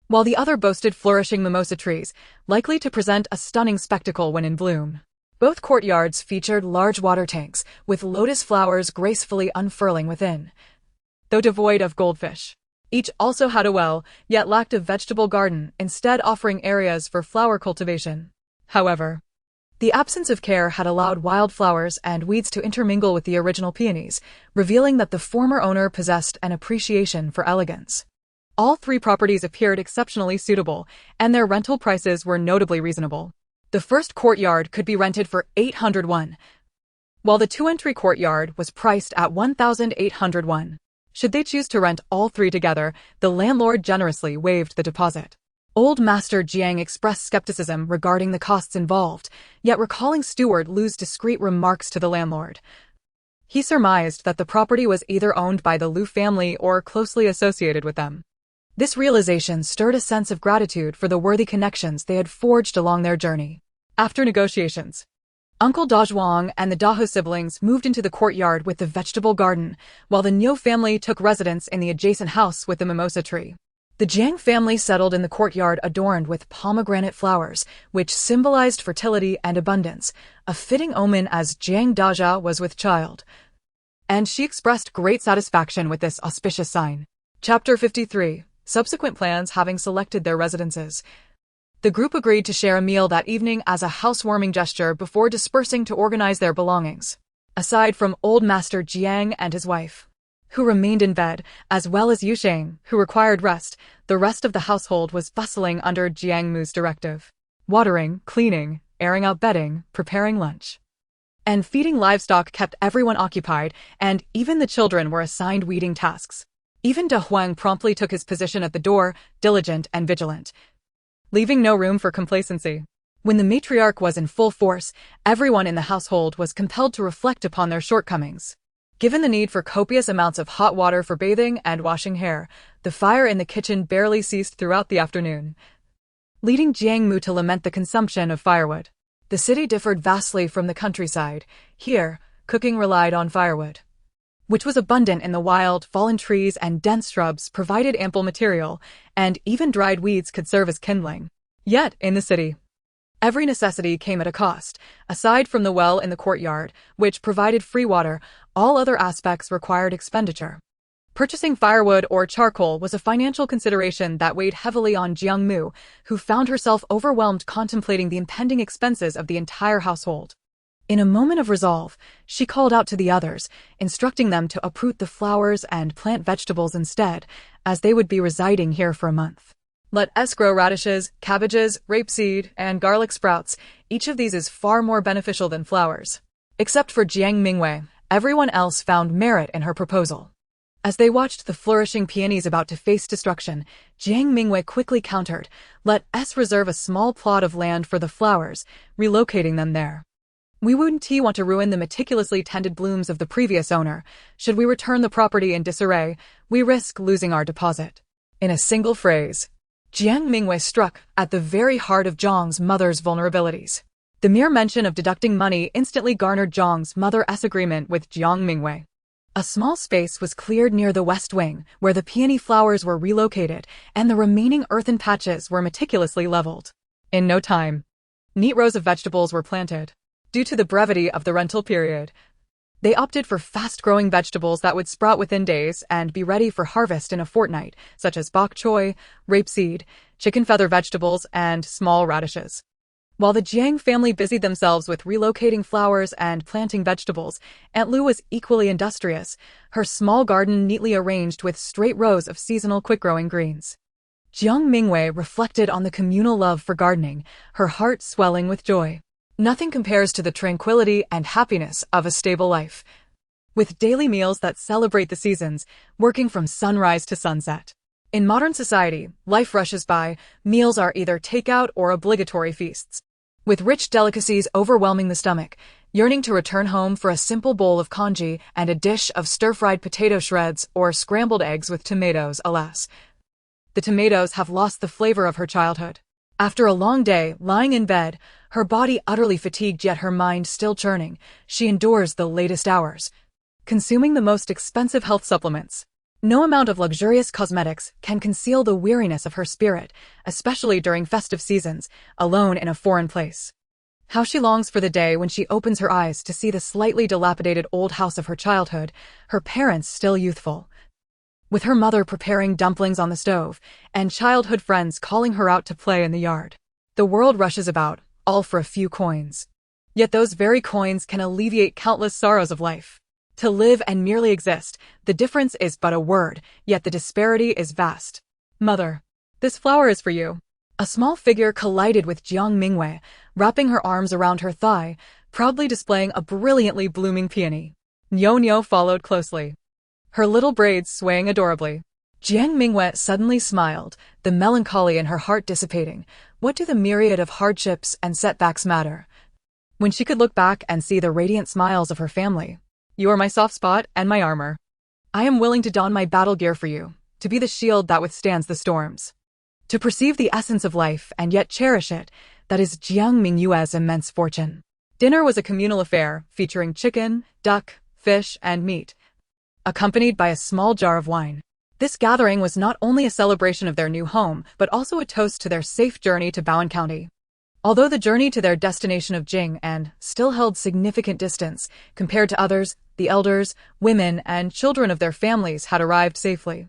while the other boasted flourishing mimosa trees, likely to present a stunning spectacle when in bloom. Both courtyards featured large water tanks, with lotus flowers gracefully unfurling within, though devoid of goldfish. Each also had a well, yet lacked a vegetable garden, instead offering areas for flower cultivation. However, the absence of care had allowed wildflowers and weeds to intermingle with the original peonies, revealing that the former owner possessed an appreciation for elegance. All three properties appeared exceptionally suitable, and their rental prices were notably reasonable. The first courtyard could be rented for 800 won, while the two-entry courtyard was priced at 1,800 won. Should they choose to rent all three together, the landlord generously waived the deposit. Old Master Jiang expressed skepticism regarding the costs involved, yet recalling Steward Lu's discreet remarks to the landlord. He surmised that the property was either owned by the Lu family or closely associated with them. This realization stirred a sense of gratitude for the worthy connections they had forged along their journey. After negotiations, Uncle Da Zhuang and the Donghua siblings moved into the courtyard with the vegetable garden, while the Niu family took residence in the adjacent house with the mimosa tree. The Jiang family settled in the courtyard adorned with pomegranate flowers, which symbolized fertility and abundance, a fitting omen as Jiang Dajia was with child. And she expressed great satisfaction with this auspicious sign. Chapter 53. Subsequent plans. Having selected their residences, the group agreed to share a meal that evening as a housewarming gesture before dispersing to organize their belongings. Aside from old Master Jiang and his wife, who remained in bed, as well as Yusheng, who required rest, the rest of the household was bustling under Jiang Mu's directive. Watering, cleaning, airing out bedding, preparing lunch, and feeding livestock kept everyone occupied, and even the children were assigned weeding tasks. Even De Huang promptly took his position at the door, diligent and vigilant, leaving no room for complacency. When the matriarch was in full force, everyone in the household was compelled to reflect upon their shortcomings. Given the need for copious amounts of hot water for bathing and washing hair, the fire in the kitchen barely ceased throughout the afternoon, leading Jiang Mu to lament the consumption of firewood. The city differed vastly from the countryside. Here, cooking relied on firewood, which was abundant in the wild, fallen trees and dense shrubs provided ample material, and even dried weeds could serve as kindling. Yet, in the city, every necessity came at a cost. Aside from the well in the courtyard, which provided free water, all other aspects required expenditure. Purchasing firewood or charcoal was a financial consideration that weighed heavily on Jiang Mu, who found herself overwhelmed contemplating the impending expenses of the entire household. In a moment of resolve, she called out to the others, instructing them to uproot the flowers and plant vegetables instead, as they would be residing here for a month. Let us grow radishes, cabbages, rapeseed, and garlic sprouts. Each of these is far more beneficial than flowers. Except for Jiang Mingyue, everyone else found merit in her proposal. As they watched the flourishing peonies about to face destruction, Jiang Mingyue quickly countered, "Let us reserve a small plot of land for the flowers, relocating them there. We wouldn't want to ruin the meticulously tended blooms of the previous owner. Should we return the property in disarray, we risk losing our deposit." In a single phrase, Jiang Mingyue struck at the very heart of Zhang's mother's vulnerabilities. The mere mention of deducting money instantly garnered Zhang's mother's agreement with Jiang Mingyue. A small space was cleared near the west wing, where the peony flowers were relocated, and the remaining earthen patches were meticulously leveled. In no time, neat rows of vegetables were planted. Due to the brevity of the rental period, they opted for fast-growing vegetables that would sprout within days and be ready for harvest in a fortnight, such as bok choy, rapeseed, chicken feather vegetables, and small radishes. While the Jiang family busied themselves with relocating flowers and planting vegetables, Aunt Lu was equally industrious, her small garden neatly arranged with straight rows of seasonal quick-growing greens. Jiang Mingyue reflected on the communal love for gardening, her heart swelling with joy. Nothing compares to the tranquility and happiness of a stable life, with daily meals that celebrate the seasons, working from sunrise to sunset. In modern society, life rushes by, meals are either takeout or obligatory feasts, with rich delicacies overwhelming the stomach, yearning to return home for a simple bowl of congee and a dish of stir-fried potato shreds or scrambled eggs with tomatoes. Alas, the tomatoes have lost the flavor of her childhood. After a long day, lying in bed, her body utterly fatigued yet her mind still churning, she endures the latest hours, consuming the most expensive health supplements. No amount of luxurious cosmetics can conceal the weariness of her spirit, especially during festive seasons, alone in a foreign place. How she longs for the day when she opens her eyes to see the slightly dilapidated old house of her childhood, her parents still youthful, with her mother preparing dumplings on the stove, and childhood friends calling her out to play in the yard. The world rushes about, all for a few coins. Yet those very coins can alleviate countless sorrows of life. To live and merely exist, the difference is but a word, yet the disparity is vast. Mother, this flower is for you. A small figure collided with Jiang Mingyue, wrapping her arms around her thigh, proudly displaying a brilliantly blooming peony. Nyo followed closely, her little braids swaying adorably. Jiang Mingyue suddenly smiled, the melancholy in her heart dissipating. What do the myriad of hardships and setbacks matter, when she could look back and see the radiant smiles of her family? You are my soft spot and my armor. I am willing to don my battle gear for you, to be the shield that withstands the storms. To perceive the essence of life and yet cherish it, that is Jiang Mingyue's immense fortune. Dinner was a communal affair, featuring chicken, duck, fish, and meat, accompanied by a small jar of wine. This gathering was not only a celebration of their new home, but also a toast to their safe journey to Bowen County. Although the journey to their destination of Jing still held significant distance, compared to others, the elders, women, and children of their families had arrived safely.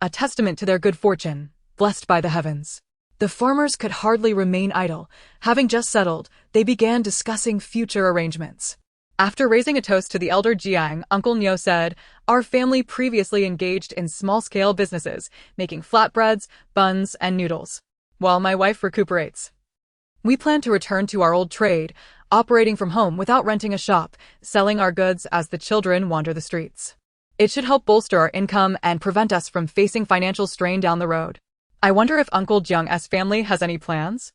A testament to their good fortune, blessed by the heavens. The farmers could hardly remain idle. Having just settled, they began discussing future arrangements. After raising a toast to the elder Jiang, Uncle Nyo said, "Our family previously engaged in small-scale businesses, making flatbreads, buns, and noodles, while my wife recuperates. We plan to return to our old trade, operating from home without renting a shop, selling our goods as the children wander the streets. It should help bolster our income and prevent us from facing financial strain down the road. I wonder if Uncle Jiang's family has any plans?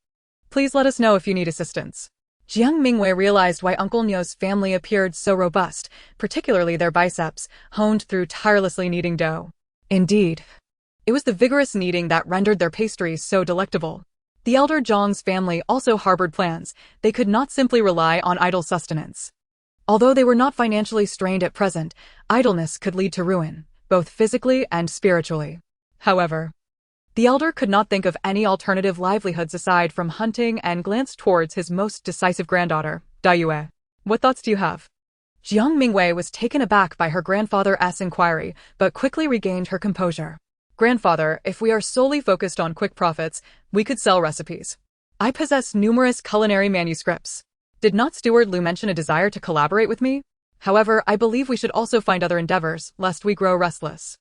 Please let us know if you need assistance." Jiang Mingyue realized why Uncle Nyo's family appeared so robust, particularly their biceps, honed through tirelessly kneading dough. Indeed, it was the vigorous kneading that rendered their pastries so delectable. The elder Zhang's family also harbored plans. They could not simply rely on idle sustenance. Although they were not financially strained at present, idleness could lead to ruin, both physically and spiritually. However, the elder could not think of any alternative livelihoods aside from hunting and glanced towards his most decisive granddaughter, Dayue. "What thoughts do you have?" Jiang Mingyue was taken aback by her grandfather's inquiry, but quickly regained her composure. "Grandfather, if we are solely focused on quick profits, we could sell recipes. I possess numerous culinary manuscripts. Did not Steward Liu mention a desire to collaborate with me? However, I believe we should also find other endeavors, lest we grow restless.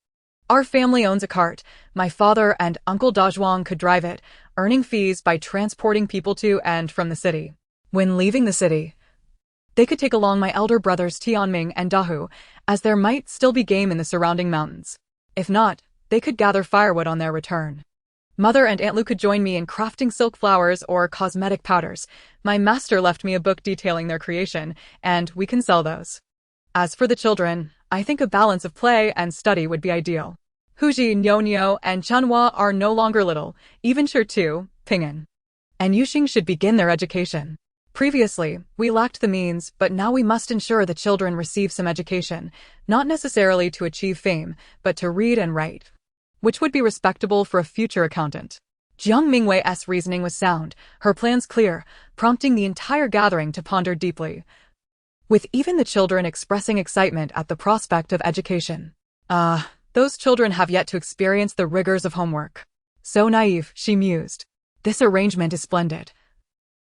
Our family owns a cart. My father and Uncle Dazhuang could drive it, earning fees by transporting people to and from the city. When leaving the city, they could take along my elder brothers Tianming and Dahu, as there might still be game in the surrounding mountains. If not, they could gather firewood on their return. Mother and Aunt Lu could join me in crafting silk flowers or cosmetic powders. My master left me a book detailing their creation, and we can sell those. As for the children, I think a balance of play and study would be ideal. Huji, Nyo, and Chanhua are no longer little, even Shi, Ping'an, and Yuxing should begin their education. Previously, we lacked the means, but now we must ensure the children receive some education, not necessarily to achieve fame, but to read and write, which would be respectable for a future accountant." Jiang Mingyue's reasoning was sound, her plans clear, prompting the entire gathering to ponder deeply, with even the children expressing excitement at the prospect of education. Those children have yet to experience the rigors of homework. So naive, she mused. This arrangement is splendid.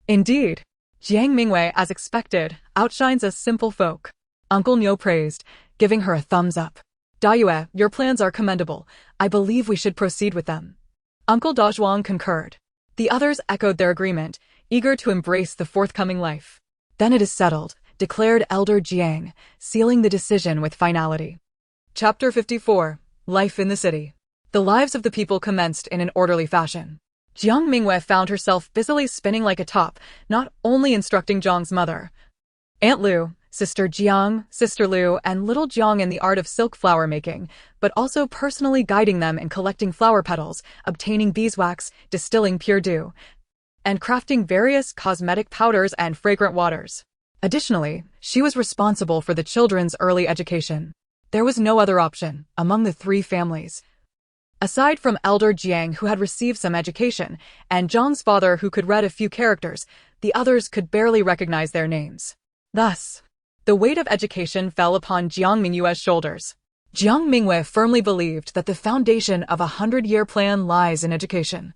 Indeed, Jiang Mingyue, as expected, outshines us simple folk. Uncle Nyo praised, giving her a thumbs up. "Dayue, your plans are commendable. I believe we should proceed with them." Uncle Dazhuang concurred. The others echoed their agreement, eager to embrace the forthcoming life. "Then it is settled," declared Elder Jiang, sealing the decision with finality. Chapter 54. Life in the City. The lives of the people commenced in an orderly fashion. Jiang Mingyue found herself busily spinning like a top, not only instructing Zhang's mother, Aunt Lu, Sister Jiang, Sister Lu, and little Jiang in the art of silk flower making, but also personally guiding them in collecting flower petals, obtaining beeswax, distilling pure dew, and crafting various cosmetic powders and fragrant waters. Additionally, she was responsible for the children's early education. There was no other option among the three families. Aside from Elder Jiang, who had received some education, and Zhang's father, who could read a few characters, the others could barely recognize their names. Thus, the weight of education fell upon Jiang Mingyue's shoulders. Jiang Mingyue firmly believed that the foundation of a 100-year plan lies in education,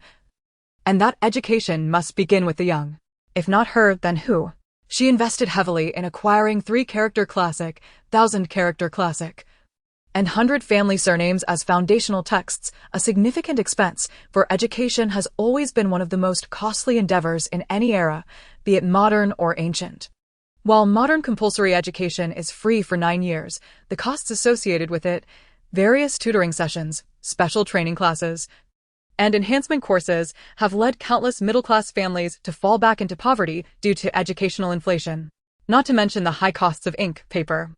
and that education must begin with the young. If not her, then who? She invested heavily in acquiring 3-character classic, 1,000-character classic, and 100 family surnames as foundational texts. A significant expense, for education has always been one of the most costly endeavors in any era, be it modern or ancient. While modern compulsory education is free for 9 years, the costs associated with it, various tutoring sessions, special training classes, and enhancement courses have led countless middle-class families to fall back into poverty due to educational inflation. Not to mention the high costs of ink, paper,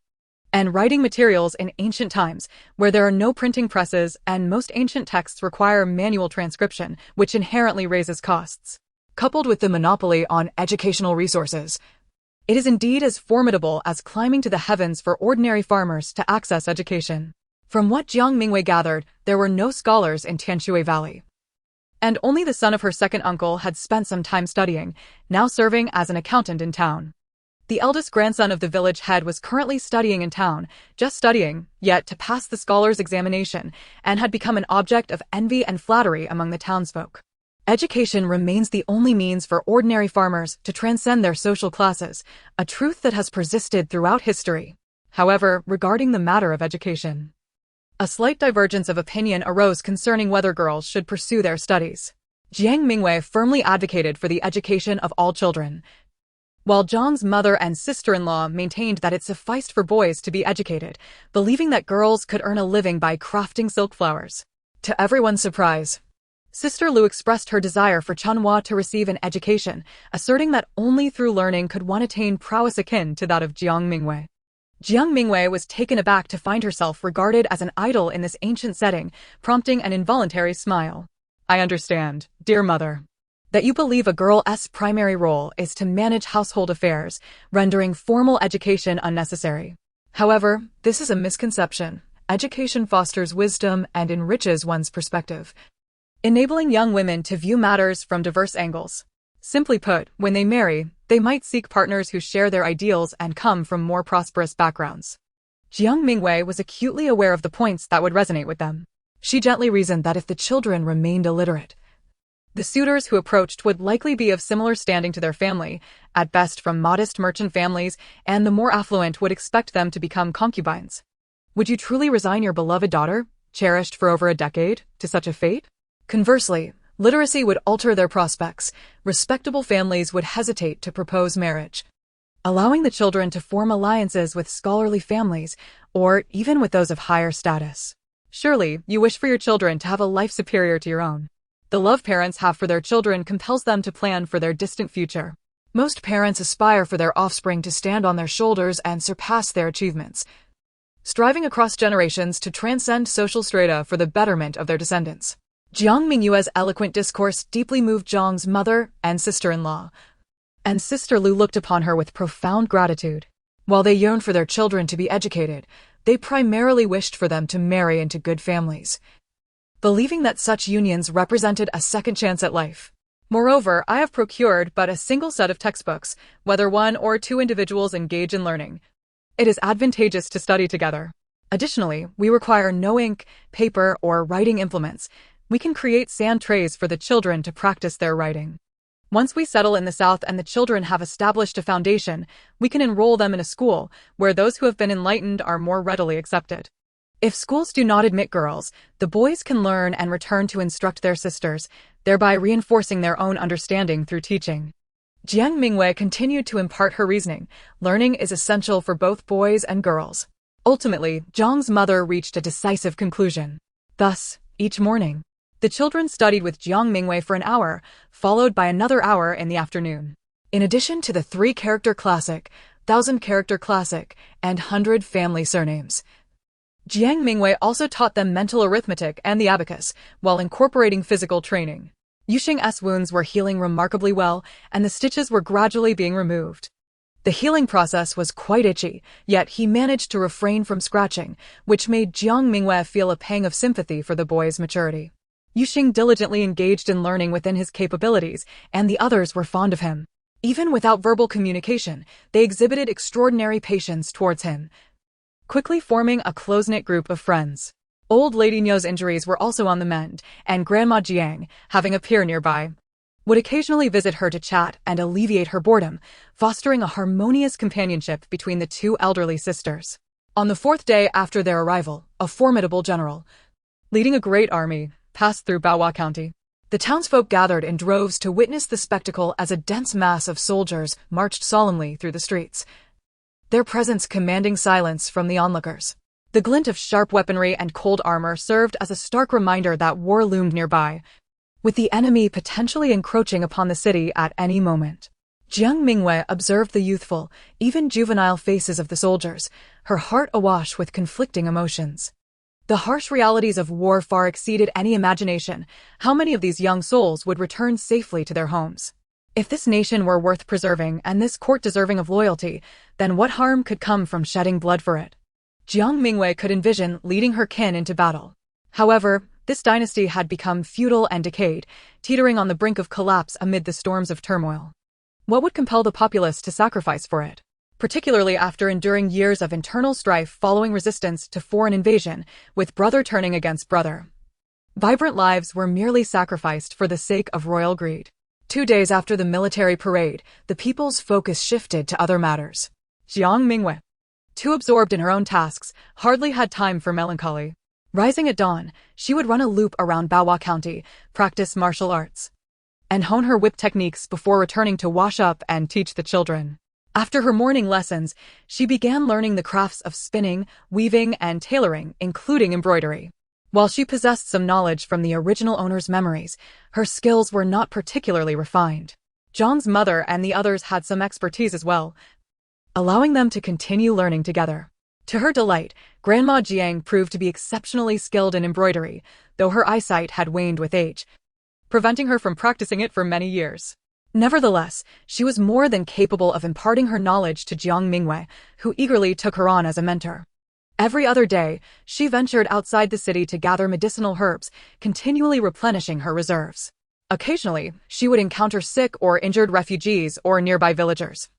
and writing materials in ancient times, where there are no printing presses and most ancient texts require manual transcription, which inherently raises costs. Coupled with the monopoly on educational resources, it is indeed as formidable as climbing to the heavens for ordinary farmers to access education. From what Jiang Mingyue gathered, there were no scholars in Tianshui Valley, and only the son of her second uncle had spent some time studying, now serving as an accountant in town. The eldest grandson of the village head was currently studying in town, just studying, yet to pass the scholar's examination, and had become an object of envy and flattery among the townsfolk. Education remains the only means for ordinary farmers to transcend their social classes, a truth that has persisted throughout history. However, regarding the matter of education, a slight divergence of opinion arose concerning whether girls should pursue their studies. Jiang Mingyue firmly advocated for the education of all children, while Zhang's mother and sister-in-law maintained that it sufficed for boys to be educated, believing that girls could earn a living by crafting silk flowers. To everyone's surprise, Sister Lu expressed her desire for Chunhua to receive an education, asserting that only through learning could one attain prowess akin to that of Jiang Mingyue. Jiang Mingyue was taken aback to find herself regarded as an idol in this ancient setting, prompting an involuntary smile. "I understand, dear mother, that you believe a girl's primary role is to manage household affairs, rendering formal education unnecessary. However, this is a misconception. Education fosters wisdom and enriches one's perspective, enabling young women to view matters from diverse angles. Simply put, when they marry, they might seek partners who share their ideals and come from more prosperous backgrounds." Jiang Mingyue was acutely aware of the points that would resonate with them. She gently reasoned that if the children remained illiterate, the suitors who approached would likely be of similar standing to their family, at best from modest merchant families, and the more affluent would expect them to become concubines. Would you truly resign your beloved daughter, cherished for over a decade, to such a fate? Conversely, literacy would alter their prospects. Respectable families would hesitate to propose marriage, allowing the children to form alliances with scholarly families, or even with those of higher status. Surely, you wish for your children to have a life superior to your own. The love parents have for their children compels them to plan for their distant future. Most parents aspire for their offspring to stand on their shoulders and surpass their achievements, striving across generations to transcend social strata for the betterment of their descendants. Jiang Mingyue's eloquent discourse deeply moved Zhang's mother and sister-in-law, and Sister Lu looked upon her with profound gratitude. While they yearned for their children to be educated, they primarily wished for them to marry into good families, believing that such unions represented a second chance at life. "Moreover, I have procured but a single set of textbooks, whether one or two individuals engage in learning. It is advantageous to study together. Additionally, we require no ink, paper, or writing implements. We can create sand trays for the children to practice their writing. Once we settle in the South and the children have established a foundation, we can enroll them in a school where those who have been enlightened are more readily accepted. If schools do not admit girls, the boys can learn and return to instruct their sisters, thereby reinforcing their own understanding through teaching." Jiang Mingyue continued to impart her reasoning. Learning is essential for both boys and girls. Ultimately, Zhang's mother reached a decisive conclusion. Thus, each morning, the children studied with Jiang Mingyue for an hour, followed by another hour in the afternoon. In addition to the 3-character classic, 1,000-character classic, and 100 family surnames, Jiang Mingyue also taught them mental arithmetic and the abacus, while incorporating physical training. Yuxing's wounds were healing remarkably well, and the stitches were gradually being removed. The healing process was quite itchy, yet he managed to refrain from scratching, which made Jiang Mingyue feel a pang of sympathy for the boy's maturity. Yuxing diligently engaged in learning within his capabilities, and the others were fond of him. Even without verbal communication, they exhibited extraordinary patience towards him, quickly forming a close-knit group of friends. Old Lady Nyo's injuries were also on the mend, and Grandma Jiang, having a peer nearby, would occasionally visit her to chat and alleviate her boredom, fostering a harmonious companionship between the two elderly sisters. On the fourth day after their arrival, a formidable general, leading a great army, passed through Baohua County. The townsfolk gathered in droves to witness the spectacle as a dense mass of soldiers marched solemnly through the streets, their presence commanding silence from the onlookers. The glint of sharp weaponry and cold armor served as a stark reminder that war loomed nearby, with the enemy potentially encroaching upon the city at any moment. Jiang Mingyue observed the youthful, even juvenile faces of the soldiers, her heart awash with conflicting emotions. The harsh realities of war far exceeded any imagination. How many of these young souls would return safely to their homes? If this nation were worth preserving and this court deserving of loyalty, then what harm could come from shedding blood for it? Jiang Mingyue could envision leading her kin into battle. However, this dynasty had become feudal and decayed, teetering on the brink of collapse amid the storms of turmoil. What would compel the populace to sacrifice for it? Particularly after enduring years of internal strife following resistance to foreign invasion, with brother turning against brother. Vibrant lives were merely sacrificed for the sake of royal greed. 2 days after the military parade, the people's focus shifted to other matters. Jiang Mingyue, too absorbed in her own tasks, hardly had time for melancholy. Rising at dawn, she would run a loop around Baohua County, practice martial arts, and hone her whip techniques before returning to wash up and teach the children. After her morning lessons, she began learning the crafts of spinning, weaving, and tailoring, including embroidery. While she possessed some knowledge from the original owner's memories, her skills were not particularly refined. Zhang's mother and the others had some expertise as well, allowing them to continue learning together. To her delight, Grandma Jiang proved to be exceptionally skilled in embroidery, though her eyesight had waned with age, preventing her from practicing it for many years. Nevertheless, she was more than capable of imparting her knowledge to Jiang Mingyue, who eagerly took her on as a mentor. Every other day, she ventured outside the city to gather medicinal herbs, continually replenishing her reserves. Occasionally, she would encounter sick or injured refugees or nearby villagers,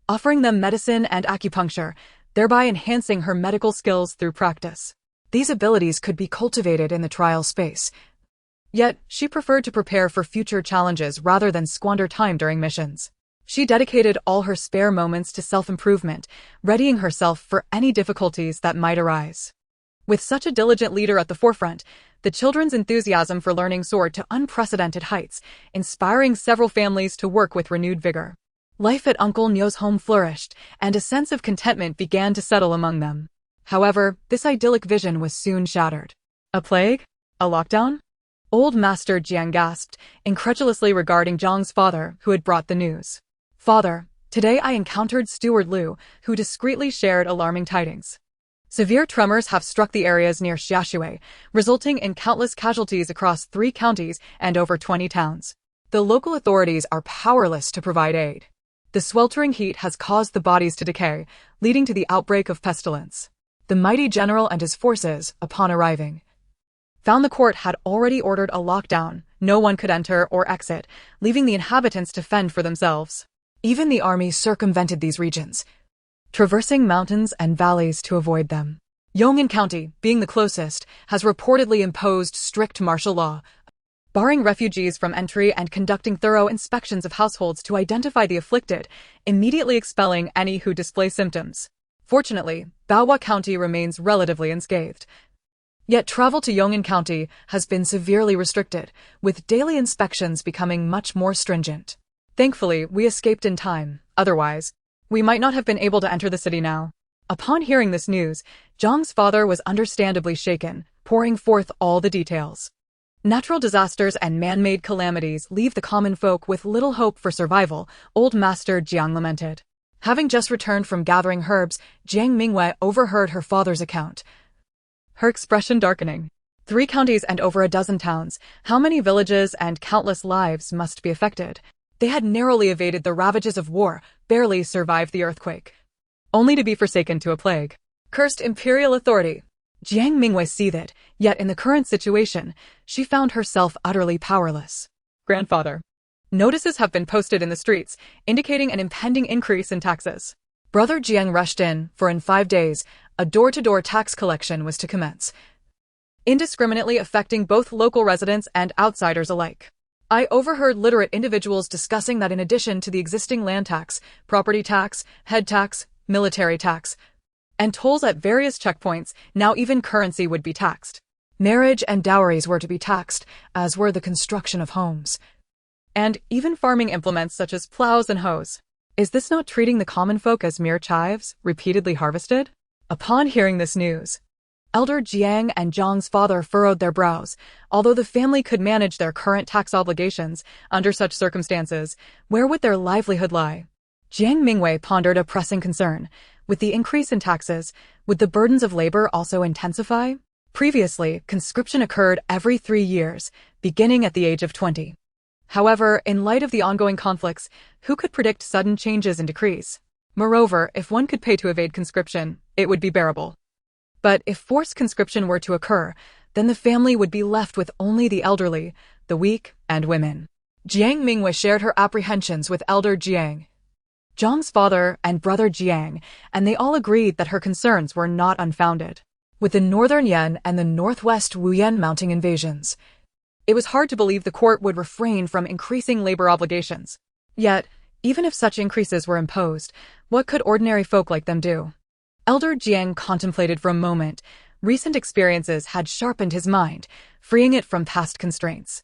offering them medicine and acupuncture, thereby enhancing her medical skills through practice. These abilities could be cultivated in the trial space. Yet, she preferred to prepare for future challenges rather than squander time during missions. She dedicated all her spare moments to self-improvement, readying herself for any difficulties that might arise. With such a diligent leader at the forefront, the children's enthusiasm for learning soared to unprecedented heights, inspiring several families to work with renewed vigor. Life at Uncle Nyo's home flourished, and a sense of contentment began to settle among them. However, this idyllic vision was soon shattered. A plague? A lockdown? Old Master Jiang gasped, incredulously regarding Zhang's father, who had brought the news. Father, today I encountered Steward Liu, who discreetly shared alarming tidings. Severe tremors have struck the areas near Xiaxue, resulting in countless casualties across 3 counties and over 20 towns. The local authorities are powerless to provide aid. The sweltering heat has caused the bodies to decay, leading to the outbreak of pestilence. The mighty general and his forces, upon arriving, found the court had already ordered a lockdown. No one could enter or exit, leaving the inhabitants to fend for themselves. Even the army circumvented these regions, traversing mountains and valleys to avoid them. Yong'an County, being the closest, has reportedly imposed strict martial law, barring refugees from entry and conducting thorough inspections of households to identify the afflicted, immediately expelling any who display symptoms. Fortunately, Baohua County remains relatively unscathed. Yet travel to Yong'an County has been severely restricted, with daily inspections becoming much more stringent. Thankfully, we escaped in time. Otherwise, we might not have been able to enter the city now. Upon hearing this news, Zhang's father was understandably shaken, pouring forth all the details. Natural disasters and man-made calamities leave the common folk with little hope for survival, Old Master Jiang lamented. Having just returned from gathering herbs, Jiang Mingyue overheard her father's account, her expression darkening. 3 counties and over a dozen towns, how many villages and countless lives must be affected? They had narrowly evaded the ravages of war, barely survived the earthquake, only to be forsaken to a plague. Cursed imperial authority. Jiang Mingyue seethed, yet in the current situation, she found herself utterly powerless. Grandfather. Notices have been posted in the streets, indicating an impending increase in taxes. Brother Jiang rushed in, for in 5 days, A door-to-door tax collection was to commence, indiscriminately affecting both local residents and outsiders alike. I overheard literate individuals discussing that in addition to the existing land tax, property tax, head tax, military tax, and tolls at various checkpoints, now even currency would be taxed. Marriage and dowries were to be taxed, as were the construction of homes, and even farming implements such as plows and hoes. Is this not treating the common folk as mere chives, repeatedly harvested? Upon hearing this news, Elder Jiang and Zhang's father furrowed their brows. Although the family could manage their current tax obligations, under such circumstances, where would their livelihood lie? Jiang Mingyue pondered a pressing concern. With the increase in taxes, would the burdens of labor also intensify? Previously, conscription occurred every 3 years, beginning at the age of 20. However, in light of the ongoing conflicts, who could predict sudden changes and decrees? Moreover, if one could pay to evade conscription, it would be bearable. But if forced conscription were to occur, then the family would be left with only the elderly, the weak, and women. Jiang Mingyue shared her apprehensions with Elder Jiang, Zhang's father and brother Jiang, and they all agreed that her concerns were not unfounded. With the northern Yan and the northwest Wuyan mounting invasions, it was hard to believe the court would refrain from increasing labor obligations. Yet, even if such increases were imposed, what could ordinary folk like them do? Elder Jiang contemplated for a moment. Recent experiences had sharpened his mind, freeing it from past constraints.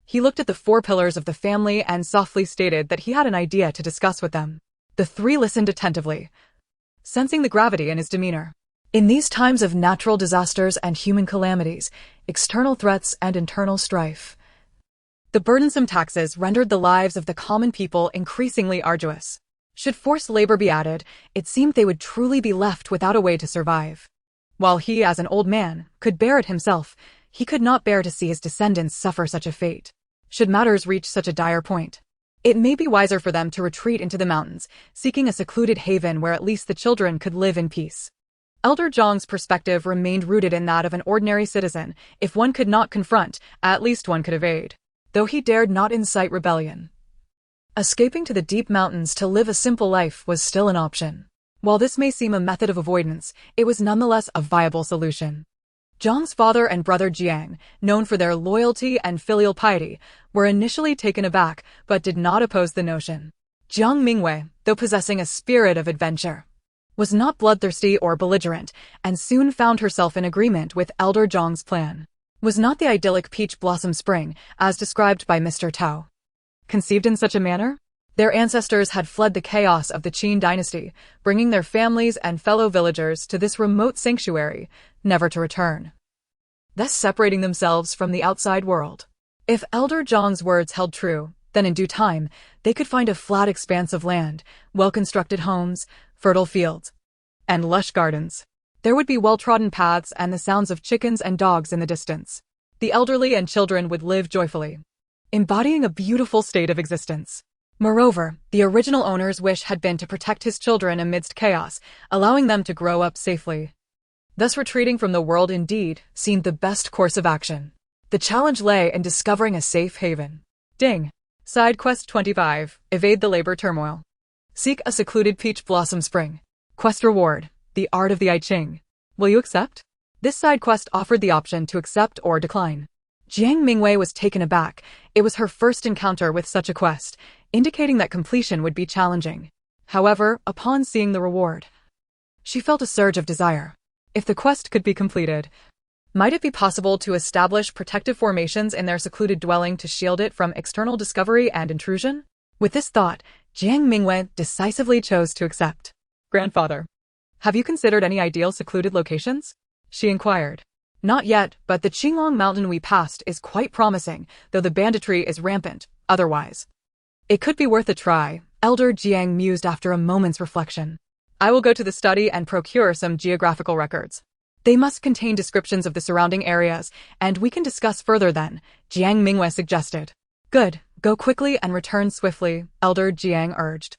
He looked at the 4 pillars of the family and softly stated that he had an idea to discuss with them. The 3 listened attentively, sensing the gravity in his demeanor. In these times of natural disasters and human calamities, external threats and internal strife, the burdensome taxes rendered the lives of the common people increasingly arduous. Should forced labor be added, it seemed they would truly be left without a way to survive. While he, as an old man, could bear it himself, he could not bear to see his descendants suffer such a fate. Should matters reach such a dire point, it may be wiser for them to retreat into the mountains, seeking a secluded haven where at least the children could live in peace. Elder Zhang's perspective remained rooted in that of an ordinary citizen. If one could not confront, at least one could evade. Though he dared not incite rebellion, escaping to the deep mountains to live a simple life was still an option. While this may seem a method of avoidance, it was nonetheless a viable solution. Zhang's father and brother Jiang, known for their loyalty and filial piety, were initially taken aback but did not oppose the notion. Jiang Mingyue, though possessing a spirit of adventure, was not bloodthirsty or belligerent, and soon found herself in agreement with Elder Zhang's plan. Was not the idyllic peach blossom spring, as described by Mr. Tao, conceived in such a manner? Their ancestors had fled the chaos of the Qin dynasty, bringing their families and fellow villagers to this remote sanctuary, never to return, thus separating themselves from the outside world. If Elder Zhang's words held true, then in due time, they could find a flat expanse of land, well-constructed homes, fertile fields, and lush gardens. There would be well-trodden paths and the sounds of chickens and dogs in the distance. The elderly and children would live joyfully, embodying a beautiful state of existence. Moreover, the original owner's wish had been to protect his children amidst chaos, allowing them to grow up safely. Thus retreating from the world indeed seemed the best course of action. The challenge lay in discovering a safe haven. Ding! Side Quest 25, Evade the Labor Turmoil. Seek a secluded peach blossom spring. Quest reward, the art of the I Ching. Will you accept? This side quest offered the option to accept or decline. Jiang Mingyue was taken aback. It was her first encounter with such a quest, indicating that completion would be challenging. However, upon seeing the reward, she felt a surge of desire. If the quest could be completed, might it be possible to establish protective formations in their secluded dwelling to shield it from external discovery and intrusion? With this thought, Jiang Mingyue decisively chose to accept. Grandfather, have you considered any ideal secluded locations? She inquired. Not yet, but the Qinglong mountain we passed is quite promising, though the banditry is rampant, otherwise. It could be worth a try, Elder Jiang mused after a moment's reflection. I will go to the study and procure some geographical records. They must contain descriptions of the surrounding areas, and we can discuss further then, Jiang Mingyue suggested. Good, go quickly and return swiftly, Elder Jiang urged.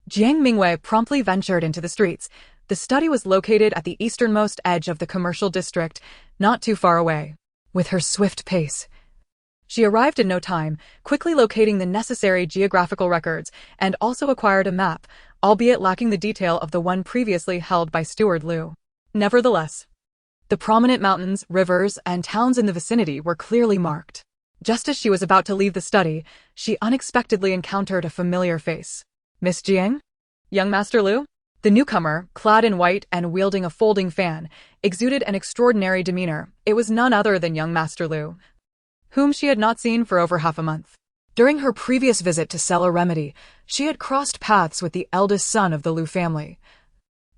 Jiang Mingyue promptly ventured into the streets. The study was located at the easternmost edge of the commercial district, not too far away. With her swift pace, she arrived in no time, quickly locating the necessary geographical records, and also acquired a map, albeit lacking the detail of the one previously held by Steward Liu. Nevertheless, the prominent mountains, rivers, and towns in the vicinity were clearly marked. Just as she was about to leave the study, she unexpectedly encountered a familiar face. Miss Jiang? Young Master Lu? The newcomer, clad in white and wielding a folding fan, exuded an extraordinary demeanor. It was none other than young Master Lu, whom she had not seen for over half a month. During her previous visit to sell a remedy, she had crossed paths with the eldest son of the Lu family,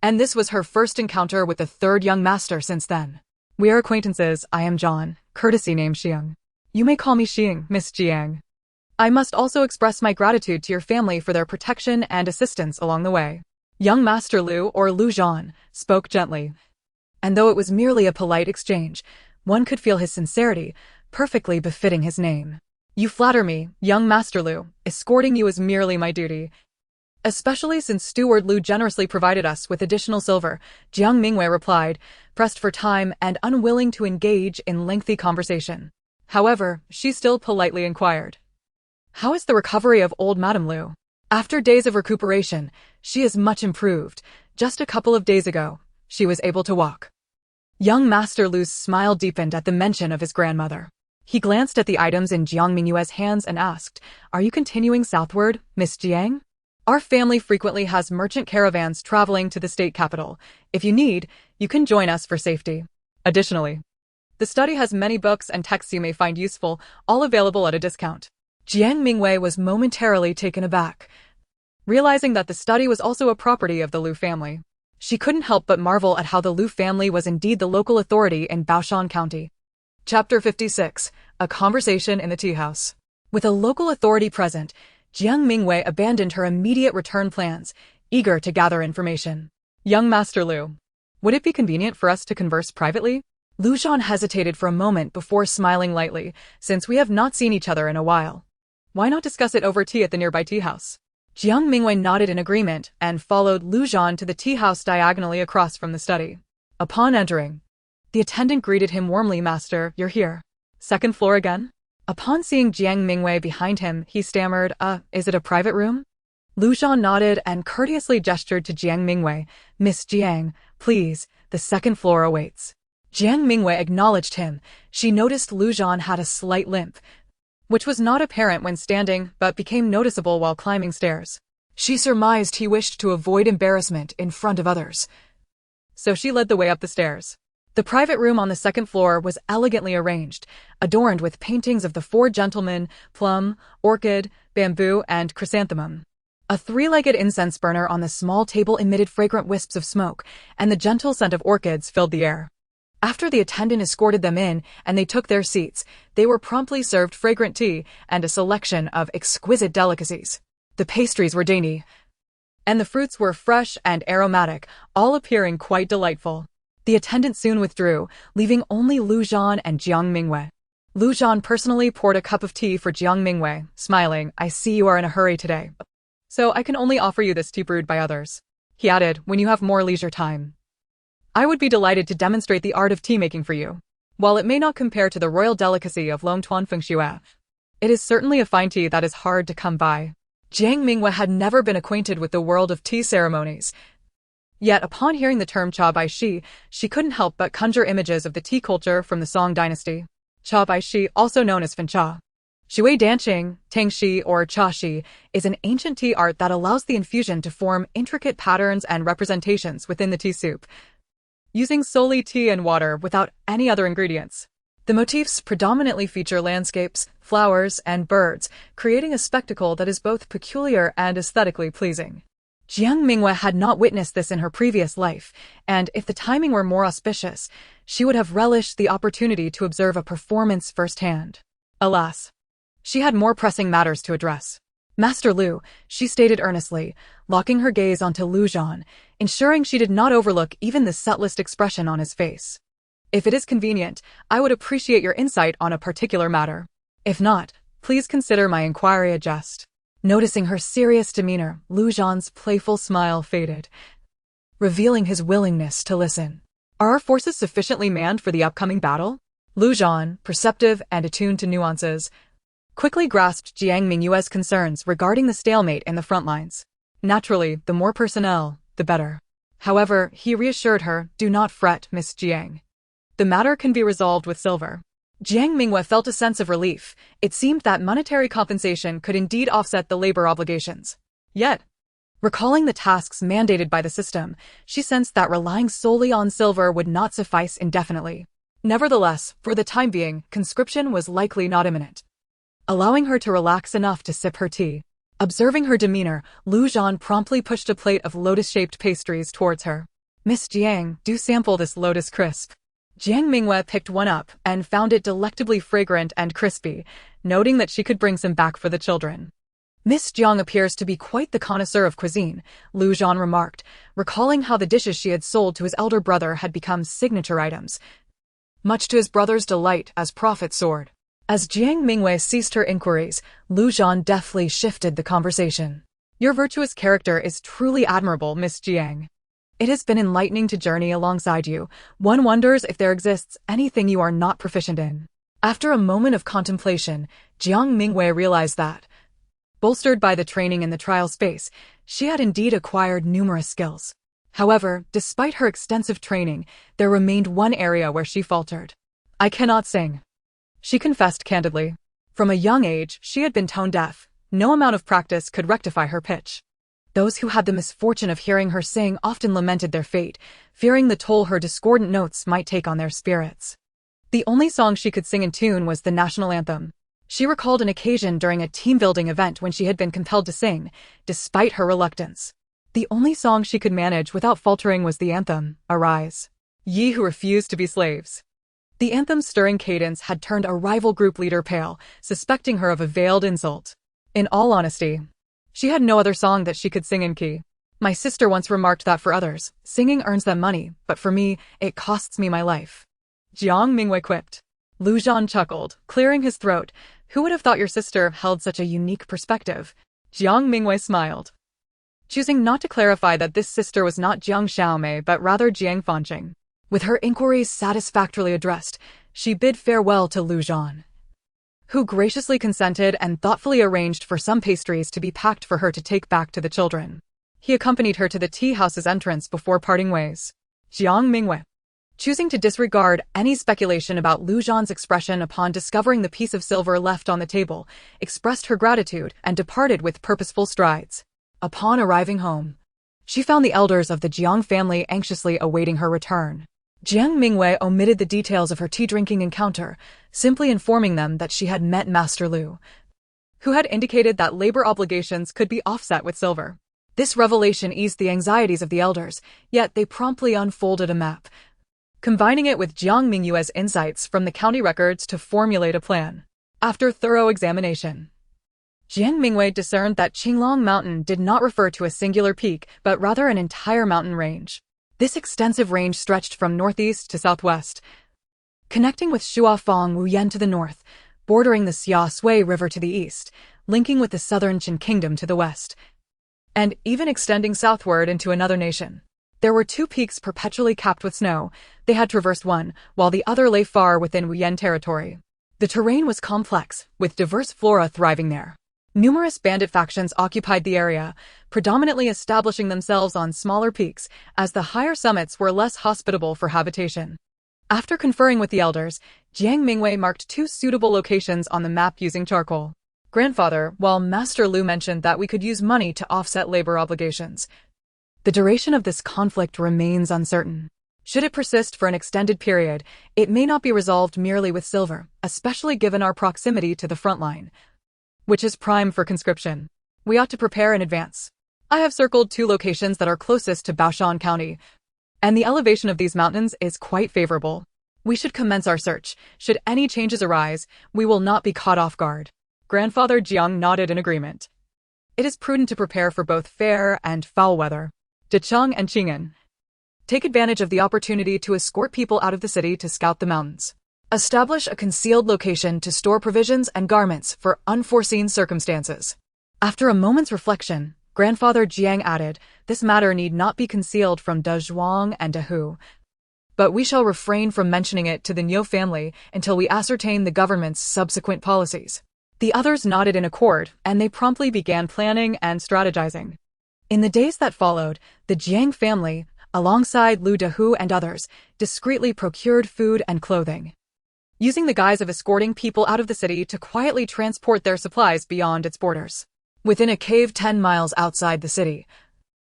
and this was her first encounter with the third young master since then. We are acquaintances. I am John, courtesy name Xiang. You may call me Xiang, Miss Jiang. I must also express my gratitude to your family for their protection and assistance along the way. Young Master Lu, or Lu Zhan, spoke gently. And though it was merely a polite exchange, one could feel his sincerity, perfectly befitting his name. You flatter me, young Master Lu. Escorting you is merely my duty. Especially since Steward Lu generously provided us with additional silver, Jiang Mingyue replied, pressed for time and unwilling to engage in lengthy conversation. However, she still politely inquired, how is the recovery of old Madame Lu? After days of recuperation, she is much improved. Just a couple of days ago, she was able to walk. Young Master Lu's smile deepened at the mention of his grandmother. He glanced at the items in Jiang Mingyue's hands and asked, are you continuing southward, Miss Jiang? Our family frequently has merchant caravans traveling to the state capital. If you need, you can join us for safety. Additionally, the study has many books and texts you may find useful, all available at a discount. Jiang Mingyue was momentarily taken aback, realizing that the study was also a property of the Lu family. She couldn't help but marvel at how the Lu family was indeed the local authority in Baoshan County. Chapter 56. A Conversation in the Tea House. With a local authority present, Jiang Mingyue abandoned her immediate return plans, eager to gather information. Young Master Lu, would it be convenient for us to converse privately? Lu Zhan hesitated for a moment before smiling lightly, since we have not seen each other in a while. Why not discuss it over tea at the nearby tea house? Jiang Mingyue nodded in agreement and followed Lu Zhan to the tea house diagonally across from the study. Upon entering, the attendant greeted him warmly. Master, you're here. Second floor again? Upon seeing Jiang Mingyue behind him, he stammered, is it a private room? Lu Zhan nodded and courteously gestured to Jiang Mingyue. Miss Jiang, please, the second floor awaits. Jiang Mingyue acknowledged him. She noticed Lu Zhan had a slight limp, which was not apparent when standing but became noticeable while climbing stairs. She surmised he wished to avoid embarrassment in front of others, so she led the way up the stairs. The private room on the second floor was elegantly arranged, adorned with paintings of the four gentlemen, plum, orchid, bamboo, and chrysanthemum. A three-legged incense burner on the small table emitted fragrant wisps of smoke, and the gentle scent of orchids filled the air. After the attendant escorted them in and they took their seats, they were promptly served fragrant tea and a selection of exquisite delicacies. The pastries were dainty, and the fruits were fresh and aromatic, all appearing quite delightful. The attendant soon withdrew, leaving only Lu Zhan and Jiang Mingyue. Lu Zhan personally poured a cup of tea for Jiang Mingyue, smiling, I see you are in a hurry today, so I can only offer you this tea brewed by others. He added, when you have more leisure time, I would be delighted to demonstrate the art of tea-making for you. While it may not compare to the royal delicacy of Long Tuan Feng Shui, it is certainly a fine tea that is hard to come by. Jiang Mingyue had never been acquainted with the world of tea ceremonies. Yet upon hearing the term cha bai shi, she couldn't help but conjure images of the tea culture from the Song dynasty. Cha bai shi, also known as fen cha, shui danqing, tang shi, or cha shi, is an ancient tea art that allows the infusion to form intricate patterns and representations within the tea soup, using solely tea and water without any other ingredients. The motifs predominantly feature landscapes, flowers, and birds, creating a spectacle that is both peculiar and aesthetically pleasing. Jiang Mingyue had not witnessed this in her previous life, and if the timing were more auspicious, she would have relished the opportunity to observe a performance firsthand. Alas, she had more pressing matters to address. Master Lu, she stated earnestly, locking her gaze onto Lu Zhan, ensuring she did not overlook even the subtlest expression on his face. If it is convenient, I would appreciate your insight on a particular matter. If not, please consider my inquiry a jest. Noticing her serious demeanor, Lu Zhan's playful smile faded, revealing his willingness to listen. Are our forces sufficiently manned for the upcoming battle? Lu Zhan, perceptive and attuned to nuances, quickly grasped Jiang Mingyue's concerns regarding the stalemate in the front lines. Naturally, the more personnel, the better. However, he reassured her, "Do not fret, Miss Jiang. The matter can be resolved with silver." Jiang Mingyue felt a sense of relief. It seemed that monetary compensation could indeed offset the labor obligations. Yet, recalling the tasks mandated by the system, she sensed that relying solely on silver would not suffice indefinitely. Nevertheless, for the time being, conscription was likely not imminent, allowing her to relax enough to sip her tea. Observing her demeanor, Lu Zhan promptly pushed a plate of lotus-shaped pastries towards her. "Miss Jiang, do sample this lotus crisp." Jiang Mingyue picked one up and found it delectably fragrant and crispy, noting that she could bring some back for the children. "Miss Jiang appears to be quite the connoisseur of cuisine," Lu Zhan remarked, recalling how the dishes she had sold to his elder brother had become signature items, much to his brother's delight as profit soared. As Jiang Mingyue ceased her inquiries, Lu Zhan deftly shifted the conversation. "Your virtuous character is truly admirable, Miss Jiang. It has been enlightening to journey alongside you. One wonders if there exists anything you are not proficient in." After a moment of contemplation, Jiang Mingyue realized that, bolstered by the training in the trial space, she had indeed acquired numerous skills. However, despite her extensive training, there remained one area where she faltered. "I cannot sing," she confessed candidly. From a young age, she had been tone-deaf. No amount of practice could rectify her pitch. Those who had the misfortune of hearing her sing often lamented their fate, fearing the toll her discordant notes might take on their spirits. The only song she could sing in tune was the national anthem. She recalled an occasion during a team-building event when she had been compelled to sing, despite her reluctance. The only song she could manage without faltering was the anthem, "Arise, ye who refuse to be slaves." The anthem's stirring cadence had turned a rival group leader pale, suspecting her of a veiled insult. In all honesty, she had no other song that she could sing in key. "My sister once remarked that for others, singing earns them money, but for me, it costs me my life," Jiang Mingyue quipped. Lu Zhan chuckled, clearing his throat. "Who would have thought your sister held such a unique perspective?" Jiang Mingyue smiled, choosing not to clarify that this sister was not Jiang Xiaomei but rather Jiang Fanqing. With her inquiries satisfactorily addressed, she bid farewell to Lu Zhan, who graciously consented and thoughtfully arranged for some pastries to be packed for her to take back to the children. He accompanied her to the tea house's entrance before parting ways. Jiang Mingyue, choosing to disregard any speculation about Lu Zhan's expression upon discovering the piece of silver left on the table, expressed her gratitude and departed with purposeful strides. Upon arriving home, she found the elders of the Jiang family anxiously awaiting her return. Jiang Mingyue omitted the details of her tea-drinking encounter, simply informing them that she had met Master Lu, who had indicated that labor obligations could be offset with silver. This revelation eased the anxieties of the elders, yet they promptly unfolded a map, combining it with Jiang Mingyue's insights from the county records to formulate a plan. After thorough examination, Jiang Mingyue discerned that Qinglong Mountain did not refer to a singular peak, but rather an entire mountain range. This extensive range stretched from northeast to southwest, connecting with Shuafang Wuyan to the north, bordering the Xia Sui River to the east, linking with the southern Qin Kingdom to the west, and even extending southward into another nation. There were two peaks perpetually capped with snow. They had traversed one, while the other lay far within Wuyan territory. The terrain was complex, with diverse flora thriving there. Numerous bandit factions occupied the area, predominantly establishing themselves on smaller peaks, as the higher summits were less hospitable for habitation. After conferring with the elders, Jiang Mingyue marked two suitable locations on the map using charcoal. "Grandfather, while Master Lu mentioned that we could use money to offset labor obligations, the duration of this conflict remains uncertain. Should it persist for an extended period, it may not be resolved merely with silver, especially given our proximity to the front line, which is prime for conscription. We ought to prepare in advance. I have circled two locations that are closest to Baoshan County, and the elevation of these mountains is quite favorable. We should commence our search. Should any changes arise, we will not be caught off guard." Grandfather Jiang nodded in agreement. It is prudent to prepare for both fair and foul weather. Decheng and Qing'an, take advantage of the opportunity to escort people out of the city to scout the mountains. Establish a concealed location to store provisions and garments for unforeseen circumstances. After a moment's reflection, Grandfather Jiang added, "This matter need not be concealed from De Zhuang and De Hu, but we shall refrain from mentioning it to the Niu family until we ascertain the government's subsequent policies." The others nodded in accord, and they promptly began planning and strategizing. In the days that followed, the Jiang family, alongside Lu Dehu and others, discreetly procured food and clothing, using the guise of escorting people out of the city to quietly transport their supplies beyond its borders. Within a cave 10 miles outside the city,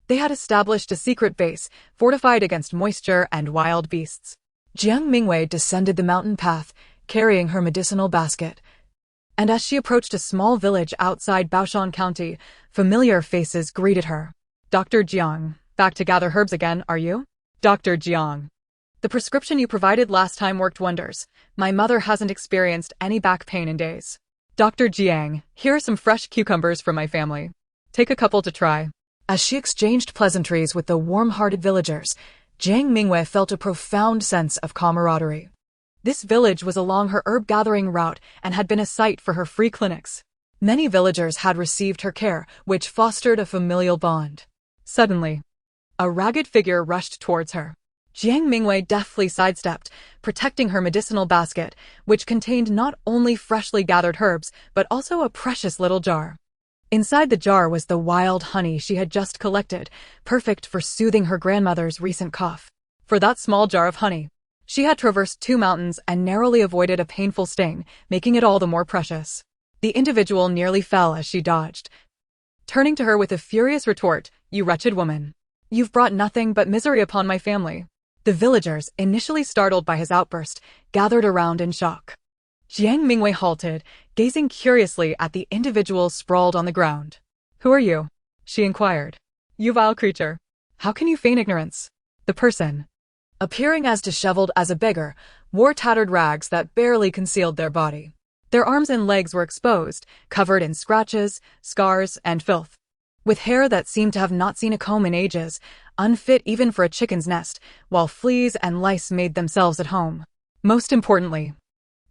they had established a secret base, fortified against moisture and wild beasts. Jiang Mingyue descended the mountain path, carrying her medicinal basket, and as she approached a small village outside Baoshan County, familiar faces greeted her. Dr. Jiang, back to gather herbs again, are you? Dr. Jiang. The prescription you provided last time worked wonders. My mother hasn't experienced any back pain in days. Dr. Jiang, here are some fresh cucumbers from my family. Take a couple to try. As she exchanged pleasantries with the warm-hearted villagers, Jiang Mingyue felt a profound sense of camaraderie. This village was along her herb-gathering route and had been a site for her free clinics. Many villagers had received her care, which fostered a familial bond. Suddenly, a ragged figure rushed towards her. Jiang Mingyue deftly sidestepped, protecting her medicinal basket, which contained not only freshly gathered herbs, but also a precious little jar. Inside the jar was the wild honey she had just collected, perfect for soothing her grandmother's recent cough. For that small jar of honey, she had traversed 2 mountains and narrowly avoided a painful sting, making it all the more precious. The individual nearly fell as she dodged, turning to her with a furious retort, "You wretched woman. You've brought nothing but misery upon my family." The villagers, initially startled by his outburst, gathered around in shock. Jiang Mingyue halted, gazing curiously at the individual sprawled on the ground. "Who are you?" she inquired. "You vile creature. How can you feign ignorance?" The person, appearing as disheveled as a beggar, wore tattered rags that barely concealed their body. Their arms and legs were exposed, covered in scratches, scars, and filth. With hair that seemed to have not seen a comb in ages, unfit even for a chicken's nest, while fleas and lice made themselves at home. Most importantly,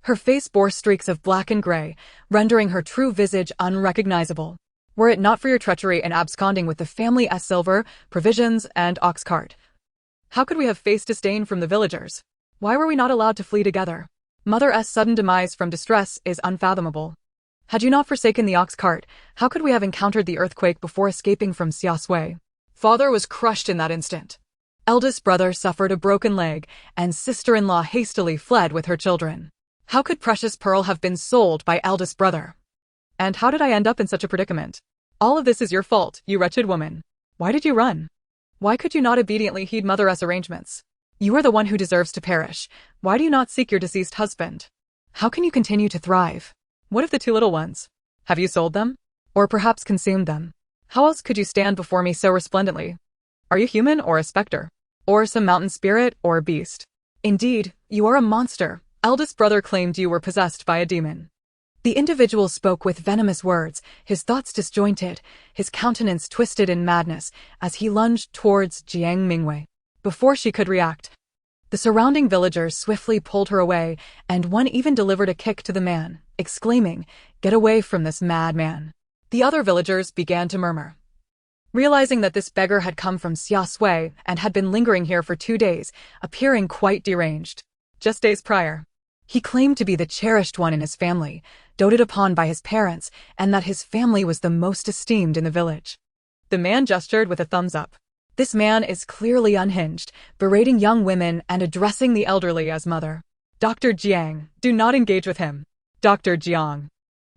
her face bore streaks of black and gray, rendering her true visage unrecognizable. Were it not for your treachery in absconding with the family's silver, provisions, and ox cart, how could we have faced disdain from the villagers? Why were we not allowed to flee together? Mother's sudden demise from distress is unfathomable. Had you not forsaken the ox cart, how could we have encountered the earthquake before escaping from Xiaosui? Father was crushed in that instant. Eldest brother suffered a broken leg, and sister-in-law hastily fled with her children. How could precious pearl have been sold by eldest brother? And how did I end up in such a predicament? All of this is your fault, you wretched woman. Why did you run? Why could you not obediently heed mother's arrangements? You are the one who deserves to perish. Why do you not seek your deceased husband? How can you continue to thrive? What of the 2 little ones? Have you sold them? Or perhaps consumed them? How else could you stand before me so resplendently? Are you human or a specter? Or some mountain spirit or beast? Indeed, you are a monster. Eldest brother claimed you were possessed by a demon. The individual spoke with venomous words, his thoughts disjointed, his countenance twisted in madness, as he lunged towards Jiang Mingyue. Before she could react, the surrounding villagers swiftly pulled her away, and one even delivered a kick to the man, exclaiming, "Get away from this madman." The other villagers began to murmur, realizing that this beggar had come from Xiaosui and had been lingering here for 2 days, appearing quite deranged. Just days prior, he claimed to be the cherished one in his family, doted upon by his parents, and that his family was the most esteemed in the village. The man gestured with a thumbs up. This man is clearly unhinged, berating young women and addressing the elderly as mother. Dr. Jiang, do not engage with him. Dr. Jiang,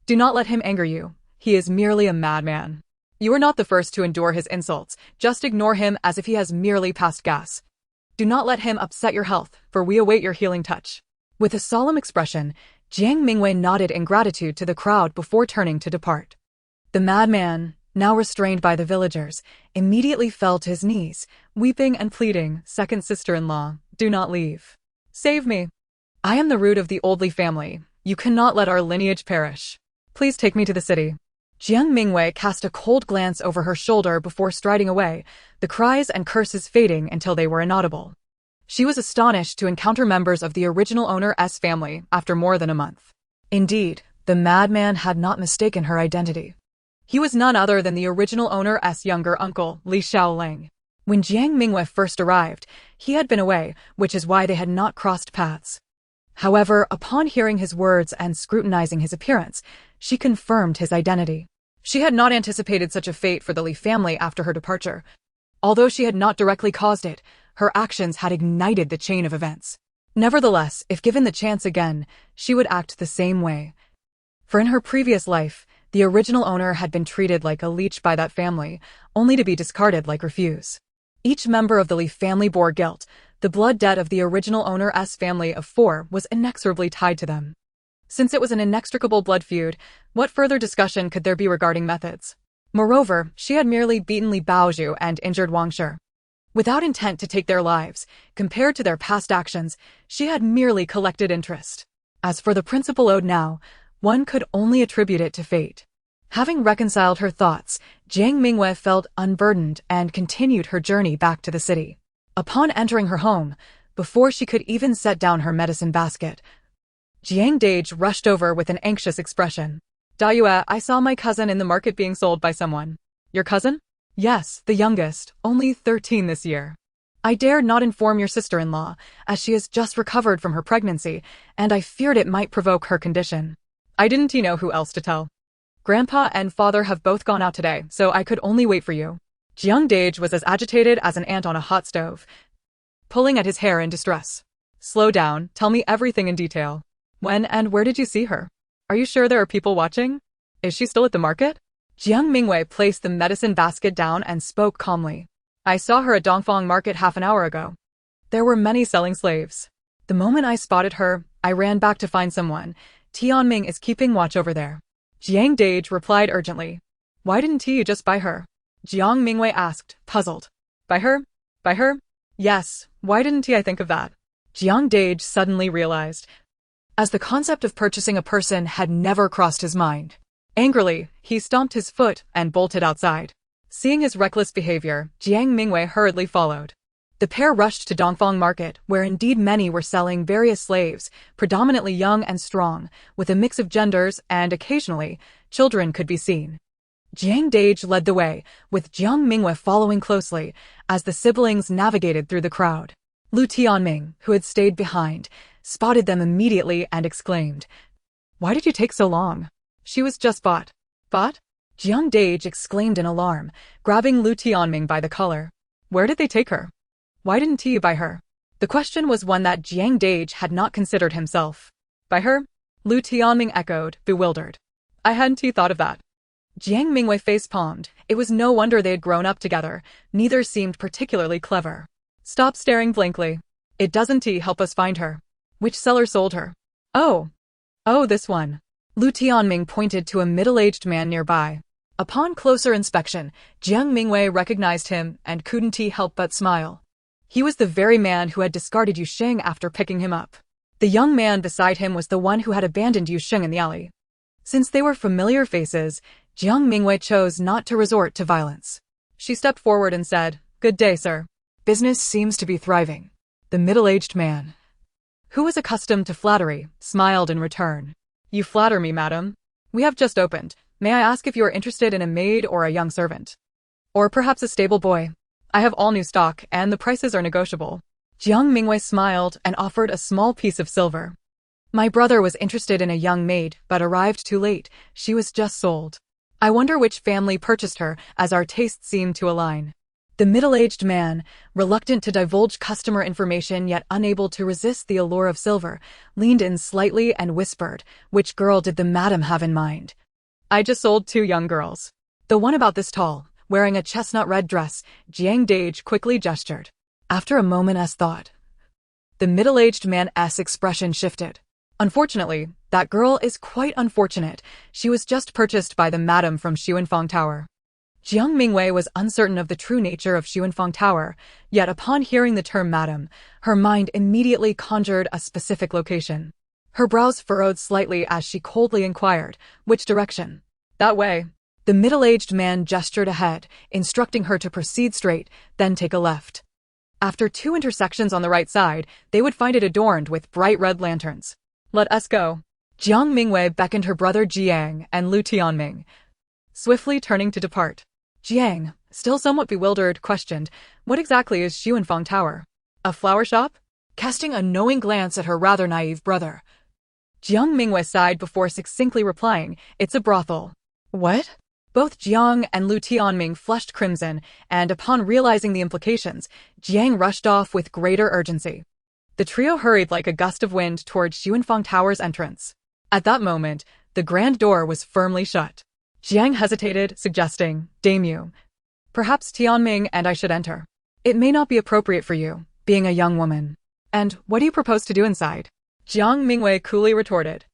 do not let him anger you. He is merely a madman. You are not the first to endure his insults. Just ignore him as if he has merely passed gas. Do not let him upset your health, for we await your healing touch. With a solemn expression, Jiang Mingyue nodded in gratitude to the crowd before turning to depart. The madman, now restrained by the villagers, immediately fell to his knees, weeping and pleading, "Second sister-in-law, do not leave. Save me. I am the root of the Oldley family. You cannot let our lineage perish. Please take me to the city." Jiang Mingyue cast a cold glance over her shoulder before striding away, the cries and curses fading until they were inaudible. She was astonished to encounter members of the original owner's family after more than a month. Indeed, the madman had not mistaken her identity. He was none other than the original owner's younger uncle, Li Shaoling. When Jiang Mingyue first arrived, he had been away, which is why they had not crossed paths. However, upon hearing his words and scrutinizing his appearance, she confirmed his identity. She had not anticipated such a fate for the Li family after her departure. Although she had not directly caused it, her actions had ignited the chain of events. Nevertheless, if given the chance again, she would act the same way. For in her previous life, the original owner had been treated like a leech by that family, only to be discarded like refuse. Each member of the Li family bore guilt. The blood debt of the original owner's family of 4 was inexorably tied to them. Since it was an inextricable blood feud, what further discussion could there be regarding methods? Moreover, she had merely beaten Li Baozhu and injured Wang Shi. Without intent to take their lives, compared to their past actions, she had merely collected interest. As for the principal owed now, one could only attribute it to fate. Having reconciled her thoughts, Jiang Mingyue felt unburdened and continued her journey back to the city. Upon entering her home, before she could even set down her medicine basket, Jiang Dage rushed over with an anxious expression. "Donghua, I saw my cousin in the market being sold by someone." "Your cousin?" "Yes, the youngest, only 13 this year. I dared not inform your sister-in-law, as she has just recovered from her pregnancy, and I feared it might provoke her condition." "I didn't know who else to tell. Grandpa and father have both gone out today, so I could only wait for you." Jiang Dage was as agitated as an ant on a hot stove, pulling at his hair in distress. "Slow down, tell me everything in detail. When and where did you see her? Are you sure there are people watching? Is she still at the market?" Jiang Mingyue placed the medicine basket down and spoke calmly. "I saw her at Donghua market half an hour ago. There were many selling slaves. The moment I spotted her, I ran back to find someone. Tianming is keeping watch over there." Jiang Dage replied urgently. "Why didn't you just buy her?" Jiang Mingyue asked, puzzled. "Buy her? Buy her? Yes, why didn't I think of that?" Jiang Dage suddenly realized, as the concept of purchasing a person had never crossed his mind. Angrily, he stomped his foot and bolted outside. Seeing his reckless behavior, Jiang Mingyue hurriedly followed. The pair rushed to Donghua market, where indeed many were selling various slaves, predominantly young and strong, with a mix of genders, and occasionally, children could be seen. Jiang Dage led the way, with Jiang Mingyue following closely, as the siblings navigated through the crowd. Lu Tianming, who had stayed behind, spotted them immediately and exclaimed, "Why did you take so long? She was just bought." "Bought?" Jiang Dage exclaimed in alarm, grabbing Lu Tianming by the collar. "Where did they take her? Why didn't you buy her?" The question was one that Jiang Dage had not considered himself. "Buy her?" Lu Tianming echoed, bewildered. "I hadn't thought of that." Jiang Mingyue face-palmed. It was no wonder they had grown up together. Neither seemed particularly clever. "Stop staring blankly. It doesn't help us find her. Which seller sold her?" Oh, this one." Lu Tianming pointed to a middle-aged man nearby. Upon closer inspection, Jiang Mingyue recognized him and couldn't help but smile. He was the very man who had discarded Yusheng after picking him up. The young man beside him was the one who had abandoned Yusheng in the alley. Since they were familiar faces, Jiang Mingyue chose not to resort to violence. She stepped forward and said, "Good day, sir. Business seems to be thriving." The middle-aged man, who was accustomed to flattery, smiled in return. "You flatter me, madam. We have just opened. May I ask if you are interested in a maid or a young servant? Or perhaps a stable boy? I have all new stock, and the prices are negotiable." Jiang Mingyue smiled and offered a small piece of silver. "My brother was interested in a young maid, but arrived too late. She was just sold. I wonder which family purchased her, as our tastes seem to align." The middle-aged man, reluctant to divulge customer information yet unable to resist the allure of silver, leaned in slightly and whispered, "Which girl did the madam have in mind?" "I just sold 2 young girls. The one about this tall, wearing a chestnut-red dress." Jiang Dage quickly gestured. After a moment's thought, the middle-aged man's expression shifted. "Unfortunately, that girl is quite unfortunate. She was just purchased by the madam from Xuanfang Tower." Jiang Mingyue was uncertain of the true nature of Xuanfang Tower, yet upon hearing the term madam, her mind immediately conjured a specific location. Her brows furrowed slightly as she coldly inquired, "Which direction?" "That way." The middle-aged man gestured ahead, instructing her to proceed straight, then take a left. After 2 intersections on the right side, they would find it adorned with bright red lanterns. "Let us go." Jiang Mingyue beckoned her brother Jiang and Lu Tianming, swiftly turning to depart. Jiang, still somewhat bewildered, questioned, "What exactly is Xuanfang Tower? A flower shop?" Casting a knowing glance at her rather naive brother, Jiang Mingyue sighed before succinctly replying, "It's a brothel." "What?" Both Jiang and Lu Tianming flushed crimson, and upon realizing the implications, Jiang rushed off with greater urgency. The trio hurried like a gust of wind toward Xuanfang Tower's entrance. At that moment, the grand door was firmly shut. Jiang hesitated, suggesting, "Daimyo, perhaps Tianming and I should enter. It may not be appropriate for you, being a young woman. And what do you propose to do inside?" Jiang Mingyue coolly retorted.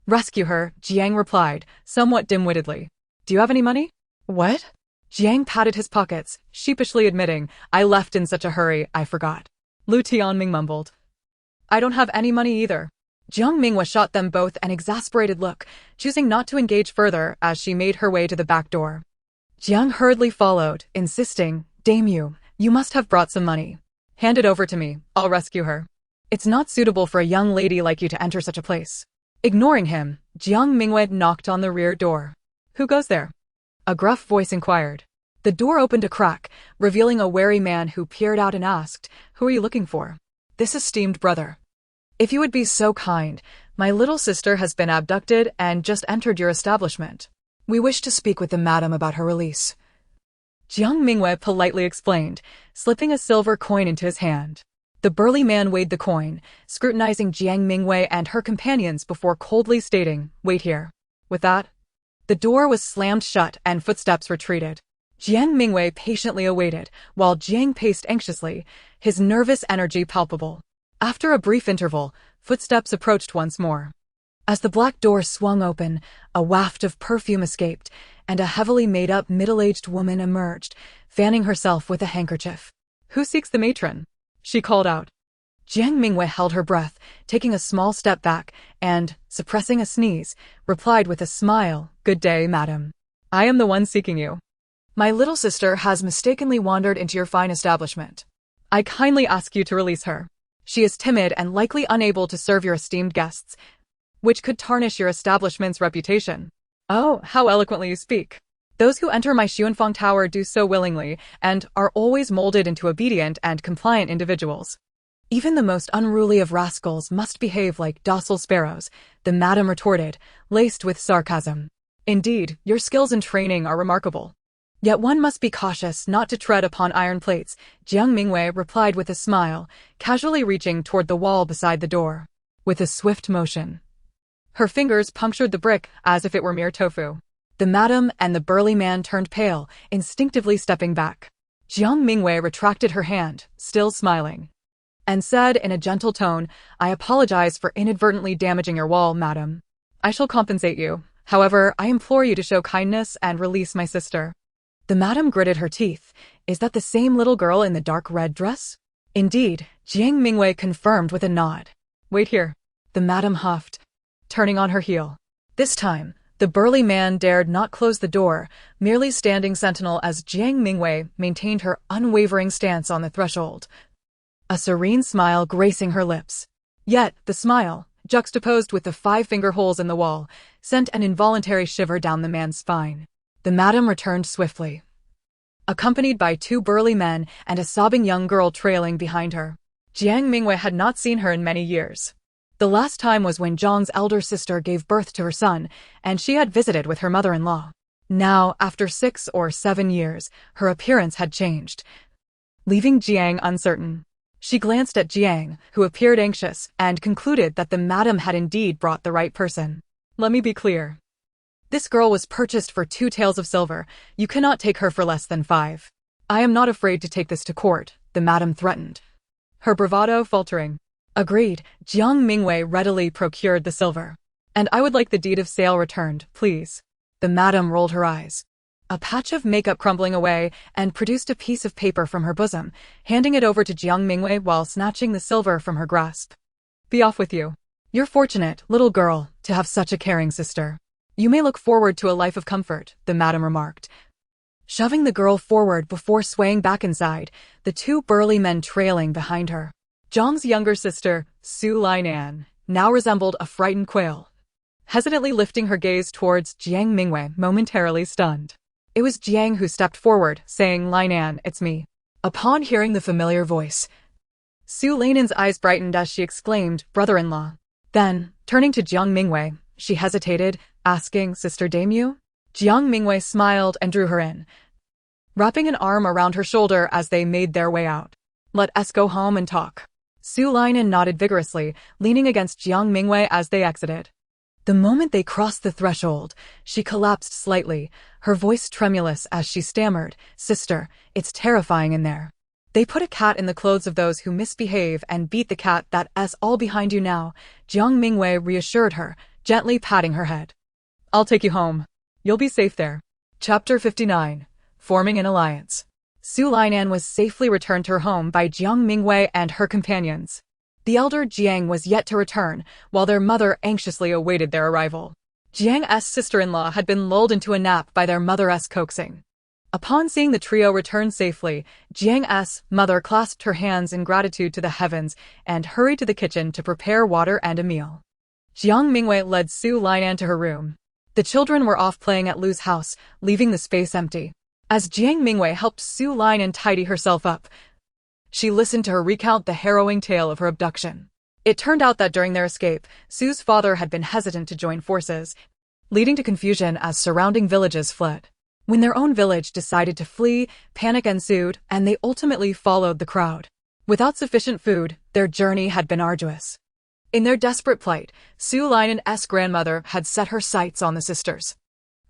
"Rescue her," Jiang replied, somewhat dim-wittedly. "Do you have any money?" "What?" Jiang patted his pockets, sheepishly admitting, "I left in such a hurry, I forgot." Lu Tianming mumbled, "I don't have any money either." Jiang Mingyue shot them both an exasperated look, choosing not to engage further as she made her way to the back door. Jiang hurriedly followed, insisting, "Daimyo, you must have brought some money. Hand it over to me, I'll rescue her. It's not suitable for a young lady like you to enter such a place." Ignoring him, Jiang Mingyue knocked on the rear door. "Who goes there?" a gruff voice inquired. The door opened a crack, revealing a wary man who peered out and asked, "Who are you looking for?" "This esteemed brother. If you would be so kind, my little sister has been abducted and just entered your establishment. We wish to speak with the madam about her release." Jiang Mingyue politely explained, slipping a silver coin into his hand. The burly man weighed the coin, scrutinizing Jiang Mingyue and her companions before coldly stating, "Wait here." With that, the door was slammed shut and footsteps retreated. Jiang Mingyue patiently awaited, while Jiang paced anxiously, his nervous energy palpable. After a brief interval, footsteps approached once more. As the black door swung open, a waft of perfume escaped, and a heavily made-up middle-aged woman emerged, fanning herself with a handkerchief. "Who seeks the matron?" she called out. Jiang Mingyue held her breath, taking a small step back, and, suppressing a sneeze, replied with a smile, "Good day, madam. I am the one seeking you. My little sister has mistakenly wandered into your fine establishment. I kindly ask you to release her. She is timid and likely unable to serve your esteemed guests, which could tarnish your establishment's reputation." "Oh, how eloquently you speak. Those who enter my Xuanfang Tower do so willingly, and are always molded into obedient and compliant individuals. Even the most unruly of rascals must behave like docile sparrows," the madam retorted, laced with sarcasm. "Indeed, your skills and training are remarkable. Yet one must be cautious not to tread upon iron plates," Jiang Mingyue replied with a smile, casually reaching toward the wall beside the door. With a swift motion, her fingers punctured the brick as if it were mere tofu. The madam and the burly man turned pale, instinctively stepping back. Jiang Mingyue retracted her hand, still smiling, and said in a gentle tone, "I apologize for inadvertently damaging your wall, madam. I shall compensate you. However, I implore you to show kindness and release my sister." The madam gritted her teeth. "Is that the same little girl in the dark red dress?" "Indeed," Jiang Mingyue confirmed with a nod. "Wait here," the madam huffed, turning on her heel. This time, the burly man dared not close the door, merely standing sentinel as Jiang Mingyue maintained her unwavering stance on the threshold, a serene smile gracing her lips. Yet, the smile, juxtaposed with the 5-finger holes in the wall, sent an involuntary shiver down the man's spine. The madam returned swiftly, accompanied by 2 burly men and a sobbing young girl trailing behind her. Jiang Mingyue had not seen her in many years. The last time was when Zhang's elder sister gave birth to her son, and she had visited with her mother-in-law. Now, after 6 or 7 years, her appearance had changed, leaving Jiang uncertain. She glanced at Jiang, who appeared anxious, and concluded that the madam had indeed brought the right person. "Let me be clear. This girl was purchased for 2 taels of silver. You cannot take her for less than 5. I am not afraid to take this to court," the madam threatened, her bravado faltering. Agreed, Jiang Mingyue readily procured the silver. "And I would like the deed of sale returned, please." The madam rolled her eyes, a patch of makeup crumbling away, and produced a piece of paper from her bosom, handing it over to Jiang Mingyue while snatching the silver from her grasp. "Be off with you. You're fortunate, little girl, to have such a caring sister. You may look forward to a life of comfort," the madam remarked, shoving the girl forward before swaying back inside, the 2 burly men trailing behind her. Zhang's younger sister, Su Lainan, now resembled a frightened quail, hesitantly lifting her gaze towards Jiang Mingyue, momentarily stunned. It was Jiang who stepped forward, saying, "Lainan, it's me." Upon hearing the familiar voice, Su Lainan's eyes brightened as she exclaimed, "Brother-in-law." Then, turning to Jiang Mingyue, she hesitated, asking, "Sister Daimyo?" Jiang Mingyue smiled and drew her in, wrapping an arm around her shoulder as they made their way out. Let us go home and talk. Su Lainan nodded vigorously, leaning against Jiang Mingyue as they exited. The moment they crossed the threshold, she collapsed slightly, her voice tremulous as she stammered, "Sister, it's terrifying in there. They put a cat in the clothes of those who misbehave and beat the cat that's all behind you now," Jiang Mingyue reassured her, gently patting her head. "I'll take you home. You'll be safe there." Chapter 59. Forming an Alliance. Su Lainan was safely returned to her home by Jiang Mingyue and her companions. The elder Jiang was yet to return, while their mother anxiously awaited their arrival. Jiang's sister-in-law had been lulled into a nap by their mother's coaxing. Upon seeing the trio return safely, Jiang's mother clasped her hands in gratitude to the heavens and hurried to the kitchen to prepare water and a meal. Jiang Mingyue led Su Lainan to her room. The children were off playing at Lu's house, leaving the space empty. As Jiang Mingyue helped Su Lainan tidy herself up, she listened to her recount the harrowing tale of her abduction. It turned out that during their escape, Su's father had been hesitant to join forces, leading to confusion as surrounding villages fled. When their own village decided to flee, panic ensued, and they ultimately followed the crowd. Without sufficient food, their journey had been arduous. In their desperate plight, Su Lainan's grandmother had set her sights on the sisters.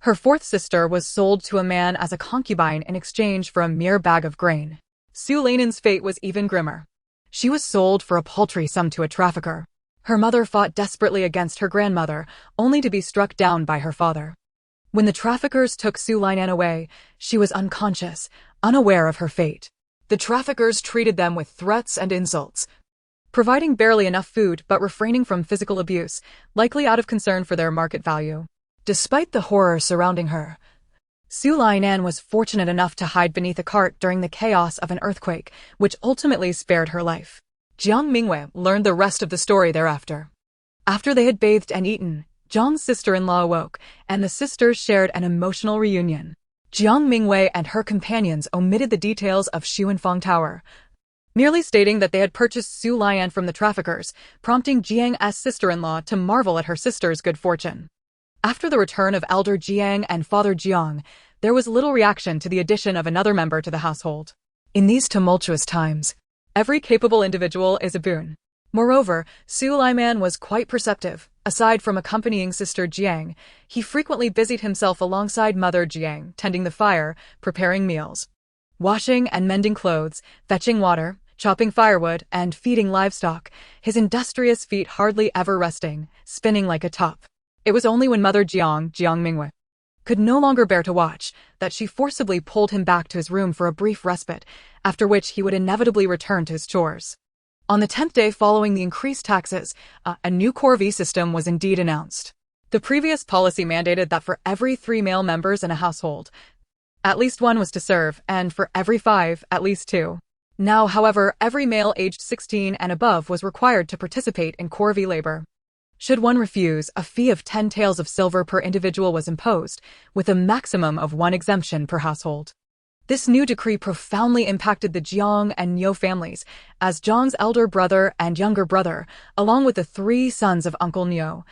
Her fourth sister was sold to a man as a concubine in exchange for a mere bag of grain. Su Lainan's fate was even grimmer. She was sold for a paltry sum to a trafficker. Her mother fought desperately against her grandmother, only to be struck down by her father. When the traffickers took Su Lainan away, she was unconscious, unaware of her fate. The traffickers treated them with threats and insults, providing barely enough food but refraining from physical abuse, likely out of concern for their market value. Despite the horror surrounding her, Su Lainan was fortunate enough to hide beneath a cart during the chaos of an earthquake, which ultimately spared her life. Jiang Mingyue learned the rest of the story thereafter. After they had bathed and eaten, Jiang's sister-in-law awoke, and the sisters shared an emotional reunion. Jiang Mingyue and her companions omitted the details of Xuanfang Tower, merely stating that they had purchased Su Lainan from the traffickers, prompting Jiang's sister-in-law to marvel at her sister's good fortune. After the return of Elder Jiang and Father Jiang, there was little reaction to the addition of another member to the household. In these tumultuous times, every capable individual is a boon. Moreover, Su Lainan was quite perceptive. Aside from accompanying Sister Jiang, he frequently busied himself alongside Mother Jiang, tending the fire, preparing meals, washing and mending clothes, fetching water, chopping firewood, and feeding livestock, his industrious feet hardly ever resting, spinning like a top. It was only when Mother Jiang Mingyue could no longer bear to watch that she forcibly pulled him back to his room for a brief respite, after which he would inevitably return to his chores. On the 10th day following the increased taxes, a new corvée system was indeed announced. The previous policy mandated that for every 3 male members in a household, at least 1 was to serve, and for every 5, at least 2. Now, however, every male aged 16 and above was required to participate in corvée labor. Should one refuse, a fee of 10 taels of silver per individual was imposed, with a maximum of 1 exemption per household. This new decree profoundly impacted the Jiang and Mingyue families, as Jiang's elder brother and younger brother, along with the 3 sons of Uncle Mingyue,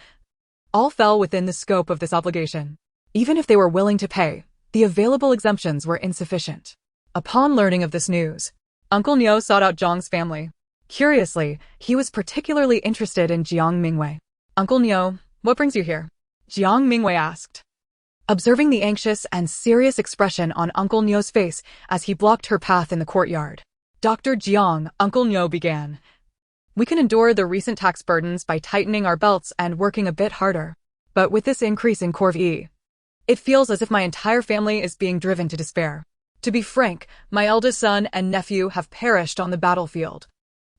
all fell within the scope of this obligation. Even if they were willing to pay, the available exemptions were insufficient. Upon learning of this news, Uncle Mingyue sought out Jiang's family. Curiously, he was particularly interested in Jiang Mingyue. "Uncle Mingyue, what brings you here?" Jiang Mingyue asked, observing the anxious and serious expression on Uncle Mingyue's face as he blocked her path in the courtyard. "Dr. Jiang," Uncle Mingyue began, "we can endure the recent tax burdens by tightening our belts and working a bit harder. But with this increase in corvée, it feels as if my entire family is being driven to despair. To be frank, my eldest son and nephew have perished on the battlefield.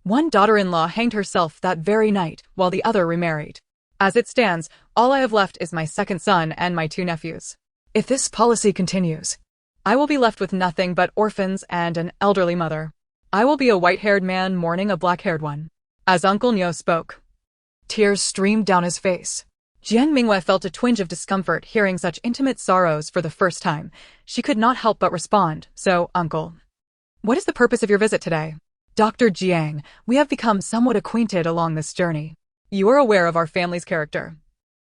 One daughter-in-law hanged herself that very night, while the other remarried. As it stands, all I have left is my second son and my 2 nephews. If this policy continues, I will be left with nothing but orphans and an elderly mother. I will be a white-haired man mourning a black-haired one." As Uncle Mingyue spoke, tears streamed down his face. Jiang Mingyue felt a twinge of discomfort hearing such intimate sorrows for the first time. She could not help but respond, "So, Uncle, what is the purpose of your visit today?" "Dr. Jiang, we have become somewhat acquainted along this journey. You are aware of our family's character,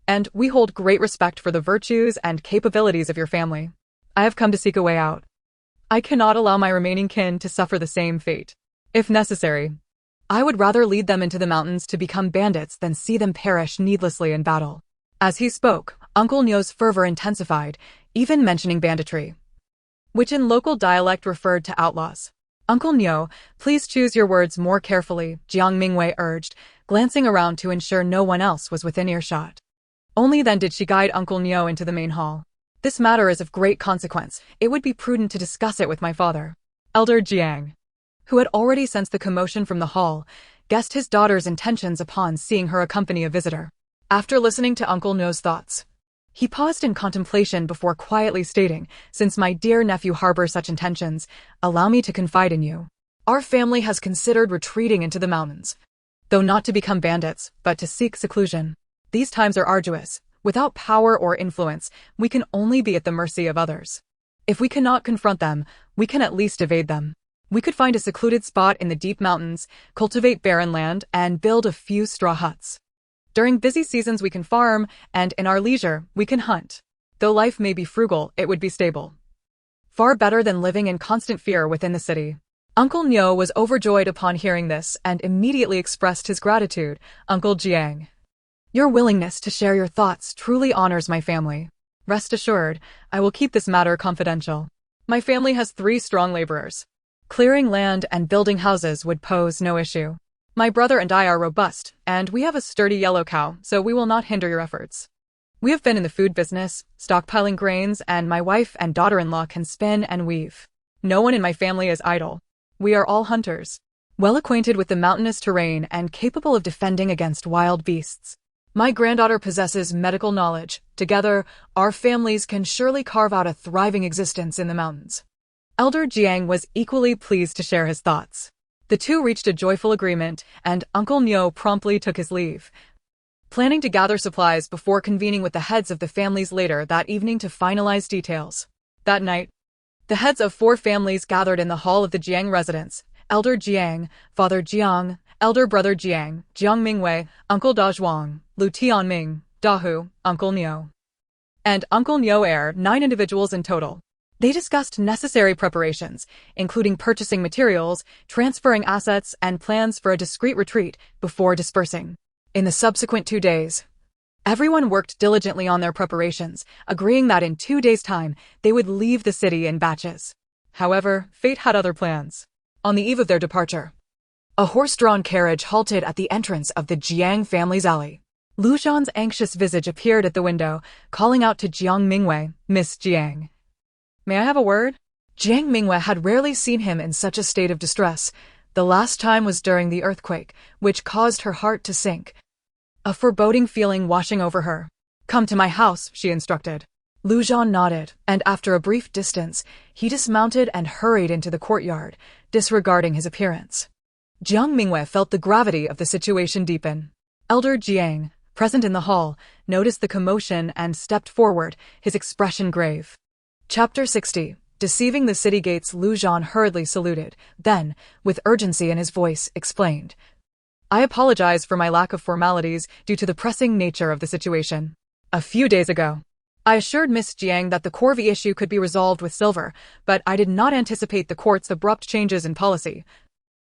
and we hold great respect for the virtues and capabilities of your family. I have come to seek a way out. I cannot allow my remaining kin to suffer the same fate. If necessary, I would rather lead them into the mountains to become bandits than see them perish needlessly in battle. As he spoke, Uncle Nyo's fervor intensified, even mentioning banditry, which in local dialect referred to outlaws. Uncle Nyo, please choose your words more carefully, Jiang Mingyue urged, glancing around to ensure no one else was within earshot. Only then did she guide Uncle Nyo into the main hall. This matter is of great consequence. It would be prudent to discuss it with my father. Elder Jiang, who had already sensed the commotion from the hall, guessed his daughter's intentions upon seeing her accompany a visitor. After listening to Uncle Nyo's thoughts, he paused in contemplation before quietly stating, "Since my dear nephew harbors such intentions, allow me to confide in you. Our family has considered retreating into the mountains, though not to become bandits, but to seek seclusion. These times are arduous. Without power or influence, we can only be at the mercy of others. If we cannot confront them, we can at least evade them. We could find a secluded spot in the deep mountains, cultivate barren land, and build a few straw huts. During busy seasons we can farm, and in our leisure, we can hunt. Though life may be frugal, it would be stable. Far better than living in constant fear within the city." Uncle Nyo was overjoyed upon hearing this and immediately expressed his gratitude. "Uncle Jiang, your willingness to share your thoughts truly honors my family. Rest assured, I will keep this matter confidential. My family has 3 strong laborers. Clearing land and building houses would pose no issue. My brother and I are robust, and we have a sturdy yellow cow, so we will not hinder your efforts. We have been in the food business, stockpiling grains, and my wife and daughter-in-law can spin and weave. No one in my family is idle. We are all hunters, well acquainted with the mountainous terrain and capable of defending against wild beasts. My granddaughter possesses medical knowledge. Together, our families can surely carve out a thriving existence in the mountains." Elder Jiang was equally pleased to share his thoughts. The two reached a joyful agreement, and Uncle Nyo promptly took his leave, planning to gather supplies before convening with the heads of the families later that evening to finalize details. That night, the heads of 4 families gathered in the hall of the Jiang residence: Elder Jiang, Father Jiang, Elder Brother Jiang, Jiang Mingyue, Uncle Da Zhuang, Lu Tianming, Dahu, Uncle Nyo, and Uncle Nyo heir, 9 individuals in total. They discussed necessary preparations, including purchasing materials, transferring assets, and plans for a discreet retreat before dispersing. In the subsequent 2 days, everyone worked diligently on their preparations, agreeing that in 2 days' time they would leave the city in batches. However, fate had other plans. On the eve of their departure, a horse-drawn carriage halted at the entrance of the Jiang family's alley. Lu Zhan's anxious visage appeared at the window, calling out to Jiang Mingyue, "Miss Jiang, may I have a word?" Jiang Mingyue had rarely seen him in such a state of distress. The last time was during the earthquake, which caused her heart to sink, a foreboding feeling washing over her. "Come to my house," she instructed. Lu Zhan nodded, and after a brief distance, he dismounted and hurried into the courtyard, disregarding his appearance. Jiang Mingyue felt the gravity of the situation deepen. Elder Jiang, present in the hall, noticed the commotion and stepped forward, his expression grave. Chapter 60. Deceiving the city gates. Lu Zhan hurriedly saluted, then, with urgency in his voice, explained, "I apologize for my lack of formalities due to the pressing nature of the situation. A few days ago, I assured Miss Jiang that the Corvi issue could be resolved with silver, but I did not anticipate the court's abrupt changes in policy,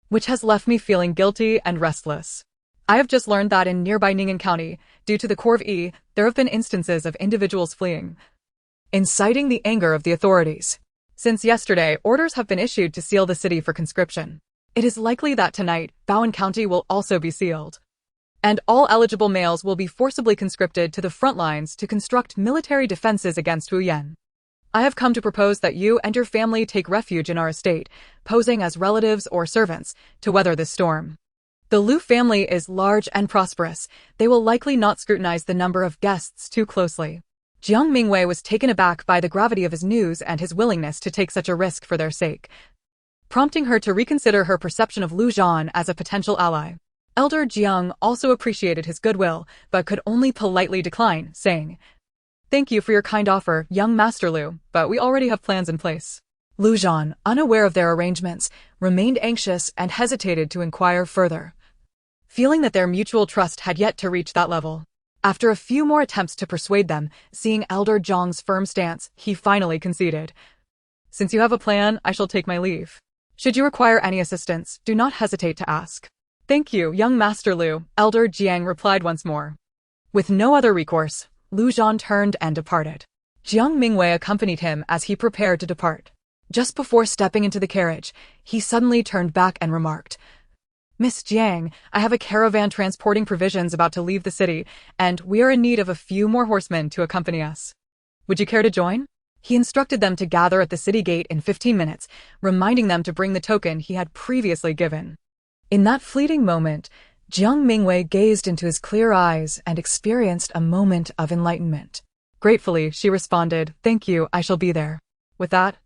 which has left me feeling guilty and restless. I have just learned that in nearby Ning'an County, due to the Corvi, there have been instances of individuals fleeing, inciting the anger of the authorities. Since yesterday, orders have been issued to seal the city for conscription. It is likely that tonight, Bowen County will also be sealed, and all eligible males will be forcibly conscripted to the front lines to construct military defenses against Wu Yan. I have come to propose that you and your family take refuge in our estate, posing as relatives or servants, to weather this storm. The Lu family is large and prosperous. They will likely not scrutinize the number of guests too closely." Jiang Mingyue was taken aback by the gravity of his news and his willingness to take such a risk for their sake, prompting her to reconsider her perception of Lu Zhan as a potential ally. Elder Jiang also appreciated his goodwill, but could only politely decline, saying, "Thank you for your kind offer, young Master Lu, but we already have plans in place." Lu Zhan, unaware of their arrangements, remained anxious and hesitated to inquire further, feeling that their mutual trust had yet to reach that level. After a few more attempts to persuade them, seeing Elder Jiang's firm stance, he finally conceded. Since you have a plan, I shall take my leave. Should you require any assistance, do not hesitate to ask. Thank you, young Master Liu, Elder Jiang replied once more. With no other recourse, Lu Zhan turned and departed. Jiang Mingyue accompanied him as he prepared to depart. Just before stepping into the carriage, he suddenly turned back and remarked, Miss Jiang, I have a caravan transporting provisions about to leave the city, and we are in need of a few more horsemen to accompany us. Would you care to join? He instructed them to gather at the city gate in 15 minutes, reminding them to bring the token he had previously given. In that fleeting moment, Jiang Mingyue gazed into his clear eyes and experienced a moment of enlightenment. Gratefully, she responded, Thank you, I shall be there. With that,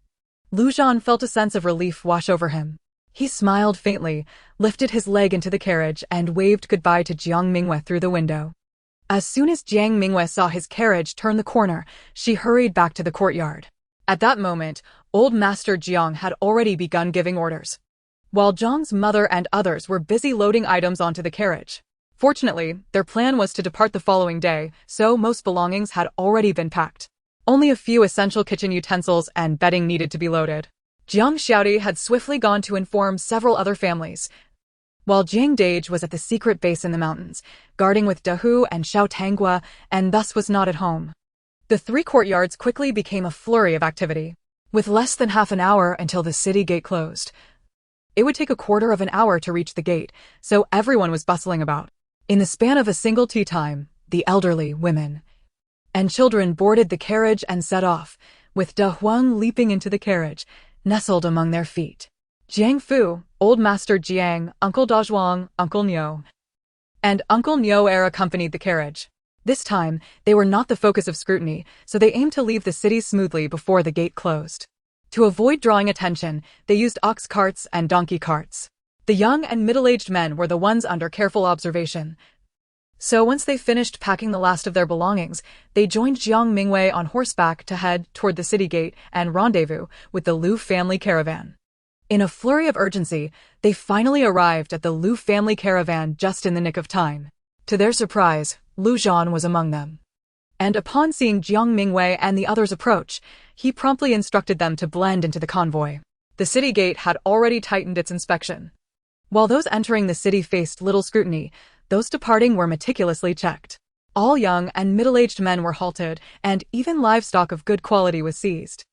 Lu Zhan felt a sense of relief wash over him. He smiled faintly, lifted his leg into the carriage, and waved goodbye to Jiang Mingyue through the window. As soon as Jiang Mingyue saw his carriage turn the corner, she hurried back to the courtyard. At that moment, old Master Jiang had already begun giving orders, while Jiang's mother and others were busy loading items onto the carriage. Fortunately, their plan was to depart the following day, so most belongings had already been packed. Only a few essential kitchen utensils and bedding needed to be loaded. Jiang Xiaodi had swiftly gone to inform several other families, while Jiang Dage was at the secret base in the mountains, guarding with Dahu and Xiao Tanghua, and thus was not at home. The three courtyards quickly became a flurry of activity. With less than half an hour until the city gate closed, it would take a quarter of an hour to reach the gate, so everyone was bustling about. In the span of a single tea time, the elderly, women, and children boarded the carriage and set off, with Da Huang leaping into the carriage, nestled among their feet. Jiang Fu, Old Master Jiang, Uncle Da Zhuang, Uncle Niu, and Uncle Niu accompanied the carriage. This time, they were not the focus of scrutiny, so they aimed to leave the city smoothly before the gate closed. To avoid drawing attention, they used ox carts and donkey carts. The young and middle-aged men were the ones under careful observation. So once they finished packing the last of their belongings, they joined Jiang Mingyue on horseback to head toward the city gate and rendezvous with the Liu family caravan. In a flurry of urgency, they finally arrived at the Liu family caravan just in the nick of time. To their surprise, Lu Zhan was among them. And upon seeing Jiang Mingyue and the others approach, he promptly instructed them to blend into the convoy. The city gate had already tightened its inspection. While those entering the city faced little scrutiny, those departing were meticulously checked. All young and middle-aged men were halted, and even livestock of good quality was seized.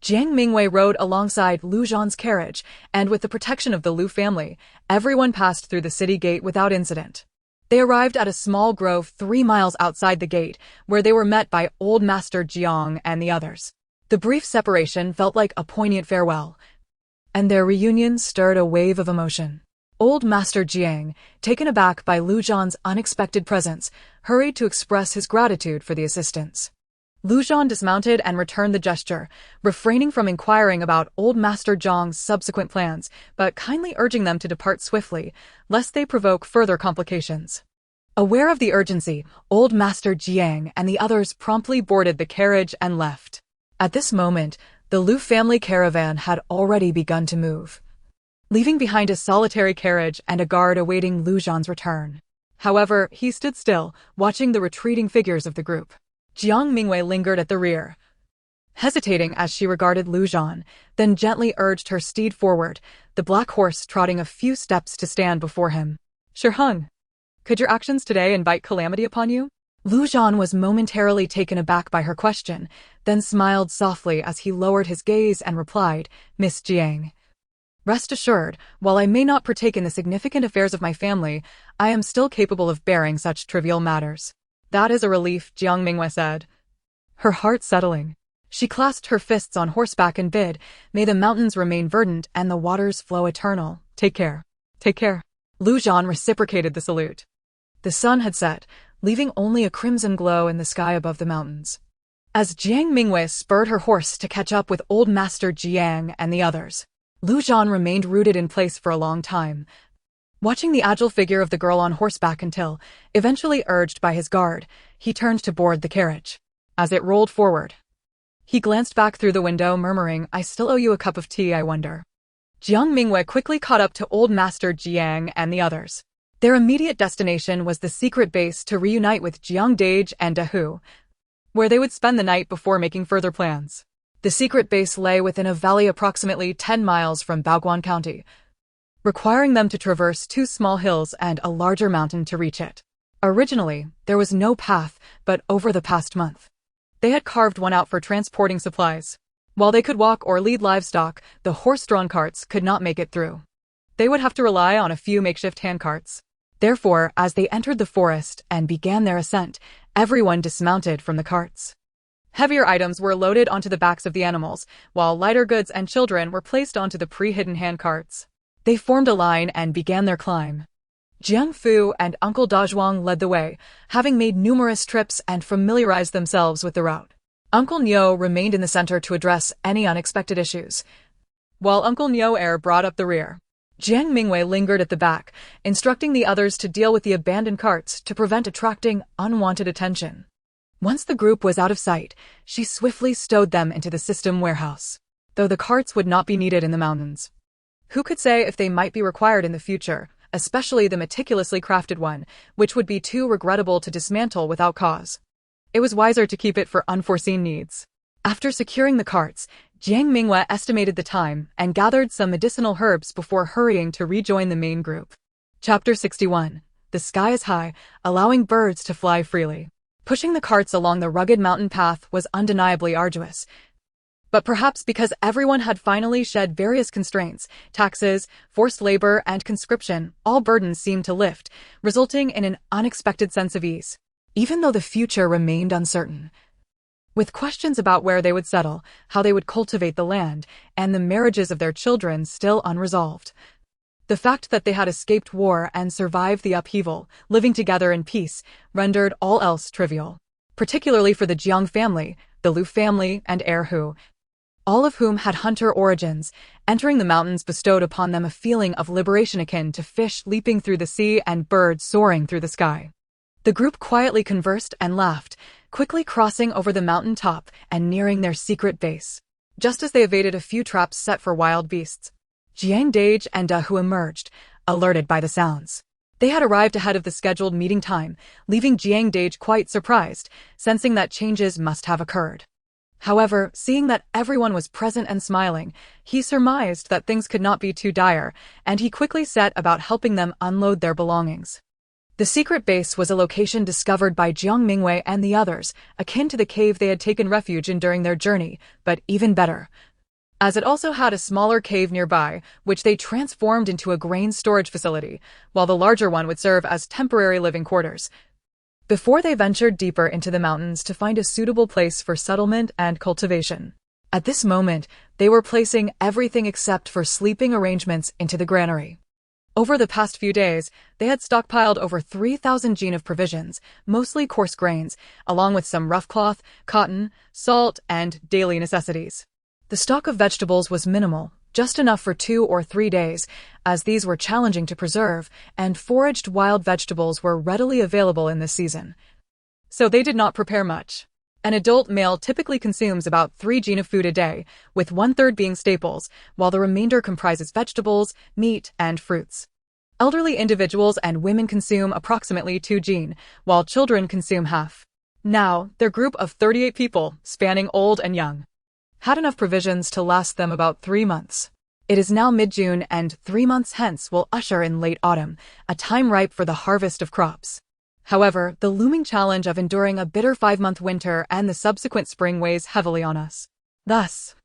Jiang Mingyue rode alongside Lu Zhan's carriage, and with the protection of the Liu family, everyone passed through the city gate without incident. They arrived at a small grove 3 miles outside the gate, where they were met by Old Master Jiang and the others. The brief separation felt like a poignant farewell, and their reunion stirred a wave of emotion. Old Master Jiang, taken aback by Lu Zhan's unexpected presence, hurried to express his gratitude for the assistance. Lu Zhan dismounted and returned the gesture, refraining from inquiring about Old Master Jiang's subsequent plans, but kindly urging them to depart swiftly, lest they provoke further complications. Aware of the urgency, Old Master Jiang and the others promptly boarded the carriage and left. At this moment, the Liu family caravan had already begun to move, leaving behind a solitary carriage and a guard awaiting Lu Zhan's return. However, he stood still, watching the retreating figures of the group. Jiang Mingyue lingered at the rear, hesitating as she regarded Lu Zhan, then gently urged her steed forward, the black horse trotting a few steps to stand before him. Shiheng, could your actions today invite calamity upon you? Lu Zhan was momentarily taken aback by her question, then smiled softly as he lowered his gaze and replied, Miss Jiang, rest assured, while I may not partake in the significant affairs of my family, I am still capable of bearing such trivial matters. That is a relief, Jiang Mingyue said, her heart settling. She clasped her fists on horseback and bid, May the mountains remain verdant and the waters flow eternal. Take care. Take care. Lu Zhan reciprocated the salute. The sun had set, leaving only a crimson glow in the sky above the mountains. As Jiang Mingyue spurred her horse to catch up with Old Master Jiang and the others, Lu Zhan remained rooted in place for a long time, watching the agile figure of the girl on horseback until, eventually urged by his guard, he turned to board the carriage. As it rolled forward, he glanced back through the window, murmuring, I still owe you a cup of tea, I wonder. Jiang Mingyue quickly caught up to Old Master Jiang and the others. Their immediate destination was the secret base to reunite with Jiang Mingyue and donghua, where they would spend the night before making further plans. The secret base lay within a valley approximately 10 miles from Baoguan County, requiring them to traverse 2 small hills and a larger mountain to reach it. Originally, there was no path, but over the past month, they had carved one out for transporting supplies. While they could walk or lead livestock, the horse-drawn carts could not make it through. They would have to rely on a few makeshift handcarts. Therefore, as they entered the forest and began their ascent, everyone dismounted from the carts. Heavier items were loaded onto the backs of the animals, while lighter goods and children were placed onto the pre-hidden handcarts. They formed a line and began their climb. Jiang Fu and Uncle Dazhuang led the way, having made numerous trips and familiarized themselves with the route. Uncle Nyo remained in the center to address any unexpected issues, while Uncle Nyo brought up the rear. Jiang Mingyue lingered at the back, instructing the others to deal with the abandoned carts to prevent attracting unwanted attention. Once the group was out of sight, she swiftly stowed them into the system warehouse, though the carts would not be needed in the mountains. Who could say if they might be required in the future, especially the meticulously crafted one, which would be too regrettable to dismantle without cause. It was wiser to keep it for unforeseen needs. After securing the carts, Jiang Mingyue estimated the time and gathered some medicinal herbs before hurrying to rejoin the main group. Chapter 61. The sky is high, allowing birds to fly freely. Pushing the carts along the rugged mountain path was undeniably arduous. But perhaps because everyone had finally shed various constraints, taxes, forced labor, and conscription, all burdens seemed to lift, resulting in an unexpected sense of ease, even though the future remained uncertain. With questions about where they would settle, how they would cultivate the land, and the marriages of their children still unresolved. The fact that they had escaped war and survived the upheaval, living together in peace, rendered all else trivial. Particularly for the Jiang family, the Liu family, and Hu, all of whom had hunter origins. Entering the mountains bestowed upon them a feeling of liberation akin to fish leaping through the sea and birds soaring through the sky. The group quietly conversed and laughed, quickly crossing over the mountain top and nearing their secret base. Just as they evaded a few traps set for wild beasts, Jiang Mingyue and donghua emerged, alerted by the sounds. They had arrived ahead of the scheduled meeting time, leaving Jiang Mingyue quite surprised, sensing that changes must have occurred. However, seeing that everyone was present and smiling, he surmised that things could not be too dire, and he quickly set about helping them unload their belongings. The secret base was a location discovered by Jiang Mingyue and the others, akin to the cave they had taken refuge in during their journey, but even better, as it also had a smaller cave nearby, which they transformed into a grain storage facility, while the larger one would serve as temporary living quarters. Before they ventured deeper into the mountains to find a suitable place for settlement and cultivation. At this moment, they were placing everything except for sleeping arrangements into the granary. Over the past few days, they had stockpiled over 3,000 jin of provisions, mostly coarse grains, along with some rough cloth, cotton, salt, and daily necessities. The stock of vegetables was minimal, just enough for 2 or 3 days, as these were challenging to preserve, and foraged wild vegetables were readily available in this season. So they did not prepare much. An adult male typically consumes about 3 jin of food a day, with 1/3 being staples, while the remainder comprises vegetables, meat, and fruits. Elderly individuals and women consume approximately 2 jin, while children consume half. Now, their group of 38 people, spanning old and young, had enough provisions to last them about 3 months. It is now mid-June, and 3 months hence will usher in late autumn, a time ripe for the harvest of crops. However, the looming challenge of enduring a bitter 5-month winter and the subsequent spring weighs heavily on us. Thus,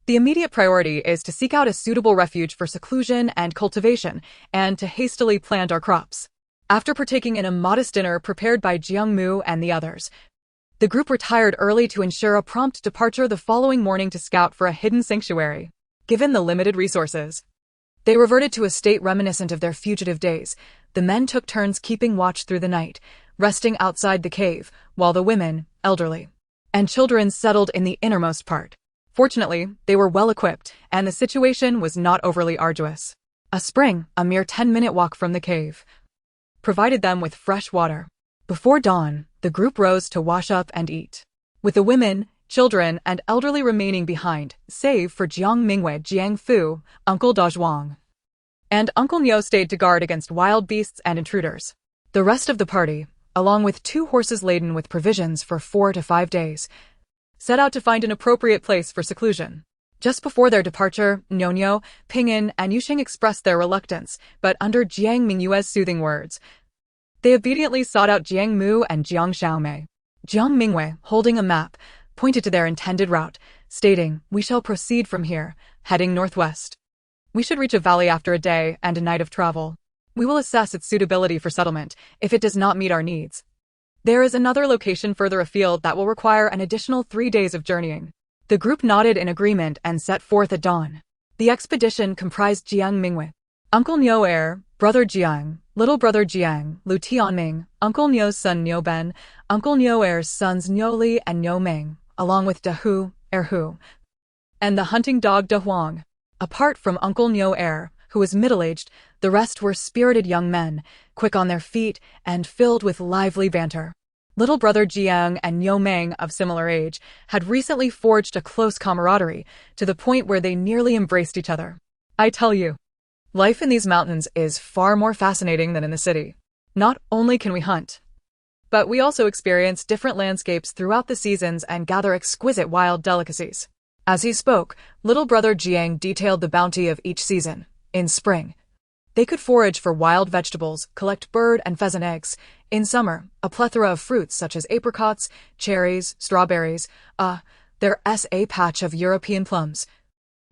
the immediate priority is to seek out a suitable refuge for seclusion and cultivation, and to hastily plant our crops. After partaking in a modest dinner prepared by Jiang Mingyue and the others, the group retired early to ensure a prompt departure the following morning to scout for a hidden sanctuary. Given the limited resources, they reverted to a state reminiscent of their fugitive days. The men took turns keeping watch through the night, resting outside the cave, while the women, elderly, and children settled in the innermost part. Fortunately, they were well equipped, and the situation was not overly arduous. A spring, a mere 10-minute walk from the cave, provided them with fresh water. Before dawn, the group rose to wash up and eat, with the women, children, and elderly remaining behind, save for Jiang Mingyue, Jiang Fu, Uncle Dazhuang, and Uncle Nyo stayed to guard against wild beasts and intruders. The rest of the party, along with 2 horses laden with provisions for 4 to 5 days, set out to find an appropriate place for seclusion. Just before their departure, Nyo, Ping'an, and Yuxing expressed their reluctance, but under Jiang Mingyue's soothing words, they obediently sought out Jiang Mu and Jiang Xiaomei. Jiang Mingyue, holding a map, pointed to their intended route, stating, "We shall proceed from here, heading northwest. We should reach a valley after a day and a night of travel. We will assess its suitability for settlement if it does not meet our needs. There is another location further afield that will require an additional 3 days of journeying." The group nodded in agreement and set forth at dawn. The expedition comprised Jiang Mingyue, Uncle Nyo heir, Brother Jiang, Little Brother Jiang, Lu Tianming, Uncle Nyo's son Nyo Ben, Uncle Nyo heir's sons Nyo Li and Nyo Ming, along with Dahu, heir Hu, and the hunting dog Da Huang. Apart from Uncle Nyo heir, who was middle-aged, the rest were spirited young men, quick on their feet and filled with lively banter. Little Brother Jiang and Nyo Ming, of similar age, had recently forged a close camaraderie to the point where they nearly embraced each other. I tell you, life in these mountains is far more fascinating than in the city. Not only can we hunt, but we also experience different landscapes throughout the seasons and gather exquisite wild delicacies. As he spoke, Little Brother Jiang detailed the bounty of each season. In spring, they could forage for wild vegetables, collect bird and pheasant eggs. In summer, a plethora of fruits such as apricots, cherries, strawberries, their SA patch of European plums,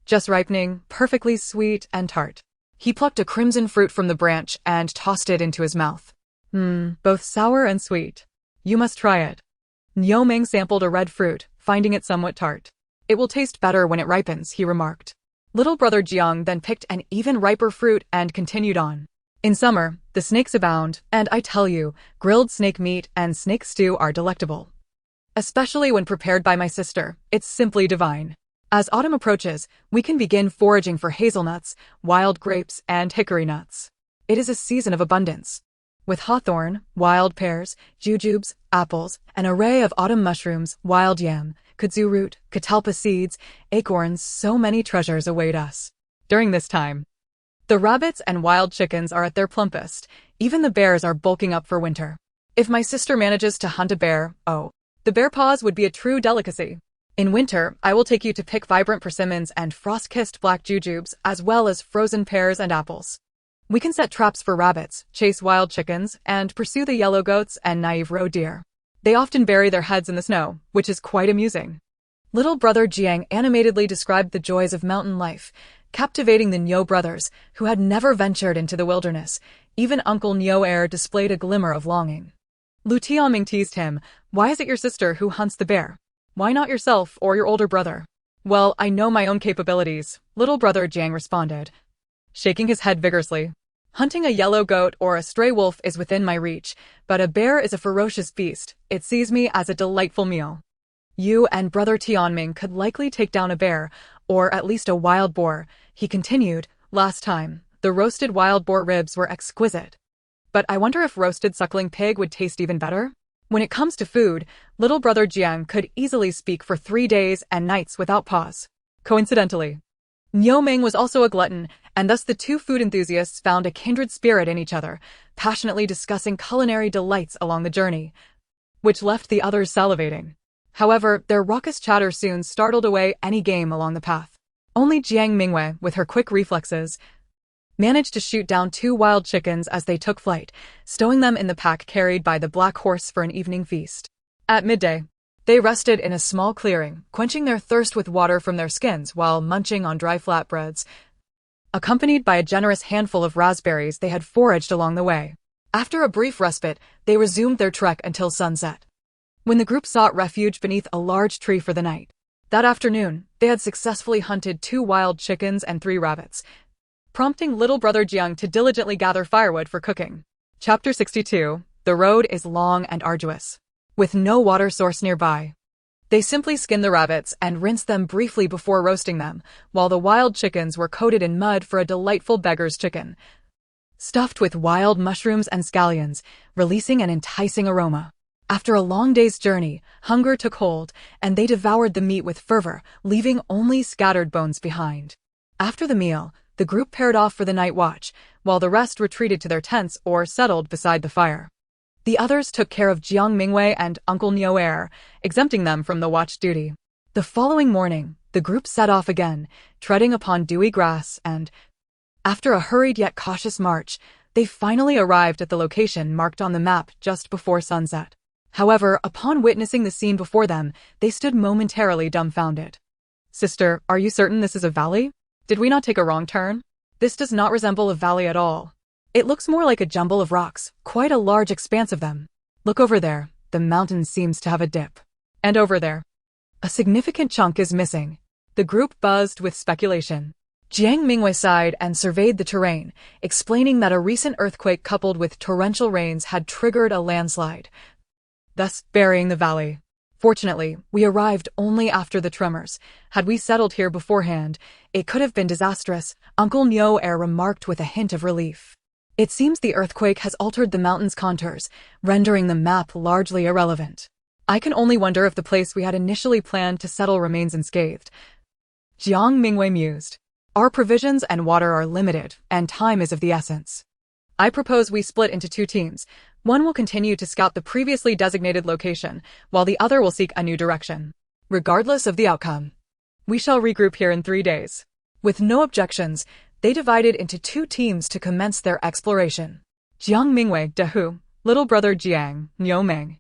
just ripening, perfectly sweet and tart. He plucked a crimson fruit from the branch and tossed it into his mouth. Both sour and sweet. You must try it. Nyo Ming sampled a red fruit, finding it somewhat tart. It will taste better when it ripens, he remarked. Little Brother Jiang then picked an even riper fruit and continued on. In summer, the snakes abound, and I tell you, grilled snake meat and snake stew are delectable. Especially when prepared by my sister, it's simply divine. As autumn approaches, we can begin foraging for hazelnuts, wild grapes, and hickory nuts. It is a season of abundance. With hawthorn, wild pears, jujubes, apples, an array of autumn mushrooms, wild yam, kudzu root, catalpa seeds, acorns, so many treasures await us. During this time, the rabbits and wild chickens are at their plumpest. Even the bears are bulking up for winter. If my sister manages to hunt a bear, the bear paws would be a true delicacy. In winter, I will take you to pick vibrant persimmons and frost-kissed black jujubes, as well as frozen pears and apples. We can set traps for rabbits, chase wild chickens, and pursue the yellow goats and naive roe deer. They often bury their heads in the snow, which is quite amusing. Little Brother Jiang animatedly described the joys of mountain life, captivating the Nyo brothers, who had never ventured into the wilderness. Even Uncle Nyo heir displayed a glimmer of longing. Lu Tianming teased him, "Why is it your sister who hunts the bear? Why not yourself or your older brother?" "Well, I know my own capabilities," Little Brother Jiang responded, shaking his head vigorously. "Hunting a yellow goat or a stray wolf is within my reach, but a bear is a ferocious beast. It sees me as a delightful meal. You and Brother Tianming could likely take down a bear, or at least a wild boar," he continued. "Last time, the roasted wild boar ribs were exquisite. But I wonder if roasted suckling pig would taste even better?" When it comes to food, Little Brother Jiang could easily speak for 3 days and nights without pause. Coincidentally, Nyo Ming was also a glutton, and thus the two food enthusiasts found a kindred spirit in each other, passionately discussing culinary delights along the journey, which left the others salivating. However, their raucous chatter soon startled away any game along the path. Only Jiang Mingyue, with her quick reflexes, managed to shoot down 2 wild chickens as they took flight, stowing them in the pack carried by the black horse for an evening feast. At midday, they rested in a small clearing, quenching their thirst with water from their skins while munching on dry flatbreads, accompanied by a generous handful of raspberries they had foraged along the way. After a brief respite, they resumed their trek until sunset, when the group sought refuge beneath a large tree for the night. That afternoon, they had successfully hunted 2 wild chickens and 3 rabbits, prompting Little Brother Jiang to diligently gather firewood for cooking. Chapter 62. The road is long and arduous. With no water source nearby, they simply skinned the rabbits and rinsed them briefly before roasting them, while the wild chickens were coated in mud for a delightful beggar's chicken, stuffed with wild mushrooms and scallions, releasing an enticing aroma. After a long day's journey, hunger took hold, and they devoured the meat with fervor, leaving only scattered bones behind. After the meal, The group paired off for the night watch, while the rest retreated to their tents or settled beside the fire. The others took care of Jiang Mingyue and Uncle Niuer, exempting them from the watch duty. The following morning, the group set off again, treading upon dewy grass and, after a hurried yet cautious march, they finally arrived at the location marked on the map just before sunset. However, upon witnessing the scene before them, they stood momentarily dumbfounded. "Sister, are you certain this is a valley? Did we not take a wrong turn? This does not resemble a valley at all. It looks more like a jumble of rocks, quite a large expanse of them. Look over there, the mountain seems to have a dip. And over there, a significant chunk is missing." The group buzzed with speculation. Jiang Mingyue sighed and surveyed the terrain, explaining that a recent earthquake coupled with torrential rains had triggered a landslide, thus burying the valley. "Fortunately, we arrived only after the tremors. Had we settled here beforehand, it could have been disastrous," Uncle Niuer remarked with a hint of relief. "It seems the earthquake has altered the mountain's contours, rendering the map largely irrelevant. I can only wonder if the place we had initially planned to settle remains unscathed." Jiang Mingyue mused. "Our provisions and water are limited, and time is of the essence. I propose we split into 2 teams. One will continue to scout the previously designated location, while the other will seek a new direction. Regardless of the outcome, we shall regroup here in 3 days." With no objections, they divided into 2 teams to commence their exploration. Jiang Mingyue, Dehu, little brother Jiang, Niumeng,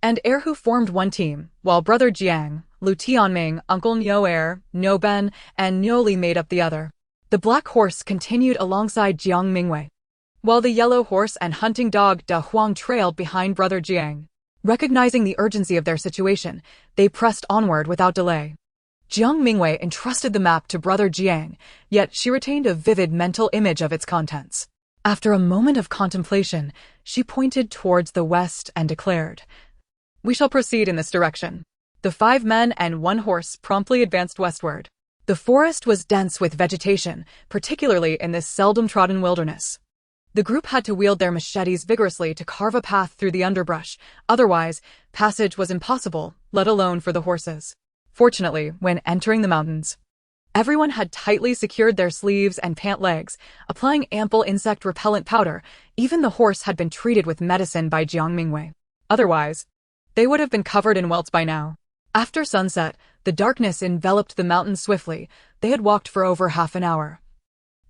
and Erhu formed one team, while brother Jiang, Lu Tianming, Uncle Niuer, Niuben, and Niuli made up the other. The black horse continued alongside Jiang Mingyue, while the yellow horse and hunting dog Da Huang trailed behind brother Jiang. Recognizing the urgency of their situation, they pressed onward without delay. Jiang Mingyue entrusted the map to brother Jiang, yet she retained a vivid mental image of its contents. After a moment of contemplation, she pointed towards the west and declared, "We shall proceed in this direction." The 5 men and 1 horse promptly advanced westward. The forest was dense with vegetation, particularly in this seldom-trodden wilderness. The group had to wield their machetes vigorously to carve a path through the underbrush, otherwise, passage was impossible, let alone for the horses. Fortunately, when entering the mountains, everyone had tightly secured their sleeves and pant legs, applying ample insect-repellent powder. Even the horse had been treated with medicine by Jiang Mingyue. Otherwise, they would have been covered in welts by now. After sunset, the darkness enveloped the mountains swiftly. They had walked for over half an hour,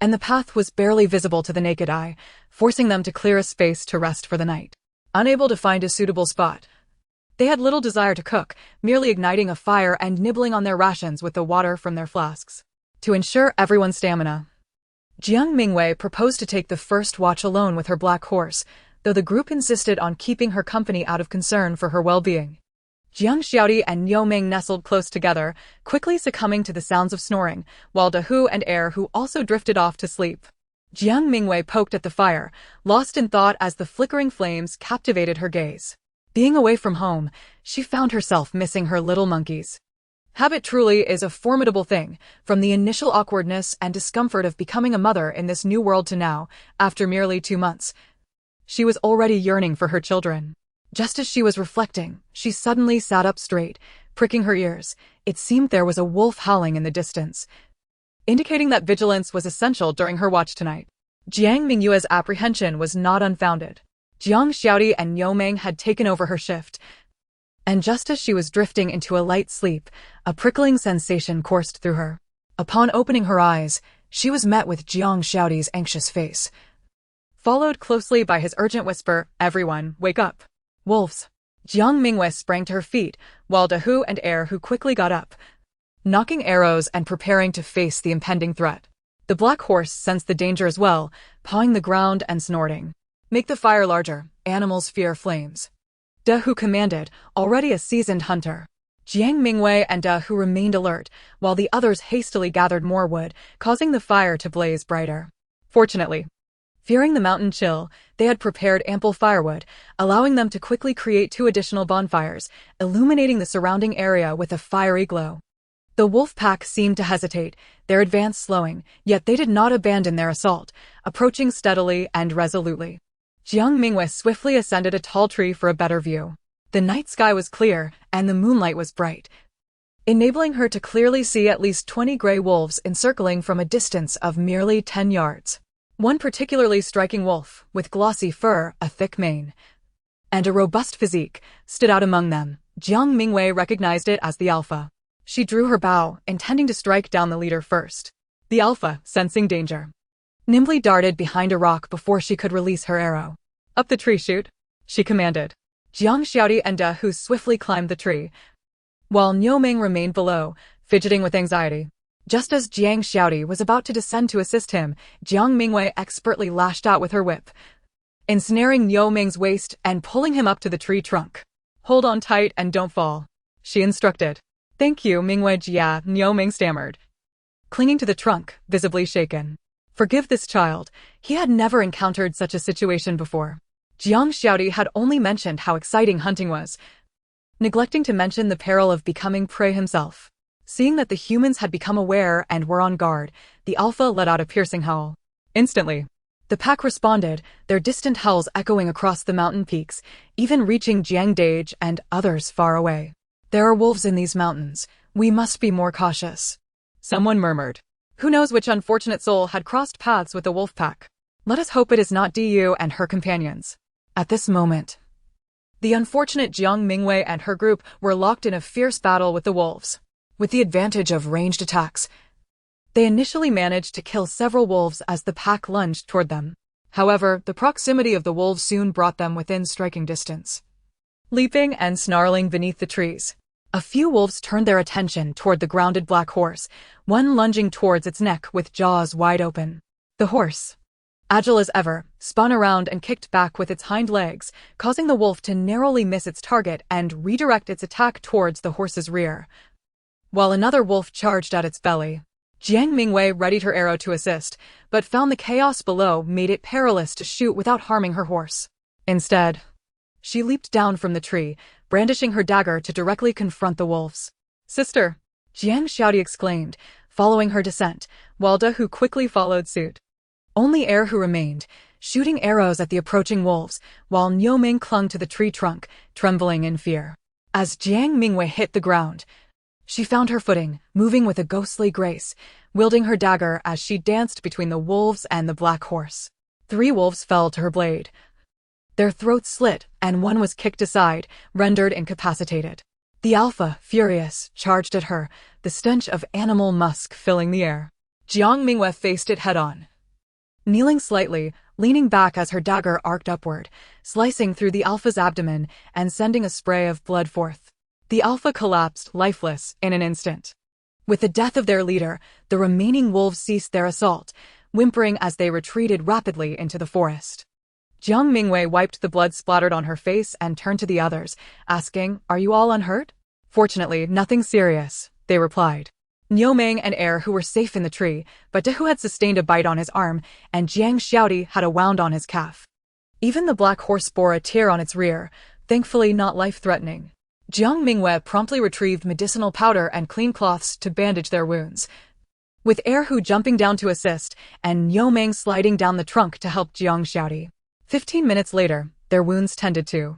and the path was barely visible to the naked eye, forcing them to clear a space to rest for the night. Unable to find a suitable spot, they had little desire to cook, merely igniting a fire and nibbling on their rations with the water from their flasks. To ensure everyone's stamina, Jiang Mingyue proposed to take the first watch alone with her black horse, though the group insisted on keeping her company out of concern for her well-being. Jiang Xiaodi and Niumeng nestled close together, quickly succumbing to the sounds of snoring, while Dehu and Erhu also drifted off to sleep. Jiang Mingyue poked at the fire, lost in thought as the flickering flames captivated her gaze. Being away from home, she found herself missing her little monkeys. Habit truly is a formidable thing, from the initial awkwardness and discomfort of becoming a mother in this new world to now, after merely 2 months, she was already yearning for her children. Just as she was reflecting, she suddenly sat up straight, pricking her ears. It seemed there was a wolf howling in the distance, indicating that vigilance was essential during her watch tonight. Jiang Mingyue's apprehension was not unfounded. Jiang Xiaodi and Niumeng had taken over her shift, and just as she was drifting into a light sleep, a prickling sensation coursed through her. Upon opening her eyes, she was met with Jiang Xiaodi's anxious face, followed closely by his urgent whisper, "Everyone, wake up. Wolves." Jiang Mingyue sprang to her feet, while Dehu and Erhu quickly got up, knocking arrows and preparing to face the impending threat. The black horse sensed the danger as well, pawing the ground and snorting. "Make the fire larger, animals fear flames," Dehu commanded, already a seasoned hunter. Jiang Mingyue and Dehu remained alert, while the others hastily gathered more wood, causing the fire to blaze brighter. Fortunately, fearing the mountain chill, they had prepared ample firewood, allowing them to quickly create 2 additional bonfires, illuminating the surrounding area with a fiery glow. The wolf pack seemed to hesitate, their advance slowing, yet they did not abandon their assault, approaching steadily and resolutely. Jiang Mingyue swiftly ascended a tall tree for a better view. The night sky was clear, and the moonlight was bright, enabling her to clearly see at least 20 gray wolves encircling from a distance of merely 10 yards. One particularly striking wolf, with glossy fur, a thick mane, and a robust physique, stood out among them. Jiang Mingyue recognized it as the alpha. She drew her bow, intending to strike down the leader first. The alpha, sensing danger, nimbly darted behind a rock before she could release her arrow. "Up the tree chute," she commanded. Jiang Xiaodi and Donghua swiftly climbed the tree, while Niuming remained below, fidgeting with anxiety. Just as Jiang Xiaodi was about to descend to assist him, Jiang Mingyue expertly lashed out with her whip, ensnaring Niuming's waist and pulling him up to the tree trunk. "Hold on tight and don't fall," she instructed. "Thank you, Mingyue Jia," Niuming stammered, clinging to the trunk, visibly shaken. Forgive this child, he had never encountered such a situation before. Jiang Xiaodi had only mentioned how exciting hunting was, neglecting to mention the peril of becoming prey himself. Seeing that the humans had become aware and were on guard, the alpha let out a piercing howl. Instantly, the pack responded, their distant howls echoing across the mountain peaks, even reaching Jiang Dage and others far away. "There are wolves in these mountains. We must be more cautious," someone murmured. Who knows which unfortunate soul had crossed paths with the wolf pack? Let us hope it is not Du and her companions. At this moment, the unfortunate Jiang Mingyue and her group were locked in a fierce battle with the wolves. With the advantage of ranged attacks, they initially managed to kill several wolves as the pack lunged toward them. However, the proximity of the wolves soon brought them within striking distance. Leaping and snarling beneath the trees, a few wolves turned their attention toward the grounded black horse, one lunging towards its neck with jaws wide open. The horse, agile as ever, spun around and kicked back with its hind legs, causing the wolf to narrowly miss its target and redirect its attack towards the horse's rear, while another wolf charged at its belly. Jiang Mingyue readied her arrow to assist, but found the chaos below made it perilous to shoot without harming her horse. Instead, she leaped down from the tree, brandishing her dagger to directly confront the wolves. "Sister!" Jiang Xiaodi exclaimed, following her descent, while Donghua quickly followed suit. Only Erhu remained, shooting arrows at the approaching wolves, while Niuming clung to the tree trunk, trembling in fear. As Jiang Mingyue hit the ground, she found her footing, moving with a ghostly grace, wielding her dagger as she danced between the wolves and the black horse. 3 wolves fell to her blade. Their throats slit, and one was kicked aside, rendered incapacitated. The alpha, furious, charged at her, the stench of animal musk filling the air. Jiang Mingyue faced it head-on, kneeling slightly, leaning back as her dagger arced upward, slicing through the alpha's abdomen and sending a spray of blood forth. The alpha collapsed, lifeless, in an instant. With the death of their leader, the remaining wolves ceased their assault, whimpering as they retreated rapidly into the forest. Jiang Mingyue wiped the blood splattered on her face and turned to the others, asking, "Are you all unhurt?" "Fortunately, nothing serious," they replied. Niuming and Erhu were safe in the tree, but Donghua had sustained a bite on his arm, and Jiang Xiaodi had a wound on his calf. Even the black horse bore a tear on its rear, thankfully not life-threatening. Jiang Mingyue promptly retrieved medicinal powder and clean cloths to bandage their wounds, with Erhu jumping down to assist and Niuming sliding down the trunk to help Jiang Xiaodi. 15 minutes later, their wounds tended to,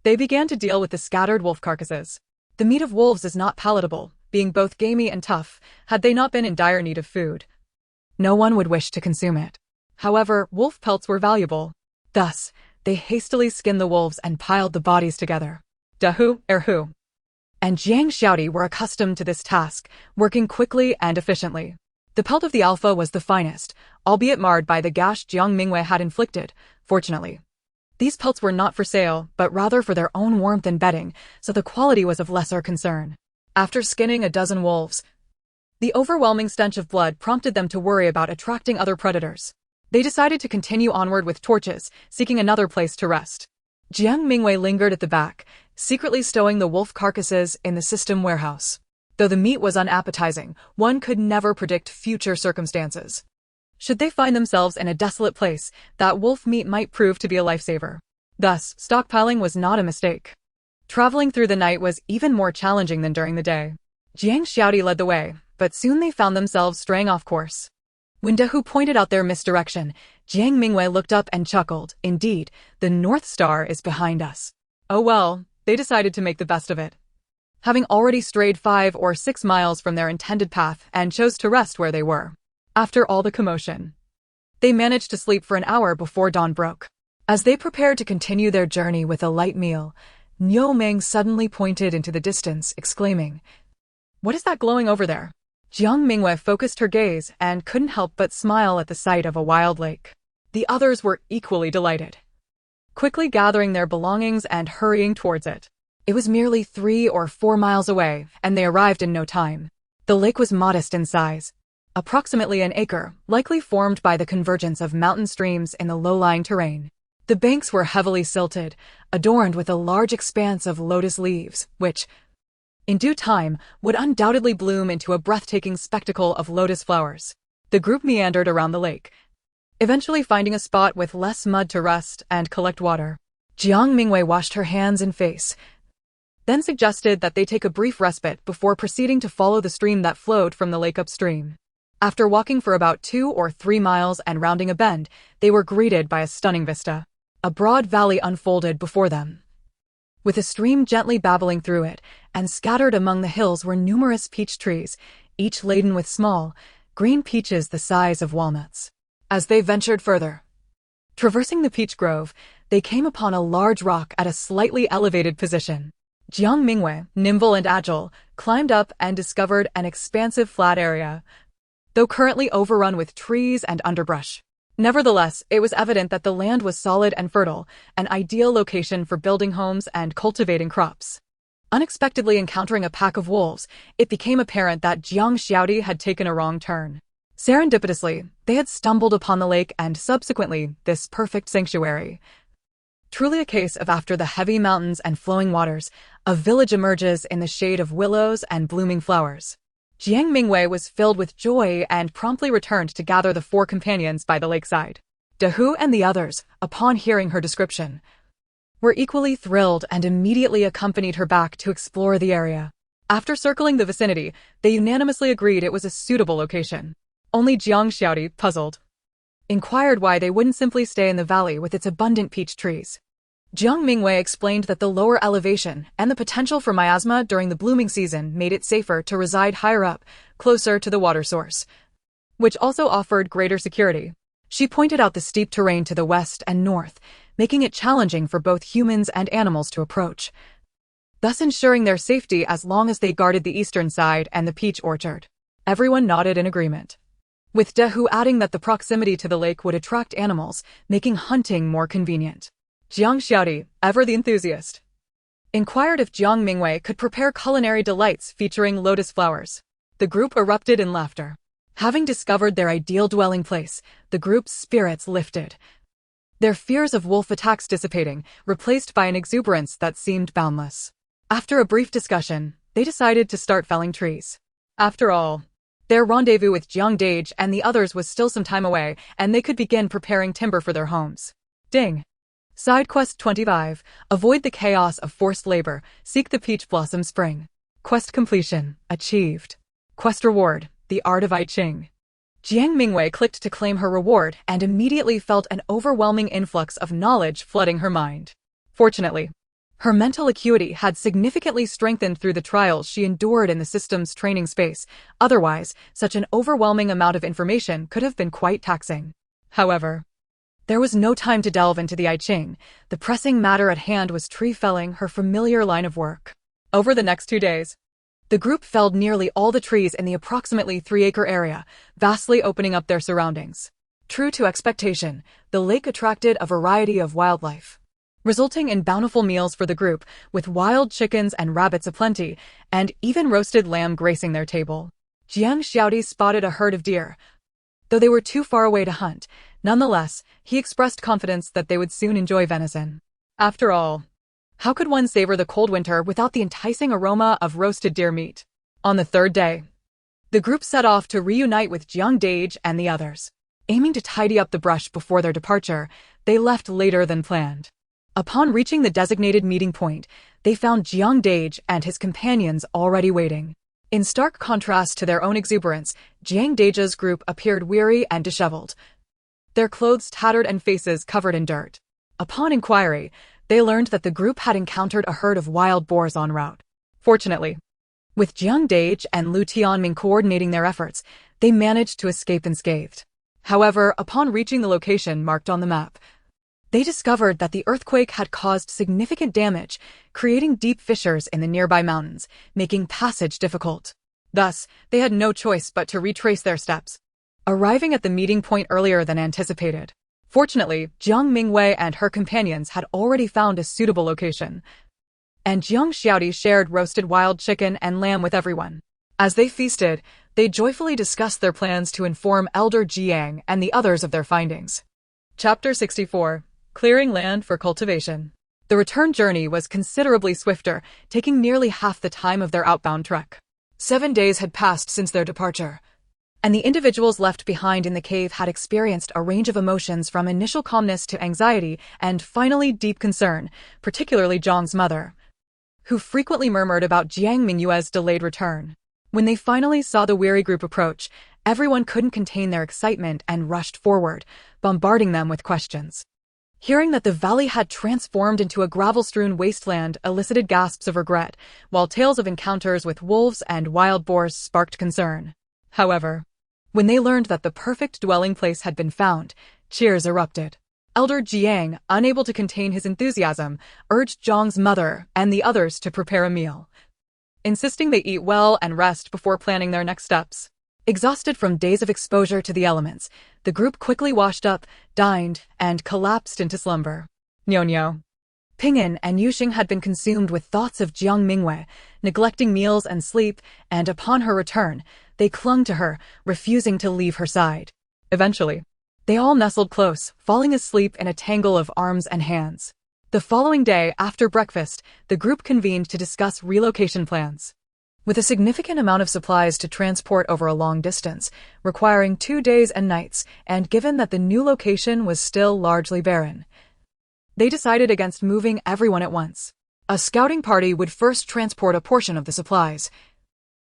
they began to deal with the scattered wolf carcasses. The meat of wolves is not palatable, being both gamey and tough. Had they not been in dire need of food, no one would wish to consume it. However, wolf pelts were valuable. Thus, they hastily skinned the wolves and piled the bodies together. Donghua, Erhu, and Jiang Xiaodi were accustomed to this task, working quickly and efficiently. The pelt of the alpha was the finest, albeit marred by the gash Jiang Mingyue had inflicted. Fortunately, these pelts were not for sale, but rather for their own warmth and bedding, so the quality was of lesser concern. After skinning a dozen wolves, the overwhelming stench of blood prompted them to worry about attracting other predators. They decided to continue onward with torches, seeking another place to rest. Jiang Mingyue lingered at the back, secretly stowing the wolf carcasses in the system warehouse. Though the meat was unappetizing, one could never predict future circumstances. Should they find themselves in a desolate place, that wolf meat might prove to be a lifesaver. Thus, stockpiling was not a mistake. Traveling through the night was even more challenging than during the day. Jiang Xiaodi led the way, but soon they found themselves straying off course. When Donghua pointed out their misdirection, Jiang Mingyue looked up and chuckled. Indeed, the North Star is behind us. Oh well, they decided to make the best of it. having already strayed 5 or 6 miles from their intended path and chose to rest where they were. After all the commotion, they managed to sleep for an hour before dawn broke. As they prepared to continue their journey with a light meal, Niu Ming suddenly pointed into the distance, exclaiming, "What is that glowing over there?" Jiang Mingyue focused her gaze and couldn't help but smile at the sight of a wild lake. The others were equally delighted, quickly gathering their belongings and hurrying towards it. It was merely 3 or 4 miles away, and they arrived in no time. The lake was modest in size, approximately an acre, likely formed by the convergence of mountain streams in the low-lying terrain. The banks were heavily silted, adorned with a large expanse of lotus leaves, which, in due time, would undoubtedly bloom into a breathtaking spectacle of lotus flowers. The group meandered around the lake, eventually finding a spot with less mud to rest and collect water. Jiang Mingyue washed her hands and face, then suggested that they take a brief respite before proceeding to follow the stream that flowed from the lake upstream. After walking for about 2 or 3 miles and rounding a bend, they were greeted by a stunning vista. A broad valley unfolded before them, with a stream gently babbling through it, and scattered among the hills were numerous peach trees, each laden with small, green peaches the size of walnuts. As they ventured further, traversing the peach grove, they came upon a large rock at a slightly elevated position. Jiang Mingyue, nimble and agile, climbed up and discovered an expansive flat area, though currently overrun with trees and underbrush. Nevertheless, it was evident that the land was solid and fertile, an ideal location for building homes and cultivating crops. Unexpectedly encountering a pack of wolves, it became apparent that Jiang Xiaodi had taken a wrong turn. Serendipitously, they had stumbled upon the lake and subsequently this perfect sanctuary. Truly a case of after the heavy mountains and flowing waters, a village emerges in the shade of willows and blooming flowers. Jiang Mingyue was filled with joy and promptly returned to gather the 4 companions by the lakeside. Donghua and the others, upon hearing her description, were equally thrilled and immediately accompanied her back to explore the area. After circling the vicinity, they unanimously agreed it was a suitable location. Only Jiang Xiaodi, puzzled, inquired why they wouldn't simply stay in the valley with its abundant peach trees. Jiang Mingyue explained that the lower elevation and the potential for miasma during the blooming season made it safer to reside higher up, closer to the water source, which also offered greater security. She pointed out the steep terrain to the west and north, making it challenging for both humans and animals to approach, thus ensuring their safety as long as they guarded the eastern side and the peach orchard. Everyone nodded in agreement, with Donghua adding that the proximity to the lake would attract animals, making hunting more convenient. Jiang Xiaodi, ever the enthusiast, inquired if Jiang Mingyue could prepare culinary delights featuring lotus flowers. The group erupted in laughter. Having discovered their ideal dwelling place, the group's spirits lifted, their fears of wolf attacks dissipating, replaced by an exuberance that seemed boundless. After a brief discussion, they decided to start felling trees. After all, their rendezvous with Jiang Dage and the others was still some time away, and they could begin preparing timber for their homes. Ding! Side Quest 25. Avoid the chaos of forced labor. Seek the peach blossom spring. Quest completion. Achieved. Quest reward. The art of I Ching. Jiang Mingyue clicked to claim her reward and immediately felt an overwhelming influx of knowledge flooding her mind. Fortunately, her mental acuity had significantly strengthened through the trials she endured in the system's training space. Otherwise, such an overwhelming amount of information could have been quite taxing. However, there was no time to delve into the I Ching. The pressing matter at hand was tree felling, her familiar line of work. Over the next 2 days, the group felled nearly all the trees in the approximately 3-acre area, vastly opening up their surroundings. True to expectation, the lake attracted a variety of wildlife, resulting in bountiful meals for the group, with wild chickens and rabbits aplenty, and even roasted lamb gracing their table. Jiang Xiaodi spotted a herd of deer. Though they were too far away to hunt, nonetheless, he expressed confidence that they would soon enjoy venison. After all, how could one savor the cold winter without the enticing aroma of roasted deer meat? On the 3rd day, the group set off to reunite with Jiang Dage and the others. Aiming to tidy up the brush before their departure, they left later than planned. Upon reaching the designated meeting point, they found Jiang Dage and his companions already waiting. In stark contrast to their own exuberance, Jiang Dage's group appeared weary and disheveled, their clothes tattered and faces covered in dirt. Upon inquiry, they learned that the group had encountered a herd of wild boars en route. Fortunately, with Jiang Dage and Lu Tianming coordinating their efforts, they managed to escape unscathed. However, upon reaching the location marked on the map, they discovered that the earthquake had caused significant damage, creating deep fissures in the nearby mountains, making passage difficult. Thus, they had no choice but to retrace their steps, arriving at the meeting point earlier than anticipated. Fortunately, Jiang Mingyue and her companions had already found a suitable location, and Jiang Xiaodi shared roasted wild chicken and lamb with everyone. As they feasted, they joyfully discussed their plans to inform Elder Jiang and the others of their findings. Chapter 64. Clearing land for cultivation. The return journey was considerably swifter, taking nearly half the time of their outbound trek. 7 days had passed since their departure, and the individuals left behind in the cave had experienced a range of emotions from initial calmness to anxiety and finally deep concern, particularly Zhang's mother, who frequently murmured about Jiang Mingyue's delayed return. When they finally saw the weary group approach, everyone couldn't contain their excitement and rushed forward, bombarding them with questions. Hearing that the valley had transformed into a gravel-strewn wasteland elicited gasps of regret, while tales of encounters with wolves and wild boars sparked concern. However, when they learned that the perfect dwelling place had been found, cheers erupted. Elder Jiang, unable to contain his enthusiasm, urged Zhang's mother and the others to prepare a meal, insisting they eat well and rest before planning their next steps. Exhausted from days of exposure to the elements, the group quickly washed up, dined, and collapsed into slumber. Niu, Ping'an and Yuxing had been consumed with thoughts of Jiang Mingyue, neglecting meals and sleep, and upon her return, they clung to her, refusing to leave her side. Eventually, they all nestled close, falling asleep in a tangle of arms and hands. The following day, after breakfast, the group convened to discuss relocation plans. With a significant amount of supplies to transport over a long distance, requiring 2 days and nights, and given that the new location was still largely barren, they decided against moving everyone at once. A scouting party would first transport a portion of the supplies,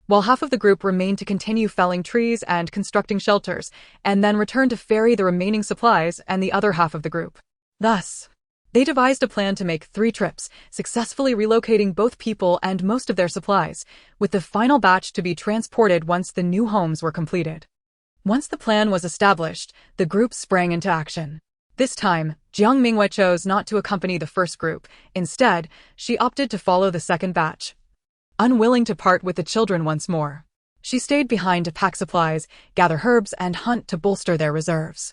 while half of the group remained to continue felling trees and constructing shelters, and then return to ferry the remaining supplies and the other half of the group. Thus, they devised a plan to make 3 trips, successfully relocating both people and most of their supplies, with the final batch to be transported once the new homes were completed. Once the plan was established, the group sprang into action. This time, Jiang Mingyue chose not to accompany the first group. Instead, she opted to follow the second batch, unwilling to part with the children once more. She stayed behind to pack supplies, gather herbs, and hunt to bolster their reserves.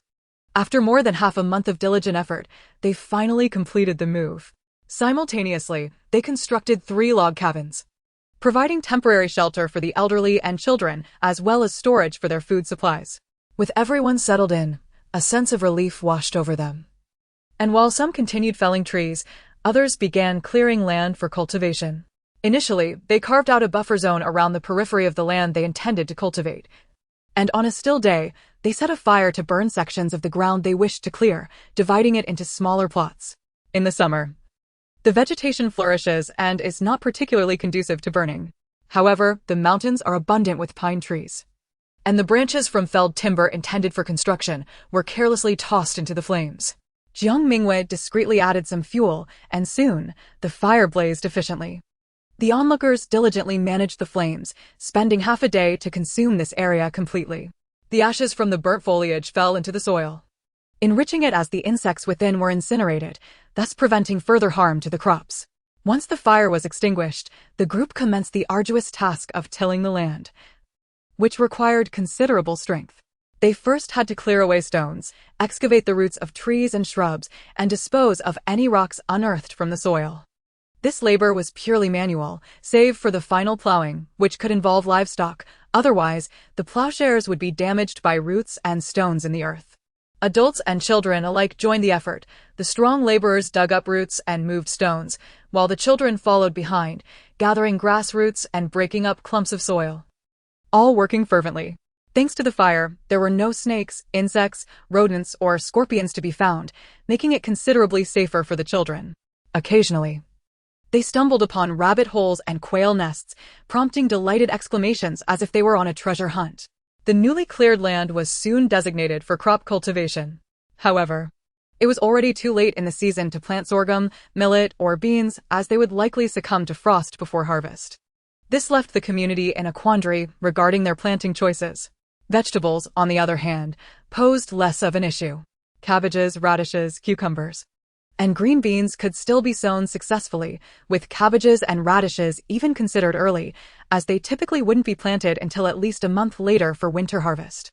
After more than half a month of diligent effort, they finally completed the move. Simultaneously, they constructed 3 log cabins, providing temporary shelter for the elderly and children, as well as storage for their food supplies. With everyone settled in, a sense of relief washed over them. And while some continued felling trees, others began clearing land for cultivation. Initially, they carved out a buffer zone around the periphery of the land they intended to cultivate, and on a still day, they set a fire to burn sections of the ground they wished to clear, dividing it into smaller plots. In the summer, the vegetation flourishes and is not particularly conducive to burning. However, the mountains are abundant with pine trees, and the branches from felled timber intended for construction were carelessly tossed into the flames. Jiang Mingyue discreetly added some fuel, and soon, the fire blazed efficiently. The onlookers diligently managed the flames, spending half a day to consume this area completely. The ashes from the burnt foliage fell into the soil, enriching it as the insects within were incinerated, thus preventing further harm to the crops. Once the fire was extinguished, the group commenced the arduous task of tilling the land, which required considerable strength. They first had to clear away stones, excavate the roots of trees and shrubs, and dispose of any rocks unearthed from the soil. This labor was purely manual, save for the final plowing, which could involve livestock. Otherwise, the plowshares would be damaged by roots and stones in the earth. Adults and children alike joined the effort. The strong laborers dug up roots and moved stones, while the children followed behind, gathering grass roots and breaking up clumps of soil, all working fervently. Thanks to the fire, there were no snakes, insects, rodents, or scorpions to be found, making it considerably safer for the children. Occasionally, they stumbled upon rabbit holes and quail nests, prompting delighted exclamations as if they were on a treasure hunt. The newly cleared land was soon designated for crop cultivation. However, it was already too late in the season to plant sorghum, millet, or beans, as they would likely succumb to frost before harvest. This left the community in a quandary regarding their planting choices. Vegetables, on the other hand, posed less of an issue. Cabbages, radishes, cucumbers, and green beans could still be sown successfully, with cabbages and radishes even considered early, as they typically wouldn't be planted until at least a month later for winter harvest.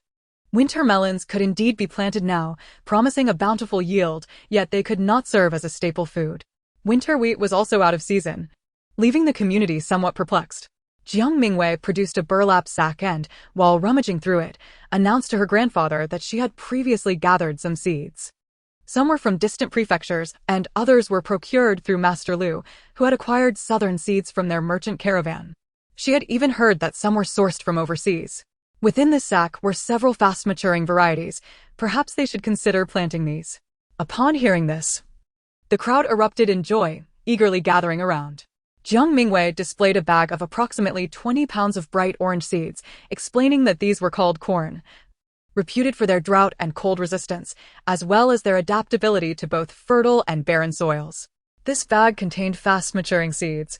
Winter melons could indeed be planted now, promising a bountiful yield, yet they could not serve as a staple food. Winter wheat was also out of season, leaving the community somewhat perplexed. Jiang Mingyue produced a burlap sack and, while rummaging through it, announced to her grandfather that she had previously gathered some seeds. Some were from distant prefectures, and others were procured through Master Liu, who had acquired southern seeds from their merchant caravan. She had even heard that some were sourced from overseas. Within this sack were several fast-maturing varieties. Perhaps they should consider planting these. Upon hearing this, the crowd erupted in joy, eagerly gathering around. Jiang Mingyue displayed a bag of approximately 20 pounds of bright orange seeds, explaining that these were called corn, reputed for their drought and cold resistance, as well as their adaptability to both fertile and barren soils. This bag contained fast-maturing seeds,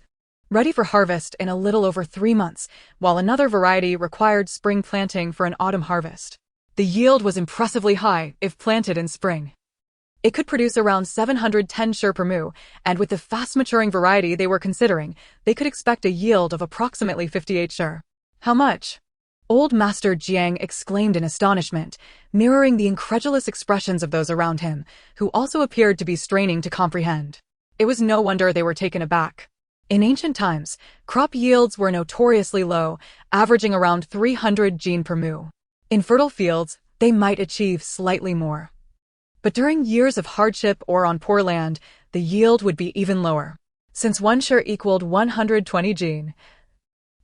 ready for harvest in a little over 3 months, while another variety required spring planting for an autumn harvest. The yield was impressively high if planted in spring. It could produce around 710 shur per mu, and with the fast-maturing variety they were considering, they could expect a yield of approximately 58 shur. How much? Old Master Jiang exclaimed in astonishment, mirroring the incredulous expressions of those around him, who also appeared to be straining to comprehend. It was no wonder they were taken aback. In ancient times, crop yields were notoriously low, averaging around 300 jin per mu. In fertile fields, they might achieve slightly more. But during years of hardship or on poor land, the yield would be even lower. Since 1 shur equaled 120 jin,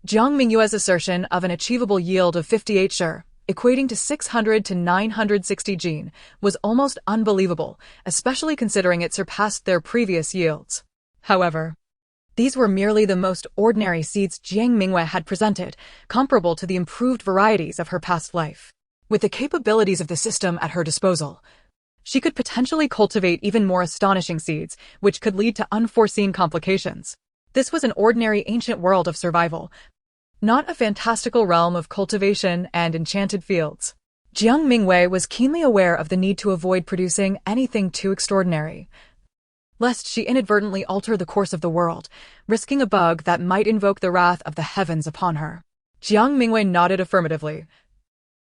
Jiang Mingyue's assertion of an achievable yield of 58 shur, equating to 600 to 960 jin, was almost unbelievable, especially considering it surpassed their previous yields. However, these were merely the most ordinary seeds Jiang Mingyue had presented, comparable to the improved varieties of her past life. With the capabilities of the system at her disposal, she could potentially cultivate even more astonishing seeds, which could lead to unforeseen complications. This was an ordinary ancient world of survival, not a fantastical realm of cultivation and enchanted fields. Jiang Mingyue was keenly aware of the need to avoid producing anything too extraordinary, lest she inadvertently alter the course of the world, risking a bug that might invoke the wrath of the heavens upon her. Jiang Mingyue nodded affirmatively,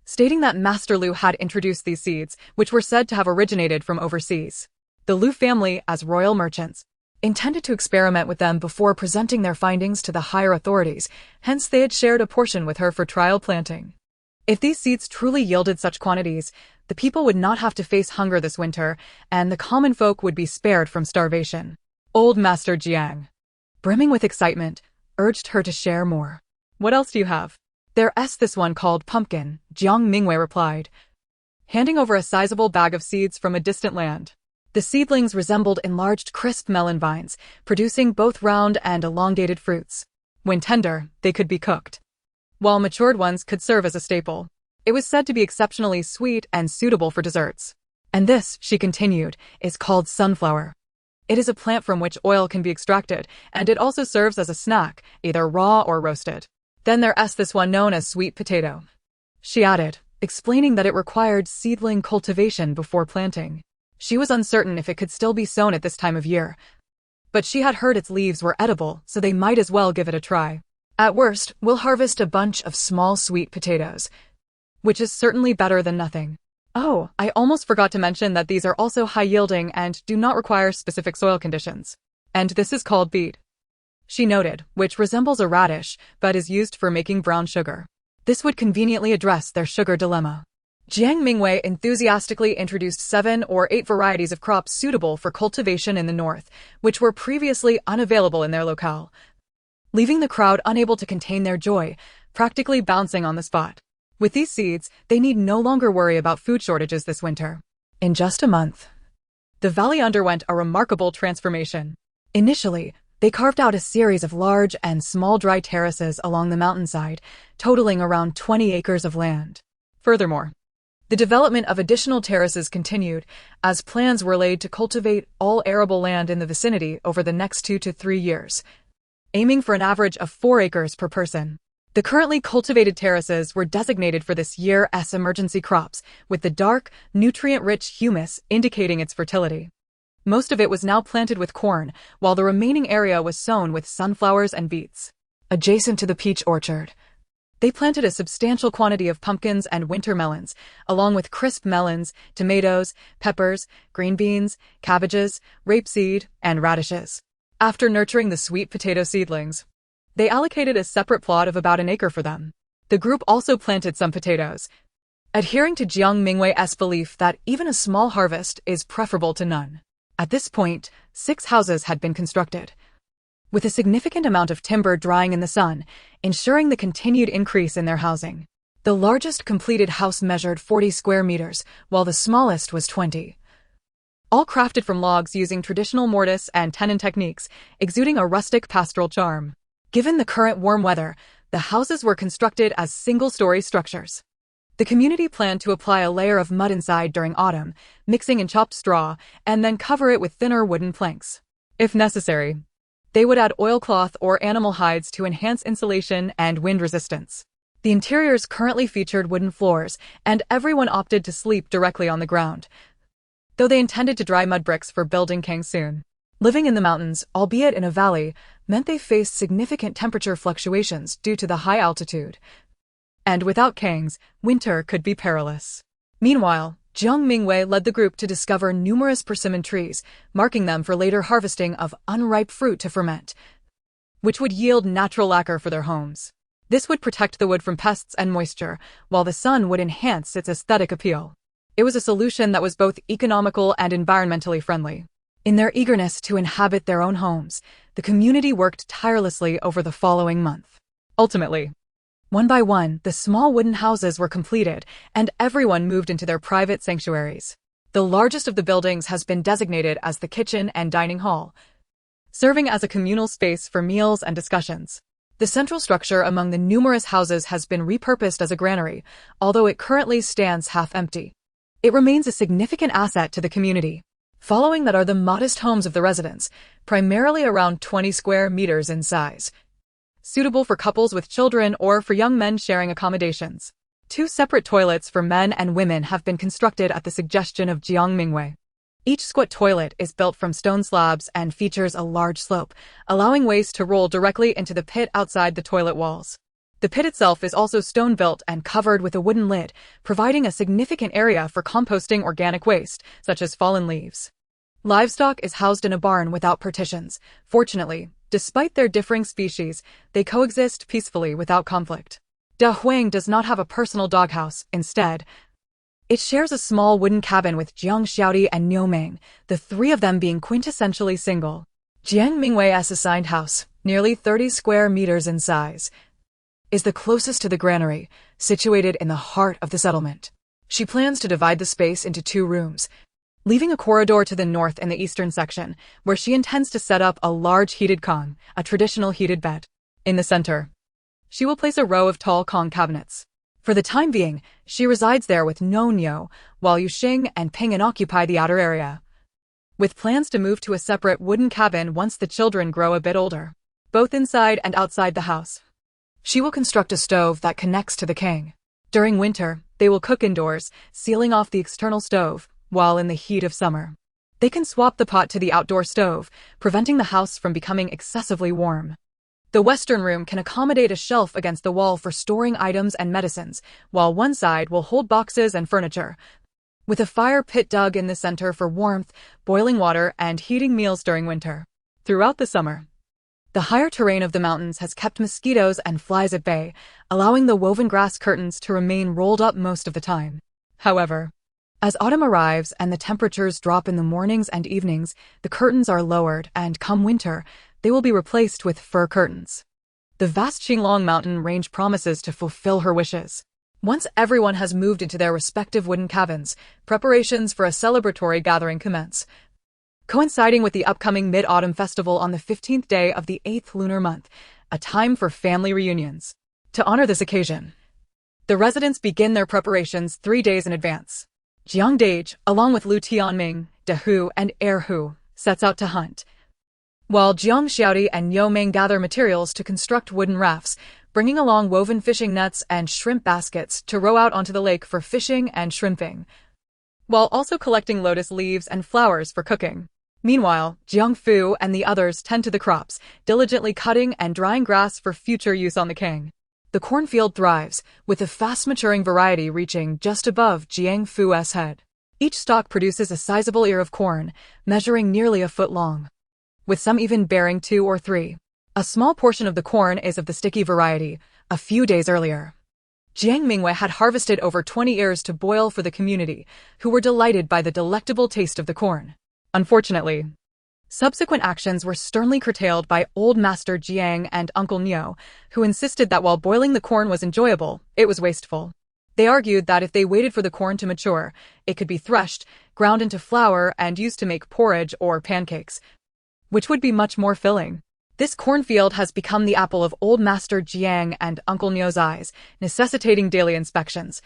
stating that Master Liu had introduced these seeds, which were said to have originated from overseas. The Liu family, as royal merchants, intended to experiment with them before presenting their findings to the higher authorities, hence they had shared a portion with her for trial planting. If these seeds truly yielded such quantities, the people would not have to face hunger this winter, and the common folk would be spared from starvation. Old Master Jiang, brimming with excitement, urged her to share more. What else do you have? There's this one called pumpkin, Jiang Mingyue replied, handing over a sizable bag of seeds from a distant land. The seedlings resembled enlarged crisp melon vines, producing both round and elongated fruits. When tender, they could be cooked, while matured ones could serve as a staple. It was said to be exceptionally sweet and suitable for desserts. And this, she continued, is called sunflower. It is a plant from which oil can be extracted, and it also serves as a snack, either raw or roasted. Then there's this one known as sweet potato, she added, explaining that it required seedling cultivation before planting. She was uncertain if it could still be sown at this time of year, but she had heard its leaves were edible, so they might as well give it a try. At worst, we'll harvest a bunch of small sweet potatoes, which is certainly better than nothing. Oh, I almost forgot to mention that these are also high-yielding and do not require specific soil conditions. And this is called beet, she noted, which resembles a radish, but is used for making brown sugar. This would conveniently address their sugar dilemma. Jiang Mingyue enthusiastically introduced 7 or 8 varieties of crops suitable for cultivation in the north, which were previously unavailable in their locale, leaving the crowd unable to contain their joy, practically bouncing on the spot. With these seeds, they need no longer worry about food shortages this winter. In just a month, the valley underwent a remarkable transformation. Initially, they carved out a series of large and small dry terraces along the mountainside, totaling around 20 acres of land. Furthermore, the development of additional terraces continued, as plans were laid to cultivate all arable land in the vicinity over the next 2 to 3 years. aiming for an average of 4 acres per person. The currently cultivated terraces were designated for this year's emergency crops, with the dark, nutrient-rich humus indicating its fertility. Most of it was now planted with corn, while the remaining area was sown with sunflowers and beets. Adjacent to the peach orchard, they planted a substantial quantity of pumpkins and winter melons, along with crisp melons, tomatoes, peppers, green beans, cabbages, rapeseed, and radishes. After nurturing the sweet potato seedlings, they allocated a separate plot of about an acre for them. The group also planted some potatoes, adhering to Jiang Mingyue's belief that even a small harvest is preferable to none. At this point, 6 houses had been constructed, with a significant amount of timber drying in the sun, ensuring the continued increase in their housing. The largest completed house measured 40 square meters, while the smallest was 20. All crafted from logs using traditional mortise and tenon techniques, exuding a rustic pastoral charm. Given the current warm weather, the houses were constructed as single-story structures. The community planned to apply a layer of mud inside during autumn, mixing in chopped straw, and then cover it with thinner wooden planks. If necessary, they would add oilcloth or animal hides to enhance insulation and wind resistance. The interiors currently featured wooden floors, and everyone opted to sleep directly on the ground, though they intended to dry mud bricks for building Kang soon. Living in the mountains, albeit in a valley, meant they faced significant temperature fluctuations due to the high altitude. And without Kangs, winter could be perilous. Meanwhile, Jiang Mingyue led the group to discover numerous persimmon trees, marking them for later harvesting of unripe fruit to ferment, which would yield natural lacquer for their homes. This would protect the wood from pests and moisture, while the sun would enhance its aesthetic appeal. It was a solution that was both economical and environmentally friendly. In their eagerness to inhabit their own homes, the community worked tirelessly over the following month. Ultimately, one by one, the small wooden houses were completed, and everyone moved into their private sanctuaries. The largest of the buildings has been designated as the kitchen and dining hall, serving as a communal space for meals and discussions. The central structure among the numerous houses has been repurposed as a granary, although it currently stands half empty. It remains a significant asset to the community. Following that are the modest homes of the residents, primarily around 20 square meters in size, suitable for couples with children or for young men sharing accommodations. 2 separate toilets for men and women have been constructed at the suggestion of Jiang Mingyue. Each squat toilet is built from stone slabs and features a large slope, allowing waste to roll directly into the pit outside the toilet walls. The pit itself is also stone-built and covered with a wooden lid, providing a significant area for composting organic waste, such as fallen leaves. Livestock is housed in a barn without partitions. Fortunately, despite their differing species, they coexist peacefully without conflict. Da Huang does not have a personal doghouse. Instead, it shares a small wooden cabin with Jiang Xiaodi and Niu Meng, the 3 of them being quintessentially single. Jiang Mingyue's assigned house, nearly 30 square meters in size, is the closest to the granary, situated in the heart of the settlement. She plans to divide the space into 2 rooms, leaving a corridor to the north in the eastern section, where she intends to set up a large heated kong, a traditional heated bed. In the center, she will place a row of tall kong cabinets. For the time being, she resides there with Nonyo, while Yuxing and Ping'an occupy the outer area, with plans to move to a separate wooden cabin once the children grow a bit older, both inside and outside the house. She will construct a stove that connects to the king. During winter, they will cook indoors, sealing off the external stove, while in the heat of summer, they can swap the pot to the outdoor stove, preventing the house from becoming excessively warm. The western room can accommodate a shelf against the wall for storing items and medicines, while one side will hold boxes and furniture, with a fire pit dug in the center for warmth, boiling water, and heating meals during winter. Throughout the summer, the higher terrain of the mountains has kept mosquitoes and flies at bay, allowing the woven grass curtains to remain rolled up most of the time. However, as autumn arrives and the temperatures drop in the mornings and evenings, the curtains are lowered, and come winter, they will be replaced with fur curtains. The vast Qinglong mountain range promises to fulfill her wishes. Once everyone has moved into their respective wooden cabins, preparations for a celebratory gathering commence, coinciding with the upcoming Mid-Autumn Festival on the 15th day of the 8th lunar month, a time for family reunions. To honor this occasion, the residents begin their preparations 3 days in advance. Jiang Dage, along with Lu Tianming, De Hu, and Er Hu, sets out to hunt, while Jiang Xiaodi and Yao Ming gather materials to construct wooden rafts, bringing along woven fishing nets and shrimp baskets to row out onto the lake for fishing and shrimping, while also collecting lotus leaves and flowers for cooking. Meanwhile, Jiang Fu and the others tend to the crops, diligently cutting and drying grass for future use on the king. The cornfield thrives, with a fast-maturing variety reaching just above Jiang Fu's head. Each stalk produces a sizable ear of corn, measuring nearly a foot long, with some even bearing 2 or 3. A small portion of the corn is of the sticky variety. A few days earlier, Jiang Mingyue had harvested over 20 ears to boil for the community, who were delighted by the delectable taste of the corn. Unfortunately, subsequent actions were sternly curtailed by Old Master Jiang and Uncle Neo, who insisted that while boiling the corn was enjoyable, it was wasteful. They argued that if they waited for the corn to mature, it could be threshed, ground into flour, and used to make porridge or pancakes, which would be much more filling. This cornfield has become the apple of Old Master Jiang and Uncle Neo's eyes, necessitating daily inspections.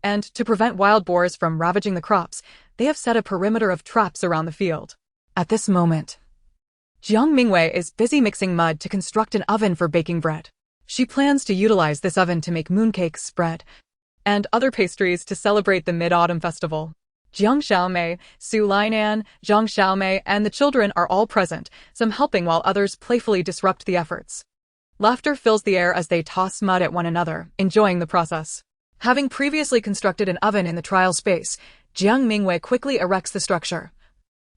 And to prevent wild boars from ravaging the crops, they have set a perimeter of traps around the field. At this moment, Jiang Mingyue is busy mixing mud to construct an oven for baking bread. She plans to utilize this oven to make mooncakes, bread, and other pastries to celebrate the Mid-Autumn Festival. Jiang Xiaomei, Su Lainan, Zhang Xiaomei, and the children are all present, some helping while others playfully disrupt the efforts. Laughter fills the air as they toss mud at one another, enjoying the process. Having previously constructed an oven in the trial space, Jiang Mingyue quickly erects the structure,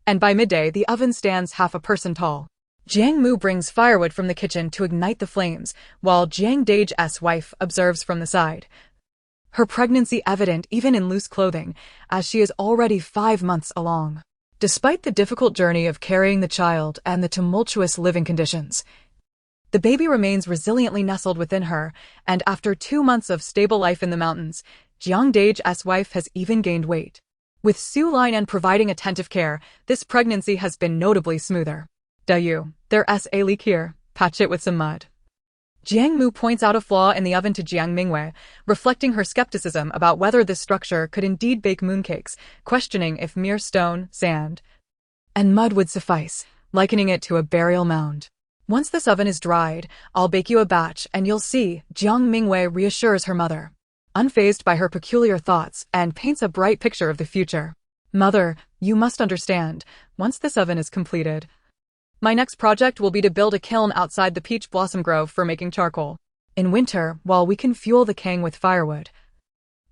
and by midday the oven stands half a person tall. Jiang Mu brings firewood from the kitchen to ignite the flames, while Jiang Dage's wife observes from the side, her pregnancy evident even in loose clothing, as she is already 5 months along. Despite the difficult journey of carrying the child and the tumultuous living conditions, the baby remains resiliently nestled within her, and after 2 months of stable life in the mountains, Jiang Dage's wife has even gained weight. With Su Lainan providing attentive care, this pregnancy has been notably smoother. There's a leak here, patch it with some mud. Jiang Mu points out a flaw in the oven to Jiang Mingyue, reflecting her skepticism about whether this structure could indeed bake mooncakes, questioning if mere stone, sand, and mud would suffice, likening it to a burial mound. Once this oven is dried, I'll bake you a batch and you'll see, Jiang Mingyue reassures her mother, unfazed by her peculiar thoughts, and paints a bright picture of the future. Mother, you must understand, once this oven is completed, my next project will be to build a kiln outside the peach blossom grove for making charcoal. In winter, while we can fuel the kang with firewood,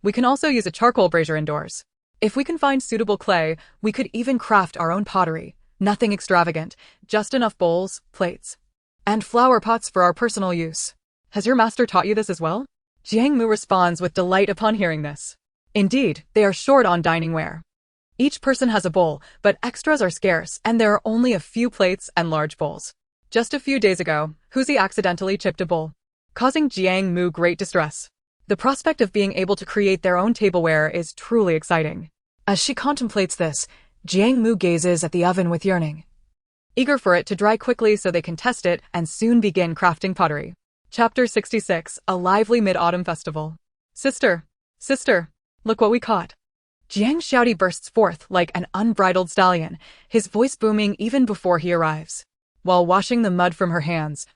we can also use a charcoal brazier indoors. If we can find suitable clay, we could even craft our own pottery. Nothing extravagant, just enough bowls, plates, and flower pots for our personal use. Has your master taught you this as well? Jiang Mu responds with delight upon hearing this. Indeed, they are short on dining ware. Each person has a bowl, but extras are scarce, and there are only a few plates and large bowls. Just a few days ago, Huzi accidentally chipped a bowl, causing Jiang Mu great distress. The prospect of being able to create their own tableware is truly exciting. As she contemplates this, Jiang Mu gazes at the oven with yearning, eager for it to dry quickly so they can test it and soon begin crafting pottery. Chapter 66, A Lively Mid-Autumn Festival. Sister, look what we caught. Jiang Xiaodi bursts forth like an unbridled stallion, his voice booming even before he arrives. While washing the mud from her hands,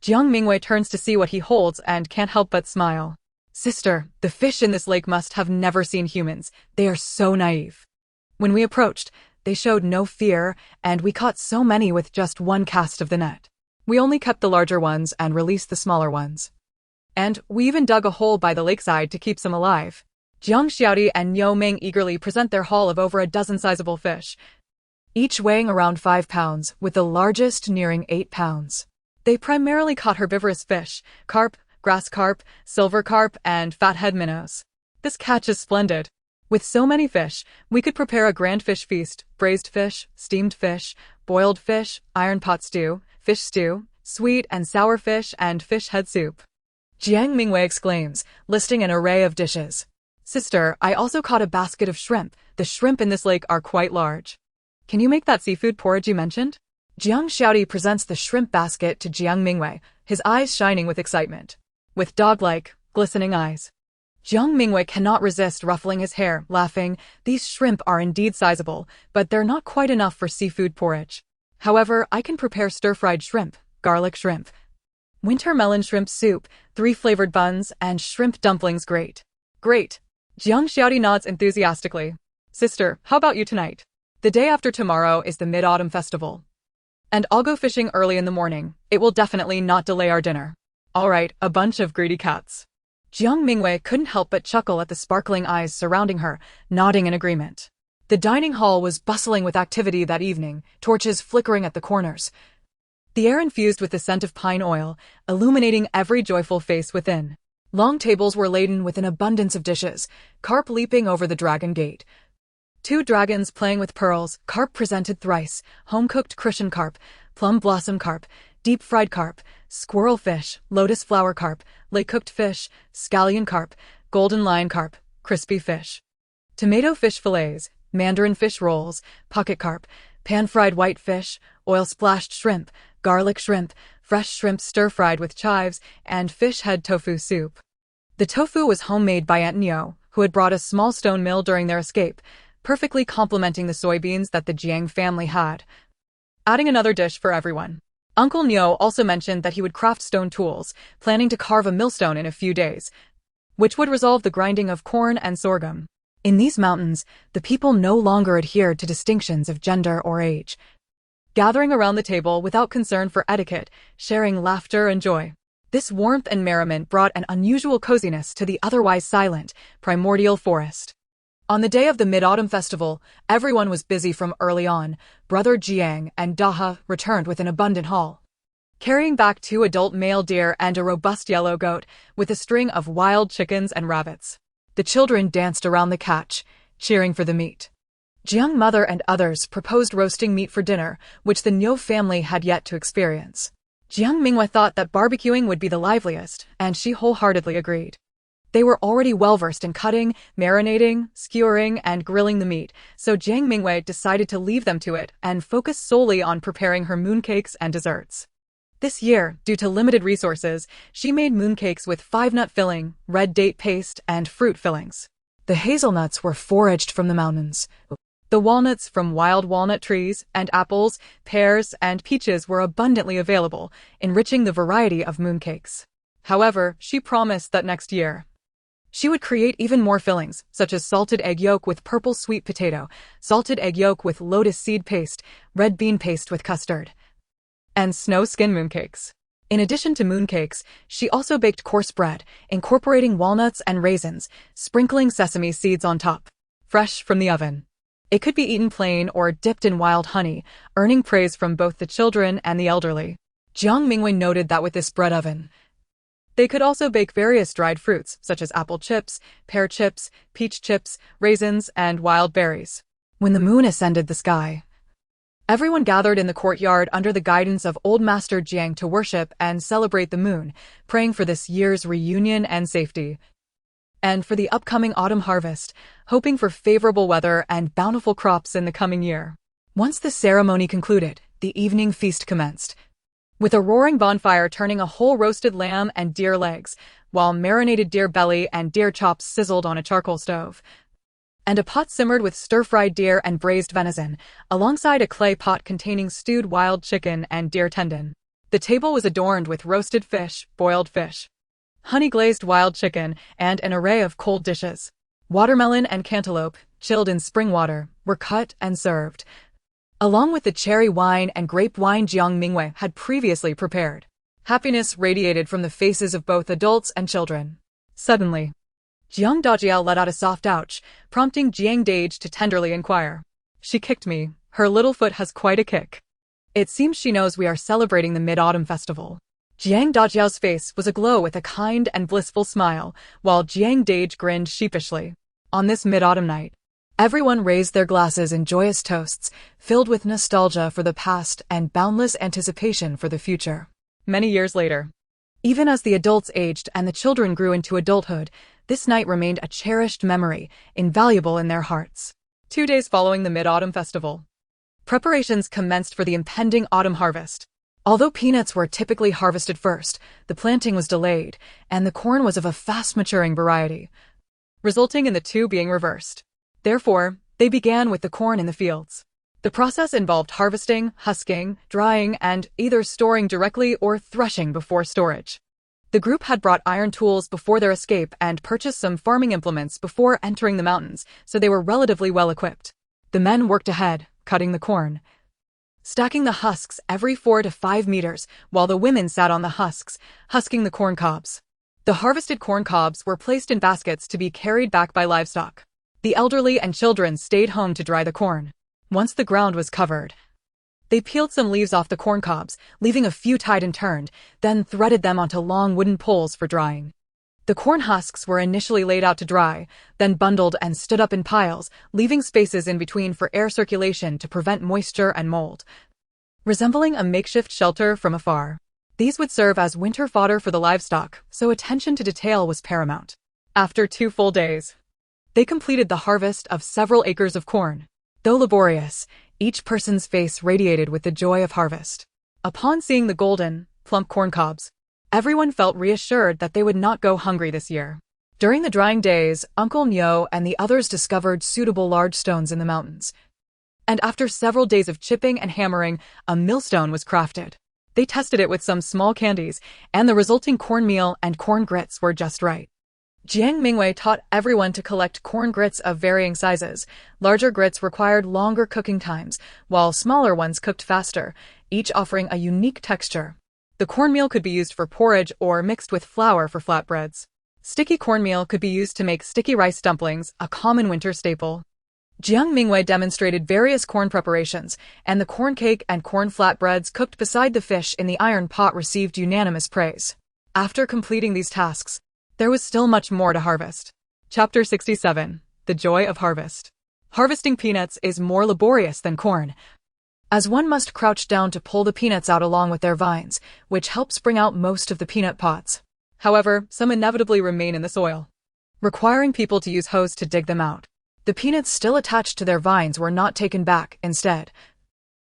Jiang Mingyue turns to see what he holds and can't help but smile. Sister, the fish in this lake must have never seen humans. They are so naive. When we approached, they showed no fear, and we caught so many with just one cast of the net. We only kept the larger ones and released the smaller ones. And we even dug a hole by the lakeside to keep some alive. Jiang Xiaodi and Yao Ming eagerly present their haul of over a dozen sizable fish, each weighing around 5 pounds, with the largest nearing 8 pounds. They primarily caught herbivorous fish, carp, grass carp, silver carp, and fathead minnows. This catch is splendid. With so many fish, we could prepare a grand fish feast: braised fish, steamed fish, boiled fish, iron pot stew, fish stew, sweet and sour fish, and fish head soup. Jiang Mingyue exclaims, listing an array of dishes. Sister, I also caught a basket of shrimp. The shrimp in this lake are quite large. Can you make that seafood porridge you mentioned? Jiang Xiaodi presents the shrimp basket to Jiang Mingyue, his eyes shining with excitement. With dog-like, glistening eyes, Jiang Mingyue cannot resist ruffling his hair, laughing. These shrimp are indeed sizable, but they're not quite enough for seafood porridge. However, I can prepare stir-fried shrimp, garlic shrimp, winter melon shrimp soup, 3 flavored buns, and shrimp dumplings. Great. Great. Jiang Xiaodi nods enthusiastically. Sister, how about you tonight? The day after tomorrow is the Mid-Autumn Festival. And I'll go fishing early in the morning. It will definitely not delay our dinner. All right, a bunch of greedy cats. Jiang Mingyue couldn't help but chuckle at the sparkling eyes surrounding her, nodding in agreement. The dining hall was bustling with activity that evening, torches flickering at the corners. The air infused with the scent of pine oil, illuminating every joyful face within. Long tables were laden with an abundance of dishes, carp leaping over the dragon gate. 2 dragons playing with pearls, carp presented thrice, home-cooked crucian carp, plum blossom carp, deep-fried carp, squirrel fish, lotus flower carp, lake-cooked fish, scallion carp, golden lion carp, crispy fish. Tomato fish fillets, mandarin fish rolls, pocket carp, pan-fried white fish, oil-splashed shrimp, garlic shrimp, fresh shrimp stir-fried with chives, and fish head tofu soup. The tofu was homemade by Aunt Neo, who had brought a small stone mill during their escape, perfectly complementing the soybeans that the Jiang family had. Adding another dish for everyone. Uncle Neo also mentioned that he would craft stone tools, planning to carve a millstone in a few days, which would resolve the grinding of corn and sorghum. In these mountains, the people no longer adhered to distinctions of gender or age, gathering around the table without concern for etiquette, sharing laughter and joy. This warmth and merriment brought an unusual coziness to the otherwise silent, primordial forest. On the day of the Mid-Autumn Festival, everyone was busy from early on. Brother Jiang and Donghua returned with an abundant haul, carrying back 2 adult male deer and a robust yellow goat, with a string of wild chickens and rabbits. The children danced around the catch, cheering for the meat. Jiang mother and others proposed roasting meat for dinner, which the Nyo family had yet to experience. Jiang Mingyue thought that barbecuing would be the liveliest, and she wholeheartedly agreed. They were already well-versed in cutting, marinating, skewering, and grilling the meat, so Jiang Mingyue decided to leave them to it and focus solely on preparing her mooncakes and desserts. This year, due to limited resources, she made mooncakes with 5-nut filling, red date paste, and fruit fillings. The hazelnuts were foraged from the mountains. The walnuts from wild walnut trees, and apples, pears, and peaches were abundantly available, enriching the variety of mooncakes. However, she promised that next year, she would create even more fillings, such as salted egg yolk with purple sweet potato, salted egg yolk with lotus seed paste, red bean paste with custard, and snow skin mooncakes. In addition to mooncakes, she also baked coarse bread, incorporating walnuts and raisins, sprinkling sesame seeds on top, fresh from the oven. It could be eaten plain or dipped in wild honey, earning praise from both the children and the elderly. Jiang Mingyue noted that with this bread oven, they could also bake various dried fruits, such as apple chips, pear chips, peach chips, raisins, and wild berries. When the moon ascended the sky, everyone gathered in the courtyard under the guidance of Old Master Jiang to worship and celebrate the moon, praying for this year's reunion and safety, and for the upcoming autumn harvest, hoping for favorable weather and bountiful crops in the coming year. Once the ceremony concluded, the evening feast commenced, with a roaring bonfire turning a whole roasted lamb and deer legs, while marinated deer belly and deer chops sizzled on a charcoal stove, and a pot simmered with stir-fried deer and braised venison, alongside a clay pot containing stewed wild chicken and deer tendon. The table was adorned with roasted fish, boiled fish, honey-glazed wild chicken, and an array of cold dishes. Watermelon and cantaloupe, chilled in spring water, were cut and served, along with the cherry wine and grape wine Jiang Mingyue had previously prepared. Happiness radiated from the faces of both adults and children. Suddenly, Jiang Dajiao let out a soft ouch, prompting Jiang Dage to tenderly inquire. She kicked me. Her little foot has quite a kick. It seems she knows we are celebrating the Mid-Autumn Festival. Jiang Dajiao's face was aglow with a kind and blissful smile, while Jiang Dage grinned sheepishly. On this mid-autumn night, everyone raised their glasses in joyous toasts, filled with nostalgia for the past and boundless anticipation for the future. Many years later, even as the adults aged and the children grew into adulthood, this night remained a cherished memory, invaluable in their hearts. 2 days following the Mid-Autumn Festival, preparations commenced for the impending autumn harvest. Although peanuts were typically harvested first, the planting was delayed, and the corn was of a fast-maturing variety, resulting in the two being reversed. Therefore, they began with the corn in the fields. The process involved harvesting, husking, drying, and either storing directly or threshing before storage. The group had brought iron tools before their escape and purchased some farming implements before entering the mountains, so they were relatively well equipped. The men worked ahead, cutting the corn, stacking the husks every 4 to 5 meters, while the women sat on the husks, husking the corn cobs. The harvested corn cobs were placed in baskets to be carried back by livestock. The elderly and children stayed home to dry the corn. Once the ground was covered, they peeled some leaves off the corn cobs, leaving a few tied and turned, then threaded them onto long wooden poles for drying. The corn husks were initially laid out to dry, then bundled and stood up in piles, leaving spaces in between for air circulation to prevent moisture and mold. Resembling a makeshift shelter from afar, these would serve as winter fodder for the livestock, so attention to detail was paramount. After 2 full days, they completed the harvest of several acres of corn. Though laborious, each person's face radiated with the joy of harvest. Upon seeing the golden, plump corn cobs, everyone felt reassured that they would not go hungry this year. During the drying days, Uncle Mingyue and the others discovered suitable large stones in the mountains. And after several days of chipping and hammering, a millstone was crafted. They tested it with some small candies, and the resulting cornmeal and corn grits were just right. Jiang Mingyue taught everyone to collect corn grits of varying sizes. Larger grits required longer cooking times, while smaller ones cooked faster, each offering a unique texture. The cornmeal could be used for porridge or mixed with flour for flatbreads. Sticky cornmeal could be used to make sticky rice dumplings, a common winter staple. Jiang Mingyue demonstrated various corn preparations, and the corn cake and corn flatbreads cooked beside the fish in the iron pot received unanimous praise. After completing these tasks, there was still much more to harvest. Chapter 67. The Joy of Harvest. Harvesting peanuts is more laborious than corn, as one must crouch down to pull the peanuts out along with their vines, which helps bring out most of the peanut pods. However, some inevitably remain in the soil, requiring people to use hoes to dig them out. The peanuts still attached to their vines were not taken back. Instead,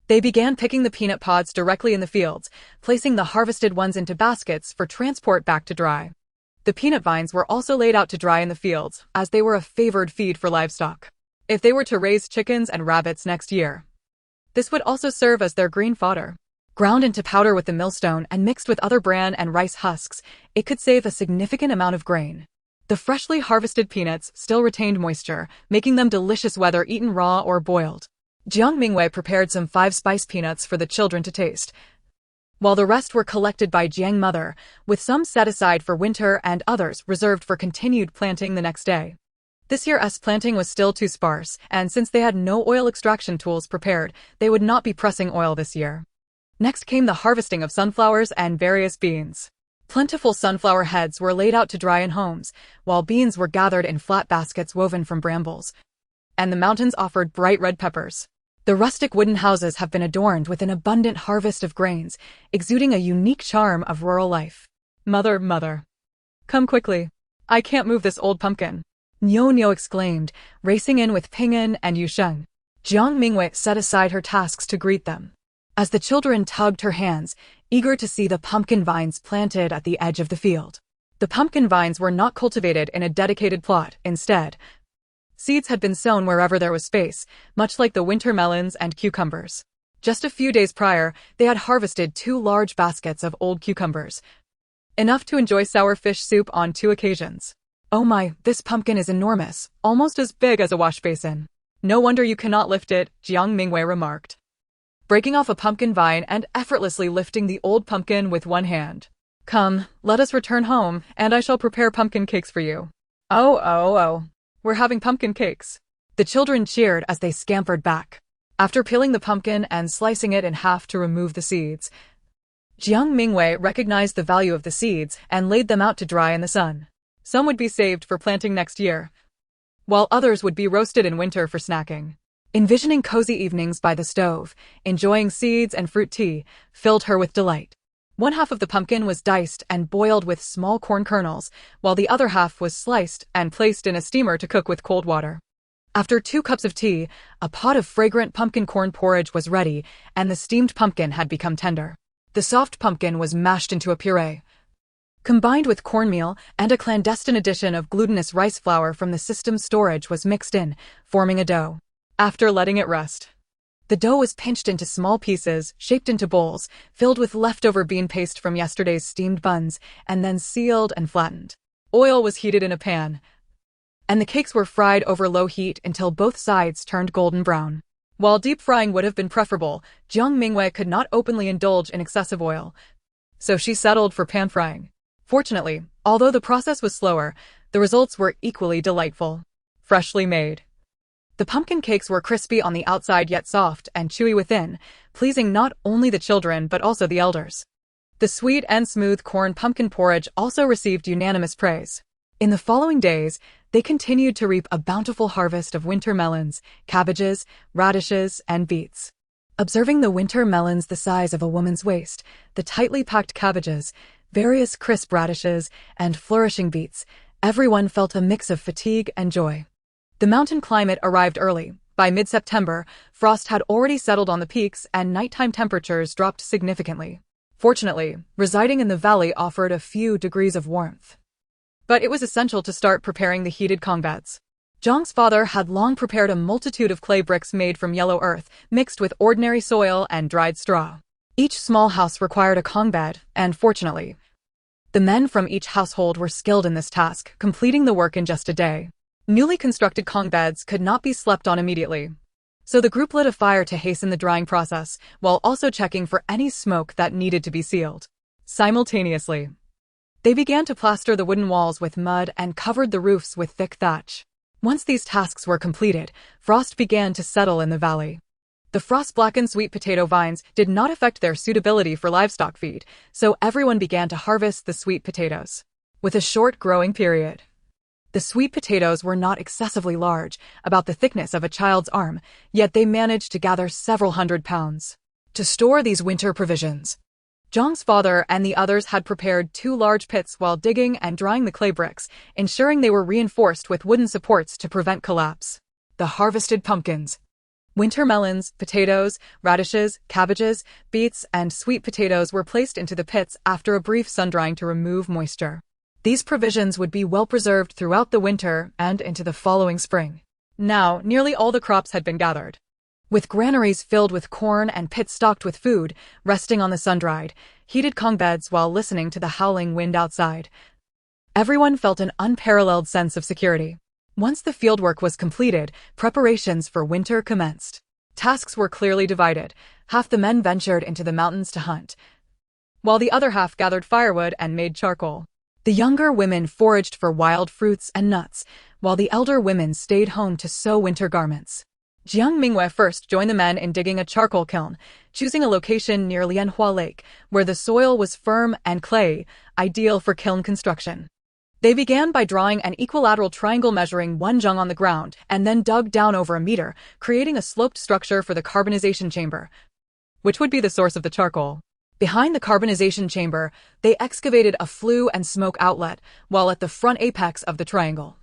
they began picking the peanut pods directly in the fields, placing the harvested ones into baskets for transport back to dry. The peanut vines were also laid out to dry in the fields, as they were a favored feed for livestock. If they were to raise chickens and rabbits next year, this would also serve as their green fodder. Ground into powder with the millstone and mixed with other bran and rice husks, it could save a significant amount of grain. The freshly harvested peanuts still retained moisture, making them delicious whether eaten raw or boiled. Jiang Mingyue prepared some 5-spice peanuts for the children to taste, while the rest were collected by Jiang Mother, with some set aside for winter and others reserved for continued planting the next day. This year's planting was still too sparse, and since they had no oil extraction tools prepared, they would not be pressing oil this year. Next came the harvesting of sunflowers and various beans. Plentiful sunflower heads were laid out to dry in homes, while beans were gathered in flat baskets woven from brambles. And the mountains offered bright red peppers. The rustic wooden houses have been adorned with an abundant harvest of grains, exuding a unique charm of rural life. Mother, come quickly. I can't move this old pumpkin, Mingyue exclaimed, racing in with Ping'an and Yusheng. Jiang Mingyue set aside her tasks to greet them, as the children tugged her hands, eager to see the pumpkin vines planted at the edge of the field. The pumpkin vines were not cultivated in a dedicated plot. Instead, seeds had been sown wherever there was space, much like the winter melons and cucumbers. Just a few days prior, they had harvested 2 large baskets of old cucumbers, enough to enjoy sour fish soup on 2 occasions. Oh my, this pumpkin is enormous, almost as big as a wash basin. No wonder you cannot lift it, Jiang Mingyue remarked, breaking off a pumpkin vine and effortlessly lifting the old pumpkin with one hand. Come, let us return home, and I shall prepare pumpkin cakes for you. Oh. We're having pumpkin cakes. The children cheered as they scampered back. After peeling the pumpkin and slicing it in half to remove the seeds, Jiang Mingyue recognized the value of the seeds and laid them out to dry in the sun. Some would be saved for planting next year, while others would be roasted in winter for snacking. Envisioning cozy evenings by the stove, enjoying seeds and fruit tea, filled her with delight. One half of the pumpkin was diced and boiled with small corn kernels, while the other half was sliced and placed in a steamer to cook with cold water. After 2 cups of tea, a pot of fragrant pumpkin corn porridge was ready, and the steamed pumpkin had become tender. The soft pumpkin was mashed into a puree, combined with cornmeal, and a clandestine addition of glutinous rice flour from the system's storage was mixed in, forming a dough. After letting it rest, The dough was pinched into small pieces, shaped into bowls, filled with leftover bean paste from yesterday's steamed buns, and then sealed and flattened. Oil was heated in a pan, and the cakes were fried over low heat until both sides turned golden brown. While deep frying would have been preferable, Jiang Mingyue could not openly indulge in excessive oil, so she settled for pan frying. Fortunately, although the process was slower, the results were equally delightful. Freshly made. The pumpkin cakes were crispy on the outside yet soft and chewy within, pleasing not only the children but also the elders. The sweet and smooth corn pumpkin porridge also received unanimous praise. In the following days, they continued to reap a bountiful harvest of winter melons, cabbages, radishes, and beets. Observing the winter melons the size of a woman's waist, the tightly packed cabbages, various crisp radishes, and flourishing beets, everyone felt a mix of fatigue and joy. The mountain climate arrived early. By mid-September, frost had already settled on the peaks and nighttime temperatures dropped significantly. Fortunately, residing in the valley offered a few degrees of warmth. But it was essential to start preparing the heated kongbeds. Jiang's father had long prepared a multitude of clay bricks made from yellow earth, mixed with ordinary soil and dried straw. Each small house required a kongbed, and fortunately, the men from each household were skilled in this task, completing the work in just a day. Newly constructed kongbeds could not be slept on immediately, so the group lit a fire to hasten the drying process, while also checking for any smoke that needed to be sealed. Simultaneously, they began to plaster the wooden walls with mud and covered the roofs with thick thatch. Once these tasks were completed, frost began to settle in the valley. The frost-blackened sweet potato vines did not affect their suitability for livestock feed, so everyone began to harvest the sweet potatoes. With a short growing period, the sweet potatoes were not excessively large, about the thickness of a child's arm, yet they managed to gather several hundred pounds. To store these winter provisions, Jiang's father and the others had prepared 2 large pits while digging and drying the clay bricks, ensuring they were reinforced with wooden supports to prevent collapse. The harvested pumpkins, winter melons, potatoes, radishes, cabbages, beets, and sweet potatoes were placed into the pits after a brief sun-drying to remove moisture. These provisions would be well preserved throughout the winter and into the following spring. Now, nearly all the crops had been gathered. With granaries filled with corn and pits stocked with food, resting on the sun-dried, heated kongbeds while listening to the howling wind outside, everyone felt an unparalleled sense of security. Once the fieldwork was completed, preparations for winter commenced. Tasks were clearly divided. Half the men ventured into the mountains to hunt, while the other half gathered firewood and made charcoal. The younger women foraged for wild fruits and nuts, while the elder women stayed home to sew winter garments. Jiang Mingyue first joined the men in digging a charcoal kiln, choosing a location near Lianhua Lake, where the soil was firm and clayey, ideal for kiln construction. They began by drawing an equilateral triangle measuring 1 zheng on the ground and then dug down over a meter, creating a sloped structure for the carbonization chamber, which would be the source of the charcoal. Behind the carbonization chamber, they excavated a flue and smoke outlet, while at the front apex of the triangle,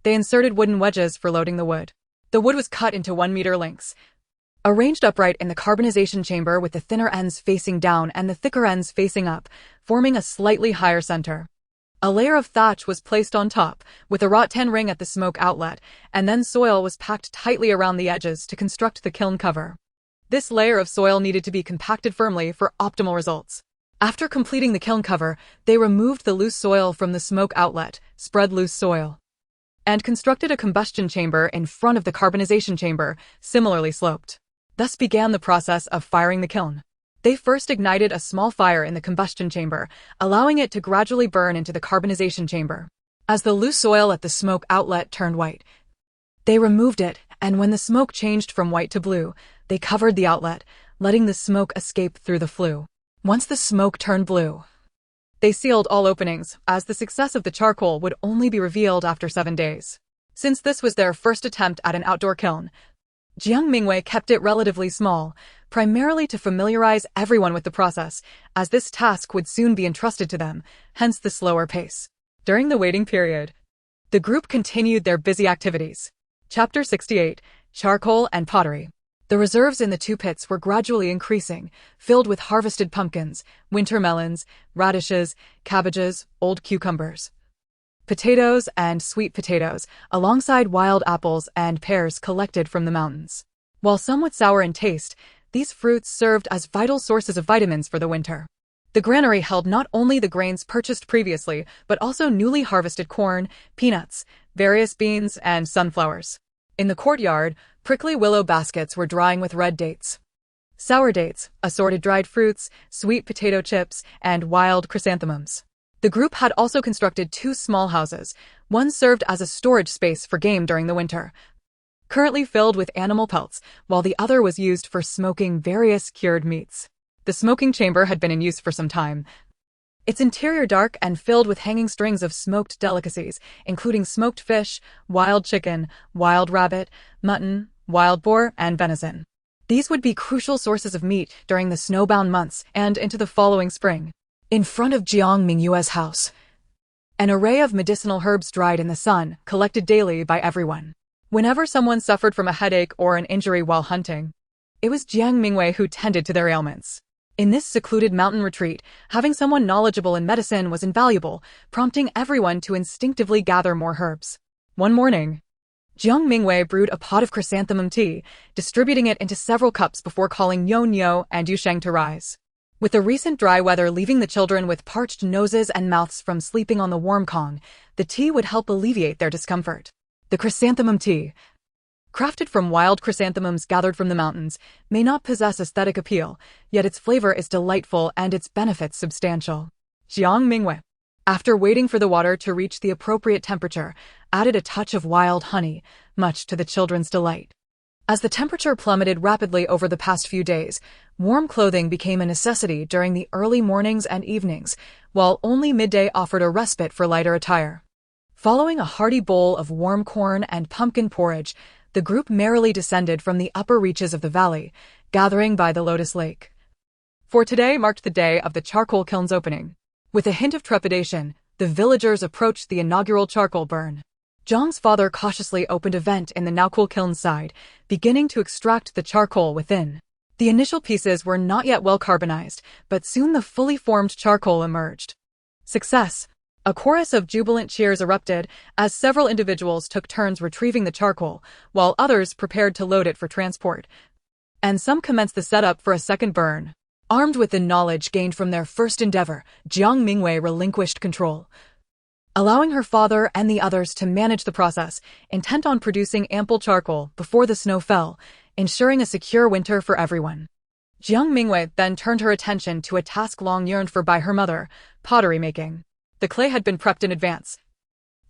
they inserted wooden wedges for loading the wood. The wood was cut into 1-meter lengths, arranged upright in the carbonization chamber with the thinner ends facing down and the thicker ends facing up, forming a slightly higher center. A layer of thatch was placed on top, with a wrought tin ring at the smoke outlet, and then soil was packed tightly around the edges to construct the kiln cover. This layer of soil needed to be compacted firmly for optimal results. After completing the kiln cover, they removed the loose soil from the smoke outlet, spread loose soil, and constructed a combustion chamber in front of the carbonization chamber, similarly sloped. Thus began the process of firing the kiln. They first ignited a small fire in the combustion chamber, allowing it to gradually burn into the carbonization chamber. As the loose soil at the smoke outlet turned white, they removed it, and when the smoke changed from white to blue, they covered the outlet, letting the smoke escape through the flue. Once the smoke turned blue, they sealed all openings, as the success of the charcoal would only be revealed after 7 days. Since this was their first attempt at an outdoor kiln, Jiang Mingyue kept it relatively small, primarily to familiarize everyone with the process, as this task would soon be entrusted to them, hence the slower pace. During the waiting period, the group continued their busy activities. Chapter 68, Charcoal and Pottery. The reserves in the 2 pits were gradually increasing, filled with harvested pumpkins, winter melons, radishes, cabbages, old cucumbers, potatoes, and sweet potatoes, alongside wild apples and pears collected from the mountains. While somewhat sour in taste, these fruits served as vital sources of vitamins for the winter. The granary held not only the grains purchased previously, but also newly harvested corn, peanuts, various beans, and sunflowers. In the courtyard, prickly willow baskets were drying with red dates, sour dates, assorted dried fruits, sweet potato chips, and wild chrysanthemums. The group had also constructed 2 small houses. One served as a storage space for game during the winter, currently filled with animal pelts, while the other was used for smoking various cured meats. The smoking chamber had been in use for some time, its interior dark and filled with hanging strings of smoked delicacies, including smoked fish, wild chicken, wild rabbit, mutton, wild boar, and venison. These would be crucial sources of meat during the snowbound months and into the following spring. In front of Jiang Mingyue's house, an array of medicinal herbs dried in the sun, collected daily by everyone. Whenever someone suffered from a headache or an injury while hunting, it was Jiang Mingyue who tended to their ailments. In this secluded mountain retreat, having someone knowledgeable in medicine was invaluable, prompting everyone to instinctively gather more herbs. One morning, Jiang Mingyue brewed a pot of chrysanthemum tea, distributing it into several cups before calling Niu and Yusheng to rise. With the recent dry weather leaving the children with parched noses and mouths from sleeping on the warm kong, the tea would help alleviate their discomfort. The chrysanthemum tea, crafted from wild chrysanthemums gathered from the mountains, may not possess aesthetic appeal, yet its flavor is delightful and its benefits substantial. Jiang Mingyue, after waiting for the water to reach the appropriate temperature, added a touch of wild honey, much to the children's delight. As the temperature plummeted rapidly over the past few days, warm clothing became a necessity during the early mornings and evenings, while only midday offered a respite for lighter attire. Following a hearty bowl of warm corn and pumpkin porridge, the group merrily descended from the upper reaches of the valley, gathering by the Lotus Lake. For today marked the day of the charcoal kiln's opening. With a hint of trepidation, the villagers approached the inaugural charcoal burn. Zhang's father cautiously opened a vent in the now-cool kiln's side, beginning to extract the charcoal within. The initial pieces were not yet well carbonized, but soon the fully formed charcoal emerged. Success! A chorus of jubilant cheers erupted as several individuals took turns retrieving the charcoal, while others prepared to load it for transport. And some commenced the setup for a second burn. Armed with the knowledge gained from their first endeavor, Jiang Mingyue relinquished control, allowing her father and the others to manage the process, intent on producing ample charcoal before the snow fell, ensuring a secure winter for everyone. Jiang Mingyue then turned her attention to a task long yearned for by her mother, pottery making. The clay had been prepped in advance,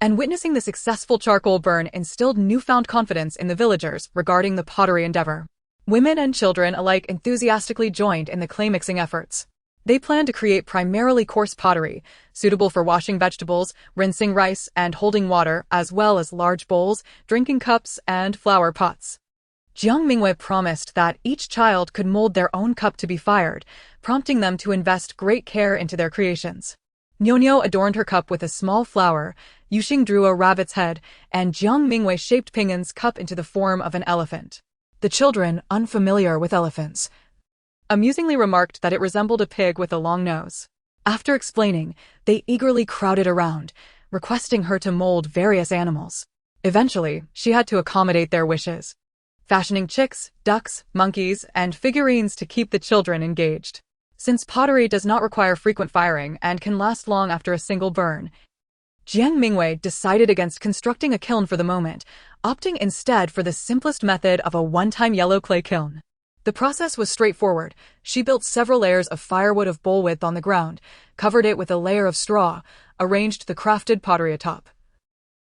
and witnessing the successful charcoal burn instilled newfound confidence in the villagers regarding the pottery endeavor. Women and children alike enthusiastically joined in the clay-mixing efforts. They planned to create primarily coarse pottery, suitable for washing vegetables, rinsing rice, and holding water, as well as large bowls, drinking cups, and flower pots. Jiang Mingyue promised that each child could mold their own cup to be fired, prompting them to invest great care into their creations. Niu adorned her cup with a small flower, Yusheng drew a rabbit's head, and Jiang Mingyue shaped Ping'an's cup into the form of an elephant. The children, unfamiliar with elephants, amusingly remarked that it resembled a pig with a long nose. After explaining, they eagerly crowded around, requesting her to mold various animals. Eventually, she had to accommodate their wishes, fashioning chicks, ducks, monkeys, and figurines to keep the children engaged. Since pottery does not require frequent firing and can last long after a single burn, Jiang Mingyue decided against constructing a kiln for the moment, opting instead for the simplest method of a one-time yellow clay kiln. The process was straightforward. She built several layers of firewood of bowl width on the ground, covered it with a layer of straw, arranged the crafted pottery atop,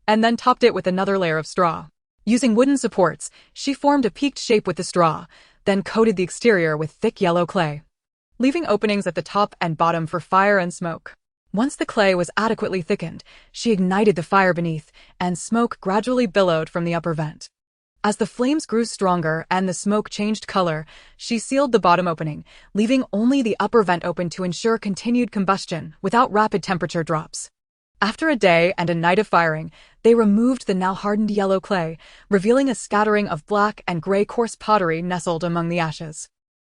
and then topped it with another layer of straw. Using wooden supports, she formed a peaked shape with the straw, then coated the exterior with thick yellow clay, leaving openings at the top and bottom for fire and smoke. Once the clay was adequately thickened, she ignited the fire beneath, and smoke gradually billowed from the upper vent. As the flames grew stronger and the smoke changed color, she sealed the bottom opening, leaving only the upper vent open to ensure continued combustion without rapid temperature drops. After a day and a night of firing, they removed the now hardened yellow clay, revealing a scattering of black and gray coarse pottery nestled among the ashes.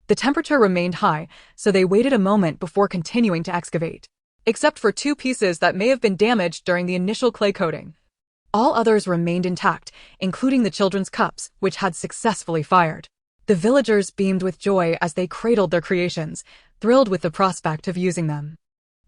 The temperature remained high, so they waited a moment before continuing to excavate. Except for 2 pieces that may have been damaged during the initial clay coating, all others remained intact, including the children's cups, which had successfully fired. The villagers beamed with joy as they cradled their creations, thrilled with the prospect of using them.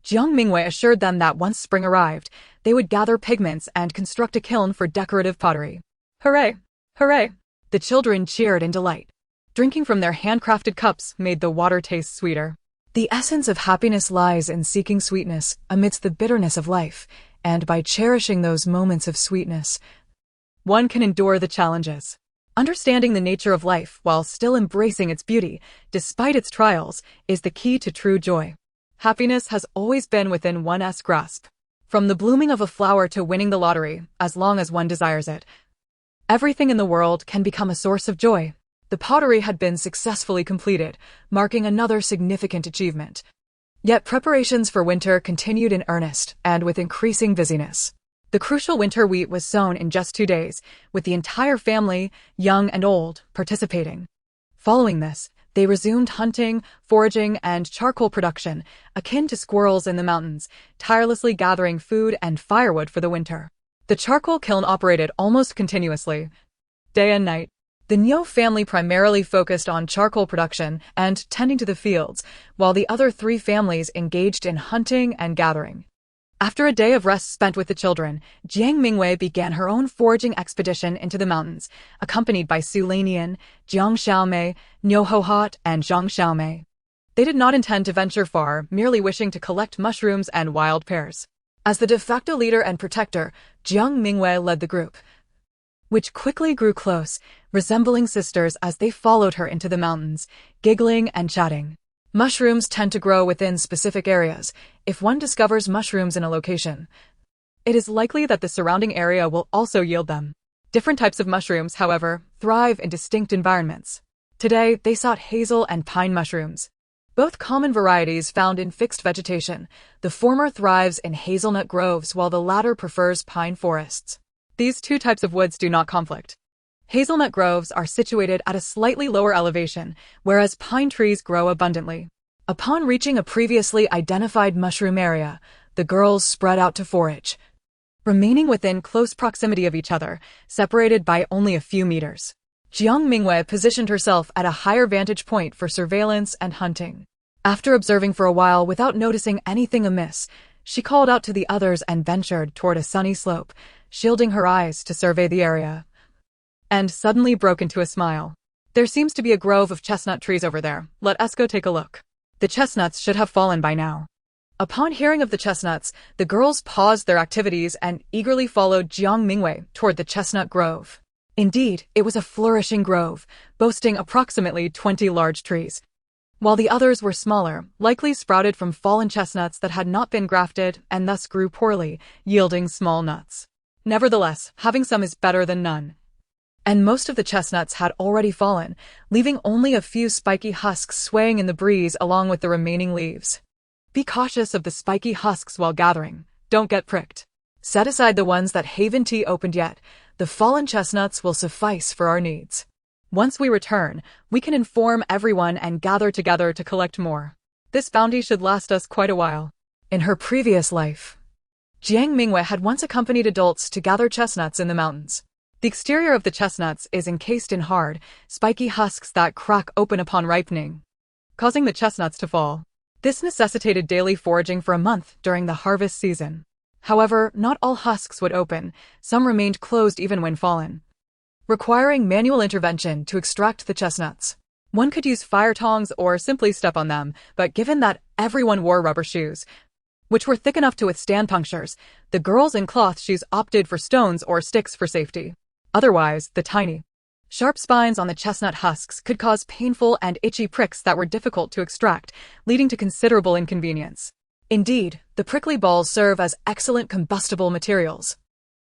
Jiang Mingyue assured them that once spring arrived, they would gather pigments and construct a kiln for decorative pottery. Hooray! Hooray! The children cheered in delight. Drinking from their handcrafted cups made the water taste sweeter. The essence of happiness lies in seeking sweetness amidst the bitterness of life, and by cherishing those moments of sweetness, one can endure the challenges. Understanding the nature of life while still embracing its beauty, despite its trials, is the key to true joy. Happiness has always been within one's grasp. From the blooming of a flower to winning the lottery, as long as one desires it, everything in the world can become a source of joy. The pottery had been successfully completed, marking another significant achievement. Yet preparations for winter continued in earnest and with increasing busyness. The crucial winter wheat was sown in just 2 days, with the entire family, young and old, participating. Following this, they resumed hunting, foraging, and charcoal production, akin to squirrels in the mountains, tirelessly gathering food and firewood for the winter. The charcoal kiln operated almost continuously, day and night. The Nyo family primarily focused on charcoal production and tending to the fields, while the other 3 families engaged in hunting and gathering. After a day of rest spent with the children, Jiang Mingyue began her own foraging expedition into the mountains, accompanied by Su Lanian, Jiang Xiaomei, Niu Hohat, and Zhang Xiaomei. They did not intend to venture far, merely wishing to collect mushrooms and wild pears. As the de facto leader and protector, Jiang Mingyue led the group, which quickly grew close, resembling sisters as they followed her into the mountains, giggling and chatting. Mushrooms tend to grow within specific areas. If one discovers mushrooms in a location, it is likely that the surrounding area will also yield them. Different types of mushrooms, however, thrive in distinct environments. Today, they sought hazel and pine mushrooms, both common varieties found in fixed vegetation. The former thrives in hazelnut groves while the latter prefers pine forests. These 2 types of woods do not conflict. Hazelnut groves are situated at a slightly lower elevation, whereas pine trees grow abundantly. Upon reaching a previously identified mushroom area, the girls spread out to forage, remaining within close proximity of each other, separated by only a few meters. Jiang Mingyue positioned herself at a higher vantage point for surveillance and hunting. After observing for a while without noticing anything amiss, she called out to the others and ventured toward a sunny slope, shielding her eyes to survey the area, and suddenly broke into a smile. There seems to be a grove of chestnut trees over there. Let us go take a look. The chestnuts should have fallen by now. Upon hearing of the chestnuts, the girls paused their activities and eagerly followed Jiang Mingyue toward the chestnut grove. Indeed, it was a flourishing grove, boasting approximately 20 large trees, while the others were smaller, likely sprouted from fallen chestnuts that had not been grafted and thus grew poorly, yielding small nuts. Nevertheless, having some is better than none. And most of the chestnuts had already fallen, leaving only a few spiky husks swaying in the breeze along with the remaining leaves. Be cautious of the spiky husks while gathering. Don't get pricked. Set aside the ones that haven't opened yet. The fallen chestnuts will suffice for our needs. Once we return, we can inform everyone and gather together to collect more. This bounty should last us quite a while. In her previous life, Jiang Mingyue had once accompanied adults to gather chestnuts in the mountains. The exterior of the chestnuts is encased in hard, spiky husks that crack open upon ripening, causing the chestnuts to fall. This necessitated daily foraging for a month during the harvest season. However, not all husks would open. Some remained closed even when fallen, requiring manual intervention to extract the chestnuts. One could use fire tongs or simply step on them, but given that everyone wore rubber shoes, which were thick enough to withstand punctures, the girls in cloth shoes opted for stones or sticks for safety. Otherwise, the tiny, sharp spines on the chestnut husks could cause painful and itchy pricks that were difficult to extract, leading to considerable inconvenience. Indeed, the prickly balls serve as excellent combustible materials.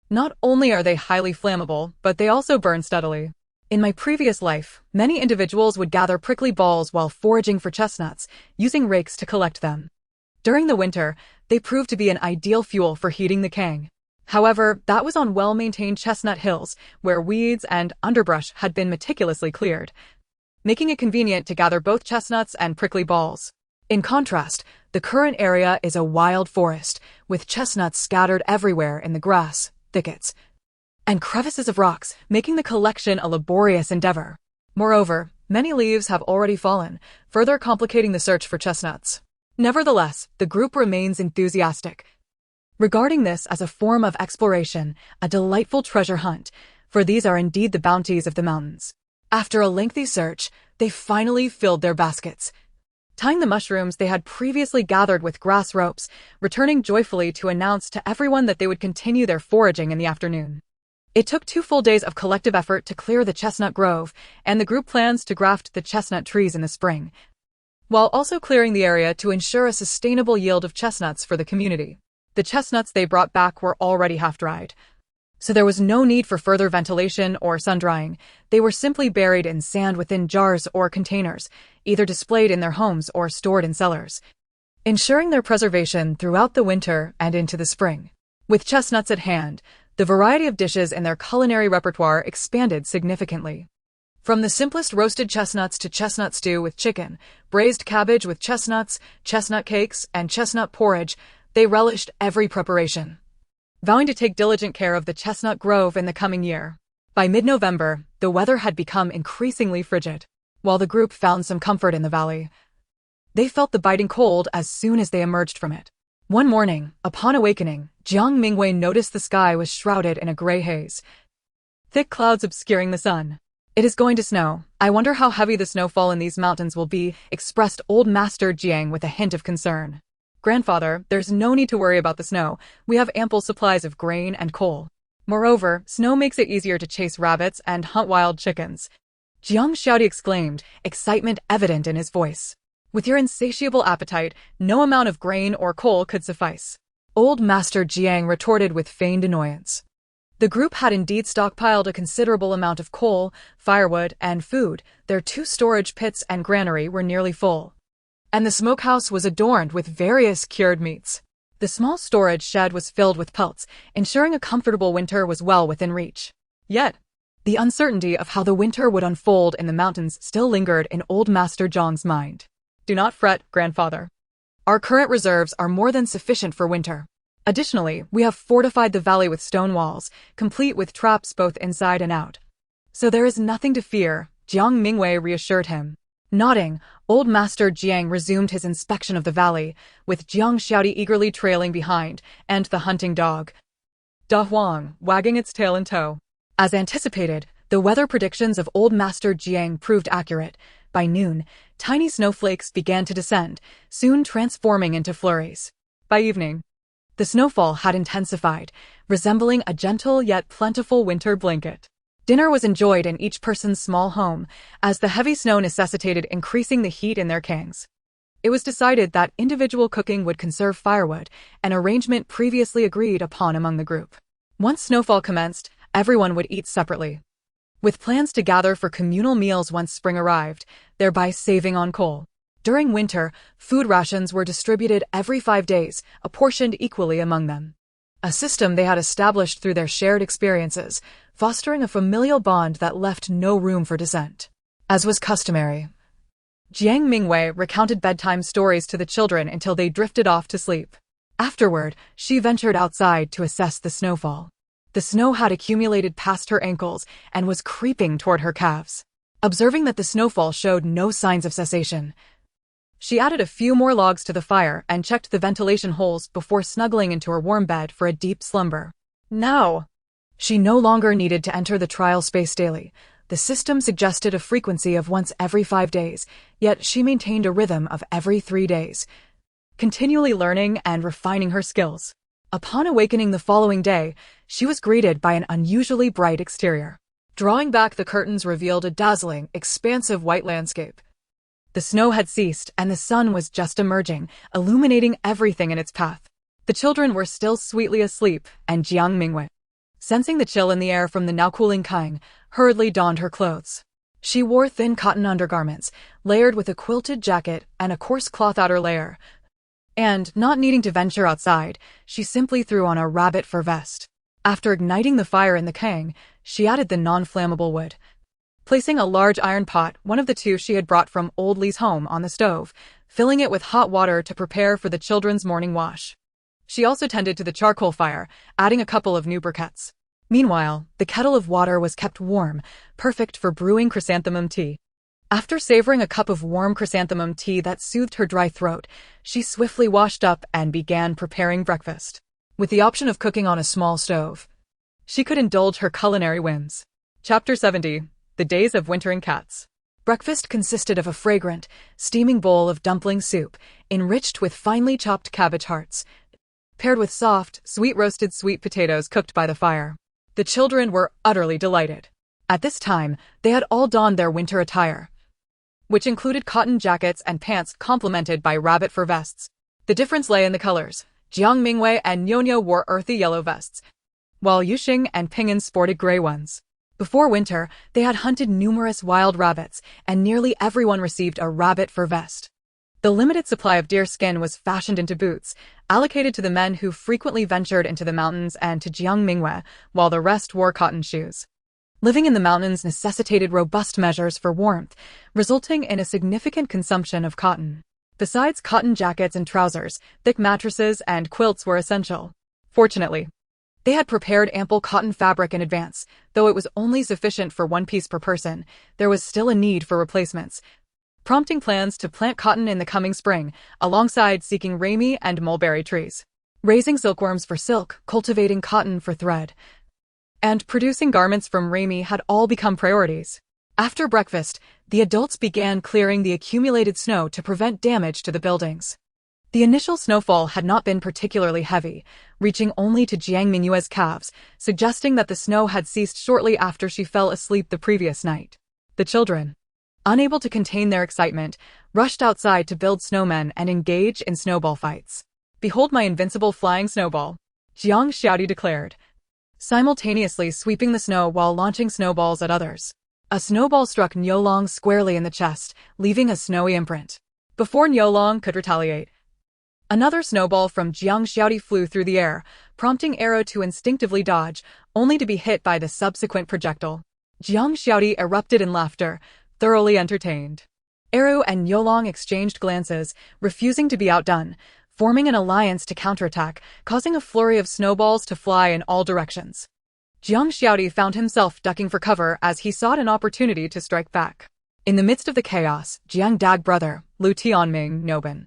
Not only are they highly flammable, but they also burn steadily. In my previous life, many individuals would gather prickly balls while foraging for chestnuts, using rakes to collect them. During the winter, they proved to be an ideal fuel for heating the kang. However, that was on well-maintained chestnut hills, where weeds and underbrush had been meticulously cleared, making it convenient to gather both chestnuts and prickly balls. In contrast, the current area is a wild forest, with chestnuts scattered everywhere in the grass, thickets, and crevices of rocks, making the collection a laborious endeavor. Moreover, Many leaves have already fallen, further complicating the search for chestnuts. Nevertheless, the group remains enthusiastic, regarding this as a form of exploration, a delightful treasure hunt, for these are indeed the bounties of the mountains. After a lengthy search, they finally filled their baskets, tying the mushrooms they had previously gathered with grass ropes, returning joyfully to announce to everyone that they would continue their foraging in the afternoon. It took 2 full days of collective effort to clear the chestnut grove, and the group plans to graft the chestnut trees in the spring, while also clearing the area to ensure a sustainable yield of chestnuts for the community. The chestnuts they brought back were already half-dried, so there was no need for further ventilation or sun-drying. They were simply buried in sand within jars or containers, either displayed in their homes or stored in cellars, ensuring their preservation throughout the winter and into the spring. With chestnuts at hand, the variety of dishes in their culinary repertoire expanded significantly. From the simplest roasted chestnuts to chestnut stew with chicken, braised cabbage with chestnuts, chestnut cakes, and chestnut porridge, they relished every preparation, vowing to take diligent care of the chestnut grove in the coming year. By mid-November, the weather had become increasingly frigid. While the group found some comfort in the valley, they felt the biting cold as soon as they emerged from it. One morning, upon awakening, Jiang Mingyue noticed the sky was shrouded in a gray haze, thick clouds obscuring the sun. "It is going to snow. I wonder how heavy the snowfall in these mountains will be," expressed Old Master Jiang with a hint of concern. "Grandfather, there's no need to worry about the snow. We have ample supplies of grain and coal. Moreover, snow makes it easier to chase rabbits and hunt wild chickens." Jiang Xiaodi exclaimed, excitement evident in his voice. "With your insatiable appetite, no amount of grain or coal could suffice." Old Master Jiang retorted with feigned annoyance. The group had indeed stockpiled a considerable amount of coal, firewood, and food. Their 2 storage pits and granary were nearly full, and the smokehouse was adorned with various cured meats. The small storage shed was filled with pelts, ensuring a comfortable winter was well within reach. Yet, the uncertainty of how the winter would unfold in the mountains still lingered in Old Master Jiang's mind. "Do not fret, grandfather. Our current reserves are more than sufficient for winter. Additionally, we have fortified the valley with stone walls, complete with traps both inside and out. So there is nothing to fear," Jiang Mingyue reassured him. Nodding, Old Master Jiang resumed his inspection of the valley, with Jiang Xiaodi eagerly trailing behind, and the hunting dog, donghua, wagging its tail in tow. As anticipated, the weather predictions of Old Master Jiang proved accurate. By noon, tiny snowflakes began to descend, soon transforming into flurries. By evening, the snowfall had intensified, resembling a gentle yet plentiful winter blanket. Dinner was enjoyed in each person's small home, as the heavy snow necessitated increasing the heat in their kangs. It was decided that individual cooking would conserve firewood, an arrangement previously agreed upon among the group. Once snowfall commenced, everyone would eat separately, with plans to gather for communal meals once spring arrived, thereby saving on coal. During winter, food rations were distributed every 5 days, apportioned equally among them, a system they had established through their shared experiences, fostering a familial bond that left no room for dissent. As was customary, Jiang Mingyue recounted bedtime stories to the children until they drifted off to sleep. Afterward, she ventured outside to assess the snowfall. The snow had accumulated past her ankles and was creeping toward her calves. Observing that the snowfall showed no signs of cessation, she added a few more logs to the fire and checked the ventilation holes before snuggling into her warm bed for a deep slumber. Now, she no longer needed to enter the trial space daily. The system suggested a frequency of once every 5 days, yet she maintained a rhythm of every 3 days, continually learning and refining her skills. Upon awakening the following day, she was greeted by an unusually bright exterior. Drawing back the curtains revealed a dazzling, expansive white landscape. The snow had ceased, and the sun was just emerging, illuminating everything in its path. The children were still sweetly asleep, and Jiang Mingyue, sensing the chill in the air from the now cooling Kang, hurriedly donned her clothes. She wore thin cotton undergarments, layered with a quilted jacket and a coarse cloth outer layer. And, not needing to venture outside, she simply threw on a rabbit fur vest. After igniting the fire in the Kang, she added the non-flammable wood, placing a large iron pot, one of the 2 she had brought from Old Lee's home, on the stove, filling it with hot water to prepare for the children's morning wash. She also tended to the charcoal fire, adding a couple of new briquettes. Meanwhile, the kettle of water was kept warm, perfect for brewing chrysanthemum tea. After savoring a cup of warm chrysanthemum tea that soothed her dry throat, she swiftly washed up and began preparing breakfast. With the option of cooking on a small stove, she could indulge her culinary whims. Chapter 70. The Days of Wintering Cats. Breakfast consisted of a fragrant, steaming bowl of dumpling soup, enriched with finely chopped cabbage hearts, paired with soft, sweet-roasted sweet potatoes cooked by the fire. The children were utterly delighted. At this time, they had all donned their winter attire, which included cotton jackets and pants complemented by rabbit fur vests. The difference lay in the colors. Jiang Mingyue and Nyonyo wore earthy yellow vests, while Yuxing and Ping'an sported gray ones. Before winter, they had hunted numerous wild rabbits, and nearly everyone received a rabbit fur vest. The limited supply of deer skin was fashioned into boots, allocated to the men who frequently ventured into the mountains and to Jiang Mingyue, while the rest wore cotton shoes. Living in the mountains necessitated robust measures for warmth, resulting in a significant consumption of cotton. Besides cotton jackets and trousers, thick mattresses and quilts were essential. Fortunately, they had prepared ample cotton fabric in advance. Though it was only sufficient for one piece per person, there was still a need for replacements, prompting plans to plant cotton in the coming spring, alongside seeking ramie and mulberry trees. Raising silkworms for silk, cultivating cotton for thread, and producing garments from ramie had all become priorities. After breakfast, the adults began clearing the accumulated snow to prevent damage to the buildings. The initial snowfall had not been particularly heavy, reaching only to Jiang Mingyue's calves, suggesting that the snow had ceased shortly after she fell asleep the previous night. The children, unable to contain their excitement, rushed outside to build snowmen and engage in snowball fights. "Behold my invincible flying snowball," Jiang Xiaodi declared, simultaneously sweeping the snow while launching snowballs at others. A snowball struck Nyolong squarely in the chest, leaving a snowy imprint. Before Nyolong could retaliate, another snowball from Jiang Xiaodi flew through the air, prompting Arrow to instinctively dodge, only to be hit by the subsequent projectile. Jiang Xiaodi erupted in laughter, thoroughly entertained. Arrow and Nyolong exchanged glances, refusing to be outdone, forming an alliance to counterattack, causing a flurry of snowballs to fly in all directions. Jiang Xiaodi found himself ducking for cover as he sought an opportunity to strike back. In the midst of the chaos, Jiang Dag brother, Lu Tianming, Nobin,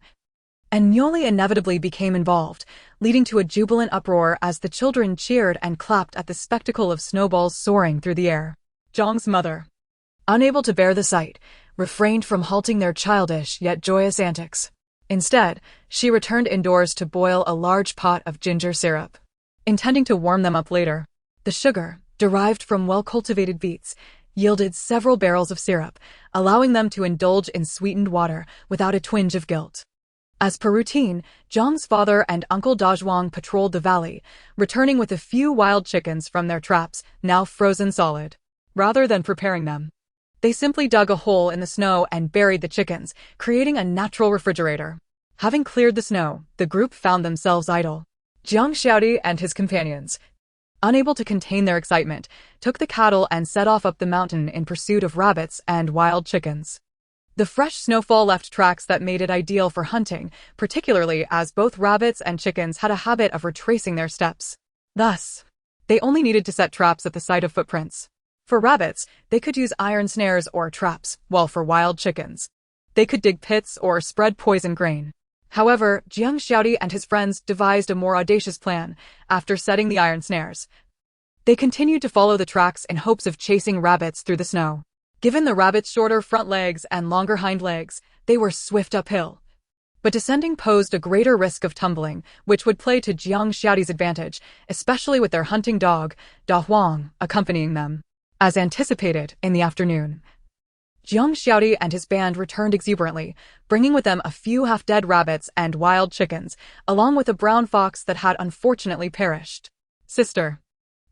and Nyoli inevitably became involved, leading to a jubilant uproar as the children cheered and clapped at the spectacle of snowballs soaring through the air. Zhang's mother, unable to bear the sight, refrained from halting their childish yet joyous antics. Instead, she returned indoors to boil a large pot of ginger syrup, intending to warm them up later. The sugar, derived from well-cultivated beets, yielded several barrels of syrup, allowing them to indulge in sweetened water without a twinge of guilt. As per routine, Zhang's father and Uncle Dazhuang patrolled the valley, returning with a few wild chickens from their traps, now frozen solid. Rather than preparing them, they simply dug a hole in the snow and buried the chickens, creating a natural refrigerator. Having cleared the snow, the group found themselves idle. Jiang Xiaodi and his companions, unable to contain their excitement, took the cattle and set off up the mountain in pursuit of rabbits and wild chickens. The fresh snowfall left tracks that made it ideal for hunting, particularly as both rabbits and chickens had a habit of retracing their steps. Thus, they only needed to set traps at the sight of footprints. For rabbits, they could use iron snares or traps, while for wild chickens, they could dig pits or spread poison grain. However, Jiang Xiaodi and his friends devised a more audacious plan. After setting the iron snares, they continued to follow the tracks in hopes of chasing rabbits through the snow. Given the rabbits' shorter front legs and longer hind legs, they were swift uphill. But descending posed a greater risk of tumbling, which would play to Jiang Xiaodi's advantage, especially with their hunting dog, donghua, accompanying them. As anticipated, in the afternoon, Jiang Xiaodi and his band returned exuberantly, bringing with them a few half-dead rabbits and wild chickens, along with a brown fox that had unfortunately perished. "Sister,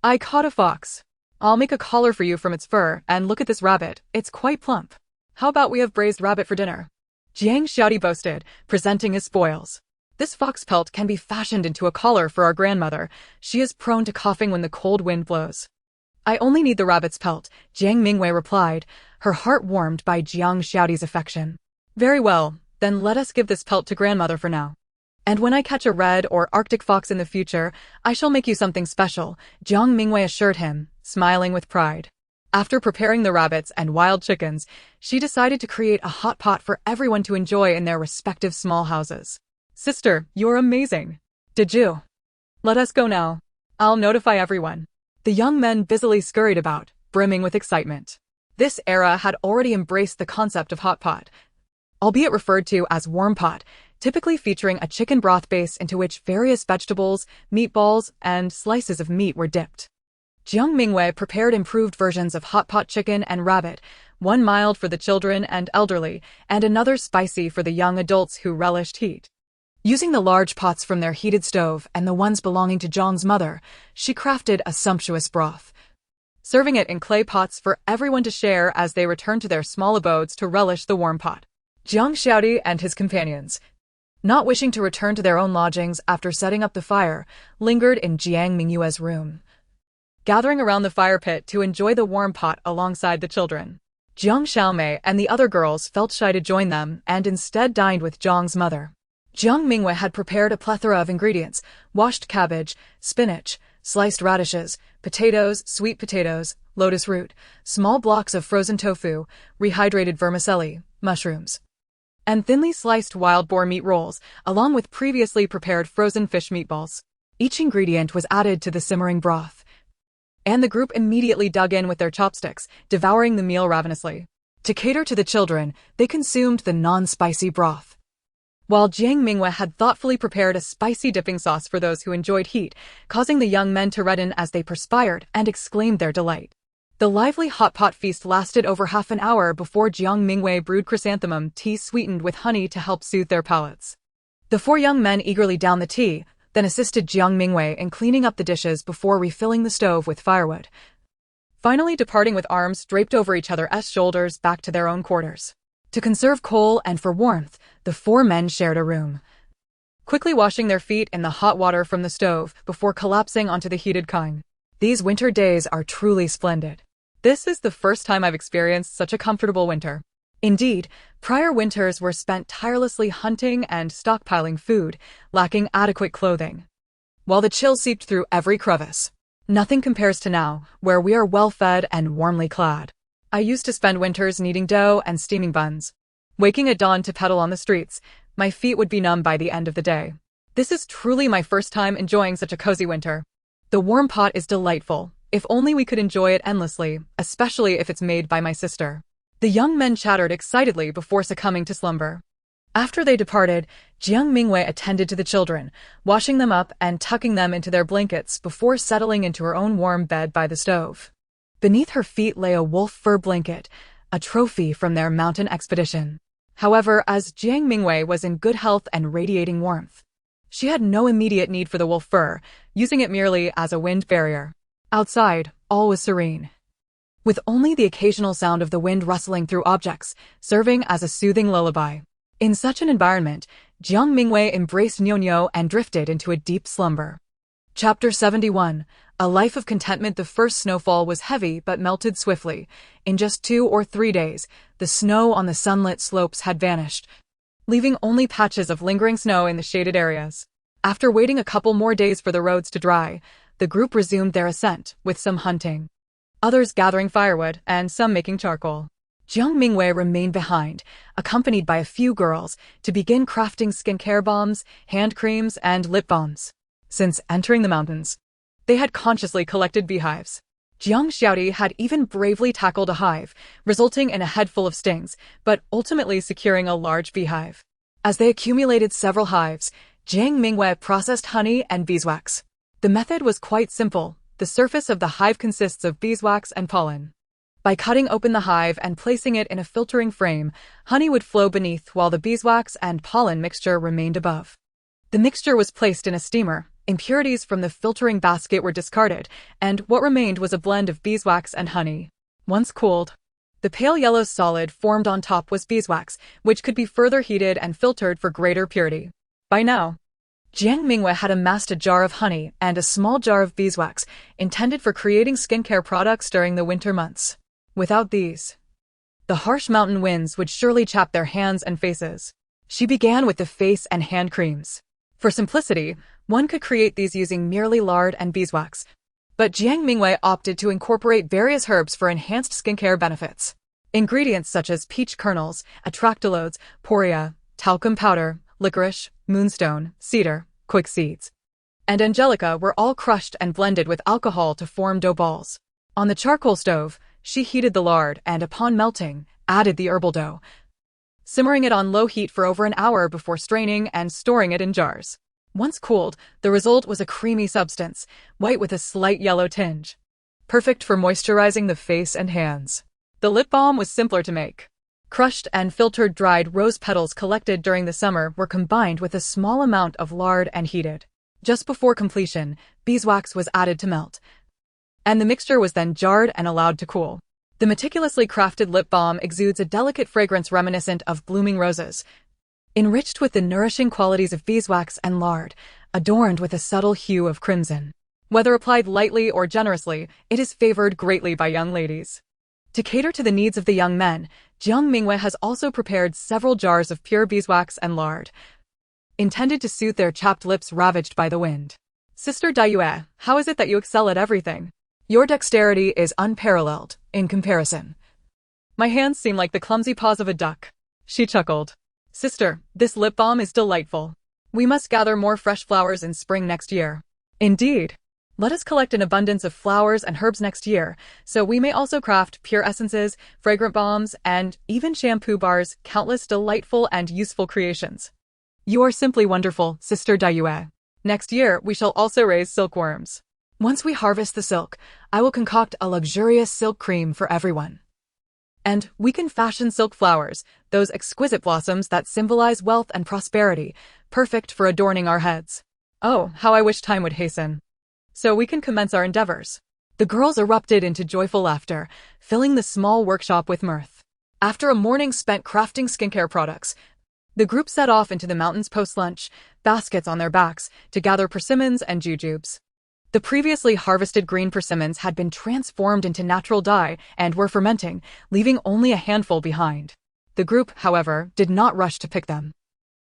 I caught a fox. I'll make a collar for you from its fur, and look at this rabbit, it's quite plump. How about we have braised rabbit for dinner?" Jiang Xiaodi boasted, presenting his spoils. "This fox pelt can be fashioned into a collar for our grandmother. She is prone to coughing when the cold wind blows." "I only need the rabbit's pelt," Jiang Mingyue replied, her heart warmed by Jiang Xiaodi's affection. "Very well, then let us give this pelt to grandmother for now. And when I catch a red or Arctic fox in the future, I shall make you something special," Jiang Mingyue assured him, smiling with pride. After preparing the rabbits and wild chickens, she decided to create a hot pot for everyone to enjoy in their respective small houses. Sister, you're amazing. Did you? Let us go now. I'll notify everyone. The young men busily scurried about, brimming with excitement. This era had already embraced the concept of hot pot, albeit referred to as warm pot, typically featuring a chicken broth base into which various vegetables, meatballs, and slices of meat were dipped. Jiang Mingyue prepared improved versions of hot pot chicken and rabbit, one mild for the children and elderly, and another spicy for the young adults who relished heat. Using the large pots from their heated stove and the ones belonging to Jiang's mother, she crafted a sumptuous broth, serving it in clay pots for everyone to share as they returned to their small abodes to relish the warm pot. Jiang Xiaodi and his companions, not wishing to return to their own lodgings after setting up the fire, lingered in Jiang Mingyue's room, gathering around the fire pit to enjoy the warm pot alongside the children. Jiang Xiaomei and the other girls felt shy to join them and instead dined with Jiang's mother. Jiang Mingyue had prepared a plethora of ingredients: washed cabbage, spinach, sliced radishes, potatoes, sweet potatoes, lotus root, small blocks of frozen tofu, rehydrated vermicelli, mushrooms, and thinly sliced wild boar meat rolls, along with previously prepared frozen fish meatballs. Each ingredient was added to the simmering broth, and the group immediately dug in with their chopsticks, devouring the meal ravenously. To cater to the children, they consumed the non-spicy broth, while Jiang Mingyue had thoughtfully prepared a spicy dipping sauce for those who enjoyed heat, causing the young men to redden as they perspired and exclaimed their delight. The lively hot pot feast lasted over half an hour before Jiang Mingyue brewed chrysanthemum tea sweetened with honey to help soothe their palates. The four young men eagerly downed the tea, then assisted Jiang Mingyue in cleaning up the dishes before refilling the stove with firewood, finally departing with arms draped over each other's shoulders back to their own quarters. To conserve coal and for warmth, the four men shared a room, quickly washing their feet in the hot water from the stove before collapsing onto the heated kang. These winter days are truly splendid. This is the first time I've experienced such a comfortable winter. Indeed, prior winters were spent tirelessly hunting and stockpiling food, lacking adequate clothing, while the chill seeped through every crevice. Nothing compares to now, where we are well-fed and warmly clad. I used to spend winters kneading dough and steaming buns. Waking at dawn to pedal on the streets, my feet would be numb by the end of the day. This is truly my first time enjoying such a cozy winter. The warm pot is delightful. If only we could enjoy it endlessly, especially if it's made by my sister. The young men chattered excitedly before succumbing to slumber. After they departed, Jiang Mingyue attended to the children, washing them up and tucking them into their blankets before settling into her own warm bed by the stove. Beneath her feet lay a wolf fur blanket, a trophy from their mountain expedition. However, as Jiang Mingyue was in good health and radiating warmth, she had no immediate need for the wolf fur, using it merely as a wind barrier. Outside, all was serene, with only the occasional sound of the wind rustling through objects, serving as a soothing lullaby. In such an environment, Jiang Mingyue embraced Nyonyo and drifted into a deep slumber. Chapter 71. A Life of Contentment. The first snowfall was heavy but melted swiftly. In just 2 or 3 days, the snow on the sunlit slopes had vanished, leaving only patches of lingering snow in the shaded areas. After waiting a couple more days for the roads to dry, the group resumed their ascent, with some hunting, others gathering firewood, and some making charcoal. Jiang Mingyue remained behind, accompanied by a few girls, to begin crafting skincare balms, hand creams, and lip balms. Since entering the mountains, they had consciously collected beehives. Jiang Xiaodi had even bravely tackled a hive, resulting in a head full of stings, but ultimately securing a large beehive. As they accumulated several hives, Jiang Mingyue processed honey and beeswax. The method was quite simple. The surface of the hive consists of beeswax and pollen. By cutting open the hive and placing it in a filtering frame, honey would flow beneath while the beeswax and pollen mixture remained above. The mixture was placed in a steamer, impurities from the filtering basket were discarded, and what remained was a blend of beeswax and honey. Once cooled, the pale yellow solid formed on top was beeswax, which could be further heated and filtered for greater purity. By now, Jiang Mingyue had amassed a jar of honey and a small jar of beeswax, intended for creating skincare products during the winter months. Without these, the harsh mountain winds would surely chap their hands and faces. She began with the face and hand creams. For simplicity, one could create these using merely lard and beeswax, But Jiang Mingyue opted to incorporate various herbs for enhanced skincare benefits. Ingredients such as peach kernels, atractalodes, poria, talcum powder, licorice, moonstone, cedar, quick seeds, and angelica were all crushed and blended with alcohol to form dough balls. On the charcoal stove, she heated the lard and, upon melting, added the herbal dough, simmering it on low heat for over an hour before straining and storing it in jars. Once cooled, the result was a creamy substance, white with a slight yellow tinge, perfect for moisturizing the face and hands. The lip balm was simpler to make. Crushed and filtered dried rose petals collected during the summer were combined with a small amount of lard and heated. Just before completion, beeswax was added to melt, and the mixture was then jarred and allowed to cool. The meticulously crafted lip balm exudes a delicate fragrance reminiscent of blooming roses, enriched with the nourishing qualities of beeswax and lard, adorned with a subtle hue of crimson. Whether applied lightly or generously, it is favored greatly by young ladies. To cater to the needs of the young men, Jiang Mingyue has also prepared several jars of pure beeswax and lard, intended to soothe their chapped lips ravaged by the wind. Sister Dayue, how is it that you excel at everything? Your dexterity is unparalleled, in comparison. My hands seem like the clumsy paws of a duck. She chuckled. Sister, this lip balm is delightful. We must gather more fresh flowers in spring next year. Indeed. Let us collect an abundance of flowers and herbs next year, so we may also craft pure essences, fragrant balms, and even shampoo bars, countless delightful and useful creations. You are simply wonderful, Sister Dayue. Next year, we shall also raise silkworms. Once we harvest the silk, I will concoct a luxurious silk cream for everyone. And we can fashion silk flowers, those exquisite blossoms that symbolize wealth and prosperity, perfect for adorning our heads. Oh, how I wish time would hasten, so we can commence our endeavors. The girls erupted into joyful laughter, filling the small workshop with mirth. After a morning spent crafting skincare products, the group set off into the mountains post-lunch, baskets on their backs, to gather persimmons and jujubes. The previously harvested green persimmons had been transformed into natural dye and were fermenting, leaving only a handful behind. The group, however, did not rush to pick them,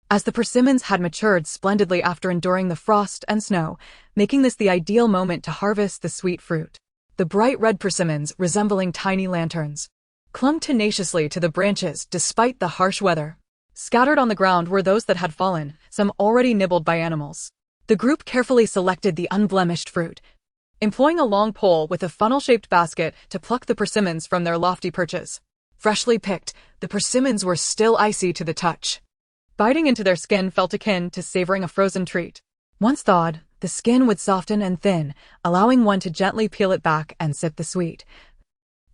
as the persimmons had matured splendidly after enduring the frost and snow, making this the ideal moment to harvest the sweet fruit. The bright red persimmons, resembling tiny lanterns, clung tenaciously to the branches despite the harsh weather. Scattered on the ground were those that had fallen, some already nibbled by animals. The group carefully selected the unblemished fruit, employing a long pole with a funnel-shaped basket to pluck the persimmons from their lofty perches. Freshly picked, the persimmons were still icy to the touch. Biting into their skin felt akin to savoring a frozen treat. Once thawed, the skin would soften and thin, allowing one to gently peel it back and sip the sweet,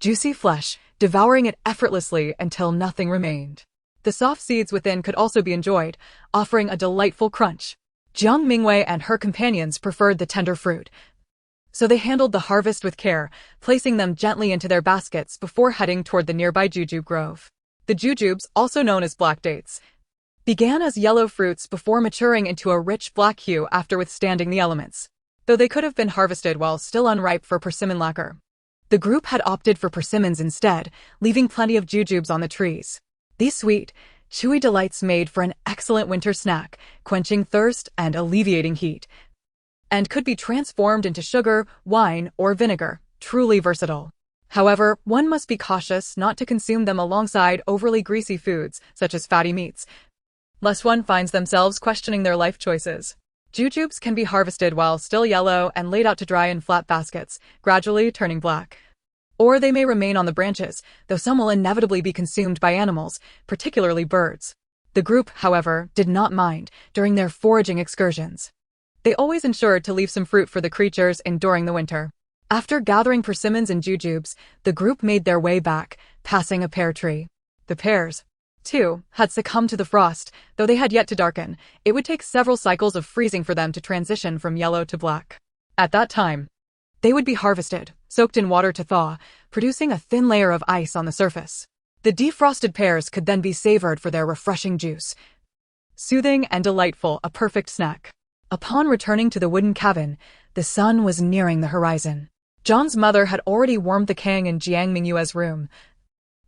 juicy flesh, devouring it effortlessly until nothing remained. The soft seeds within could also be enjoyed, offering a delightful crunch. Jiang Mingyue and her companions preferred the tender fruit, so they handled the harvest with care, placing them gently into their baskets before heading toward the nearby jujube grove. The jujubes, also known as black dates, began as yellow fruits before maturing into a rich black hue after withstanding the elements, though they could have been harvested while still unripe for persimmon lacquer. The group had opted for persimmons instead, leaving plenty of jujubes on the trees. These sweet, chewy delights made for an excellent winter snack, quenching thirst and alleviating heat, and could be transformed into sugar, wine, or vinegar, truly versatile. However, one must be cautious not to consume them alongside overly greasy foods, such as fatty meats, lest one finds themselves questioning their life choices. Jujubes can be harvested while still yellow and laid out to dry in flat baskets, gradually turning black. Or they may remain on the branches, though some will inevitably be consumed by animals, particularly birds. The group, however, did not mind during their foraging excursions. They always ensured to leave some fruit for the creatures enduring the winter. After gathering persimmons and jujubes, the group made their way back, passing a pear tree. The pears, too, had succumbed to the frost, though they had yet to darken. It would take several cycles of freezing for them to transition from yellow to black. At that time, they would be harvested, soaked in water to thaw, producing a thin layer of ice on the surface. The defrosted pears could then be savored for their refreshing juice. Soothing and delightful, a perfect snack. Upon returning to the wooden cabin, the sun was nearing the horizon. John's mother had already warmed the kang in Jiang Mingyue's room,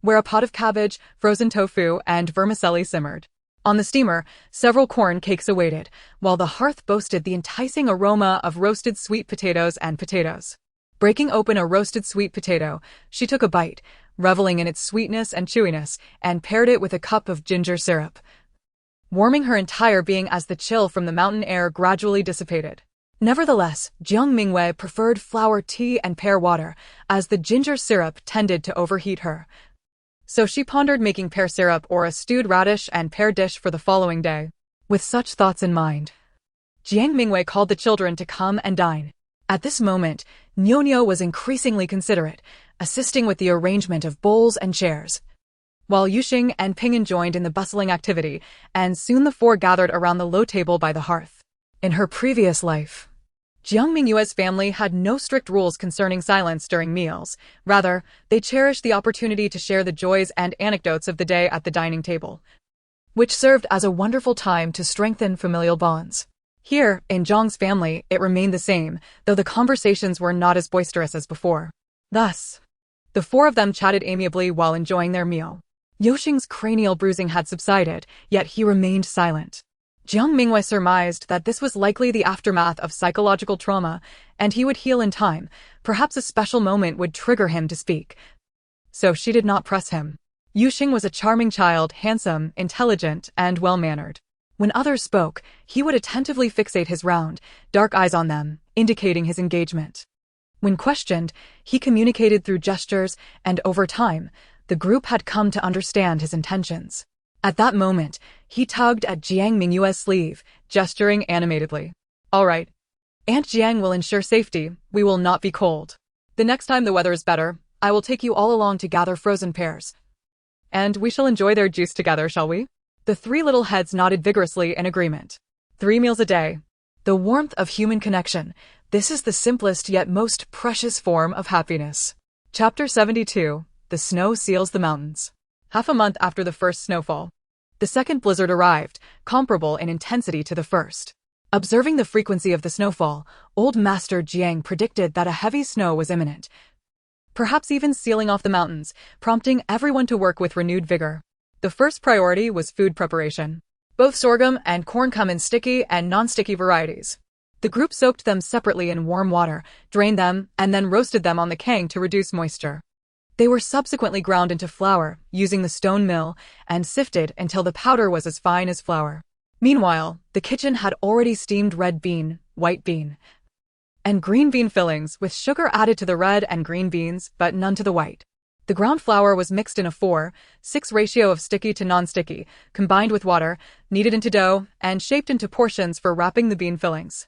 where a pot of cabbage, frozen tofu, and vermicelli simmered. On the steamer, several corn cakes awaited, while the hearth boasted the enticing aroma of roasted sweet potatoes and potatoes. Breaking open a roasted sweet potato, she took a bite, reveling in its sweetness and chewiness, and paired it with a cup of ginger syrup, warming her entire being as the chill from the mountain air gradually dissipated. Nevertheless, Jiang Mingyue preferred flower tea and pear water, as the ginger syrup tended to overheat her. So she pondered making pear syrup or a stewed radish and pear dish for the following day. With such thoughts in mind, Jiang Mingyue called the children to come and dine. At this moment, Nyo was increasingly considerate, assisting with the arrangement of bowls and chairs, while Yuxing and Ping'an joined in the bustling activity, and soon the four gathered around the low table by the hearth. In her previous life, Jiang Mingyue's family had no strict rules concerning silence during meals. Rather, they cherished the opportunity to share the joys and anecdotes of the day at the dining table, which served as a wonderful time to strengthen familial bonds. Here, in Jiang's family, it remained the same, though the conversations were not as boisterous as before. Thus, the four of them chatted amiably while enjoying their meal. Yuxing's cranial bruising had subsided, yet he remained silent. Jiang Mingyue surmised that this was likely the aftermath of psychological trauma, and he would heal in time. Perhaps a special moment would trigger him to speak. So she did not press him. Yuxing was a charming child, handsome, intelligent, and well-mannered. When others spoke, he would attentively fixate his round, dark eyes on them, indicating his engagement. When questioned, he communicated through gestures, and over time, the group had come to understand his intentions. At that moment, he tugged at Jiang Mingyue's sleeve, gesturing animatedly. "All right. Aunt Jiang will ensure safety. We will not be cold. The next time the weather is better, I will take you all along to gather frozen pears. And we shall enjoy their juice together, shall we?" The three little heads nodded vigorously in agreement. 3 meals a day. The warmth of human connection. This is the simplest yet most precious form of happiness. Chapter 72. The snow seals the mountains. Half a month after the first snowfall, the second blizzard arrived, comparable in intensity to the first. Observing the frequency of the snowfall, Old Master Jiang predicted that a heavy snow was imminent, perhaps even sealing off the mountains, prompting everyone to work with renewed vigor. The first priority was food preparation. Both sorghum and corn come in sticky and non-sticky varieties. The group soaked them separately in warm water, drained them, and then roasted them on the kang to reduce moisture. They were subsequently ground into flour, using the stone mill, and sifted until the powder was as fine as flour. Meanwhile, the kitchen had already steamed red bean, white bean, and green bean fillings, with sugar added to the red and green beans, but none to the white. The ground flour was mixed in a 4:6 ratio of sticky to non-sticky, combined with water, kneaded into dough, and shaped into portions for wrapping the bean fillings.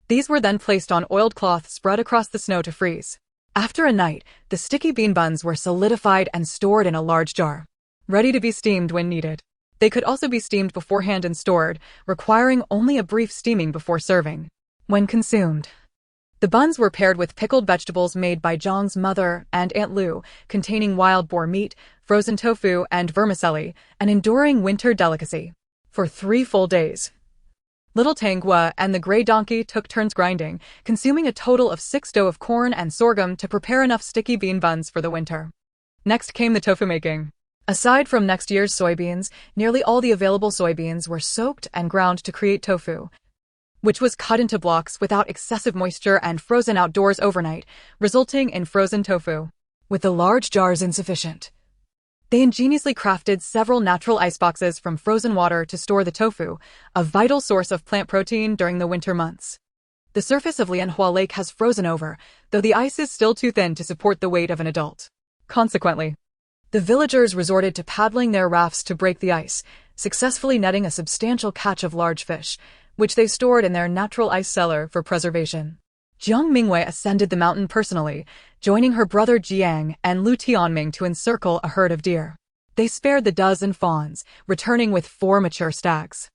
These were then placed on oiled cloth spread across the snow to freeze. After a night, the sticky bean buns were solidified and stored in a large jar, ready to be steamed when needed. They could also be steamed beforehand and stored, requiring only a brief steaming before serving. When consumed, the buns were paired with pickled vegetables made by Zhang's mother and Aunt Lu, containing wild boar meat, frozen tofu, and vermicelli, an enduring winter delicacy. For 3 full days, little donghua and the gray donkey took turns grinding, consuming a total of 6 dough of corn and sorghum to prepare enough sticky bean buns for the winter. Next came the tofu making. Aside from next year's soybeans, nearly all the available soybeans were soaked and ground to create tofu, which was cut into blocks without excessive moisture and frozen outdoors overnight, resulting in frozen tofu. With the large jars insufficient, they ingeniously crafted several natural iceboxes from frozen water to store the tofu, a vital source of plant protein during the winter months. The surface of Lianhua Lake has frozen over, though the ice is still too thin to support the weight of an adult. Consequently, the villagers resorted to paddling their rafts to break the ice, successfully netting a substantial catch of large fish, which they stored in their natural ice cellar for preservation. Jiang Mingyue ascended the mountain personally, joining her brother Jiang and Lu Tianming to encircle a herd of deer. They spared the does and fawns, returning with 4 mature stags.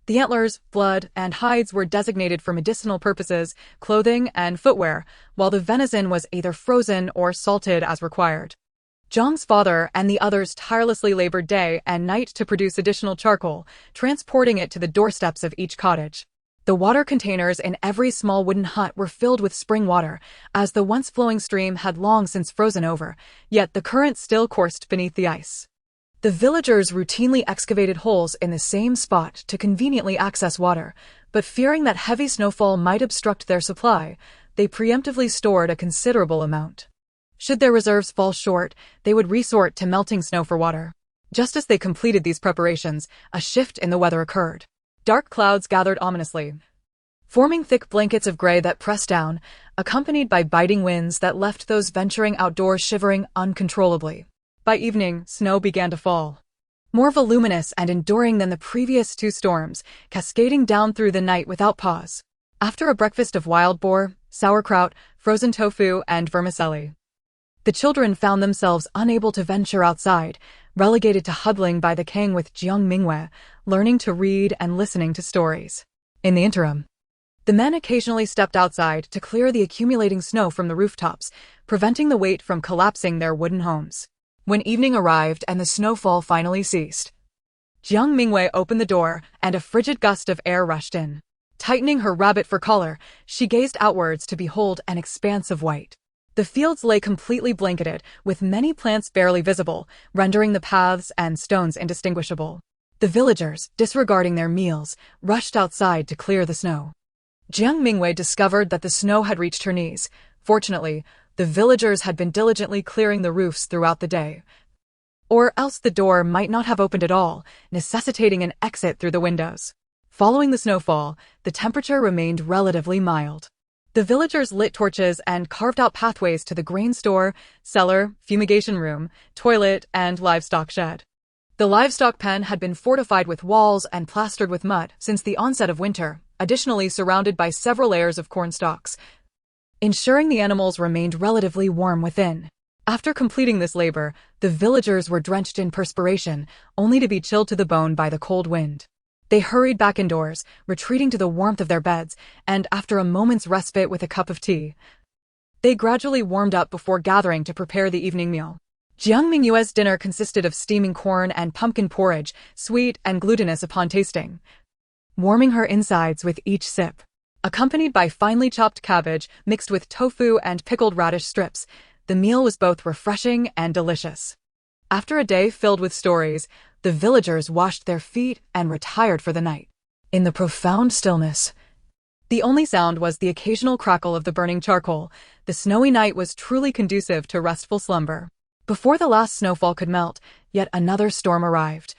The antlers, blood, and hides were designated for medicinal purposes, clothing, and footwear, while the venison was either frozen or salted as required. Zhang's father and the others tirelessly labored day and night to produce additional charcoal, transporting it to the doorsteps of each cottage. The water containers in every small wooden hut were filled with spring water, as the once flowing stream had long since frozen over, yet the current still coursed beneath the ice. The villagers routinely excavated holes in the same spot to conveniently access water, but fearing that heavy snowfall might obstruct their supply, they preemptively stored a considerable amount. Should their reserves fall short, they would resort to melting snow for water. Just as they completed these preparations, a shift in the weather occurred. Dark clouds gathered ominously, forming thick blankets of gray that pressed down, accompanied by biting winds that left those venturing outdoors shivering uncontrollably. By evening, snow began to fall, more voluminous and enduring than the previous two storms, cascading down through the night without pause. After a breakfast of wild boar, sauerkraut, frozen tofu, and vermicelli, the children found themselves unable to venture outside, relegated to huddling by the king with Jiang Mingyue, learning to read and listening to stories. In the interim, the men occasionally stepped outside to clear the accumulating snow from the rooftops, preventing the weight from collapsing their wooden homes. When evening arrived and the snowfall finally ceased, Jiang Mingyue opened the door and a frigid gust of air rushed in. Tightening her rabbit fur collar, she gazed outwards to behold an expanse of white. The fields lay completely blanketed, with many plants barely visible, rendering the paths and stones indistinguishable. The villagers, disregarding their meals, rushed outside to clear the snow. Jiang Mingyue discovered that the snow had reached her knees. Fortunately, the villagers had been diligently clearing the roofs throughout the day, or else the door might not have opened at all, necessitating an exit through the windows. Following the snowfall, the temperature remained relatively mild. The villagers lit torches and carved out pathways to the grain store, cellar, fumigation room, toilet, and livestock shed. The livestock pen had been fortified with walls and plastered with mud since the onset of winter, additionally surrounded by several layers of corn stalks, ensuring the animals remained relatively warm within. After completing this labor, the villagers were drenched in perspiration, only to be chilled to the bone by the cold wind. They hurried back indoors, retreating to the warmth of their beds, and after a moment's respite with a cup of tea, they gradually warmed up before gathering to prepare the evening meal. Jiang Mingyue's dinner consisted of steaming corn and pumpkin porridge, sweet and glutinous upon tasting, warming her insides with each sip. Accompanied by finely chopped cabbage mixed with tofu and pickled radish strips, the meal was both refreshing and delicious. After a day filled with stories, the villagers washed their feet and retired for the night. In the profound stillness, the only sound was the occasional crackle of the burning charcoal. The snowy night was truly conducive to restful slumber. Before the last snowfall could melt, yet another storm arrived,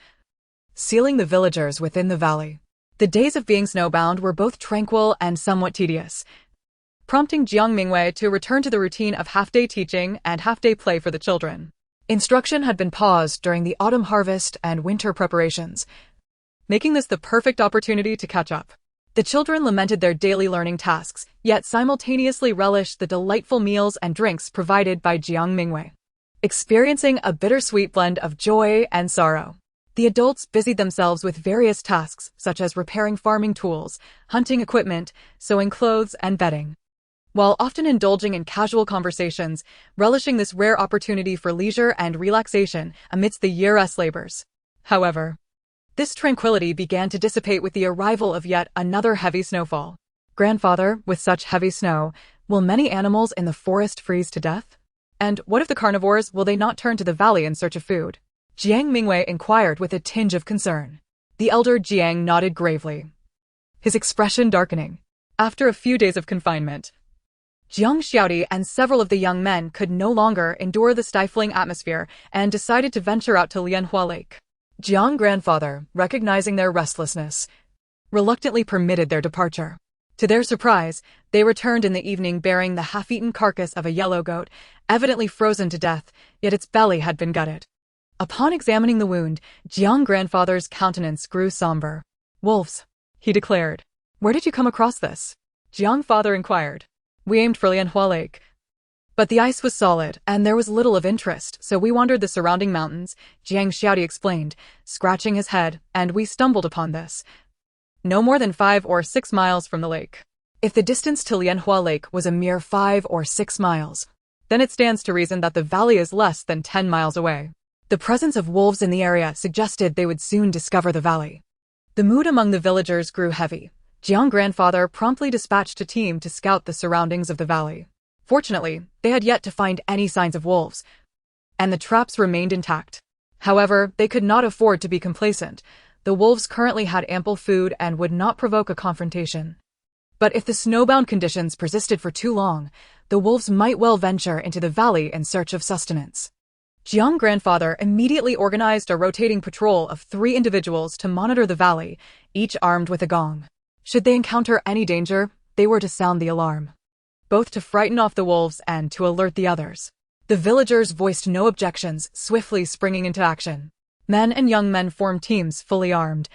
sealing the villagers within the valley. The days of being snowbound were both tranquil and somewhat tedious, prompting Jiang Mingyue to return to the routine of half-day teaching and half-day play for the children. Instruction had been paused during the autumn harvest and winter preparations, making this the perfect opportunity to catch up. The children lamented their daily learning tasks, yet simultaneously relished the delightful meals and drinks provided by Jiang Mingyue, experiencing a bittersweet blend of joy and sorrow. The adults busied themselves with various tasks such as repairing farming tools, hunting equipment, sewing clothes, and bedding, while often indulging in casual conversations, relishing this rare opportunity for leisure and relaxation amidst the year's labors. However, this tranquility began to dissipate with the arrival of yet another heavy snowfall. Grandfather, with such heavy snow, will many animals in the forest freeze to death? And what of the carnivores, will they not turn to the valley in search of food? Jiang Mingyue inquired with a tinge of concern. The elder Jiang nodded gravely, his expression darkening. After a few days of confinement, Jiang Xiaodi and several of the young men could no longer endure the stifling atmosphere and decided to venture out to Lianhua Lake. Jiang grandfather, recognizing their restlessness, reluctantly permitted their departure. To their surprise, they returned in the evening bearing the half-eaten carcass of a yellow goat, evidently frozen to death, yet its belly had been gutted. Upon examining the wound, Jiang grandfather's countenance grew somber. "Wolves," he declared. "Where did you come across this?" Jiang father inquired. "We aimed for Lianhua Lake, but the ice was solid and there was little of interest, so we wandered the surrounding mountains," Jiang Xiaodi explained, scratching his head, "and we stumbled upon this. No more than 5 or 6 miles from the lake." If the distance to Lianhua Lake was a mere 5 or 6 miles, then it stands to reason that the valley is less than 10 miles away. The presence of wolves in the area suggested they would soon discover the valley. The mood among the villagers grew heavy. Jiang grandfather promptly dispatched a team to scout the surroundings of the valley. Fortunately, they had yet to find any signs of wolves, and the traps remained intact. However, they could not afford to be complacent. The wolves currently had ample food and would not provoke a confrontation. But if the snowbound conditions persisted for too long, the wolves might well venture into the valley in search of sustenance. Jiang grandfather immediately organized a rotating patrol of 3 individuals to monitor the valley, each armed with a gong. Should they encounter any danger, they were to sound the alarm, both to frighten off the wolves and to alert the others. The villagers voiced no objections, swiftly springing into action. Men and young men formed teams fully armed,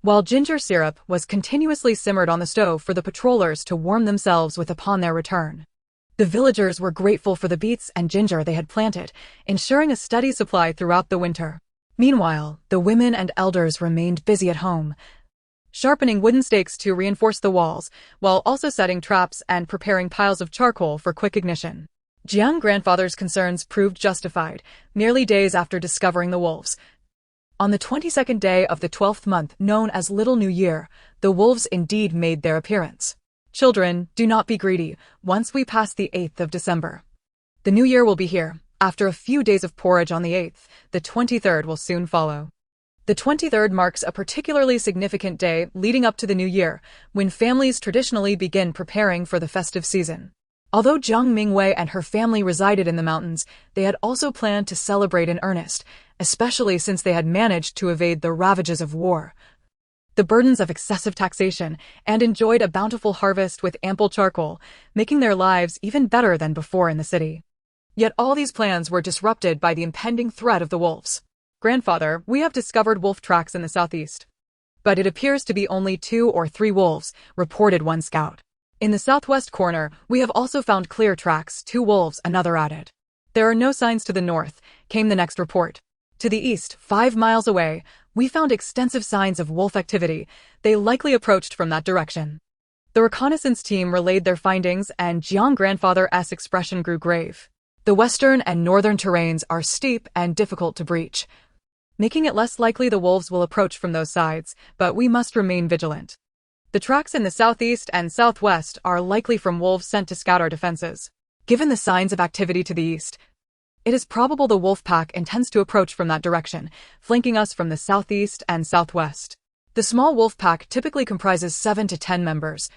while ginger syrup was continuously simmered on the stove for the patrollers to warm themselves with upon their return. The villagers were grateful for the beets and ginger they had planted, ensuring a steady supply throughout the winter. Meanwhile, the women and elders remained busy at home, sharpening wooden stakes to reinforce the walls, while also setting traps and preparing piles of charcoal for quick ignition. Jiang grandfather's concerns proved justified, merely days after discovering the wolves. On the 22nd day of the 12th month, known as Little New Year, the wolves indeed made their appearance. Children, do not be greedy, once we pass the 8th of December. The new year will be here. After a few days of porridge on the 8th, the 23rd will soon follow. The 23rd marks a particularly significant day leading up to the new year, when families traditionally begin preparing for the festive season. Although Jiang Mingyue and her family resided in the mountains, they had also planned to celebrate in earnest, especially since they had managed to evade the ravages of war, the burdens of excessive taxation, and enjoyed a bountiful harvest with ample charcoal, making their lives even better than before in the city. Yet all these plans were disrupted by the impending threat of the wolves. Grandfather, we have discovered wolf tracks in the southeast. But it appears to be only 2 or 3 wolves, reported one scout. In the southwest corner, we have also found clear tracks, 2 wolves, another added. There are no signs to the north, came the next report. To the east, 5 miles away, we found extensive signs of wolf activity. They likely approached from that direction. The reconnaissance team relayed their findings, and Jiang grandfather's expression grew grave. The western and northern terrains are steep and difficult to breach, making it less likely the wolves will approach from those sides, but we must remain vigilant. The tracks in the southeast and southwest are likely from wolves sent to scout our defenses. Given the signs of activity to the east, it is probable the wolf pack intends to approach from that direction, flanking us from the southeast and southwest. The small wolf pack typically comprises 7 to 10 members,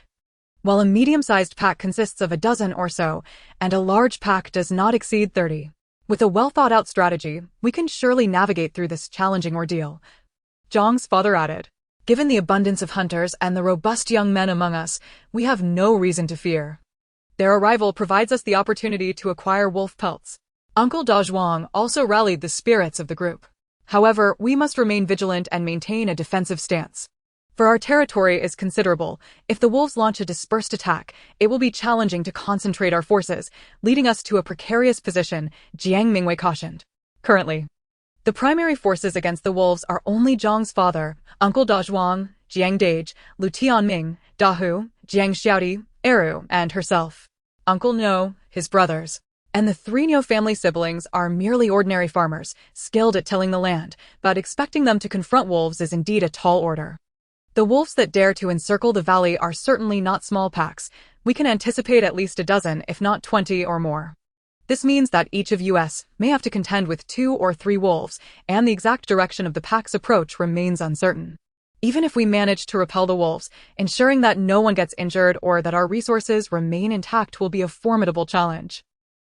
while a medium-sized pack consists of a dozen or so, and a large pack does not exceed 30. With a well-thought-out strategy, we can surely navigate through this challenging ordeal. Jiang's father added, given the abundance of hunters and the robust young men among us, we have no reason to fear. Their arrival provides us the opportunity to acquire wolf pelts. Uncle Dazhuang also rallied the spirits of the group. However, we must remain vigilant and maintain a defensive stance. For our territory is considerable. If the wolves launch a dispersed attack, it will be challenging to concentrate our forces, leading us to a precarious position, Jiang Mingyue cautioned. Currently, the primary forces against the wolves are only Zhang's father, Uncle Dazhuang, Jiang Dage, Lu Tianming, Dahu, Jiang Xiaodi, Eru, and herself. Uncle No, his brothers, and the 3 Niu family siblings are merely ordinary farmers, skilled at tilling the land, but expecting them to confront wolves is indeed a tall order. The wolves that dare to encircle the valley are certainly not small packs. We can anticipate at least a dozen, if not 20 or more. This means that each of us may have to contend with 2 or 3 wolves, and the exact direction of the pack's approach remains uncertain. Even if we manage to repel the wolves, ensuring that no one gets injured or that our resources remain intact will be a formidable challenge.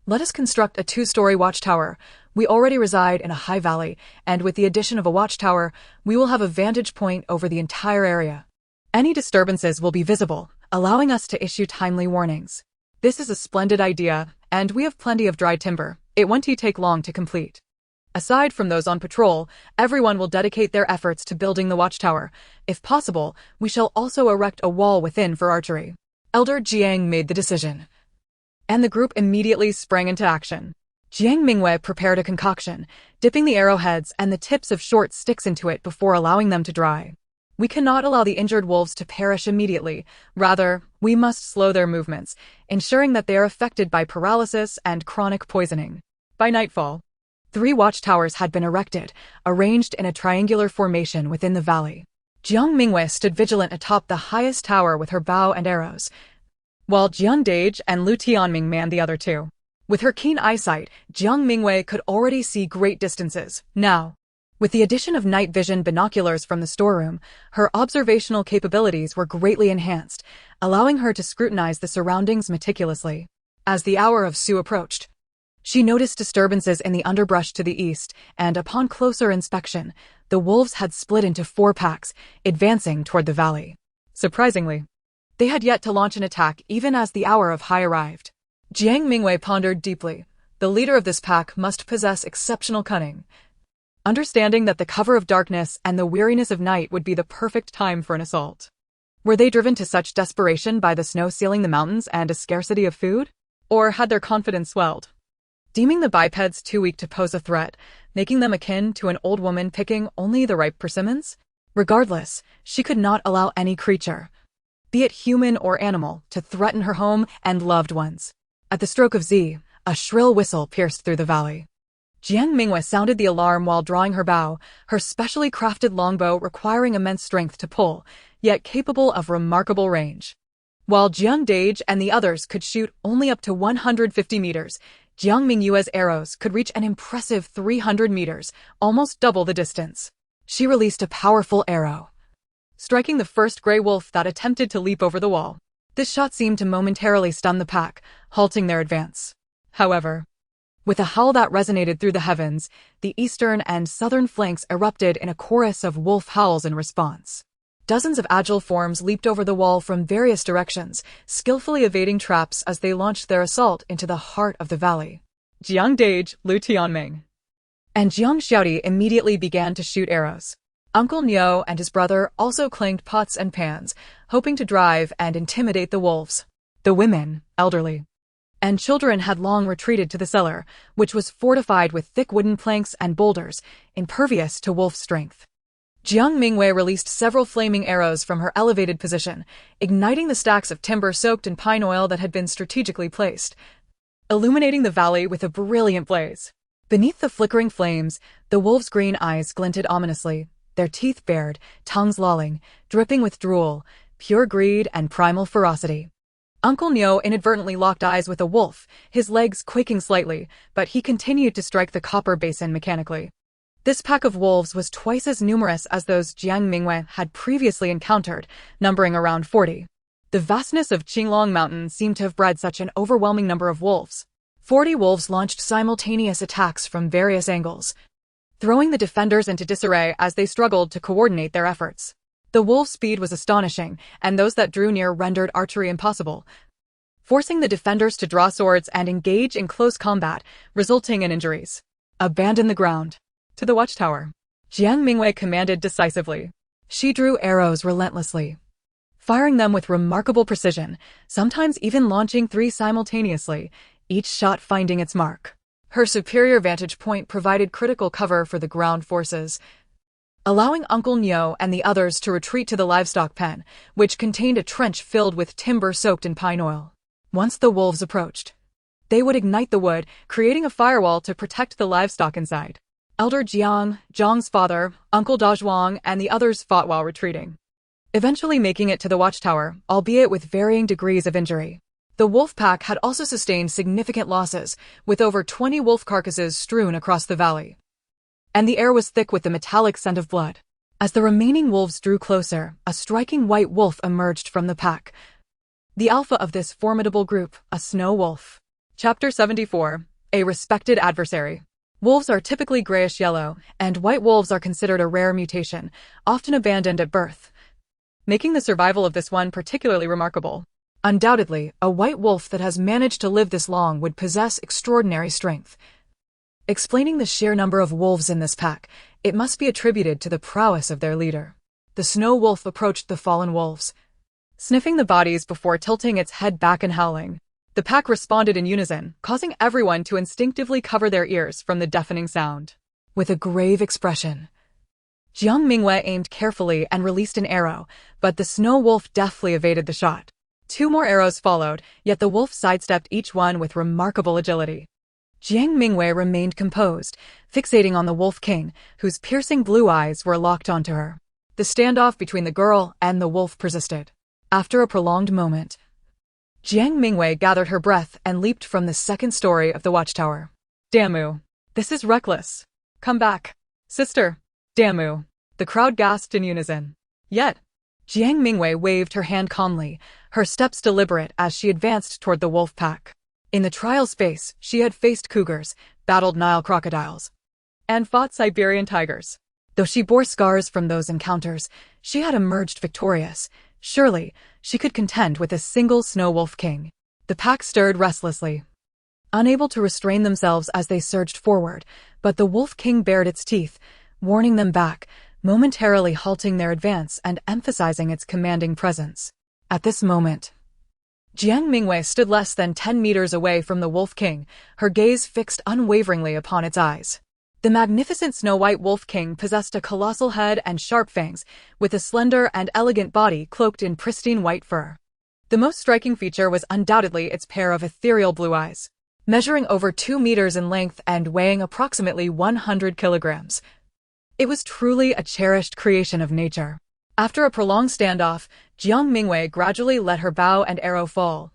Let us construct a 2-story watchtower. We already reside in a high valley, and with the addition of a watchtower, we will have a vantage point over the entire area. Any disturbances will be visible, allowing us to issue timely warnings. This is a splendid idea, and we have plenty of dry timber. It won't take long to complete. Aside from those on patrol, everyone will dedicate their efforts to building the watchtower. If possible, we shall also erect a wall within for archery. Elder Jiang made the decision, and the group immediately sprang into action. Jiang Mingyue prepared a concoction, dipping the arrowheads and the tips of short sticks into it before allowing them to dry. We cannot allow the injured wolves to perish immediately. Rather, we must slow their movements, ensuring that they are affected by paralysis and chronic poisoning. By nightfall, 3 watchtowers had been erected, arranged in a triangular formation within the valley. Jiang Mingyue stood vigilant atop the highest tower with her bow and arrows, while Jiang Dage and Lu Tianming manned the other 2. With her keen eyesight, Jiang Mingyue could already see great distances. Now, With the addition of night vision binoculars from the storeroom, her observational capabilities were greatly enhanced, allowing her to scrutinize the surroundings meticulously. As the hour of Su approached, she noticed disturbances in the underbrush to the east, and upon closer inspection, the wolves had split into 4 packs, advancing toward the valley. Surprisingly, they had yet to launch an attack even as the hour of high arrived. Jiang Mingyue pondered deeply. The leader of this pack must possess exceptional cunning. Understanding that the cover of darkness and the weariness of night would be the perfect time for an assault. Were they driven to such desperation by the snow sealing the mountains and a scarcity of food? Or had their confidence swelled, deeming the bipeds too weak to pose a threat, making them akin to an old woman picking only the ripe persimmons? Regardless, she could not allow any creature, be it human or animal, to threaten her home and loved ones. At the stroke of Z, a shrill whistle pierced through the valley. Jiang Mingyue sounded the alarm while drawing her bow, her specially crafted longbow requiring immense strength to pull, yet capable of remarkable range. While Jiang Dage and the others could shoot only up to 150 meters, Jiang Mingyue's arrows could reach an impressive 300 meters, almost double the distance. She released a powerful arrow, striking the first gray wolf that attempted to leap over the wall. This shot seemed to momentarily stun the pack, halting their advance. However, with a howl that resonated through the heavens, the eastern and southern flanks erupted in a chorus of wolf howls in response. Dozens of agile forms leaped over the wall from various directions, skillfully evading traps as they launched their assault into the heart of the valley. Jiang Dage, Lu Tianming, and Jiang Xiaodi immediately began to shoot arrows. Uncle Niu and his brother also clanged pots and pans, hoping to drive and intimidate the wolves. The women, elderly, and children had long retreated to the cellar, which was fortified with thick wooden planks and boulders, impervious to wolf strength. Jiang Mingyue released several flaming arrows from her elevated position, igniting the stacks of timber soaked in pine oil that had been strategically placed, illuminating the valley with a brilliant blaze. Beneath the flickering flames, the wolves' green eyes glinted ominously, their teeth bared, tongues lolling, dripping with drool, pure greed and primal ferocity. Uncle Niu inadvertently locked eyes with a wolf, his legs quaking slightly, but he continued to strike the copper basin mechanically. This pack of wolves was twice as numerous as those Jiang Mingyue had previously encountered, numbering around 40. The vastness of Qinglong Mountain seemed to have bred such an overwhelming number of wolves. 40 wolves launched simultaneous attacks from various angles, throwing the defenders into disarray as they struggled to coordinate their efforts. The wolves' speed was astonishing, and those that drew near rendered archery impossible, forcing the defenders to draw swords and engage in close combat, resulting in injuries. Abandon the ground. To the watchtower, Jiang Mingyue commanded decisively. She drew arrows relentlessly, firing them with remarkable precision, sometimes even launching 3 simultaneously, each shot finding its mark. Her superior vantage point provided critical cover for the ground forces, allowing Uncle Niu and the others to retreat to the livestock pen, which contained a trench filled with timber soaked in pine oil. Once the wolves approached, they would ignite the wood, creating a firewall to protect the livestock inside. Elder Jiang, Zhang's father, Uncle Dazhuang, and the others fought while retreating, eventually making it to the watchtower, albeit with varying degrees of injury. The wolf pack had also sustained significant losses, with over 20 wolf carcasses strewn across the valley, and the air was thick with the metallic scent of blood. As the remaining wolves drew closer, a striking white wolf emerged from the pack, the alpha of this formidable group, a snow wolf. Chapter 74. A respected adversary. Wolves are typically grayish-yellow, and white wolves are considered a rare mutation, often abandoned at birth, making the survival of this one particularly remarkable. Undoubtedly, a white wolf that has managed to live this long would possess extraordinary strength. Explaining the sheer number of wolves in this pack, it must be attributed to the prowess of their leader. The snow wolf approached the fallen wolves, sniffing the bodies before tilting its head back and howling. The pack responded in unison, causing everyone to instinctively cover their ears from the deafening sound. With a grave expression, Jiang Mingyue aimed carefully and released an arrow, but the snow wolf deftly evaded the shot. 2 more arrows followed, yet the wolf sidestepped each one with remarkable agility. Jiang Mingyue remained composed, fixating on the wolf king, whose piercing blue eyes were locked onto her. The standoff between the girl and the wolf persisted. After a prolonged moment, Jiang Mingyue gathered her breath and leaped from the 2nd story of the watchtower. Damu, this is reckless. Come back. Sister, Damu. The crowd gasped in unison. Yet, Jiang Mingyue waved her hand calmly, her steps deliberate as she advanced toward the wolf pack. In the trial space, she had faced cougars, battled Nile crocodiles, and fought Siberian tigers. Though she bore scars from those encounters, she had emerged victorious. Surely, she could contend with a single snow wolf king. The pack stirred restlessly, unable to restrain themselves as they surged forward, but the wolf king bared its teeth, warning them back, momentarily halting their advance and emphasizing its commanding presence. At this moment, Jiang Mingyue stood less than 10 meters away from the wolf king, her gaze fixed unwaveringly upon its eyes. The magnificent snow-white wolf king possessed a colossal head and sharp fangs, with a slender and elegant body cloaked in pristine white fur. The most striking feature was undoubtedly its pair of ethereal blue eyes. Measuring over 2 meters in length and weighing approximately 100 kilograms, it was truly a cherished creation of nature. After a prolonged standoff, Jiang Mingyue gradually let her bow and arrow fall,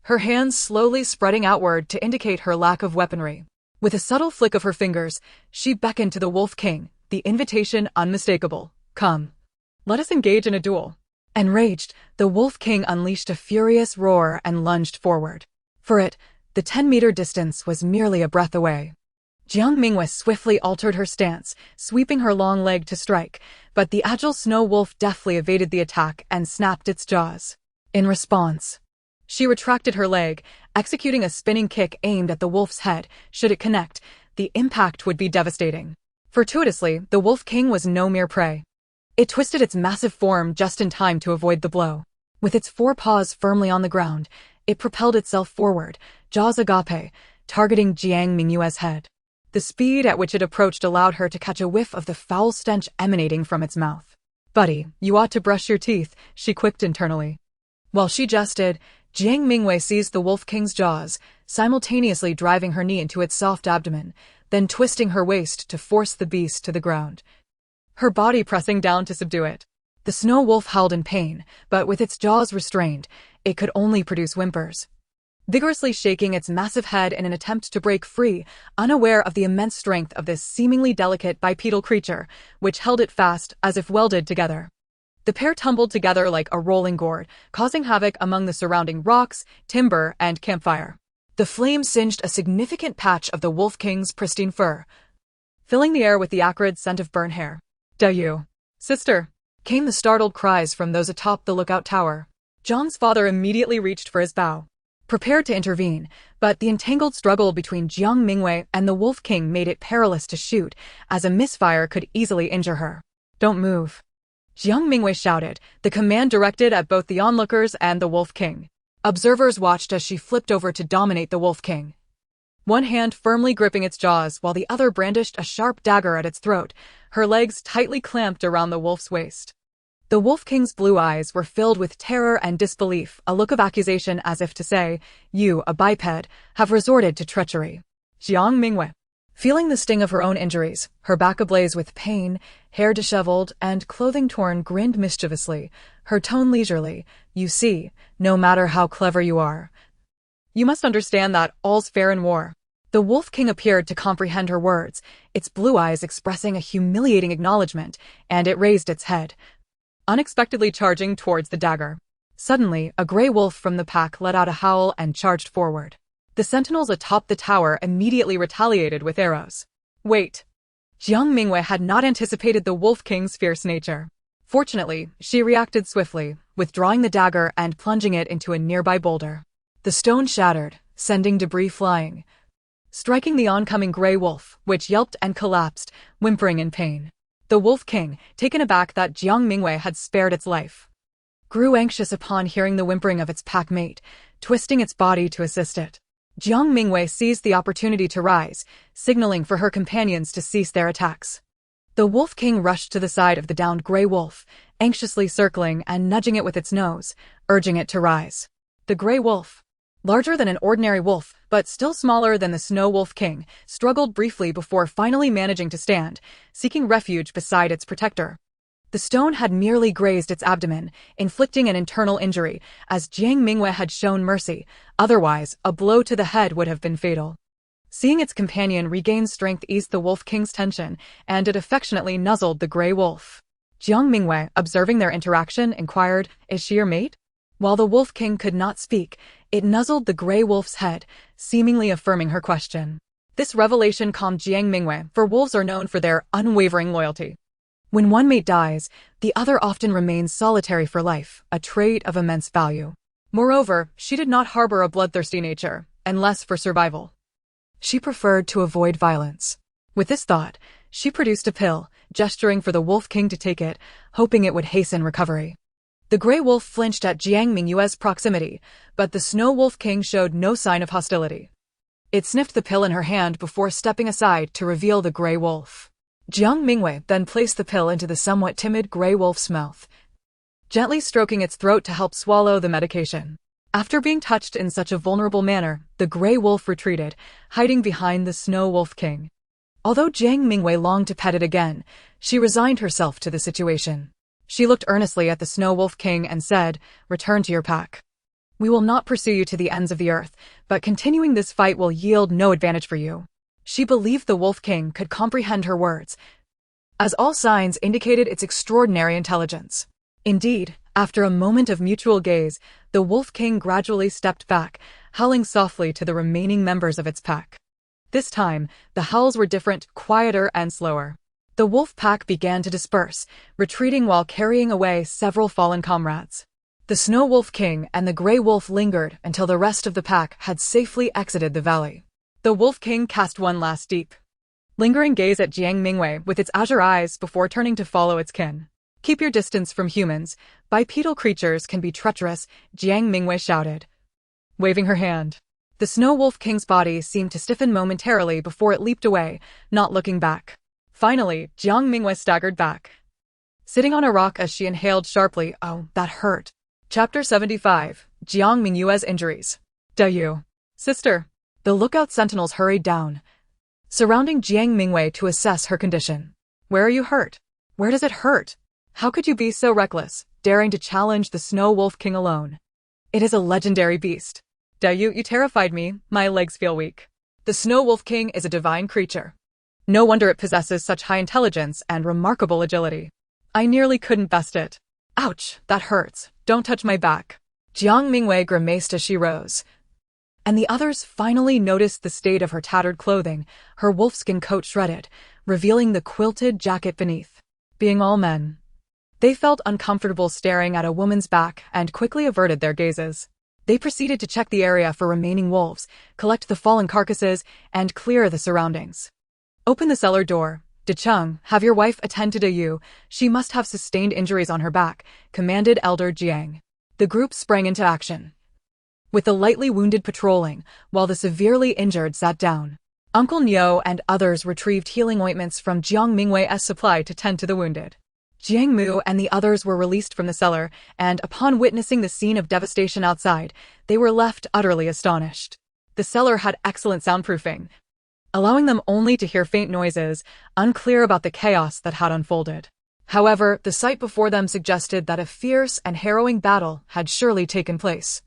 her hands slowly spreading outward to indicate her lack of weaponry. With a subtle flick of her fingers, she beckoned to the Wolf King, the invitation unmistakable. Come, let us engage in a duel. Enraged, the Wolf King unleashed a furious roar and lunged forward. For it, the 10-meter distance was merely a breath away. Jiang Mingyue swiftly altered her stance, sweeping her long leg to strike, but the agile snow wolf deftly evaded the attack and snapped its jaws. In response, she retracted her leg, executing a spinning kick aimed at the wolf's head. Should it connect, the impact would be devastating. Fortuitously, the Wolf King was no mere prey. It twisted its massive form just in time to avoid the blow. With its forepaws firmly on the ground, it propelled itself forward, jaws agape, targeting Jiang Mingyue's head. The speed at which it approached allowed her to catch a whiff of the foul stench emanating from its mouth. "Buddy, you ought to brush your teeth," she quipped internally. While she jested, Jiang Mingyue seized the Wolf King's jaws, simultaneously driving her knee into its soft abdomen, then twisting her waist to force the beast to the ground, her body pressing down to subdue it. The snow wolf howled in pain, but with its jaws restrained, it could only produce whimpers, vigorously shaking its massive head in an attempt to break free, unaware of the immense strength of this seemingly delicate bipedal creature, which held it fast as if welded together. The pair tumbled together like a rolling gourd, causing havoc among the surrounding rocks, timber, and campfire. The flames singed a significant patch of the Wolf King's pristine fur, filling the air with the acrid scent of burnt hair. "Dayu, sister," came the startled cries from those atop the lookout tower. Zhang's father immediately reached for his bow, prepared to intervene, but the entangled struggle between Jiang Mingyue and the Wolf King made it perilous to shoot, as a misfire could easily injure her. "Don't move," Jiang Mingyue shouted, the command directed at both the onlookers and the Wolf King. Observers watched as she flipped over to dominate the Wolf King, one hand firmly gripping its jaws while the other brandished a sharp dagger at its throat, her legs tightly clamped around the wolf's waist. The Wolf King's blue eyes were filled with terror and disbelief, a look of accusation as if to say, "You, a biped, have resorted to treachery." Jiang Mingyue, feeling the sting of her own injuries, her back ablaze with pain, hair disheveled, and clothing torn, grinned mischievously, her tone leisurely. "You see, no matter how clever you are, you must understand that all's fair in war." The Wolf King appeared to comprehend her words, its blue eyes expressing a humiliating acknowledgement, and it raised its head, unexpectedly charging towards the dagger. Suddenly, a gray wolf from the pack let out a howl and charged forward. The sentinels atop the tower immediately retaliated with arrows. Wait! Jiang Mingyue had not anticipated the Wolf King's fierce nature. Fortunately, she reacted swiftly, withdrawing the dagger and plunging it into a nearby boulder. The stone shattered, sending debris flying, striking the oncoming gray wolf, which yelped and collapsed, whimpering in pain. The Wolf King, taken aback that Jiang Mingyue had spared its life, grew anxious upon hearing the whimpering of its pack mate, twisting its body to assist it. Jiang Mingyue seized the opportunity to rise, signaling for her companions to cease their attacks. The Wolf King rushed to the side of the downed gray wolf, anxiously circling and nudging it with its nose, urging it to rise. The gray wolf, larger than an ordinary wolf, but still smaller than the Snow Wolf King, struggled briefly before finally managing to stand, seeking refuge beside its protector. The stone had merely grazed its abdomen, inflicting an internal injury, as Jiang Mingyue had shown mercy, otherwise a blow to the head would have been fatal. Seeing its companion regain strength eased the Wolf King's tension, and it affectionately nuzzled the gray wolf. Jiang Mingyue, observing their interaction, inquired, "Is she your mate?" While the Wolf King could not speak, it nuzzled the gray wolf's head, seemingly affirming her question. This revelation calmed Jiang Mingyue, for wolves are known for their unwavering loyalty. When one mate dies, the other often remains solitary for life, a trait of immense value. Moreover, she did not harbor a bloodthirsty nature, unless for survival. She preferred to avoid violence. With this thought, she produced a pill, gesturing for the Wolf King to take it, hoping it would hasten recovery. The gray wolf flinched at Jiang Mingyue's proximity, but the Snow Wolf King showed no sign of hostility. It sniffed the pill in her hand before stepping aside to reveal the gray wolf. Jiang Mingyue then placed the pill into the somewhat timid gray wolf's mouth, gently stroking its throat to help swallow the medication. After being touched in such a vulnerable manner, the gray wolf retreated, hiding behind the Snow Wolf King. Although Jiang Mingyue longed to pet it again, she resigned herself to the situation. She looked earnestly at the Snow Wolf King and said, "Return to your pack. We will not pursue you to the ends of the earth, but continuing this fight will yield no advantage for you." She believed the Wolf King could comprehend her words, as all signs indicated its extraordinary intelligence. Indeed, after a moment of mutual gaze, the Wolf King gradually stepped back, howling softly to the remaining members of its pack. This time, the howls were different, quieter and slower. The wolf pack began to disperse, retreating while carrying away several fallen comrades. The Snow Wolf King and the Grey Wolf lingered until the rest of the pack had safely exited the valley. The Wolf King cast one last deep, lingering gaze at Jiang Mingyue with its azure eyes before turning to follow its kin. "Keep your distance from humans. Bipedal creatures can be treacherous," Jiang Mingyue shouted, waving her hand. The Snow Wolf King's body seemed to stiffen momentarily before it leaped away, not looking back. Finally, Jiang Mingyue staggered back, sitting on a rock as she inhaled sharply. "Oh, that hurt." Chapter 75. Jiang Mingyue's Injuries. "Dayu, sister." The lookout sentinels hurried down, surrounding Jiang Mingyue to assess her condition. "Where are you hurt? Where does it hurt? How could you be so reckless, daring to challenge the Snow Wolf King alone? It is a legendary beast." "Dayu, you terrified me. My legs feel weak." "The Snow Wolf King is a divine creature. No wonder it possesses such high intelligence and remarkable agility. I nearly couldn't best it." "Ouch, that hurts. Don't touch my back." Jiang Mingyue grimaced as she rose, and the others finally noticed the state of her tattered clothing, her wolfskin coat shredded, revealing the quilted jacket beneath. Being all men, they felt uncomfortable staring at a woman's back and quickly averted their gazes. They proceeded to check the area for remaining wolves, collect the fallen carcasses, and clear the surroundings. "Open the cellar door. Decheng, have your wife attend to Dayu. She must have sustained injuries on her back," commanded Elder Jiang. The group sprang into action, with the lightly wounded patrolling, while the severely injured sat down. Uncle Niu and others retrieved healing ointments from Jiang Mingyue's supply to tend to the wounded. Jiang Mu and the others were released from the cellar, and upon witnessing the scene of devastation outside, they were left utterly astonished. The cellar had excellent soundproofing, allowing them only to hear faint noises, unclear about the chaos that had unfolded. However, the sight before them suggested that a fierce and harrowing battle had surely taken place.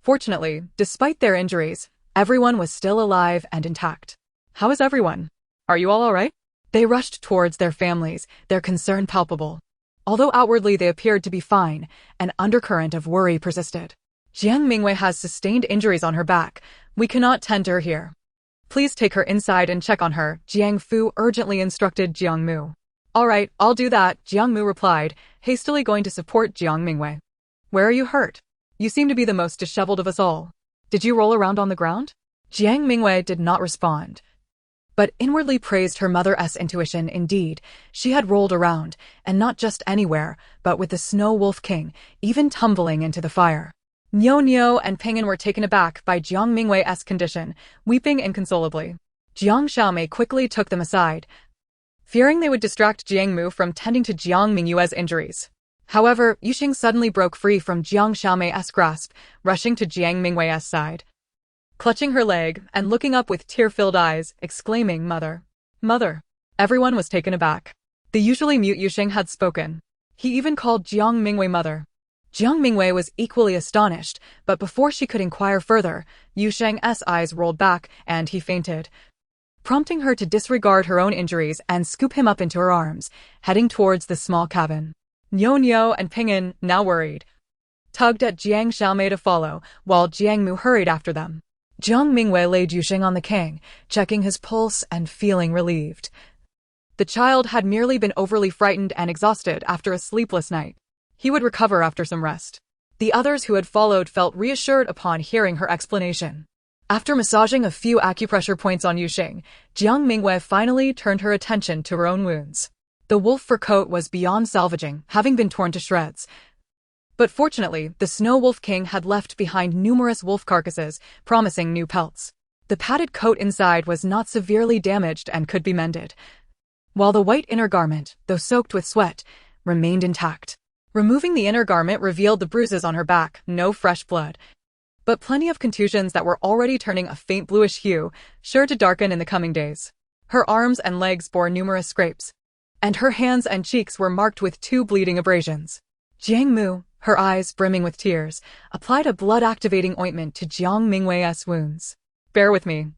Fortunately, despite their injuries, everyone was still alive and intact. "How is everyone? Are you all right?" They rushed towards their families, their concern palpable. Although outwardly they appeared to be fine, an undercurrent of worry persisted. "Jiang Mingyue has sustained injuries on her back. We cannot tend to her here. Please take her inside and check on her," Jiang Fu urgently instructed Jiang Mu. "All right, I'll do that," Jiang Mu replied, hastily going to support Jiang Mingyue. "Where are you hurt? You seem to be the most disheveled of us all. Did you roll around on the ground?" Jiang Mingyue did not respond, but inwardly praised her mother's intuition. Indeed, she had rolled around, and not just anywhere, but with the Snow Wolf King, even tumbling into the fire. Niu and Ping'an were taken aback by Jiang Mingyue's condition, weeping inconsolably. Jiang Xiaomei quickly took them aside, fearing they would distract Jiang Mu from tending to Jiang Mingyue's injuries. However, Yuxing suddenly broke free from Jiang Xiaomei's grasp, rushing to Jiang Mingyue's side, clutching her leg and looking up with tear-filled eyes, exclaiming, "Mother! Mother!" Everyone was taken aback. The usually mute Yuxing had spoken. He even called Jiang Mingyue mother. Jiang Mingyue was equally astonished, but before she could inquire further, Yusheng's eyes rolled back, and he fainted. prompting her to disregard her own injuries and scoop him up into her arms, heading towards the small cabin. Niu and Ping'an, now worried, tugged at Jiang Xiaomei to follow, while Jiang Mu hurried after them. Jiang Mingyue laid Yuxing on the king, checking his pulse and feeling relieved. The child had merely been overly frightened and exhausted after a sleepless night. He would recover after some rest. The others who had followed felt reassured upon hearing her explanation. After massaging a few acupressure points on Yuxing, Jiang Mingyue finally turned her attention to her own wounds. The wolf fur coat was beyond salvaging, having been torn to shreds. But fortunately, the Snow Wolf King had left behind numerous wolf carcasses, promising new pelts. The padded coat inside was not severely damaged and could be mended, while the white inner garment, though soaked with sweat, remained intact. Removing the inner garment revealed the bruises on her back, no fresh blood, but plenty of contusions that were already turning a faint bluish hue, sure to darken in the coming days. Her arms and legs bore numerous scrapes, and her hands and cheeks were marked with 2 bleeding abrasions. Jiang Mu, her eyes brimming with tears, applied a blood-activating ointment to Jiang Mingyue's wounds. Bear with me.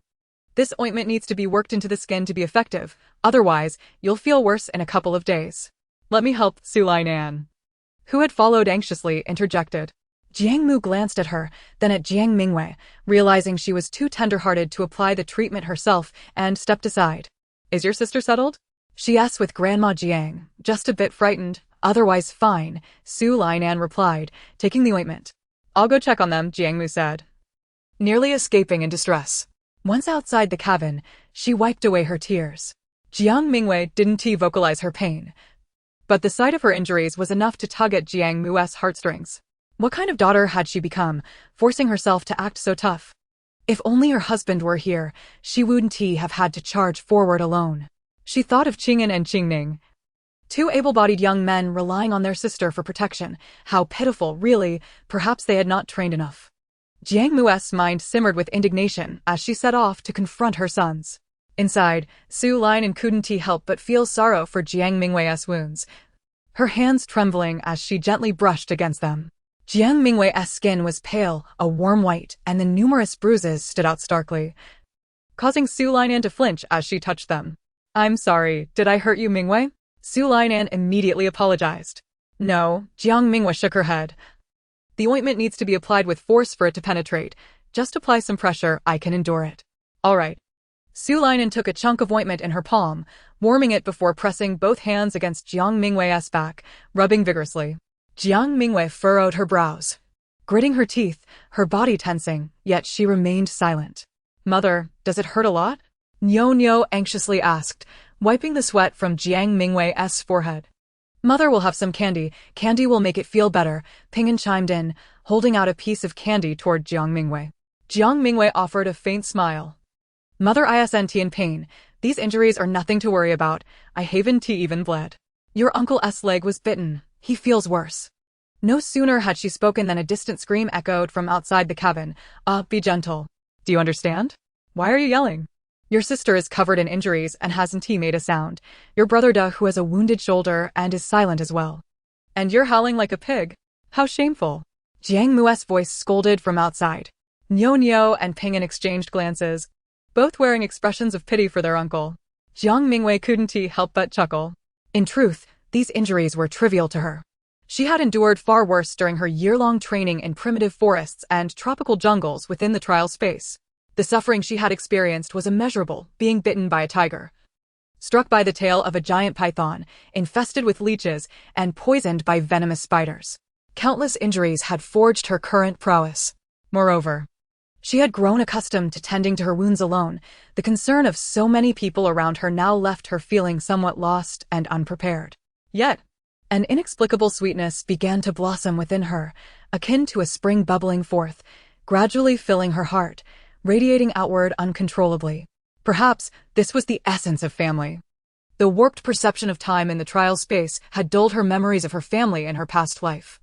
This ointment needs to be worked into the skin to be effective, otherwise, you'll feel worse in a couple of days. Let me help, Su Lainan, who had followed anxiously, interjected. Jiang Mu glanced at her, then at Jiang Mingyue, realizing she was too tender-hearted to apply the treatment herself, and stepped aside. Is your sister settled? She asked with Grandma Jiang, just a bit frightened. Otherwise fine, Su Lainan replied, taking the ointment. I'll go check on them, Jiang Mu said, nearly escaping in distress. Once outside the cabin, she wiped away her tears. Jiang Mingyue didn't vocalize her pain, but the sight of her injuries was enough to tug at Jiang Mu's heartstrings. What kind of daughter had she become, forcing herself to act so tough? If only her husband were here, she wouldn't have had to charge forward alone. She thought of Qing'an and Qingning, 2 able-bodied young men relying on their sister for protection. How pitiful, really, perhaps they had not trained enough. Jiang Mu's mind simmered with indignation as she set off to confront her sons. Inside, Su Lainan couldn't help but feel sorrow for Jiang Mingyue's wounds, her hands trembling as she gently brushed against them. Jiang Mingyue's skin was pale, a warm white, and the numerous bruises stood out starkly, causing Su Lainan to flinch as she touched them. I'm sorry, did I hurt you, Mingyue? Su Lainan immediately apologized. No, Jiang Mingyue shook her head. The ointment needs to be applied with force for it to penetrate. Just apply some pressure, I can endure it. All right. Su Lainan took a chunk of ointment in her palm, warming it before pressing both hands against Jiang Mingyue's back, rubbing vigorously. Jiang Mingyue furrowed her brows, gritting her teeth, her body tensing, yet she remained silent. Mother, does it hurt a lot? Niu anxiously asked, wiping the sweat from Jiang Mingyue's forehead. Mother will have some candy. Candy will make it feel better, Ping'an chimed in, holding out a piece of candy toward Jiang Mingyue. Jiang Mingyue offered a faint smile. Mother isn't in pain. These injuries are nothing to worry about. I haven't even bled. Your uncle's leg was bitten. He feels worse. No sooner had she spoken than a distant scream echoed from outside the cabin. Be gentle. Do you understand? Why are you yelling? Your sister is covered in injuries and hasn't made a sound. Your brother who has a wounded shoulder and is silent as well. And you're howling like a pig. How shameful. Jiang Mu's voice scolded from outside. Niu and Ping'an exchanged glances, both wearing expressions of pity for their uncle. Jiang Mingyue couldn't help but chuckle. In truth, these injuries were trivial to her. She had endured far worse during her year-long training in primitive forests and tropical jungles within the trial space. The suffering she had experienced was immeasurable, being bitten by a tiger, struck by the tail of a giant python, infested with leeches, and poisoned by venomous spiders. Countless injuries had forged her current prowess. Moreover, she had grown accustomed to tending to her wounds alone. The concern of so many people around her now left her feeling somewhat lost and unprepared. Yet, an inexplicable sweetness began to blossom within her, akin to a spring bubbling forth, gradually filling her heart, radiating outward uncontrollably. Perhaps this was the essence of family. The warped perception of time in the trial space had dulled her memories of her family in her past life.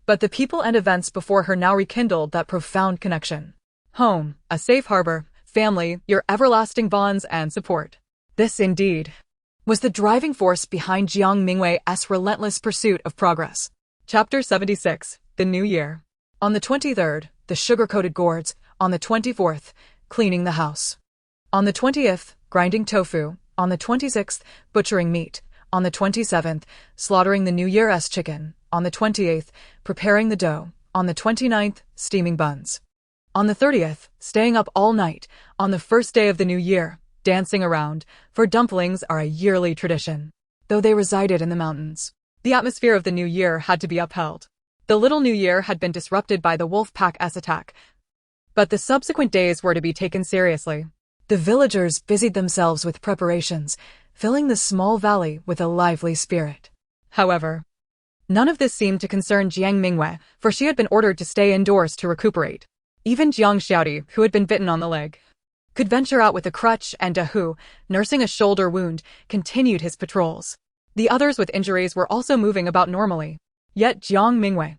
But the people and events before her now rekindled that profound connection. Home, a safe harbor, family, your everlasting bonds and support. This, indeed, was the driving force behind Jiang Mingyue's relentless pursuit of progress. Chapter 76, The New Year. On the 23rd, the sugar-coated gourds. On the 24th, cleaning the house. On the 20th, grinding tofu. On the 26th, butchering meat. On the 27th, slaughtering the New Year's chicken. On the 28th, preparing the dough. On the 29th, steaming buns. On the 30th, staying up all night. On the first day of the new year, dancing around, for dumplings are a yearly tradition. Though they resided in the mountains, the atmosphere of the new year had to be upheld. The little new year had been disrupted by the wolf pack's attack, but the subsequent days were to be taken seriously. The villagers busied themselves with preparations, filling the small valley with a lively spirit. However, none of this seemed to concern Jiang Mingyue, for she had been ordered to stay indoors to recuperate. Even Jiang Xiaodi, who had been bitten on the leg, could venture out with a crutch, and Hu, nursing a shoulder wound, continued his patrols. The others with injuries were also moving about normally. Yet Jiang Mingyue,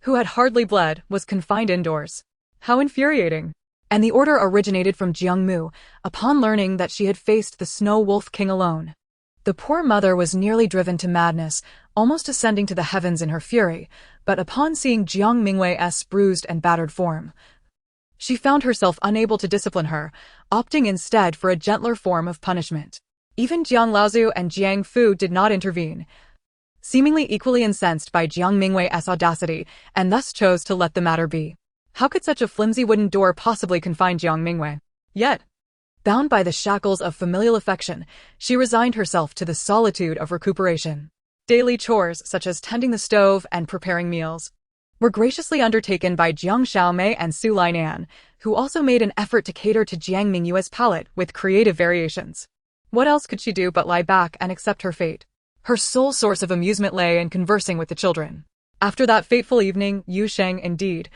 who had hardly bled, was confined indoors. How infuriating! And the order originated from Jiangmu, upon learning that she had faced the Snow Wolf King alone. The poor mother was nearly driven to madness, almost ascending to the heavens in her fury, but upon seeing Jiang Mingyue's bruised and battered form, she found herself unable to discipline her, opting instead for a gentler form of punishment. Even Jiang Laozu and Jiang Fu did not intervene, seemingly equally incensed by Jiang Mingyue's audacity, and thus chose to let the matter be. How could such a flimsy wooden door possibly confine Jiang Mingyue? Yet, bound by the shackles of familial affection, she resigned herself to the solitude of recuperation. Daily chores, such as tending the stove and preparing meals, were graciously undertaken by Jiang Xiaomei and Su Lainan, who also made an effort to cater to Jiang Mingyue's palate with creative variations. What else could she do but lie back and accept her fate? Her sole source of amusement lay in conversing with the children. After that fateful evening, Yu Sheng, indeed,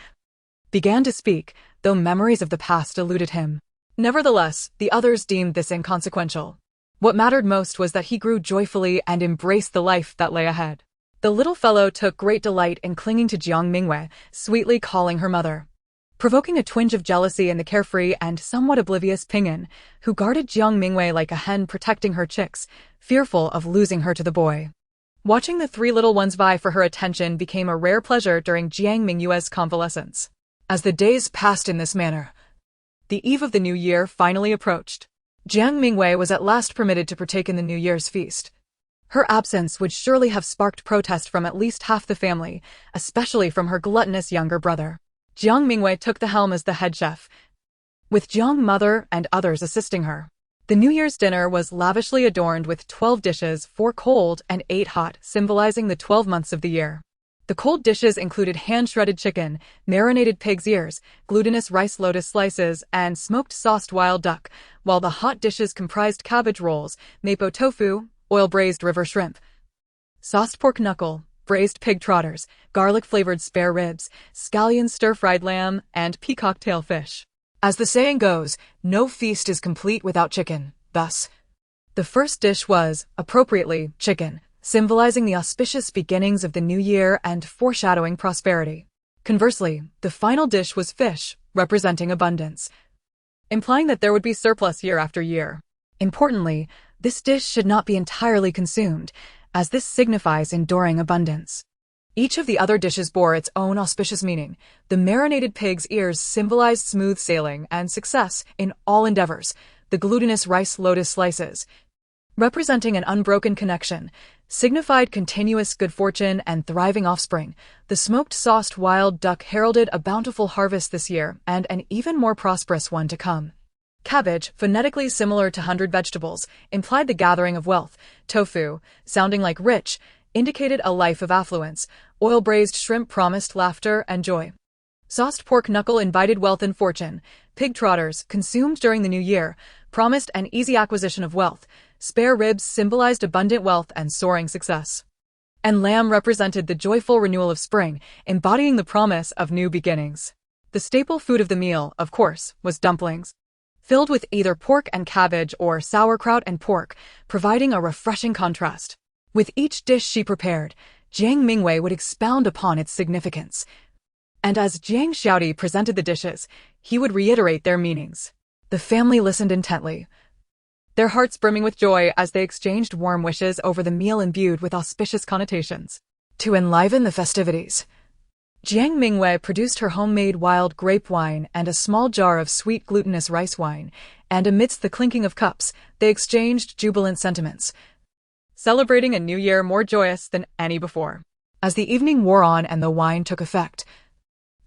began to speak, though memories of the past eluded him. Nevertheless, the others deemed this inconsequential. What mattered most was that he grew joyfully and embraced the life that lay ahead. The little fellow took great delight in clinging to Jiang Mingyue, sweetly calling her mother, provoking a twinge of jealousy in the carefree and somewhat oblivious Ping'an, who guarded Jiang Mingyue like a hen protecting her chicks, fearful of losing her to the boy. Watching the three little ones vie for her attention became a rare pleasure during Jiang Mingyue's convalescence. As the days passed in this manner, the eve of the new year finally approached. Jiang Mingyue was at last permitted to partake in the New Year's feast. Her absence would surely have sparked protest from at least half the family, especially from her gluttonous younger brother. Jiang Mingyue took the helm as the head chef, with Jiang mother and others assisting her. The New Year's dinner was lavishly adorned with 12 dishes, 4 cold and 8 hot, symbolizing the 12 months of the year. The cold dishes included hand-shredded chicken, marinated pig's ears, glutinous rice lotus slices, and smoked sauced wild duck, while the hot dishes comprised cabbage rolls, mapo tofu, oil-braised river shrimp, sauced pork knuckle, braised pig trotters, garlic-flavored spare ribs, scallion stir-fried lamb, and peacock tail fish. As the saying goes, no feast is complete without chicken. Thus, the first dish was, appropriately, chicken, symbolizing the auspicious beginnings of the new year and foreshadowing prosperity. Conversely, the final dish was fish, representing abundance, implying that there would be surplus year after year. Importantly, this dish should not be entirely consumed, as this signifies enduring abundance. Each of the other dishes bore its own auspicious meaning. The marinated pig's ears symbolized smooth sailing and success in all endeavors. The glutinous rice lotus slices, representing an unbroken connection, signified continuous good fortune and thriving offspring. The smoked sauced wild duck heralded a bountiful harvest this year and an even more prosperous one to come. Cabbage, phonetically similar to 100 vegetables, implied the gathering of wealth. Tofu, sounding like rich, indicated a life of affluence. Oil-braised shrimp promised laughter and joy. Sauced pork knuckle invited wealth and fortune. Pig trotters, consumed during the new year, promised an easy acquisition of wealth. Spare ribs symbolized abundant wealth and soaring success. And lamb represented the joyful renewal of spring, embodying the promise of new beginnings. The staple food of the meal, of course, was dumplings, filled with either pork and cabbage or sauerkraut and pork, providing a refreshing contrast. With each dish she prepared, Jiang Mingyue would expound upon its significance. And as Jiang Xiaodi presented the dishes, he would reiterate their meanings. The family listened intently, their hearts brimming with joy as they exchanged warm wishes over the meal imbued with auspicious connotations. To enliven the festivities, Jiang Mingyue produced her homemade wild grape wine and a small jar of sweet glutinous rice wine, and amidst the clinking of cups, they exchanged jubilant sentiments, celebrating a new year more joyous than any before. As the evening wore on and the wine took effect,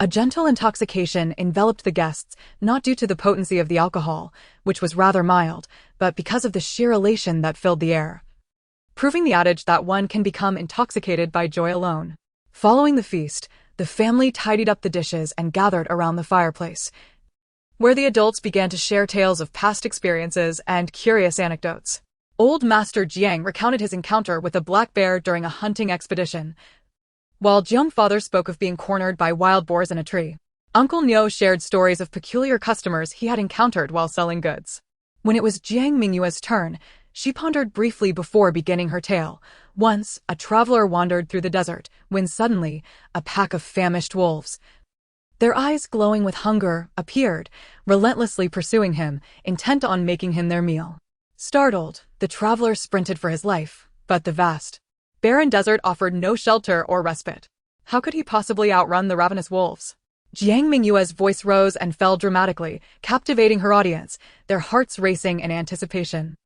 a gentle intoxication enveloped the guests, not due to the potency of the alcohol, which was rather mild, but because of the sheer elation that filled the air, proving the adage that one can become intoxicated by joy alone. Following the feast, the family tidied up the dishes and gathered around the fireplace, where the adults began to share tales of past experiences and curious anecdotes. Old Master Jiang recounted his encounter with a black bear during a hunting expedition, while Jiang father spoke of being cornered by wild boars in a tree. Uncle Nyo shared stories of peculiar customers he had encountered while selling goods. When it was Jiang Mingyue's turn, she pondered briefly before beginning her tale. Once, a traveler wandered through the desert, when suddenly, a pack of famished wolves, their eyes glowing with hunger, appeared, relentlessly pursuing him, intent on making him their meal. Startled, the traveler sprinted for his life, but the vast, barren desert offered no shelter or respite. How could he possibly outrun the ravenous wolves? Jiang Mingyue's voice rose and fell dramatically, captivating her audience, their hearts racing in anticipation.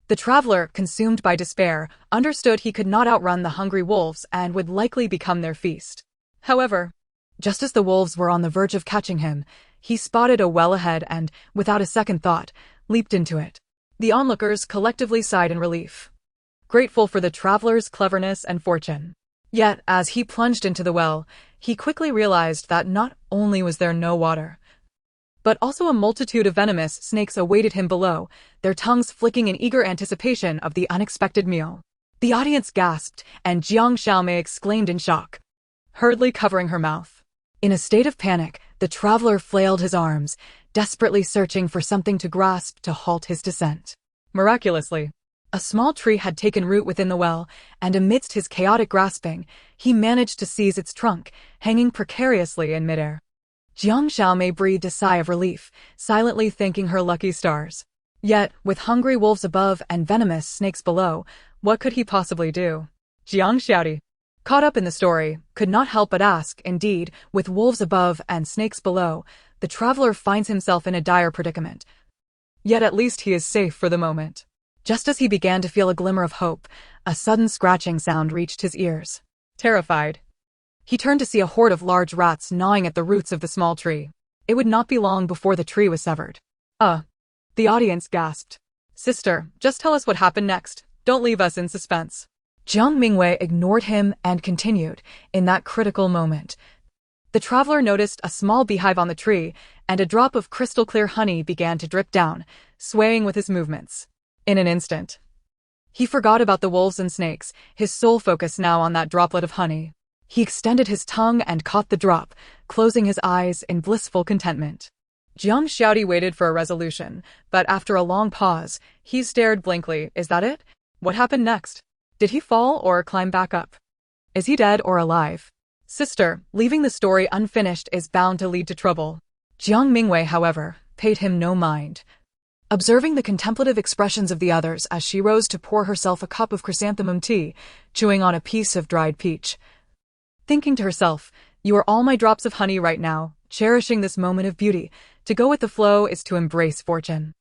The traveler, consumed by despair, understood he could not outrun the hungry wolves and would likely become their feast. However, just as the wolves were on the verge of catching him, he spotted a well ahead and, without a second thought, leaped into it. The onlookers collectively sighed in relief, grateful for the traveler's cleverness and fortune. Yet, as he plunged into the well, he quickly realized that not only was there no water, but also a multitude of venomous snakes awaited him below, their tongues flicking in eager anticipation of the unexpected meal. The audience gasped, and Jiang Xiaomei exclaimed in shock, hurriedly covering her mouth. In a state of panic, the traveler flailed his arms, desperately searching for something to grasp to halt his descent. Miraculously, a small tree had taken root within the well, and amidst his chaotic grasping, he managed to seize its trunk, hanging precariously in midair. Jiang Xiaomei breathed a sigh of relief, silently thanking her lucky stars. Yet, with hungry wolves above and venomous snakes below, what could he possibly do? Jiang Xiaodi, caught up in the story, could not help but ask. Indeed, with wolves above and snakes below, the traveler finds himself in a dire predicament. Yet at least he is safe for the moment. Just as he began to feel a glimmer of hope, a sudden scratching sound reached his ears. Terrified, he turned to see a horde of large rats gnawing at the roots of the small tree. It would not be long before the tree was severed. The audience gasped. Sister, just tell us what happened next. Don't leave us in suspense. Jiang Mingyue ignored him and continued. In that critical moment, the traveler noticed a small beehive on the tree, and a drop of crystal-clear honey began to drip down, swaying with his movements. In an instant, he forgot about the wolves and snakes, his sole focus now on that droplet of honey. He extended his tongue and caught the drop, closing his eyes in blissful contentment. Jiang Xiaodi waited for a resolution, but after a long pause, he stared blankly. Is that it? What happened next? Did he fall or climb back up? Is he dead or alive? Sister, leaving the story unfinished is bound to lead to trouble. Jiang Mingyue, however, paid him no mind, observing the contemplative expressions of the others as she rose to pour herself a cup of chrysanthemum tea, chewing on a piece of dried peach. Thinking to herself, you are all my drops of honey right now, cherishing this moment of beauty. To go with the flow is to embrace fortune.